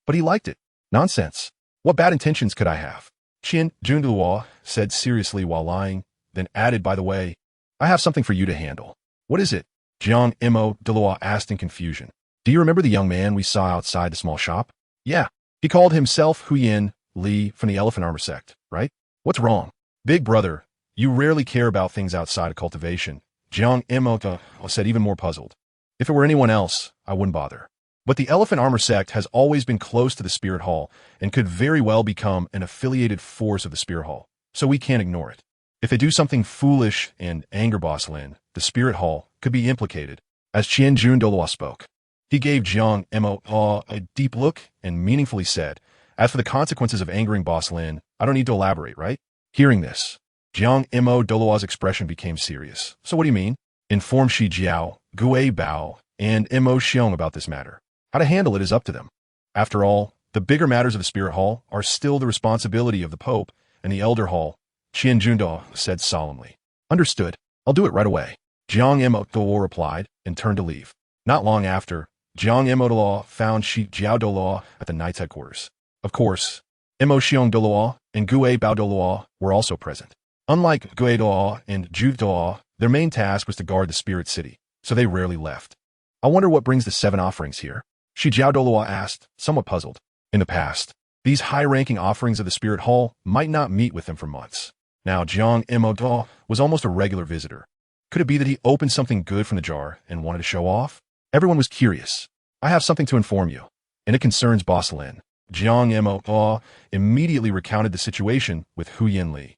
But he liked it. Nonsense. What bad intentions could I have? Qian Jun Douluo said seriously while lying, then added, by the way, I have something for you to handle. What is it? Jiang Mo Douluo asked in confusion. Do you remember the young man we saw outside the small shop? Yeah. He called himself Huyin Li from the Elephant Armor sect, right? What's wrong? Big brother, you rarely care about things outside of cultivation, Jiang Mo said, even more puzzled. If it were anyone else, I wouldn't bother. But the Elephant Armor sect has always been close to the Spirit Hall and could very well become an affiliated force of the Spirit Hall, so we can't ignore it. If they do something foolish and anger Boss Lin, the Spirit Hall could be implicated. As Qian Jun Douluo spoke, he gave Jiang Mo a deep look and meaningfully said, as for the consequences of angering Boss Lin, I don't need to elaborate, right? Hearing this, Jiang Mo Douluo's expression became serious. So what do you mean? Inform Shi Jiao, Gui Bao, and Mo Xiong about this matter. How to handle it is up to them. After all, the bigger matters of the Spirit Hall are still the responsibility of the Pope and the Elder Hall, Qian Jun Douluo said solemnly. Understood. I'll do it right away. Jiang Mo Douluo replied and turned to leave. Not long after, Jiang Mo Douluo found Shi Jiao Douluo at the Knight's headquarters. Of course, Mo Xiong Douluo and Gui Bao Douluo were also present. Unlike Gui Douluo and Zhu Douluo, their main task was to guard the Spirit City, so they rarely left. I wonder what brings the 7 offerings here? Shi Jiao Douluo asked, somewhat puzzled. In the past, these high-ranking offerings of the Spirit Hall might not meet with them for months. Now Jiang Mo Douluo was almost a regular visitor. Could it be that he opened something good from the jar and wanted to show off? Everyone was curious. I have something to inform you, and it concerns Boss Lin. Jiang Mo Douluo immediately recounted the situation with Huyin Li.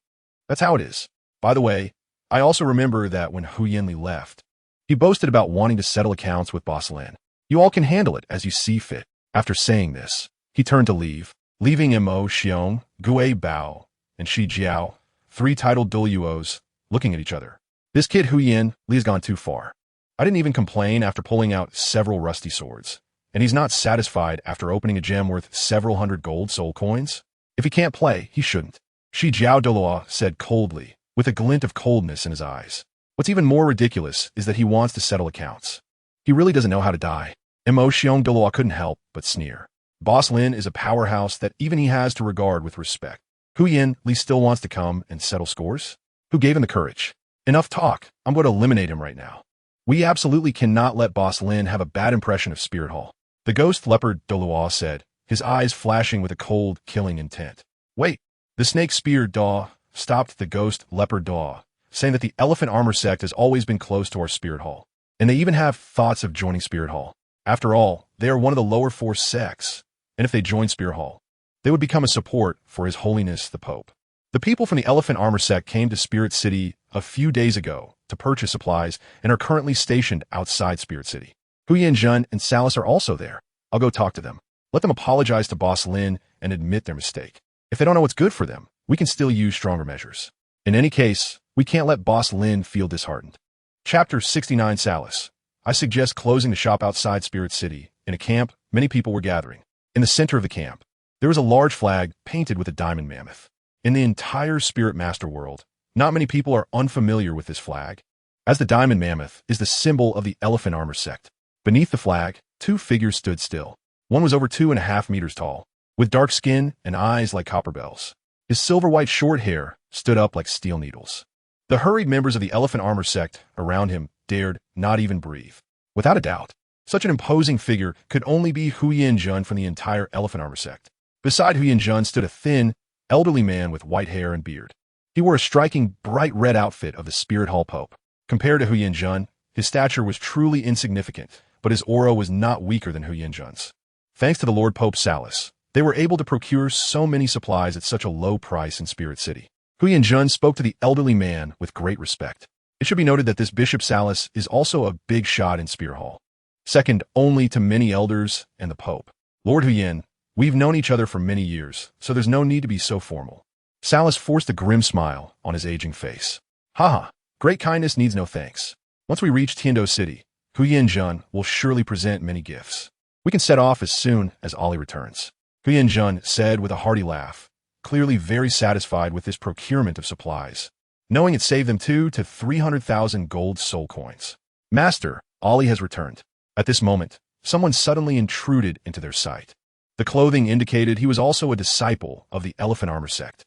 That's how it is. By the way, I also remember that when Huyin Li left, He boasted about wanting to settle accounts with Boss Lin. You all can handle it as you see fit. After saying this, he turned to leave, leaving Mo Xiong, Gui Bao, and Shi Jiao, 3 titled Douluos, looking at each other. This kid Huyen Li has gone too far. I didn't even complain after pulling out several rusty swords. And he's not satisfied after opening a gem worth several hundred gold soul coins? If he can't play, he shouldn't. Shi Jiao Douluo said coldly, with a glint of coldness in his eyes. What's even more ridiculous is that he wants to settle accounts. He really doesn't know how to die. Mo Xiong Douluo couldn't help but sneer. Boss Lin is a powerhouse that even he has to regard with respect. Huyen Li still wants to come and settle scores? Who gave him the courage? Enough talk. I'm going to eliminate him right now. We absolutely cannot let Boss Lin have a bad impression of Spirit Hall. The ghost leopard Douluo said, his eyes flashing with a cold, killing intent. Wait, the snake spear Da stopped the ghost leopard Da, saying that the elephant armor sect has always been close to our Spirit Hall, and they even have thoughts of joining Spirit Hall. After all, they are one of the lower 4 sects, and if they join Spirit Hall, they would become a support for His Holiness the Pope. The people from the elephant armor sect came to Spirit City a few days ago to purchase supplies and are currently stationed outside Spirit City. Huyen Jun and Salas are also there. I'll go talk to them. Let them apologize to Boss Lin and admit their mistake. If they don't know what's good for them, we can still use stronger measures. In any case, we can't let Boss Lin feel disheartened. Chapter 69 Salas. I suggest closing the shop outside Spirit City. In a camp, many people were gathering. In the center of the camp, there was a large flag painted with a diamond mammoth. In the entire Spirit Master world, not many people are unfamiliar with this flag, as the diamond mammoth is the symbol of the elephant armor sect. Beneath the flag, 2 figures stood still. One was over 2.5 meters tall, with dark skin and eyes like copper bells. His silver-white short hair stood up like steel needles. The hurried members of the elephant armor sect around him dared not even breathe. Without a doubt, such an imposing figure could only be Huyen Jun from the entire elephant armor sect. Beside Huyen Jun stood a thin, elderly man with white hair and beard. He wore a striking, bright red outfit of the Spirit Hall Pope. Compared to Huyen Jun, his stature was truly insignificant, but his aura was not weaker than Huyen Jun's. Thanks to the Lord Pope Salas, they were able to procure so many supplies at such a low price in Spirit City. Huyen Jun spoke to the elderly man with great respect. It should be noted that this Bishop Salas is also a big shot in Spirit Hall, second only to many elders and the Pope. Lord Huyen, we've known each other for many years, so there's no need to be so formal. Salas forced a grim smile on his aging face. Haha, great kindness needs no thanks. Once we reach Tiando City, Huyen Jun will surely present many gifts. We can set off as soon as Ollie returns. Huyen Jun said with a hearty laugh, clearly very satisfied with this procurement of supplies, knowing it saved them 200,000 to 300,000 gold soul coins. Master, Ollie has returned. At this moment, someone suddenly intruded into their sight. The clothing indicated he was also a disciple of the elephant armor sect.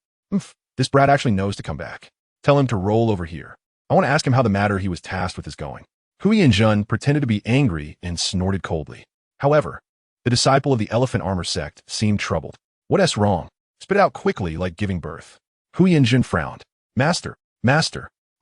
This brat actually knows to come back. Tell him to roll over here. I want to ask him how the matter he was tasked with is going. Huyen Jun pretended to be angry and snorted coldly. However, the disciple of the elephant armor sect seemed troubled. What's wrong? Spit it out quickly like giving birth. Huyen Jun frowned. Master,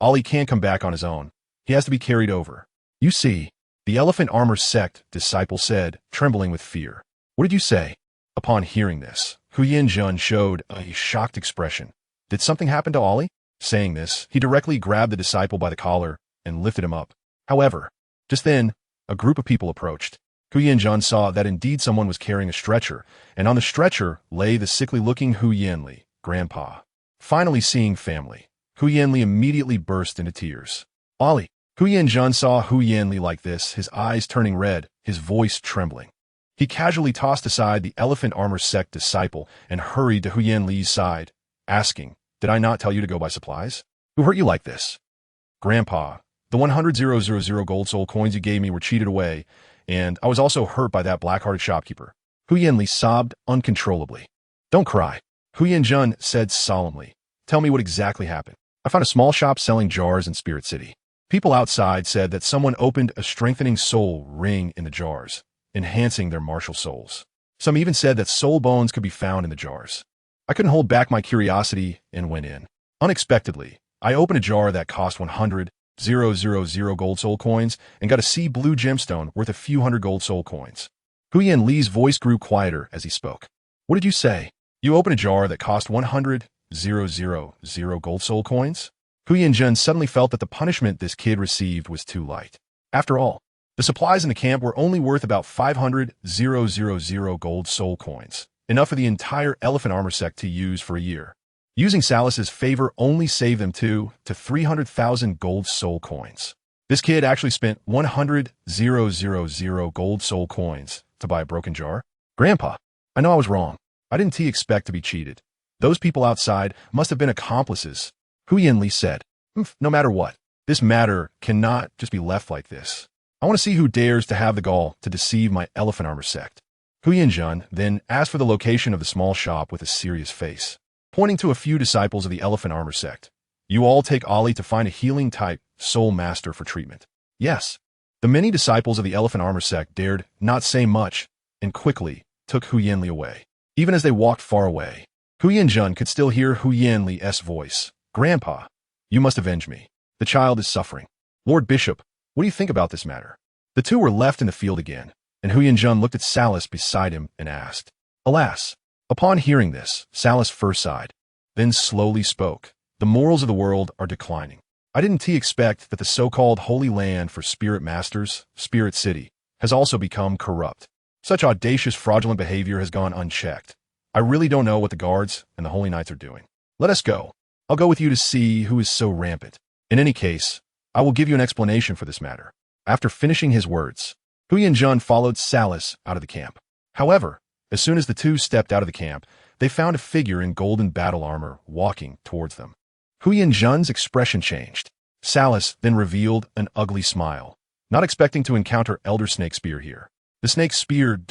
Ollie can't come back on his own. He has to be carried over. You see, the elephant armor sect disciple said, trembling with fear. What did you say? Upon hearing this, Huyen Jun showed a shocked expression. Did something happen to Ollie? Saying this, he directly grabbed the disciple by the collar and lifted him up. However, just then, a group of people approached. Huyen Jun saw that indeed someone was carrying a stretcher, and on the stretcher lay the sickly-looking Huyen Li, grandpa. Finally seeing family, Huyen Li immediately burst into tears. Ollie. Huyen Jun saw Huyen Li like this, his eyes turning red, his voice trembling. He casually tossed aside the elephant armor sect disciple and hurried to Huyen Li's side, asking, Did I not tell you to go buy supplies? Who hurt you like this? Grandpa, the 100,000 gold soul coins you gave me were cheated away, and I was also hurt by that black-hearted shopkeeper. Huyen Li sobbed uncontrollably. Don't cry, Huyen Jun said solemnly. Tell me what exactly happened. I found a small shop selling jars in Spirit City. People outside said that someone opened a strengthening soul ring in the jars, enhancing their martial souls. Some even said that soul bones could be found in the jars. I couldn't hold back my curiosity and went in. Unexpectedly, I opened a jar that cost 100,000 gold soul coins and got a sea blue gemstone worth a few hundred gold soul coins. Huyen Li's voice grew quieter as he spoke. What did you say? You opened a jar that cost 100,000 gold soul coins? Huyen Jun suddenly felt that the punishment this kid received was too light. After all, the supplies in the camp were only worth about 500,000 gold soul coins, enough for the entire elephant armor sect to use for a year. Using Salas's favor only saved them 2 to 300,000 gold soul coins. This kid actually spent 100,000 gold soul coins to buy a broken jar. Grandpa, I know I was wrong. I didn't expect to be cheated. Those people outside must have been accomplices. Hu Yinli said, no matter what, this matter cannot just be left like this. I want to see who dares to have the gall to deceive my elephant armor sect. Hu Yinjun then asked for the location of the small shop with a serious face, pointing to a few disciples of the elephant armor sect. You all take Ali to find a healing type soul master for treatment. Yes. The many disciples of the elephant armor sect dared not say much and quickly took Hu Yinli away. Even as they walked far away, Hu Yinjun could still hear Hu Yinli's voice. Grandpa, you must avenge me. The child is suffering. Lord Bishop, what do you think about this matter? The two were left in the field again, and Hu Yinjun looked at Salas beside him and asked. Alas! Upon hearing this, Salas first sighed, then slowly spoke. The morals of the world are declining. I didn't expect that the so-called Holy Land for Spirit Masters, Spirit City, has also become corrupt. Such audacious, fraudulent behavior has gone unchecked. I really don't know what the guards and the Holy Knights are doing. Let us go. I'll go with you to see who is so rampant. In any case, I will give you an explanation for this matter. After finishing his words, Hu Yinjun followed Salas out of the camp. However, as soon as the two stepped out of the camp, they found a figure in golden battle armor walking towards them. Hu Yinjun's expression changed. Salas then revealed an ugly smile, not expecting to encounter Elder Snake Spear here. The Snake Spear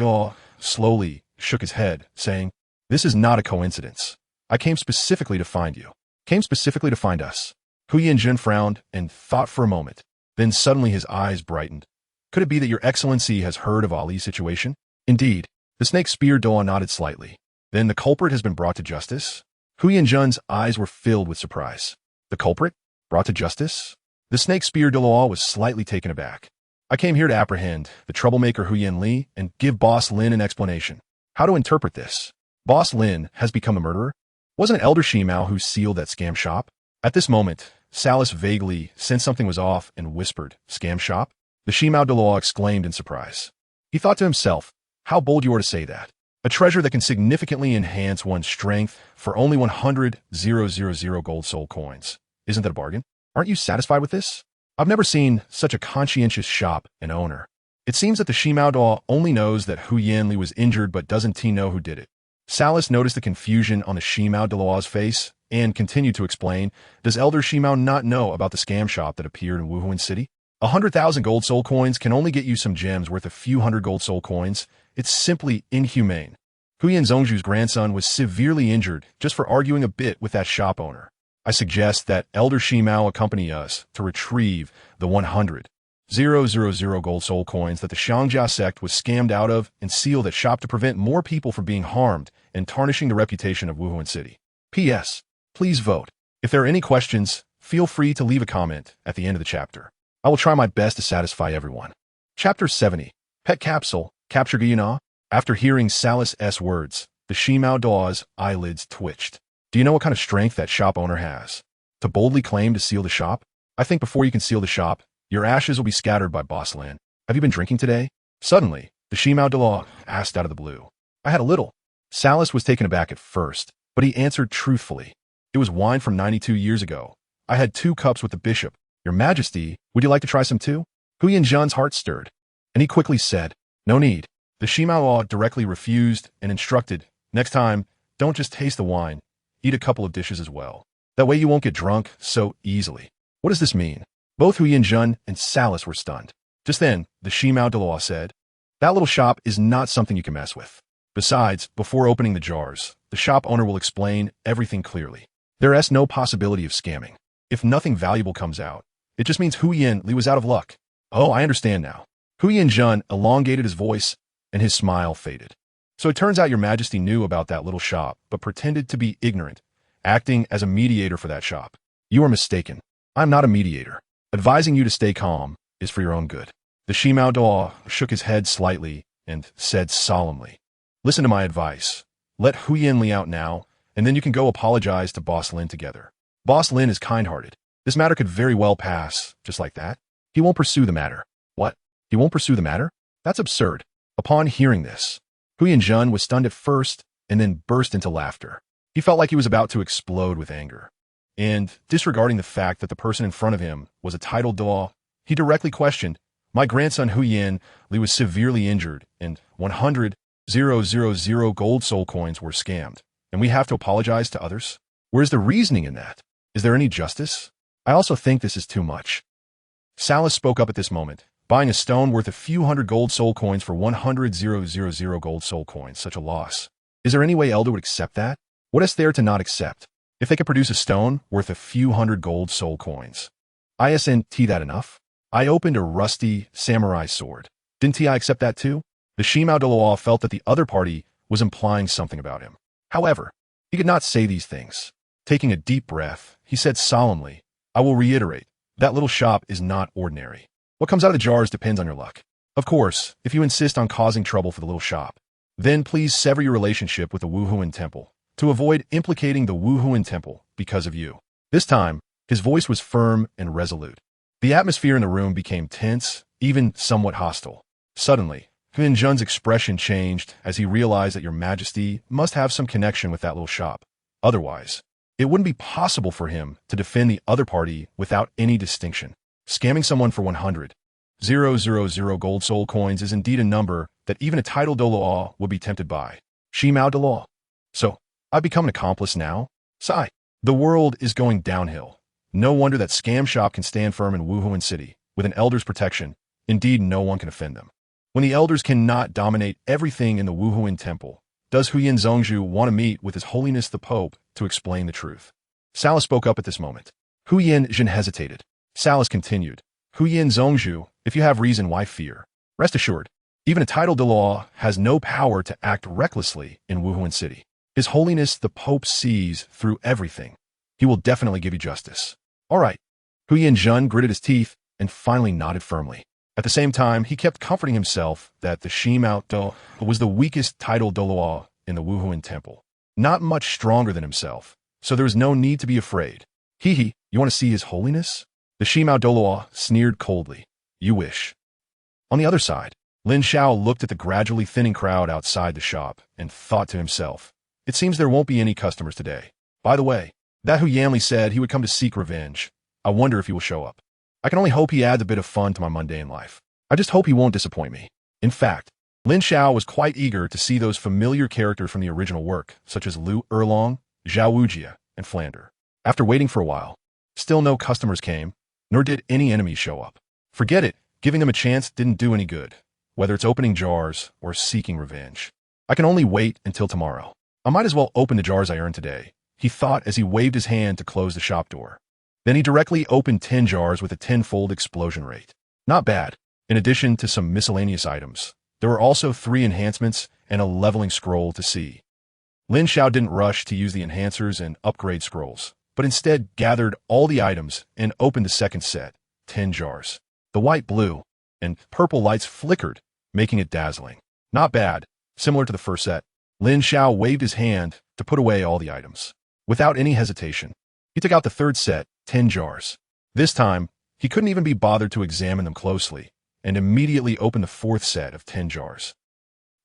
slowly shook his head, saying, This is not a coincidence. I came specifically to find you. Came specifically to find us. Hu Yinjun frowned and thought for a moment. Then suddenly his eyes brightened. Could it be that your excellency has heard of Ali's situation? Indeed. The Snake Spear nodded slightly. Then the culprit has been brought to justice? Hu Yinjun's eyes were filled with surprise. The culprit? Brought to justice? The Snake Spear was slightly taken aback. I came here to apprehend the troublemaker Hu Yinli and give Boss Lin an explanation. How to interpret this? Boss Lin has become a murderer? Wasn't it Elder Shimao who sealed that scam shop? At this moment, Salas vaguely sensed something was off and whispered, Scam shop? The Shimao exclaimed in surprise. He thought to himself, how bold you are to say that. A treasure that can significantly enhance one's strength for only 100,000 gold soul coins. Isn't that a bargain? Aren't you satisfied with this? I've never seen such a conscientious shop and owner. It seems that the Shimao only knows that Hu Yinli was injured but doesn't know who did it. Salas noticed the confusion on the Shimao face and continued to explain, does Elder Shimao not know about the scam shop that appeared in Wuhuan City? 100,000 gold soul coins can only get you some gems worth a few hundred gold soul coins. It's simply inhumane. Huyan Zhongzhu's grandson was severely injured just for arguing a bit with that shop owner. I suggest that Elder Shimao accompany us to retrieve the 100,000 gold soul coins that the Xiangjia sect was scammed out of and seal that shop to prevent more people from being harmed and tarnishing the reputation of Wuhuan City. P.S. Please vote. If there are any questions, feel free to leave a comment at the end of the chapter. I will try my best to satisfy everyone. Chapter 70. Pet Capsule, Capture Guyana. After hearing Salas' words, the Shimao Da's eyelids twitched. Do you know what kind of strength that shop owner has? To boldly claim to seal the shop? I think before you can seal the shop, your ashes will be scattered by Boss Lin. Have you been drinking today? Suddenly, the Shimao Da asked out of the blue. I had a little. Salas was taken aback at first, but he answered truthfully. It was wine from 92 years ago. I had 2 cups with the bishop. Your Majesty, would you like to try some too? Hu Yinzhan's heart stirred, and he quickly said, no need. The Shimao directly refused and instructed, next time, don't just taste the wine, eat a couple of dishes as well. That way you won't get drunk so easily. What does this mean? Both Hu Yinzhan and Salas were stunned. Just then, the Shimao Da said, that little shop is not something you can mess with. Besides, before opening the jars, the shop owner will explain everything clearly. There is no possibility of scamming. If nothing valuable comes out, it just means Hu Yinli was out of luck. Oh, I understand now. Hu Yinzhan elongated his voice, and his smile faded. So it turns out your Majesty knew about that little shop, but pretended to be ignorant, acting as a mediator for that shop. You are mistaken. I'm not a mediator. Advising you to stay calm is for your own good. The Shimao Da shook his head slightly and said solemnly, listen to my advice. Let Hu Yinli out now, and then you can go apologize to Boss Lin together. Boss Lin is kind-hearted. This matter could very well pass, just like that. He won't pursue the matter. What? He won't pursue the matter? That's absurd. Upon hearing this, Hu Yanjun was stunned at first and then burst into laughter. He felt like he was about to explode with anger. And, disregarding the fact that the person in front of him was a titled Douluo, he directly questioned, "My grandson Hu Yan Li was severely injured, and 100,000 gold soul coins were scammed, and we have to apologize to others? Where's the reasoning in that? Is there any justice? I also think this is too much." Salas spoke up at this moment, buying a stone worth a few hundred gold soul coins for 100,000 gold soul coins. Such a loss. Is there any way Elder would accept that? What is there to not accept? If they could produce a stone worth a few hundred gold soul coins. Isn't that enough? I opened a rusty samurai sword. Didn't I accept that too? The Shimao Douluo felt that the other party was implying something about him. However, he could not say these things. Taking a deep breath, he said solemnly, "I will reiterate, that little shop is not ordinary. What comes out of the jars depends on your luck. Of course, if you insist on causing trouble for the little shop, then please sever your relationship with the Wuhuan Temple to avoid implicating the Wuhuan Temple because of you." This time, his voice was firm and resolute. The atmosphere in the room became tense, even somewhat hostile. Suddenly, Hu Jun's expression changed as he realized that Your Majesty must have some connection with that little shop. Otherwise, it wouldn't be possible for him to defend the other party without any distinction. Scamming someone for 100,000 gold soul coins is indeed a number that even a titled Douluo would be tempted by. Shimao Douluo. So, I've become an accomplice now? Sigh. The world is going downhill. No wonder that scam shop can stand firm in Wuhuan City, with an elder's protection. Indeed, no one can offend them. When the elders cannot dominate everything in the Wuhuan Temple, does Huyan Zongzhu want to meet with His Holiness the Pope to explain the truth? Salas spoke up at this moment. Huyan Zhen hesitated. Salas continued, "Huyan Zongzhu, if you have reason, why fear? Rest assured, even a titled Douluo has no power to act recklessly in Wuhuan City. His Holiness the Pope sees through everything. He will definitely give you justice." All right. Hu Yanjun gritted his teeth and finally nodded firmly. At the same time, he kept comforting himself that the Shimao Do was the weakest titled Douluo in the Wuhuan Temple. Not much stronger than himself, so there was no need to be afraid. "Hee, you want to see His Holiness?" The Shimao Douluo sneered coldly. "You wish." On the other side, Lin Xiao looked at the gradually thinning crowd outside the shop and thought to himself, "It seems there won't be any customers today. By the way, that Hu Yanli said he would come to seek revenge. I wonder if he will show up. I can only hope he adds a bit of fun to my mundane life. I just hope he won't disappoint me." In fact, Lin Xiao was quite eager to see those familiar characters from the original work, such as Lu Erlong, Zhao Wujia, and Flander. After waiting for a while, still no customers came, nor did any enemies show up. Forget it, giving them a chance didn't do any good, whether it's opening jars or seeking revenge. I can only wait until tomorrow. I might as well open the jars I earned today, he thought as he waved his hand to close the shop door. Then he directly opened 10 jars with a tenfold explosion rate. Not bad. In addition to some miscellaneous items, there were also 3 enhancements and a leveling scroll to see. Lin Xiao didn't rush to use the enhancers and upgrade scrolls, but instead gathered all the items and opened the second set, 10 jars. The white, blue, and purple lights flickered, making it dazzling. Not bad. Similar to the first set, Lin Xiao waved his hand to put away all the items. Without any hesitation, he took out the third set, 10 jars. This time, he couldn't even be bothered to examine them closely, and immediately opened the fourth set of 10 jars.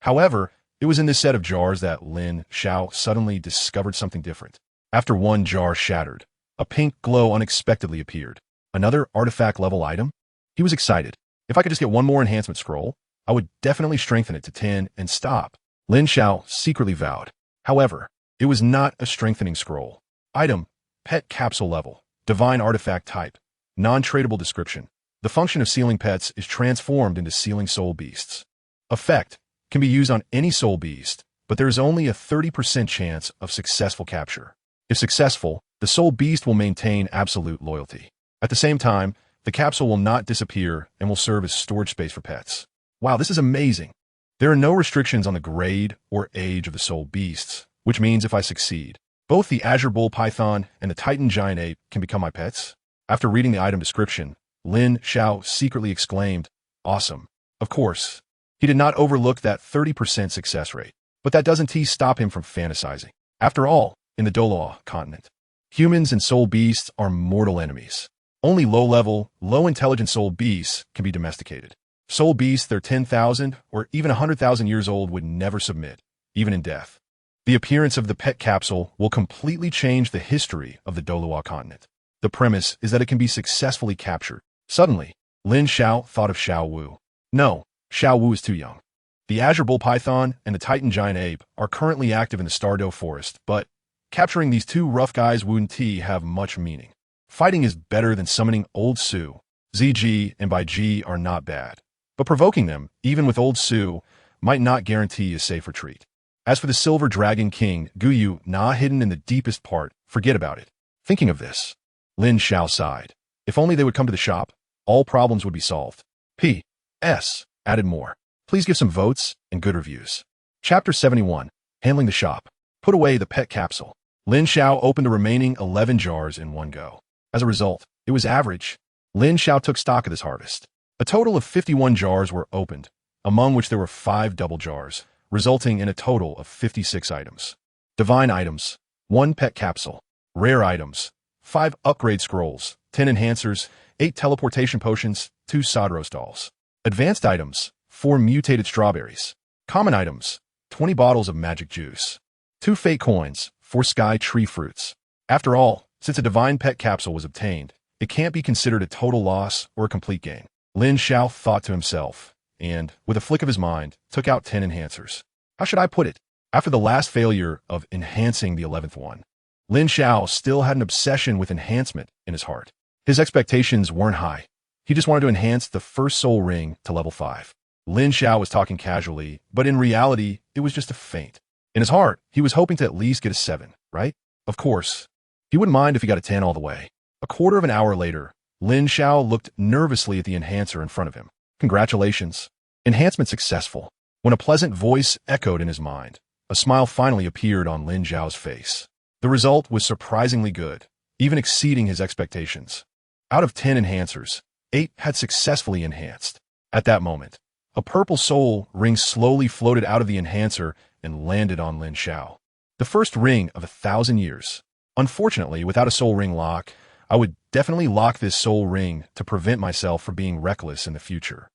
However, it was in this set of jars that Lin Xiao suddenly discovered something different. After one jar shattered, a pink glow unexpectedly appeared. Another artifact-level item? He was excited. If I could just get one more enhancement scroll, I would definitely strengthen it to 10 and stop. Lin Xiao secretly vowed. However, it was not a strengthening scroll. Item, pet capsule level, divine artifact type, non-tradable description. The function of sealing pets is transformed into sealing soul beasts. Effect can be used on any soul beast, but there is only a 30% chance of successful capture. If successful, the soul beast will maintain absolute loyalty. At the same time, the capsule will not disappear and will serve as storage space for pets. Wow, this is amazing. There are no restrictions on the grade or age of the soul beasts, which means if I succeed, both the Azure Bull Python and the Titan Giant Ape can become my pets. After reading the item description, Lin Xiao secretly exclaimed, "Awesome." Of course, he did not overlook that 30% success rate, but that doesn't stop him from fantasizing. After all, in the Douluo Continent, humans and soul beasts are mortal enemies. Only low-level, low-intelligent soul beasts can be domesticated. Soul beasts that are 10,000 or even 100,000 years old would never submit, even in death. The appearance of the pet capsule will completely change the history of the Douluo Continent. The premise is that it can be successfully captured. Suddenly, Lin Xiao thought of Xiao Wu. No, Xiao Wu is too young. The azure bull python and the titan giant ape are currently active in the Stardow forest, but capturing these two rough guys wouldn't have much meaning. Fighting is better than summoning Old Su. ZG and by G are not bad, but provoking them, even with Old Su, might not guarantee a safe retreat. As for the Silver Dragon King, Guyu, hidden in the deepest part, forget about it. Thinking of this, Lin Xiao sighed. If only they would come to the shop, all problems would be solved. P.S. Added more. Please give some votes and good reviews. Chapter 71. Handling the shop. Put away the pet capsule. Lin Xiao opened the remaining 11 jars in one go. As a result, it was average. Lin Xiao took stock of this harvest. A total of 51 jars were opened, among which there were 5 double jars, resulting in a total of 56 items. Divine items, 1 pet capsule. Rare items, 5 upgrade scrolls, 10 enhancers, 8 teleportation potions, 2 Sodros dolls. Advanced items, 4 mutated strawberries. Common items, 20 bottles of magic juice. 2 fate coins, 4 sky tree fruits. After all, since a divine pet capsule was obtained, it can't be considered a total loss or a complete gain. Lin Xiao thought to himself, and, with a flick of his mind, took out 10 enhancers. How should I put it? After the last failure of enhancing the 11th one, Lin Xiao still had an obsession with enhancement in his heart. His expectations weren't high. He just wanted to enhance the first soul ring to level 5. Lin Xiao was talking casually, but in reality, it was just a feint. In his heart, he was hoping to at least get a 7, right? Of course. He wouldn't mind if he got a 10 all the way. A quarter of an hour later, Lin Xiao looked nervously at the enhancer in front of him. Congratulations. Enhancement successful. When a pleasant voice echoed in his mind, a smile finally appeared on Lin Xiao's face. The result was surprisingly good, even exceeding his expectations. Out of 10 enhancers, 8 had successfully enhanced. At that moment, a purple soul ring slowly floated out of the enhancer and landed on Lin Xiao. The first ring of 1,000 years. Unfortunately, without a soul ring lock, I would definitely lock this soul ring to prevent myself from being reckless in the future.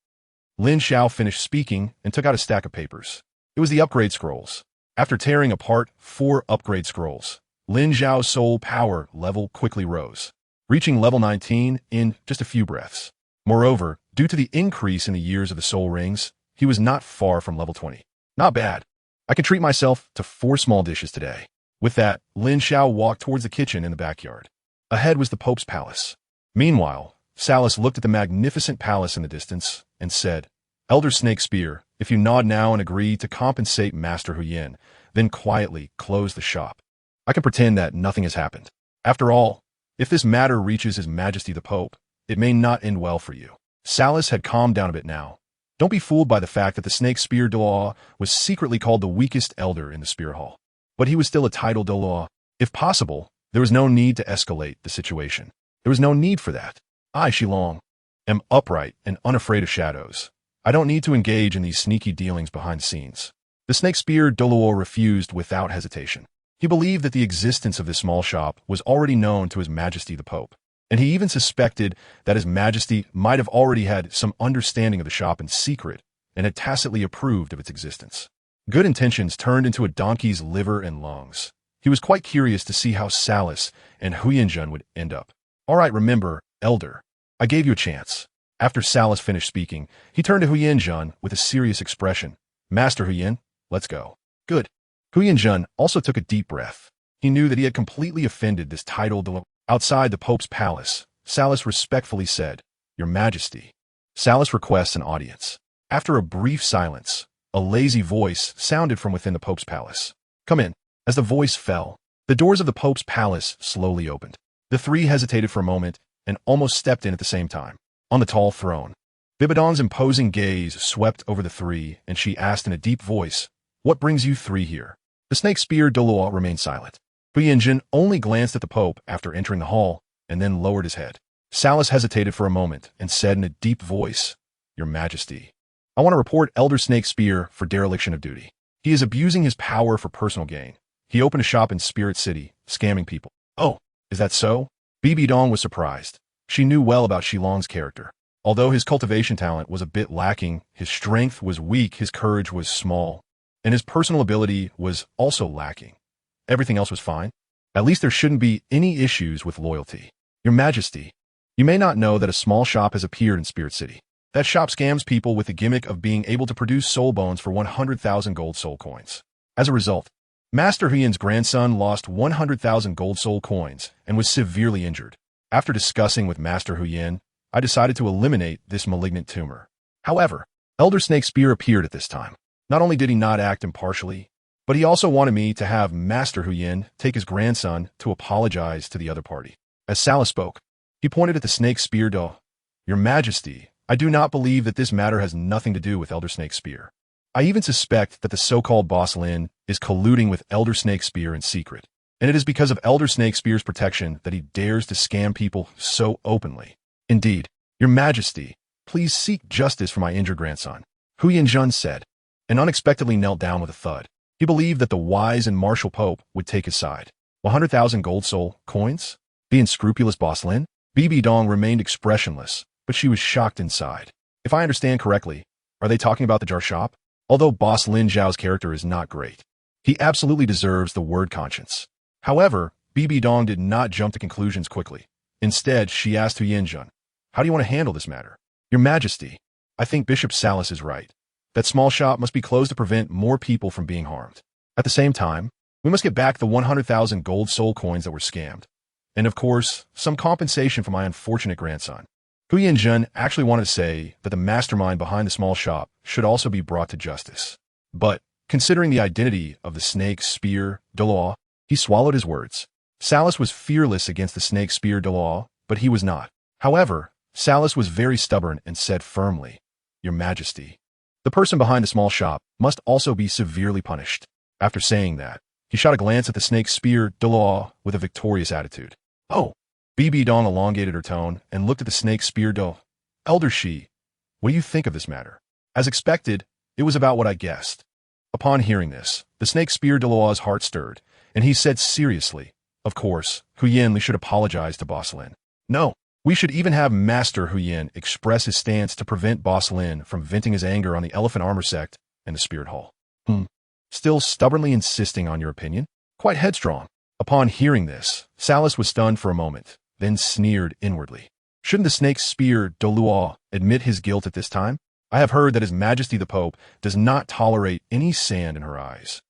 Lin Xiao finished speaking and took out a stack of papers. It was the upgrade scrolls. After tearing apart 4 upgrade scrolls, Lin Xiao's soul power level quickly rose, reaching level 19 in just a few breaths. Moreover, due to the increase in the years of the soul rings, he was not far from level 20. Not bad. I can treat myself to 4 small dishes today. With that, Lin Xiao walked towards the kitchen in the backyard. Ahead was the Pope's palace. Meanwhile, Salus looked at the magnificent palace in the distance and said, Elder Snake Spear, if you nod now and agree to compensate Master Huyin, then quietly close the shop. I can pretend that nothing has happened. After all, if this matter reaches His Majesty the Pope, it may not end well for you. Salus had calmed down a bit now. Don't be fooled by the fact that the Snake Spear Douluo was secretly called the weakest elder in the Spear Hall. But he was still a title Douluo. If possible, there was no need to escalate the situation. There was no need for that. I, Shilong, am upright and unafraid of shadows. I don't need to engage in these sneaky dealings behind the scenes. The Snake Spear Douluo refused without hesitation. He believed that the existence of this small shop was already known to His Majesty the Pope, and he even suspected that His Majesty might have already had some understanding of the shop in secret and had tacitly approved of its existence. Good intentions turned into a donkey's liver and lungs. He was quite curious to see how Salus and Huyanjun would end up. All right, remember, Elder, I gave you a chance. After Salus finished speaking, he turned to Huyanjun with a serious expression. Master Huyan, let's go. Good. Huyanjun also took a deep breath. He knew that he had completely offended this title. Outside the Pope's palace, Salus respectfully said, Your Majesty. Salus requests an audience. After a brief silence, a lazy voice sounded from within the Pope's palace. Come in. As the voice fell, the doors of the Pope's palace slowly opened. The 3 hesitated for a moment and almost stepped in at the same time. On the tall throne, Bibidon's imposing gaze swept over the 3, and she asked in a deep voice, What brings you 3 here? The Snake Spear Douluo remained silent. Huyanjin only glanced at the Pope after entering the hall and then lowered his head. Salus hesitated for a moment and said in a deep voice, Your Majesty, I want to report Elder Snake Spear for dereliction of duty. He is abusing his power for personal gain. He opened a shop in Spirit City, scamming people. Oh, is that so? Bibidong was surprised. She knew well about Shilong's character. Although his cultivation talent was a bit lacking, his strength was weak, his courage was small, and his personal ability was also lacking. Everything else was fine. At least there shouldn't be any issues with loyalty. Your Majesty, you may not know that a small shop has appeared in Spirit City. That shop scams people with the gimmick of being able to produce soul bones for 100,000 gold soul coins. As a result, Master Huyan's grandson lost 100,000 gold soul coins and was severely injured. After discussing with Master Huyan, I decided to eliminate this malignant tumor. However, Elder Snake Spear appeared at this time. Not only did he not act impartially, but he also wanted me to have Master Huyan take his grandson to apologize to the other party. As Salas spoke, he pointed at the Snake Spear. Your Majesty, I do not believe that this matter has nothing to do with Elder Snake Spear. I even suspect that the so-called boss Lin is colluding with Elder Snake Spear in secret, and it is because of Elder Snake Spear's protection that he dares to scam people so openly. Indeed, Your Majesty, please seek justice for my injured grandson, Hu Yinjun said, and unexpectedly knelt down with a thud. He believed that the wise and martial Pope would take his side. 100,000 gold soul coins? The unscrupulous boss Lin? Bibi Dong remained expressionless, but she was shocked inside. If I understand correctly, are they talking about the jar shop? Although boss Lin Xiao's character is not great, he absolutely deserves the word conscience. However, Bibi Dong did not jump to conclusions quickly. Instead, she asked Hu Yinjun, how do you want to handle this matter? Your Majesty, I think Bishop Salas is right. That small shop must be closed to prevent more people from being harmed. At the same time, we must get back the 100,000 gold soul coins that were scammed. And of course, some compensation for my unfortunate grandson. Hu Yinjun actually wanted to say that the mastermind behind the small shop should also be brought to justice. But, considering the identity of the Snake Spear Douluo, he swallowed his words. Salas was fearless against the Snake Spear Douluo, but he was not. However, Salas was very stubborn and said firmly, Your Majesty, the person behind the small shop must also be severely punished. After saying that, he shot a glance at the Snake Spear Douluo with a victorious attitude. Oh! Bibi Dong elongated her tone and looked at the Snake Spear Do. Elder Shi, what do you think of this matter? As expected, it was about what I guessed. Upon hearing this, the Snake Spear Douluo's heart stirred, and he said seriously, Of course, Hu Yin should apologize to Boss Lin. No, we should even have Master Hu Yin express his stance to prevent Boss Lin from venting his anger on the Elephant Armor sect and the Spirit Hall. Still stubbornly insisting on your opinion? Quite headstrong. Upon hearing this, Salas was stunned for a moment, then sneered inwardly. Shouldn't the Snake Spear Douluo admit his guilt at this time? I have heard that His Majesty the Pope does not tolerate any sand in her eyes.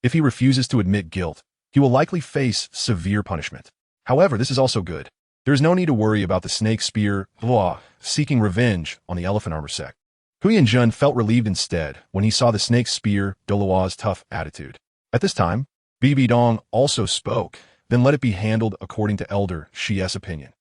If he refuses to admit guilt, he will likely face severe punishment. However, this is also good. There is no need to worry about the Snake Spear Douluo seeking revenge on the Elephant Armor sect. Hu Yinjun felt relieved instead when he saw the Snake Spear Douluo's tough attitude. At this time, Bibi Dong also spoke, then let it be handled according to Elder Shi's opinion.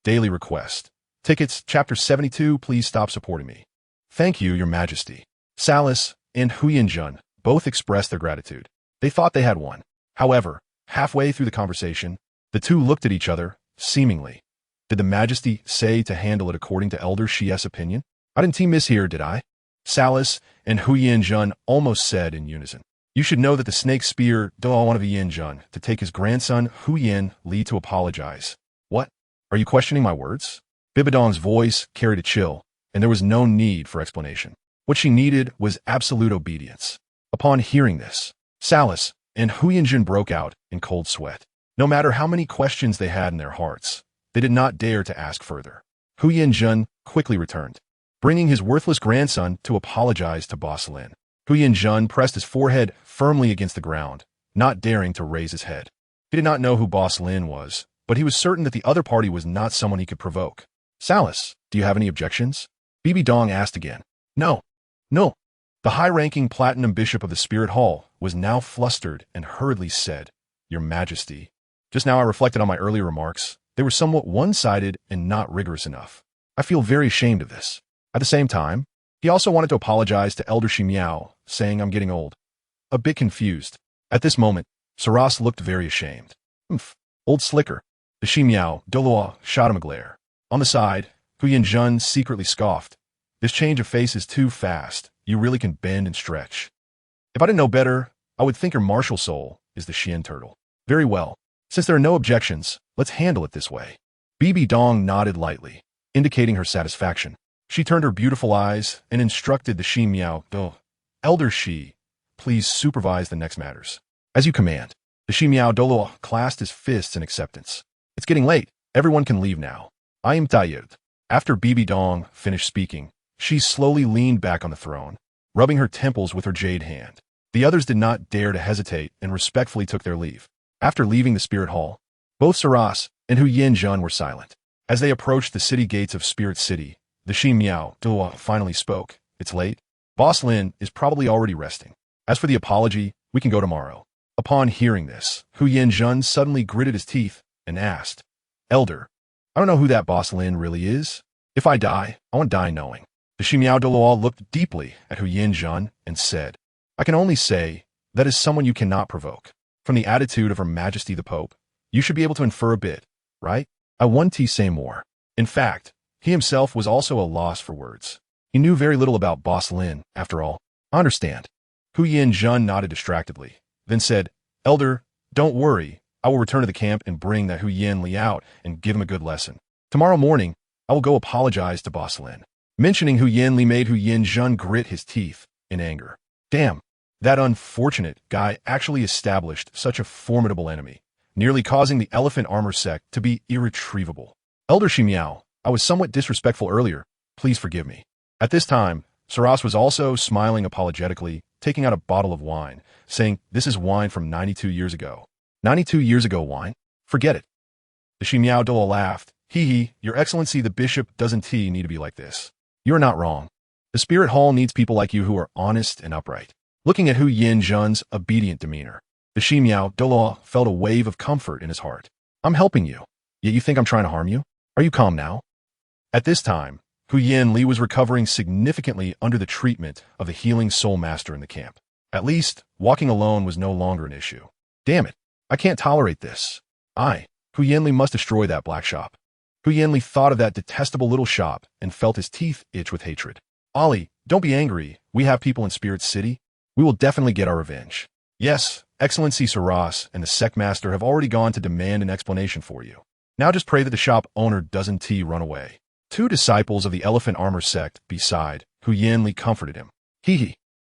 Daily request. Tickets, Chapter 72, please stop supporting me. Thank you, Your Majesty. Salas and Hu Yinjun both expressed their gratitude. They thought they had won. However, halfway through the conversation, the two looked at each other, seemingly. Did the Majesty say to handle it according to Elder Shi's opinion? I didn't miss here, did I? Salas and Hu Yinjun almost said in unison. You should know that the Snake Spear Douluo wanted Yinjun to take his grandson Hu Yin Li to apologize. What? Are you questioning my words? Bibidong's voice carried a chill, and there was no need for explanation. What she needed was absolute obedience. Upon hearing this, Salas and Hu Yinjun broke out in cold sweat. No matter how many questions they had in their hearts, they did not dare to ask further. Hu Yinjun quickly returned, bringing his worthless grandson to apologize to Boss Lin. Hu Yinjun pressed his forehead firmly against the ground, not daring to raise his head. He did not know who Boss Lin was, but he was certain that the other party was not someone he could provoke. Salas, do you have any objections? Bibi Dong asked again. No. The high-ranking platinum bishop of the Spirit Hall was now flustered and hurriedly said, Your Majesty, just now I reflected on my earlier remarks. They were somewhat one-sided and not rigorous enough. I feel very ashamed of this. At the same time, he also wanted to apologize to Elder Shi Miao, saying I'm getting old. A bit confused. At this moment, Saras looked very ashamed. Old slicker. The Shi Miao Douluo shot him a glare. On the side, Hu Yinjun secretly scoffed. This change of face is too fast. You really can bend and stretch. If I didn't know better, I would think your martial soul is the Xian turtle. Very well. Since there are no objections, let's handle it this way. Bibi Dong nodded lightly, indicating her satisfaction. She turned her beautiful eyes and instructed the Shi Miao, Elder Shi, please supervise the next matters. As you command. The Shi Miao Douluo clasped his fists in acceptance. It's getting late. Everyone can leave now. I am tired. After Bibi Dong finished speaking, she slowly leaned back on the throne, rubbing her temples with her jade hand. The others did not dare to hesitate and respectfully took their leave. After leaving the spirit hall, both Saras and Hu Yanjun were silent. As they approached the city gates of Spirit City, the Shi Miao Douluo finally spoke. It's late. Boss Lin is probably already resting. As for the apology, we can go tomorrow. Upon hearing this, Hu Yanjun suddenly gritted his teeth and asked, Elder, I don't know who that Boss Lin really is. If I die, I want to die knowing. The Shi Miao Douluo looked deeply at Hu Yanjun and said, I can only say that is someone you cannot provoke. From the attitude of Her Majesty the Pope, you should be able to infer a bit, right? I want to say more. In fact, he himself was also a loss for words. He knew very little about Boss Lin, after all. I understand. Hu Yanjun nodded distractedly, then said, Elder, don't worry. I will return to the camp and bring that Hu Yanli out and give him a good lesson. Tomorrow morning, I will go apologize to Boss Lin. Mentioning Hu Yanli made Hu Yanjun grit his teeth in anger. Damn, that unfortunate guy actually established such a formidable enemy, nearly causing the elephant armor sect to be irretrievable. Elder Shi Miao, I was somewhat disrespectful earlier. Please forgive me. At this time, Saras was also smiling apologetically, taking out a bottle of wine, saying, this is wine from 92 years ago. 92 years ago wine? Forget it. The Shi Miao Douluo laughed. Hee, Your Excellency the Bishop doesn't need to be like this. You are not wrong. The Spirit Hall needs people like you who are honest and upright. Looking at Hu Yanjun's obedient demeanor, the Shi Miao Douluo felt a wave of comfort in his heart. I'm helping you, yet you think I'm trying to harm you? Are you calm now? At this time, Hu Yanli was recovering significantly under the treatment of the healing soul master in the camp. At least, walking alone was no longer an issue. Damn it, I can't tolerate this. Hu Yanli must destroy that black shop. Hu Yanli thought of that detestable little shop and felt his teeth itch with hatred. Ollie, don't be angry. We have people in Spirit City. We will definitely get our revenge. Yes, Excellency Saras and the sect master have already gone to demand an explanation for you. Now just pray that the shop owner doesn't run away. Two disciples of the elephant armor sect beside Hu Yanli comforted him.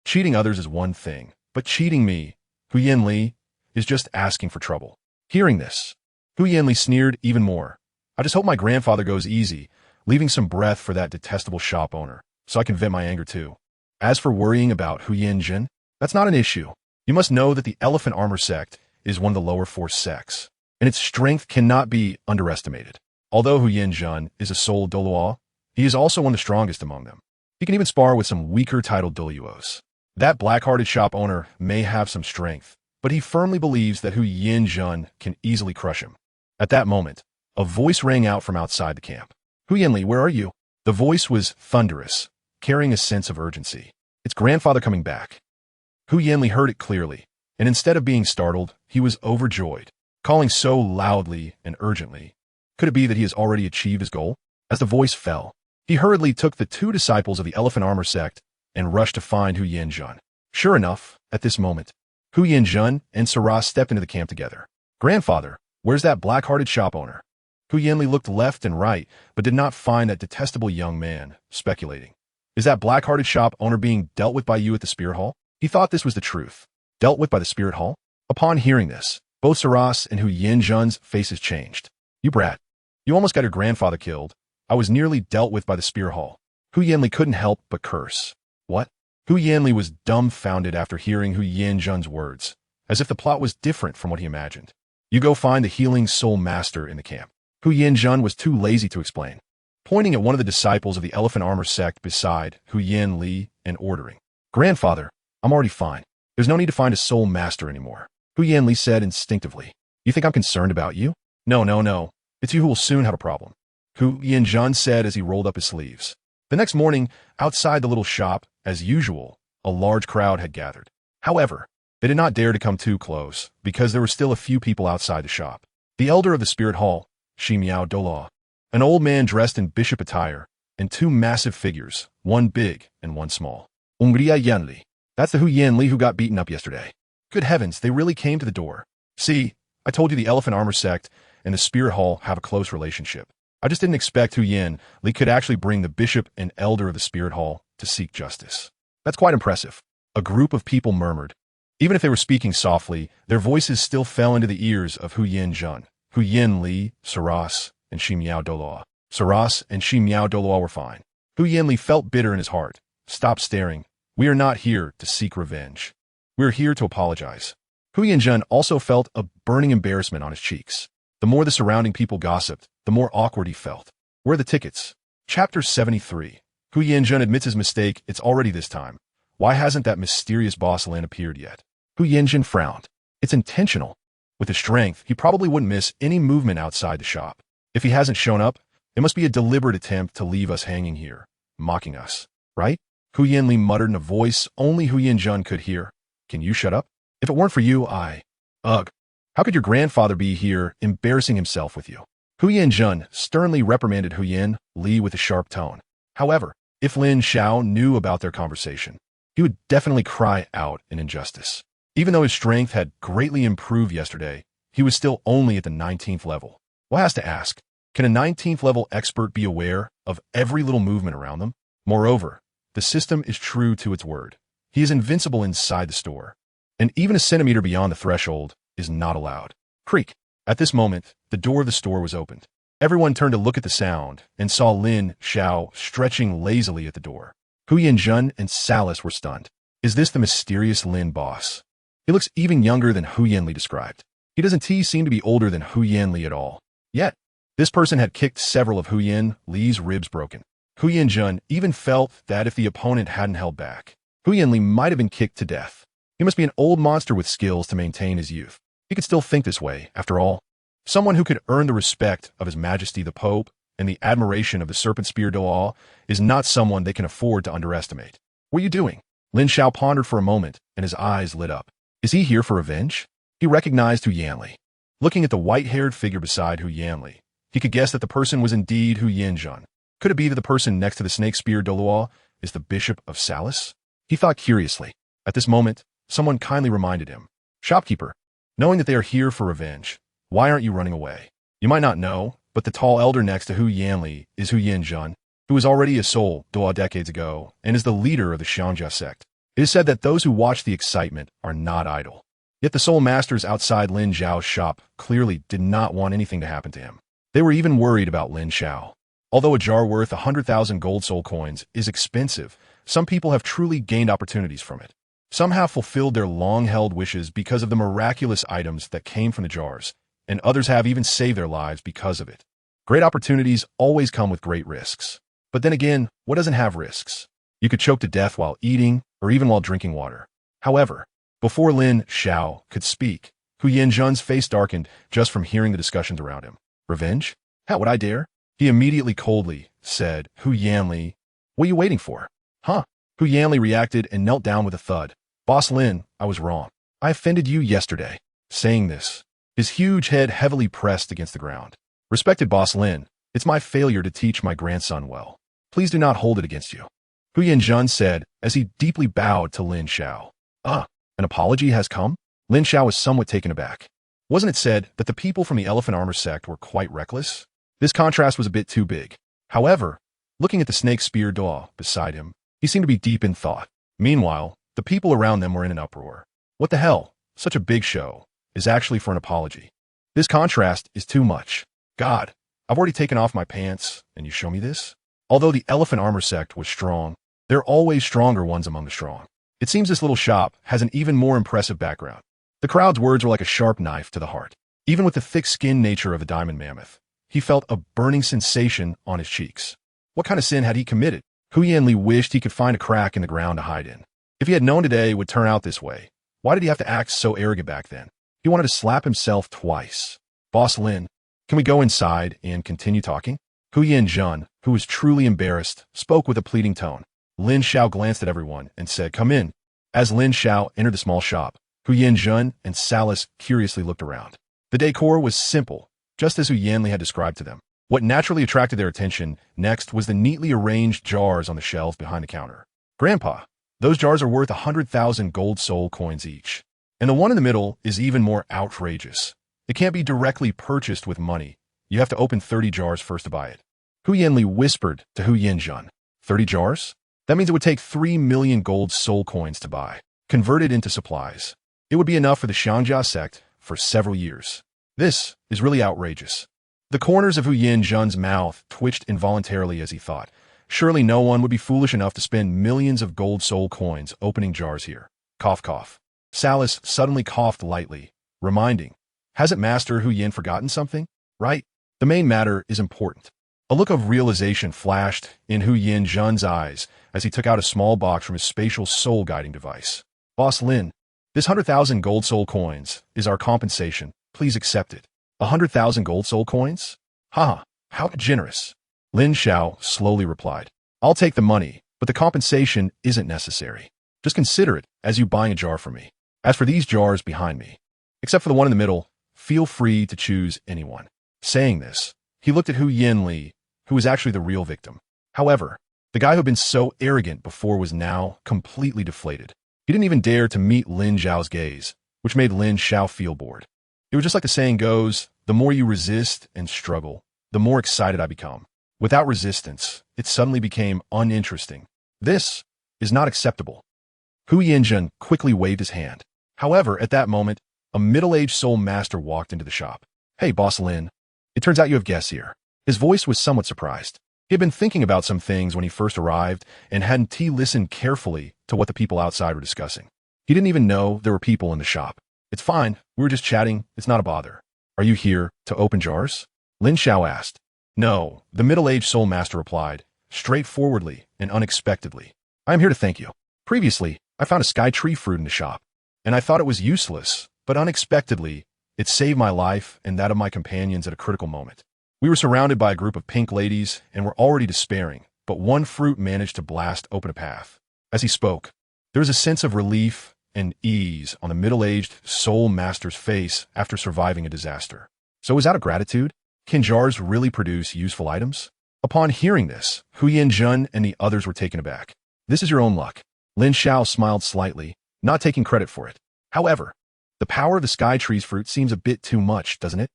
Cheating others is one thing, but cheating me, Hu Yanli, is just asking for trouble. Hearing this, Hu Yanli sneered even more. I just hope my grandfather goes easy, leaving some breath for that detestable shop owner, so I can vent my anger too. As for worrying about Hu Yanjun, that's not an issue. You must know that the elephant armor sect is one of the lower four sects, and its strength cannot be underestimated. Although Hu Yanjun is a soul Douluo, he is also one of the strongest among them. He can even spar with some weaker titled Douluos. That black-hearted shop owner may have some strength, but he firmly believes that Hu Yanjun can easily crush him. At that moment, a voice rang out from outside the camp. Hu Yanli, where are you? The voice was thunderous, carrying a sense of urgency. It's grandfather coming back. Hu Yanli heard it clearly, and instead of being startled, he was overjoyed, calling so loudly and urgently. Could it be that he has already achieved his goal? As the voice fell, he hurriedly took the two disciples of the elephant armor sect and rushed to find Hu Yanjun. Sure enough, at this moment, Hu Yanjun and Saras stepped into the camp together. Grandfather, where's that black-hearted shop owner? Hu Yanli looked left and right, but did not find that detestable young man, speculating. Is that black-hearted shop owner being dealt with by you at the Spirit Hall? He thought this was the truth. Dealt with by the Spirit Hall? Upon hearing this, both Saras and Hu Yanjun's faces changed. You brat. You almost got your grandfather killed. I was nearly dealt with by the Spirit Hall. Hu Yanli couldn't help but curse. What? Hu Yanli was dumbfounded after hearing Hu Yanjun's words, as if the plot was different from what he imagined. You go find the healing soul master in the camp. Hu Yanjun was too lazy to explain, pointing at one of the disciples of the elephant armor sect beside Hu Yanli and ordering. Grandfather, I'm already fine. There's no need to find a soul master anymore. Hu Yanli said instinctively. You think I'm concerned about you? No. It's you who will soon have a problem. Hu Yanjun said as he rolled up his sleeves. The next morning, outside the little shop, as usual, a large crowd had gathered. However, they did not dare to come too close, because there were still a few people outside the shop. The elder of the Spirit Hall, Shi Miao Douluo, an old man dressed in bishop attire, and two massive figures, one big and one small. Ungria Yanli. That's the Hu Yanli who got beaten up yesterday. Good heavens, they really came to the door. See, I told you the elephant armor sect and the Spirit Hall have a close relationship. I just didn't expect Hu Yin Li could actually bring the bishop and elder of the spirit hall to seek justice. That's quite impressive. A group of people murmured. Even if they were speaking softly, their voices still fell into the ears of Hu Yin Zhen, Hu Yin Li, Saras, and Shi Miao Douluo. Saras and Shi Miao Douluo were fine. Hu Yin Li felt bitter in his heart. Stop staring. We are not here to seek revenge. We are here to apologize. Hu Yin Zhen also felt a burning embarrassment on his cheeks. The more the surrounding people gossiped, the more awkward he felt. Where are the tickets? Chapter 73. Hu Yin Zhen admits his mistake. It's already this time. Why hasn't that mysterious boss Lin appeared yet? Hu Yin Zhen frowned. It's intentional. With his strength, he probably wouldn't miss any movement outside the shop. If he hasn't shown up, it must be a deliberate attempt to leave us hanging here, mocking us, right? Hu Yin Li muttered in a voice only Hu Yin Zhen could hear. Can you shut up? If it weren't for you, Ugh. How could your grandfather be here embarrassing himself with you? Hu Yin Zhen sternly reprimanded Hu Yin Li with a sharp tone. However, if Lin Xiao knew about their conversation, he would definitely cry out in injustice. Even though his strength had greatly improved yesterday, he was still only at the 19th level. One has to ask, can a 19th level expert be aware of every little movement around them? Moreover, the system is true to its word. He is invincible inside the store, and even a centimeter beyond the threshold is not allowed. Creak. At this moment, the door of the store was opened. Everyone turned to look at the sound and saw Lin Xiao stretching lazily at the door. Hu Yin Zhen and Salas were stunned. Is this the mysterious Lin boss? He looks even younger than Hu Yin Li described. He doesn't seem to be older than Hu Yin Li at all. Yet, this person had kicked several of Hu Yin Li's ribs broken. Hu Yin Zhen even felt that if the opponent hadn't held back, Hu Yin Li might have been kicked to death. He must be an old monster with skills to maintain his youth. He could still think this way, after all. Someone who could earn the respect of His Majesty the Pope and the admiration of the Serpent Spear Douluo is not someone they can afford to underestimate. What are you doing? Lin Xiao pondered for a moment, and his eyes lit up. Is he here for revenge? He recognized Hu Yin Li. Looking at the white-haired figure beside Hu Yin Li, he could guess that the person was indeed Hu Yin Zhen. Could it be that the person next to the snake spear Douluo is the Bishop of Salas? He thought curiously. At this moment, someone kindly reminded him. Shopkeeper, knowing that they are here for revenge, why aren't you running away? You might not know, but the tall elder next to Hu Yin Li is Hu Yin Zhen, who was already a soul decades ago and is the leader of the Xiangjia sect. It is said that those who watch the excitement are not idle. Yet the soul masters outside Lin Xiao's shop clearly did not want anything to happen to him. They were even worried about Lin Xiao. Although a jar worth 100,000 gold soul coins is expensive, some people have truly gained opportunities from it. Some have fulfilled their long-held wishes because of the miraculous items that came from the jars, and others have even saved their lives because of it. Great opportunities always come with great risks. But then again, what doesn't have risks? You could choke to death while eating, or even while drinking water. However, before Lin Xiao could speak, Hu Yin Zhen's face darkened just from hearing the discussions around him. Revenge? How would I dare? He immediately coldly said, Hu Yin Li, what are you waiting for? Huh? Hu Yin Li reacted and knelt down with a thud. Boss Lin, I was wrong. I offended you yesterday. Saying this, his huge head heavily pressed against the ground. Respected Boss Lin, it's my failure to teach my grandson well. Please do not hold it against you. Hu Yin Zhen said as he deeply bowed to Lin Xiao. An apology has come? Lin Xiao was somewhat taken aback. Wasn't it said that the people from the Elephant Armor sect were quite reckless? This contrast was a bit too big. However, looking at the snake spear Douluo beside him, he seemed to be deep in thought. Meanwhile, the people around them were in an uproar. What the hell? Such a big show is actually for an apology. This contrast is too much. God, I've already taken off my pants, and you show me this? Although the Elephant Armor sect was strong, there are always stronger ones among the strong. It seems this little shop has an even more impressive background. The crowd's words were like a sharp knife to the heart. Even with the thick-skinned nature of a diamond mammoth, he felt a burning sensation on his cheeks. What kind of sin had he committed? Hu Yin Li wished he could find a crack in the ground to hide in. If he had known today would turn out this way, why did he have to act so arrogant back then? He wanted to slap himself twice. Boss Lin, can we go inside and continue talking? Hu Yin Zhen, who was truly embarrassed, spoke with a pleading tone. Lin Xiao glanced at everyone and said, come in. As Lin Xiao entered the small shop, Hu Yin Zhen and Salas curiously looked around. The decor was simple, just as Hu Yin Li had described to them. What naturally attracted their attention next was the neatly arranged jars on the shelves behind the counter. Grandpa, those jars are worth 100,000 gold soul coins each. And the one in the middle is even more outrageous. It can't be directly purchased with money. You have to open 30 jars first to buy it. Hu Yanli whispered to Hu Yanjun. 30 jars? That means it would take 3 million gold soul coins to buy, converted into supplies. It would be enough for the Xiangjia sect for several years. This is really outrageous. The corners of Hu Yanjun's mouth twitched involuntarily as he thought, surely no one would be foolish enough to spend millions of gold soul coins opening jars here. Cough, cough. Salas suddenly coughed lightly, reminding, hasn't Master Hu Yin forgotten something? Right? The main matter is important. A look of realization flashed in Hu Yanjun's eyes as he took out a small box from his spatial soul guiding device. Boss Lin, this 100,000 gold soul coins is our compensation. Please accept it. 100,000 gold soul coins? Haha, how generous. Lin Xiao slowly replied. I'll take the money, but the compensation isn't necessary. Just consider it as you buying a jar from me. As for these jars behind me, except for the one in the middle, feel free to choose anyone. Saying this, he looked at Hu Yanli, who was actually the real victim. However, the guy who had been so arrogant before was now completely deflated. He didn't even dare to meet Lin Xiao's gaze, which made Lin Xiao feel bored. It was just like the saying goes, the more you resist and struggle, the more excited I become. Without resistance, it suddenly became uninteresting. This is not acceptable. Hu Yanjun quickly waved his hand. However, at that moment, a middle-aged soul master walked into the shop. Hey, Boss Lin. It turns out you have guests here. His voice was somewhat surprised. He had been thinking about some things when he first arrived and hadn't he listened carefully to what the people outside were discussing. He didn't even know there were people in the shop. It's fine. We were just chatting. It's not a bother. Are you here to open jars? Lin Xiao asked. No, the middle-aged soul master replied, straightforwardly and unexpectedly. I am here to thank you. Previously, I found a sky tree fruit in the shop, and I thought it was useless, but unexpectedly, it saved my life and that of my companions at a critical moment. We were surrounded by a group of pink ladies and were already despairing, but one fruit managed to blast open a path. As he spoke, there was a sense of relief and ease on the middle-aged soul master's face after surviving a disaster. So is that a gratitude? Can jars really produce useful items? Upon hearing this, Hu Yanjun and the others were taken aback. This is your own luck. Lin Xiao smiled slightly, not taking credit for it. However, the power of the sky tree's fruit seems a bit too much, doesn't it?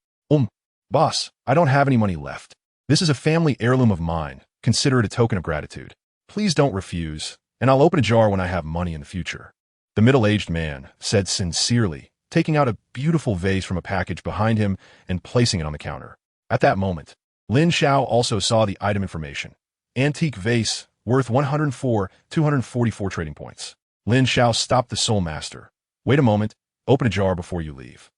Boss, I don't have any money left. This is a family heirloom of mine. Consider it a token of gratitude. Please don't refuse, and I'll open a jar when I have money in the future. The middle-aged man said sincerely, taking out a beautiful vase from a package behind him and placing it on the counter. At that moment, Lin Xiao also saw the item information. Antique vase, worth 244 trading points. Lin Xiao stopped the Soul Master. Wait a moment, open a jar before you leave.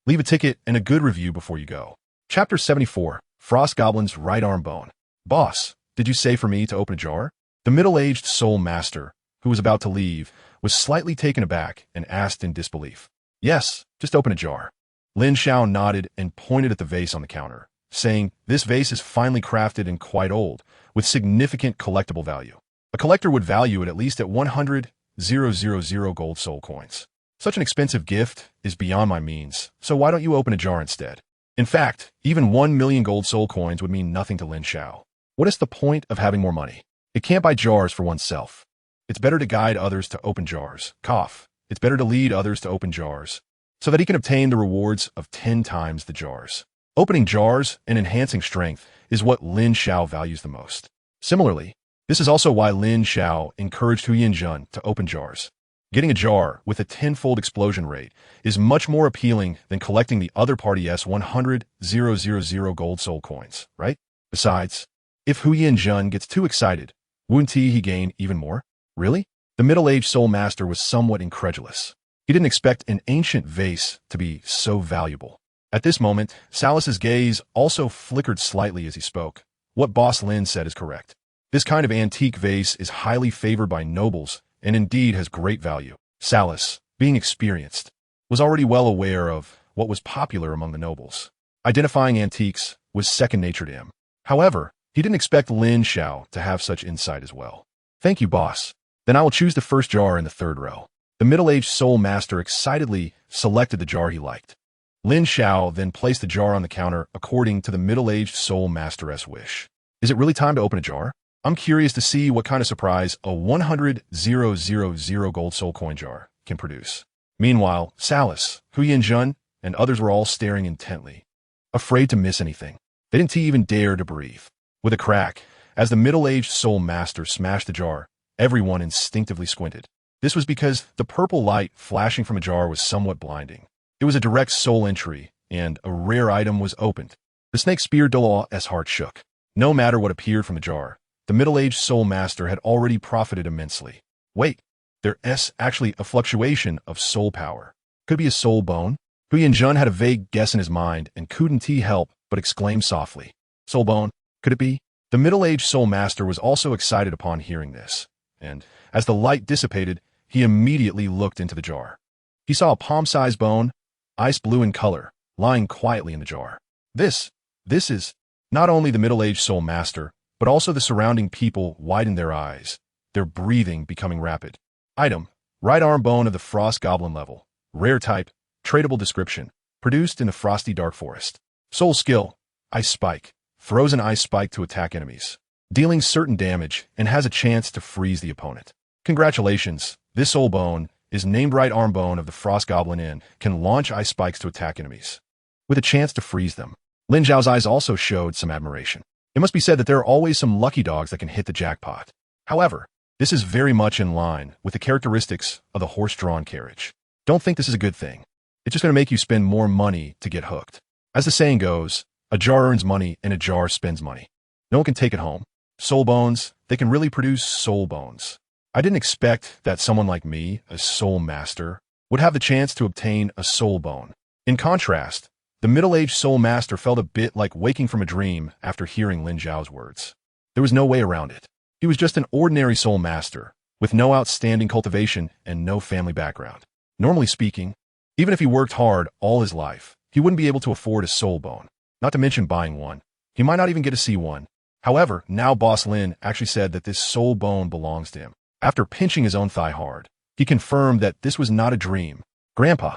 Leave a ticket and a good review before you go. Chapter 74, Frost Goblin's Right Arm Bone. Boss, did you say for me to open a jar? The middle-aged Soul Master, who was about to leave, was slightly taken aback and asked in disbelief. Yes, just open a jar. Lin Xiao nodded and pointed at the vase on the counter, saying, this vase is finely crafted and quite old, with significant collectible value. A collector would value it at least at 100,000 gold soul coins. Such an expensive gift is beyond my means, so why don't you open a jar instead? In fact, even 1 million gold soul coins would mean nothing to Lin Xiao. What is the point of having more money? It can't buy jars for oneself. It's better to guide others to open jars. Cough. It's better to lead others to open jars, so that he can obtain the rewards of 10 times the jars. Opening jars and enhancing strength is what Lin Xiao values the most. Similarly, this is also why Lin Xiao encouraged Hu Yanjun to open jars. Getting a jar with a tenfold explosion rate is much more appealing than collecting the other party's 100,000 gold soul coins, right? Besides, if Hu Yanjun gets too excited, won't he gain even more? Really? The middle-aged soul master was somewhat incredulous. He didn't expect an ancient vase to be so valuable. At this moment, Salas's gaze also flickered slightly as he spoke. What Boss Lin said is correct. This kind of antique vase is highly favored by nobles and indeed has great value. Salas, being experienced, was already well aware of what was popular among the nobles. Identifying antiques was second nature to him. However, he didn't expect Lin Xiao to have such insight as well. Thank you, boss. Then I will choose the first jar in the third row. The middle-aged soul master excitedly selected the jar he liked. Lin Xiao then placed the jar on the counter according to the middle-aged soul master's wish. Is it really time to open a jar? I'm curious to see what kind of surprise a 100,000 gold soul coin jar can produce. Meanwhile, Salas, Hu Yanjun, and others were all staring intently. afraid to miss anything. They didn't even dare to breathe. With a crack, as the middle-aged soul master smashed the jar, everyone instinctively squinted. This was because the purple light flashing from a jar was somewhat blinding. It was a direct soul entry, and a rare item was opened. The snake speared Douluo's heart shook. No matter what appeared from the jar, the middle-aged soul master had already profited immensely. Wait, there's actually a fluctuation of soul power. Could it be a soul bone? Hu Yanjun had a vague guess in his mind and couldn't help but exclaim softly. Soul bone, could it be? The middle-aged soul master was also excited upon hearing this, and as the light dissipated, he immediately looked into the jar. He saw a palm-sized bone, ice blue in color, lying quietly in the jar. This is not only the middle-aged soul master, but also the surrounding people widened their eyes, their breathing becoming rapid. Item, right arm bone of the frost goblin level. Rare type, tradable description, produced in the frosty dark forest. Soul skill, ice spike, throws an ice spike to attack enemies, dealing certain damage and has a chance to freeze the opponent. Congratulations, this soul bone is named right arm bone of the frost goblin and can launch ice spikes to attack enemies, with a chance to freeze them. Lin Xiao's eyes also showed some admiration. It must be said that there are always some lucky dogs that can hit the jackpot. However, this is very much in line with the characteristics of the horse-drawn carriage. Don't think this is a good thing. It's just going to make you spend more money to get hooked. As the saying goes, a jar earns money and a jar spends money. No one can take it home. Soul bones, they can really produce soul bones. I didn't expect that someone like me, a soul master, would have the chance to obtain a soul bone. In contrast, the middle-aged soul master felt a bit like waking from a dream after hearing Lin Xiao's words. There was no way around it. He was just an ordinary soul master, with no outstanding cultivation and no family background. Normally speaking, even if he worked hard all his life, he wouldn't be able to afford a soul bone, not to mention buying one. He might not even get to see one. However, now Boss Lin actually said that this soul bone belongs to him. After pinching his own thigh hard, he confirmed that this was not a dream. Grandpa,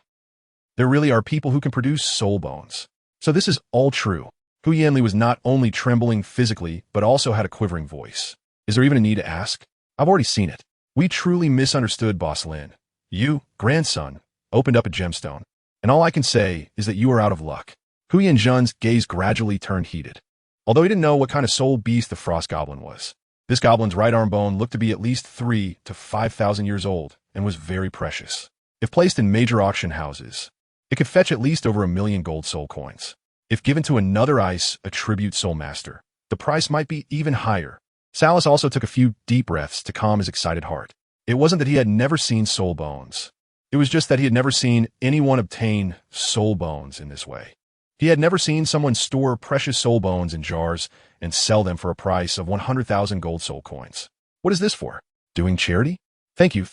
there really are people who can produce soul bones. So this is all true. Hu Yanli was not only trembling physically, but also had a quivering voice. Is there even a need to ask? I've already seen it. We truly misunderstood Boss Lin. You, grandson, opened up a gemstone, and all I can say is that you are out of luck. Hu Yanjun's gaze gradually turned heated. Although he didn't know what kind of soul beast the frost goblin was, this goblin's right arm bone looked to be at least 3,000 to 5,000 years old and was very precious. If placed in major auction houses, it could fetch at least over 1 million gold soul coins. If given to another attribute soul master, the price might be even higher. Salas also took a few deep breaths to calm his excited heart. It wasn't that he had never seen soul bones. It was just that he had never seen anyone obtain soul bones in this way. He had never seen someone store precious soul bones in jars and sell them for a price of 100,000 gold soul coins. What is this for? Doing charity? Thank you.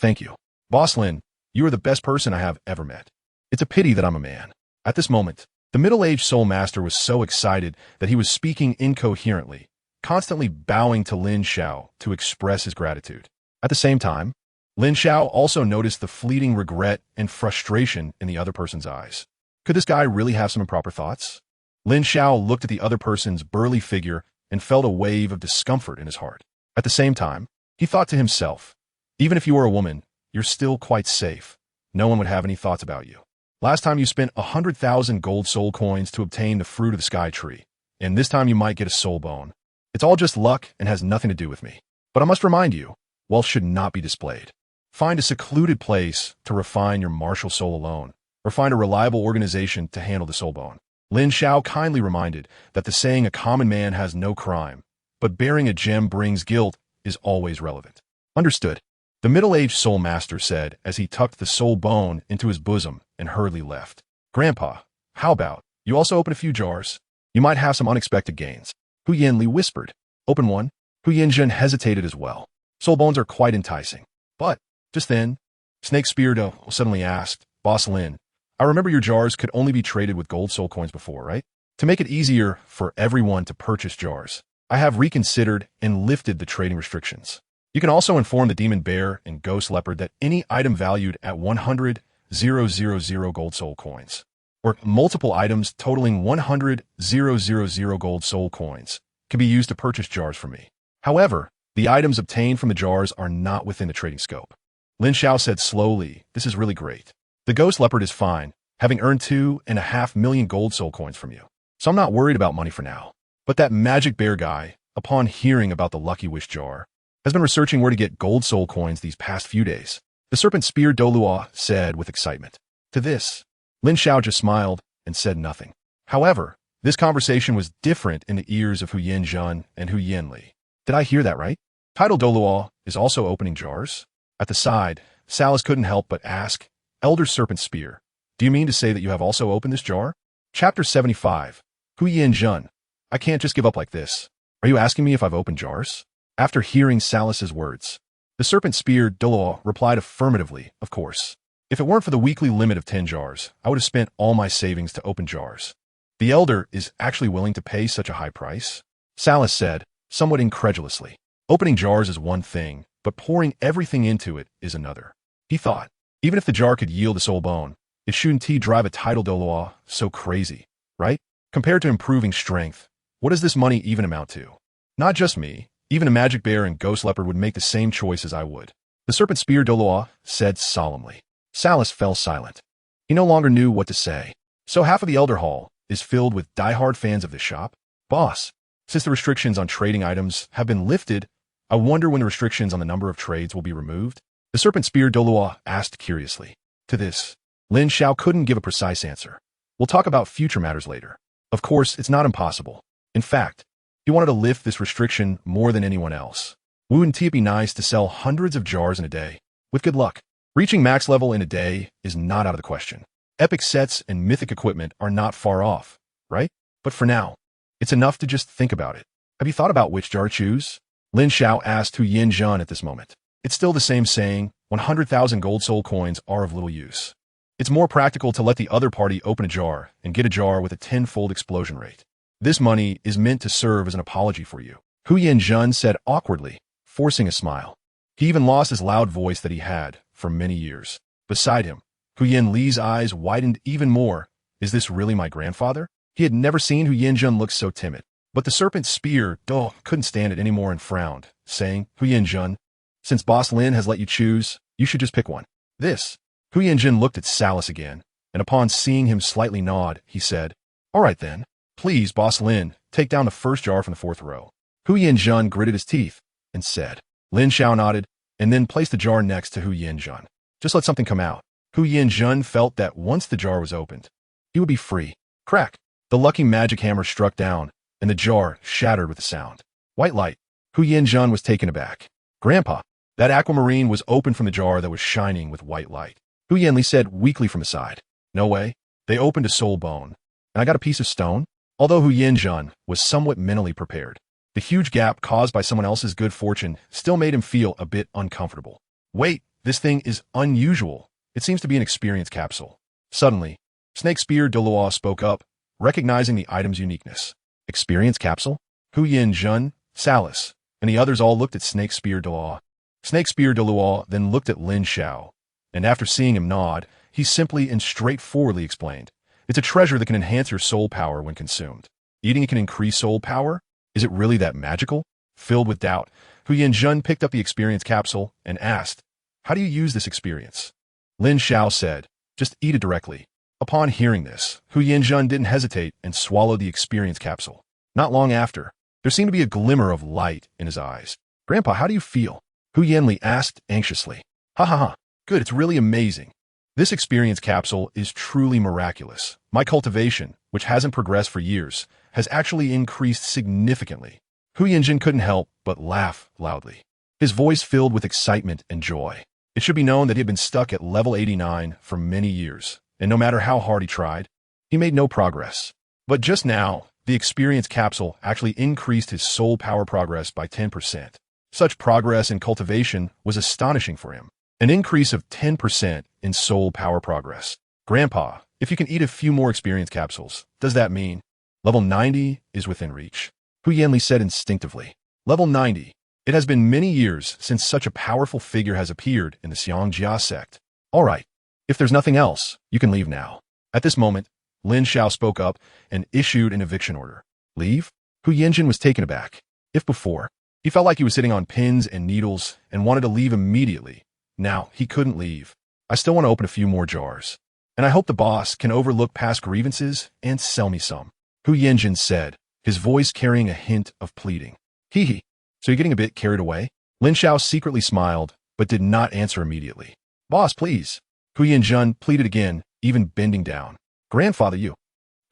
Boss Lin, you are the best person I have ever met. It's a pity that I'm a man. At this moment, the middle-aged soul master was so excited that he was speaking incoherently, constantly bowing to Lin Xiao to express his gratitude. At the same time, Lin Xiao also noticed the fleeting regret and frustration in the other person's eyes. Could this guy really have some improper thoughts? Lin Xiao looked at the other person's burly figure and felt a wave of discomfort in his heart. At the same time, he thought to himself, even if you were a woman, you're still quite safe. No one would have any thoughts about you. Last time you spent 100,000 gold soul coins to obtain the fruit of the sky tree, and this time you might get a soul bone. It's all just luck and has nothing to do with me. But I must remind you, wealth should not be displayed. Find a secluded place to refine your martial soul alone, or find a reliable organization to handle the soul bone. Lin Xiao kindly reminded that the saying a common man has no crime, but bearing a gem brings guilt is always relevant. Understood. The middle-aged soul master said as he tucked the soul bone into his bosom and hurriedly left. Grandpa, how about you also open a few jars? You might have some unexpected gains. Hu Yanli whispered. Open one. Hu Yanjun hesitated as well. Soul bones are quite enticing. But, just then, Snake Speardo suddenly asked, Boss Lin, I remember your jars could only be traded with gold soul coins before, right? To make it easier for everyone to purchase jars, I have reconsidered and lifted the trading restrictions. You can also inform the Demon Bear and Ghost Leopard that any item valued at 100,000 gold soul coins, or multiple items totaling 100,000 gold soul coins, can be used to purchase jars from me. However, the items obtained from the jars are not within the trading scope. Lin Xiao said slowly, this is really great. The Ghost Leopard is fine, having earned 2.5 million gold soul coins from you. so I'm not worried about money for now. But that magic bear guy, upon hearing about the Lucky Wish jar, has been researching where to get gold soul coins these past few days. The serpent spear Douluo said with excitement. To this, Lin Xiao just smiled and said nothing. However, this conversation was different in the ears of Hu Yanzhen and Hu Yanli. Did I hear that right? Title Douluo is also opening jars? At the side, Salas couldn't help but ask, Elder Serpent Spear, do you mean to say that you have also opened this jar? Chapter 75. Hu Yanzhen, I can't just give up like this. Are you asking me if I've opened jars? After hearing Salas's words, the serpent spear Douluo replied affirmatively, of course. If it weren't for the weekly limit of 10 jars, I would have spent all my savings to open jars. The elder is actually willing to pay such a high price? Salas said, somewhat incredulously. Opening jars is one thing, but pouring everything into it is another. He thought, even if the jar could yield a soul bone, it shouldn't drive a title Douluo so crazy, right? Compared to improving strength, what does this money even amount to? Not just me, even a magic bear and ghost leopard would make the same choice as I would. The serpent spear Douluo said solemnly. Salas fell silent. He no longer knew what to say. So half of the Elder Hall is filled with die-hard fans of this shop? Boss, since the restrictions on trading items have been lifted, I wonder when the restrictions on the number of trades will be removed? The serpent spear Douluo asked curiously. To this, Lin Xiao couldn't give a precise answer. We'll talk about future matters later. Of course, it's not impossible. In fact, he wanted to lift this restriction more than anyone else. Wouldn't it be nice to sell hundreds of jars in a day? With good luck, reaching max level in a day is not out of the question. Epic sets and mythic equipment are not far off, right? But for now, it's enough to just think about it. Have you thought about which jar to choose? Lin Xiao asked Hu Yanzhen at this moment. It's still the same saying, 100,000 gold soul coins are of little use. It's more practical to let the other party open a jar and get a jar with a tenfold explosion rate. This money is meant to serve as an apology for you. Hu Yanzhen said awkwardly, forcing a smile. He even lost his loud voice that he had for many years. Beside him, Hu Yanli's eyes widened even more. Is this really my grandfather? He had never seen Hu Yanzhen look so timid. But the serpent spear couldn't stand it anymore and frowned, saying, Hu Yanzhen, since Boss Lin has let you choose, you should just pick one. This. Hu Yanzhen looked at Salas again, and upon seeing him slightly nod, he said, all right then. Please, Boss Lin, take down the first jar from the fourth row. Hu Yanzhen gritted his teeth and said. Lin Xiao nodded, and then placed the jar next to Hu Yanzhen. Just let something come out. Hu Yanzhen felt that once the jar was opened, he would be free. Crack! The lucky magic hammer struck down, and the jar shattered with a sound. White light. Hu Yanzhen was taken aback. Grandpa, that aquamarine was opened from the jar that was shining with white light. Hu Yanli said weakly from the side. No way. They opened a soul bone. And I got a piece of stone? Although Hu Yanzhen was somewhat mentally prepared, the huge gap caused by someone else's good fortune still made him feel a bit uncomfortable. Wait, this thing is unusual. It seems to be an experience capsule. Suddenly, Snake Spear Douluo spoke up, recognizing the item's uniqueness. Experience capsule? Hu Yanzhen, Salas, and the others all looked at Snake Spear Douluo. Snake Spear Douluo then looked at Lin Xiao, and after seeing him nod, he simply and straightforwardly explained. It's a treasure that can enhance your soul power when consumed. Eating it can increase soul power? Is it really that magical? Filled with doubt, Hu Yanzhen picked up the experience capsule and asked, how do you use this experience? Lin Xiao said, just eat it directly. Upon hearing this, Hu Yanzhen didn't hesitate and swallowed the experience capsule. Not long after, there seemed to be a glimmer of light in his eyes. Grandpa, how do you feel? Hu Yanli asked anxiously. Ha ha ha, good, it's really amazing. This experience capsule is truly miraculous. My cultivation, which hasn't progressed for years, has actually increased significantly. Hu Yanzhen couldn't help but laugh loudly. His voice filled with excitement and joy. It should be known that he had been stuck at level 89 for many years, and no matter how hard he tried, he made no progress. But just now, the experience capsule actually increased his soul power progress by 10%. Such progress in cultivation was astonishing for him. An increase of 10% in soul power progress. Grandpa, if you can eat a few more experience capsules, does that mean level 90 is within reach? Hu Yanli said instinctively. Level 90. It has been many years since such a powerful figure has appeared in the Xiangjia sect. All right. If there's nothing else, you can leave now. At this moment, Lin Xiao spoke up and issued an eviction order. Leave? Hu Yanzhen was taken aback. If before, he felt like he was sitting on pins and needles and wanted to leave immediately, now he couldn't leave. I still want to open a few more jars. And I hope the boss can overlook past grievances and sell me some. Hu Yanjin said, his voice carrying a hint of pleading. Hee hee. So you're getting a bit carried away? Lin Xiao secretly smiled, but did not answer immediately. Boss, please. Hu Yanjun pleaded again, even bending down. Grandfather, you.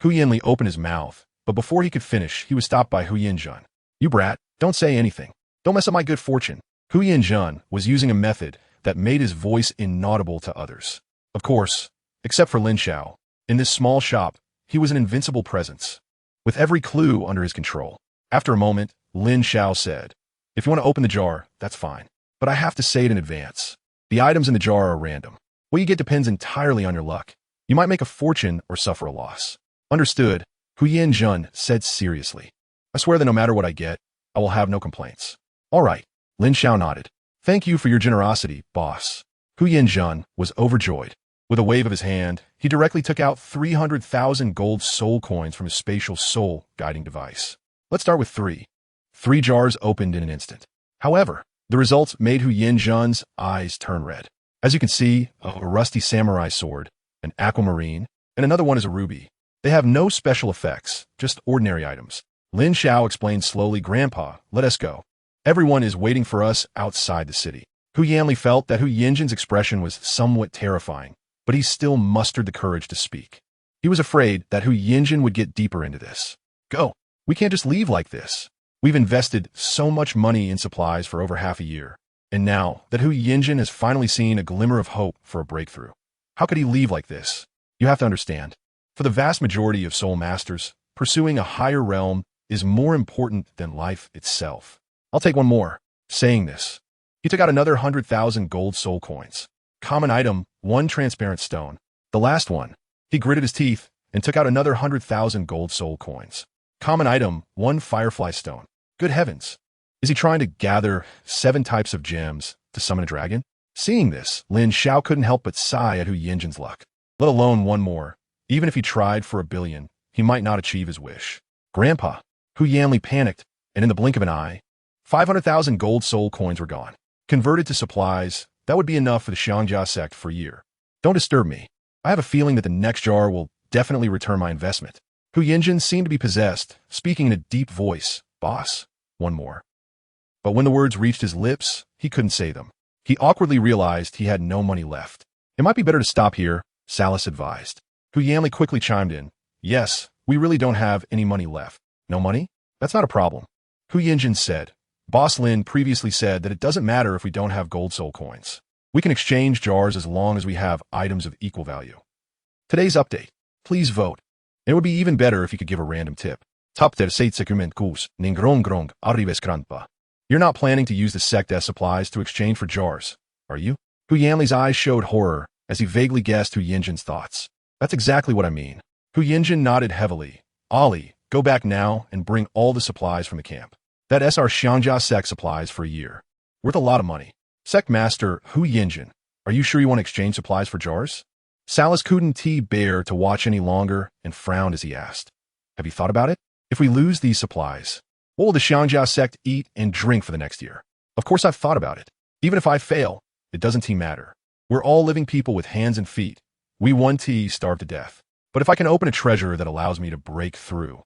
Hu Yanli opened his mouth, but before he could finish, he was stopped by Hu Yanjun. You brat, don't say anything. Don't mess up my good fortune. Hu Yanjun was using a method that made his voice inaudible to others. Of course, except for Lin Xiao. In this small shop, he was an invincible presence, with every clue under his control. After a moment, Lin Xiao said, if you want to open the jar, that's fine. But I have to say it in advance. The items in the jar are random. What you get depends entirely on your luck. You might make a fortune or suffer a loss. Understood, Hu Yanjun said seriously. I swear that no matter what I get, I will have no complaints. All right, Lin Xiao nodded. Thank you for your generosity, boss. Hu Yanjun was overjoyed. With a wave of his hand, he directly took out 300,000 gold soul coins from his spatial soul guiding device. Let's start with 3. 3 jars opened in an instant. However, the results made Hu Yanjun's eyes turn red. As you can see, a rusty samurai sword, an aquamarine, and another one is a ruby. They have no special effects, just ordinary items. Lin Xiao explained slowly, Grandpa, let us go. Everyone is waiting for us outside the city. Hu Yanli felt that Hu Yanjun's expression was somewhat terrifying, but he still mustered the courage to speak. He was afraid that Hu Yanjun would get deeper into this. Go. We can't just leave like this. We've invested so much money in supplies for over half a year, and now that Hu Yanjun has finally seen a glimmer of hope for a breakthrough, how could he leave like this? You have to understand. For the vast majority of soul masters, pursuing a higher realm is more important than life itself. I'll take one more. Saying this, he took out another 100,000 gold soul coins. Common item, 1 transparent stone. The last one. He gritted his teeth and took out another 100,000 gold soul coins. Common item, 1 firefly stone. Good heavens. Is he trying to gather 7 types of gems to summon a dragon? Seeing this, Lin Xiao couldn't help but sigh at Hu Yanjun's luck. Let alone one more. Even if he tried for 1 billion, he might not achieve his wish. Grandpa. Hu Yanli panicked, and in the blink of an eye, 500,000 gold soul coins were gone. Converted to supplies, that would be enough for the Xiangjia sect for a year. Don't disturb me. I have a feeling that the next jar will definitely return my investment. Hu Yanjun seemed to be possessed, speaking in a deep voice. Boss, one more. But when the words reached his lips, he couldn't say them. He awkwardly realized he had no money left. It might be better to stop here, Salas advised. Hu Yanli quickly chimed in. Yes, we really don't have any money left. No money? That's not a problem. Hu Yanjun said. Boss Lin previously said that it doesn't matter if we don't have gold soul coins. We can exchange jars as long as we have items of equal value. Today's update. Please vote. It would be even better if you could give a random tip. Top der Seitsecument Kus, Ning Rongrong, Arrives Kranpa. You're not planning to use the sect S supplies to exchange for jars, are you? Hu Yanli's eyes showed horror as he vaguely guessed Hu Yanjun's thoughts. That's exactly what I mean. Hu Yanjun nodded heavily. Ali, go back now and bring all the supplies from the camp. That SR Xiangjia sect supplies for a year. Worth a lot of money. Sect Master Hu Yanjun, are you sure you want to exchange supplies for jars? Salas couldn't bear to watch any longer and frowned as he asked. Have you thought about it? If we lose these supplies, what will the Xiangjia sect eat and drink for the next year? Of course I've thought about it. Even if I fail, it doesn't matter. We're all living people with hands and feet. We won't starve to death. But if I can open a treasure that allows me to break through,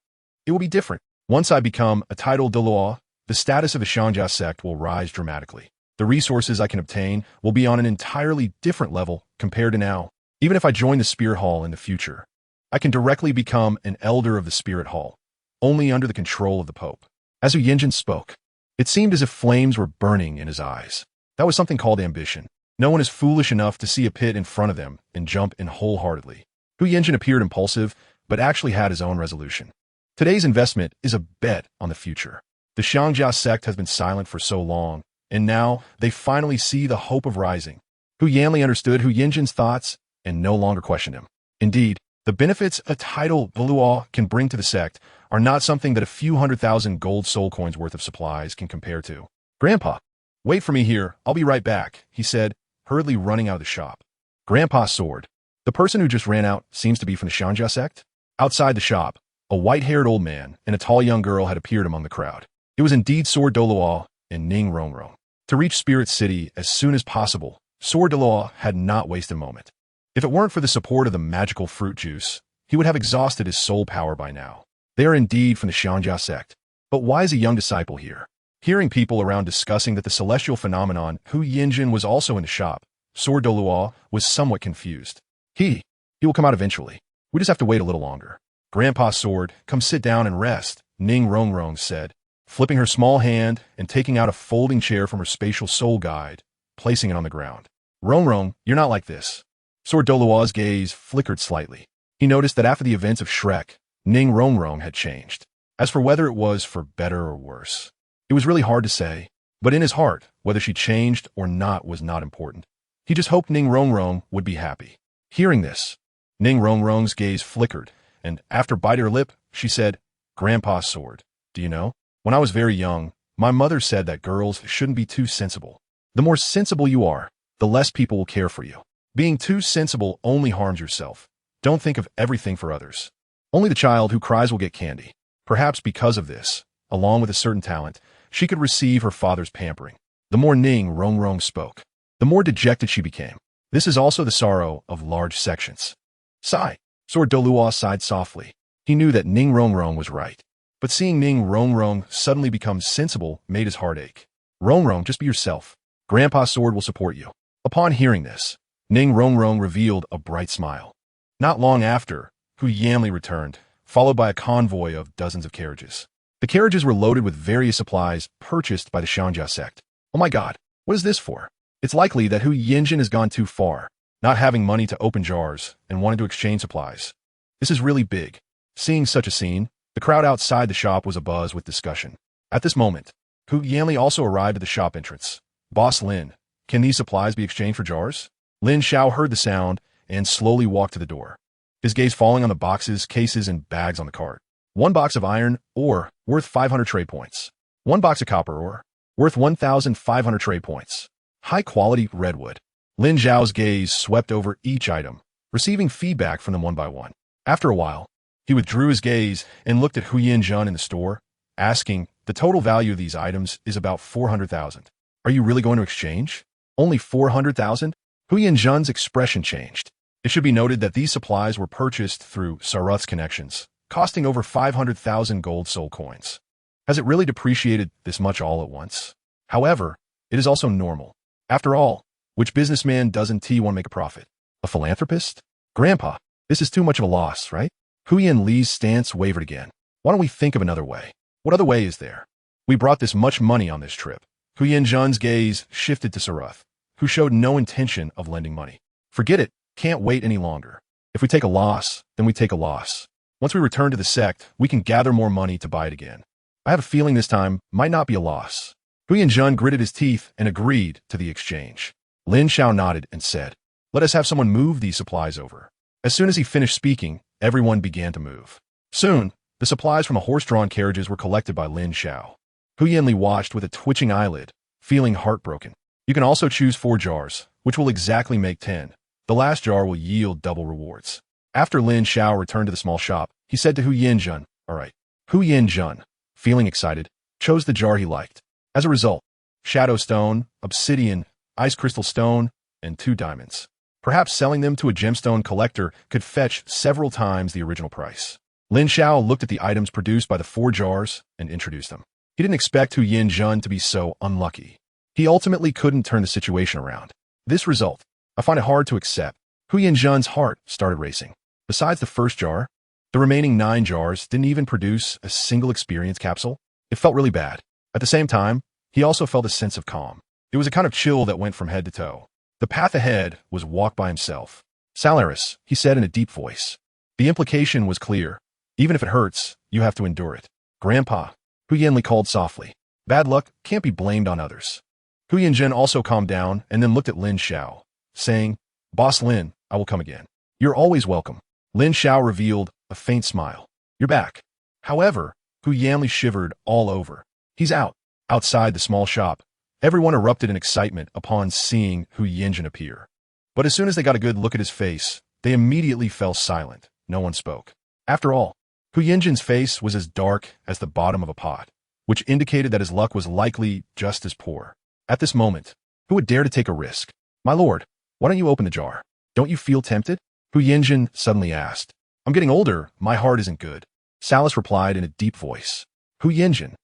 it will be different. Once I become a titled Douluo, the status of the Xiangjia sect will rise dramatically. The resources I can obtain will be on an entirely different level compared to now. Even if I join the Spirit Hall in the future, I can directly become an elder of the Spirit Hall, only under the control of the Pope. As Hu Yanjun spoke, it seemed as if flames were burning in his eyes. That was something called ambition. No one is foolish enough to see a pit in front of them and jump in wholeheartedly. Hu Yanjun appeared impulsive, but actually had his own resolution. Today's investment is a bet on the future. The Xiangjia sect has been silent for so long, and now they finally see the hope of rising. Hu Yanli understood Hu Yanjun's thoughts and no longer questioned him. Indeed, the benefits a title Douluo can bring to the sect are not something that a few 100,000 gold soul coins worth of supplies can compare to. Grandpa, wait for me here. I'll be right back, he said, hurriedly running out of the shop. Grandpa soared. The person who just ran out seems to be from the Xiangjia sect. Outside the shop, a white-haired old man and a tall young girl had appeared among the crowd. It was indeed Sword Douluo and Ning Rongrong. To reach Spirit City as soon as possible, Sword Douluo had not wasted a moment. If it weren't for the support of the magical fruit juice, he would have exhausted his soul power by now. They are indeed from the Xiangjia sect. But why is a young disciple here? Hearing people around discussing that the celestial phenomenon Hu Yinjin was also in the shop, Sword Douluo was somewhat confused. He will come out eventually. We just have to wait a little longer. Grandpa Sword, come sit down and rest, Ning Rongrong said, flipping her small hand and taking out a folding chair from her spatial soul guide, placing it on the ground. Rongrong, you're not like this. Sword Douluo's gaze flickered slightly. He noticed that after the events of Shrek, Ning Rongrong had changed. As for whether it was for better or worse, it was really hard to say, but in his heart, whether she changed or not was not important. He just hoped Ning Rongrong would be happy. Hearing this, Ning Rongrong's gaze flickered, and after biting her lip, she said, Grandpa Sword, do you know? When I was very young, my mother said that girls shouldn't be too sensible. The more sensible you are, the less people will care for you. Being too sensible only harms yourself. Don't think of everything for others. Only the child who cries will get candy. Perhaps because of this, along with a certain talent, she could receive her father's pampering. The more Ning Rongrong spoke, the more dejected she became. This is also the sorrow of large sections. Sigh. Sword Douluo sighed softly. He knew that Ning Rongrong was right. But seeing Ning Rongrong suddenly become sensible made his heart ache. Rongrong, just be yourself. Grandpa Sword will support you. Upon hearing this, Ning Rongrong revealed a bright smile. Not long after, Hu Yanli returned, followed by a convoy of dozens of carriages. The carriages were loaded with various supplies purchased by the Xiangjia sect. Oh my god, what is this for? It's likely that Hu Yinjin has gone too far, not having money to open jars and wanted to exchange supplies. This is really big. Seeing such a scene, the crowd outside the shop was abuzz with discussion. At this moment, Hu Yanli also arrived at the shop entrance. Boss Lin, can these supplies be exchanged for jars? Lin Xiao heard the sound and slowly walked to the door, his gaze falling on the boxes, cases, and bags on the cart. 1 box of iron ore, worth 500 trade points. 1 box of copper ore, worth 1,500 trade points. High-quality redwood. Lin Xiao's gaze swept over each item, receiving feedback from them one by one. After a while, he withdrew his gaze and looked at Hu Yinjun in the store, asking, the total value of these items is about 400,000. Are you really going to exchange? Only 400,000? Hu Yinjun's expression changed. It should be noted that these supplies were purchased through Saruth's connections, costing over 500,000 gold soul coins. Has it really depreciated this much all at once? However, it is also normal. After all, which businessman doesn't want to make a profit? A philanthropist? Grandpa, this is too much of a loss, right? Hu Yin Li's stance wavered again. Why don't we think of another way? What other way is there? We brought this much money on this trip. Hu Yinjun's gaze shifted to Saruth, who showed no intention of lending money. Forget it, can't wait any longer. If we take a loss, then we take a loss. Once we return to the sect, we can gather more money to buy it again. I have a feeling this time might not be a loss. Hu Yinjun gritted his teeth and agreed to the exchange. Lin Xiao nodded and said, let us have someone move these supplies over. As soon as he finished speaking, everyone began to move. Soon, the supplies from the horse-drawn carriages were collected by Lin Xiao. Hu Yanli watched with a twitching eyelid, feeling heartbroken. You can also choose 4 jars, which will exactly make 10. The last jar will yield double rewards. After Lin Xiao returned to the small shop, he said to Hu Yinjun, all right. Hu Yinjun, feeling excited, chose the jar he liked. As a result, shadow stone, obsidian, ice crystal stone, and 2 diamonds. Perhaps selling them to a gemstone collector could fetch several times the original price. Lin Xiao looked at the items produced by the 4 jars and introduced them. He didn't expect Hu Yinjun to be so unlucky. He ultimately couldn't turn the situation around. This result, I find it hard to accept. Hu Yinjun's heart started racing. Besides the first jar, the remaining 9 jars didn't even produce a single experience capsule. It felt really bad. At the same time, he also felt a sense of calm. It was a kind of chill that went from head to toe. The path ahead was walk by himself. Salaris, he said in a deep voice. The implication was clear. Even if it hurts, you have to endure it. Grandpa, Hu Yanli called softly. Bad luck can't be blamed on others. Hu Yinjun also calmed down and then looked at Lin Xiao, saying, Boss Lin, I will come again. You're always welcome. Lin Xiao revealed a faint smile. You're back. However, Hu Yanli shivered all over. He's out. Outside the small shop, everyone erupted in excitement upon seeing Hu Yinjun appear. But as soon as they got a good look at his face, they immediately fell silent. No one spoke. After all, Hu Yinjun's face was as dark as the bottom of a pot, which indicated that his luck was likely just as poor. At this moment, who would dare to take a risk? My lord, why don't you open the jar? Don't you feel tempted? Hu Yinjun suddenly asked. I'm getting older, my heart isn't good. Salis replied in a deep voice. Hu Yinjin.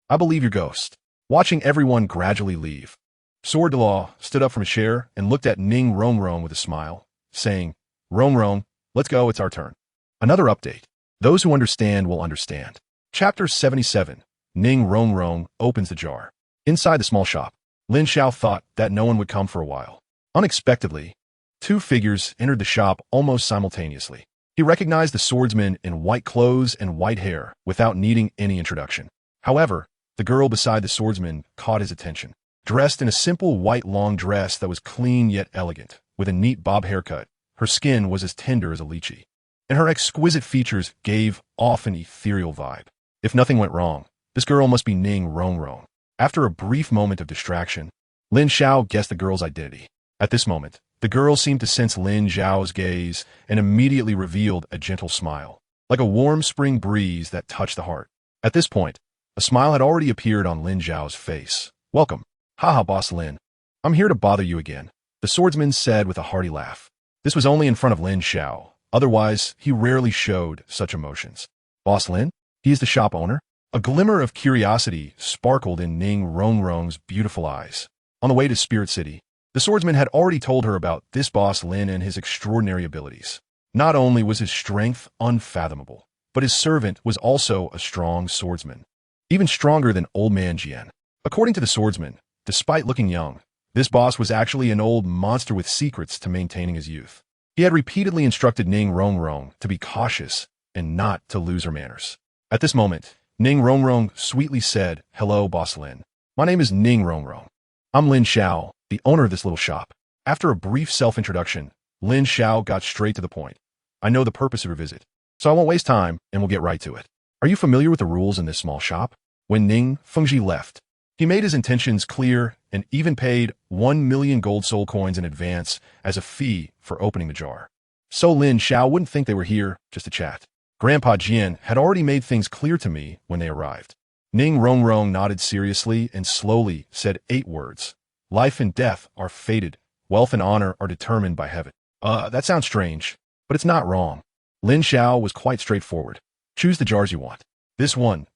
I believe your ghost. Watching everyone gradually leave, Douluo stood up from his chair and looked at Ning Rongrong with a smile, saying, Rongrong, let's go, it's our turn. Another update. Those who understand will understand. Chapter 77. Ning Rongrong opens the jar. Inside the small shop, Lin Xiao thought that no one would come for a while. Unexpectedly, two figures entered the shop almost simultaneously. He recognized the swordsman in white clothes and white hair without needing any introduction. However, the girl beside the swordsman caught his attention. Dressed in a simple white long dress that was clean yet elegant, with a neat bob haircut, her skin was as tender as a lychee, and her exquisite features gave off an ethereal vibe. If nothing went wrong, this girl must be Ning Rongrong. After a brief moment of distraction, Lin Xiao guessed the girl's identity. At this moment, the girl seemed to sense Lin Xiao's gaze and immediately revealed a gentle smile, like a warm spring breeze that touched the heart. At this point, a smile had already appeared on Lin Xiao's face. Welcome. Haha, Boss Lin. I'm here to bother you again, the swordsman said with a hearty laugh. This was only in front of Lin Xiao. Otherwise, he rarely showed such emotions. Boss Lin? He is the shop owner? A glimmer of curiosity sparkled in Ning Rongrong's beautiful eyes. On the way to Spirit City, the swordsman had already told her about this Boss Lin and his extraordinary abilities. Not only was his strength unfathomable, but his servant was also a strong swordsman. Even stronger than Old Man Jian. According to the swordsman, despite looking young, this boss was actually an old monster with secrets to maintaining his youth. He had repeatedly instructed Ning Rongrong to be cautious and not to lose her manners. At this moment, Ning Rongrong sweetly said, Hello, Boss Lin. My name is Ning Rongrong. I'm Lin Xiao, the owner of this little shop. After a brief self-introduction, Lin Xiao got straight to the point. I know the purpose of your visit, so I won't waste time and we'll get right to it. Are you familiar with the rules in this small shop? When Ning Fengji left, he made his intentions clear and even paid 1 million gold soul coins in advance as a fee for opening the jar. So Lin Xiao wouldn't think they were here just to chat. Grandpa Jian had already made things clear to me when they arrived. Ning Rongrong nodded seriously and slowly said 8 words. Life and death are fated. Wealth and honor are determined by heaven. That sounds strange, but it's not wrong. Lin Xiao was quite straightforward. Choose the jars you want. This one,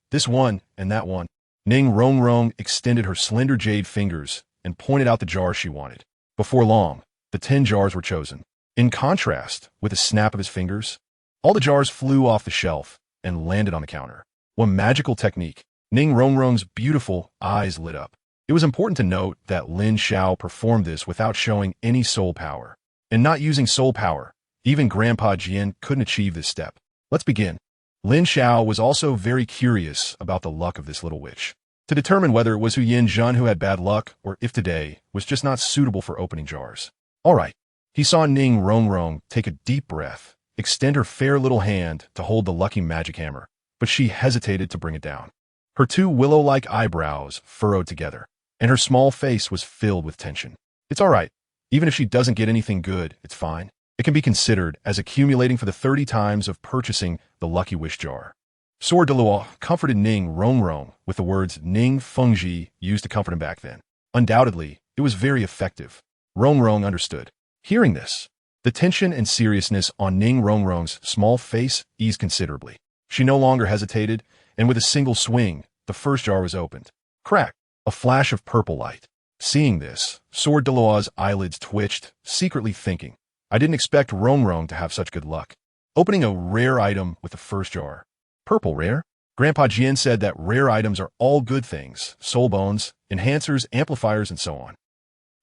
and that one. Ning Rongrong extended her slender jade fingers and pointed out the jars she wanted. Before long, the 10 jars were chosen. In contrast, with a snap of his fingers, all the jars flew off the shelf and landed on the counter. One magical technique. Ning Rongrong's beautiful eyes lit up. It was important to note that Lin Xiao performed this without showing any soul power. And not using soul power, even Grandpa Jian couldn't achieve this step. Let's begin. Lin Xiao was also very curious about the luck of this little witch, to determine whether it was Hu Yinjin who had bad luck or if today was just not suitable for opening jars. All right. He saw Ning Rongrong take a deep breath, extend her fair little hand to hold the lucky magic hammer, but she hesitated to bring it down. Her 2 willow-like eyebrows furrowed together, and her small face was filled with tension. It's all right. Even if she doesn't get anything good, it's fine. It can be considered as accumulating for the 30 times of purchasing the Lucky Wish jar. Douluo comforted Ning Rongrong with the words Ning Fengji used to comfort him back then. Undoubtedly, it was very effective. Rongrong understood. Hearing this, the tension and seriousness on Ning Rongrong's small face eased considerably. She no longer hesitated, and with a single swing, the first jar was opened. Crack! A flash of purple light. Seeing this, Douluo's eyelids twitched, secretly thinking, I didn't expect Rongrong to have such good luck. Opening a rare item with the first jar. Purple rare? Grandpa Jian said that rare items are all good things, soul bones, enhancers, amplifiers, and so on.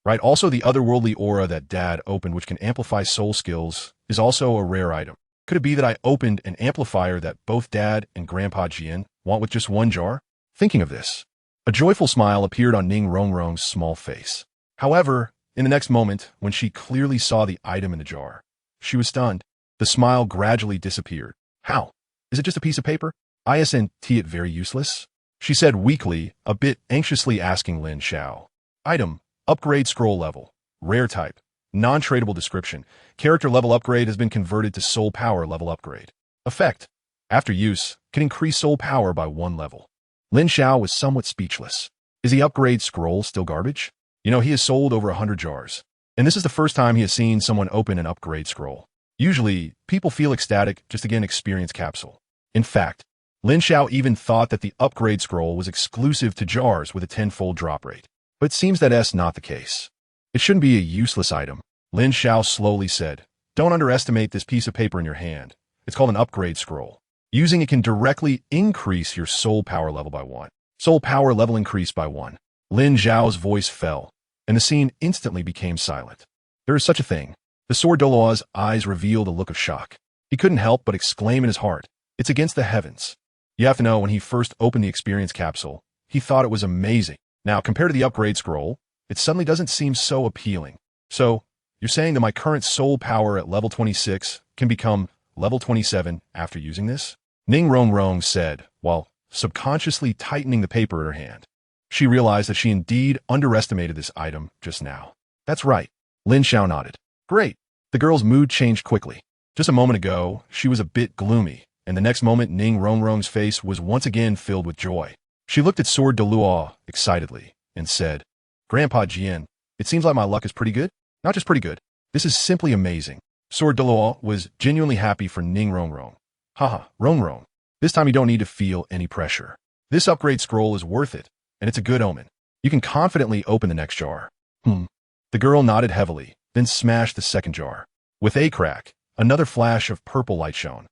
Right, also the otherworldly aura that Dad opened which can amplify soul skills is also a rare item. Could it be that I opened an amplifier that both Dad and Grandpa Jian want with just 1 jar? Thinking of this, a joyful smile appeared on Ning Rongrong's small face. However, in the next moment, when she clearly saw the item in the jar, she was stunned. The smile gradually disappeared. How? Is it just a piece of paper? Isn't it very useless? She said weakly, a bit anxiously asking Lin Xiao. Item, upgrade scroll level, rare type, non-tradable description, character level upgrade has been converted to soul power level upgrade. Effect, after use, can increase soul power by 1 level. Lin Xiao was somewhat speechless. Is the upgrade scroll still garbage? You know, he has sold over 100 jars, and this is the first time he has seen someone open an upgrade scroll. Usually, people feel ecstatic just to get an experience capsule. In fact, Lin Xiao even thought that the upgrade scroll was exclusive to jars with a tenfold drop rate. But it seems that's not the case. It shouldn't be a useless item, Lin Xiao slowly said. Don't underestimate this piece of paper in your hand. It's called an upgrade scroll. Using it can directly increase your soul power level by 1. Soul power level increased by 1. Lin Xiao's voice fell, and the scene instantly became silent. There is such a thing. The sword Douluo's eyes revealed a look of shock. He couldn't help but exclaim in his heart, it's against the heavens. You have to know, when he first opened the experience capsule, he thought it was amazing. Now, compared to the upgrade scroll, it suddenly doesn't seem so appealing. So, you're saying that my current soul power at level 26 can become level 27 after using this? Ning Rongrong said, while subconsciously tightening the paper in her hand. She realized that she indeed underestimated this item just now. That's right. Lin Xiao nodded. Great. The girl's mood changed quickly. Just a moment ago, she was a bit gloomy, and the next moment Ning Rongrong's face was once again filled with joy. She looked at Sword Douluo excitedly and said, Grandpa Jian, it seems like my luck is pretty good. Not just pretty good. This is simply amazing. Sword Douluo was genuinely happy for Ning Rongrong. Haha, Rongrong. This time you don't need to feel any pressure. This upgrade scroll is worth it, and it's a good omen. You can confidently open the next jar. The girl nodded heavily, then smashed the second jar. With a crack, another flash of purple light shone.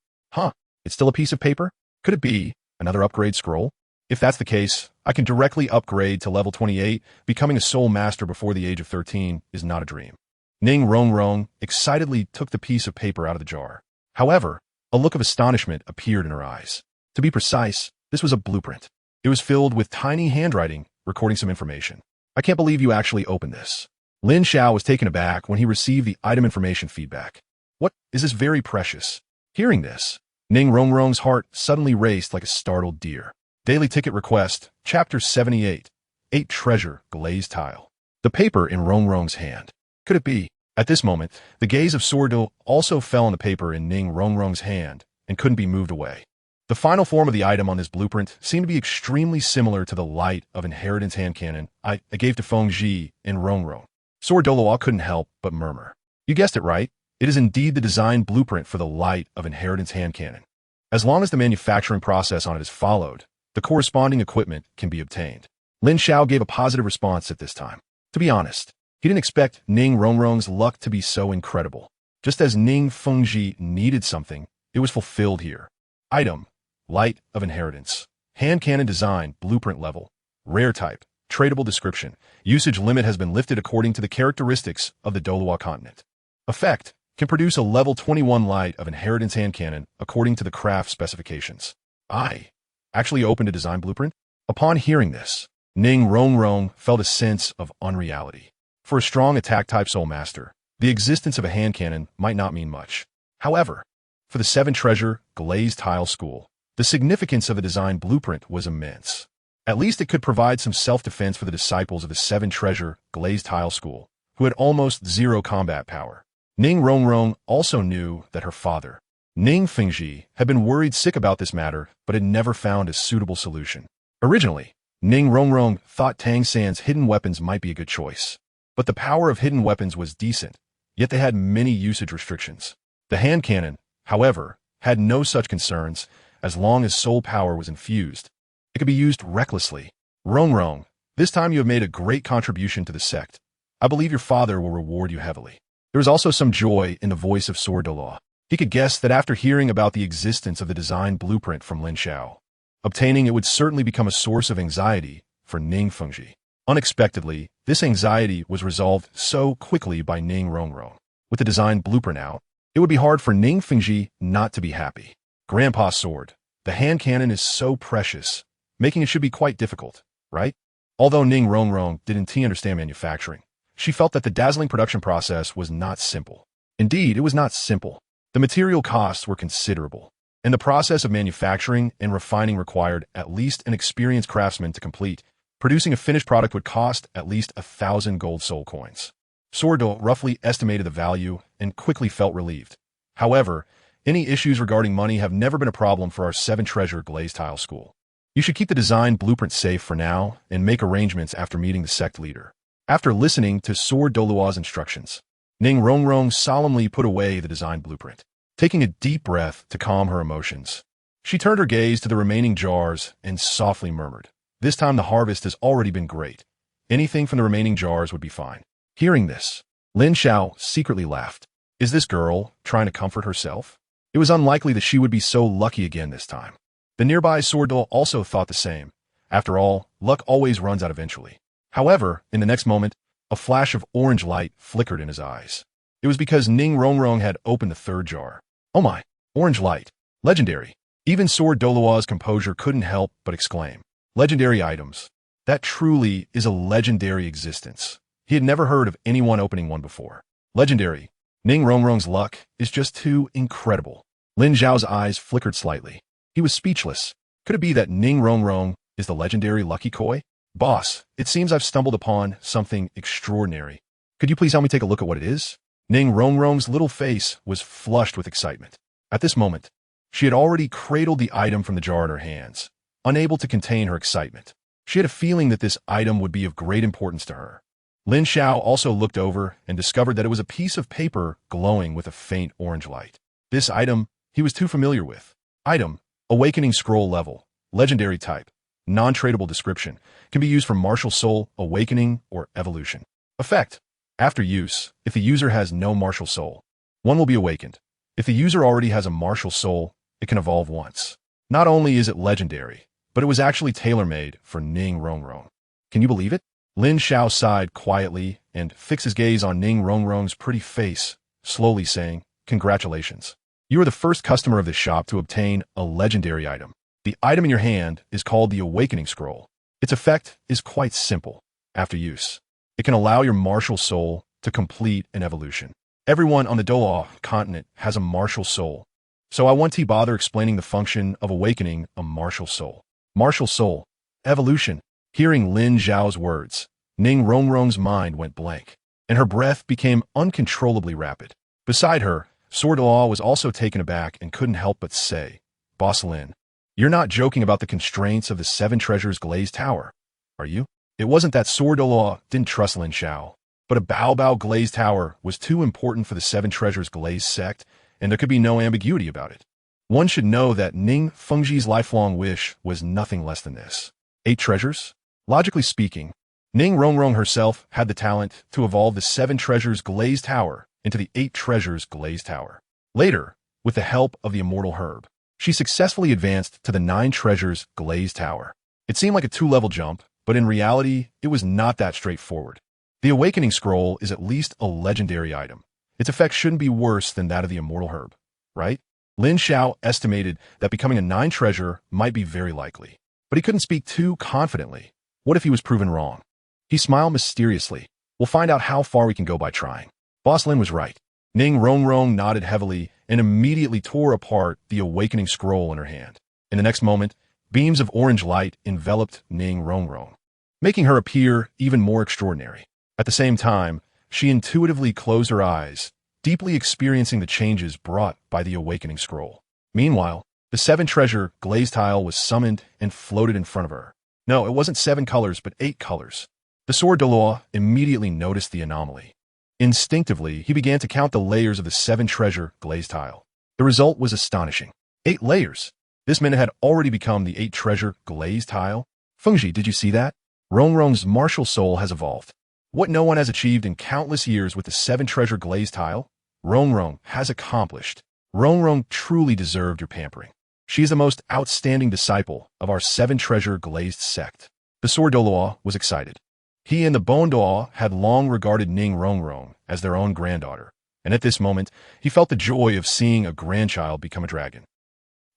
It's still a piece of paper? Could it be another upgrade scroll? If that's the case, I can directly upgrade to level 28. Becoming a soul master before the age of 13 is not a dream. Ning Rongrong excitedly took the piece of paper out of the jar. However, a look of astonishment appeared in her eyes. To be precise, this was a blueprint. It was filled with tiny handwriting, recording some information. I can't believe you actually opened this. Lin Xiao was taken aback when he received the item information feedback. What is this very precious? Hearing this, Ning Rongrong's heart suddenly raced like a startled deer. Daily ticket request, Chapter 78, 8 Treasure Glazed Tile. The paper in Rongrong's hand. Could it be? At this moment, the gaze of Sordo also fell on the paper in Ning Rongrong's hand and couldn't be moved away. The final form of the item on this blueprint seemed to be extremely similar to the light of inheritance hand cannon I gave to Feng Ji in Rongrong. Sword Douluo couldn't help but murmur. You guessed it right. It is indeed the design blueprint for the light of inheritance hand cannon. As long as the manufacturing process on it is followed, the corresponding equipment can be obtained. Lin Xiao gave a positive response at this time. To be honest, he didn't expect Ning Rongrong's luck to be so incredible. Just as Ning Fengji needed something, it was fulfilled here. Item, Light of Inheritance. Hand cannon design, blueprint level. Rare type, tradable description. Usage limit has been lifted according to the characteristics of the Douluo Continent. Effect, can produce a level 21 light of inheritance hand cannon according to the craft specifications. I actually opened a design blueprint? Upon hearing this, Ning Rongrong felt a sense of unreality. For a strong attack-type soul master, the existence of a hand cannon might not mean much. However, for the 7 Treasure Glazed Tile School, the significance of the design blueprint was immense. At least it could provide some self-defense for the disciples of the 7 Treasure Glazed Tile School, who had almost zero combat power. Ning Rongrong also knew that her father, Ning Fengji, had been worried sick about this matter, but had never found a suitable solution. Originally, Ning Rongrong thought Tang San's hidden weapons might be a good choice. But the power of hidden weapons was decent, yet they had many usage restrictions. The hand cannon, however, had no such concerns as long as soul power was infused. It could be used recklessly. Rongrong, this time you have made a great contribution to the sect. I believe your father will reward you heavily. There was also some joy in the voice of Sword Douluo. He could guess that after hearing about the existence of the design blueprint from Lin Xiao, obtaining it would certainly become a source of anxiety for Ning Fengji. Unexpectedly, this anxiety was resolved so quickly by Ning Rongrong. With the design blueprint out, it would be hard for Ning Fengji not to be happy. Grandpa's sword. The hand cannon is so precious, making it should be quite difficult, right? Although Ning Rongrong didn't understand manufacturing, she felt that the dazzling production process was not simple. Indeed, it was not simple. The material costs were considerable, and the process of manufacturing and refining required at least an experienced craftsman to complete. Producing a finished product would cost at least 1,000 gold soul coins. Sordo roughly estimated the value and quickly felt relieved. However, any issues regarding money have never been a problem for our 7 Treasure Glazed Tile School. You should keep the design blueprint safe for now and make arrangements after meeting the sect leader. After listening to Sword Douluo's instructions, Ning Rongrong solemnly put away the design blueprint. Taking a deep breath to calm her emotions, She turned her gaze to the remaining jars and softly murmured, "This time the harvest has already been great. Anything from the remaining jars would be fine." Hearing this, Lin Xiao secretly laughed. Is this girl trying to comfort herself? It was unlikely that she would be so lucky again this time. The nearby Douluo also thought the same. After all, luck always runs out eventually. However, in the next moment, a flash of orange light flickered in his eyes. It was because Ning Rongrong had opened the third jar. Oh my, orange light. Legendary. Even Douluo's composure couldn't help but exclaim. Legendary items. That truly is a legendary existence. He had never heard of anyone opening one before. Legendary. Ning Rongrong's luck is just too incredible. Lin Xiao's eyes flickered slightly. He was speechless. Could it be that Ning Rongrong is the legendary lucky koi? Boss, it seems I've stumbled upon something extraordinary. Could you please help me take a look at what it is? Ning Rongrong's little face was flushed with excitement. At this moment, she had already cradled the item from the jar in her hands, unable to contain her excitement. She had a feeling that this item would be of great importance to her. Lin Xiao also looked over and discovered that it was a piece of paper glowing with a faint orange light. This item he was too familiar with. Item, Awakening Scroll Level, Legendary Type, Non-Tradable Description, can be used for martial soul, awakening, or evolution. Effect, after use, if the user has no martial soul, one will be awakened. If the user already has a martial soul, it can evolve once. Not only is it legendary, but it was actually tailor-made for Ning Rongrong. Can you believe it? Lin Xiao sighed quietly and fixed his gaze on Ning Rongrong's pretty face, slowly saying, "Congratulations. You are the first customer of this shop to obtain a legendary item. The item in your hand is called the Awakening Scroll. Its effect is quite simple. After use, it can allow your martial soul to complete an evolution. Everyone on the Douluo Continent has a martial soul, so I want to bother explaining the function of awakening a martial soul. Martial soul, evolution." Hearing Lin Xiao's words, Ning Rongrong's mind went blank, and her breath became uncontrollably rapid. Beside her, Douluo was also taken aback and couldn't help but say, "Boss Lin, you're not joking about the constraints of the Seven Treasures Glazed Tower, are you?" It wasn't that Douluo didn't trust Lin Xiao, but a Bao Glazed Tower was too important for the Seven Treasures Glazed sect, and there could be no ambiguity about it. One should know that Ning Fengji's lifelong wish was nothing less than this. 8 treasures? Logically speaking, Ning Rongrong herself had the talent to evolve the 7 Treasures Glazed Tower into the 8 Treasures Glazed Tower. Later, with the help of the immortal herb, she successfully advanced to the 9 Treasures Glazed Tower. It seemed like a 2-level jump, but in reality, it was not that straightforward. The Awakening Scroll is at least a legendary item. Its effect shouldn't be worse than that of the immortal herb, right? Lin Xiao estimated that becoming a 9 treasure might be very likely, but he couldn't speak too confidently. What if he was proven wrong? He smiled mysteriously. We'll find out how far we can go by trying. Boss Lin was right. Ning Rongrong nodded heavily and immediately tore apart the Awakening Scroll in her hand. In the next moment, beams of orange light enveloped Ning Rongrong, making her appear even more extraordinary. At the same time, she intuitively closed her eyes, deeply experiencing the changes brought by the Awakening Scroll. Meanwhile, the 7 Treasure Glazed Tile was summoned and floated in front of her. No, it wasn't 7 colors, but 8 colors. The Douluo immediately noticed the anomaly. Instinctively, he began to count the layers of the 7 Treasure Glazed Tile. The result was astonishing. 8 layers. This meant it had already become the 8 Treasure Glazed Tile. Fengji, did you see that? Rongrong's martial soul has evolved. What no one has achieved in countless years with the 7 Treasure Glazed Tile, Rongrong has accomplished. Rongrong truly deserved your pampering. She is the most outstanding disciple of our 7 Treasure Glazed sect. The Douluo was excited. He and the Douluo had long regarded Ning Rongrong as their own granddaughter, and at this moment, he felt the joy of seeing a grandchild become a dragon.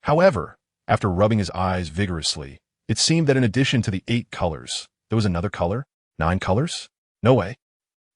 However, after rubbing his eyes vigorously, it seemed that in addition to the 8 colors, there was another color? 9 colors? No way.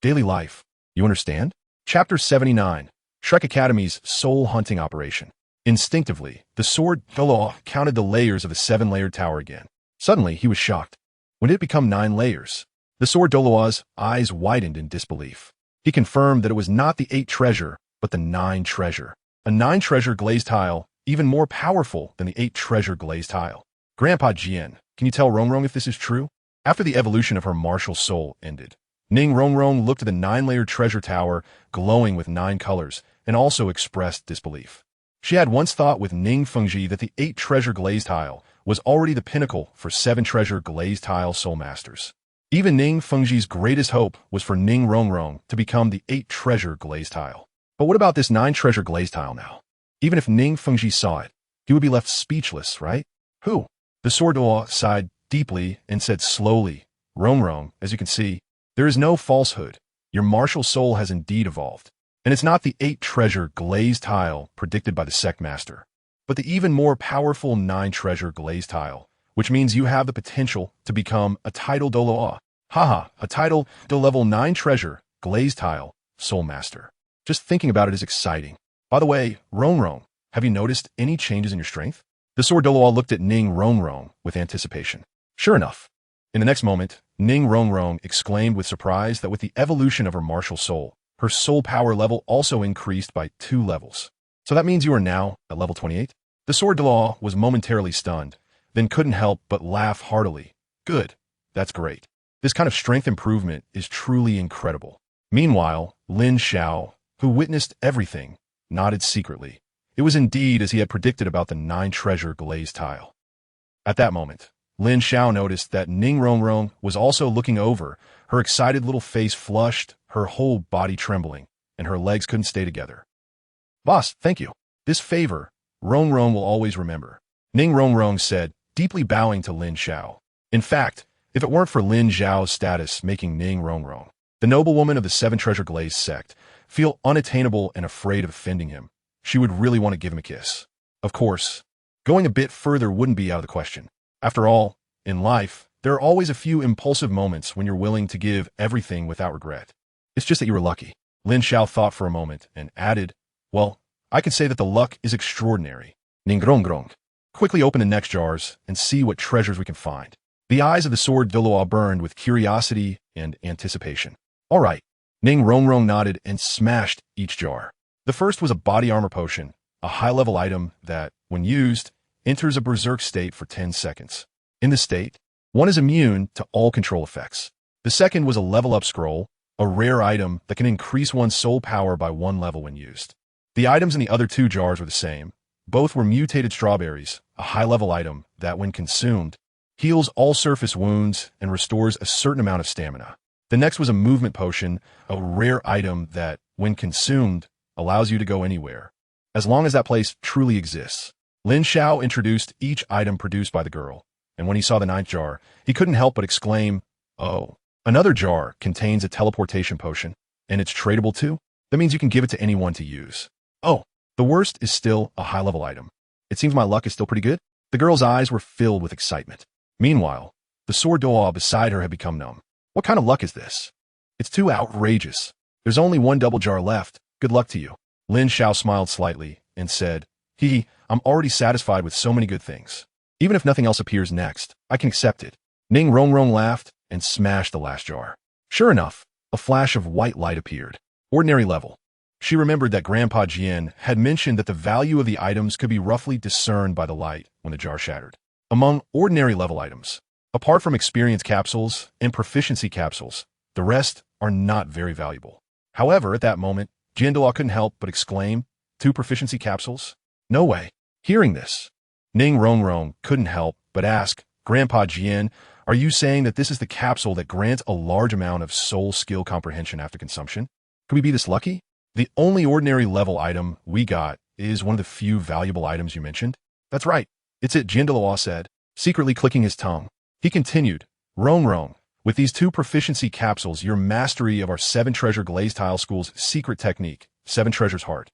Daily life. You understand? Chapter 79, Shrek Academy's Soul Hunting Operation. Instinctively, the Douluo counted the layers of the 7-layered tower again. Suddenly, he was shocked. When did it become 9 layers? The Douluo's eyes widened in disbelief. He confirmed that it was not the 8 treasure, but the 9 treasure. A 9 treasure glazed tile, even more powerful than the 8 treasure glazed tile. Grandpa Jian, can you tell Rongrong if this is true? After the evolution of her martial soul ended, Ning Rongrong looked at the 9-layered treasure tower glowing with 9 colors and also expressed disbelief. She had once thought with Ning Fengji that the 8 Treasure Glazed Tile was already the pinnacle for 7 Treasure Glazed Tile Soul Masters. Even Ning Fengji's greatest hope was for Ning Rongrong to become the 8 Treasure Glazed Tile. But what about this 9 Treasure Glazed Tile now? Even if Ning Fengji saw it, he would be left speechless, right? Who? The Douluo sighed deeply and said slowly, Rongrong, as you can see, there is no falsehood. Your martial soul has indeed evolved. And it's not the 8 Treasure Glazed Tile predicted by the sect master, but the even more powerful 9 Treasure Glazed Tile, which means you have the potential to become a title Douluo. Haha, a title to level 9 Treasure Glazed Tile Soul Master. Just thinking about it is exciting. By the way, Rongrong, have you noticed any changes in your strength? The Douluo looked at Ning Rongrong with anticipation. Sure enough, in the next moment, Ning Rongrong exclaimed with surprise that with the evolution of her martial soul, her soul power level also increased by 2 levels. So that means you are now at level 28? The Douluo was momentarily stunned, then couldn't help but laugh heartily. Good. That's great. This kind of strength improvement is truly incredible. Meanwhile, Lin Xiao, who witnessed everything, nodded secretly. It was indeed as he had predicted about the 9 Treasure Glazed Tile. At that moment, Lin Xiao noticed that Ning Rongrong was also looking over, her excited little face flushed, her whole body trembling, and her legs couldn't stay together. Boss, thank you. This favor, Rongrong will always remember, Ning Rongrong said, deeply bowing to Lin Xiao. In fact, if it weren't for Lin Xiao's status making Ning Rongrong, the noblewoman of the 7 Treasure Glazed sect, feel unattainable and afraid of offending him, she would really want to give him a kiss. Of course, going a bit further wouldn't be out of the question. After all, in life, there are always a few impulsive moments when you're willing to give everything without regret. It's just that you were lucky. Lin Xiao thought for a moment and added, well, I could say that the luck is extraordinary. Ning Rongrong, quickly open the next jars and see what treasures we can find. The eyes of the Douluo burned with curiosity and anticipation. All right. Ning Rongrong nodded and smashed each jar. The first was a body armor potion, a high-level item that, when used, enters a berserk state for 10 seconds. In this state, one is immune to all control effects. The second was a level-up scroll, a rare item that can increase one's soul power by 1 level when used. The items in the other 2 jars were the same. Both were mutated strawberries, a high-level item that, when consumed, heals all surface wounds and restores a certain amount of stamina. The next was a movement potion, a rare item that, when consumed, allows you to go anywhere, as long as that place truly exists. Lin Xiao introduced each item produced by the girl, and when he saw the 9th jar, he couldn't help but exclaim, oh. Another jar contains a teleportation potion, and it's tradable too? That means you can give it to anyone to use. Oh, the worst is still a high-level item. It seems my luck is still pretty good. The girl's eyes were filled with excitement. Meanwhile, the Douluo beside her had become numb. What kind of luck is this? It's too outrageous. There's only 1 double jar left. Good luck to you. Lin Xiao smiled slightly and said, I'm already satisfied with so many good things. Even if nothing else appears next, I can accept it. Ning Rongrong laughed and smashed the last jar. Sure enough, a flash of white light appeared. Ordinary level. She remembered that Grandpa Jian had mentioned that the value of the items could be roughly discerned by the light when the jar shattered. Among ordinary level items, apart from experience capsules and proficiency capsules, the rest are not very valuable. However, at that moment, Douluo couldn't help but exclaim, 2 proficiency capsules? No way. Hearing this, Ning Rongrong couldn't help but ask, Grandpa Jian, are you saying that this is the capsule that grants a large amount of soul skill comprehension after consumption? Could we be this lucky? The only ordinary level item we got is one of the few valuable items you mentioned. That's right. It's it, Douluo said, secretly clicking his tongue. He continued, Rongrong, with these 2 proficiency capsules, your mastery of our 7 Treasure Glazed Tile School's secret technique, 7 Treasures Heart,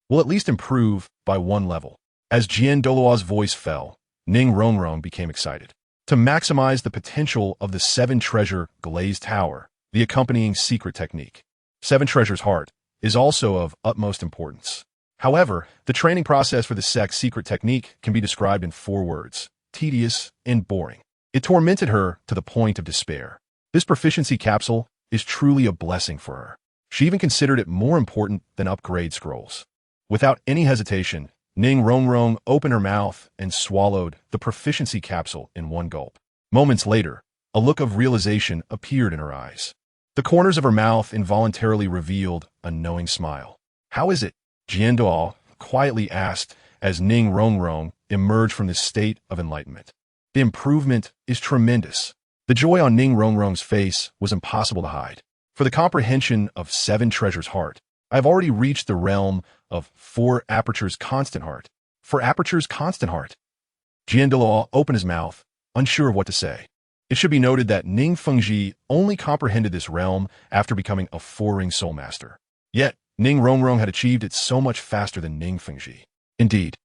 will at least improve by 1 level. As Douluo's voice fell, Ning Rongrong became excited. To maximize the potential of the 7 Treasure Glazed Tower, the accompanying secret technique, 7 Treasures Heart, is also of utmost importance. However, the training process for the sect's secret technique can be described in 4 words, tedious and boring. It tormented her to the point of despair. This proficiency capsule is truly a blessing for her. She even considered it more important than upgrade scrolls. Without any hesitation, Ning Rongrong opened her mouth and swallowed the proficiency capsule in 1 gulp. Moments later, a look of realization appeared in her eyes. The corners of her mouth involuntarily revealed a knowing smile. How is it? Douluo quietly asked as Ning Rongrong emerged from this state of enlightenment. The improvement is tremendous. The joy on Ning Rongrong's face was impossible to hide. For the comprehension of 7 treasures heart, I have already reached the realm of 4 apertures constant heart. 4 apertures constant heart. Douluo opened his mouth, unsure of what to say. It should be noted that Ning Fengji only comprehended this realm after becoming a 4-ring soul master. Yet, Ning Rongrong had achieved it so much faster than Ning Fengji. Indeed,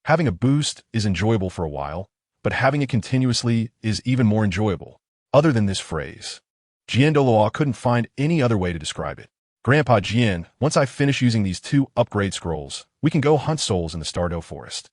having a boost is enjoyable for a while, but having it continuously is even more enjoyable. Other than this phrase, Douluo couldn't find any other way to describe it. Grandpa Jian, once I finish using these 2 upgrade scrolls, we can go hunt souls in the Douluo Forest.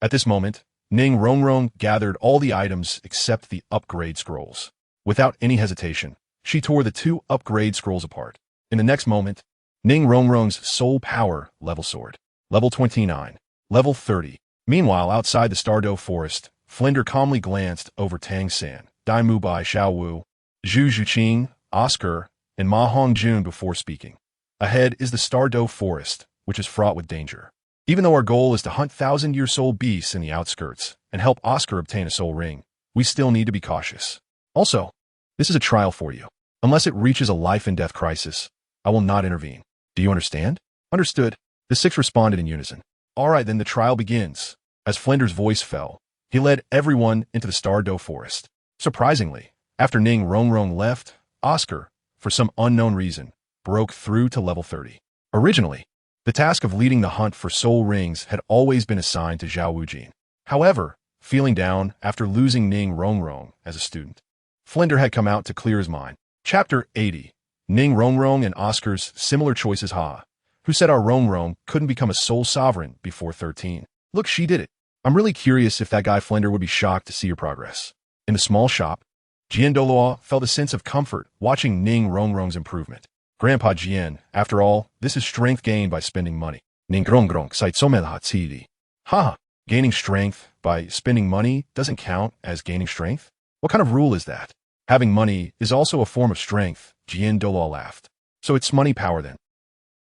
At this moment, Ning Rongrong gathered all the items except the upgrade scrolls. Without any hesitation, she tore the 2 upgrade scrolls apart. In the next moment, Ning Rongrong's soul power level soared. Level 29. Level 30. Meanwhile, outside the Douluo Forest, Flinder calmly glanced over Tang San, Dai Mubai Xiaowu, Zhu Zhuqing, Oscar, and Ma Hongjun before speaking. Ahead is the Douluo Forest, which is fraught with danger. Even though our goal is to hunt 1,000-year soul beasts in the outskirts and help Oscar obtain a soul ring, we still need to be cautious. Also, this is a trial for you. Unless it reaches a life-and-death crisis, I will not intervene. Do you understand? Understood. The 6 responded in unison. All right, then the trial begins. As Flinder's voice fell, he led everyone into the Douluo Forest. Surprisingly, after Ning Rongrong left, Oscar, for some unknown reason, broke through to level 30. Originally, the task of leading the hunt for soul rings had always been assigned to Zhao Wujin. However, feeling down after losing Ning Rongrong as a student, Flinder had come out to clear his mind. Chapter 80. Ning Rongrong and Oscar's similar choices who said our Rongrong couldn't become a soul sovereign before 13. Look, she did it. I'm really curious if that guy Flinder would be shocked to see your progress. In the small shop, Douluo felt a sense of comfort watching Ning Rongrong's improvement. Grandpa Jian, after all, this is strength gained by spending money. Ning Rongrong saitsomel. Haha, gaining strength by spending money doesn't count as gaining strength? What kind of rule is that? Having money is also a form of strength, Douluo laughed. So it's money power then.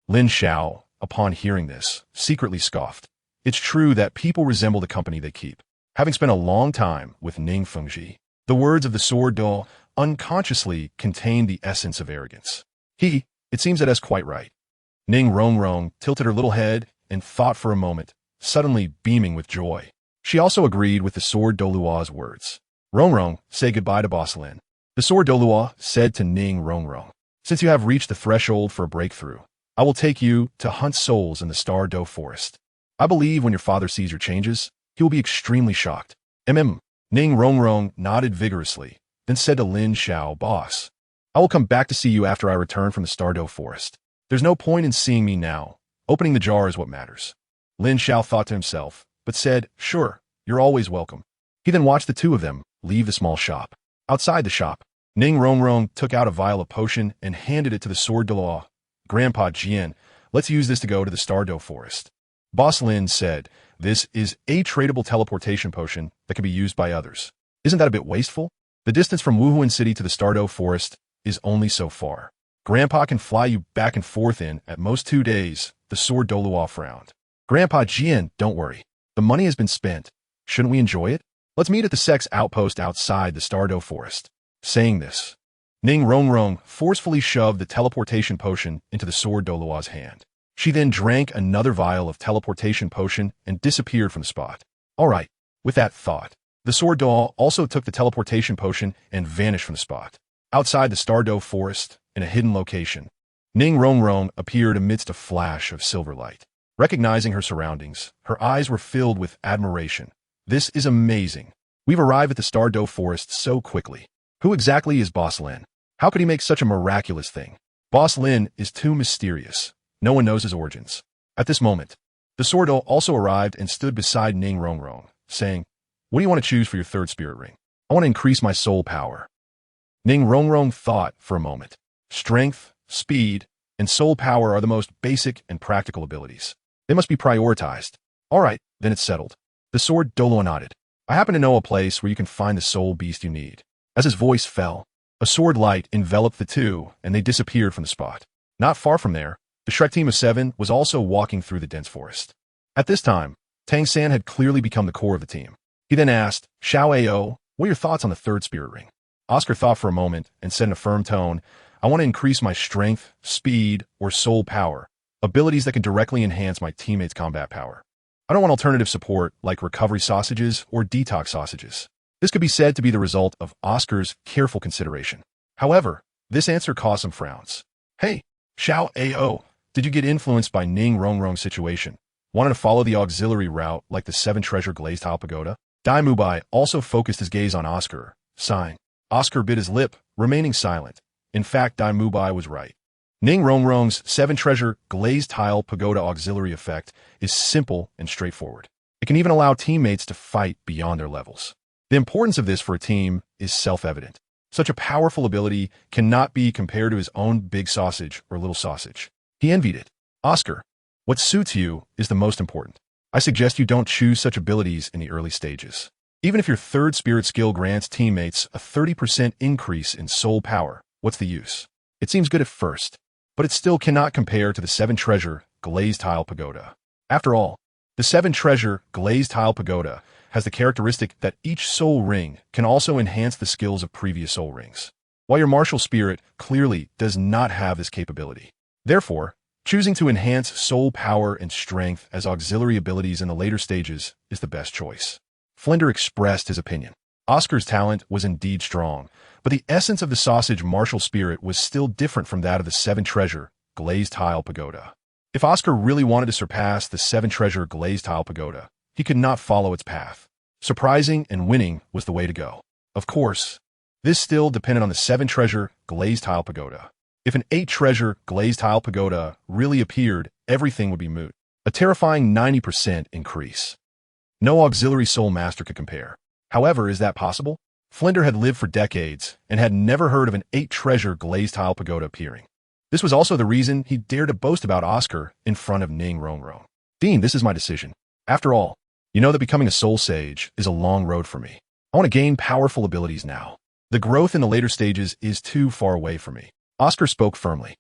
Lin Xiao, upon hearing this, secretly scoffed. It's true that people resemble the company they keep. Having spent a long time with Ning Fengji, the words of the sword doll unconsciously contained the essence of arrogance. It seems that is quite right. Ning Rongrong tilted her little head and thought for a moment, suddenly beaming with joy. She also agreed with the sword Douluo's words. Rongrong, say goodbye to Boss Lin. The sword Douluo said to Ning Rongrong. Since you have reached the threshold for a breakthrough, I will take you to hunt souls in the Douluo Forest. I believe when your father sees your changes, he will be extremely shocked. Ning Rongrong nodded vigorously, then said to Lin Xiao, Boss, I will come back to see you after I return from the Douluo Forest. There's no point in seeing me now. Opening the jar is what matters. Lin Xiao thought to himself, but said, Sure, you're always welcome. He then watched the 2 of them leave the small shop. Outside the shop, Ning Rongrong took out a vial of potion and handed it to the sword Douluo. Grandpa Jian, let's use this to go to the Douluo Forest. Boss Lin said, This is a tradable teleportation potion that can be used by others. Isn't that a bit wasteful? The distance from Wuhuan City to the Douluo Forest is only so far. Grandpa can fly you back and forth in, at most 2 days, the sword Douluo frowned. Grandpa Jian, don't worry. The money has been spent. Shouldn't we enjoy it? Let's meet at the sex outpost outside the Douluo Forest. Saying this, Ning Rongrong forcefully shoved the teleportation potion into the sword Douluo's hand. She then drank another vial of teleportation potion and disappeared from the spot. All right, with that thought, the sword doll also took the teleportation potion and vanished from the spot. Outside the Douluo Forest, in a hidden location, Ning Rongrong appeared amidst a flash of silver light. Recognizing her surroundings, her eyes were filled with admiration. This is amazing. We've arrived at the Douluo Forest so quickly. Who exactly is Boss Lin? How could he make such a miraculous thing? Boss Lin is too mysterious. No one knows his origins. At this moment, the sword doll also arrived and stood beside Ning Rongrong, saying, What do you want to choose for your 3rd spirit ring? I want to increase my soul power. Ning Rongrong thought for a moment. Strength, speed, and soul power are the most basic and practical abilities. They must be prioritized. All right, then it's settled. The sword Douluo nodded. I happen to know a place where you can find the soul beast you need. As his voice fell, a sword light enveloped the 2, and they disappeared from the spot. Not far from there, the Shrek team of 7 was also walking through the dense forest. At this time, Tang San had clearly become the core of the team. He then asked, Xiao Ao, what are your thoughts on the third spirit ring? Oscar thought for a moment and said in a firm tone, I want to increase my strength, speed, or soul power, abilities that can directly enhance my teammates' combat power. I don't want alternative support like recovery sausages or detox sausages. This could be said to be the result of Oscar's careful consideration. However, this answer caused some frowns. Hey, Xiao Ao, did you get influenced by Ning Rongrong's situation? Wanted to follow the auxiliary route like the 7 Treasure Glazed Tile Pagoda? Dai Mubai also focused his gaze on Oscar, sighing. Oscar bit his lip, remaining silent. In fact, Dai Mubai was right. Ning Rongrong's 7 Treasure Glazed Tile Pagoda auxiliary effect is simple and straightforward. It can even allow teammates to fight beyond their levels. The importance of this for a team is self-evident. Such a powerful ability cannot be compared to his own big sausage or little sausage. He envied it. Oscar, what suits you is the most important. I suggest you don't choose such abilities in the early stages. Even if your third spirit skill grants teammates a 30% increase in soul power, what's the use? It seems good at first, but it still cannot compare to the 7 Treasure Glazed Tile Pagoda. After all, the 7 Treasure Glazed Tile Pagoda has the characteristic that each soul ring can also enhance the skills of previous soul rings, while your martial spirit clearly does not have this capability. Therefore, choosing to enhance soul power and strength as auxiliary abilities in the later stages is the best choice. Flinder expressed his opinion. Oscar's talent was indeed strong, but the essence of the sausage martial spirit was still different from that of the 7 Treasure Glazed Tile Pagoda. If Oscar really wanted to surpass the 7 Treasure Glazed Tile Pagoda, he could not follow its path. Surprising and winning was the way to go. Of course, this still depended on the 7 Treasure Glazed Tile Pagoda. If an 8 Treasure Glazed Tile Pagoda really appeared, everything would be moot. A terrifying 90% increase. No auxiliary soul master could compare. However, is that possible? Flinder had lived for decades and had never heard of an 8 Treasure Glazed Tile Pagoda appearing. This was also the reason he dared to boast about Oscar in front of Ning Rongrong. Dean, this is my decision. After all, you know that becoming a soul sage is a long road for me. I want to gain powerful abilities now. The growth in the later stages is too far away for me. Oscar spoke firmly.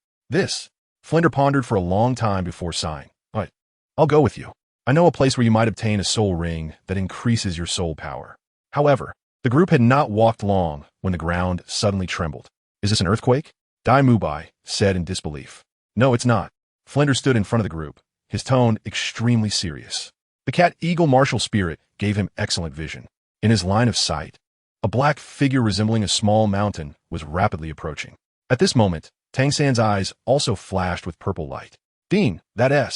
Flinder pondered for a long time before sighing. All right, I'll go with you. I know a place where you might obtain a soul ring that increases your soul power. However, the group had not walked long when the ground suddenly trembled. Is this an earthquake? Dai Mubai said in disbelief. No, it's not. Flinder stood in front of the group, his tone extremely serious. The cat eagle martial spirit gave him excellent vision. In his line of sight, a black figure resembling a small mountain was rapidly approaching. At this moment, Tang San's eyes also flashed with purple light. Dean, the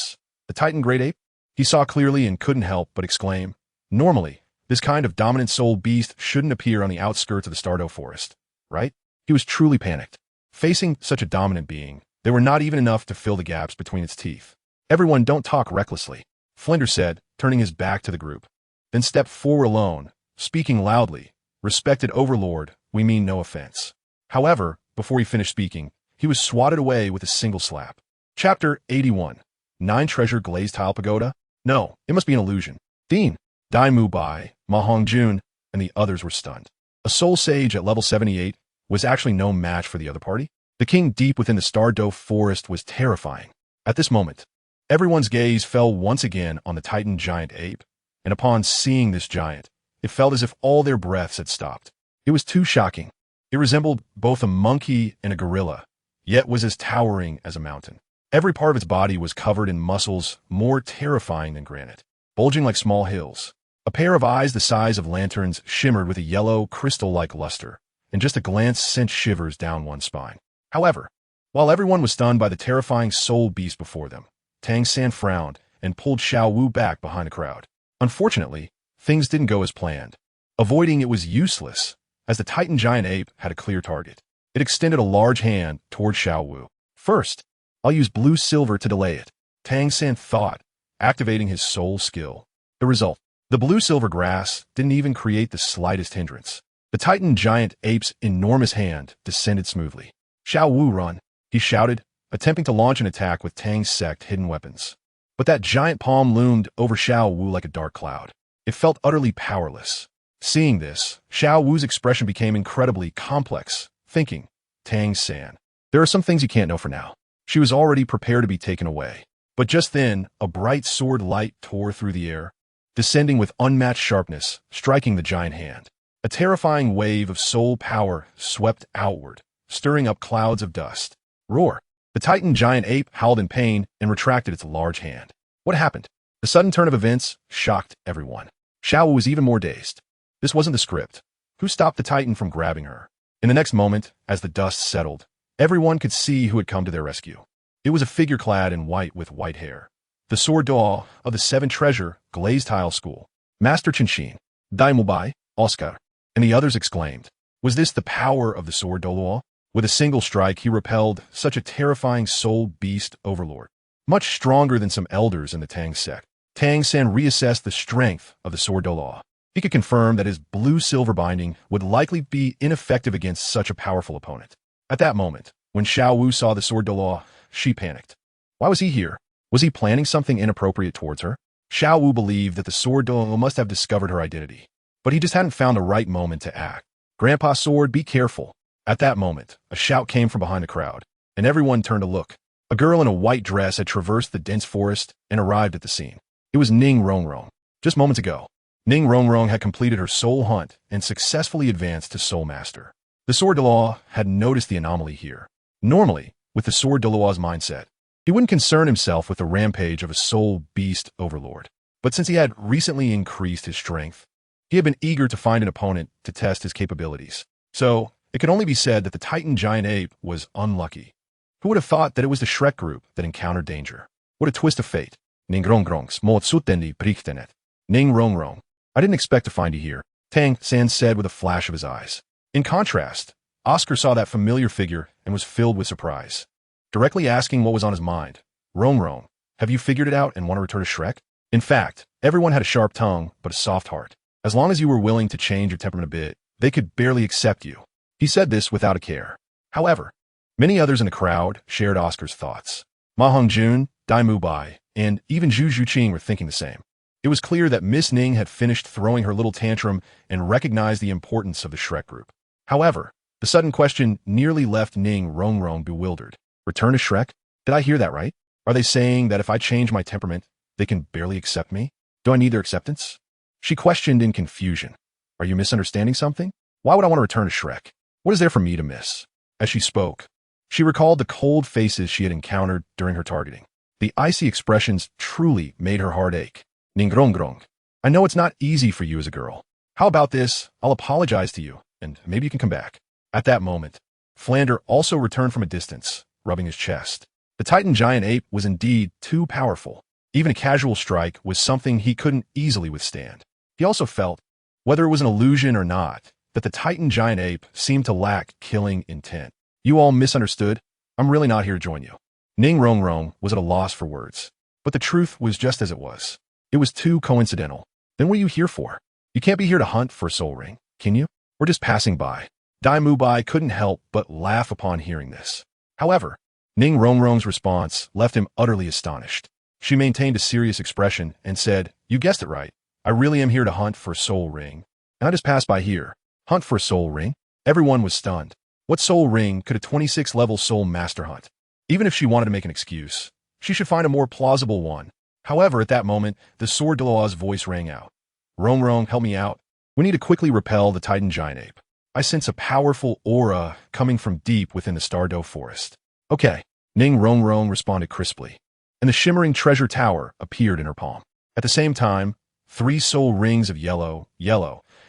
Titan Great Ape? He saw clearly and couldn't help but exclaim, normally, this kind of dominant soul beast shouldn't appear on the outskirts of the Stardew Forest, right? He was truly panicked. Facing such a dominant being, they were not even enough to fill the gaps between its teeth. Everyone don't talk recklessly, Flinder said, turning his back to the group. Then stepped forward alone, speaking loudly, respected overlord, we mean no offense. However, before he finished speaking, he was swatted away with a single slap. Chapter 81. 9 Treasure Glazed Tile Pagoda? No, it must be an illusion. Dean, Dai Mubai, Ma Hongjun, and the others were stunned. A soul sage at level 78 was actually no match for the other party. The king deep within the Stardew Forest was terrifying. At this moment, everyone's gaze fell once again on the Titan giant ape, and upon seeing this giant, it felt as if all their breaths had stopped. It was too shocking. It resembled both a monkey and a gorilla, yet was as towering as a mountain. Every part of its body was covered in muscles more terrifying than granite, bulging like small hills. A pair of eyes the size of lanterns shimmered with a yellow, crystal-like luster, and just a glance sent shivers down one's spine. However, while everyone was stunned by the terrifying soul beast before them, Tang San frowned and pulled Xiao Wu back behind the crowd. Unfortunately, things didn't go as planned. Avoiding it was useless, as the Titan giant ape had a clear target. It extended a large hand toward Xiao Wu. First, I'll use blue silver to delay it, Tang San thought, activating his soul skill. The result, the blue silver grass didn't even create the slightest hindrance. The Titan giant ape's enormous hand descended smoothly. Xiao Wu, run, he shouted, attempting to launch an attack with Tang's sect hidden weapons. But that giant palm loomed over Xiao Wu like a dark cloud. It felt utterly powerless. Seeing this, Xiao Wu's expression became incredibly complex, thinking, Tang San, there are some things you can't know for now. She was already prepared to be taken away. But just then, a bright sword light tore through the air. descending with unmatched sharpness, striking the giant hand. A terrifying wave of soul power swept outward, stirring up clouds of dust. Roar! The Titan giant ape howled in pain and retracted its large hand. What happened? The sudden turn of events shocked everyone. Xiao was even more dazed. This wasn't the script. Who stopped the Titan from grabbing her? In the next moment, as the dust settled, everyone could see who had come to their rescue. It was a figure clad in white with white hair. The sword-Douluo of the 7 Treasure Glazed Tile School. Master Qinshin, Daimubai, Oscar, and the others exclaimed. Was this the power of the sword-Douluo? With a single strike, he repelled such a terrifying soul beast overlord. Much stronger than some elders in the Tang sect. Tang San reassessed the strength of the sword-Douluo. He could confirm that his blue-silver binding would likely be ineffective against such a powerful opponent. At that moment, when Xiao Wu saw the sword-Douluo, she panicked. Why was he here? Was he planning something inappropriate towards her? Xiao Wu believed that the sword-Douluo must have discovered her identity, but he just hadn't found the right moment to act. Grandpa Sword, be careful. At that moment, a shout came from behind the crowd, and everyone turned to look. A girl in a white dress had traversed the dense forest and arrived at the scene. It was Ning Rongrong. Just moments ago, Ning Rongrong had completed her soul hunt and successfully advanced to Soul Master. The sword-Douluo had noticed the anomaly here. Normally, with the sword-Douluo's mindset, he wouldn't concern himself with the rampage of a soul beast overlord. But since he had recently increased his strength, he had been eager to find an opponent to test his capabilities. So, it could only be said that the Titan giant ape was unlucky. Who would have thought that it was the Shrek group that encountered danger? What a twist of fate. Ning Rongrong småtsutendi priktenet. Ning Rongrong. I didn't expect to find you here, Tang San said with a flash of his eyes. In contrast, Oscar saw that familiar figure and was filled with surprise. Directly asking what was on his mind. Rongrong, have you figured it out and want to return to Shrek? In fact, everyone had a sharp tongue, but a soft heart. As long as you were willing to change your temperament a bit, they could barely accept you. He said this without a care. However, many others in the crowd shared Oscar's thoughts. Ma Hongjun, Dai Mubai, and even Zhu Zhuqing were thinking the same. It was clear that Miss Ning had finished throwing her little tantrum and recognized the importance of the Shrek group. However, the sudden question nearly left Ning Rongrong bewildered. Return to Shrek? Did I hear that right? Are they saying that if I change my temperament, they can barely accept me? Do I need their acceptance? She questioned in confusion. Are you misunderstanding something? Why would I want to return to Shrek? What is there for me to miss? As she spoke, she recalled the cold faces she had encountered during her targeting. The icy expressions truly made her heart ache. Ning Rongrong, I know it's not easy for you as a girl. How about this? I'll apologize to you, and maybe you can come back. At that moment, Flander also returned from a distance, rubbing his chest. The Titan giant ape was indeed too powerful. Even a casual strike was something he couldn't easily withstand. He also felt, whether it was an illusion or not, that the Titan giant ape seemed to lack killing intent. You all misunderstood. I'm really not here to join you. Ning Rongrong was at a loss for words. But the truth was just as it was. It was too coincidental. Then what are you here for? You can't be here to hunt for a soul ring, can you? We're just passing by. Dai Mubai couldn't help but laugh upon hearing this. However, Ning Rongrong's response left him utterly astonished. She maintained a serious expression and said, You guessed it right. I really am here to hunt for a soul ring. And I just passed by here. Hunt for a soul ring? Everyone was stunned. What soul ring could a 26-level soul master hunt? Even if she wanted to make an excuse, she should find a more plausible one. However, at that moment, the sword-Douluo's voice rang out. Rongrong, help me out. We need to quickly repel the Titan giant ape. I sense a powerful aura coming from deep within the Stardow forest. Okay, Ning Rongrong responded crisply, and the shimmering treasure tower appeared in her palm. At the same time, 3 soul rings of yellow,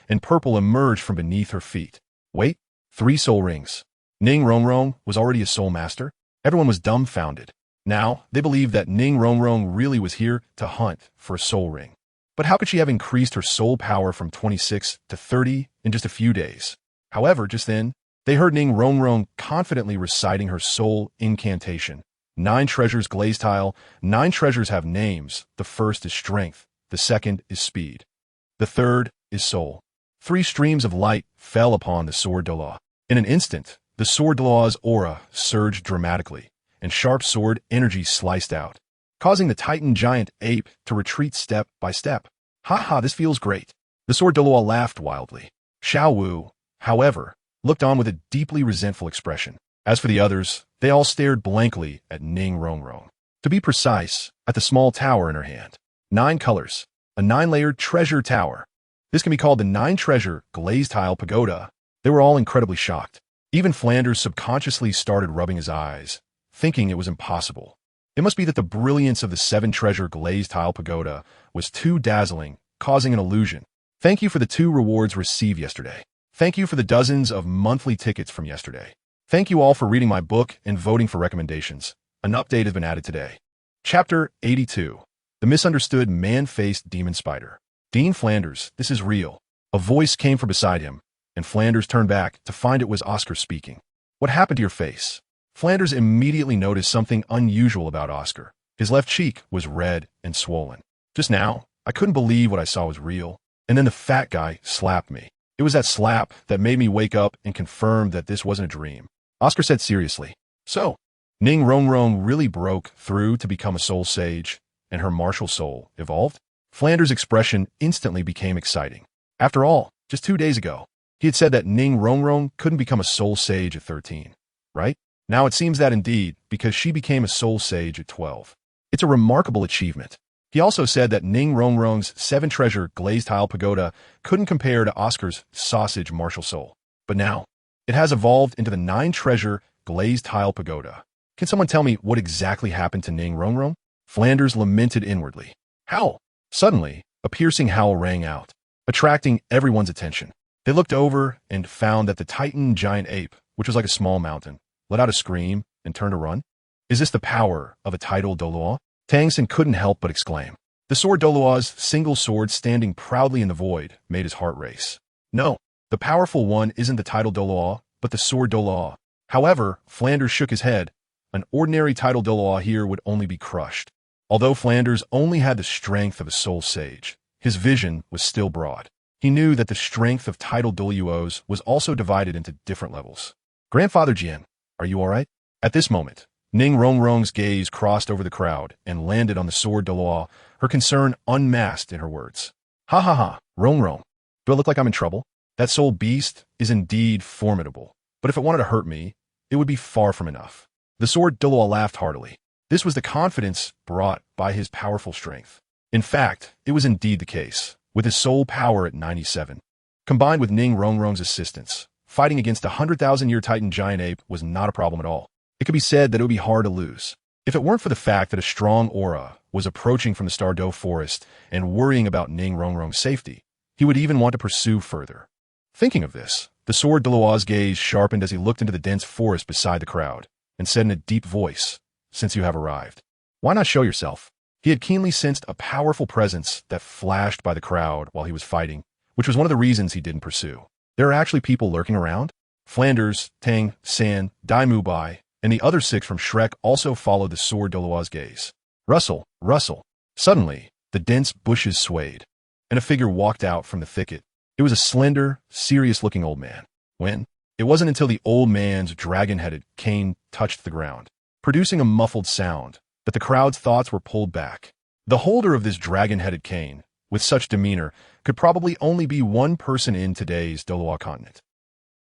and purple emerged from beneath her feet. Wait, 3 soul rings. Ning Rongrong was already a soul master? Everyone was dumbfounded. Now, they believed that Ning Rongrong really was here to hunt for a soul ring. But how could she have increased her soul power from 26 to 30 in just a few days? However, just then, they heard Ning Rongrong confidently reciting her soul incantation. 9 treasures glazed tile. 9 treasures have names. The first is strength. The second is speed. The third is soul. 3 streams of light fell upon the sword-Douluo. In an instant, the sword-Douluo's aura surged dramatically, and sharp sword energy sliced out, causing the Titan giant ape to retreat step by step. Ha, this feels great. The sword-Douluo laughed wildly. Xiao Wu, however, looked on with a deeply resentful expression. As for the others, they all stared blankly at Ning Rongrong. To be precise, at the small tower in her hand. 9 colors. a 9-layered treasure tower. This can be called the Nine Treasure Glazed Tile Pagoda. They were all incredibly shocked. Even Flanders subconsciously started rubbing his eyes, thinking it was impossible. It must be that the brilliance of the 7-treasure glazed tile pagoda was too dazzling, causing an illusion. Thank you for the 2 rewards received yesterday. Thank you for the dozens of monthly tickets from yesterday. Thank you all for reading my book and voting for recommendations. An update has been added today. Chapter 82. The Misunderstood Man-Faced Demon Spider. Dean Flanders, this is real. A voice came from beside him, and Flanders turned back to find it was Oscar speaking. What happened to your face? Flanders immediately noticed something unusual about Oscar. His left cheek was red and swollen. Just now, I couldn't believe what I saw was real. And then the fat guy slapped me. It was that slap that made me wake up and confirm that this wasn't a dream. Oscar said seriously. So, Ning Rongrong really broke through to become a soul sage, and her martial soul evolved? Flanders' expression instantly became exciting. After all, just 2 days ago, he had said that Ning Rongrong couldn't become a soul sage at 13, right? Now it seems that indeed, because she became a soul sage at 12. It's a remarkable achievement. He also said that Ning Rongrong's 7-treasure glazed tile pagoda couldn't compare to Oscar's sausage martial soul. But now, it has evolved into the 9-treasure glazed tile pagoda. Can someone tell me what exactly happened to Ning Rongrong? Flanders lamented inwardly. Howl! Suddenly, a piercing howl rang out, attracting everyone's attention. They looked over and found that the Titan giant ape, which was like a small mountain, let out a scream and turned to run. Is this the power of a title Douluo? Tangson couldn't help but exclaim. The sword Douluo's single sword standing proudly in the void made his heart race. No, the powerful one isn't the title Douluo, but the sword Douluo. However, Flanders shook his head. An ordinary title Douluo here would only be crushed. Although Flanders only had the strength of a soul sage, his vision was still broad. He knew that the strength of title Douluos was also divided into different levels. Grandfather Jian, are you all right? At this moment, Ning Rongrong's gaze crossed over the crowd and landed on the sword Douluo, her concern unmasked in her words. Ha ha ha, Rongrong. Do I look like I'm in trouble? That soul beast is indeed formidable, but if it wanted to hurt me, it would be far from enough. The sword Douluo laughed heartily. This was the confidence brought by his powerful strength. In fact, it was indeed the case, with his soul power at 97. Combined with Ning Rongrong's assistance, fighting against a 100,000-year Titan giant ape was not a problem at all. It could be said that it would be hard to lose. If it weren't for the fact that a strong aura was approaching from the Stardow forest and worrying about Ning Rongrong's safety, he would even want to pursue further. Thinking of this, the sword Douluo's gaze sharpened as he looked into the dense forest beside the crowd, and said in a deep voice, "Since you have arrived, why not show yourself?" He had keenly sensed a powerful presence that flashed by the crowd while he was fighting, which was one of the reasons he didn't pursue. There are actually people lurking around? Flanders, Tang, San, Dai Mubai, and the other 6 from Shrek also followed the sword Douluo's gaze. Rustle, rustle. Suddenly, the dense bushes swayed, and a figure walked out from the thicket. It was a slender, serious-looking old man. It wasn't until the old man's dragon-headed cane touched the ground, producing a muffled sound, that the crowd's thoughts were pulled back. The holder of this dragon-headed cane, with such demeanor, could probably only be one person in today's Douluo Continent.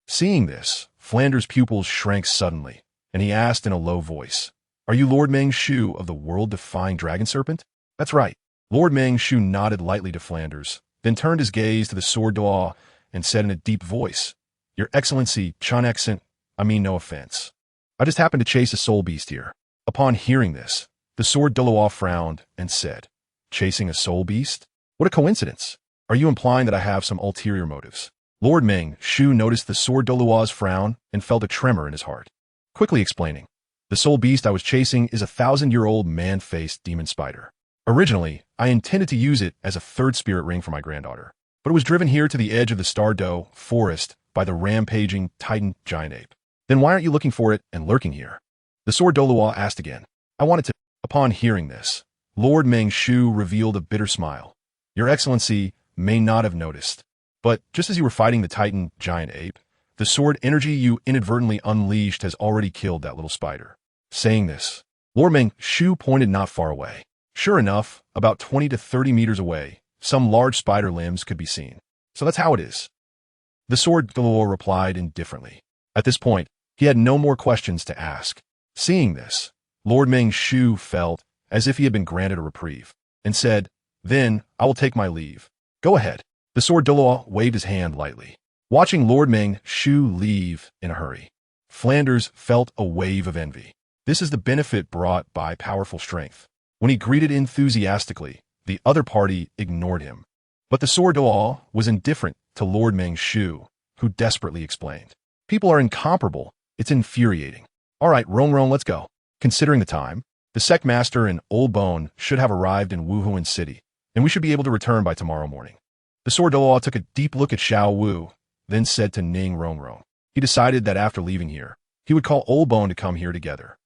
Seeing this, Flanders' pupils shrank suddenly, and he asked in a low voice, "Are you Lord Meng Shu of the world-defying dragon serpent?" "That's right." Lord Meng Shu nodded lightly to Flanders, then turned his gaze to the sword Douluo and said in a deep voice, "Your Excellency, I mean no offense. I just happened to chase a soul beast here." Upon hearing this, the sword Douluo frowned and said, "Chasing a soul beast? What a coincidence. Are you implying that I have some ulterior motives?" Lord Meng Shu noticed the sword Douluo's frown and felt a tremor in his heart. Quickly explaining, "The soul beast I was chasing is a 1,000-year-old man-faced demon spider. Originally, I intended to use it as a 3rd spirit ring for my granddaughter, but it was driven here to the edge of the Stardow forest by the rampaging Titan giant ape. Then why aren't you looking for it and lurking here?" The sword Douluo asked again. "I wanted to..." Upon hearing this, Lord Meng Shu revealed a bitter smile. "Your Excellency may not have noticed, but just as you were fighting the Titan giant ape, the sword energy you inadvertently unleashed has already killed that little spider." Saying this, Lord Meng Shu pointed not far away. Sure enough, about 20 to 30 meters away, some large spider limbs could be seen. "So that's how it is." The sword Douluo replied indifferently. At this point, he had no more questions to ask. Seeing this, Lord Meng Shu felt as if he had been granted a reprieve, and said, Then I will take my leave. Go ahead. The sword Douluo waved his hand lightly, watching Lord Ming Xiao leave in a hurry. Flanders felt a wave of envy. This is the benefit brought by powerful strength. When he greeted enthusiastically, the other party ignored him. But the sword Douluo was indifferent to Lord Ming Xiao, who desperately explained. People are incomparable. It's infuriating. All right, Rongrong, let's go. Considering the time, the sect master and Old Bone should have arrived in Wuhuan City, and we should be able to return by tomorrow morning. The sword Douluo took a deep look at Xiao Wu, then said to Ning Rongrong. He decided that after leaving here, he would call Old Bone to come here together.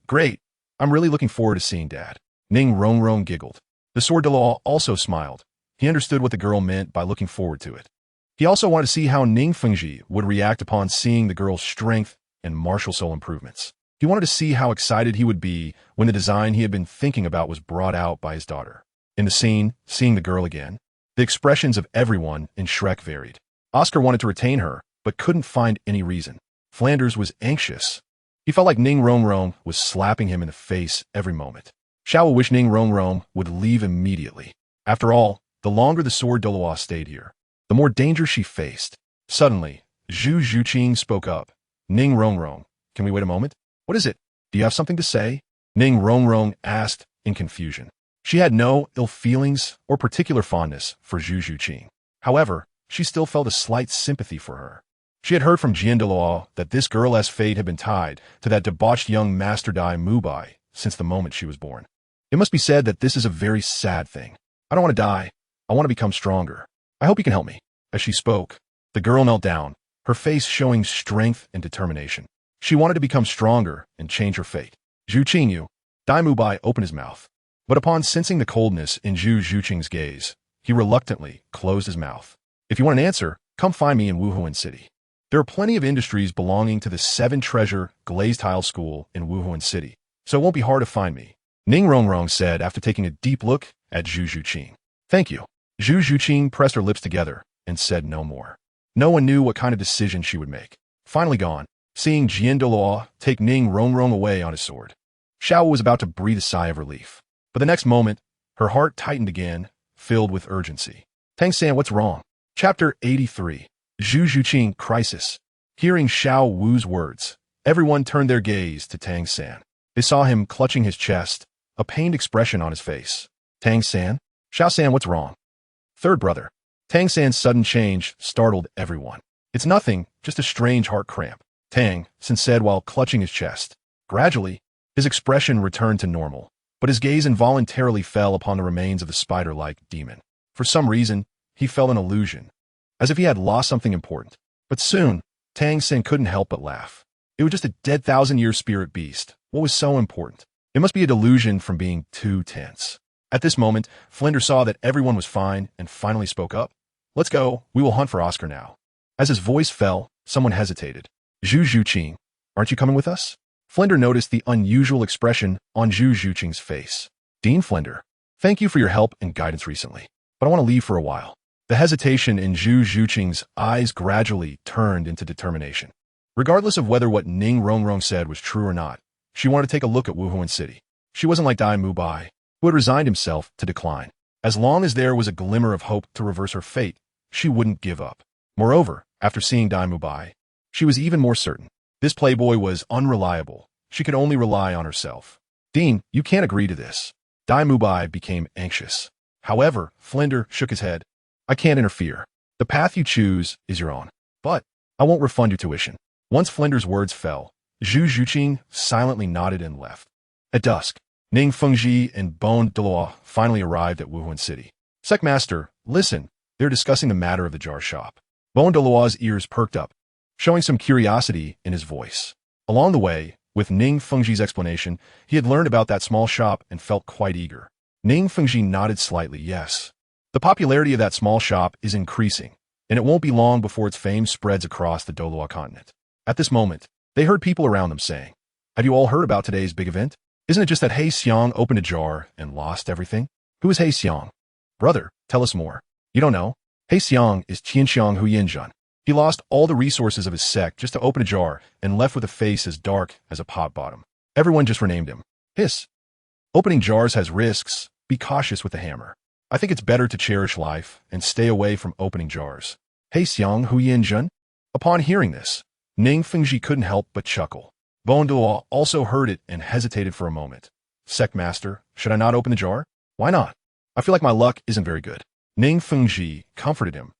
Great. I'm really looking forward to seeing Dad. Ning Rongrong giggled. The sword Douluo also smiled. He understood what the girl meant by looking forward to it. He also wanted to see how Ning Fengji would react upon seeing the girl's strength and martial soul improvements. He wanted to see how excited he would be when the design he had been thinking about was brought out by his daughter. In the scene, seeing the girl again, the expressions of everyone in Shrek varied. Oscar wanted to retain her, but couldn't find any reason. Flanders was anxious. He felt like Ning Rongrong was slapping him in the face every moment. Xiao wished Ning Rongrong would leave immediately. After all, the longer the sword Douluo stayed here, the more danger she faced. Suddenly, Zhu Zhuqing spoke up. Ning Rongrong, can we wait a moment? What is it? Do you have something to say? Ning Rongrong asked in confusion. She had no ill feelings or particular fondness for Zhu Zhuqing. However, she still felt a slight sympathy for her. She had heard from Douluo that this girl's fate had been tied to that debauched young Master Dai Mubai since the moment she was born. It must be said that this is a very sad thing. I don't want to die. I want to become stronger. I hope you can help me. As she spoke, the girl knelt down, her face showing strength and determination. She wanted to become stronger and change her fate. Zhu Qingyu, Dai Mubai opened his mouth. But upon sensing the coldness in Zhu Zhuqing's gaze, he reluctantly closed his mouth. If you want an answer, come find me in Wuhuan City. There are plenty of industries belonging to the 7 Treasure Glazed Tile School in Wuhuan City, so it won't be hard to find me. Ning Rongrong said after taking a deep look at Zhu Zhuqing. Thank you. Zhu Zhuqing pressed her lips together and said no more. No one knew what kind of decision she would make. Finally gone, seeing Douluo take Ning Rongrong away on his sword. Xiao was about to breathe a sigh of relief. But the next moment, her heart tightened again, filled with urgency. Tang-san, what's wrong? Chapter 83. Zhu Zhuqing Crisis. Hearing Xiao Wu's words, everyone turned their gaze to Tang-san. They saw him clutching his chest, a pained expression on his face. Tang-san? Xiao-san, what's wrong? Third brother. Tang-san's sudden change startled everyone. It's nothing, just a strange heart cramp. Tang-san said while clutching his chest. Gradually, his expression returned to normal, but his gaze involuntarily fell upon the remains of the spider-like demon. For some reason, he felt an illusion, as if he had lost something important. But soon, Tang-san couldn't help but laugh. It was just a dead 1,000-year spirit beast. What was so important? It must be a delusion from being too tense. At this moment, Flinder saw that everyone was fine and finally spoke up. Let's go. We will hunt for Oscar now. As his voice fell, someone hesitated. Zhu Zhuqing, aren't you coming with us? Flinder noticed the unusual expression on Zhu Zhuqing's face. Dean Flinder, thank you for your help and guidance recently, but I want to leave for a while. The hesitation in Zhu Zhuqing's eyes gradually turned into determination. Regardless of whether what Ning Rongrong said was true or not, she wanted to take a look at Wuhuan City. She wasn't like Dai Mubai, who had resigned himself to decline. As long as there was a glimmer of hope to reverse her fate, she wouldn't give up. Moreover, after seeing Dai Mubai, she was even more certain. This playboy was unreliable. She could only rely on herself. Dean, you can't agree to this. Dai Mubai became anxious. However, Flinder shook his head. I can't interfere. The path you choose is your own. But I won't refund your tuition. Once Flinder's words fell, Zhu Zhuqing silently nodded and left. At dusk, Ning Fengji and Bone Douluo finally arrived at Wuhuan City. Secmaster, listen, they're discussing the matter of the jar shop. Bone Douluo's ears perked up, showing some curiosity in his voice. Along the way, with Ning Fengji's explanation, he had learned about that small shop and felt quite eager. Ning Fengji nodded slightly, yes. The popularity of that small shop is increasing, and it won't be long before its fame spreads across the Douluo Continent. At this moment, they heard people around them saying, have you all heard about today's big event? Isn't it just that He Xiang opened a jar and lost everything? Who is He Xiang? Brother, tell us more. You don't know? He Xiang is Qianxiang Hu Yinzhan. He lost all the resources of his sect just to open a jar and left with a face as dark as a pot bottom. Everyone just renamed him. Hiss. Opening jars has risks. Be cautious with the hammer. I think it's better to cherish life and stay away from opening jars. Hey Xiang Huyin Jun? Upon hearing this, Ning Fengji couldn't help but chuckle. Douluo also heard it and hesitated for a moment. Sect Master, should I not open the jar? Why not? I feel like my luck isn't very good. Ning Fengji comforted him.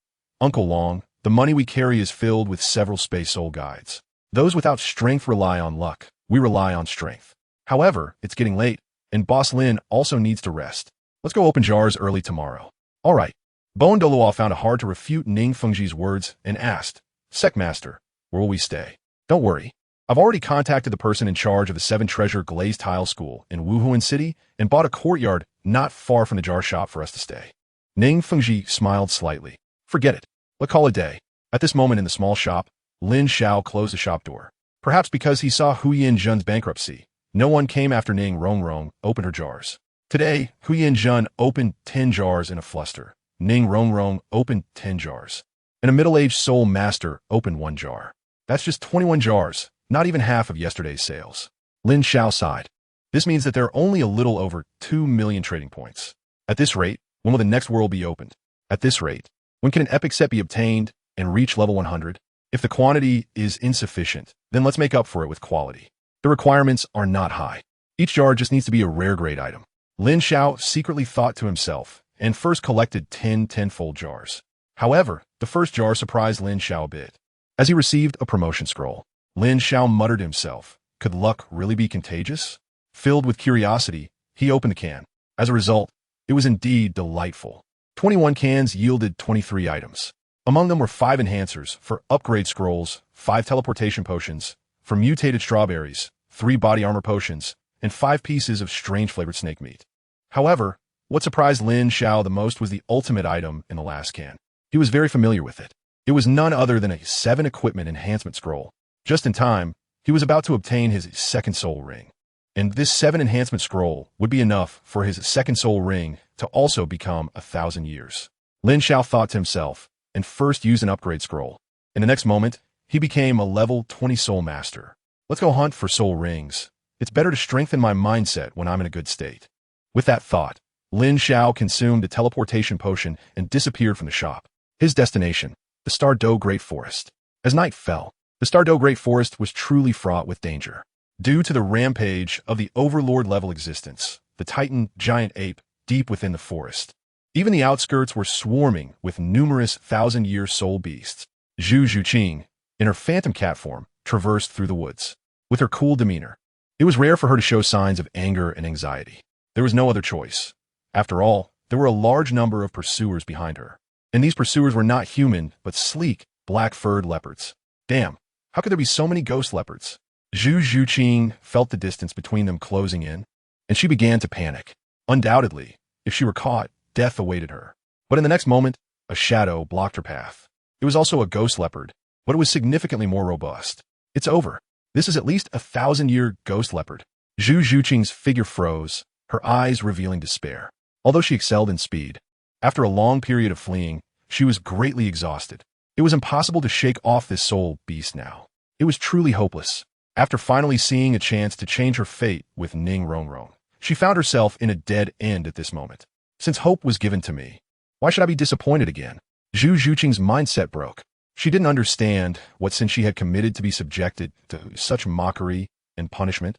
Uncle Long, the money we carry is filled with several space soul guides. Those without strength rely on luck. We rely on strength. However, it's getting late, and Boss Lin also needs to rest. Let's go open jars early tomorrow. All right. Douluo found it hard to refute Ning Fengji's words and asked, Sect Master, where will we stay? Don't worry. I've already contacted the person in charge of the 7 Treasure Glazed Tile School in Wuhuan City and bought a courtyard not far from the jar shop for us to stay. Ning Fengji smiled slightly. Forget it. Let's call it a day. At this moment in the small shop, Lin Xiao closed the shop door. Perhaps because he saw Huyin Jun's bankruptcy, no one came after Ning Rongrong opened her jars. Today, Huyin Jun opened 10 jars in a fluster. Ning Rongrong opened 10 jars. And a middle-aged soul master opened 1 jar. That's just 21 jars, not even half of yesterday's sales. Lin Xiao sighed. This means that there are only a little over 2 million trading points. At this rate, when will the next world be opened? At this rate, when can an epic set be obtained and reach level 100? If the quantity is insufficient, then let's make up for it with quality. The requirements are not high. Each jar just needs to be a rare grade item. Lin Xiao secretly thought to himself and first collected 10 tenfold jars. However, the first jar surprised Lin Xiao a bit. As he received a promotion scroll, Lin Xiao muttered to himself, could luck really be contagious? Filled with curiosity, he opened the can. As a result, it was indeed delightful. 21 cans yielded 23 items. Among them were 5 enhancers for upgrade scrolls, 5 teleportation potions, for mutated strawberries, 3 body armor potions, and 5 pieces of strange flavored snake meat. However, what surprised Lin Xiao the most was the ultimate item in the last can. He was very familiar with it. It was none other than a 7 equipment enhancement scroll. Just in time, he was about to obtain his second soul ring. And this 7 enhancement scroll would be enough for his second soul ring to also become 1,000 years. Lin Xiao thought to himself, and first used an upgrade scroll. In the next moment, he became a level 20 soul master. Let's go hunt for soul rings. It's better to strengthen my mindset when I'm in a good state. With that thought, Lin Xiao consumed a teleportation potion and disappeared from the shop. His destination, the Do Great Forest. As night fell, the Do Great Forest was truly fraught with danger. Due to the rampage of the overlord-level existence, the Titan giant ape deep within the forest. Even the outskirts were swarming with numerous 1,000-year soul beasts. Zhu Zhuqing, in her phantom cat form, traversed through the woods. With her cool demeanor, it was rare for her to show signs of anger and anxiety. There was no other choice. After all, there were a large number of pursuers behind her. And these pursuers were not human, but sleek, black-furred leopards. Damn, how could there be so many ghost leopards? Zhu Zhuqing felt the distance between them closing in, and she began to panic. Undoubtedly, if she were caught, death awaited her. But in the next moment, a shadow blocked her path. It was also a ghost leopard, but it was significantly more robust. It's over. This is at least a 1,000-year ghost leopard. Zhu Zhuqing's figure froze, her eyes revealing despair. Although she excelled in speed, after a long period of fleeing, she was greatly exhausted. It was impossible to shake off this soul beast now. It was truly hopeless. After finally seeing a chance to change her fate with Ning Rongrong, she found herself in a dead end at this moment. Since hope was given to me, why should I be disappointed again? Zhu Zhuqing's mindset broke. She didn't understand what since she had committed to be subjected to such mockery and punishment.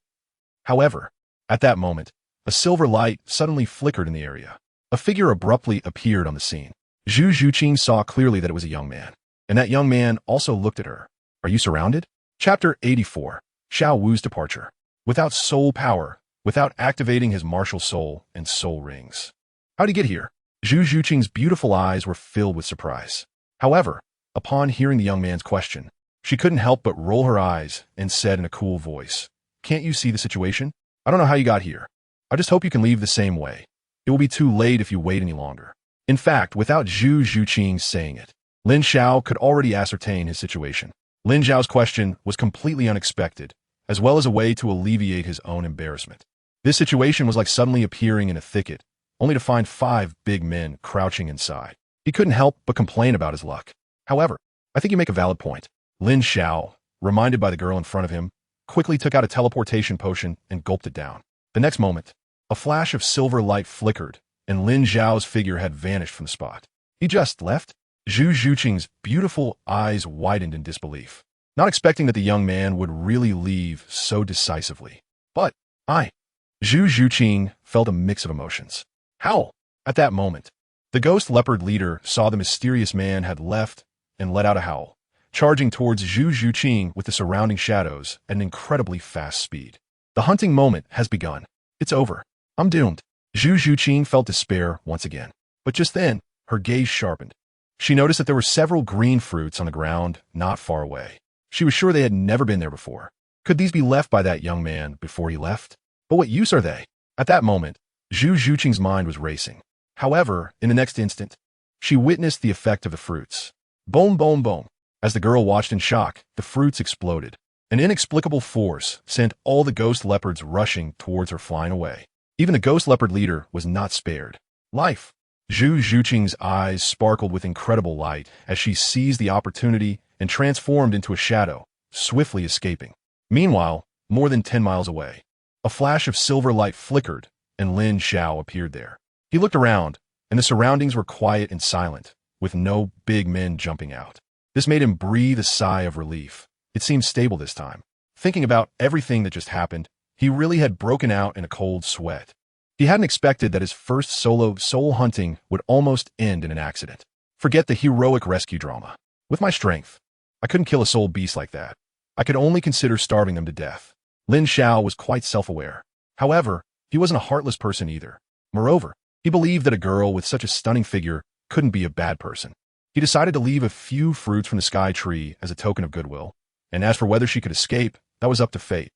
However, at that moment, a silver light suddenly flickered in the area. A figure abruptly appeared on the scene. Zhu Zhuqing saw clearly that it was a young man, and that young man also looked at her. Are you surrounded? Chapter 84. Xiao Wu's Departure. Without soul power, without activating his martial soul and soul rings. How'd he get here? Zhu Zhuqing's beautiful eyes were filled with surprise. However, upon hearing the young man's question, she couldn't help but roll her eyes and said in a cool voice, Can't you see the situation? I don't know how you got here. I just hope you can leave the same way. It will be too late if you wait any longer. In fact, without Zhu Zhuqing saying it, Lin Xiao could already ascertain his situation. Lin Xiao's question was completely unexpected, as well as a way to alleviate his own embarrassment. This situation was like suddenly appearing in a thicket, only to find 5 big men crouching inside. He couldn't help but complain about his luck. However, I think you make a valid point. Lin Xiao, reminded by the girl in front of him, quickly took out a teleportation potion and gulped it down. The next moment, a flash of silver light flickered, and Lin Xiao's figure had vanished from the spot. He just left? Zhu Zhuqing's beautiful eyes widened in disbelief, not expecting that the young man would really leave so decisively. But, Zhu Zhuqing felt a mix of emotions. How? At that moment, the ghost leopard leader saw the mysterious man had left and let out a howl, charging towards Zhu Zhuqing with the surrounding shadows at an incredibly fast speed. The hunting moment has begun. It's over. I'm doomed. Zhu Zhuqing felt despair once again. But just then, her gaze sharpened. She noticed that there were several green fruits on the ground not far away. She was sure they had never been there before. Could these be left by that young man before he left? But what use are they? At that moment, Zhu Zhuqing's mind was racing. However, in the next instant, she witnessed the effect of the fruits. Boom, boom, boom. As the girl watched in shock, the fruits exploded. An inexplicable force sent all the ghost leopards rushing towards her, flying away. Even the ghost leopard leader was not spared. Life. Zhu Zhuqing's eyes sparkled with incredible light as she seized the opportunity and transformed into a shadow, swiftly escaping. Meanwhile, more than 10 miles away, a flash of silver light flickered, and Lin Xiao appeared there. He looked around, and the surroundings were quiet and silent, with no big men jumping out. This made him breathe a sigh of relief. It seemed stable this time. Thinking about everything that just happened, he really had broken out in a cold sweat. He hadn't expected that his first solo soul hunting would almost end in an accident. Forget the heroic rescue drama. With my strength, I couldn't kill a soul beast like that. I could only consider starving them to death. Lin Xiao was quite self-aware. However, he wasn't a heartless person either. Moreover, he believed that a girl with such a stunning figure couldn't be a bad person. He decided to leave a few fruits from the sky tree as a token of goodwill, and as for whether she could escape, that was up to fate.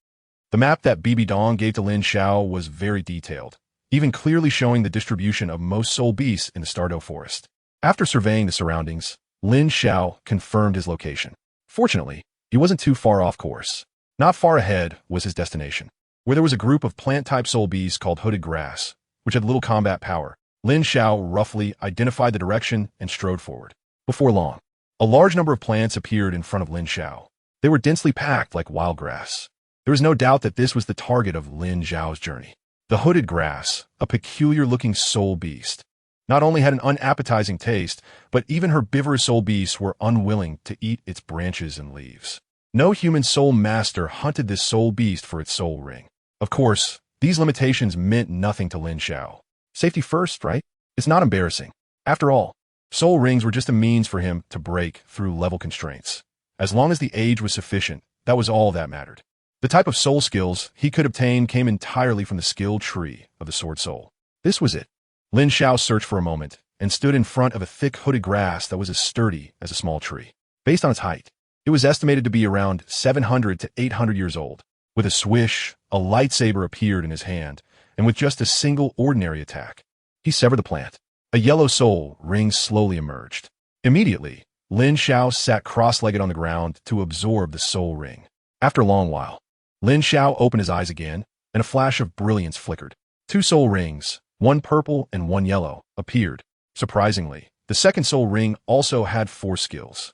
The map that Bibi Dong gave to Lin Xiao was very detailed, even clearly showing the distribution of most soul beasts in the Stardew Forest. After surveying the surroundings, Lin Xiao confirmed his location. Fortunately, he wasn't too far off course. Not far ahead was his destination, where there was a group of plant-type soul beasts called hooded grass, which had little combat power. Lin Xiao roughly identified the direction and strode forward. Before long, a large number of plants appeared in front of Lin Xiao. They were densely packed like wild grass. There was no doubt that this was the target of Lin Xiao's journey. The hooded grass, a peculiar-looking soul beast, not only had an unappetizing taste, but even herbivorous soul beasts were unwilling to eat its branches and leaves. No human soul master hunted this soul beast for its soul ring. Of course, these limitations meant nothing to Lin Xiao. Safety first, right? It's not embarrassing. After all, soul rings were just a means for him to break through level constraints. As long as the age was sufficient, that was all that mattered. The type of soul skills he could obtain came entirely from the skill tree of the Sword Soul. This was it. Lin Xiao searched for a moment and stood in front of a thick hooded grass that was as sturdy as a small tree. Based on its height, it was estimated to be around 700 to 800 years old. With a swish, a lightsaber appeared in his hand, and with just a single ordinary attack, he severed the plant. A yellow soul ring slowly emerged. Immediately, Lin Xiao sat cross-legged on the ground to absorb the soul ring. After a long while, Lin Xiao opened his eyes again, and a flash of brilliance flickered. 2 soul rings, one purple and one yellow, appeared. Surprisingly, the second soul ring also had 4 skills.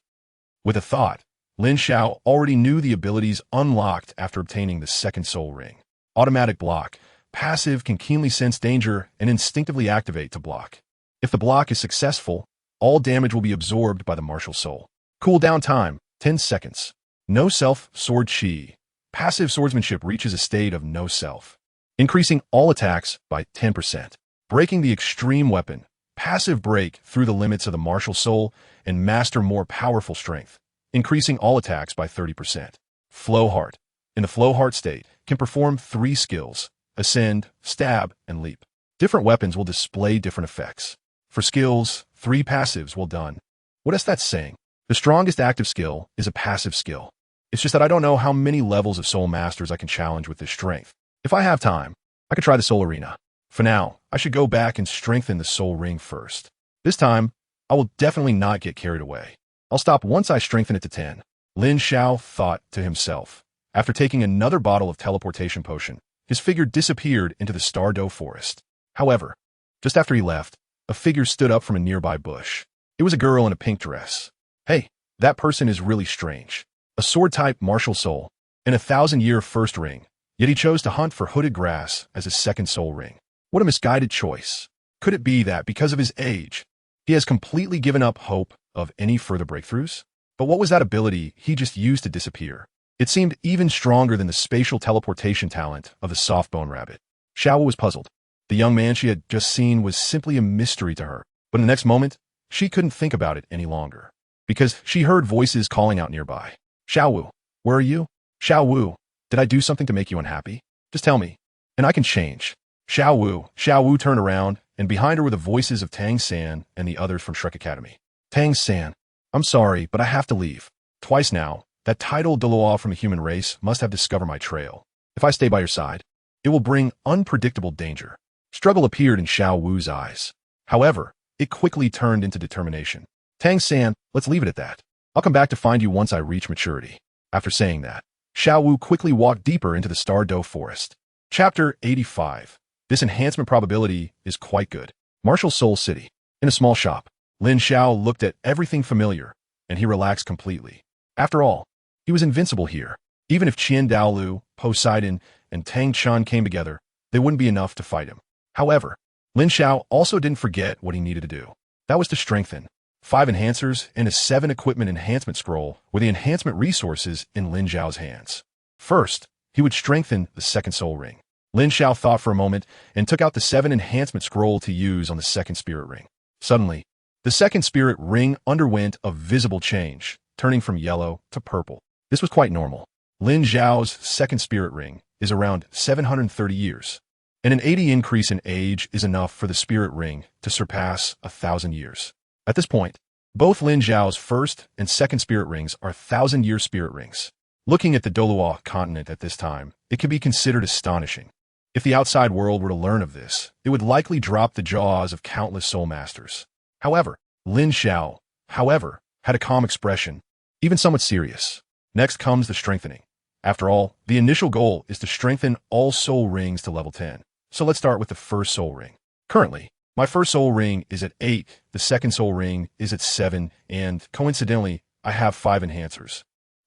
With a thought, Lin Xiao already knew the abilities unlocked after obtaining the second soul ring. Automatic block. Passive can keenly sense danger and instinctively activate to block. If the block is successful, all damage will be absorbed by the martial soul. Cooldown time, 10 seconds. No self, sword chi. Passive swordsmanship reaches a state of no self, increasing all attacks by 10%. Breaking the extreme weapon. Passive break through the limits of the martial soul and master more powerful strength, increasing all attacks by 30%. Flow heart. In the flow heart state, can perform 3 skills: ascend, stab, and leap. Different weapons will display different effects. For skills, 3 passives will done. What is that saying? The strongest active skill is a passive skill. It's just that I don't know how many levels of soul masters I can challenge with this strength. If I have time, I could try the soul arena. For now, I should go back and strengthen the soul ring first. This time, I will definitely not get carried away. I'll stop once I strengthen it to 10. Lin Xiao thought to himself. After taking another bottle of teleportation potion, his figure disappeared into the Stardew Forest. However, just after he left, a figure stood up from a nearby bush. It was a girl in a pink dress. Hey, that person is really strange. A sword-type martial soul, and a 1,000-year first ring, yet he chose to hunt for hooded grass as his second soul ring. What a misguided choice. Could it be that, because of his age, he has completely given up hope of any further breakthroughs? But what was that ability he just used to disappear? It seemed even stronger than the spatial teleportation talent of the soft-bone rabbit. Xiao was puzzled. The young man she had just seen was simply a mystery to her. But in the next moment, she couldn't think about it any longer, because she heard voices calling out nearby. Xiao, where are you? Xiao, did I do something to make you unhappy? Just tell me, and I can change. Xiao turned around, and behind her were the voices of Tang San and the others from Shrek Academy. Tang San, I'm sorry, but I have to leave. Twice now, that titled Douluo from the human race must have discovered my trail. If I stay by your side, it will bring unpredictable danger. Struggle appeared in Xiao Wu's eyes. However, it quickly turned into determination. Tang San, let's leave it at that. I'll come back to find you once I reach maturity. After saying that, Xiao Wu quickly walked deeper into the Star Dough Forest. Chapter 85. This enhancement probability is quite good. Martial Soul City. In a small shop, Lin Xiao looked at everything familiar, and he relaxed completely. After all, he was invincible here. Even if Qian Daolu, Poseidon, and Tang Chun came together, they wouldn't be enough to fight him. However, Lin Xiao also didn't forget what he needed to do. That was to strengthen. 5 enhancers and a 7 equipment enhancement scroll were the enhancement resources in Lin Xiao's hands. First, he would strengthen the second soul ring. Lin Xiao thought for a moment and took out the 7 enhancement scroll to use on the second spirit ring. Suddenly, the second spirit ring underwent a visible change, turning from yellow to purple. This was quite normal. Lin Xiao's second spirit ring is around 730 years, and an 80 increase in age is enough for the spirit ring to surpass 1,000 years. At this point, both Lin Xiao's first and second spirit rings are 1,000-year spirit rings. Looking at the Douluo Continent at this time, it can be considered astonishing. If the outside world were to learn of this, it would likely drop the jaws of countless soul masters. However, Lin Xiao, had a calm expression, even somewhat serious. Next comes the strengthening. After all, the initial goal is to strengthen all soul rings to level 10. So let's start with the first soul ring. Currently, my first soul ring is at 8, the second soul ring is at 7, and coincidentally, I have 5 enhancers.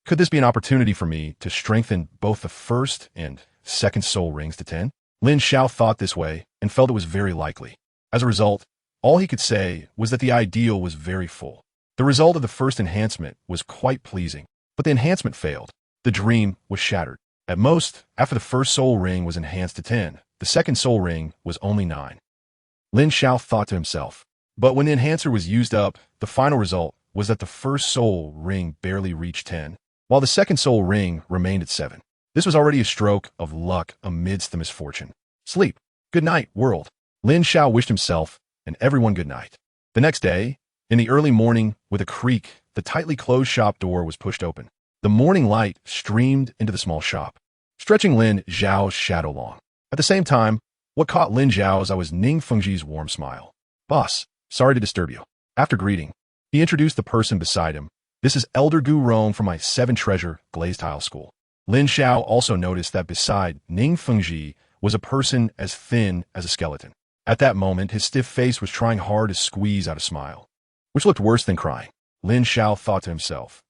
Could this be an opportunity for me to strengthen both the first and second soul rings to 10? Lin Xiao thought this way and felt it was very likely. As a result, all he could say was that the ideal was very full. The result of the first enhancement was quite pleasing, but the enhancement failed. The dream was shattered. At most, after the first soul ring was enhanced to 10, the second soul ring was only 9. Lin Xiao thought to himself. But when the enhancer was used up, the final result was that the first soul ring barely reached 10, while the second soul ring remained at 7. This was already a stroke of luck amidst the misfortune. Sleep. Good night, world. Lin Xiao wished himself and everyone good night. The next day, in the early morning, with a creak, the tightly closed shop door was pushed open. The morning light streamed into the small shop, stretching Lin Xiao's shadow long. At the same time, what caught Lin Xiao's eye was Ning Fengji's warm smile. Boss, sorry to disturb you. After greeting, he introduced the person beside him. This is Elder Gu Rong from my 7 Treasure Glazed Tile school. Lin Xiao also noticed that beside Ning Fengji was a person as thin as a skeleton. At that moment, his stiff face was trying hard to squeeze out a smile, which looked worse than crying. Lin Xiao thought to himself,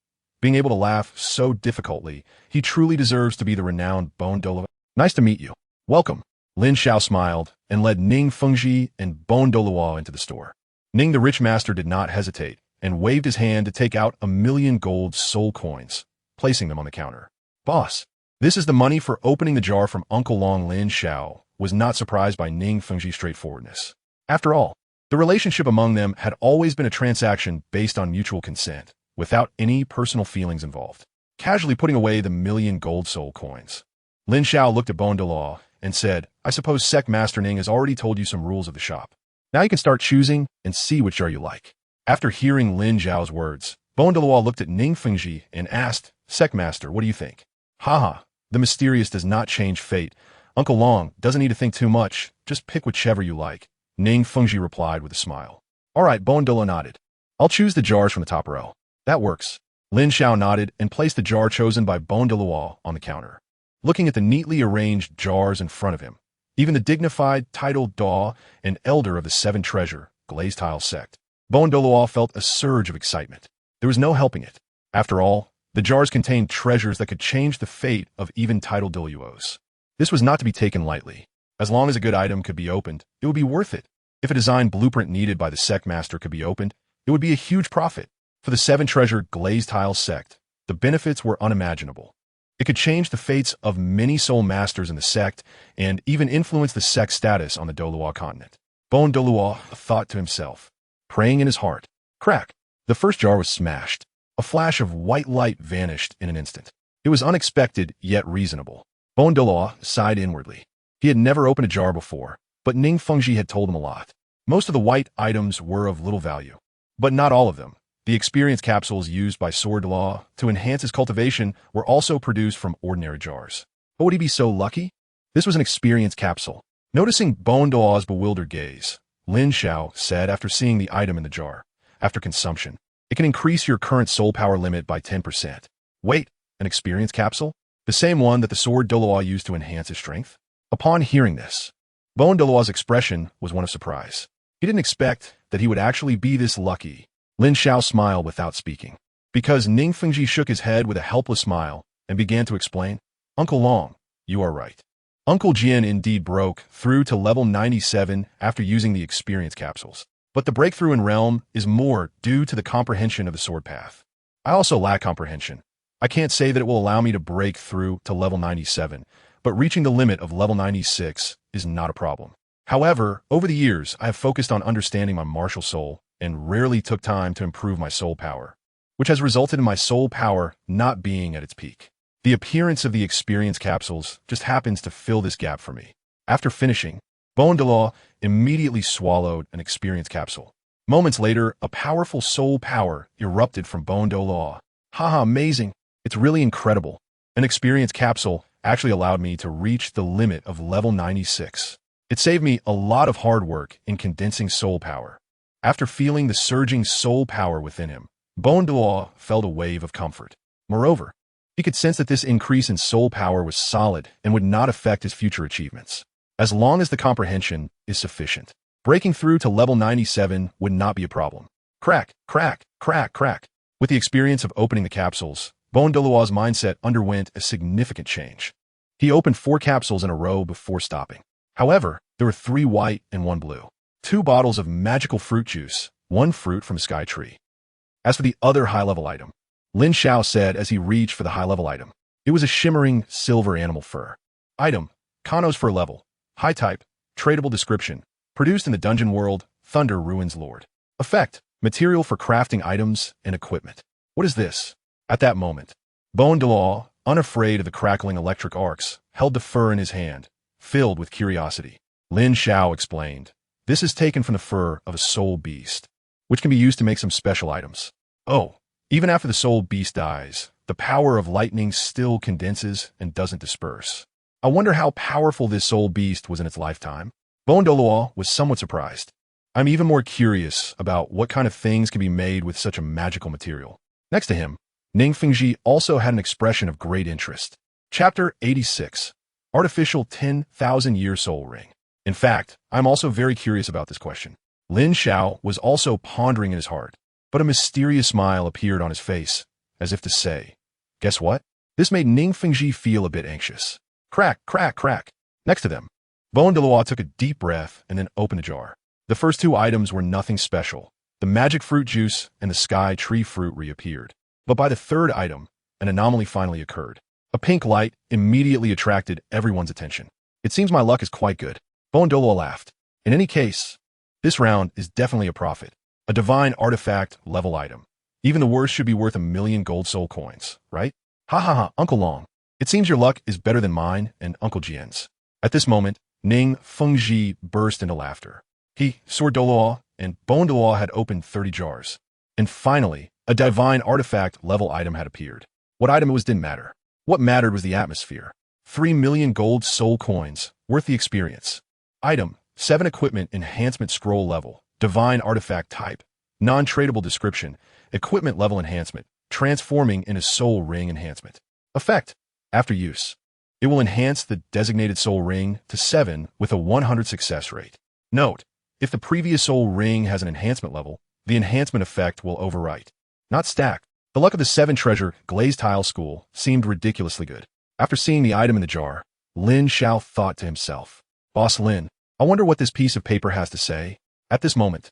being able to laugh so difficultly, he truly deserves to be the renowned Bone Douluo. Nice to meet you. Welcome. Lin Xiao smiled and led Ning Fengji and Bone Douluo into the store. Ning the rich master did not hesitate and waved his hand to take out 1,000,000 gold soul coins, placing them on the counter. Boss, this is the money for opening the jar from Uncle Long. Lin Xiao was not surprised by Ning Fengji's straightforwardness. After all, the relationship among them had always been a transaction based on mutual consent, without any personal feelings involved. Casually putting away the 1,000,000 gold soul coins, Lin Xiao looked at Bone Douluo and said, I suppose Sect Master Ning has already told you some rules of the shop. Now you can start choosing and see which jar you like. After hearing Lin Xiao's words, Bone Douluo looked at Ning Fengji and asked, Sect Master, what do you think? Haha, the mysterious does not change fate. Uncle Long doesn't need to think too much. Just pick whichever you like. Ning Fengji replied with a smile. All right, Bone Douluo nodded. I'll choose the jars from the top row. That works. Lin Xiao nodded and placed the jar chosen by Bone Douluo on the counter. Looking at the neatly arranged jars in front of him, even the dignified, titled Da and elder of the 7 Treasure Glazed Tile sect, Bone Douluo felt a surge of excitement. There was no helping it. After all, the jars contained treasures that could change the fate of even titled Douluos. This was not to be taken lightly. As long as a good item could be opened, it would be worth it. If a design blueprint needed by the sect master could be opened, it would be a huge profit. For the 7 Treasure Glazed Tile sect, the benefits were unimaginable. It could change the fates of many soul masters in the sect and even influence the sect's status on the Douluo Continent. Douluo thought to himself, praying in his heart. Crack! The first jar was smashed. A flash of white light vanished in an instant. It was unexpected, yet reasonable. Douluo sighed inwardly. He had never opened a jar before, but Ning Fengji had told him a lot. Most of the white items were of little value, but not all of them. The experience capsules used by Douluo to enhance his cultivation were also produced from ordinary jars. But would he be so lucky? This was an experience capsule. Noticing Douluo's bewildered gaze, Lin Xiao said after seeing the item in the jar, after consumption, it can increase your current soul power limit by 10%. Wait, an experience capsule? The same one that the sword Douluo used to enhance his strength? Upon hearing this, Douluo's expression was one of surprise. He didn't expect that he would actually be this lucky. Lin Xiao smiled without speaking, because Ning Fengji shook his head with a helpless smile and began to explain, Uncle Long, you are right. Uncle Jian indeed broke through to level 97 after using the experience capsules. But the breakthrough in realm is more due to the comprehension of the sword path. I also lack comprehension. I can't say that it will allow me to break through to level 97, but reaching the limit of level 96 is not a problem. However, over the years, I have focused on understanding my martial soul and rarely took time to improve my soul power, which has resulted in my soul power not being at its peak. The appearance of the experience capsules just happens to fill this gap for me. After finishing, Douluo immediately swallowed an experience capsule. Moments later, a powerful soul power erupted from Douluo. Haha, amazing. It's really incredible. An experience capsule actually allowed me to reach the limit of level 96. It saved me a lot of hard work in condensing soul power. After feeling the surging soul power within him, Douluo felt a wave of comfort. Moreover, he could sense that this increase in soul power was solid and would not affect his future achievements. As long as the comprehension is sufficient, breaking through to level 97 would not be a problem. Crack, crack, crack, crack. With the experience of opening the capsules, Douluo's mindset underwent a significant change. He opened 4 capsules in a row before stopping. However, there were 3 white and 1 blue. 2 bottles of magical fruit juice, 1 fruit from a sky tree. As for the other high-level item, Lin Xiao said as he reached for the high-level item, it was a shimmering silver animal fur. Item, Kano's fur level, high type, tradable description, produced in the dungeon world, Thunder Ruins Lord. Effect, material for crafting items and equipment. What is this? At that moment, Douluo, unafraid of the crackling electric arcs, held the fur in his hand, filled with curiosity. Lin Xiao explained, this is taken from the fur of a soul beast, which can be used to make some special items. Oh, even after the soul beast dies, the power of lightning still condenses and doesn't disperse. I wonder how powerful this soul beast was in its lifetime. Douluo was somewhat surprised. I'm even more curious about what kind of things can be made with such a magical material. Next to him, Ning Fengji also had an expression of great interest. Chapter 86, Artificial 10,000-Year Soul Ring. In fact, I'm also very curious about this question. Lin Xiao was also pondering in his heart, but a mysterious smile appeared on his face, as if to say, guess what? This made Ning Fengji feel a bit anxious. Crack, crack, crack. Next to them, Douluo took a deep breath and then opened a jar. The first 2 items were nothing special. The magic fruit juice and the sky tree fruit reappeared. But by the 3rd item, an anomaly finally occurred. A pink light immediately attracted everyone's attention. It seems my luck is quite good. Douluo laughed. In any case, this round is definitely a profit. A divine artifact level item. Even the worst should be worth 1,000,000 gold soul coins, right? Ha ha ha, Uncle Long. It seems your luck is better than mine and Uncle Jian's. At this moment, Ning Fengji burst into laughter. He, Sword Douluo, and Douluo had opened 30 jars. And finally, a divine artifact level item had appeared. What item it was didn't matter. What mattered was the atmosphere. 3,000,000 gold soul coins, worth the experience. Item, 7 equipment enhancement scroll level, divine artifact type, non-tradable description, equipment level enhancement, transforming into soul ring enhancement. Effect, after use. It will enhance the designated soul ring to 7 with a 100 success rate. Note, if the previous soul ring has an enhancement level, the enhancement effect will overwrite. Not stack. The luck of the 7 Treasure Glazed Tile school seemed ridiculously good. After seeing the item in the jar, Lin Xiao thought to himself, Boss Lin, I wonder what this piece of paper has to say. At this moment,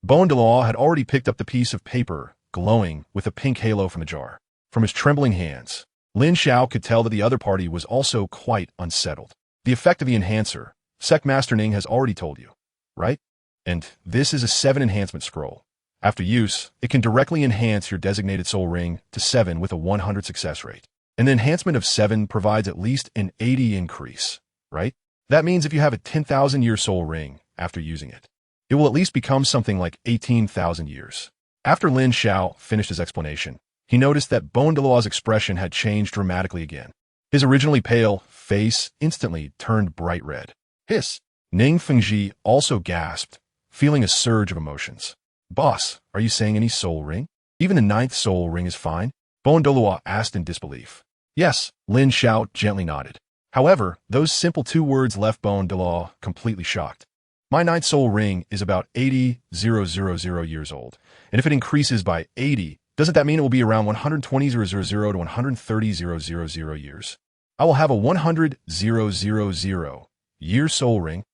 Douluo had already picked up the piece of paper, glowing with a pink halo from the jar. From his trembling hands, Lin Xiao could tell that the other party was also quite unsettled. The effect of the enhancer, Sect Master Ning has already told you, right? And this is a 7 enhancement scroll. After use, it can directly enhance your designated soul ring to 7 with a 100 success rate. And the enhancement of 7 provides at least an 80 increase, right? That means if you have a 10,000-year soul ring after using it, it will at least become something like 18,000 years. After Lin Xiao finished his explanation, he noticed that Douluo's expression had changed dramatically again. His originally pale face instantly turned bright red. Hiss! Ning Fengji also gasped, feeling a surge of emotions. Boss, are you saying any soul ring? Even the 9th soul ring is fine? Douluo asked in disbelief. Yes, Lin Xiao gently nodded. However, those simple 2 words left Douluo completely shocked. My 9th soul ring is about 80,000 years old, and if it increases by 80, doesn't that mean it will be around 120,000 to 130,000 years? I will have a 100,000-year soul ring.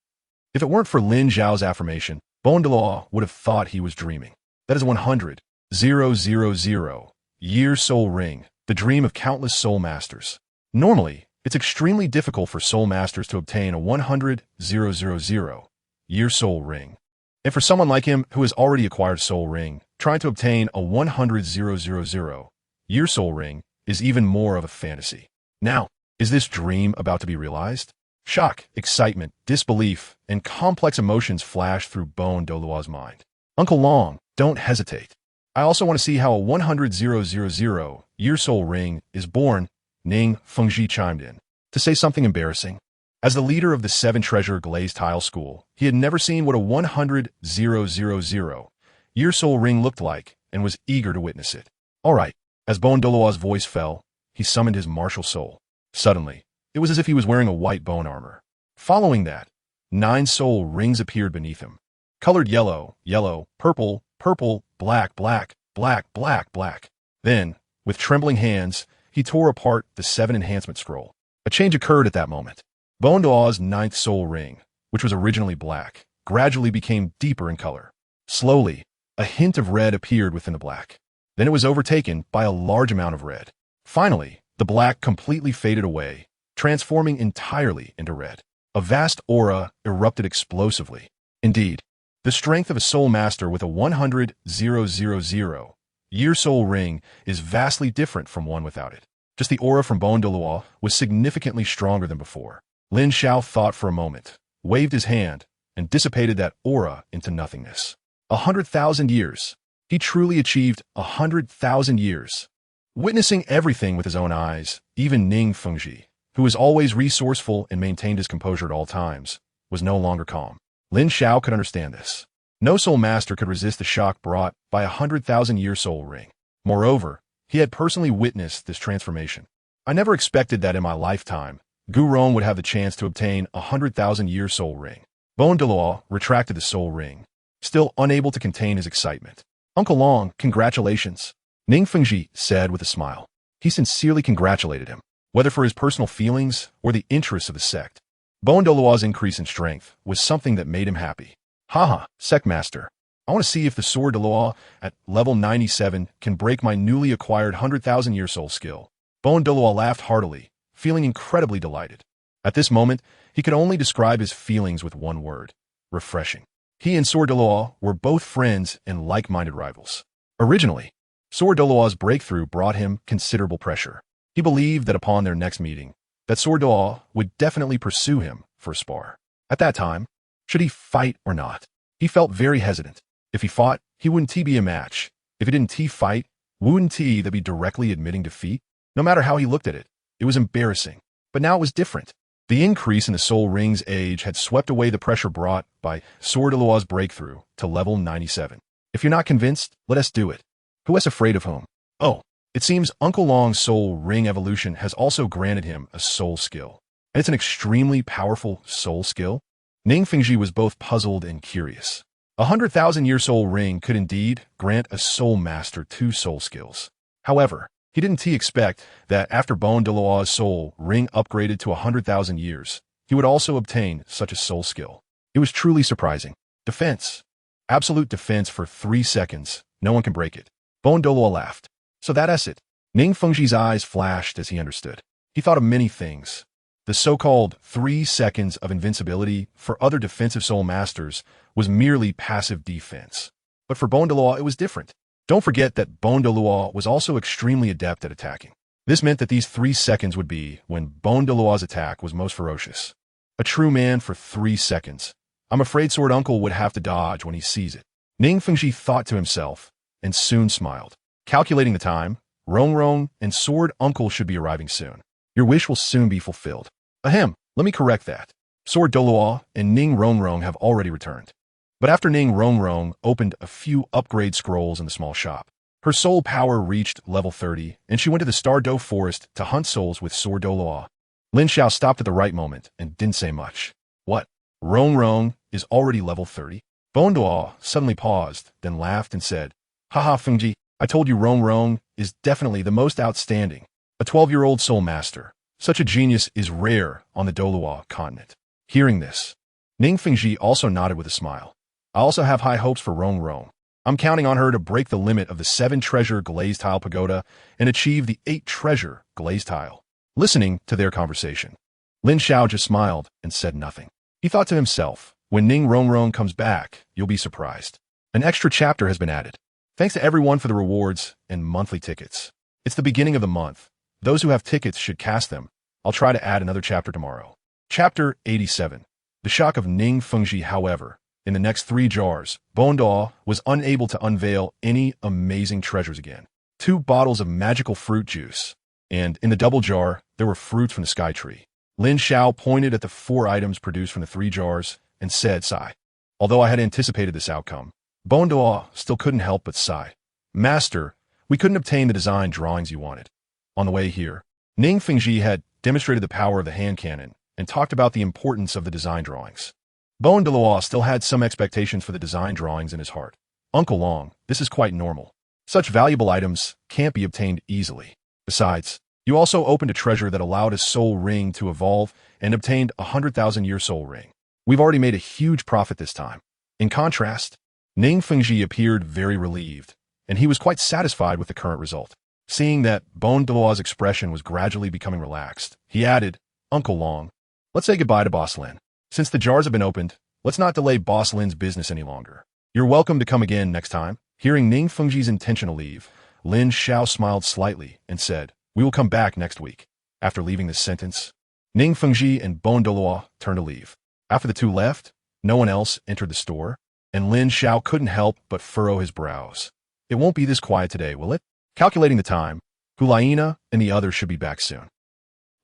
If it weren't for Lin Xiao's affirmation, Douluo would have thought he was dreaming. That is 100,000-year soul ring, the dream of countless soul masters. Normally, it's extremely difficult for soul masters to obtain a 100,000-year soul ring. And for someone like him who has already acquired soul ring, trying to obtain a 100,000-year soul ring is even more of a fantasy. Now, is this dream about to be realized? Shock, excitement, disbelief, and complex emotions flashed through Douluo's mind. Uncle Long, don't hesitate. I also want to see how a 100,000-year soul ring is born, Ning Fengji chimed in. To say something embarrassing, as the leader of the 7 Treasure Glazed Tile School, he had never seen what a 100,000-year soul ring looked like and was eager to witness it. All right, as Douluo's voice fell, he summoned his martial soul. Suddenly, it was as if he was wearing a white bone armor. Following that, 9 soul rings appeared beneath him, colored yellow, yellow, purple, purple, black, black, black, black, black. Then, with trembling hands, he tore apart the 7 enhancement scroll. A change occurred at that moment. Douluo's 9th soul ring, which was originally black, gradually became deeper in color. Slowly, a hint of red appeared within the black. Then it was overtaken by a large amount of red. Finally, the black completely faded away, transforming entirely into red. A vast aura erupted explosively. Indeed, the strength of a soul master with a 100,000-year soul ring is vastly different from one without it. Just the aura from Douluo was significantly stronger than before. Lin Xiao thought for a moment, waved his hand, and dissipated that aura into nothingness. 100,000 years. He truly achieved 100,000 years. Witnessing everything with his own eyes, even Ning Fengji, who was always resourceful and maintained his composure at all times, was no longer calm. Lin Xiao could understand this. No soul master could resist the shock brought by a 100,000-year soul ring. Moreover, he had personally witnessed this transformation. I never expected that in my lifetime, Gurong would have the chance to obtain a 100,000-year soul ring. Douluo retracted the soul ring, still unable to contain his excitement. Uncle Long, congratulations, Ning Fengji said with a smile. He sincerely congratulated him, whether for his personal feelings or the interests of the sect. Douluo's increase in strength was something that made him happy. Haha, Sect Master. I want to see if the Sword Douluo at level 97 can break my newly acquired 100,000-year soul skill. Douluo laughed heartily, feeling incredibly delighted. At this moment, he could only describe his feelings with one word: refreshing. He and Sword Douluo were both friends and like-minded rivals. Originally, Sword Douluo's breakthrough brought him considerable pressure. He believed that upon their next meeting, that Sword Douluo would definitely pursue him for a spar. At that time, should he fight or not? He felt very hesitant. If he fought, he wouldn't be a match. If he didn't fight, wouldn't that be directly admitting defeat? No matter how he looked at it, it was embarrassing. But now it was different. The increase in the soul ring's age had swept away the pressure brought by Sword Douluo's breakthrough to level 97. If you're not convinced, let us do it. Who is afraid of whom? Oh, it seems Uncle Long's soul ring evolution has also granted him a soul skill. And it's an extremely powerful soul skill. Ning Fengji was both puzzled and curious. A 100,000-year soul ring could indeed grant a soul master 2 soul skills. However, he didn't expect that after Douluo's soul ring upgraded to 100,000 years, he would also obtain such a soul skill. It was truly surprising. Defense. Absolute defense for 3 seconds. No one can break it. Douluo laughed. So that's it. Ning Fengji's eyes flashed as he understood. He thought of many things. The so-called 3 seconds of invincibility for other defensive soul masters was merely passive defense. But for Douluo, it was different. Don't forget that Douluo was also extremely adept at attacking. This meant that these 3 seconds would be when Douluo's attack was most ferocious. A true man for 3 seconds. I'm afraid Sword Uncle would have to dodge when he sees it. Ning Fengji thought to himself, and soon smiled. Calculating the time, Rongrong and Sword Uncle should be arriving soon. Your wish will soon be fulfilled. Ahem, let me correct that. Sword Douluo and Ning Rongrong have already returned. But after Ning Rongrong opened a few upgrade scrolls in the small shop, her soul power reached level 30, and she went to the Stardow Forest to hunt souls with Sword Douluo. Lin Xiao stopped at the right moment and didn't say much. What? Rongrong is already level 30? Douluo suddenly paused, then laughed and said, Haha, Fengji, I told you Rongrong is definitely the most outstanding. A 12-year-old soul master. Such a genius is rare on the Douluo Continent. Hearing this, Ning Fengji also nodded with a smile. I also have high hopes for Rongrong. I'm counting on her to break the limit of the 7 Treasure Glazed Tile Pagoda and achieve the 8 Treasure Glazed Tile. Listening to their conversation, Lin Xiao just smiled and said nothing. He thought to himself, when Ning Rongrong comes back, you'll be surprised. An extra chapter has been added. Thanks to everyone for the rewards and monthly tickets. It's the beginning of the month. Those who have tickets should cast them. I'll try to add another chapter tomorrow. Chapter 87. The shock of Ning Fengji, however. In the next 3 jars, Douluo was unable to unveil any amazing treasures again. 2 bottles of magical fruit juice. And in the double jar, there were fruits from the sky tree. Lin Xiao pointed at the 4 items produced from the 3 jars and said, sigh. Although I had anticipated this outcome, Douluo still couldn't help but sigh. Master, we couldn't obtain the design drawings you wanted. On the way here, Ning Fengji had demonstrated the power of the hand cannon and talked about the importance of the design drawings. Douluo still had some expectations for the design drawings in his heart. Uncle Long, this is quite normal. Such valuable items can't be obtained easily. Besides, you also opened a treasure that allowed a soul ring to evolve and obtained a 100,000-year soul ring. We've already made a huge profit this time. In contrast, Ning Fengji appeared very relieved, and he was quite satisfied with the current result. Seeing that Douluo's expression was gradually becoming relaxed, he added, Uncle Long, let's say goodbye to Boss Lin. Since the jars have been opened, let's not delay Boss Lin's business any longer. You're welcome to come again next time. Hearing Ning Fengji's intention to leave, Lin Xiao smiled slightly and said, we will come back next week. After leaving this sentence, Ning Fengji and Douluo turned to leave. After the 2 left, no one else entered the store, and Lin Xiao couldn't help but furrow his brows. It won't be this quiet today, will it? Calculating the time, Hulaina and the others should be back soon.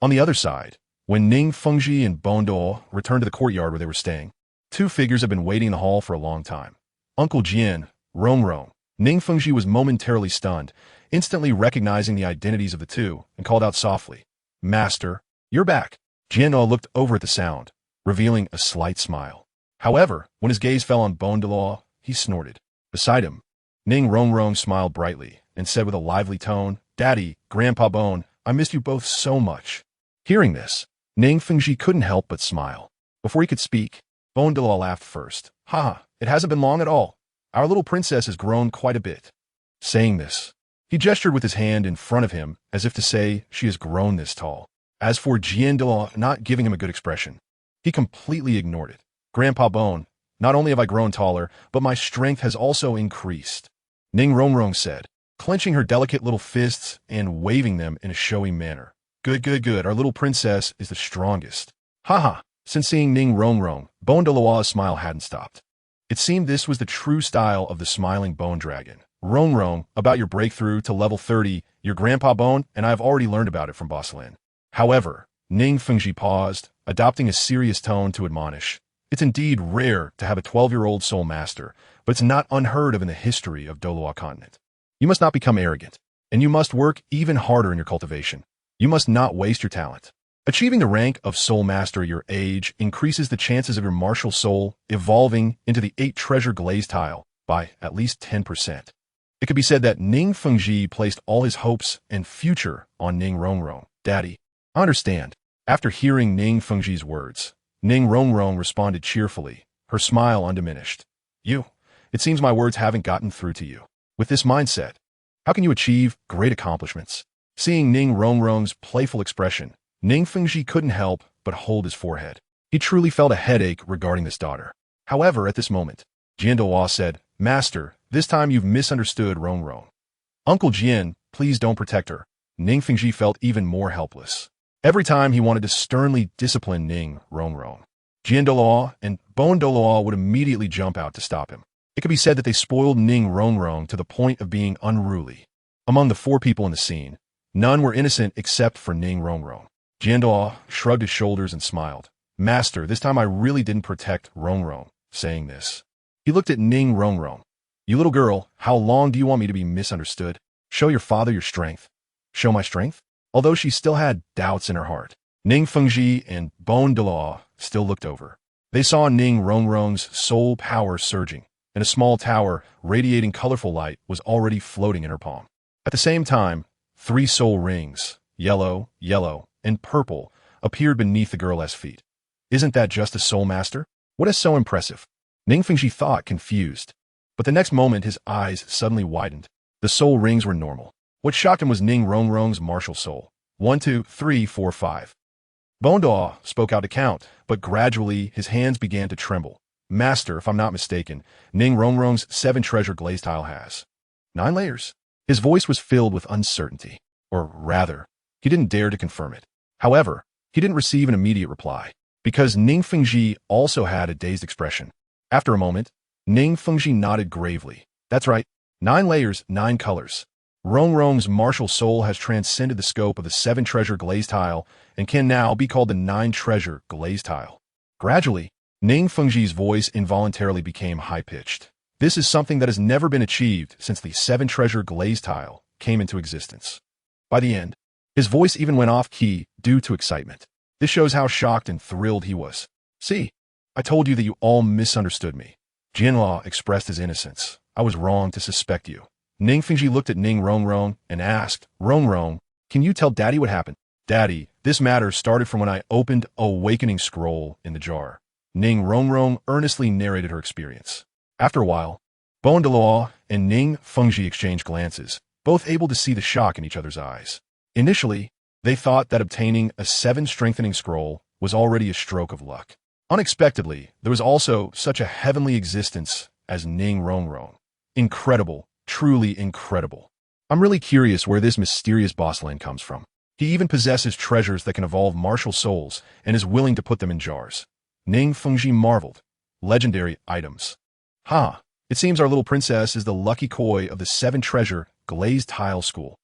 On the other side, when Ning Fengji and Douluo returned to the courtyard where they were staying, 2 figures had been waiting in the hall for a long time. Uncle Jian, Rongrong. Ning Fengji was momentarily stunned, instantly recognizing the identities of the 2, and called out softly, Master, you're back. Jian looked over at the sound, revealing a slight smile. However, when his gaze fell on Douluo, he snorted. Beside him, Ning Rongrong smiled brightly and said with a lively tone, Daddy, Grandpa Bone, I missed you both so much. Hearing this, Ning Fengji couldn't help but smile. Before he could speak, Douluo laughed first. Ha, it hasn't been long at all. Our little princess has grown quite a bit. Saying this, he gestured with his hand in front of him as if to say she has grown this tall. As for Douluo not giving him a good expression, he completely ignored it. Grandpa Bone, not only have I grown taller, but my strength has also increased. Ning Rongrong said, clenching her delicate little fists and waving them in a showy manner. Good, good, good. Our little princess is the strongest. Haha. Since seeing Ning Rongrong, Douluo's smile hadn't stopped. It seemed this was the true style of the smiling bone dragon. Rongrong, about your breakthrough to level 30, your Grandpa Bone, and I have already learned about it from Boss Lin. However, Ning Fengji paused, adopting a serious tone to admonish. It's indeed rare to have a 12-year-old soul master, but it's not unheard of in the history of Douluo Continent. You must not become arrogant, and you must work even harder in your cultivation. You must not waste your talent. Achieving the rank of Soul Master at your age increases the chances of your martial soul evolving into the 8 Treasure Glazed Tile by at least 10%. It could be said that Ning Fengji placed all his hopes and future on Ning Rongrong. Daddy, I understand. After hearing Ning Fengji's words, Ning Rongrong responded cheerfully, her smile undiminished. You It seems my words haven't gotten through to you. With this mindset, how can you achieve great accomplishments? Seeing Ning Rongrong's playful expression, Ning Fengji couldn't help but hold his forehead. He truly felt a headache regarding this daughter. However, at this moment, Jianduo said, Master, this time you've misunderstood Rongrong. Uncle Jian, please don't protect her. Ning Fengji felt even more helpless. Every time he wanted to sternly discipline Ning Rongrong, Jianduo and Douluo would immediately jump out to stop him. It could be said that they spoiled Ning Rongrong to the point of being unruly. Among the 4 people in the scene, none were innocent except for Ning Rongrong. Jianduo shrugged his shoulders and smiled. Master, this time I really didn't protect Rongrong. Saying this, he looked at Ning Rongrong. You little girl, how long do you want me to be misunderstood? Show your father your strength. Show my strength? Although she still had doubts in her heart, Ning Fengji and Douluo still looked over. They saw Ning Rongrong's soul power surging, and a small tower radiating colorful light was already floating in her palm. At the same time, 3 soul rings, yellow, and purple, appeared beneath the girl's feet. Isn't that just a soul master? What is so impressive? Ning Fengji thought, confused. But the next moment his eyes suddenly widened. The soul rings were normal. What shocked him was Ning Rongrong's martial soul. 1, 2, 3, 4, 5. Douluo spoke out to count, but gradually his hands began to tremble. Master, if I'm not mistaken, Ning Rongrong's 7 treasure glazed tile has 9 layers. His voice was filled with uncertainty. Or rather, he didn't dare to confirm it. However, he didn't receive an immediate reply, because Ning Fengji also had a dazed expression. After a moment, Ning Fengji nodded gravely. That's right, 9 layers, 9 colors. Rongrong's martial soul has transcended the scope of the 7 treasure glazed tile and can now be called the 9 treasure glazed tile. Gradually, Ning Fengji's voice involuntarily became high-pitched. This is something that has never been achieved since the 7 treasure glazed tile came into existence. By the end, his voice even went off-key due to excitement. This shows how shocked and thrilled he was. See, I told you that you all misunderstood me. Jianluo expressed his innocence. I was wrong to suspect you. Ning Fengji looked at Ning Rongrong and asked, Rongrong, can you tell Daddy what happened? Daddy, this matter started from when I opened Awakening scroll in the jar. Ning Rongrong earnestly narrated her experience. After a while, Douluo and Ning Fengji exchanged glances, both able to see the shock in each other's eyes. Initially, they thought that obtaining a 7 strengthening scroll was already a stroke of luck. Unexpectedly, there was also such a heavenly existence as Ning Rongrong. Incredible, truly incredible. I'm really curious where this mysterious boss Lin comes from. He even possesses treasures that can evolve martial souls and is willing to put them in jars. Ning Fengji marveled. Legendary items. It seems our little princess is the lucky koi of the 7 treasure glazed tile school.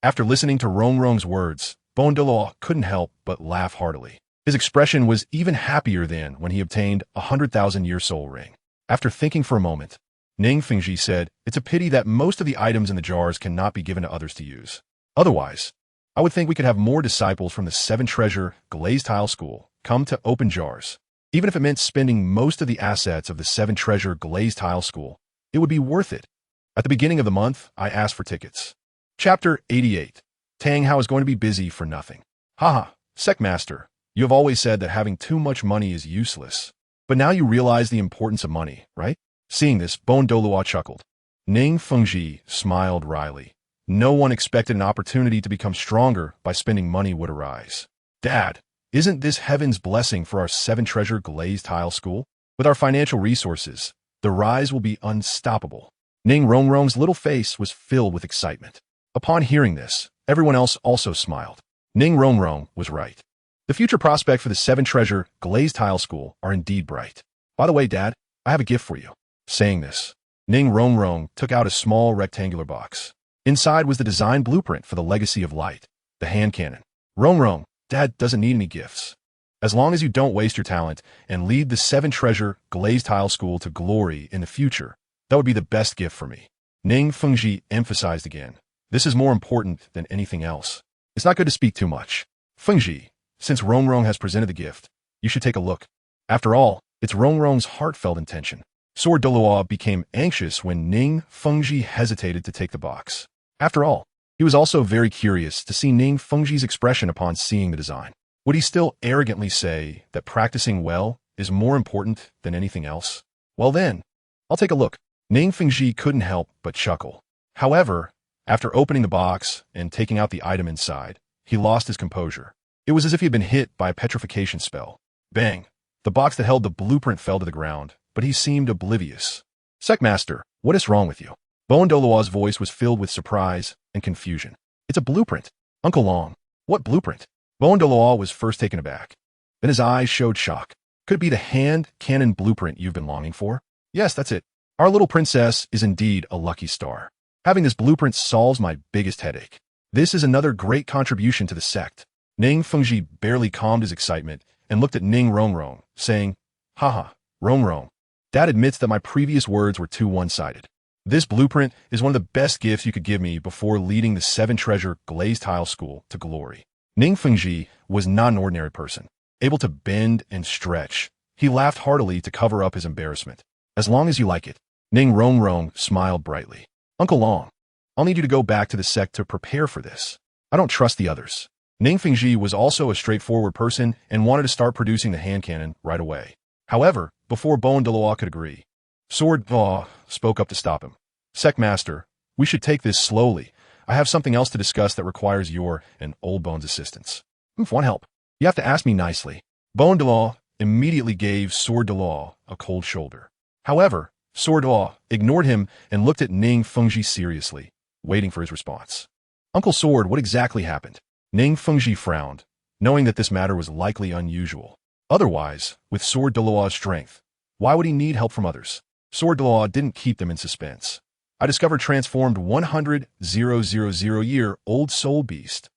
After listening to Rongrong's words, Douluo couldn't help but laugh heartily. His expression was even happier than when he obtained a 100,000-year soul ring. After thinking for a moment, Ning Fengji said, it's a pity that most of the items in the jars cannot be given to others to use. Otherwise, I would think we could have more disciples from the 7 treasure glazed tile school come to open jars. Even if it meant spending most of the assets of the 7 treasure glazed tile school, it would be worth it. At the beginning of the month, I asked for tickets. Chapter 88. Tang Hao is going to be busy for nothing. Secmaster, you have always said that having too much money is useless. But now you realize the importance of money, right? Seeing this, Douluo chuckled. Ning Fengji smiled wryly. No one expected an opportunity to become stronger by spending money would arise. Dad, isn't this heaven's blessing for our 7 treasure glazed tile school? With our financial resources, the rise will be unstoppable. Ning Rongrong's little face was filled with excitement. Upon hearing this, everyone else also smiled. Ning Rongrong was right. The future prospect for the 7 treasure glazed tile school are indeed bright. By the way, Dad, I have a gift for you. Saying this, Ning Rongrong took out a small rectangular box. Inside was the design blueprint for the legacy of light, the hand cannon. Rongrong, Dad doesn't need any gifts. As long as you don't waste your talent and lead the 7 treasure glazed tile school to glory in the future, that would be the best gift for me. Ning Fengji emphasized again. This is more important than anything else. It's not good to speak too much. Fengji, since Rongrong has presented the gift, you should take a look. After all, it's Rongrong's heartfelt intention. Sword Douluo became anxious when Ning Fengji hesitated to take the box. After all, he was also very curious to see Ning Fengji's expression upon seeing the design. Would he still arrogantly say that practicing well is more important than anything else? Well then, I'll take a look. Ning Fengji couldn't help but chuckle. However, after opening the box and taking out the item inside, he lost his composure. It was as if he had been hit by a petrification spell. Bang! The box that held the blueprint fell to the ground, but he seemed oblivious. Secmaster, what is wrong with you? Douluo's voice was filled with surprise and confusion. It's a blueprint. Uncle Long, what blueprint? Douluo was first taken aback. Then his eyes showed shock. Could it be the hand cannon blueprint you've been longing for? Yes, that's it. Our little princess is indeed a lucky star. Having this blueprint solves my biggest headache. This is another great contribution to the sect. Ning Fengji barely calmed his excitement and looked at Ning Rongrong, saying, Haha, Rongrong. Dad admits that my previous words were too one-sided. This blueprint is one of the best gifts you could give me before leading the 7 Treasure Glazed Tile School to glory. Ning Fengji was not an ordinary person, able to bend and stretch. He laughed heartily to cover up his embarrassment. As long as you like it. Ning Rongrong smiled brightly. Uncle Long, I'll need you to go back to the sect to prepare for this. I don't trust the others. Ning Fengji was also a straightforward person and wanted to start producing the hand cannon right away. However, before Douluo could agree, Sword.The spoke up to stop him. Secmaster, we should take this slowly. I have something else to discuss that requires your and Old Bone's assistance. Want help? You have to ask me nicely. Douluo immediately gave Sword.The a cold shoulder. However, Sword.The ignored him and looked at Ning Fengji seriously, waiting for his response. Uncle Sword, what exactly happened? Ning Fengji frowned, knowing that this matter was likely unusual. Otherwise, with Sword.A's strength, why would he need help from others? Sword.The didn't keep them in suspense. I discovered transformed 100,000-year-old soul beast.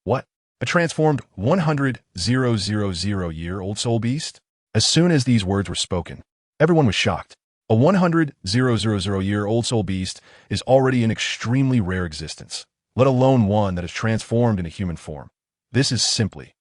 What? A transformed 100,000-year-old soul beast? As soon as these words were spoken, everyone was shocked. A 100,000-year-old soul beast is already an extremely rare existence, let alone one that is transformed into human form. This is simply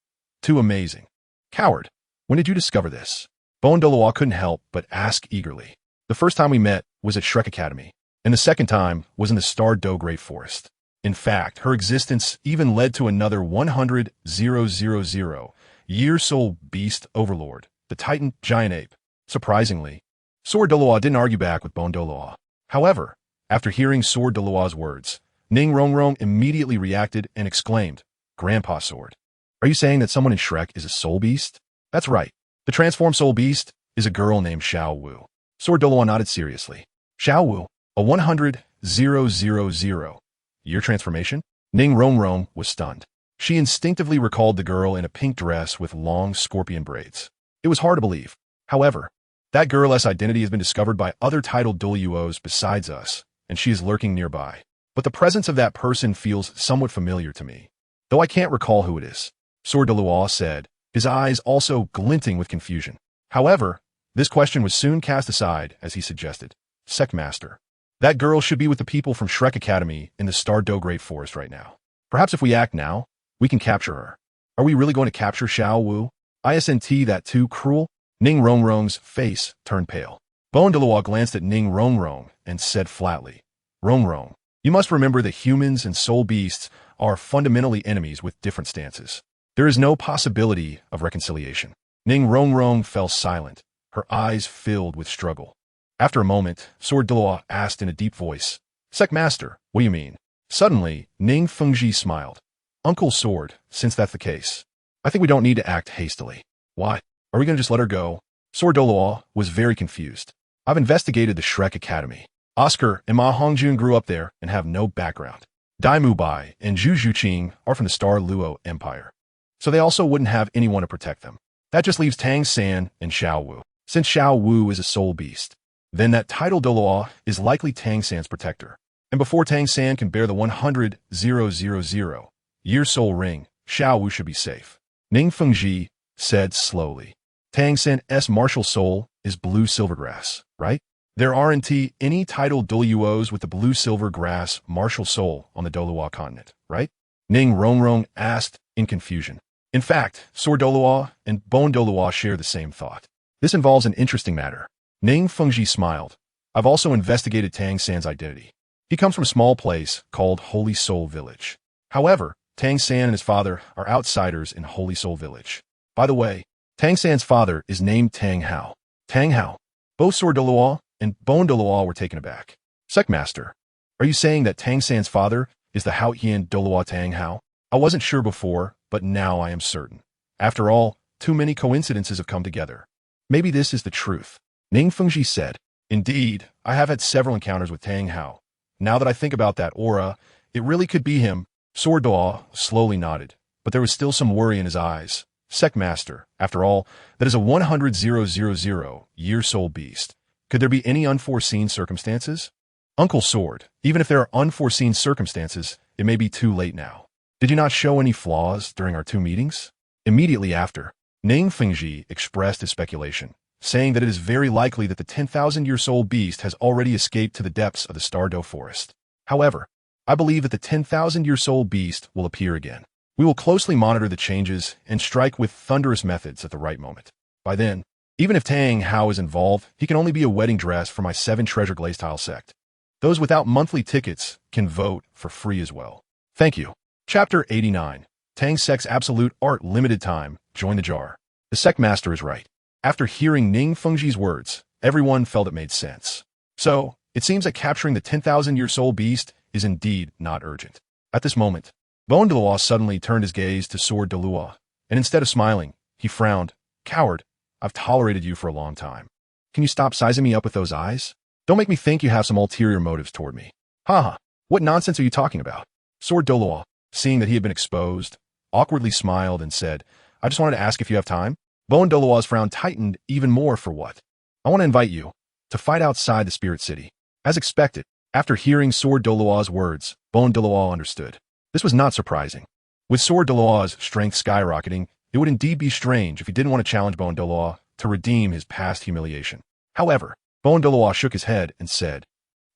too amazing. Coward, when did you discover this? Douluo couldn't help but ask eagerly. The first time we met was at Shrek Academy, and the second time was in the Do Great Forest. In fact, her existence even led to another 100,000-year soul beast overlord, the Titan Giant Ape. Surprisingly, Sword.Awakening didn't argue back with Douluo. However, after hearing Sword.Awakening's words, Ning Rongrong immediately reacted and exclaimed, Grandpa Sword, are you saying that someone in Shrek is a soul beast? That's right. The transformed soul beast is a girl named Xiao Wu. Sword.Awakening nodded seriously. Xiao Wu, a 100,000-year transformation? Ning Rongrong was stunned. She instinctively recalled the girl in a pink dress with long scorpion braids. It was hard to believe. However, that girl's identity has been discovered by other titled Douluos besides us, and she is lurking nearby. But the presence of that person feels somewhat familiar to me, though I can't recall who it is. Sword.Awakening said, his eyes also glinting with confusion. However, this question was soon cast aside as he suggested, Secmaster, that girl should be with the people from Shrek Academy in the Do Great Forest right now. Perhaps if we act now, we can capture her. Are we really going to capture Xiao Wu? Isn't that too cruel? Ning Rongrong's face turned pale. Douluo glanced at Ning Rongrong and said flatly, Rongrong, you must remember that humans and soul beasts are fundamentally enemies with different stances. There is no possibility of reconciliation. Ning Rongrong fell silent, her eyes filled with struggle. After a moment, Sword.Awakening asked in a deep voice, Secmaster, what do you mean? Suddenly, Ning Fengji smiled. Uncle Sword, since that's the case, I think we don't need to act hastily. Why? Are we going to just let her go? Sword.Awakening was very confused. I've investigated the Shrek Academy. Oscar and Ma Hongjun grew up there and have no background. Dai Mubai and Zhu Zhuqing are from the Luo Empire, so they also wouldn't have anyone to protect them. That just leaves Tang San and Xiao Wu. Since Xiao Wu is a soul beast, then that title Douluo is likely Tang San's protector. And before Tang San can bear the 100,000-year soul ring, Xiao Wu should be safe. Ning Fengji said slowly, Tang San's martial soul is blue silvergrass, right? There aren't any titled Douluos with the blue silvergrass martial soul on the Douluo Continent, right? Ning Rongrong asked in confusion. In fact, Sword.Awakening and Douluo share the same thought. This involves an interesting matter. Ning Fengji smiled. I've also investigated Tang San's identity. He comes from a small place called Holy Soul Village. However, Tang San and his father are outsiders in Holy Soul Village. By the way, Tang San's father is named Tang Hao. Tang Hao. Both Sword.Awakening and Douluo were taken aback. Sectmaster, are you saying that Tang San's father is the Haotian Douluo Tang Hao? I wasn't sure before, but now I am certain. After all, too many coincidences have come together. Maybe this is the truth. Ning Fengji said, Indeed, I have had several encounters with Tang Hao. Now that I think about that aura, it really could be him. Sword Doa slowly nodded, but there was still some worry in his eyes. Sectmaster, after all, that is a 100,000-year soul beast. Could there be any unforeseen circumstances? Uncle Sword, even if there are unforeseen circumstances, it may be too late now. Did you not show any flaws during our 2 meetings? Immediately after, Ning Fengji expressed his speculation, saying that it is very likely that the 10,000-year soul beast has already escaped to the depths of the Stardo Forest. However, I believe that the 10,000-year soul beast will appear again. We will closely monitor the changes and strike with thunderous methods at the right moment. By then, even if Tang Hao is involved, he can only be a wedding dress for my 7 Treasure Glazed Tile sect. Those without monthly tickets can vote for free as well. Thank you. Chapter 89. Tang Sect's Absolute Art Limited Time. Join the jar. The Sectmaster is right. After hearing Ning Fengji's words, everyone felt it made sense. So, it seems that capturing the 10,000-year soul beast is indeed not urgent. At this moment, Douluo suddenly turned his gaze to Sword Douluo, and instead of smiling, he frowned. Coward, I've tolerated you for a long time. Can you stop sizing me up with those eyes? Don't make me think you have some ulterior motives toward me. Haha, what nonsense are you talking about? Sword Douluo, seeing that he had been exposed, awkwardly smiled and said, I just wanted to ask if you have time. Douluo's frown tightened even more. For what? I want to invite you to fight outside the Spirit City. As expected, after hearing Sword Douluo's words, Douluo understood. This was not surprising. With Sword Douluo's strength skyrocketing, it would indeed be strange if he didn't want to challenge Douluo to redeem his past humiliation. However, Douluo shook his head and said,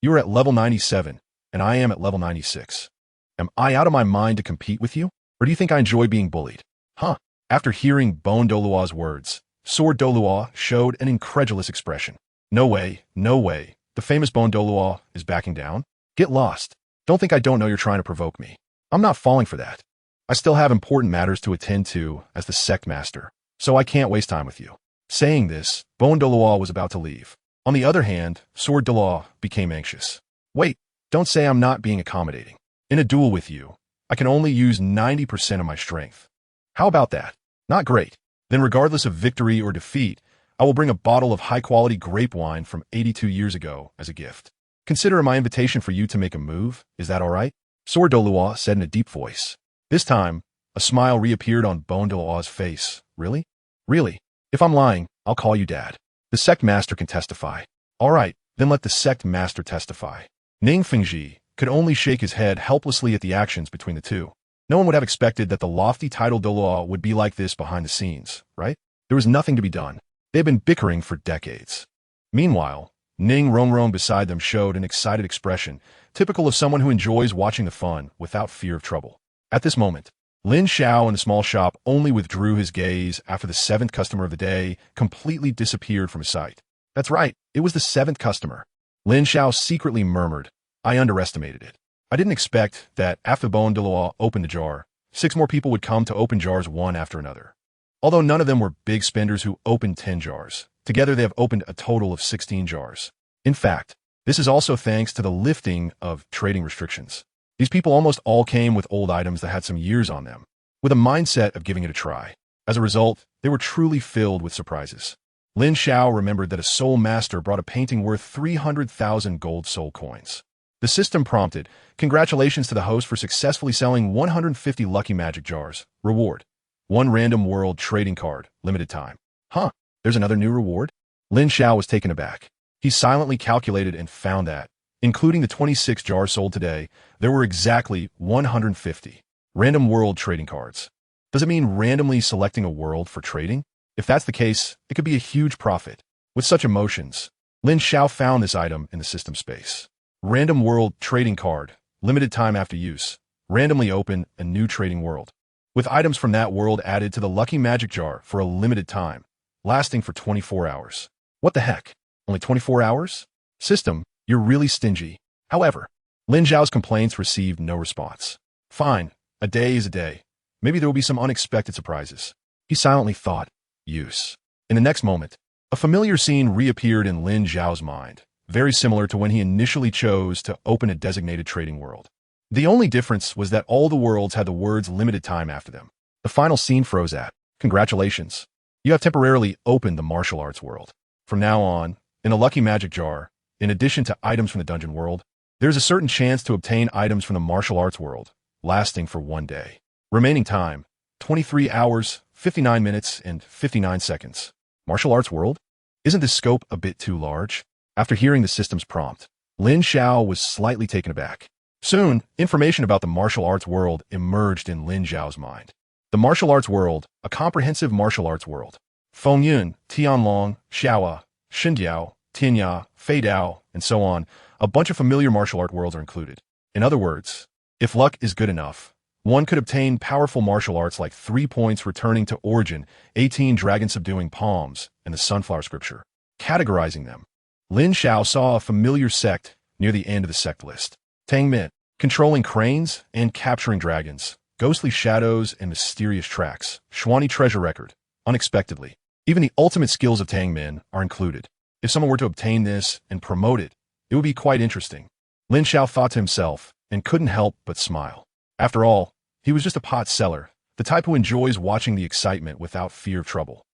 You are at level 97, and I am at level 96. Am I out of my mind to compete with you? Or do you think I enjoy being bullied? Huh? After hearing Douluo's words, Sword Douluo showed an incredulous expression. No way, no way. The famous Douluo is backing down? Get lost. Don't think I don't know you're trying to provoke me. I'm not falling for that. I still have important matters to attend to as the Sectmaster, so I can't waste time with you. Saying this, Douluo was about to leave. On the other hand, Sword Douluo became anxious. Wait, don't say I'm not being accommodating. In a duel with you, I can only use 90% of my strength. How about that? Not great. Then regardless of victory or defeat, I will bring a bottle of high-quality grape wine from 82 years ago as a gift. Consider my invitation for you to make a move. Is that all right? Sword Douluo said in a deep voice. This time, a smile reappeared on Douluo's face. Really? Really? If I'm lying, I'll call you Dad. The Sectmaster can testify. All right, then let the Sectmaster testify. Ning Fengji could only shake his head helplessly at the actions between the two. No one would have expected that the lofty title Douluo would be like this behind the scenes, right? There was nothing to be done. They had been bickering for decades. Meanwhile, Ning Rongrong beside them showed an excited expression, typical of someone who enjoys watching the fun without fear of trouble. At this moment, Lin Xiao in the small shop only withdrew his gaze after the 7th customer of the day completely disappeared from his sight. That's right, it was the 7th customer. Lin Xiao secretly murmured, I underestimated it. I didn't expect that after Douluo opened the jar, 6 more people would come to open jars one after another. Although none of them were big spenders who opened 10 jars, together they have opened a total of 16 jars. In fact, this is also thanks to the lifting of trading restrictions. These people almost all came with old items that had some years on them, with a mindset of giving it a try. As a result, they were truly filled with surprises. Lin Xiao remembered that a soul master brought a painting worth 300,000 gold soul coins. The system prompted, Congratulations to the host for successfully selling 150 lucky magic jars. Reward. 1 random world trading card, limited time. Huh, there's another new reward? Lin Xiao was taken aback. He silently calculated and found that, including the 26 jars sold today, there were exactly 150 random world trading cards. Does it mean randomly selecting a world for trading? If that's the case, it could be a huge profit. With such emotions, Lin Xiao found this item in the system space. Random world trading card, limited time after use. Randomly open a new trading world, with items from that world added to the lucky magic jar for a limited time, lasting for 24 hours. What the heck? Only 24 hours? System, you're really stingy. However, Lin Xiao's complaints received no response. Fine, a day is a day. Maybe there will be some unexpected surprises. He silently thought. Use. In the next moment, a familiar scene reappeared in Lin Xiao's mind. very similar to when he initially chose to open a designated trading world. The only difference was that all the worlds had the words limited time after them. The final scene froze at, "Congratulations. You have temporarily opened the martial arts world. From now on, in the lucky magic jar, in addition to items from the dungeon world, there's a certain chance to obtain items from the martial arts world, lasting for 1 day. Remaining time, 23 hours, 59 minutes, and 59 seconds. Martial arts world? Isn't this scope a bit too large?" After hearing the system's prompt, Lin Xiao was slightly taken aback. Soon, information about the martial arts world emerged in Lin Xiao's mind. The martial arts world, a comprehensive martial arts world. Fengyun, Tianlong, Xiaoa, Xindiao, Tianya, Fei Dao, and so on, a bunch of familiar martial art worlds are included. In other words, if luck is good enough, one could obtain powerful martial arts like 3 points returning to origin, 18 dragon-subduing palms, and the sunflower scripture. Categorizing them, Lin Xiao saw a familiar sect near the end of the sect list. Tangmin, controlling cranes and capturing dragons, ghostly shadows and mysterious tracks, Xuani treasure record, unexpectedly. Even the ultimate skills of Tangmin are included. If someone were to obtain this and promote it, it would be quite interesting. Lin Xiao thought to himself and couldn't help but smile. After all, he was just a pot seller, the type who enjoys watching the excitement without fear of trouble.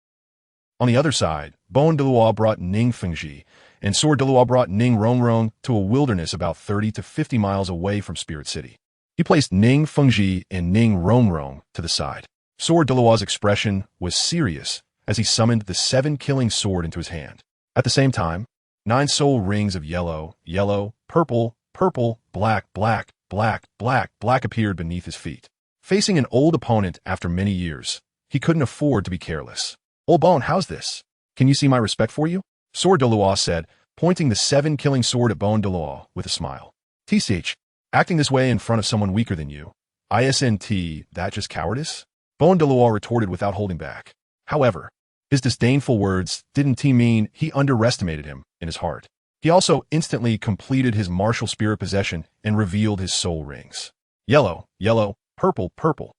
On the other side, Douluo brought Ning Fengji, and Douluo brought Ning Rongrong to a wilderness about 30 to 50 miles away from Spirit City. He placed Ning Fengji and Ning Rongrong to the side. Douluo's expression was serious as he summoned the 7-killing sword into his hand. At the same time, 9 soul rings of yellow, yellow, purple, purple, black, black, black, black, black appeared beneath his feet. Facing an old opponent after many years, he couldn't afford to be careless. "Old Bone, how's this? Can you see my respect for you?" Douluo said, pointing the 7-killing sword at Douluo with a smile. "TCH, acting this way in front of someone weaker than you. Isn't that just cowardice?" Douluo retorted without holding back. However, his disdainful words didn't mean he underestimated him in his heart. He also instantly completed his martial spirit possession and revealed his soul rings. Yellow, yellow, purple, purple.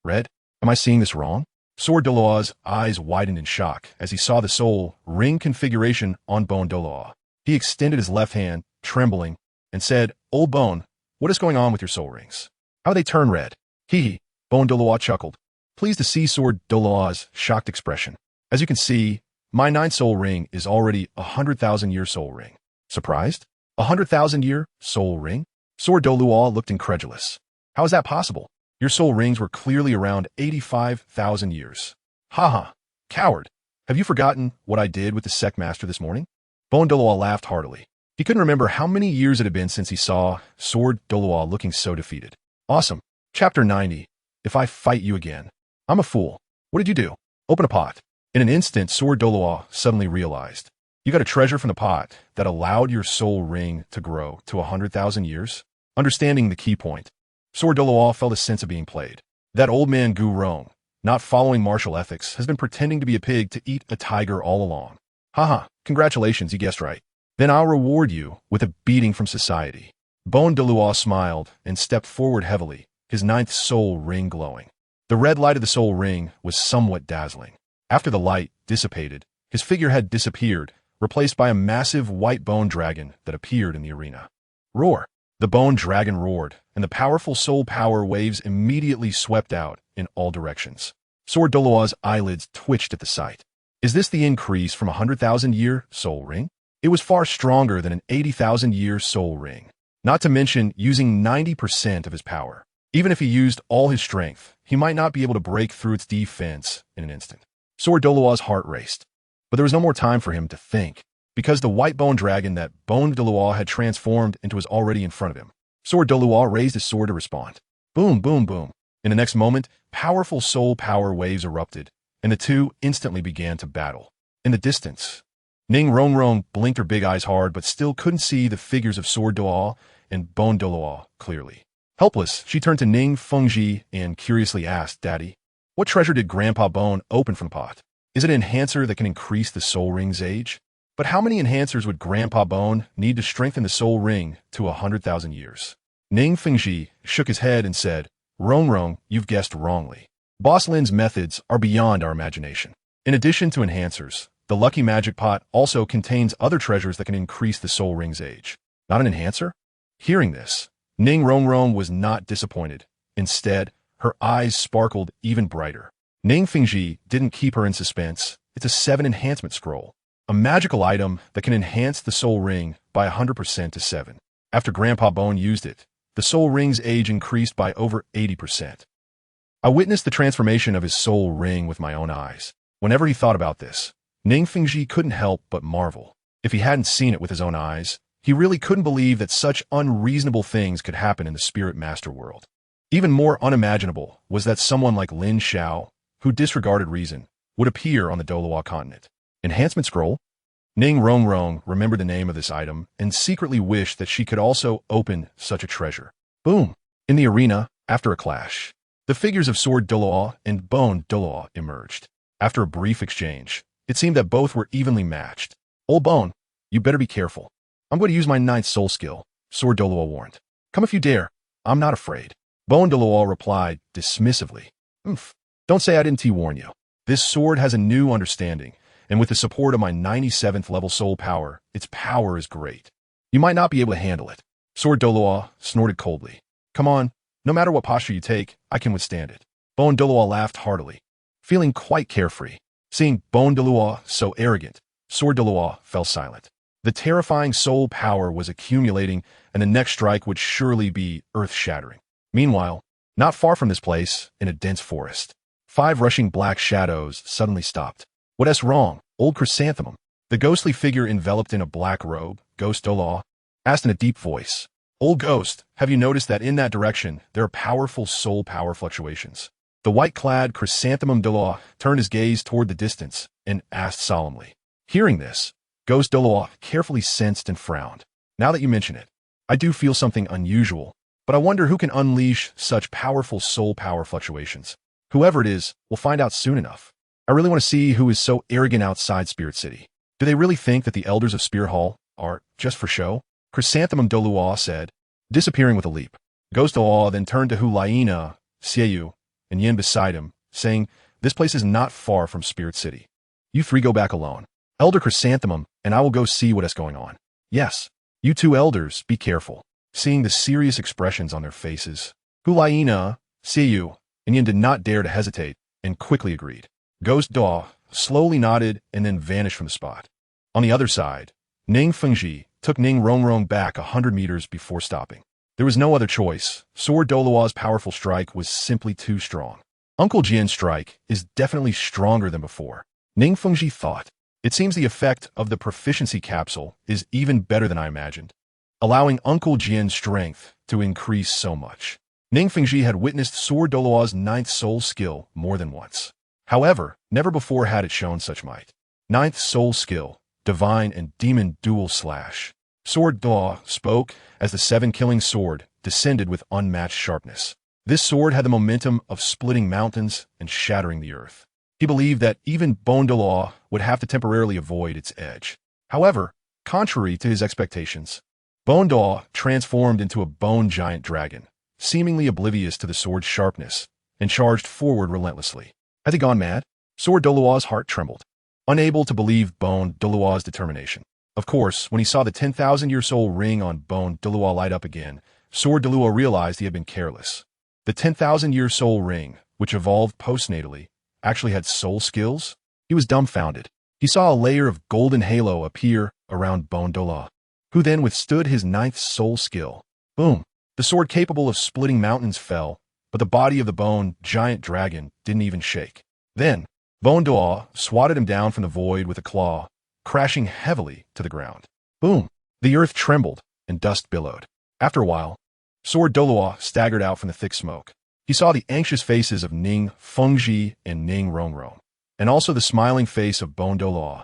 Red? Am I seeing this wrong? Douluo's eyes widened in shock as he saw the soul ring configuration on Douluo. He extended his left hand, trembling, and said, "Old Bone, what is going on with your soul rings? How they turn red?" Hee hee, Douluo chuckled, pleased to see Douluo's shocked expression. "As you can see, my 9 soul ring is already a 100,000-year soul ring." Surprised? 100,000-year soul ring? Douluo looked incredulous. "How is that possible? Your soul rings were clearly around 85,000 years. Haha, coward. Have you forgotten what I did with the sect master this morning?" Douluo laughed heartily. He couldn't remember how many years it had been since he saw Douluo looking so defeated. Awesome. Chapter 90. If I fight you again. I'm a fool. What did you do? Open a pot. In an instant, Douluo suddenly realized. You got a treasure from the pot that allowed your soul ring to grow to 100,000 years? Understanding the key point, Douluo felt a sense of being played. That old man Gu Rong, not following martial ethics, has been pretending to be a pig to eat a tiger all along. Haha, congratulations, you guessed right. Then I'll reward you with a beating from society. Douluo smiled and stepped forward heavily, his 9th soul ring glowing. The red light of the soul ring was somewhat dazzling. After the light dissipated, his figure had disappeared, replaced by a massive white bone dragon that appeared in the arena. Roar! The bone dragon roared, and the powerful soul power waves immediately swept out in all directions. Douluo's eyelids twitched at the sight. Is this the increase from a 100,000-year soul ring? It was far stronger than an 80,000-year soul ring, not to mention using 90% of his power. Even if he used all his strength, he might not be able to break through its defense in an instant. Douluo's heart raced. But there was no more time for him to think, because the white bone dragon that Douluo had transformed into was already in front of him. Douluo raised his sword to respond. Boom, boom, boom. In the next moment, powerful soul power waves erupted, and the two instantly began to battle. In the distance, Ning Rongrong blinked her big eyes hard but still couldn't see the figures of Douluo and Douluo clearly. Helpless, she turned to Ning Fengji and curiously asked, "Daddy, what treasure did Grandpa Bone open from the pot? Is it an enhancer that can increase the soul ring's age? But how many enhancers would Grandpa Bone need to strengthen the soul ring to 100,000 years?" Ning Fengji shook his head and said, "Rongrong, you've guessed wrongly. Boss Lin's methods are beyond our imagination. In addition to enhancers, The lucky magic pot also contains other treasures that can increase the soul ring's age. Not an enhancer? Hearing this, Ning Rongrong was not disappointed. Instead, her eyes sparkled even brighter. Ning Fengji didn't keep her in suspense. It's a 7 enhancement scroll, a magical item that can enhance the soul ring by 100% to 7. After Grandpa Bone used it, the soul ring's age increased by over 80%. I witnessed the transformation of his soul ring with my own eyes. Whenever he thought about this, Ning Fengji couldn't help but marvel. If he hadn't seen it with his own eyes, he really couldn't believe that such unreasonable things could happen in the spirit master world. Even more unimaginable was that someone like Lin Xiao, who disregarded reason, would appear on the Douluo Continent. Enhancement scroll? Ning Rongrong remembered the name of this item and secretly wished that she could also open such a treasure. Boom! In the arena, after a clash, the figures of Sword Douluo and Bone Douluo emerged. After a brief exchange, it seemed that both were evenly matched. Old Bone, you better be careful. I'm going to use my 9th soul skill, Sword Douluo warned. Come if you dare. I'm not afraid. Bone Douluo replied dismissively. Don't say I didn't warn you. This sword has a new understanding, and with the support of my 97th level soul power, its power is great. You might not be able to handle it. Sword Douluo snorted coldly. Come on, no matter what posture you take, I can withstand it. Bone Douluo laughed heartily, feeling quite carefree. Seeing Bone Douluo so arrogant, Sword Douluo fell silent. The terrifying soul power was accumulating, and the next strike would surely be earth-shattering. Meanwhile, not far from this place, in a dense forest, 5 rushing black shadows suddenly stopped. What's wrong, old chrysanthemum? The ghostly figure enveloped in a black robe, Ghost Douluo, asked in a deep voice. Old ghost, have you noticed that in that direction there are powerful soul power fluctuations? The white-clad chrysanthemum Douluo turned his gaze toward the distance and asked solemnly. Hearing this, Ghost Douluo carefully sensed and frowned. Now that you mention it, I do feel something unusual, but I wonder who can unleash such powerful soul power fluctuations. Whoever it is, we'll find out soon enough. I really want to see who is so arrogant outside Spirit City. Do they really think that the elders of Spirit Hall are just for show? Chrysanthemum Douluo said, disappearing with a leap. Ghost Douluo then turned to Hulaina, Xiao, and Yin beside him, saying, this place is not far from Spirit City. You 3 go back alone. Elder Chrysanthemum, and I will go see what is going on. Yes, you 2 elders, be careful. Seeing the serious expressions on their faces, Hulaina, Xiao, and Yin did not dare to hesitate, and quickly agreed. Ghost Douluo slowly nodded and then vanished from the spot. On the other side, Ning Fengji took Ning Rongrong back 100 meters before stopping. There was no other choice. Sword Douluo's powerful strike was simply too strong. Uncle Jian's strike is definitely stronger than before, Ning Fengji thought. It seems the effect of the proficiency capsule is even better than I imagined, allowing Uncle Jian's strength to increase so much. Ning Fengji had witnessed Sword Douluo's 9th soul skill more than once. However, never before had it shown such might. 9th soul skill, Divine and Demon Dual Slash. Sword Douluo spoke as the 7-killing sword descended with unmatched sharpness. This sword had the momentum of splitting mountains and shattering the earth. He believed that even Bone Douluo would have to temporarily avoid its edge. However, contrary to his expectations, Bone Douluo transformed into a bone giant dragon, seemingly oblivious to the sword's sharpness, and charged forward relentlessly. Had he gone mad? Sword Douluo's heart trembled, unable to believe Bone Douluo's determination. Of course, when he saw the 10,000-year soul ring on Bone Douluo light up again, Sword Douluo realized he had been careless. The 10,000-year soul ring, which evolved postnatally, actually had soul skills? He was dumbfounded. He saw a layer of golden halo appear around Bone Douluo, who then withstood his 9th soul skill. Boom! The sword capable of splitting mountains fell, but the body of the bone giant dragon didn't even shake. Then, Bone Douluo swatted him down from the void with a claw, crashing heavily to the ground. Boom! The earth trembled, and dust billowed. After a while, Sword Douluo staggered out from the thick smoke. He saw the anxious faces of Ning Fengji and Ning Rongrong, and also the smiling face of Bone Douluo.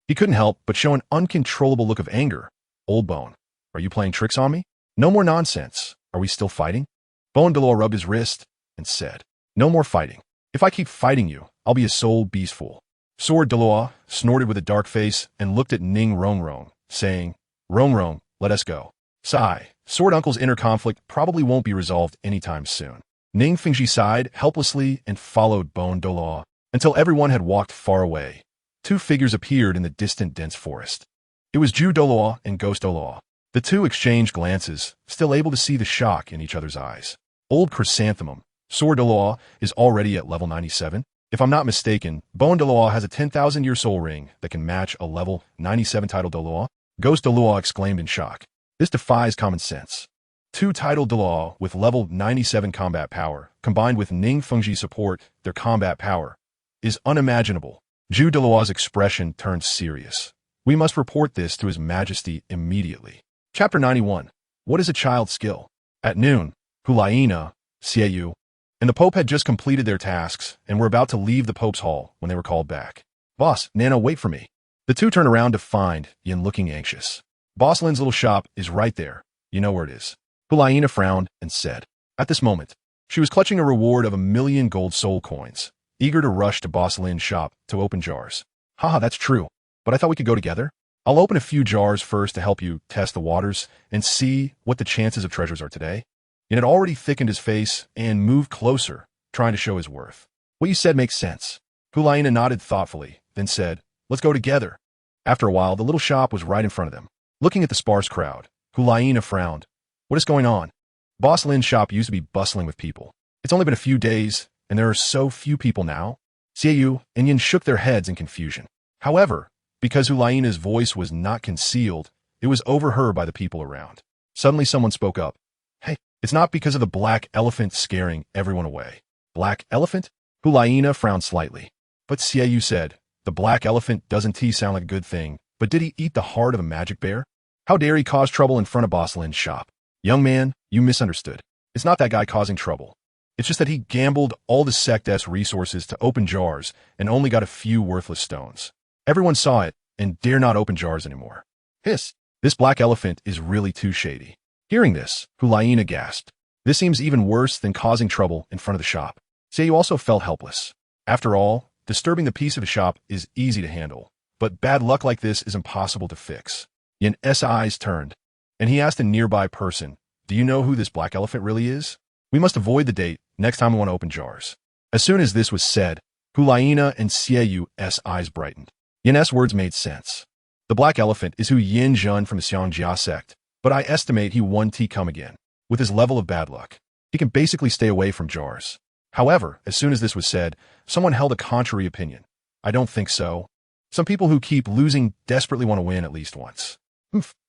He couldn't help but show an uncontrollable look of anger. Old Bone, are you playing tricks on me? No more nonsense. Are we still fighting? Bone Douluo rubbed his wrist and said, no more fighting. If I keep fighting you, I'll be a soul beast fool. Sword Douluo snorted with a dark face and looked at Ning Rongrong, saying, Rongrong, let us go. Sigh, Sword Uncle's inner conflict probably won't be resolved anytime soon. Ning Fengji sighed helplessly and followed Bone Douluo until everyone had walked far away. Two figures appeared in the distant dense forest. It was Ju Douluo and Ghost Douluo. The two exchanged glances, still able to see the shock in each other's eyes. Old Chrysanthemum, Sword Douluo, is already at level 97. If I'm not mistaken, Bone Douluo has a 10,000-year soul ring that can match a level 97 title Douluo. Ghost Douluo exclaimed in shock. This defies common sense. Two title Douluo with level 97 combat power, combined with Ning Fengji support, their combat power, is unimaginable. Ju Douluo's expression turned serious. We must report this to His Majesty immediately. Chapter 91. What is a child's skill? At noon, Hulaina, Xiao, and the Pope had just completed their tasks and were about to leave the Pope's hall when they were called back. Boss, Nana, wait for me. The two turned around to find Yin looking anxious. Boss Lin's little shop is right there. You know where it is. Hulaina frowned and said. At this moment, she was clutching a reward of 1,000,000 gold soul coins, eager to rush to Boss Lin's shop to open jars. Haha, that's true. But I thought we could go together. I'll open a few jars first to help you test the waters and see what the chances of treasures are today. Yin had already thickened his face and moved closer, trying to show his worth. What you said makes sense. Hulaina nodded thoughtfully, then said, let's go together. After a while, the little shop was right in front of them. Looking at the sparse crowd, Hulaina frowned. What is going on? Boss Lin's shop used to be bustling with people. It's only been a few days, and there are so few people now. Xiao and Yin shook their heads in confusion. However, because Hulaina's voice was not concealed, it was overheard by the people around. Suddenly someone spoke up. Hey, it's not because of the black elephant scaring everyone away. Black elephant? Hulaina frowned slightly. But Xiao said, the black elephant doesn't sound like a good thing, but did he eat the heart of a magic bear? How dare he cause trouble in front of Boss Lin's shop? Young man, you misunderstood. It's not that guy causing trouble. It's just that he gambled all the sect's resources to open jars and only got a few worthless stones. Everyone saw it and dare not open jars anymore. Hiss, this black elephant is really too shady. Hearing this, Hulaina gasped. This seems even worse than causing trouble in front of the shop. Xiao also felt helpless. After all, disturbing the peace of a shop is easy to handle, but bad luck like this is impossible to fix. Yin's eyes turned, and he asked a nearby person, do you know who this black elephant really is? We must avoid the date next time we want to open jars. As soon as this was said, Hulaina and Xiao's eyes brightened. Yin's words made sense. The black elephant is Hu Yin Zhen from the Xiangjia sect, but I estimate he won't come again. With his level of bad luck, he can basically stay away from jars. However, as soon as this was said, someone held a contrary opinion. I don't think so. Some people who keep losing desperately want to win at least once.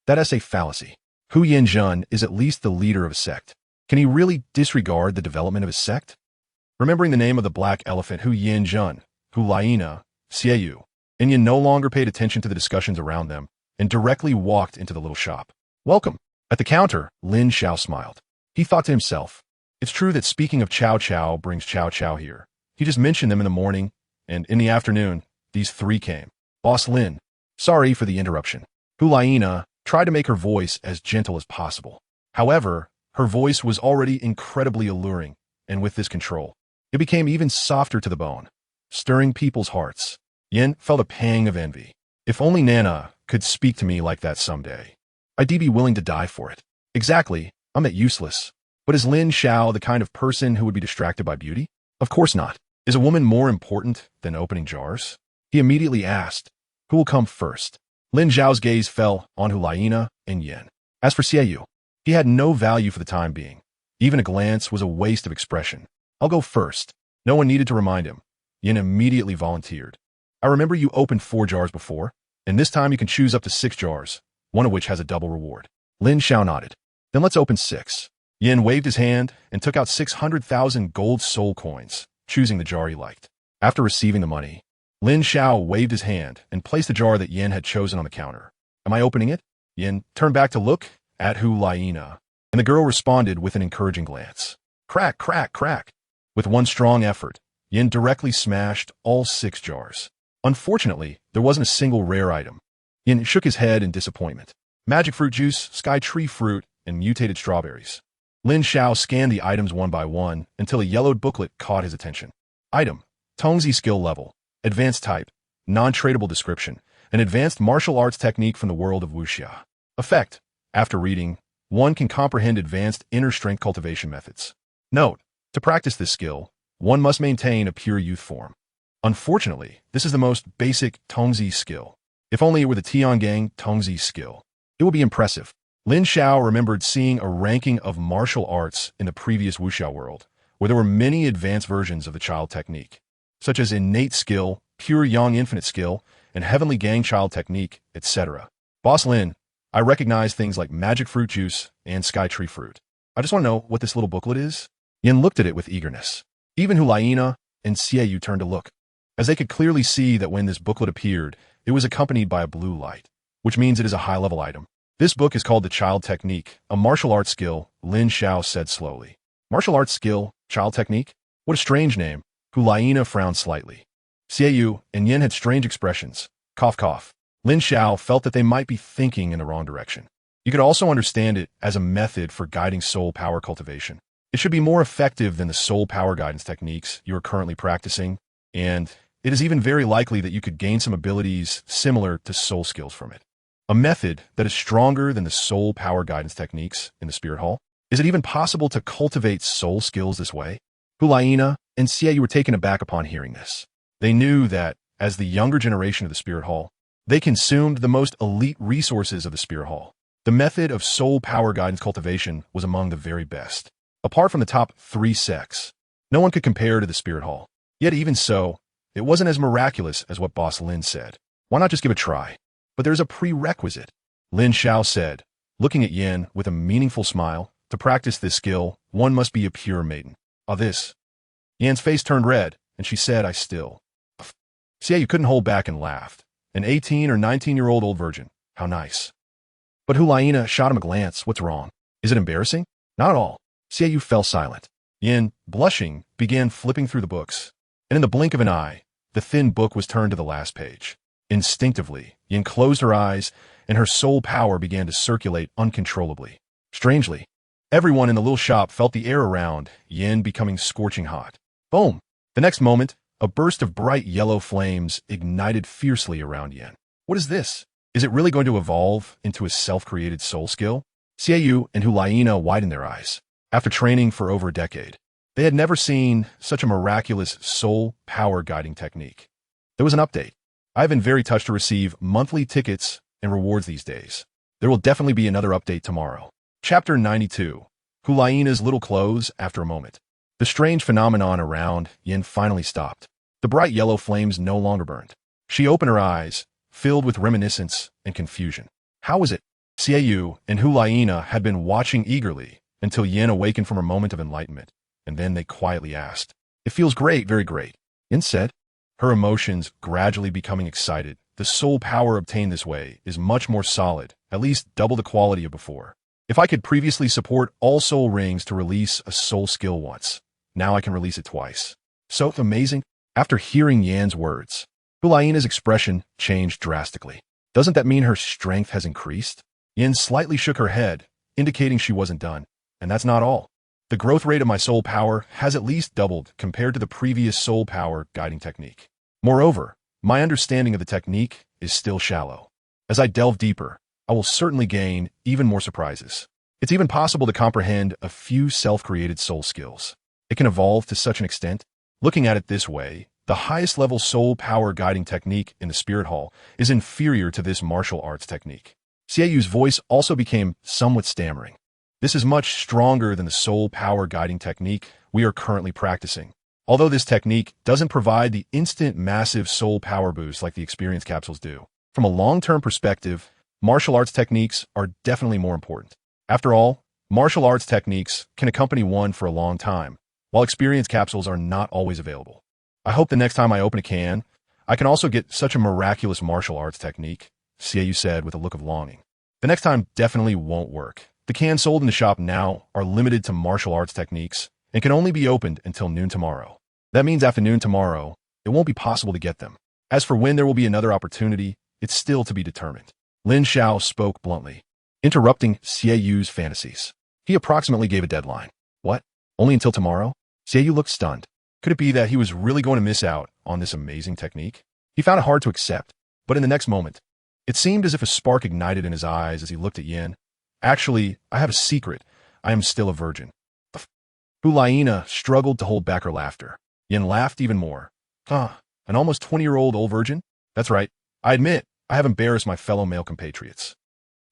That's a fallacy. Hu Yin Zhen is at least the leader of a sect. Can he really disregard the development of his sect? Remembering the name of the black elephant Hu Yin Zhen, Hulaina, Xiao, and Yin no longer paid attention to the discussions around them and directly walked into the little shop. Welcome. At the counter, Lin Xiao smiled. He thought to himself, it's true that speaking of Chow Chow brings Chow Chow here. He just mentioned them in the morning, and in the afternoon, these three came. Boss Lin, sorry for the interruption. Hulaina tried to make her voice as gentle as possible. However, her voice was already incredibly alluring, and with this control, it became even softer to the bone, stirring people's hearts. Yin felt a pang of envy. If only Nana could speak to me like that someday. I'd be willing to die for it. Exactly, I'm that useless. But is Lin Xiao the kind of person who would be distracted by beauty? Of course not. Is a woman more important than opening jars? He immediately asked, who will come first? Lin Xiao's gaze fell on Hulaina and Yin. As for Xiao, he had no value for the time being. Even a glance was a waste of expression. I'll go first. No one needed to remind him. Yin immediately volunteered. I remember you opened 4 jars before, and this time you can choose up to 6 jars, one of which has a double reward. Lin Xiao nodded. Then let's open 6. Yin waved his hand and took out 600,000 gold soul coins, choosing the jar he liked. After receiving the money, Lin Xiao waved his hand and placed the jar that Yin had chosen on the counter. Am I opening it? Yin turned back to look at Hulaina, and the girl responded with an encouraging glance. Crack, crack, crack. With one strong effort, Yin directly smashed all 6 jars. Unfortunately, there wasn't a single rare item. Yin shook his head in disappointment. Magic fruit juice, sky tree fruit, and mutated strawberries. Lin Xiao scanned the items one by one until a yellowed booklet caught his attention. Item: Tongzi skill level, advanced type, non-tradable description, an advanced martial arts technique from the world of wuxia. Effect: after reading, one can comprehend advanced inner strength cultivation methods. Note: to practice this skill, one must maintain a pure youth form. Unfortunately, this is the most basic Tongzi skill. If only it were the Tiangang Tongzi skill. It would be impressive. Lin Xiao remembered seeing a ranking of martial arts in the previous wuxia world, where there were many advanced versions of the child technique, such as innate skill, pure yang infinite skill, and heavenly gang child technique, etc. Boss Lin, I recognize things like magic fruit juice and sky tree fruit. I just want to know what this little booklet is. Yin looked at it with eagerness. Even Hulaina and Xie turned to look, as they could clearly see that when this booklet appeared, it was accompanied by a blue light, which means it is a high-level item. This book is called The Child Technique, a martial arts skill, Lin Xiao said slowly. Martial arts skill, child technique? What a strange name. Hulaina frowned slightly. Xie and Yin had strange expressions. Cough, cough. Lin Xiao felt that they might be thinking in the wrong direction. You could also understand it as a method for guiding soul power cultivation. It should be more effective than the soul power guidance techniques you are currently practicing, and it is even very likely that you could gain some abilities similar to soul skills from it. A method that is stronger than the soul power guidance techniques in the Spirit Hall? Is it even possible to cultivate soul skills this way? Hulaina and Xie were taken aback upon hearing this. They knew that, as the younger generation of the Spirit Hall, they consumed the most elite resources of the Spirit Hall. The method of soul power guidance cultivation was among the very best. Apart from the top 3 sects, no one could compare to the Spirit Hall. Yet even so, it wasn't as miraculous as what Boss Lin said. Why not just give it a try? But there's a prerequisite, Lin Xiao said, looking at Yin with a meaningful smile. To practice this skill, one must be a pure maiden. This. Yin's face turned red, and she said, I still. Xie couldn't hold back and laughed. An 18 or 19-year-old old virgin. How nice. But Hulaina shot him a glance. What's wrong? Is it embarrassing? Not at all. Xie fell silent. Yin, blushing, began flipping through the books. And in the blink of an eye, the thin book was turned to the last page. Instinctively, Yin closed her eyes, and her soul power began to circulate uncontrollably. Strangely, everyone in the little shop felt the air around Yin becoming scorching hot. Boom! The next moment, a burst of bright yellow flames ignited fiercely around Yin. What is this? Is it really going to evolve into a self-created soul skill? Xie and Hulaina widened their eyes. After training for over a decade, they had never seen such a miraculous soul power guiding technique. There was an update. I've been very touched to receive monthly tickets and rewards these days. There will definitely be another update tomorrow. Chapter 92. Hulaina's little clothes after a moment. The strange phenomenon around Yin finally stopped. The bright yellow flames no longer burned. She opened her eyes, filled with reminiscence and confusion. How was it? Xie and Hulaina had been watching eagerly until Yin awakened from her moment of enlightenment, and then they quietly asked. It feels great, very great, Yin said, her emotions gradually becoming excited. The soul power obtained this way is much more solid, at least double the quality of before. If I could previously support all soul rings to release a soul skill once, now I can release it twice. So amazing. After hearing Yan's words, Hulaina's expression changed drastically. Doesn't that mean her strength has increased? Yin slightly shook her head, indicating she wasn't done. And that's not all. The growth rate of my soul power has at least doubled compared to the previous soul power guiding technique. Moreover, my understanding of the technique is still shallow. As I delve deeper, I will certainly gain even more surprises. It's even possible to comprehend a few self-created soul skills. It can evolve to such an extent. Looking at it this way, the highest level soul power guiding technique in the Spirit Hall is inferior to this martial arts technique. Xieyu's voice also became somewhat stammering. This is much stronger than the soul power guiding technique we are currently practicing. Although this technique doesn't provide the instant massive soul power boost like the experience capsules do, from a long-term perspective, martial arts techniques are definitely more important. After all, martial arts techniques can accompany one for a long time, while experience capsules are not always available. I hope the next time I open a can, I can also get such a miraculous martial arts technique, Xieyu said with a look of longing. The next time definitely won't work. The cans sold in the shop now are limited to martial arts techniques and can only be opened until noon tomorrow. That means after noon tomorrow, it won't be possible to get them. As for when there will be another opportunity, it's still to be determined. Lin Xiao spoke bluntly, interrupting Xieyu's fantasies. He approximately gave a deadline. What? Only until tomorrow? Xieyu looked stunned. Could it be that he was really going to miss out on this amazing technique? He found it hard to accept, but in the next moment, it seemed as if a spark ignited in his eyes as he looked at Yin. Actually, I have a secret. I am still a virgin. Hulaina struggled to hold back her laughter. Yin laughed even more. An almost 20-year-old old virgin? That's right. I admit, I have embarrassed my fellow male compatriots.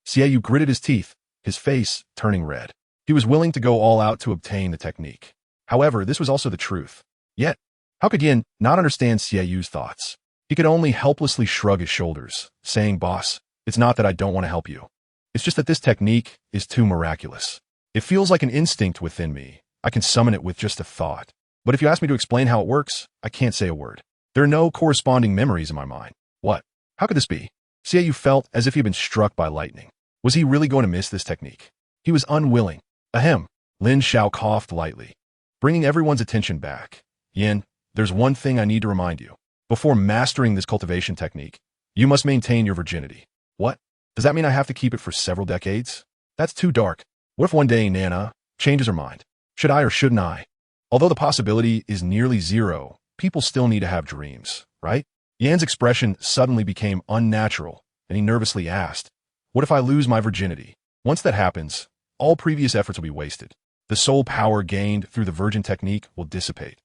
Xiao gritted his teeth, his face turning red. He was willing to go all out to obtain the technique. However, this was also the truth. Yet, how could Yin not understand Xiao's thoughts? He could only helplessly shrug his shoulders, saying, "Boss, it's not that I don't want to help you. It's just that this technique is too miraculous. It feels like an instinct within me. I can summon it with just a thought. But if you ask me to explain how it works, I can't say a word. There are no corresponding memories in my mind." What? How could this be? Xiao felt as if he had been struck by lightning. Was he really going to miss this technique? He was unwilling. Ahem. Lin Xiao coughed lightly, bringing everyone's attention back. "Yin, there's one thing I need to remind you. Before mastering this cultivation technique, you must maintain your virginity." What? Does that mean I have to keep it for several decades? That's too dark. What if one day Nana changes her mind? Should I or shouldn't I? Although the possibility is nearly zero, people still need to have dreams, right? Yan's expression suddenly became unnatural, and he nervously asked, "What if I lose my virginity? Once that happens, all previous efforts will be wasted. The soul power gained through the virgin technique will dissipate."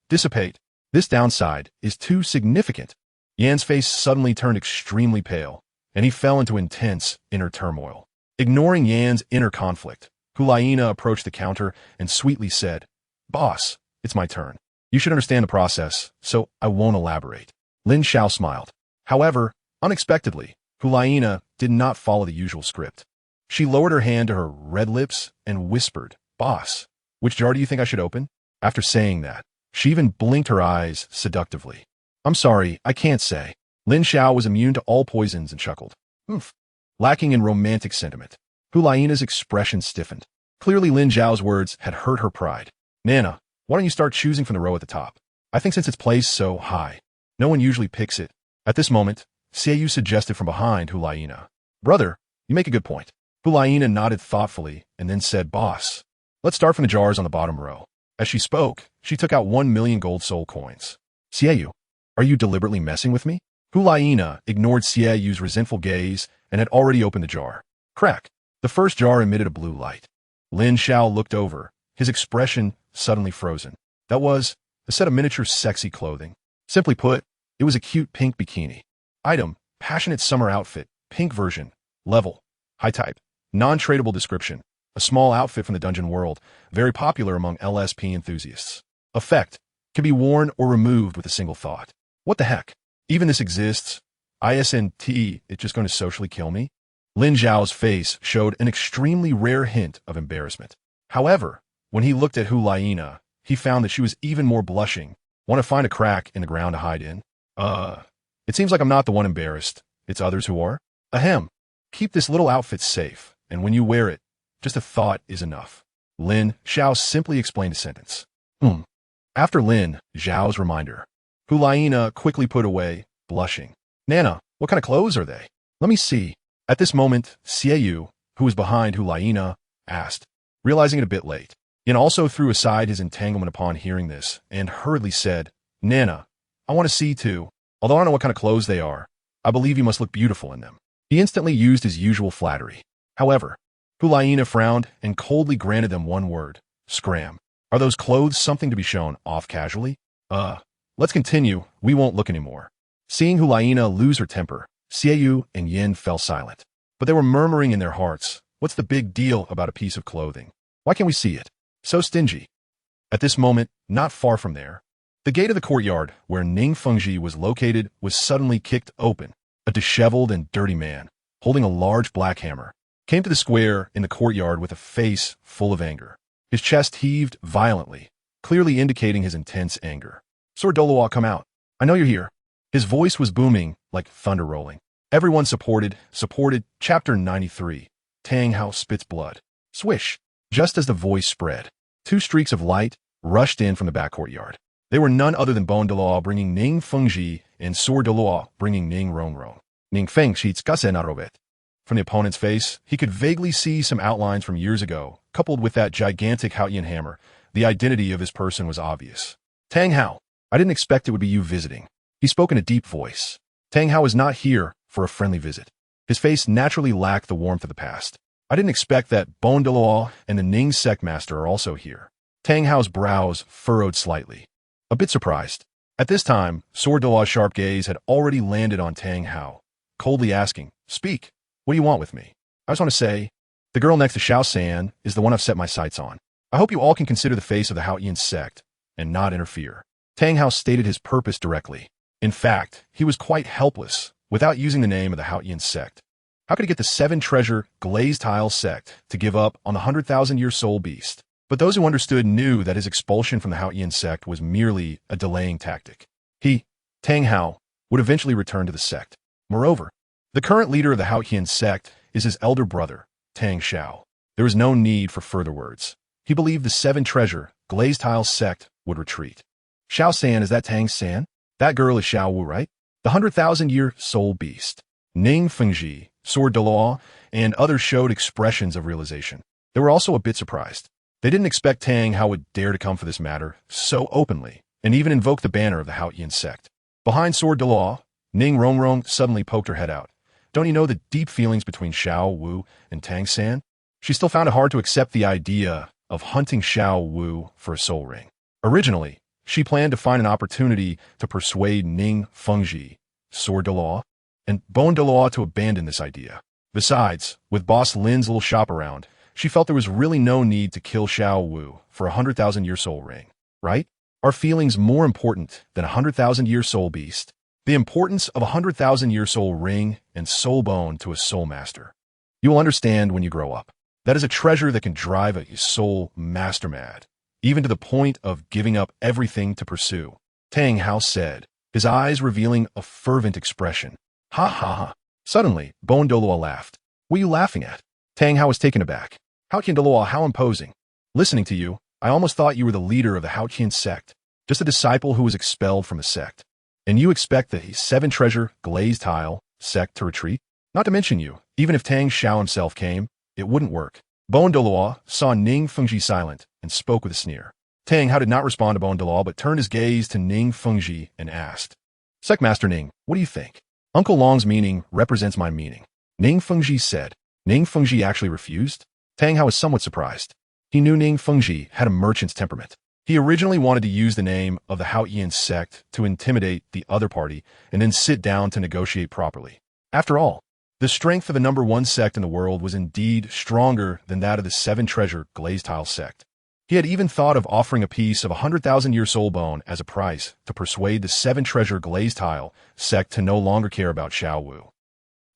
Dissipate? This downside is too significant. Yan's face suddenly turned extremely pale, and he fell into intense inner turmoil. Ignoring Yan's inner conflict, Hulaina approached the counter and sweetly said, "Boss, it's my turn. You should understand the process, so I won't elaborate." Lin Xiao smiled. However, unexpectedly, Hulaina did not follow the usual script. She lowered her hand to her red lips and whispered, "Boss, which jar do you think I should open?" After saying that, she even blinked her eyes seductively. "I'm sorry, I can't say." Lin Xiao was immune to all poisons and chuckled. "Oomph." Lacking in romantic sentiment, Hulaina's expression stiffened. Clearly Lin Xiao's words had hurt her pride. "Nana, why don't you start choosing from the row at the top? I think since it's placed so high, no one usually picks it." At this moment, Xiao suggested from behind Hulaina, "Brother, you make a good point." Hulaina nodded thoughtfully and then said, "Boss, let's start from the jars on the bottom row." As she spoke, she took out 1,000,000 gold soul coins. "Xiao, are you deliberately messing with me?" Hulaina ignored Xiao's resentful gaze and had already opened the jar. Crack! The first jar emitted a blue light. Lin Xiao looked over, his expression suddenly frozen. That was a set of miniature sexy clothing. Simply put, it was a cute pink bikini. Item, passionate summer outfit, pink version, level, high type, non-tradable description, a small outfit from the dungeon world, very popular among LSP enthusiasts. Effect, can be worn or removed with a single thought. What the heck? Even this exists? ISNT, it's just going to socially kill me? Lin Xiao's face showed an extremely rare hint of embarrassment. However, when he looked at Hulaina, he found that she was even more blushing. Want to find a crack in the ground to hide in? It seems like I'm not the one embarrassed. It's others who are. Ahem. Keep this little outfit safe, and when you wear it, just a thought is enough. Lin Xiao simply explained a sentence. After Lin Xiao's reminder, Hulaina quickly put away, blushing. "Nana, what kind of clothes are they? Let me see." At this moment, Xiao, who was behind Hulaina, asked, realizing it a bit late. Yin also threw aside his entanglement upon hearing this and hurriedly said, "Nana, I want to see too. Although I don't know what kind of clothes they are, I believe you must look beautiful in them." He instantly used his usual flattery. However, Hulaina frowned and coldly granted them one word, scram. Are those clothes something to be shown off casually? Let's continue, we won't look anymore. Seeing Hulaina lose her temper, Xiao and Yin fell silent. But they were murmuring in their hearts, what's the big deal about a piece of clothing? Why can't we see it? So stingy. At this moment, not far from there, the gate of the courtyard where Ning Fengji was located was suddenly kicked open. A disheveled and dirty man, holding a large black hammer, came to the square in the courtyard with a face full of anger. His chest heaved violently, clearly indicating his intense anger. "Sir Douluo, come out. I know you're here." His voice was booming like thunder rolling. Everyone supported, Chapter 93, Tang Hao spits blood. Swish! Just as the voice spread, two streaks of light rushed in from the back courtyard. They were none other than Douluo bringing Ning Fengji and Sir Douluo bringing Ning Rongrong. Ning Fengji's gasenarobet. From the opponent's face, he could vaguely see some outlines from years ago, coupled with that gigantic Haotian hammer. The identity of his person was obvious. "Tang Hao, I didn't expect it would be you visiting." He spoke in a deep voice. Tang Hao is not here for a friendly visit. His face naturally lacked the warmth of the past. "I didn't expect that Douluo and the Ning sect master are also here." Tang Hao's brows furrowed slightly. A bit surprised. At this time, Sword Douluo's sharp gaze had already landed on Tang Hao, coldly asking, "Speak. What do you want with me?" "I just want to say, the girl next to Xiao San is the one I've set my sights on. I hope you all can consider the face of the Haotian sect and not interfere." Tang Hao stated his purpose directly. In fact, he was quite helpless without using the name of the Haotian sect. How could he get the 7 Treasure Glazed Tile sect to give up on the 100,000-year soul beast? But those who understood knew that his expulsion from the Haotian sect was merely a delaying tactic. He, Tang Hao, would eventually return to the sect. Moreover, the current leader of the Haotian sect is his elder brother, Tang Xiao. There was no need for further words. He believed the 7 Treasure Glazed Tile sect would retreat. "Xiao San, is that Tang San? That girl is Xiao Wu, right? The 100,000-year soul beast." Ning Fengji, Sword Douluo, and others showed expressions of realization. They were also a bit surprised. They didn't expect Tang Hao would dare to come for this matter so openly, and even invoke the banner of the Haotian sect. Behind Sword Douluo, Ning Rongrong suddenly poked her head out. "Don't you know the deep feelings between Xiao Wu and Tang San?" She still found it hard to accept the idea of hunting Xiao Wu for a soul ring. Originally, she planned to find an opportunity to persuade Ning Fengji, Sword Douluo, and Douluo to abandon this idea. Besides, with boss Lin's little shop around, she felt there was really no need to kill Xiao Wu for a 100,000-year soul ring, right? Are feelings more important than a 100,000-year soul beast? The importance of a 100,000-year soul ring and soul bone to a soul master. You will understand when you grow up. That is a treasure that can drive a soul master mad, even to the point of giving up everything to pursue. Tang Hao said, his eyes revealing a fervent expression. "Ha ha ha." Suddenly, Douluo laughed. "What are you laughing at?" Tang Hao was taken aback. "Haotian Douluo, how imposing. Listening to you, I almost thought you were the leader of the Haotian sect, just a disciple who was expelled from the sect. And you expect the 7 Treasure Glazed Tile sect to retreat? Not to mention you, even if Tang Xiao himself came, it wouldn't work." Douluo saw Ning Fengji silent and spoke with a sneer. Tang Hao did not respond to Douluo but turned his gaze to Ning Fengji and asked, "Sect Master Ning, what do you think?" "Uncle Long's meaning represents my meaning," Ning Fengji said. Ning Fengji actually refused? Tang Hao was somewhat surprised. He knew Ning Fengji had a merchant's temperament. He originally wanted to use the name of the Haotian sect to intimidate the other party and then sit down to negotiate properly. After all, the strength of the number 1 sect in the world was indeed stronger than that of the 7 Treasure Glazed Tile sect. He had even thought of offering a piece of a 100,000-year soul bone as a price to persuade the 7 Treasure Glazed Tile sect to no longer care about Xiao Wu.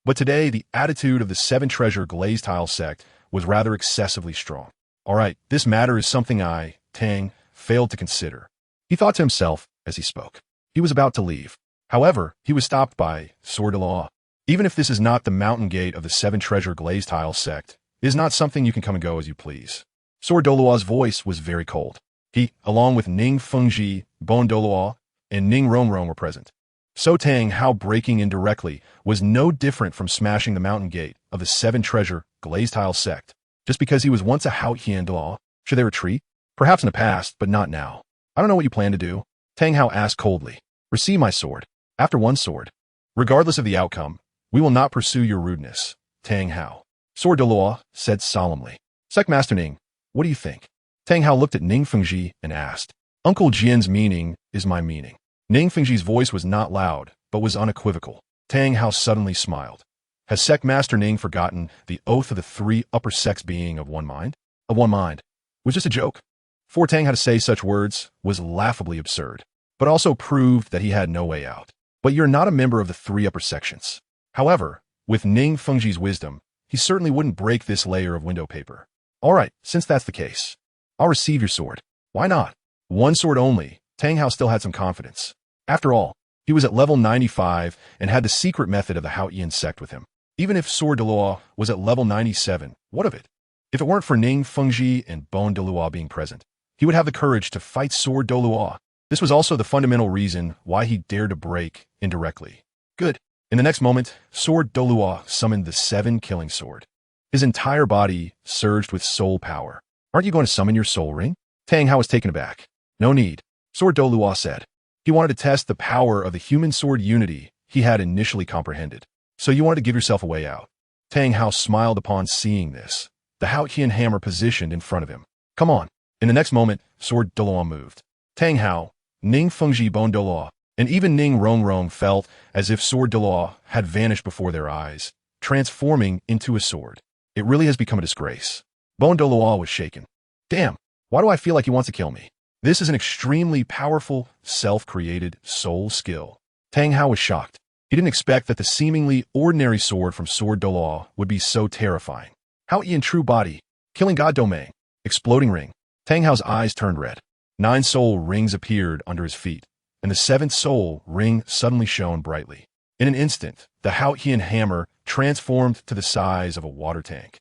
But today, the attitude of the 7 Treasure Glazed Tile sect was rather excessively strong. "All right, this matter is something I, Tang, failed to consider," he thought to himself as he spoke. He was about to leave. However, he was stopped by Sword Douluo. "Even if this is not the mountain gate of the 7 Treasure Glazed Tile sect, it is not something you can come and go as you please." Sword Douluo's voice was very cold. He, along with Ning Fengji, Douluo, and Ning Rongrong were present. So Tang Hao breaking in directly was no different from smashing the mountain gate of the 7 Treasure Glazed Tile sect. Just because he was once a Haotian Douluo, should they retreat? Perhaps in the past, but not now. "I don't know what you plan to do," Tang Hao asked coldly. "Receive my sword. After one sword. Regardless of the outcome, we will not pursue your rudeness, Tang Hao." Sword Douluo said solemnly. "Sect Master Ning, what do you think?" Tang Hao looked at Ning Fengji and asked. "Uncle Jian's meaning is my meaning." Ning Fengji's voice was not loud, but was unequivocal. Tang Hao suddenly smiled. Has Sect Master Ning forgotten the oath of the 3 upper sects being of one mind? Of one mind. It was just a joke. For Tang Hao to say such words was laughably absurd, but also proved that he had no way out. "But you're not a member of the 3 upper sections." However, with Ning Fengji's wisdom, he certainly wouldn't break this layer of window paper. "All right, since that's the case, I'll receive your sword." Why not? 1 sword only. Tang Hao still had some confidence. After all, he was at level 95 and had the secret method of the Haotian sect with him. Even if Sword Douluo was at level 97, what of it? If it weren't for Ning Fengji and Douluo being present, he would have the courage to fight Sword Douluo. This was also the fundamental reason why he dared to break indirectly. Good. In the next moment, Sword Douluo summoned the 7 killing sword. His entire body surged with soul power. "Aren't you going to summon your soul ring?" Tang Hao was taken aback. "No need," Sword Douluo said. He wanted to test the power of the human sword unity he had initially comprehended. "So you wanted to give yourself a way out." Tang Hao smiled upon seeing this, the Haotian hammer positioned in front of him. "Come on." In the next moment, Sword Douluo moved. Tang Hao, Ning Fengji Bon Douluo, and even Ning Rongrong felt as if Sword Douluo had vanished before their eyes, transforming into a sword. It really has become a disgrace. Bon Douluo was shaken. Damn, why do I feel like he wants to kill me? This is an extremely powerful, self-created soul skill. Tang Hao was shocked. He didn't expect that the seemingly ordinary sword from Sword Douluo would be so terrifying. Hao Yi in true body, killing God domain, exploding ring. Tang Hao's eyes turned red. 9 soul rings appeared under his feet, and the 7th soul ring suddenly shone brightly. In an instant, the Hao Yi hammer transformed to the size of a water tank,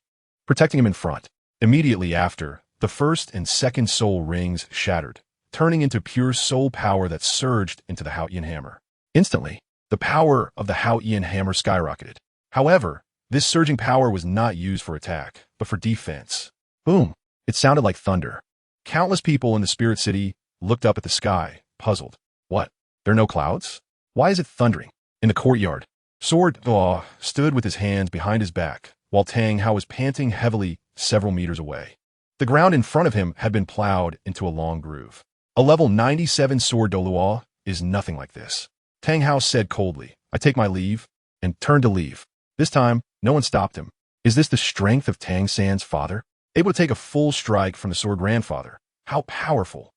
protecting him in front. Immediately after, the 1st and 2nd soul rings shattered, turning into pure soul power that surged into the Hao Yi hammer. Instantly, the power of the Hao Yi hammer skyrocketed. However, this surging power was not used for attack, but for defense. Boom! It sounded like thunder. Countless people in the Spirit City looked up at the sky, puzzled. What? There are no clouds? Why is it thundering? In the courtyard, Sword Douluo stood with his hands behind his back, while Tang Hao was panting heavily several meters away. The ground in front of him had been plowed into a long groove. A level 97 Sword Douluo is nothing like this. Tang Hao said coldly, "I take my leave," and turned to leave. This time, no one stopped him. Is this the strength of Tang San's father? Able to take a full strike from the sword grandfather. How powerful.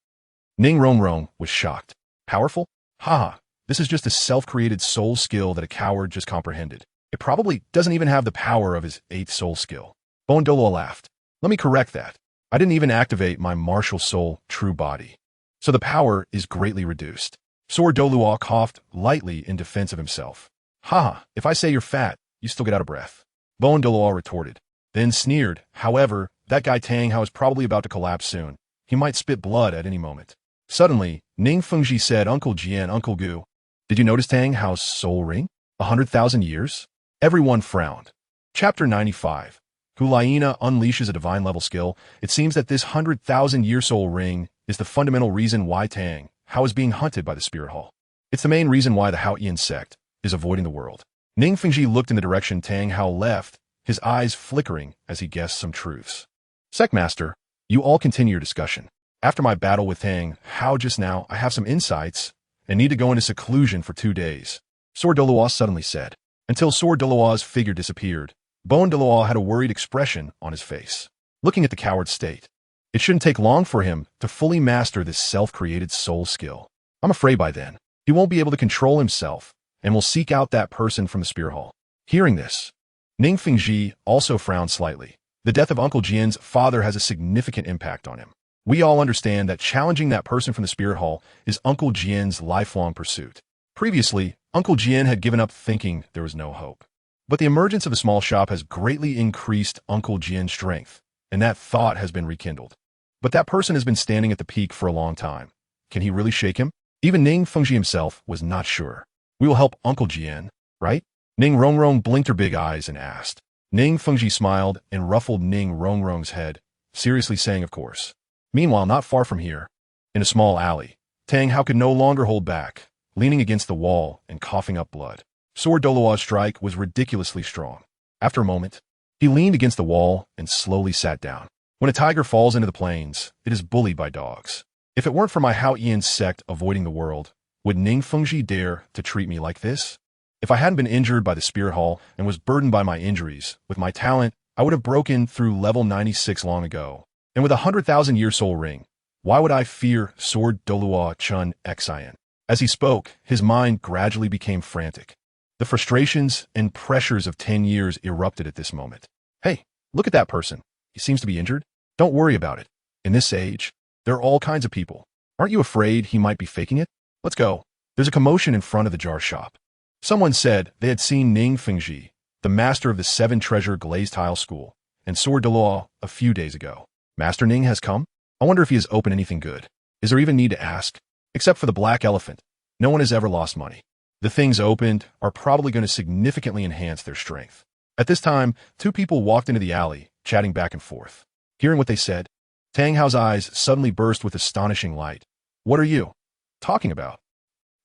Ning Rongrong was shocked. Powerful? Haha, this is just a self-created soul skill that a coward just comprehended. It probably doesn't even have the power of his 8th soul skill. Bon Douluo laughed. Let me correct that. I didn't even activate my martial soul true body. So the power is greatly reduced. Sword Douluo coughed lightly in defense of himself. Haha, if I say you're fat, you still get out of breath. Bon Douluo retorted, then sneered. However, that guy Tang Hao is probably about to collapse soon. He might spit blood at any moment. Suddenly, Ning Fengji said, Uncle Jian, Uncle Gu, did you notice Tang Hao's soul ring? 100,000 years? Everyone frowned. Chapter 95. Hulaina unleashes a divine level skill. It seems that this 100,000-year soul ring is the fundamental reason why Tang Hao is being hunted by the Spirit Hall. It's the main reason why the Hao Yi sect is avoiding the world. Ning Fengji looked in the direction Tang Hao left, his eyes flickering as he guessed some truths. Sectmaster, you all continue your discussion. After my battle with Tang Hao just now, I have some insights and need to go into seclusion for 2 days. Sword Douluo suddenly said. Until Sword Douluo's figure disappeared, Bon Douluo had a worried expression on his face, looking at the coward's state. It shouldn't take long for him to fully master this self-created soul skill. I'm afraid by then, he won't be able to control himself and will seek out that person from the Spirit Hall. Hearing this, Ning Fengji also frowned slightly. The death of Uncle Jian's father has a significant impact on him. We all understand that challenging that person from the Spirit Hall is Uncle Jian's lifelong pursuit. Previously, Uncle Jian had given up thinking there was no hope. But the emergence of the small shop has greatly increased Uncle Jian's strength, and that thought has been rekindled. But that person has been standing at the peak for a long time. Can he really shake him? Even Ning Fengji himself was not sure. We will help Uncle Jian, right? Ning Rongrong blinked her big eyes and asked. Ning Fengji smiled and ruffled Ning Rongrong's head, seriously saying, of course. Meanwhile, not far from here, in a small alley, Tang Hao could no longer hold back, leaning against the wall and coughing up blood. Sword Douluo's strike was ridiculously strong. After a moment, he leaned against the wall and slowly sat down. When a tiger falls into the plains, it is bullied by dogs. If it weren't for my Hao Yi sect avoiding the world, would Ning Fengji dare to treat me like this? If I hadn't been injured by the Spirit Hall and was burdened by my injuries, with my talent, I would have broken through level 96 long ago. And with a 100,000-year soul ring, why would I fear Sword Douluo Chun Xian? As he spoke, his mind gradually became frantic. The frustrations and pressures of 10 years erupted at this moment. Hey, look at that person. He seems to be injured. Don't worry about it. In this age, there are all kinds of people. Aren't you afraid he might be faking it? Let's go. There's a commotion in front of the jar shop. Someone said they had seen Ning Fengji, the master of the 9 Treasure Glazed Tile school, and Sword Douluo a few days ago. Master Ning has come? I wonder if he has opened anything good. Is there even need to ask? Except for the black elephant, no one has ever lost money. The things opened are probably going to significantly enhance their strength. At this time, 2 people walked into the alley, chatting back and forth. Hearing what they said, Tang Hao's eyes suddenly burst with astonishing light. What are you talking about?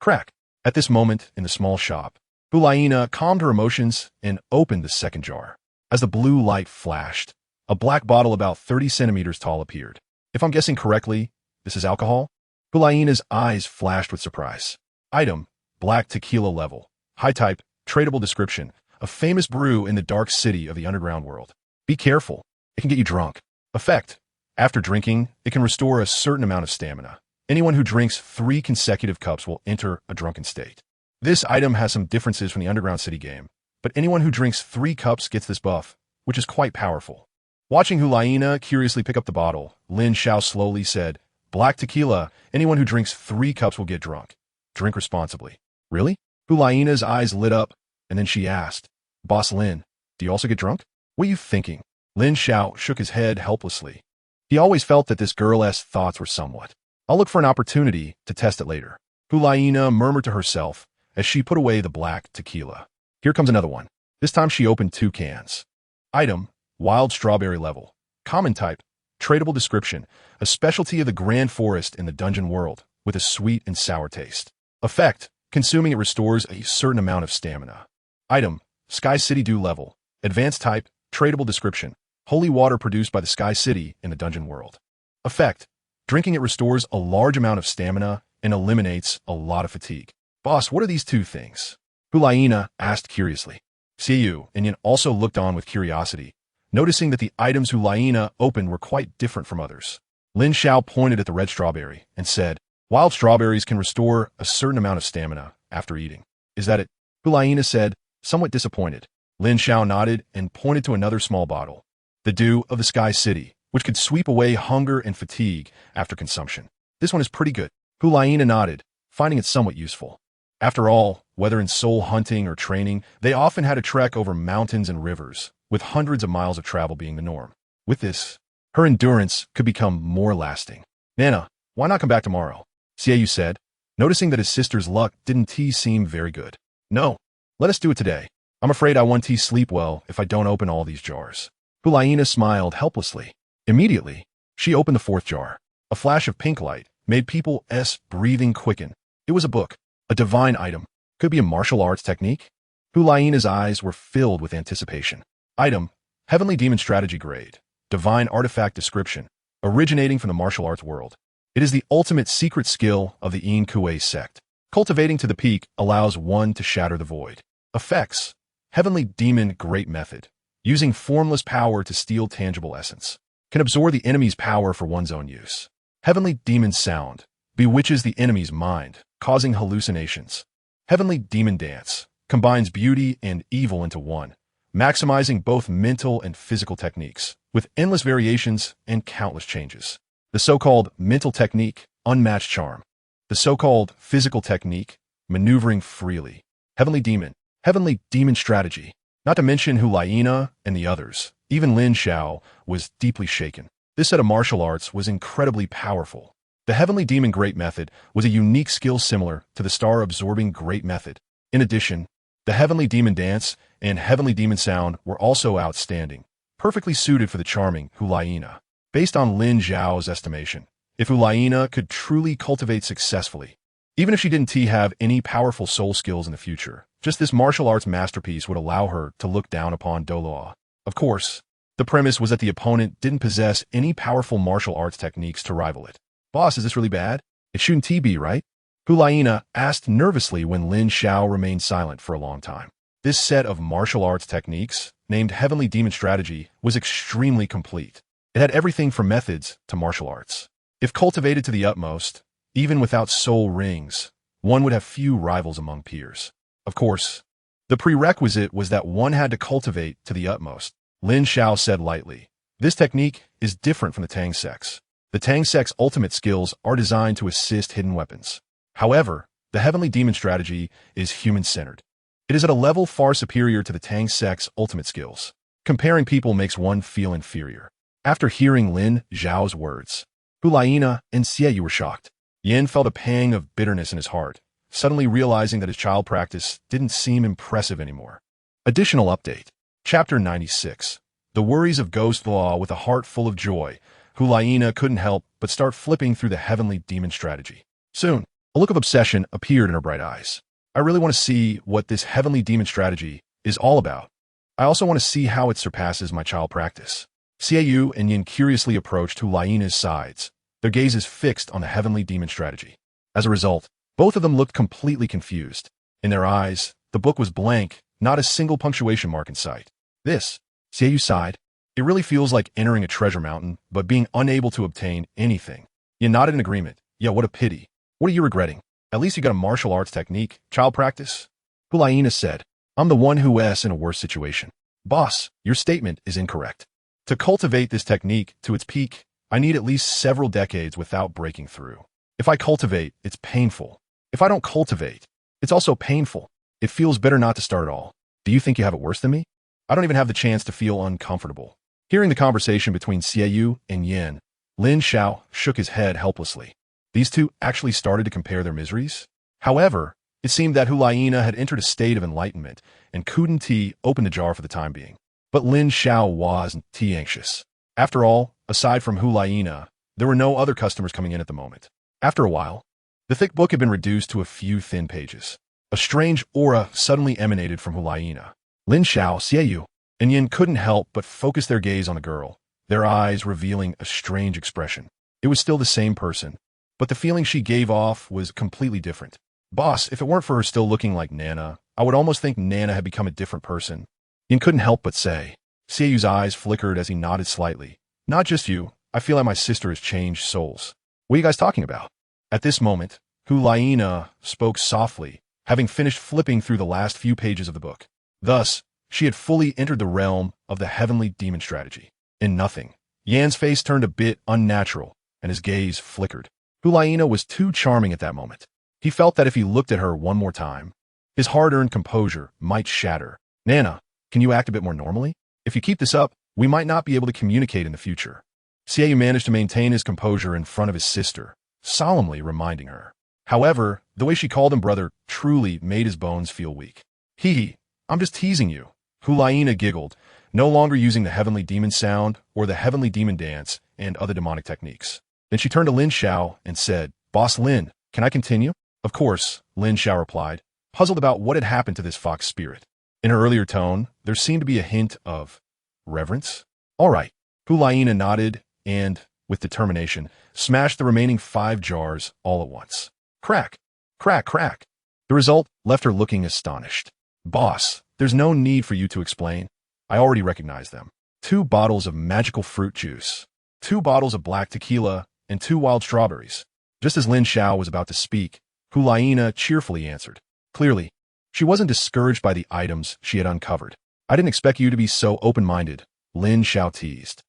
Crack. At this moment, in the small shop, Hulaina calmed her emotions and opened the second jar. As the blue light flashed, a black bottle about 30 centimeters tall appeared. If I'm guessing correctly, this is alcohol? Hulaina's eyes flashed with surprise. Item, black tequila level. High type, tradable description. A famous brew in the dark city of the underground world. Be careful, it can get you drunk. Effect, after drinking, it can restore a certain amount of stamina. Anyone who drinks 3 consecutive cups will enter a drunken state. This item has some differences from the underground city game, but anyone who drinks 3 cups gets this buff, which is quite powerful. Watching Hulaina curiously pick up the bottle, Lin Xiao slowly said, black tequila, anyone who drinks 3 cups will get drunk. Drink responsibly. Really? Hulaina's eyes lit up, and then she asked, Boss Lin, do you also get drunk? What are you thinking? Lin Xiao shook his head helplessly. He always felt that this girl's thoughts were somewhat. I'll look for an opportunity to test it later. Hulaina murmured to herself as she put away the black tequila. Here comes another one. This time she opened 2 cans. Item, wild strawberry level. Common type, tradable description. A specialty of the Grand Forest in the dungeon world, with a sweet and sour taste. Effect, consuming it restores a certain amount of stamina. Item, Sky City Dew level. Advanced type, tradable description. Holy water produced by the Sky City in the dungeon world. Effect, drinking it restores a large amount of stamina and eliminates a lot of fatigue. Boss, what are these 2 things? Hulaina asked curiously. Xiao and Yin also looked on with curiosity, noticing that the items Hulaina opened were quite different from others. Lin Xiao pointed at the red strawberry and said, wild strawberries can restore a certain amount of stamina after eating. Is that it? Hulaina said, somewhat disappointed. Lin Xiao nodded and pointed to another small bottle. The dew of the Sky City, which could sweep away hunger and fatigue after consumption. This one is pretty good. Hulaina nodded, finding it somewhat useful. After all, whether in soul hunting or training, they often had to trek over mountains and rivers, with hundreds of miles of travel being the norm. With this, her endurance could become more lasting. Nana, why not come back tomorrow? Xiao said, noticing that his sister's luck didn't seem very good. No, let us do it today. I'm afraid I won't sleep well if I don't open all these jars. Hulaina smiled helplessly. Immediately, she opened the 4th jar. A flash of pink light made people's breathing quicken. It was a book, a divine item. Could be a martial arts technique? Hulaina's eyes were filled with anticipation. Item, Heavenly Demon Strategy Grade. Divine Artifact Description. Originating from the martial arts world. It is the ultimate secret skill of the Yin Kuei sect. Cultivating to the peak allows one to shatter the void. Effects. Heavenly Demon Great Method. Using formless power to steal tangible essence. Can absorb the enemy's power for one's own use. Heavenly Demon Sound. Bewitches the enemy's mind, causing hallucinations. Heavenly Demon Dance. Combines beauty and evil into one, maximizing both mental and physical techniques, with endless variations and countless changes. The so-called mental technique, unmatched charm. The so-called physical technique, maneuvering freely. Heavenly Demon Strategy. Not to mention Hulaina and the others. Even Lin Xiao was deeply shaken. This set of martial arts was incredibly powerful. The Heavenly Demon Great Method was a unique skill similar to the Star-Absorbing Great Method. In addition, the Heavenly Demon Dance and Heavenly Demon Sound were also outstanding, perfectly suited for the charming Hulaina. Based on Lin Xiao's estimation, if Hulaina could truly cultivate successfully, even if she didn't have any powerful soul skills in the future, just this martial arts masterpiece would allow her to look down upon Douluo. Of course, the premise was that the opponent didn't possess any powerful martial arts techniques to rival it. Boss, is this really bad? It shouldn't be, right? Hulaina asked nervously when Lin Xiao remained silent for a long time. This set of martial arts techniques, named Heavenly Demon Strategy, was extremely complete. It had everything from methods to martial arts. If cultivated to the utmost, even without soul rings, one would have few rivals among peers. Of course, the prerequisite was that one had to cultivate to the utmost. Lin Xiao said lightly, this technique is different from the Tang sect's. The Tang sect's ultimate skills are designed to assist hidden weapons. However, the Heavenly Demon Strategy is human-centered. It is at a level far superior to the Tang sect's ultimate skills. Comparing people makes one feel inferior. After hearing Lin Xiao's words, Hulaina and Xiao were shocked. Yin felt a pang of bitterness in his heart, suddenly realizing that his child practice didn't seem impressive anymore. Additional update. Chapter 96. The Worries of Ghost Law. With a heart full of joy, Hulaina couldn't help but start flipping through the Heavenly Demon Strategy. Soon, a look of obsession appeared in her bright eyes. I really want to see what this Heavenly Demon Strategy is all about. I also want to see how it surpasses my child practice. Xiao and Yin curiously approached Hulaina's sides, their gazes fixed on the heavenly demon strategy. As a result, both of them looked completely confused. In their eyes, the book was blank, not a single punctuation mark in sight. This, Xiaoyu sighed. It really feels like entering a treasure mountain, but being unable to obtain anything. Yin nodded in agreement. Yeah, what a pity. What are you regretting? At least you got a martial arts technique, child practice. Hulaina said, I'm the one who's in a worse situation. Boss, your statement is incorrect. To cultivate this technique to its peak, I need at least several decades without breaking through. If I cultivate, it's painful. If I don't cultivate, it's also painful. It feels better not to start at all. Do you think you have it worse than me? I don't even have the chance to feel uncomfortable. Hearing the conversation between Xiaoyu and Yin, Lin Xiao shook his head helplessly. These two actually started to compare their miseries? However, it seemed that Hulaina had entered a state of enlightenment and couldn't open the jar for the time being. But Lin Xiao wasn't anxious. After all, aside from Hulaina, there were no other customers coming in at the moment. After a while, the thick book had been reduced to a few thin pages. A strange aura suddenly emanated from Hulaina. Lin Xiao, Xiaoyu, and Yin couldn't help but focus their gaze on the girl, their eyes revealing a strange expression. It was still the same person, but the feeling she gave off was completely different. Boss, if it weren't for her still looking like Nana, I would almost think Nana had become a different person. Yin couldn't help but say. Xiaoyu's eyes flickered as he nodded slightly. Not just you. I feel like my sister has changed souls. What are you guys talking about? At this moment, Hulaina spoke softly, having finished flipping through the last few pages of the book. Thus, she had fully entered the realm of the heavenly demon strategy. In nothing, Yan's face turned a bit unnatural, and his gaze flickered. Hulaina was too charming at that moment. He felt that if he looked at her one more time, his hard-earned composure might shatter. Nana, can you act a bit more normally? If you keep this up, we might not be able to communicate in the future. Xiaoyu managed to maintain his composure in front of his sister, solemnly reminding her. However, the way she called him brother truly made his bones feel weak. I'm just teasing you. Hulaina giggled, no longer using the heavenly demon sound or the heavenly demon dance and other demonic techniques. Then she turned to Lin Xiao and said, Boss Lin, can I continue? Of course, Lin Xiao replied, puzzled about what had happened to this fox spirit. In her earlier tone, there seemed to be a hint of reverence. All right. Hulaina nodded and, with determination, smashed the remaining 5 jars all at once. Crack, crack, crack. The result left her looking astonished. Boss, there's no need for you to explain. I already recognize them. 2 bottles of magical fruit juice, 2 bottles of black tequila, and 2 wild strawberries. Just as Lin Xiao was about to speak, Hulaina cheerfully answered. Clearly, she wasn't discouraged by the items she had uncovered. I didn't expect you to be so open-minded, Lin Xiao teased.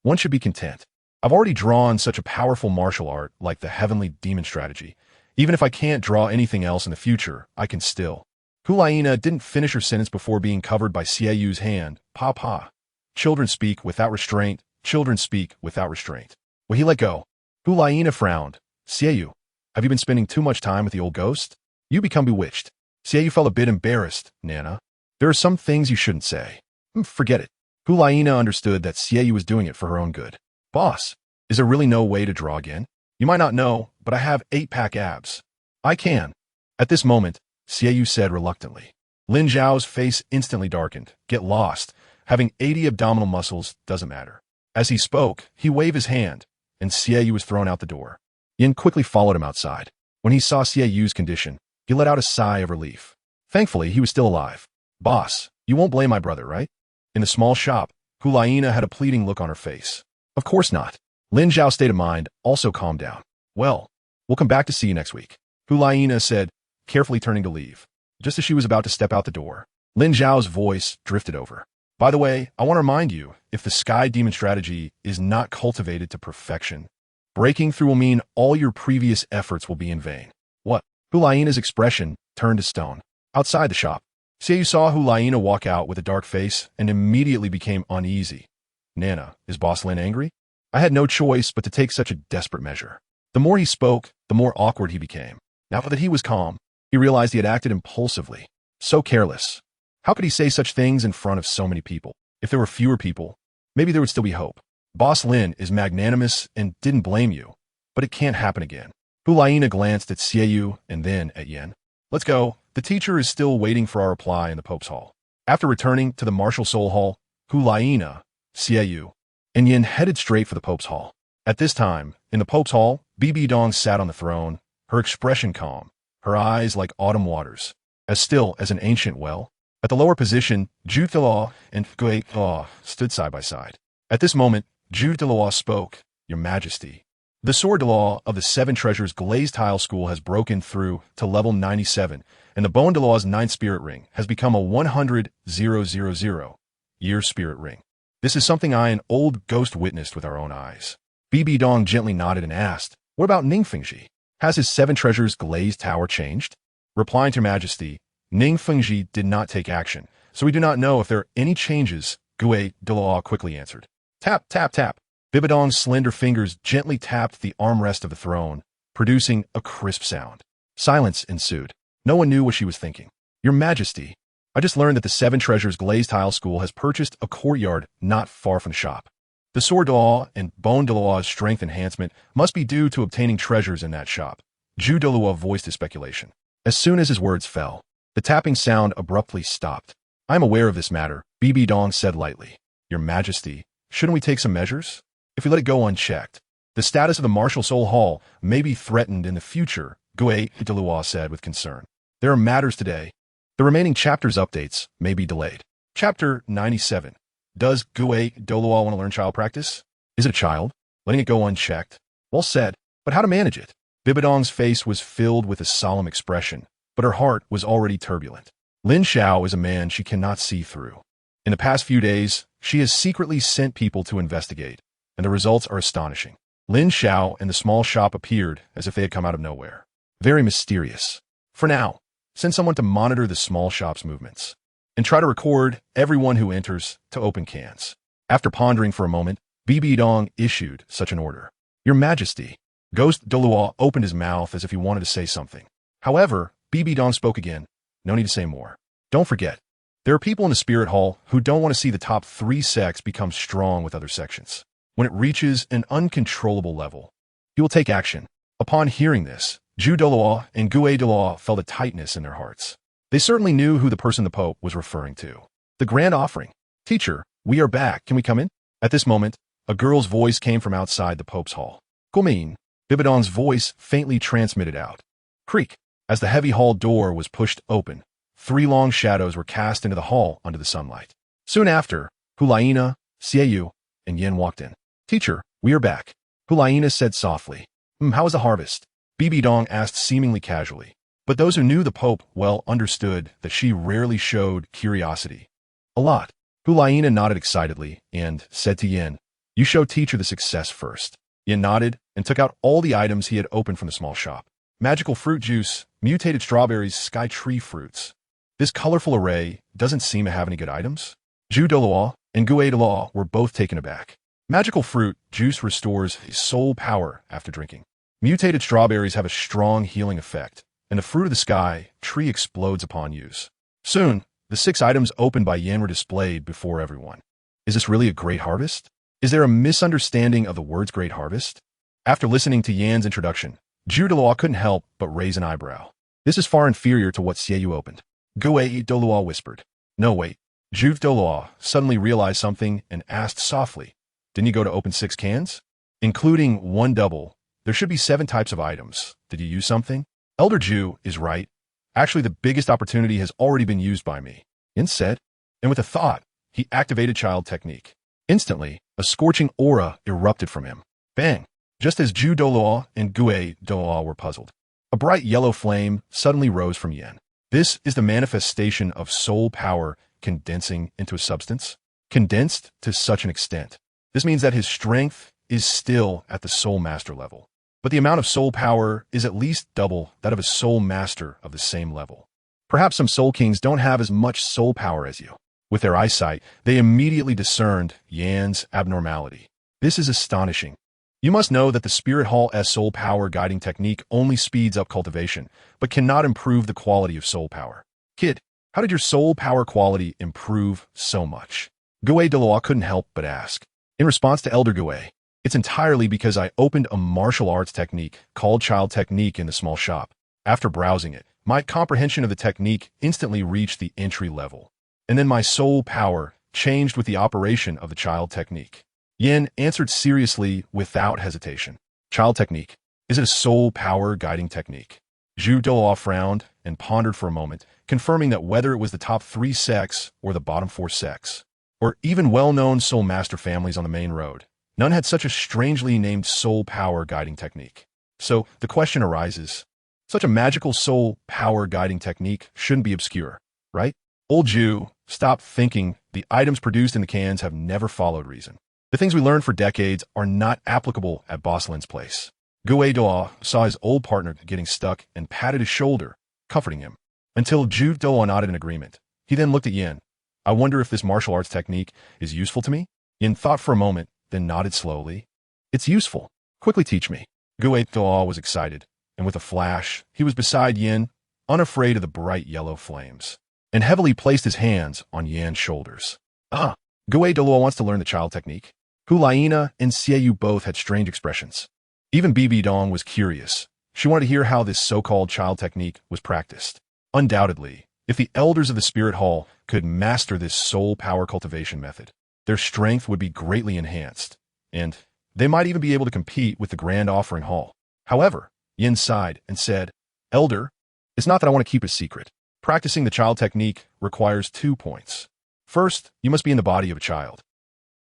One should be content. I've already drawn such a powerful martial art like the heavenly demon strategy. Even if I can't draw anything else in the future, I can still. Hulaina didn't finish her sentence before being covered by Xiaoyu's hand. Pa. Children speak without restraint. Children speak without restraint. Will he let go? Hulaina frowned. Xiaoyu, have you been spending too much time with the old ghost? You become bewitched. Xiaoyu felt a bit embarrassed. Nana, there are some things you shouldn't say. Forget it. Hulaina understood that Xiaoyu was doing it for her own good. Boss, is there really no way to draw again? You might not know, but I have 8-pack abs. I can. At this moment, Xiaoyu said reluctantly. Lin Xiao's face instantly darkened. Get lost. Having 80 abdominal muscles doesn't matter. As he spoke, he waved his hand, and Xiaoyu was thrown out the door. Yin quickly followed him outside. When he saw Xiaoyu's condition, he let out a sigh of relief. Thankfully, he was still alive. Boss, you won't blame my brother, right? In the small shop, Hulaina had a pleading look on her face. Of course not. Lin Xiao's state of mind also calmed down. Well, we'll come back to see you next week, Hulaina said, carefully turning to leave. Just as she was about to step out the door, Lin Xiao's voice drifted over. By the way, I want to remind you, if the sky demon strategy is not cultivated to perfection, breaking through will mean all your previous efforts will be in vain. What? Hulaina's expression turned to stone. Outside the shop, Xiaoyu saw Hulaina walk out with a dark face and immediately became uneasy. Nana, is Boss Lin angry? I had no choice but to take such a desperate measure. The more he spoke, the more awkward he became. Now that he was calm, he realized he had acted impulsively. So careless. How could he say such things in front of so many people? If there were fewer people, maybe there would still be hope. Boss Lin is magnanimous and didn't blame you, but it can't happen again. Hulaina glanced at Xiaoyu and then at Yin. Let's go. The teacher is still waiting for our reply in the Pope's Hall. After returning to the Martial Soul Hall, Hulaina, Xiaoyu, and Yin headed straight for the Pope's Hall. At this time, in the Pope's hall, Bibi Dong sat on the throne, her expression calm, her eyes like autumn waters, as still as an ancient well. At the lower position, Zhu Deluo and Gui Deluo stood side by side. At this moment, Zhu Deluo spoke, "Your Majesty. The sword law of the Seven Treasures Glazed Tile School has broken through to level 97, and the Bone Deluo's ninth spirit ring has become a 100,000-year spirit ring. This is something I and old ghost witnessed with our own eyes." Bibi Dong gently nodded and asked, "What about Ning Fengji? Has his Seven Treasures Glazed Tower changed?" Replying to Your Majesty, Ning Fengji did not take action, so we do not know if there are any changes, Gui Deluo quickly answered. Tap, tap, tap. Bibi Dong's slender fingers gently tapped the armrest of the throne, producing a crisp sound. Silence ensued. No one knew what she was thinking. "Your Majesty, I just learned that the Seven Treasures Glazed Tile School has purchased a courtyard not far from the shop. The Sword Deluo and Bone Deluo's strength enhancement must be due to obtaining treasures in that shop." Zhu Deluo voiced his speculation. As soon as his words fell, the tapping sound abruptly stopped. "I am aware of this matter," Bibi Dong said lightly. "Your Majesty, shouldn't we take some measures? If we let it go unchecked, the status of the Martial Soul Hall may be threatened in the future," Gui Deluo said with concern. "There are matters today. The remaining chapters' updates may be delayed." Chapter 97. Does Gui Deluo want to learn child practice? Is it a child? Letting it go unchecked? Well said, but how to manage it? Bibi Dong's face was filled with a solemn expression, but her heart was already turbulent. Lin Xiao is a man she cannot see through. In the past few days, she has secretly sent people to investigate, and the results are astonishing. Lin Xiao and the small shop appeared as if they had come out of nowhere. Very mysterious. For now, send someone to monitor the small shop's movements, and try to record everyone who enters to open cans. After pondering for a moment, Bibi Dong issued such an order. "Your Majesty." Ghost Douluo opened his mouth as if he wanted to say something. However, Bibi Dong spoke again. "No need to say more. Don't forget, there are people in the Spirit Hall who don't want to see the top 3 sects become strong with other sections. When it reaches an uncontrollable level, you will take action." Upon hearing this, Zhu Deluo and Gui Deluo felt a tightness in their hearts. They certainly knew who the person the Pope was referring to. The Grand Offering. "Teacher, we are back. Can we come in?" At this moment, a girl's voice came from outside the Pope's hall. "Come in." Bibi Dong's voice faintly transmitted out. Creak. As the heavy hall door was pushed open, 3 long shadows were cast into the hall under the sunlight. Soon after, Hulaina, Xiaoyu, and Yin walked in. "Teacher, we are back," Hulaina said softly. How was the harvest?" Bibi Dong asked seemingly casually. But those who knew the Pope well understood that she rarely showed curiosity. "A lot." Hulaina nodded excitedly and said to Yin, "You show teacher the success first." Yin nodded and took out all the items he had opened from the small shop. Magical fruit juice, mutated strawberries, sky tree fruits. This colorful array doesn't seem to have any good items. Zhu Deluo and Gui Deluo were both taken aback. Magical fruit juice restores soul power after drinking. Mutated strawberries have a strong healing effect, and the fruit of the sky tree explodes upon use. Soon, the 6 items opened by Yin were displayed before everyone. Is this really a great harvest? Is there a misunderstanding of the words great harvest? After listening to Yan's introduction, Zhu Deluo couldn't help but raise an eyebrow. This is far inferior to what Xiaoyu opened. Gui Deluo whispered. "No, wait." Zhu Deluo suddenly realized something and asked softly, "Didn't you go to open 6 cans? Including 1 double, there should be 7 types of items. Did you use something?" Elder Zhu is right. Actually, the biggest opportunity has already been used by me, Yin said, and with a thought, he activated child technique. Instantly, a scorching aura erupted from him. Bang! Just as Zhu Deluo and Gui Deluo were puzzled, a bright yellow flame suddenly rose from Yin. This is the manifestation of soul power condensing into a substance. Condensed to such an extent. This means that his strength is still at the soul master level, but the amount of soul power is at least double that of a soul master of the same level. Perhaps some soul kings don't have as much soul power as you. With their eyesight, they immediately discerned Yan's abnormality. This is astonishing. You must know that the Spirit Hall's soul power guiding technique only speeds up cultivation, but cannot improve the quality of soul power. Kid, how did your soul power quality improve so much? Gui Deluo couldn't help but ask. In response to Elder Gui, it's entirely because I opened a martial arts technique called Child Technique in the small shop. After browsing it, my comprehension of the technique instantly reached the entry level. And then my soul power changed with the operation of the Child Technique. Yin answered seriously without hesitation. Child technique. Is it a soul power guiding technique? Zhu Douluo frowned and pondered for a moment, confirming that whether it was the top 3 sects or the bottom 4 sects, or even well-known soul master families on the main road, none had such a strangely named soul power guiding technique. So the question arises, such a magical soul power guiding technique shouldn't be obscure, right? Old Zhu, stop thinking the items produced in the cans have never followed reason. The things we learned for decades are not applicable at Boss Lin's place. Gue Doa saw his old partner getting stuck and patted his shoulder, comforting him, until Zhu Doa nodded in agreement. He then looked at Yin. I wonder if this martial arts technique is useful to me? Yin thought for a moment, then nodded slowly. It's useful. Quickly teach me. Gue Doa was excited, and with a flash, he was beside Yin, unafraid of the bright yellow flames, and heavily placed his hands on Yan's shoulders. Gue Douluo wants to learn the child technique. Hulaina and Xiaoyu both had strange expressions. Even Bibi Dong was curious. She wanted to hear how this so-called child technique was practiced. Undoubtedly, if the elders of the Spirit Hall could master this soul power cultivation method, their strength would be greatly enhanced, and they might even be able to compete with the Grand Offering Hall. However, Yin sighed and said, Elder, it's not that I want to keep a secret. Practicing the child technique requires 2 points. First, you must be in the body of a child.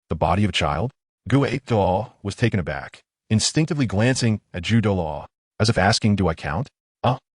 The body of a child? Gue Doa was taken aback, instinctively glancing at Zhu Douluo, as if asking, do I count?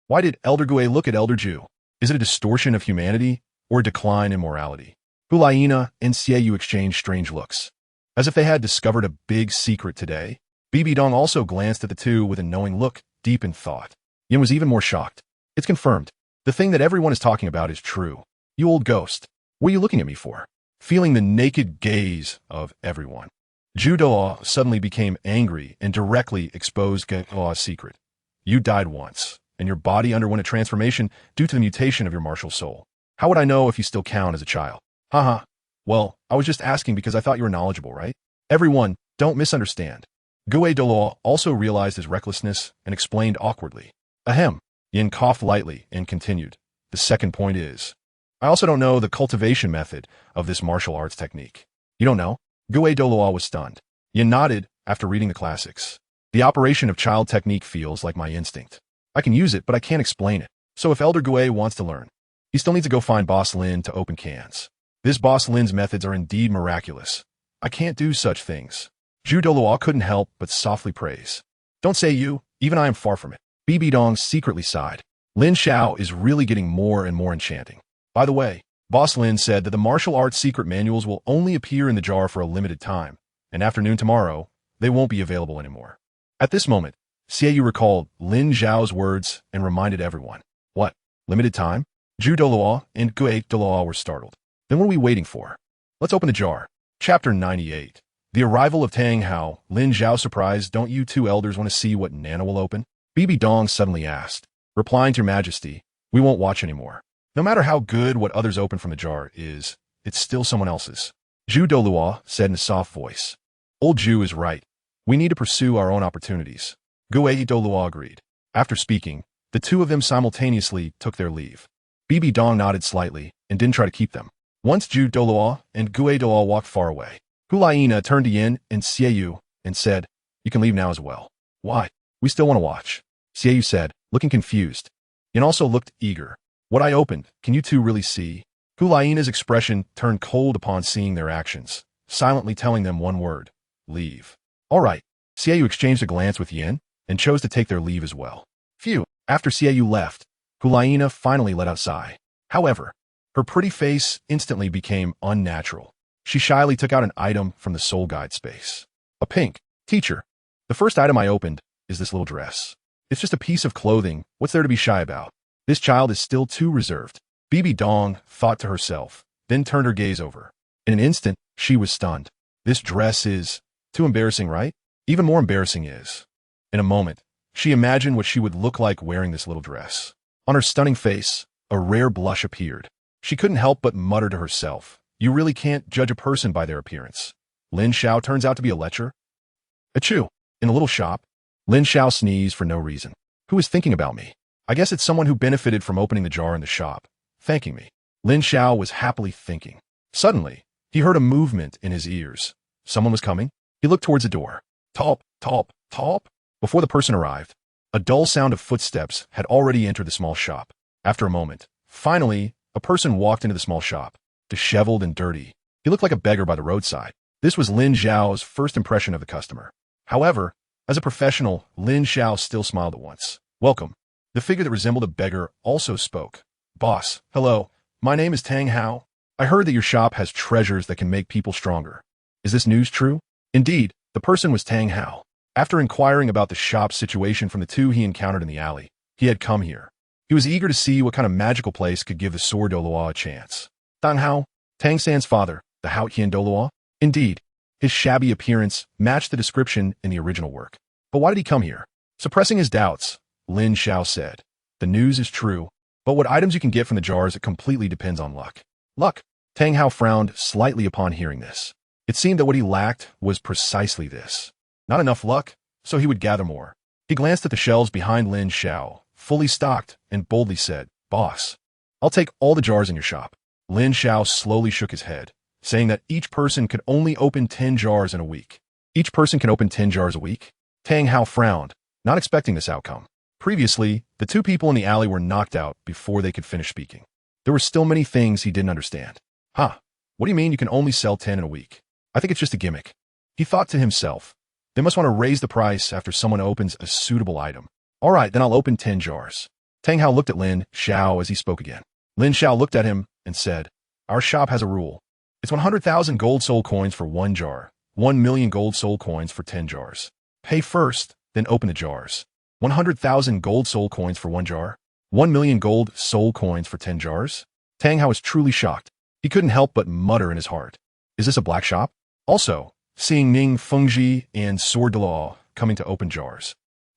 Why did Elder Gue look at Elder Zhu? Is it a distortion of humanity or a decline in morality? Hulaina and Xiaoyu exchanged strange looks, as if they had discovered a big secret today. Bibi Dong also glanced at the two with a knowing look, deep in thought. Yin was even more shocked. It's confirmed. The thing that everyone is talking about is true. You old ghost. What are you looking at me for? Feeling the naked gaze of everyone, Zhu Douluo suddenly became angry and directly exposed Douluo's secret. You died once, and your body underwent a transformation due to the mutation of your martial soul. How would I know if you still count as a child? Haha. Well, I was just asking because I thought you were knowledgeable, right? Everyone, don't misunderstand. Gue Douluo also realized his recklessness and explained awkwardly. Ahem. Yin coughed lightly and continued. The second point is, I also don't know the cultivation method of this martial arts technique. You don't know? Gue Douluo was stunned. Yin nodded after reading the classics. The operation of child technique feels like my instinct. I can use it, but I can't explain it. So if Elder Gue wants to learn, he still needs to go find Boss Lin to open cans. This Boss Lin's methods are indeed miraculous. I can't do such things. Zhu Douluo couldn't help but softly praise. Don't say you, even I am far from it. Bibi Dong secretly sighed. Lin Xiao is really getting more and more enchanting. By the way, Boss Lin said that the martial arts secret manuals will only appear in the jar for a limited time, and after noon tomorrow, they won't be available anymore. At this moment, Xiaoyu recalled Lin Xiao's words and reminded everyone. What? Limited time? Zhu Douluo and Gue Douluo were startled. Then what are we waiting for? Let's open the jar. Chapter 98. The arrival of Tang Hao. Lin Xiao surprised, don't you two elders want to see what Nana will open? Bibi Dong suddenly asked, replying to your majesty, we won't watch anymore. No matter how good what others open from the jar is, it's still someone else's. Zhu Douluo said in a soft voice. Old Zhu is right. We need to pursue our own opportunities. Gue Douluo agreed. After speaking, the two of them simultaneously took their leave. Bibi Dong nodded slightly and didn't try to keep them. Once Zhu Douluo and Gue Douluo walked far away, Hulaina turned to Yin and Xiaoyu and said, you can leave now as well. Why? We still want to watch. Xiaoyu said, looking confused. Yin also looked eager. What I opened, can you two really see? Hulaina's expression turned cold upon seeing their actions, silently telling them one word, leave. All right. Xiaoyu exchanged a glance with Yin and chose to take their leave as well. Phew. After Xiaoyu left, Hulaina finally let out a sigh. However, her pretty face instantly became unnatural. She shyly took out an item from the soul guide space. A pink. Teacher, the first item I opened is this little dress. It's just a piece of clothing. What's there to be shy about? This child is still too reserved. Bibi Dong thought to herself, then turned her gaze over. In an instant, she was stunned. This dress is too embarrassing, right? Even more embarrassing is. In a moment, she imagined what she would look like wearing this little dress. On her stunning face, a rare blush appeared. She couldn't help but mutter to herself, you really can't judge a person by their appearance. Lin Xiao turns out to be a lecher. Achoo! In the little shop, Lin Xiao sneezed for no reason. Who is thinking about me? I guess it's someone who benefited from opening the jar in the shop, thanking me. Lin Xiao was happily thinking. Suddenly, he heard a movement in his ears. Someone was coming. He looked towards the door. Top, top, top. Before the person arrived, a dull sound of footsteps had already entered the small shop. After a moment, finally, a person walked into the small shop, disheveled and dirty. He looked like a beggar by the roadside. This was Lin Xiao's first impression of the customer. However, as a professional, Lin Xiao still smiled at once. Welcome. The figure that resembled a beggar also spoke. Boss, hello. My name is Tang Hao. I heard that your shop has treasures that can make people stronger. Is this news true? Indeed, the person was Tang Hao. After inquiring about the shop's situation from the two he encountered in the alley, he had come here. He was eager to see what kind of magical place could give the sword Douluo a chance. Tang Hao, Tang San's father, the Hao Qian Douluo? Indeed, his shabby appearance matched the description in the original work. But why did he come here? Suppressing his doubts, Lin Xiao said, the news is true, but what items you can get from the jars, it completely depends on luck. Luck? Tang Hao frowned slightly upon hearing this. It seemed that what he lacked was precisely this. Not enough luck, so he would gather more. He glanced at the shelves behind Lin Xiao, fully stocked, and boldly said, Boss, I'll take all the jars in your shop. Lin Xiao slowly shook his head, saying that each person could only open 10 jars in a week. Each person can open 10 jars a week? Tang Hao frowned, not expecting this outcome. Previously, the two people in the alley were knocked out before they could finish speaking. There were still many things he didn't understand. Huh, what do you mean you can only sell 10 in a week? I think it's just a gimmick. He thought to himself, they must want to raise the price after someone opens a suitable item. All right, then I'll open 10 jars. Tang Hao looked at Lin Xiao as he spoke again. Lin Xiao looked at him and said, our shop has a rule. It's 100,000 gold soul coins for 1 jar, 1 million gold soul coins for 10 jars. Pay first, then open the jars. 100,000 gold soul coins for 1 jar, 1 million gold soul coins for 10 jars? Tang Hao was truly shocked. He couldn't help but mutter in his heart. Is this a black shop? Also, seeing Ning Fengji and Sword Douluo coming to open jars.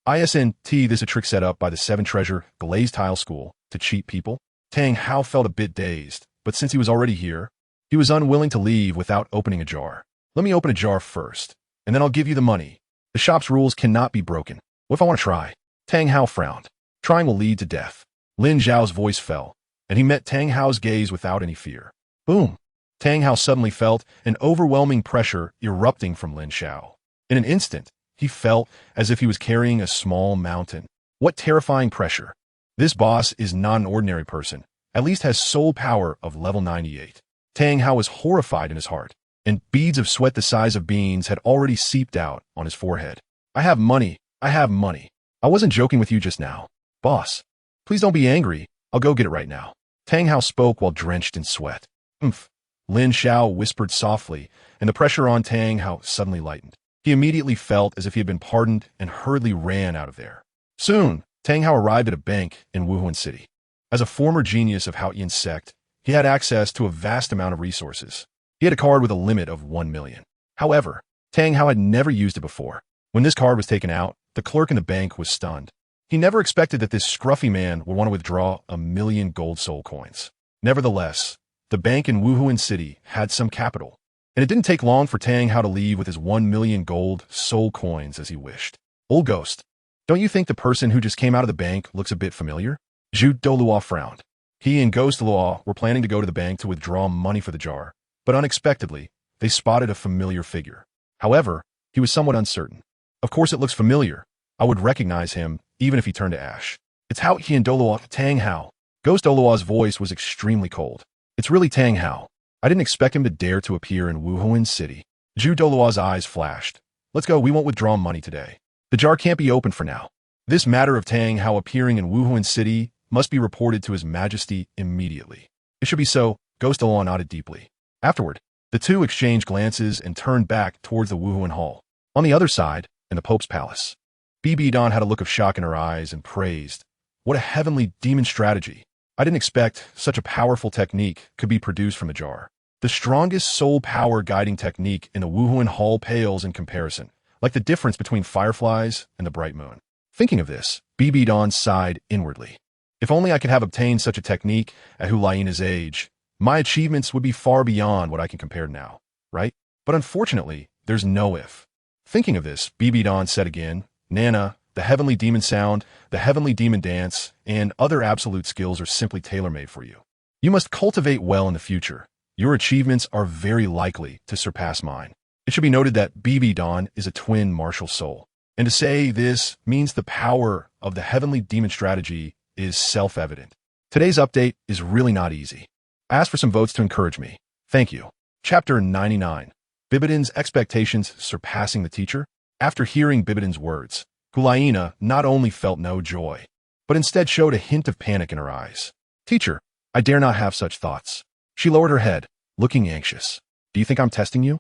ISNT, this is a trick set up by the 7 Treasure Glazed Tile School to cheat people. Tang Hao felt a bit dazed, but since he was already here, he was unwilling to leave without opening a jar. Let me open a jar first, and then I'll give you the money. The shop's rules cannot be broken. What if I want to try? Tang Hao frowned. Trying will lead to death. Lin Xiao's voice fell, and he met Tang Hao's gaze without any fear. Boom! Tang Hao suddenly felt an overwhelming pressure erupting from Lin Xiao. In an instant, he felt as if he was carrying a small mountain. What terrifying pressure! This boss is not an ordinary person, at least has soul power of level 98. Tang Hao was horrified in his heart, and beads of sweat the size of beans had already seeped out on his forehead. I have money. I have money. I wasn't joking with you just now. Boss, please don't be angry. I'll go get it right now. Tang Hao spoke while drenched in sweat. Lin Xiao whispered softly, and the pressure on Tang Hao suddenly lightened. He immediately felt as if he had been pardoned and hurriedly ran out of there. Soon, Tang Hao arrived at a bank in Wuhuan City. As a former genius of Hao Yin sect, he had access to a vast amount of resources. He had a card with a limit of 1 million. However, Tang Hao had never used it before. When this card was taken out, the clerk in the bank was stunned. He never expected that this scruffy man would want to withdraw 1 million gold soul coins. Nevertheless, the bank in Wuhuan City had some capital, and it didn't take long for Tang Hao to leave with his 1 million gold soul coins as he wished. Old ghost, don't you think the person who just came out of the bank looks a bit familiar? Zhu Douluo frowned. He and Ghost Luo were planning to go to the bank to withdraw money for the jar, but unexpectedly, they spotted a familiar figure. However, he was somewhat uncertain. Of course it looks familiar. I would recognize him, even if he turned to ash. It's Hao Qian Douluo, Tang Hao. Ghost Douluo's voice was extremely cold. It's really Tang Hao. I didn't expect him to dare to appear in Wuhuan City. Zhu Douluo's eyes flashed. Let's go, we won't withdraw money today. The jar can't be opened for now. This matter of Tang Hao appearing in Wuhuan City must be reported to His Majesty immediately. It should be so. Ghost Douluo nodded deeply. Afterward, the two exchanged glances and turned back towards the Wuhuan Hall. On the other side, in the Pope's palace, Bibi Don had a look of shock in her eyes and praised. What a heavenly demon strategy. I didn't expect such a powerful technique could be produced from a jar. The strongest soul power guiding technique in the Wuhuan Hall pales in comparison, like the difference between fireflies and the bright moon. Thinking of this, Bibi Don sighed inwardly. If only I could have obtained such a technique at Hulaina's age, my achievements would be far beyond what I can compare now, right? But unfortunately, there's no if. Thinking of this, Bibi Don said again, Nana, the heavenly demon sound, the heavenly demon dance, and other absolute skills are simply tailor-made for you. You must cultivate well in the future. Your achievements are very likely to surpass mine. It should be noted that Don is a twin martial soul. And to say this means the power of the heavenly demon strategy is self-evident. Today's update is really not easy. I asked for some votes to encourage me. Thank you. Chapter 99. Bibidon's expectations surpassing the teacher. After hearing Bibidon's words, Hulaina not only felt no joy, but instead showed a hint of panic in her eyes. Teacher, I dare not have such thoughts. She lowered her head, looking anxious. Do you think I'm testing you?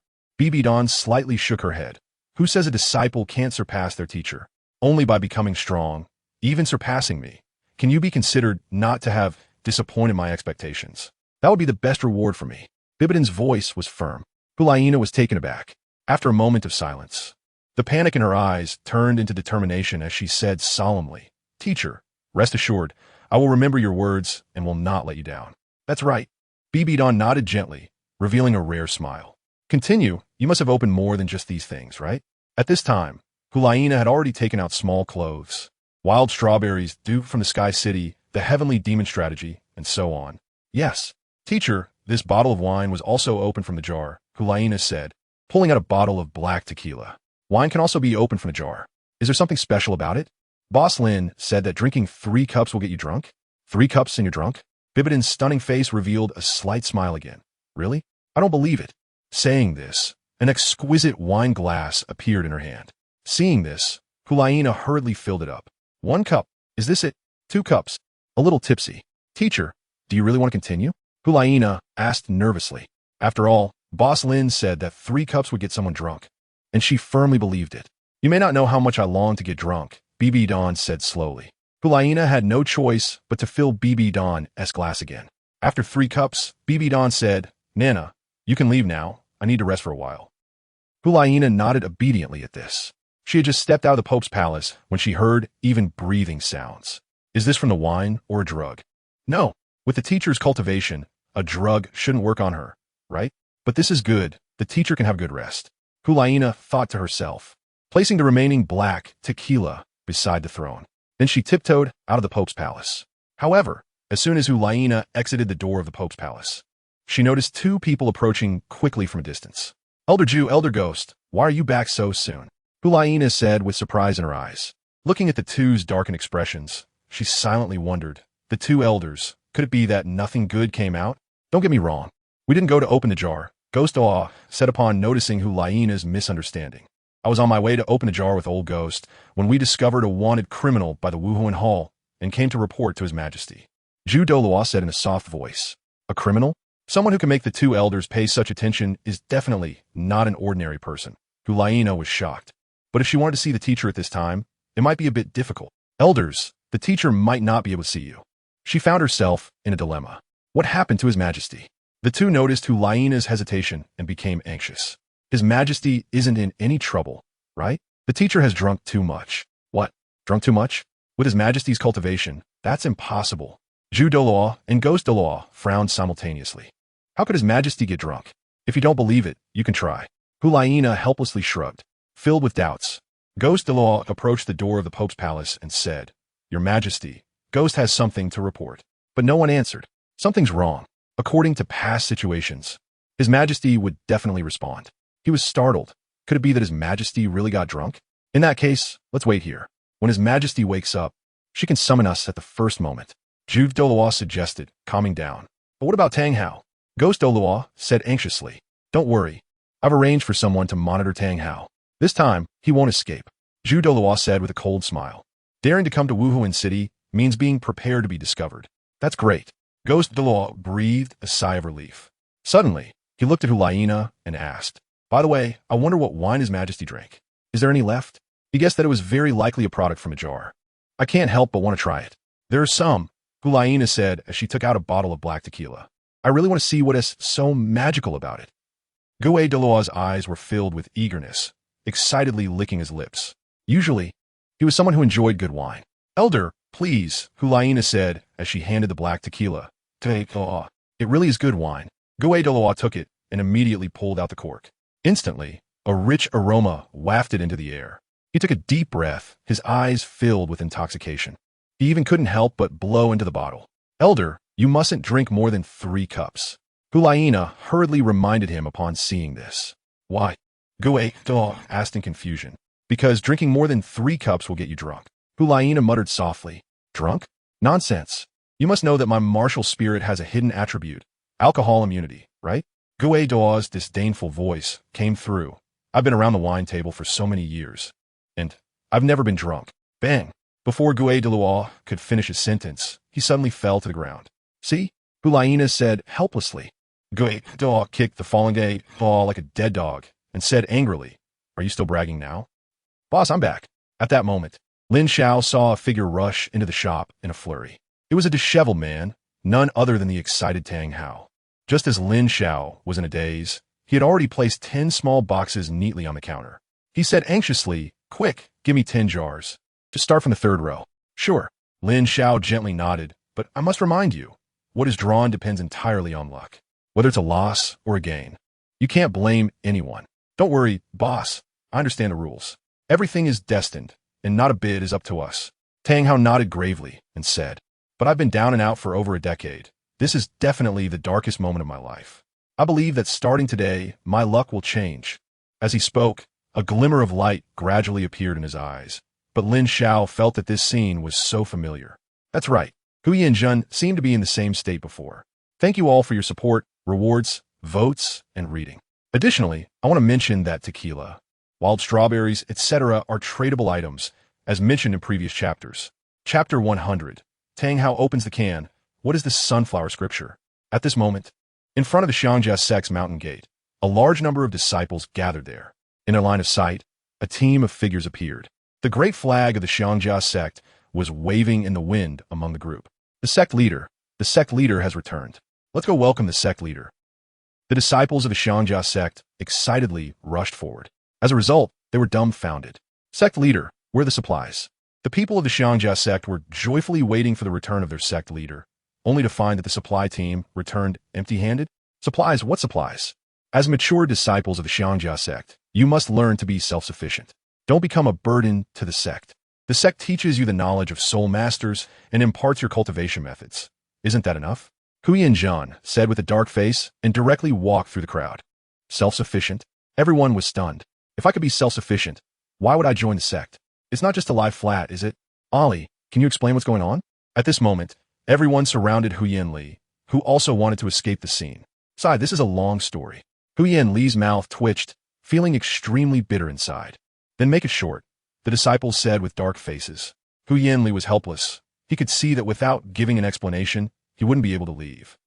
Don slightly shook her head. Who says a disciple can't surpass their teacher? Only by becoming strong, even surpassing me. Can you be considered not to have disappointed my expectations? That would be the best reward for me. Bibidon's voice was firm. Hulaina was taken aback. After a moment of silence, the panic in her eyes turned into determination as she said solemnly, Teacher, rest assured, I will remember your words and will not let you down. That's right. Don nodded gently, revealing a rare smile. Continue, you must have opened more than just these things, right? At this time, Hulaina had already taken out small clothes, wild strawberries, dew from the Sky City, the heavenly demon strategy, and so on. Yes, teacher, this bottle of wine was also opened from the jar, Hulaina said, pulling out a bottle of black tequila. Wine can also be opened from a jar. Is there something special about it? Boss Lin said that drinking 3 cups will get you drunk. 3 cups and you're drunk? Bibidon's stunning face revealed a slight smile again. Really? I don't believe it. Saying this, an exquisite wine glass appeared in her hand. Seeing this, Hulaina hurriedly filled it up. 1 cup. Is this it? 2 cups. A little tipsy. Teacher, do you really want to continue? Hulaina asked nervously. After all, Boss Lin said that 3 cups would get someone drunk, and she firmly believed it. You may not know how much I long to get drunk, Don said slowly. Hulaina had no choice but to fill Don's glass again. After 3 cups, Don said, Nana, you can leave now. I need to rest for a while. Hulaina nodded obediently at this. She had just stepped out of the Pope's palace when she heard even breathing sounds. Is this from the wine or a drug? No. With the teacher's cultivation, a drug shouldn't work on her, right? But this is good. The teacher can have good rest. Hulaina thought to herself, placing the remaining black tequila beside the throne. Then she tiptoed out of the Pope's palace. However, as soon as Hulaina exited the door of the Pope's palace, she noticed 2 people approaching quickly from a distance. Elder Jew, Elder Ghost, why are you back so soon? Hulaina said with surprise in her eyes. Looking at the 2's darkened expressions, she silently wondered, the 2 elders, could it be that nothing good came out? Don't get me wrong. We didn't go to open the jar, Ghost said upon noticing Hulaina's misunderstanding. I was on my way to open the jar with Old Ghost when we discovered a wanted criminal by the Wuhuan Hall and came to report to His Majesty. Zhu Douluo said in a soft voice, a criminal? Someone who can make the 2 elders pay such attention is definitely not an ordinary person. Hulaina was shocked. But if she wanted to see the teacher at this time, it might be a bit difficult. Elders, the teacher might not be able to see you. She found herself in a dilemma. What happened to His Majesty? The 2 noticed Hulaina's hesitation and became anxious. His Majesty isn't in any trouble, right? The teacher has drunk too much. What? Drunk too much? With His Majesty's cultivation, that's impossible. Zhu Douluo and Ghost Douluo frowned simultaneously. How could His Majesty get drunk? If you don't believe it, you can try. Hulaina helplessly shrugged. Filled with doubts, Ghost Douluo approached the door of the Pope's palace and said, Your Majesty, Ghost has something to report. But no one answered. Something's wrong. According to past situations, His Majesty would definitely respond. He was startled. Could it be that His Majesty really got drunk? In that case, let's wait here. When His Majesty wakes up, she can summon us at the first moment. Zhu Douluo suggested, calming down. But what about Tang Hao? Ghost Douluo said anxiously. Don't worry. I've arranged for someone to monitor Tang Hao. This time, he won't escape. Zhu Douluo said with a cold smile. Daring to come to Wuhuan City means being prepared to be discovered. That's great. Ghost Douluo breathed a sigh of relief. Suddenly, he looked at Hulaina and asked, By the way, I wonder what wine His Majesty drank. Is there any left? He guessed that it was very likely a product from a jar. I can't help but want to try it. There are some, Hulaina said as she took out a bottle of black tequila. I really want to see what is so magical about it. Gouet Douluo's eyes were filled with eagerness, excitedly licking his lips. Usually, he was someone who enjoyed good wine. Elder, please, Hulaina said as she handed the black tequila. Take, it really is good wine. Gouet Douluo took it and immediately pulled out the cork. Instantly, a rich aroma wafted into the air. He took a deep breath, his eyes filled with intoxication. He even couldn't help but blow into the bottle. Elder, you mustn't drink more than 3 cups. Hulaina hurriedly reminded him upon seeing this. Why? Gui asked in confusion. Because drinking more than 3 cups will get you drunk. Hulaina muttered softly. Drunk? Nonsense. You must know that my martial spirit has a hidden attribute. Alcohol immunity, right? Guido's disdainful voice came through. I've been around the wine table for so many years. And I've never been drunk. Bang! Before Douluo could finish his sentence, he suddenly fell to the ground. See? Hulaina said helplessly. Guido kicked the fallen ball like a dead dog and said angrily, Are you still bragging now? Boss, I'm back. At that moment, Lin Xiao saw a figure rush into the shop in a flurry. It was a disheveled man, none other than the excited Tang Hao. Just as Lin Xiao was in a daze, he had already placed 10 small boxes neatly on the counter. He said anxiously, Quick, give me 10 jars. Just start from the 3rd row. Sure. Lin Xiao gently nodded, but I must remind you, what is drawn depends entirely on luck, whether it's a loss or a gain. You can't blame anyone. Don't worry, boss. I understand the rules. Everything is destined, and not a bid is up to us. Tang Hao nodded gravely and said, But I've been down and out for over a decade. This is definitely the darkest moment of my life. I believe that starting today, my luck will change. As he spoke, a glimmer of light gradually appeared in his eyes. But Lin Xiao felt that this scene was so familiar. That's right. Hui and Jun seemed to be in the same state before. Thank you all for your support, rewards, votes, and reading. Additionally, I want to mention that tequila, wild strawberries, etc. are tradable items, as mentioned in previous chapters. Chapter 100. Tang Hao opens the can. What is this sunflower scripture? At this moment, in front of the Xiangjia sect's mountain gate, a large number of disciples gathered there. In their line of sight, a team of figures appeared. The great flag of the Xiangjia sect was waving in the wind among the group. The sect leader has returned. Let's go welcome the sect leader. The disciples of the Xiangjia sect excitedly rushed forward. As a result, they were dumbfounded. Sect leader, where are the supplies? The people of the Xiangjia sect were joyfully waiting for the return of their sect leader, only to find that the supply team returned empty-handed. Supplies? What supplies? As mature disciples of the Xiangjia sect, you must learn to be self-sufficient. Don't become a burden to the sect. The sect teaches you the knowledge of soul masters and imparts your cultivation methods. Isn't that enough? Huyan Zhan said with a dark face and directly walked through the crowd. Self-sufficient? Everyone was stunned. If I could be self-sufficient, why would I join the sect? It's not just to lie flat, is it? Ali, can you explain what's going on? At this moment, everyone surrounded Huyan Li, who also wanted to escape the scene. Besides, this is a long story. Huyan Li's mouth twitched, feeling extremely bitter inside. Then make it short, the disciples said with dark faces. Huyan Li was helpless. He could see that without giving an explanation, he wouldn't be able to leave.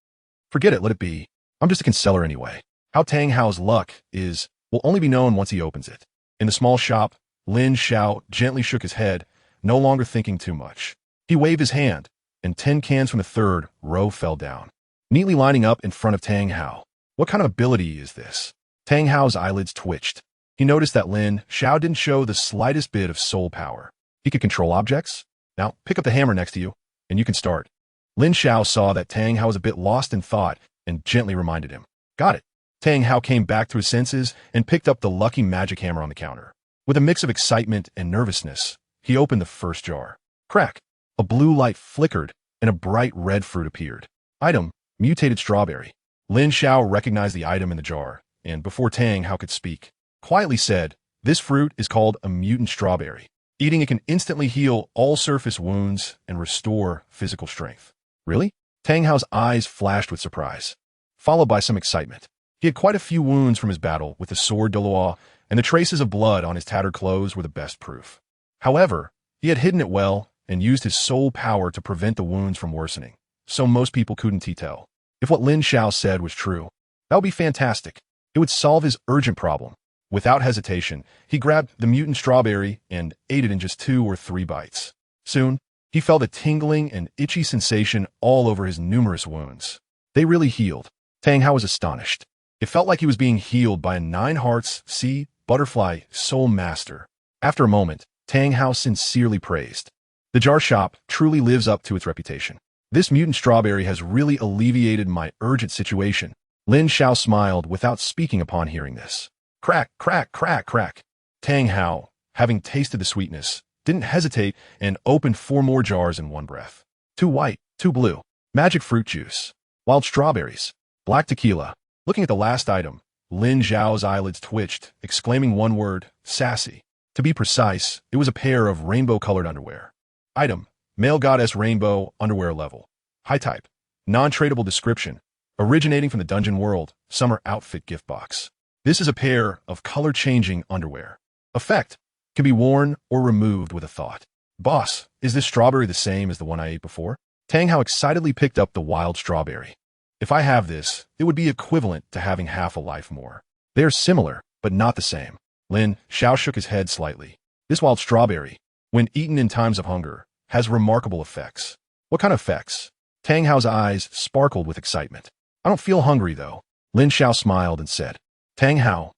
Forget it, let it be. I'm just a concealer anyway. How Tang Hao's luck is will only be known once he opens it. In the small shop, Lin Xiao gently shook his head, no longer thinking too much. He waved his hand, and 10 cans from the 3rd row fell down, neatly lining up in front of Tang Hao. What kind of ability is this? Tang Hao's eyelids twitched. He noticed that Lin Xiao didn't show the slightest bit of soul power. He could control objects? Now, pick up the hammer next to you, and you can start. Lin Xiao saw that Tang Hao was a bit lost in thought and gently reminded him. Got it. Tang Hao came back to his senses and picked up the lucky magic hammer on the counter. With a mix of excitement and nervousness, he opened the first jar. Crack! A blue light flickered and a bright red fruit appeared. Item, mutated strawberry. Lin Xiao recognized the item in the jar, and before Tang Hao could speak, quietly said, This fruit is called a mutant strawberry. Eating it can instantly heal all surface wounds and restore physical strength. Really? Tang Hao's eyes flashed with surprise, followed by some excitement. He had quite a few wounds from his battle with the sword Douluo, and the traces of blood on his tattered clothes were the best proof. However, he had hidden it well and used his soul power to prevent the wounds from worsening, so most people couldn't tell. If what Lin Xiao said was true, that would be fantastic. It would solve his urgent problem. Without hesitation, he grabbed the mutant strawberry and ate it in just 2 or 3 bites. Soon, he felt a tingling and itchy sensation all over his numerous wounds. They really healed. Tang Hao was astonished. It felt like he was being healed by a 9 hearts, sea, butterfly, soul master. After a moment, Tang Hao sincerely praised. The jar shop truly lives up to its reputation. This mutant strawberry has really alleviated my urgent situation. Lin Xiao smiled without speaking upon hearing this. Crack, crack, crack, crack. Tang Hao, having tasted the sweetness, didn't hesitate and opened 4 more jars in one breath. 2 white, 2 blue. Magic fruit juice. Wild strawberries. Black tequila. Looking at the last item, Lin Xiao's eyelids twitched, exclaiming one word, sassy. To be precise, it was a pair of rainbow-colored underwear. Item: Male Goddess Rainbow Underwear Level. High type. Non-tradable description. Originating from the Dungeon World, Summer Outfit Gift Box. This is a pair of color-changing underwear. Effect: can be worn or removed with a thought. Boss, is this strawberry the same as the one I ate before? Tang Hao excitedly picked up the wild strawberry. If I have this, it would be equivalent to having half a life more. They are similar, but not the same. Lin Xiao shook his head slightly. This wild strawberry, when eaten in times of hunger, has remarkable effects. What kind of effects? Tang Hao's eyes sparkled with excitement. I don't feel hungry, though. Lin Xiao smiled and said, Tang Hao.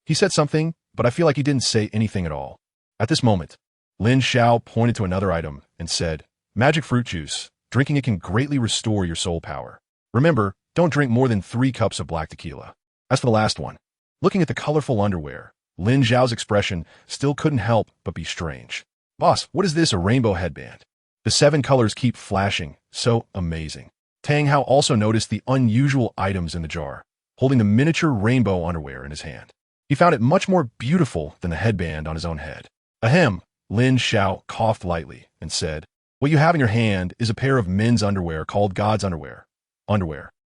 He said something, but I feel like he didn't say anything at all. At this moment, Lin Xiao pointed to another item and said, Magic fruit juice. Drinking it can greatly restore your soul power. Remember, don't drink more than 3 cups of black tequila. As for the last one, looking at the colorful underwear, Lin Xiao's expression still couldn't help but be strange. Boss, what is this, a rainbow headband? The 7 colors keep flashing, so amazing. Tang Hao also noticed the unusual items in the jar, holding the miniature rainbow underwear in his hand. He found it much more beautiful than the headband on his own head. Ahem, Lin Xiao coughed lightly and said, What you have in your hand is a pair of men's underwear called God's underwear.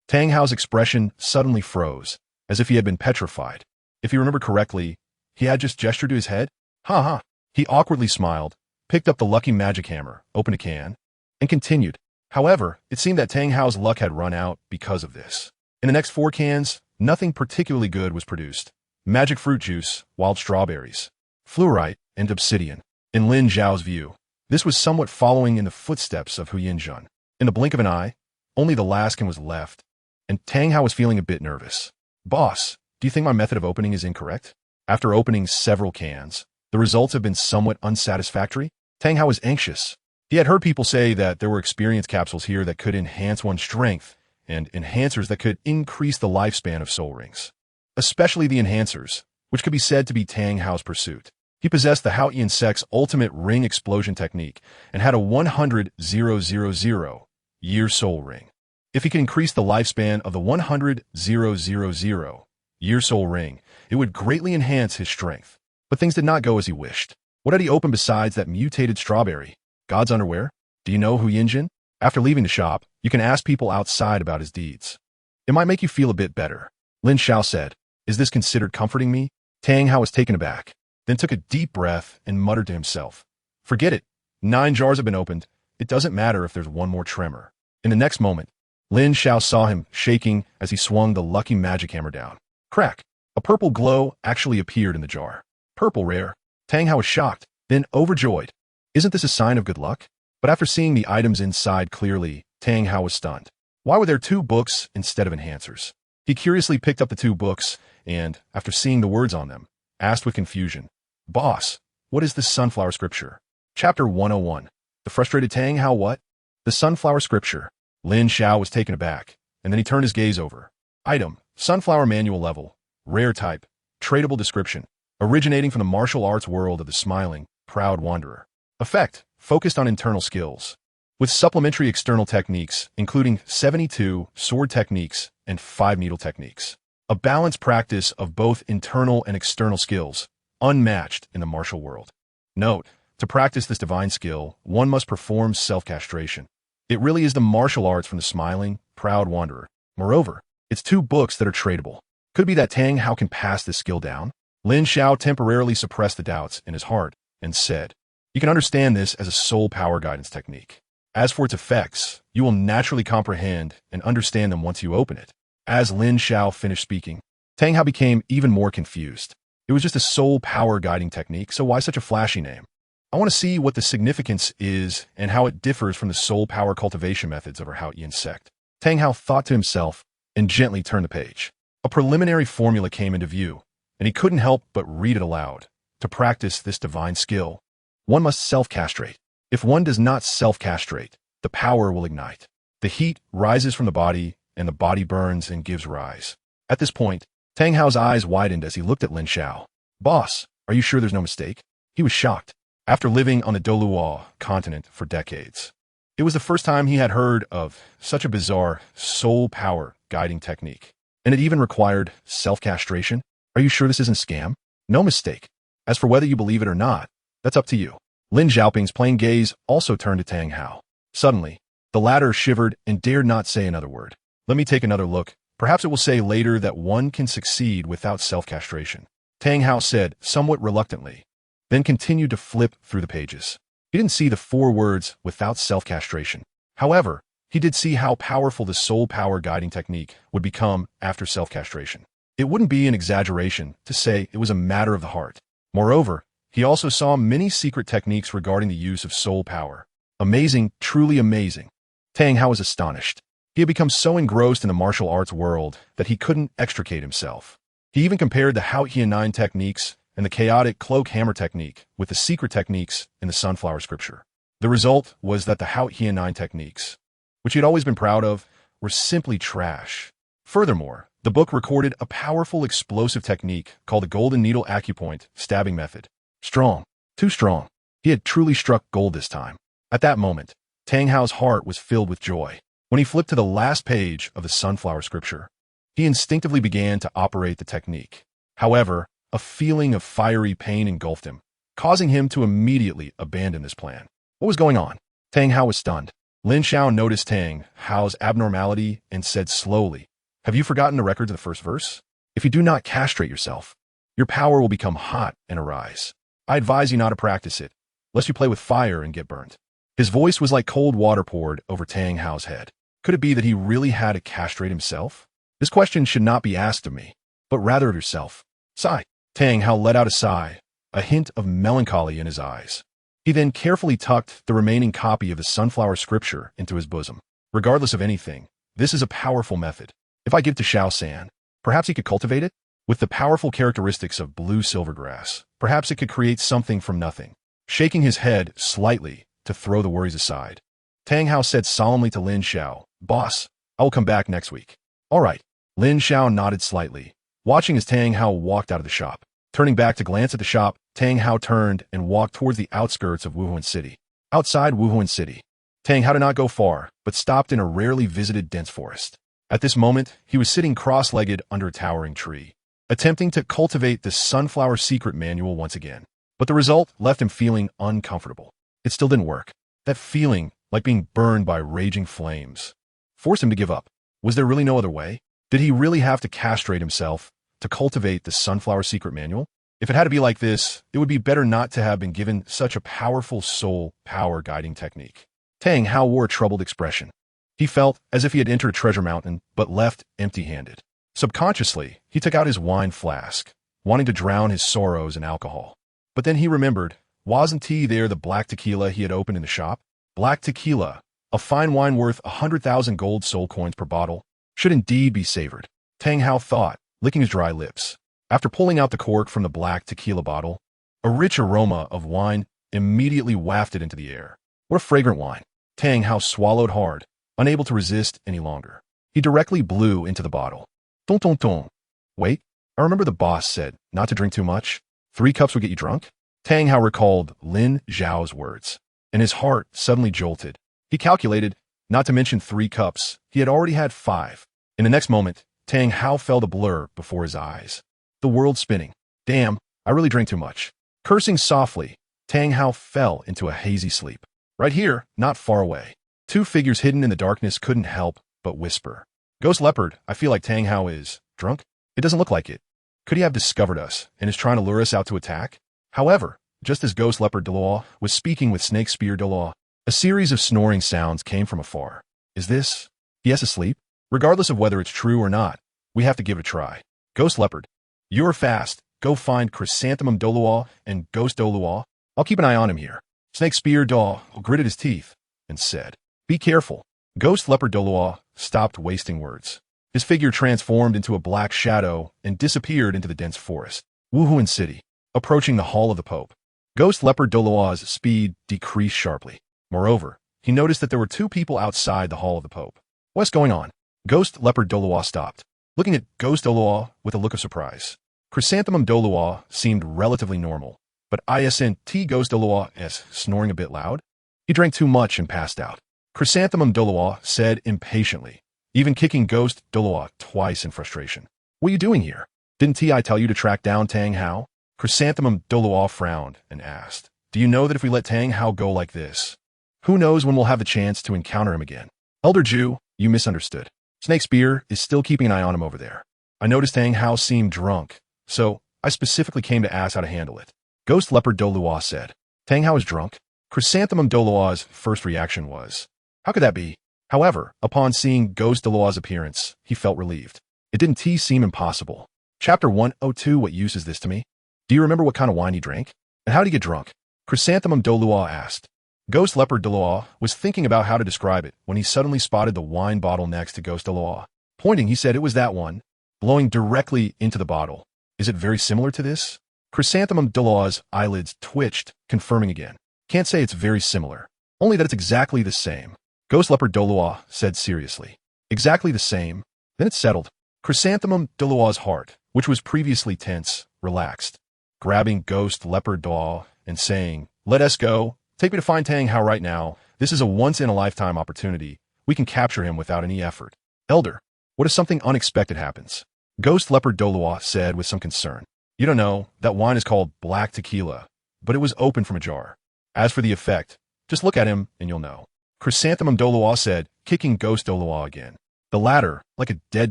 Tang Hao's expression suddenly froze, as if he had been petrified. If he remembered correctly, he had just gestured to his head? Ha ha. He awkwardly smiled, picked up the lucky magic hammer, opened a can, and continued. However, it seemed that Tang Hao's luck had run out because of this. In the next 4 cans, nothing particularly good was produced. Magic fruit juice, wild strawberries, fluorite, and obsidian. In Lin Xiao's view, this was somewhat following in the footsteps of Hu Yinjun. In the blink of an eye, only the last can was left, and Tang Hao was feeling a bit nervous. Boss, do you think my method of opening is incorrect? After opening several cans, the results have been somewhat unsatisfactory. Tang Hao was anxious. He had heard people say that there were experience capsules here that could enhance one's strength, and enhancers that could increase the lifespan of soul rings. Especially the enhancers, which could be said to be Tang Hao's pursuit. He possessed the Haotian sect's ultimate ring explosion technique and had a 100,000 year soul ring. If he could increase the lifespan of the 100,000 year soul ring, it would greatly enhance his strength. But things did not go as he wished. What had he opened besides that mutated strawberry? God's underwear? Do you know Hu Yinjin? After leaving the shop, you can ask people outside about his deeds. It might make you feel a bit better. Lin Xiao said, Is this considered comforting me? Tang Hao was taken aback, then took a deep breath and muttered to himself. Forget it. 9 jars have been opened. It doesn't matter if there's one more tremor. In the next moment, Lin Xiao saw him shaking as he swung the lucky magic hammer down. Crack! A purple glow actually appeared in the jar. Purple rare. Tang Hao was shocked, then overjoyed. Isn't this a sign of good luck? But after seeing the items inside clearly, Tang Hao was stunned. Why were there 2 books instead of enhancers? He curiously picked up the 2 books and, after seeing the words on them, asked with confusion, Boss, what is this sunflower scripture? Chapter 101. The frustrated Tang Hao what? The sunflower scripture. Lin Xiao was taken aback, and then he turned his gaze over. Item: Sunflower manual level. Rare type. Tradable description. Originating from the martial arts world of the smiling, proud wanderer. Effect: focused on internal skills. With supplementary external techniques, including 72 sword techniques and 5 needle techniques. A balanced practice of both internal and external skills, unmatched in the martial world. Note: to practice this divine skill, one must perform self-castration. It really is the martial arts from the smiling, proud wanderer. Moreover, it's 2 books that are tradable. Could it be that Tang Hao can pass this skill down? Lin Xiao temporarily suppressed the doubts in his heart and said, You can understand this as a soul power guidance technique. As for its effects, you will naturally comprehend and understand them once you open it. As Lin Xiao finished speaking, Tang Hao became even more confused. It was just a soul power guiding technique, so why such a flashy name? I want to see what the significance is and how it differs from the soul power cultivation methods of our Haotian sect. Tang Hao thought to himself and gently turned the page. A preliminary formula came into view, and he couldn't help but read it aloud. To practice this divine skill, one must self-castrate. If one does not self-castrate, the power will ignite. The heat rises from the body, and the body burns and gives rise. At this point, Tang Hao's eyes widened as he looked at Lin Xiao. Boss, are you sure there's no mistake? He was shocked. After living on the Douluo Continent for decades, it was the first time he had heard of such a bizarre soul power guiding technique. And it even required self-castration? Are you sure this isn't scam? No mistake. As for whether you believe it or not, that's up to you. Lin Xiaoping's plain gaze also turned to Tang Hao. Suddenly, the latter shivered and dared not say another word. Let me take another look. Perhaps it will say later that one can succeed without self-castration. Tang Hao said, somewhat reluctantly, then continued to flip through the pages. He didn't see the 4 words without self-castration. However, he did see how powerful the soul power guiding technique would become after self-castration. It wouldn't be an exaggeration to say it was a matter of the heart. Moreover, he also saw many secret techniques regarding the use of soul power. Amazing, truly amazing. Tang Hao was astonished. He had become so engrossed in the martial arts world that he couldn't extricate himself. He even compared the Hao Hian 9 techniques and the chaotic cloak hammer technique with the secret techniques in the sunflower scripture. The result was that the Hao Hian 9 techniques, which he had always been proud of, were simply trash. Furthermore, the book recorded a powerful explosive technique called the golden needle acupoint stabbing method. Strong. Too strong. He had truly struck gold this time. At that moment, Tang Hao's heart was filled with joy. When he flipped to the last page of the sunflower scripture, he instinctively began to operate the technique. However, a feeling of fiery pain engulfed him, causing him to immediately abandon this plan. What was going on? Tang Hao was stunned. Lin Xiao noticed Tang Hao's abnormality and said slowly, have you forgotten the records of the first verse? If you do not castrate yourself, your power will become hot and arise. I advise you not to practice it, lest you play with fire and get burnt. His voice was like cold water poured over Tang Hao's head. Could it be that he really had to castrate himself? This question should not be asked of me, but rather of yourself. Sigh. Tang Hao let out a sigh, a hint of melancholy in his eyes. He then carefully tucked the remaining copy of the sunflower scripture into his bosom. Regardless of anything, this is a powerful method. If I give to Xiao San, perhaps he could cultivate it? With the powerful characteristics of blue silvergrass, perhaps it could create something from nothing. Shaking his head slightly to throw the worries aside, Tang Hao said solemnly to Lin Xiao, Boss, I will come back next week. All right. Lin Xiao nodded slightly, watching as Tang Hao walked out of the shop. Turning back to glance at the shop, Tang Hao turned and walked towards the outskirts of Wuhuan City. Outside Wuhuan City, Tang Hao did not go far, but stopped in a rarely visited dense forest. At this moment, he was sitting cross-legged under a towering tree, attempting to cultivate the sunflower secret manual once again. But the result left him feeling uncomfortable. It still didn't work. That feeling, like being burned by raging flames, forced him to give up. Was there really no other way? Did he really have to castrate himself to cultivate the sunflower secret manual? If it had to be like this, it would be better not to have been given such a powerful soul power guiding technique. Tang Hao wore a troubled expression. He felt as if he had entered a treasure mountain, but left empty-handed. Subconsciously, he took out his wine flask, wanting to drown his sorrows in alcohol. But then he remembered, wasn't there the black tequila he had opened in the shop? Black tequila, a fine wine worth 100,000 gold soul coins per bottle, should indeed be savored. Tang Hao thought, licking his dry lips. After pulling out the cork from the black tequila bottle, a rich aroma of wine immediately wafted into the air. What a fragrant wine. Tang Hao swallowed hard, unable to resist any longer. He directly blew into the bottle. Tong tong tong. Wait, I remember the boss said not to drink too much. 3 cups would get you drunk? Tang Hao recalled Lin Xiao's words, and his heart suddenly jolted. He calculated, not to mention 3 cups, he had already had 5. In the next moment, Tang Hao felt a blur before his eyes. The world spinning. Damn, I really drank too much. Cursing softly, Tang Hao fell into a hazy sleep. Right here, not far away. 2 figures hidden in the darkness couldn't help but whisper. Ghost Leopard, I feel like Tang Hao is drunk. It doesn't look like it. Could he have discovered us and is trying to lure us out to attack? However, just as Ghost Leopard Douluo was speaking with Snake Spear Douluo, a series of snoring sounds came from afar. Is this? Yes, asleep? Regardless of whether it's true or not, we have to give it a try. Ghost Leopard, you're fast. Go find Chrysanthemum Douluo and Ghost Douluo. I'll keep an eye on him here. Snake Spear Douluo gritted his teeth and said, Be careful. Ghost Leopard Douluo stopped wasting words. His figure transformed into a black shadow and disappeared into the dense forest. Wuhuan City, approaching the Hall of the Pope. Ghost Leopard Douluo's speed decreased sharply. Moreover, he noticed that there were 2 people outside the Hall of the Pope. What's going on? Ghost Leopard Douluo stopped, looking at Ghost Douluo with a look of surprise. Chrysanthemum Douluo seemed relatively normal, but ISNT Ghost Douluo is snoring a bit loud. He drank too much and passed out. Chrysanthemum Douluo said impatiently, even kicking Ghost Douluo twice in frustration. What are you doing here? Didn't Ti tell you to track down Tang Hao? Chrysanthemum Douluo frowned and asked, do you know that if we let Tang Hao go like this, who knows when we'll have the chance to encounter him again? Elder Jew, you misunderstood. Snake Spear is still keeping an eye on him over there. I noticed Tang Hao seemed drunk, so I specifically came to ask how to handle it. Ghost Leopard Douluo said. Tang Hao is drunk? Chrysanthemum Douluo's first reaction was, how could that be? However, upon seeing Ghost Douluo's appearance, he felt relieved. It didn't seem impossible. Chapter 102. What use is this to me? Do you remember what kind of wine he drank? And how did he get drunk? Chrysanthemum Douluo asked. Ghost Leopard Douluo was thinking about how to describe it when he suddenly spotted the wine bottle next to Ghost Douluo. Pointing, he said it was that one, blowing directly into the bottle. Is it very similar to this? Chrysanthemum Douluo's eyelids twitched, confirming again. Can't say it's very similar. Only that it's exactly the same. Ghost Leopard Douluo said seriously. Exactly the same? Then it's settled. Chrysanthemum Douluo's heart, which was previously tense, relaxed. Grabbing Ghost Leopard Douluo and saying, let us go. Take me to find Tang Hao right now. This is a once-in-a-lifetime opportunity. We can capture him without any effort. Elder, what if something unexpected happens? Ghost Leopard Douluo said with some concern. You don't know, that wine is called black tequila, but it was opened from a jar. As for the effect, just look at him and you'll know. Chrysanthemum Douluo said, kicking Ghost Douluo again. The latter, like a dead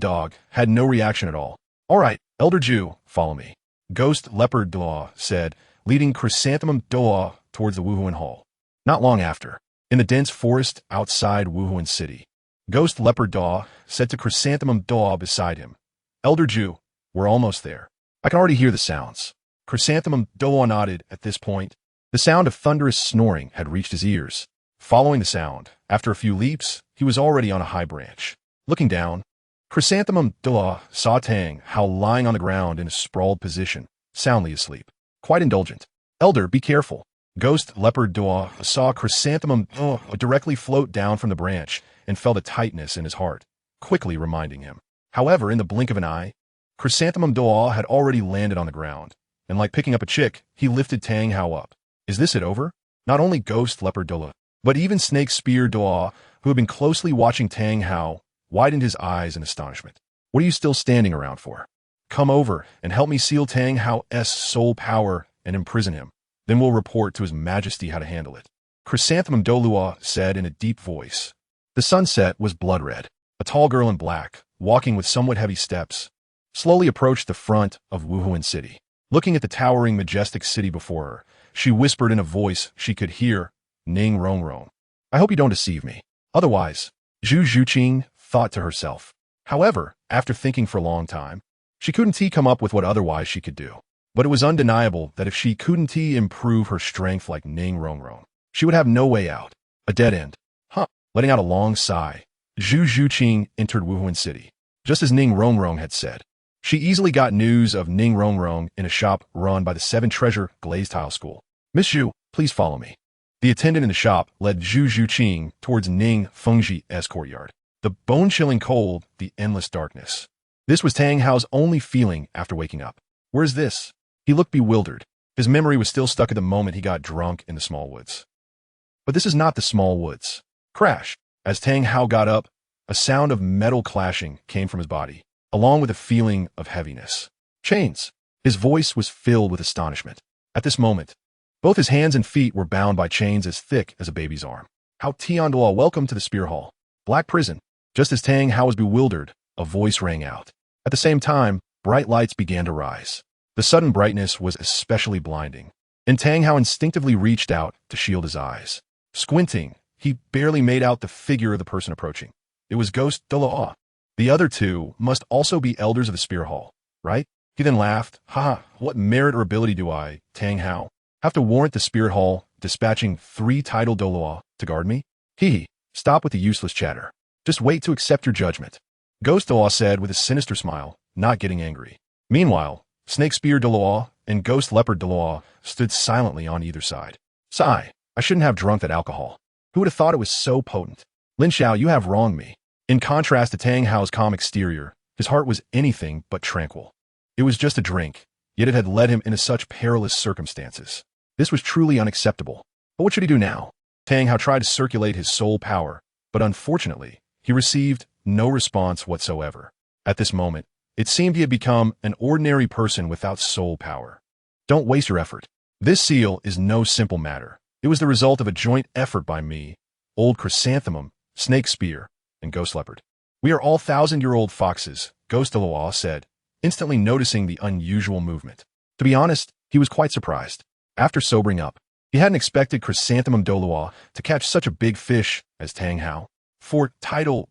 dog, had no reaction at all. All right, Elder Jew, follow me. Ghost Leopard Douluo said, leading Chrysanthemum Douluo towards the Wuhuan Hall. Not long after, in the dense forest outside Wuhuan City, Ghost Leopard Douluo said to Chrysanthemum Douluo beside him, Elder Jew, we're almost there. I can already hear the sounds. Chrysanthemum Douluo nodded at this point. The sound of thunderous snoring had reached his ears. Following the sound, after a few leaps, he was already on a high branch. Looking down, Chrysanthemum Douluo saw Tang Hao lying on the ground in a sprawled position, soundly asleep. Quite indulgent. Elder, be careful. Ghost Leopard Douluo saw Chrysanthemum Douluo directly float down from the branch and felt a tightness in his heart, quickly reminding him. However, in the blink of an eye, Chrysanthemum Douluo had already landed on the ground, and like picking up a chick, he lifted Tang Hao up. Is this it over? Not only Ghost Leopard Douluo, but even Snake Spear Douluo, who had been closely watching Tang Hao, widened his eyes in astonishment. What are you still standing around for? Come over and help me seal Tang Hao's soul power and imprison him. Then we'll report to His Majesty how to handle it. Chrysanthemum Douluo said in a deep voice. The sunset was blood red. A tall girl in black, walking with somewhat heavy steps, slowly approached the front of Wuhuan City. Looking at the towering, majestic city before her, she whispered in a voice she could hear, Ning Rongrong. I hope you don't deceive me. Otherwise, Zhu Zhuqing thought to herself. However, after thinking for a long time, she couldn't come up with what otherwise she could do. But it was undeniable that if she couldn't improve her strength like Ning Rongrong, she would have no way out. A dead end. Letting out a long sigh, Zhu Zhuqing entered Wuhuan City. Just as Ning Rongrong had said, she easily got news of Ning Rongrong in a shop run by the 7 Treasure Glazed Tile School. Miss Zhu, please follow me. The attendant in the shop led Zhu Zhuqing towards Ning Fengji's courtyard. The bone-chilling cold, the endless darkness. This was Tang Hao's only feeling after waking up. Where's this? He looked bewildered. His memory was still stuck at the moment he got drunk in the small woods. But this is not the small woods. Crash. As Tang Hao got up, a sound of metal clashing came from his body, along with a feeling of heaviness. Chains. His voice was filled with astonishment. At this moment, both his hands and feet were bound by chains as thick as a baby's arm. Hao Tianduo, welcome to the Spear Hall. Black prison. Just as Tang Hao was bewildered, a voice rang out. At the same time, bright lights began to rise. The sudden brightness was especially blinding, and Tang Hao instinctively reached out to shield his eyes. Squinting, he barely made out the figure of the person approaching. It was Ghost Douluo. The other two must also be elders of the Spear Hall, right? He then laughed. What merit or ability do I, Tang Hao, have to warrant the Spear Hall dispatching 3 titled Douluo to guard me? Stop with the useless chatter. Just wait to accept your judgment. Ghost Douluo said with a sinister smile, not getting angry. Meanwhile, Snake Spear Douluo and Ghost Leopard Douluo stood silently on either side. Sigh, I shouldn't have drunk that alcohol. Who would have thought it was so potent? Lin Xiao, you have wronged me. In contrast to Tang Hao's calm exterior, his heart was anything but tranquil. It was just a drink, yet it had led him into such perilous circumstances. This was truly unacceptable. But what should he do now? Tang Hao tried to circulate his soul power, but unfortunately, he received no response whatsoever. At this moment, it seemed he had become an ordinary person without soul power. Don't waste your effort. This seal is no simple matter. It was the result of a joint effort by me, Old Chrysanthemum, Snake Spear, and Ghost Leopard. We are all 1,000-year-old foxes, Douluo said, instantly noticing the unusual movement. To be honest, he was quite surprised. After sobering up, he hadn't expected Chrysanthemum Douluo to catch such a big fish as Tang Hao. For title,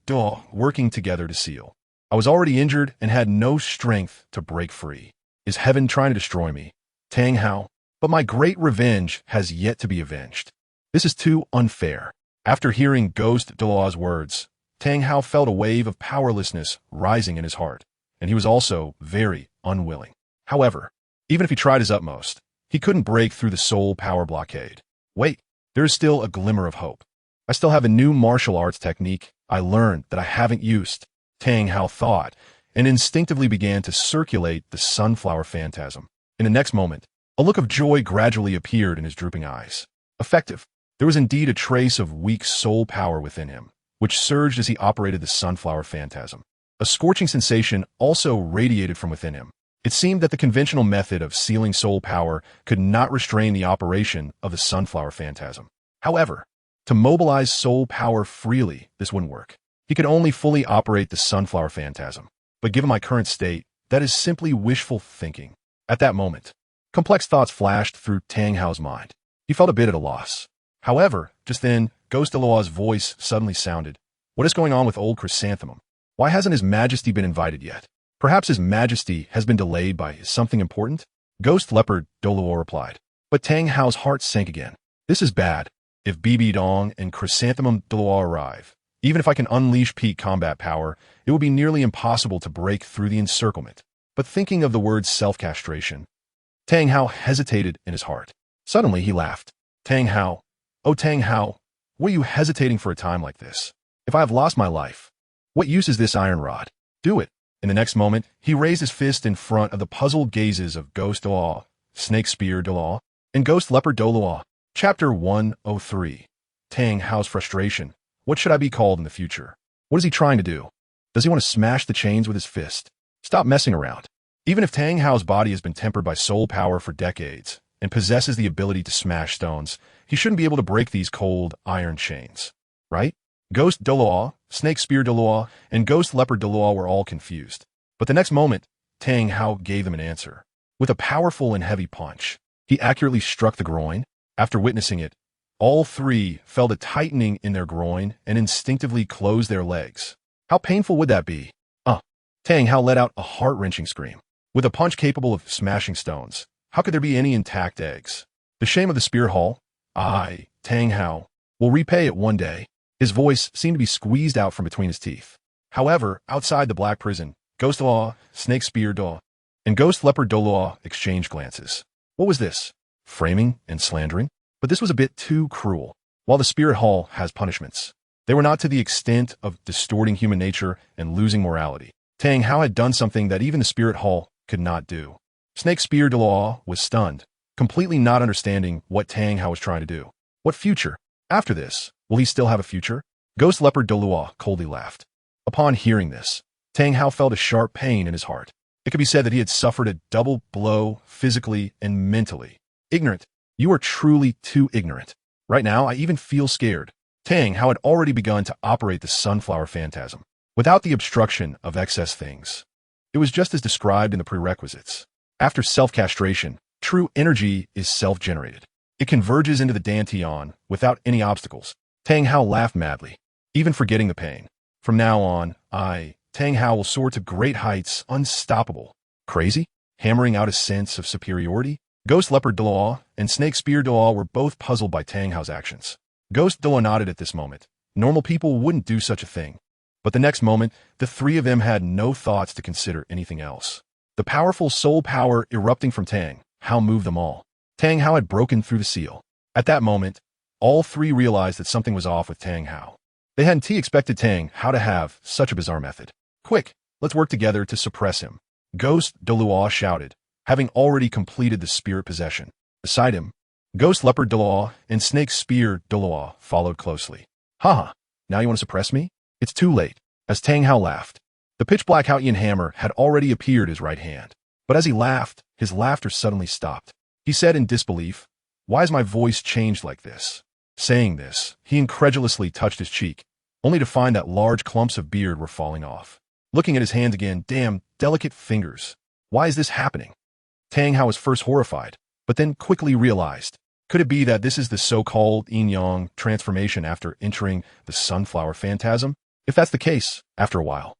working together to seal. I was already injured and had no strength to break free. Is heaven trying to destroy me? Tang Hao. But my great revenge has yet to be avenged. This is too unfair. After hearing Douluo's words, Tang Hao felt a wave of powerlessness rising in his heart, and he was also very unwilling. However, even if he tried his utmost, he couldn't break through the soul power blockade. Wait, there is still a glimmer of hope. I still have a new martial arts technique I learned that I haven't used, Tang Hao thought, and instinctively began to circulate the sunflower phantasm. In the next moment, a look of joy gradually appeared in his drooping eyes. Effective. There was indeed a trace of weak soul power within him, which surged as he operated the sunflower phantasm. A scorching sensation also radiated from within him. It seemed that the conventional method of sealing soul power could not restrain the operation of the sunflower phantasm. However, to mobilize soul power freely, this wouldn't work. He could only fully operate the sunflower phantasm. But given my current state, that is simply wishful thinking. At that moment, complex thoughts flashed through Tang Hao's mind. He felt a bit at a loss. However, just then, Douluo's voice suddenly sounded. What is going on with old Chrysanthemum? Why hasn't His Majesty been invited yet? Perhaps His Majesty has been delayed by something important? Ghost Leopard, Douluo replied. But Tang Hao's heart sank again. This is bad. If Bibi Dong and Chrysanthemum Douluo arrive, even if I can unleash peak combat power, it will be nearly impossible to break through the encirclement. But thinking of the word self-castration, Tang Hao hesitated in his heart. Suddenly he laughed. Tang Hao, oh Tang Hao, what are you hesitating for a time like this? If I have lost my life, what use is this iron rod? Do it. In the next moment, he raised his fist in front of the puzzled gazes of Ghost Douluo, Snake Spear Douluo, and Ghost Leopard Douluo. Chapter 103. Tang Hao's frustration. What should I be called in the future? What is he trying to do? Does he want to smash the chains with his fist? Stop messing around. Even if Tang Hao's body has been tempered by soul power for decades and possesses the ability to smash stones, he shouldn't be able to break these cold iron chains. Right? Ghost Douluo, Snake Spear Douluo, and Ghost Leopard Douluo were all confused. But the next moment, Tang Hao gave them an answer. With a powerful and heavy punch, he accurately struck the groin. After witnessing it, all three felt a tightening in their groin and instinctively closed their legs. How painful would that be? Tang Hao let out a heart-wrenching scream. With a punch capable of smashing stones, how could there be any intact eggs? The shame of the spear hall? I, Tang Hao, will repay it one day. His voice seemed to be squeezed out from between his teeth. However, outside the black prison, Ghost Douluo, Snake Spear Douluo, and Ghost Leopard Douluo exchanged glances. What was this? Framing and slandering? But this was a bit too cruel. While the spirit hall has punishments, they were not to the extent of distorting human nature and losing morality. Tang Hao had done something that even the spirit hall could not do. Snake Spear Douluo was stunned, completely not understanding what Tang Hao was trying to do. What future? After this, will he still have a future? Ghost Leopard Douluo coldly laughed. Upon hearing this, Tang Hao felt a sharp pain in his heart. It could be said that he had suffered a double blow physically and mentally. Ignorant. You are truly too ignorant. Right now, I even feel scared. Tang Hao had already begun to operate the sunflower phantasm, without the obstruction of excess things. It was just as described in the prerequisites. After self-castration, true energy is self-generated. It converges into the dantian without any obstacles. Tang Hao laughed madly, even forgetting the pain. From now on, Tang Hao, will soar to great heights, unstoppable. Crazy? Hammering out a sense of superiority? Ghost Leopard Douluo and Snake Spear Douluo were both puzzled by Tang Hao's actions. Ghost Douluo nodded at this moment. Normal people wouldn't do such a thing. But the next moment, the three of them had no thoughts to consider anything else. The powerful soul power erupting from Tang Hao moved them all. Tang Hao had broken through the seal. At that moment, all three realized that something was off with Tang Hao. They hadn't expected Tang Hao to have such a bizarre method. Quick, let's work together to suppress him. Ghost Douluo shouted, having already completed the spirit possession. Beside him, Ghost Leopard Douluo and Snake Spear Douluo followed closely. Haha, now you want to suppress me? It's too late. as Tang Hao laughed. The pitch-black Haotian hammer had already appeared his right hand. But as he laughed, his laughter suddenly stopped. He said in disbelief, "Why has my voice changed like this?" Saying this, he incredulously touched his cheek, only to find that large clumps of beard were falling off. Looking at his hands again, damn, delicate fingers. Why is this happening? Tang Hao was first horrified, but then quickly realized, could it be that this is the so-called yin-yang transformation after entering the sunflower phantasm? If that's the case, after a while.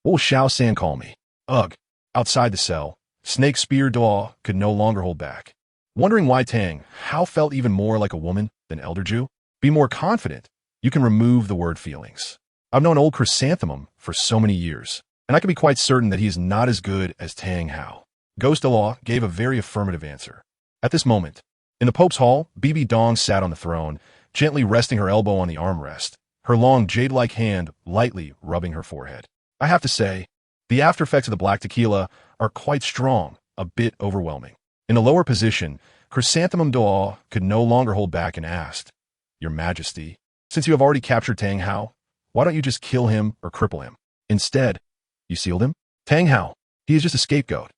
What will Xiao-san call me? Ugh. Outside the cell, Snake Spear Daw could no longer hold back. Wondering why Tang Hao felt even more like a woman than Elder Ju? Be more confident. You can remove the word feelings. I've known old Chrysanthemum for so many years, and I can be quite certain that he is not as good as Tang Hao. Ghost Law gave a very affirmative answer. At this moment, in the Pope's Hall, Bibi Dong sat on the throne, gently resting her elbow on the armrest, her long jade-like hand lightly rubbing her forehead. I have to say, the aftereffects of the black tequila are quite strong, a bit overwhelming. In a lower position, Chrysanthemum Daw could no longer hold back and asked, Your Majesty, since you have already captured Tang Hao, why don't you just kill him or cripple him? Instead, you sealed him? Tang Hao, he is just a scapegoat.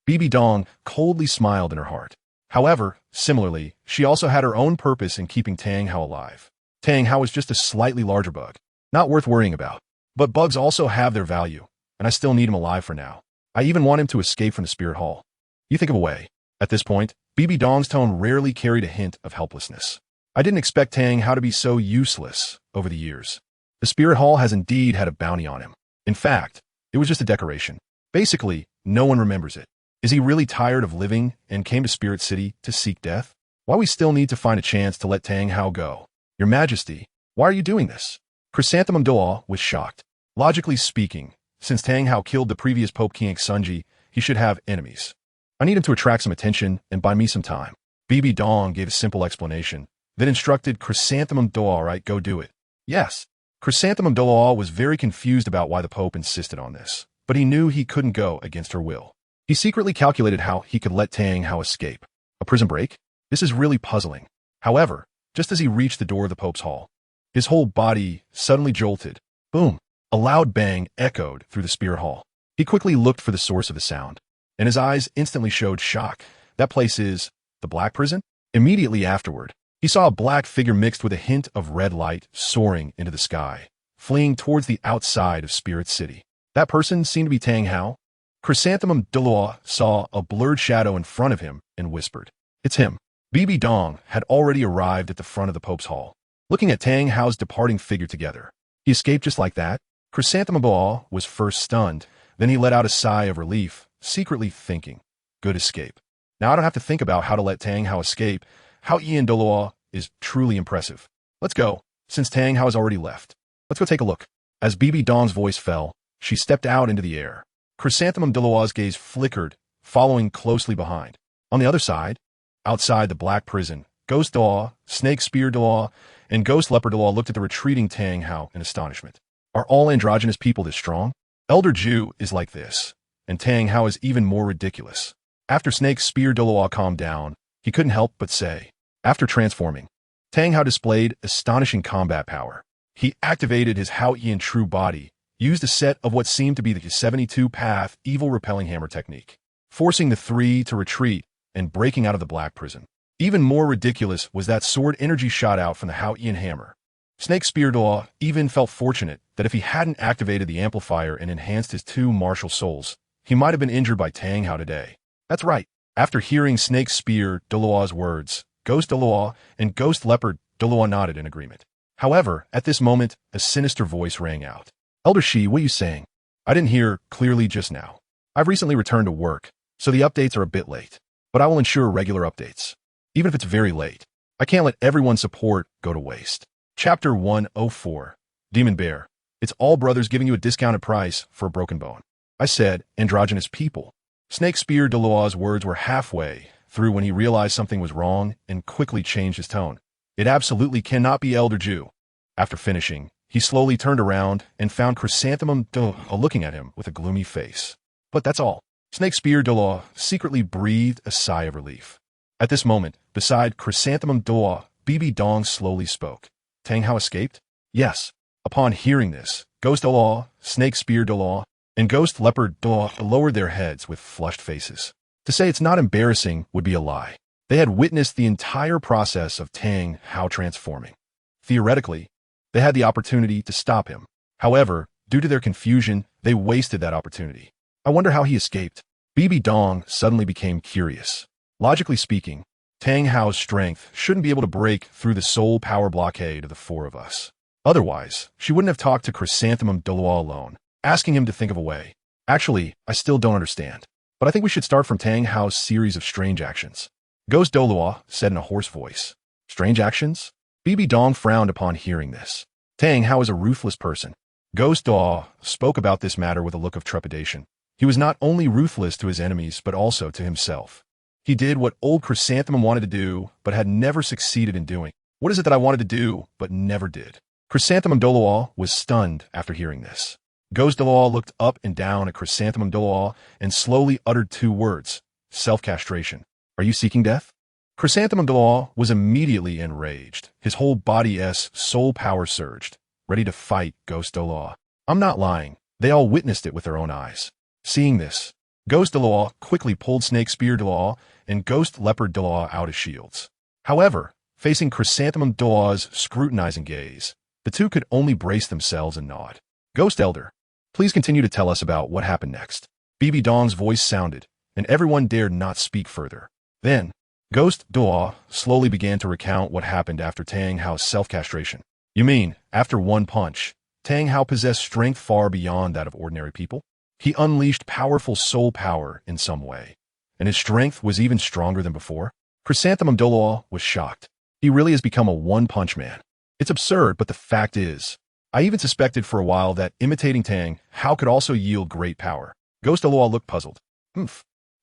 Bibi Dong coldly smiled in her heart. However, similarly, she also had her own purpose in keeping Tang Hao alive. Tang Hao was just a slightly larger bug, not worth worrying about. But bugs also have their value, and I still need him alive for now. I even want him to escape from the Spirit Hall. You think of a way. At this point, Bibi Dong's tone rarely carried a hint of helplessness. I didn't expect Tang Hao to be so useless over the years. The Spirit Hall has indeed had a bounty on him. In fact, it was just a decoration. Basically, no one remembers it. Is he really tired of living and came to Spirit City to seek death? Why we still need to find a chance to let Tang Hao go? Your Majesty, why are you doing this? Chrysanthemum Daw was shocked. Logically speaking, since Tang Hao killed the previous Pope King Sunji, he should have enemies. I need him to attract some attention and buy me some time. Bibi Dong gave a simple explanation, then instructed Chrysanthemum Daw, right, go do it. Yes. Chrysanthemum Daw was very confused about why the Pope insisted on this, but he knew he couldn't go against her will. He secretly calculated how he could let Tang Hao escape. A prison break? This is really puzzling. However, just as he reached the door of the Pope's Hall, his whole body suddenly jolted. Boom! A loud bang echoed through the Spirit Hall. He quickly looked for the source of the sound, and his eyes instantly showed shock. That place is the Black Prison? Immediately afterward, he saw a black figure mixed with a hint of red light soaring into the sky, fleeing towards the outside of Spirit City. That person seemed to be Tang Hao. Chrysanthemum Douluo saw a blurred shadow in front of him and whispered, It's him. Bibi Dong had already arrived at the front of the Pope's Hall, looking at Tang Hao's departing figure together. He escaped just like that? Chrysanthemum Douluo was first stunned, then he let out a sigh of relief, secretly thinking, good escape. Now I don't have to think about how to let Tang Hao escape. How Ian Douluo is truly impressive. Let's go, since Tang Hao has already left. Let's go take a look. As Bibi Dong's voice fell, she stepped out into the air. Chrysanthemum Douluo's gaze flickered, following closely behind. On the other side, outside the Black Prison, Ghost Daw, Snake Spear Daw, and Ghost Leopard Daw looked at the retreating Tang Hao in astonishment. Are all androgynous people this strong? Elder Ju is like this, and Tang Hao is even more ridiculous. After Snake Spear Daw calmed down, he couldn't help but say, after transforming, Tang Hao displayed astonishing combat power. He activated his Haotian true body, used a set of what seemed to be the 72-path evil repelling hammer technique, forcing the three to retreat and breaking out of the Black Prison. Even more ridiculous was that sword energy shot out from the Haotian hammer. Snake Spear Daw even felt fortunate that if he hadn't activated the amplifier and enhanced his two martial souls, he might have been injured by Tang Hao today. That's right. After hearing Snake Spear Douluo's words, Ghost Douluo and Ghost Leopard Douluo nodded in agreement. However, at this moment, a sinister voice rang out. Elder Shi, what are you saying? I didn't hear clearly just now. I've recently returned to work, so the updates are a bit late, but I will ensure regular updates. Even if it's very late, I can't let everyone's support go to waste. Chapter 104, Demon Bear. It's all brothers giving you a discounted price for a broken bone. I said, androgynous people. Snake Spear Douluo's words were halfway through when he realized something was wrong and quickly changed his tone. It absolutely cannot be Elder Ju. After finishing, he slowly turned around and found Chrysanthemum Douluo looking at him with a gloomy face. But that's all. Snake Spear Douluo secretly breathed a sigh of relief. At this moment, beside Chrysanthemum Douluo, Bibi Dong slowly spoke. Tang Hao escaped? Yes. Upon hearing this, Ghost Douluo, Snake Spear Douluo, and Ghost Leopard Douluo lowered their heads with flushed faces. To say it's not embarrassing would be a lie. They had witnessed the entire process of Tang Hao transforming. Theoretically, they had the opportunity to stop him. However, due to their confusion, they wasted that opportunity. I wonder how he escaped. Bibi Dong suddenly became curious. Logically speaking, Tang Hao's strength shouldn't be able to break through the soul power blockade of the four of us. Otherwise, she wouldn't have talked to Chrysanthemum Douluo alone, asking him to think of a way. Actually, I still don't understand. But I think we should start from Tang Hao's series of strange actions. Ghost Douluo said in a hoarse voice. Strange actions? Bibi Dong frowned upon hearing this. Tang Hao is a ruthless person. Ghost Douluo spoke about this matter with a look of trepidation. He was not only ruthless to his enemies, but also to himself. He did what old Chrysanthemum wanted to do, but had never succeeded in doing. What is it that I wanted to do, but never did? Chrysanthemum Douluo was stunned after hearing this. Ghost Douluo looked up and down at Chrysanthemum Douluo and slowly uttered two words, self-castration. Are you seeking death? Chrysanthemum Douluo was immediately enraged. His whole body's soul power surged, ready to fight Ghost Douluo. I'm not lying. They all witnessed it with their own eyes. Seeing this, Ghost Douluo quickly pulled Snake Spear Douluo and Ghost Leopard Douluo out as shields. However, facing Chrysanthemum Douluo's scrutinizing gaze, the two could only brace themselves and nod. Ghost Elder, please continue to tell us about what happened next. Bibi Dong's voice sounded, and everyone dared not speak further. Then, Ghost Douluo slowly began to recount what happened after Tang Hao's self-castration. You mean, after one punch, Tang Hao possessed strength far beyond that of ordinary people? He unleashed powerful soul power in some way, and his strength was even stronger than before? Chrysanthemum Douluo was shocked. He really has become a one-punch man. It's absurd, but the fact is, I even suspected for a while that imitating Tang Hao could also yield great power. Ghost Douluo looked puzzled.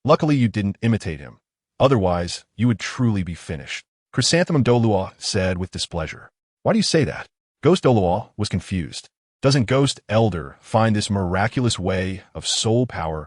Luckily you didn't imitate him. Otherwise, you would truly be finished. Chrysanthemum Douluo said with displeasure. Why do you say that? Ghost Douluo was confused. Doesn't Ghost Elder find this miraculous way of soul power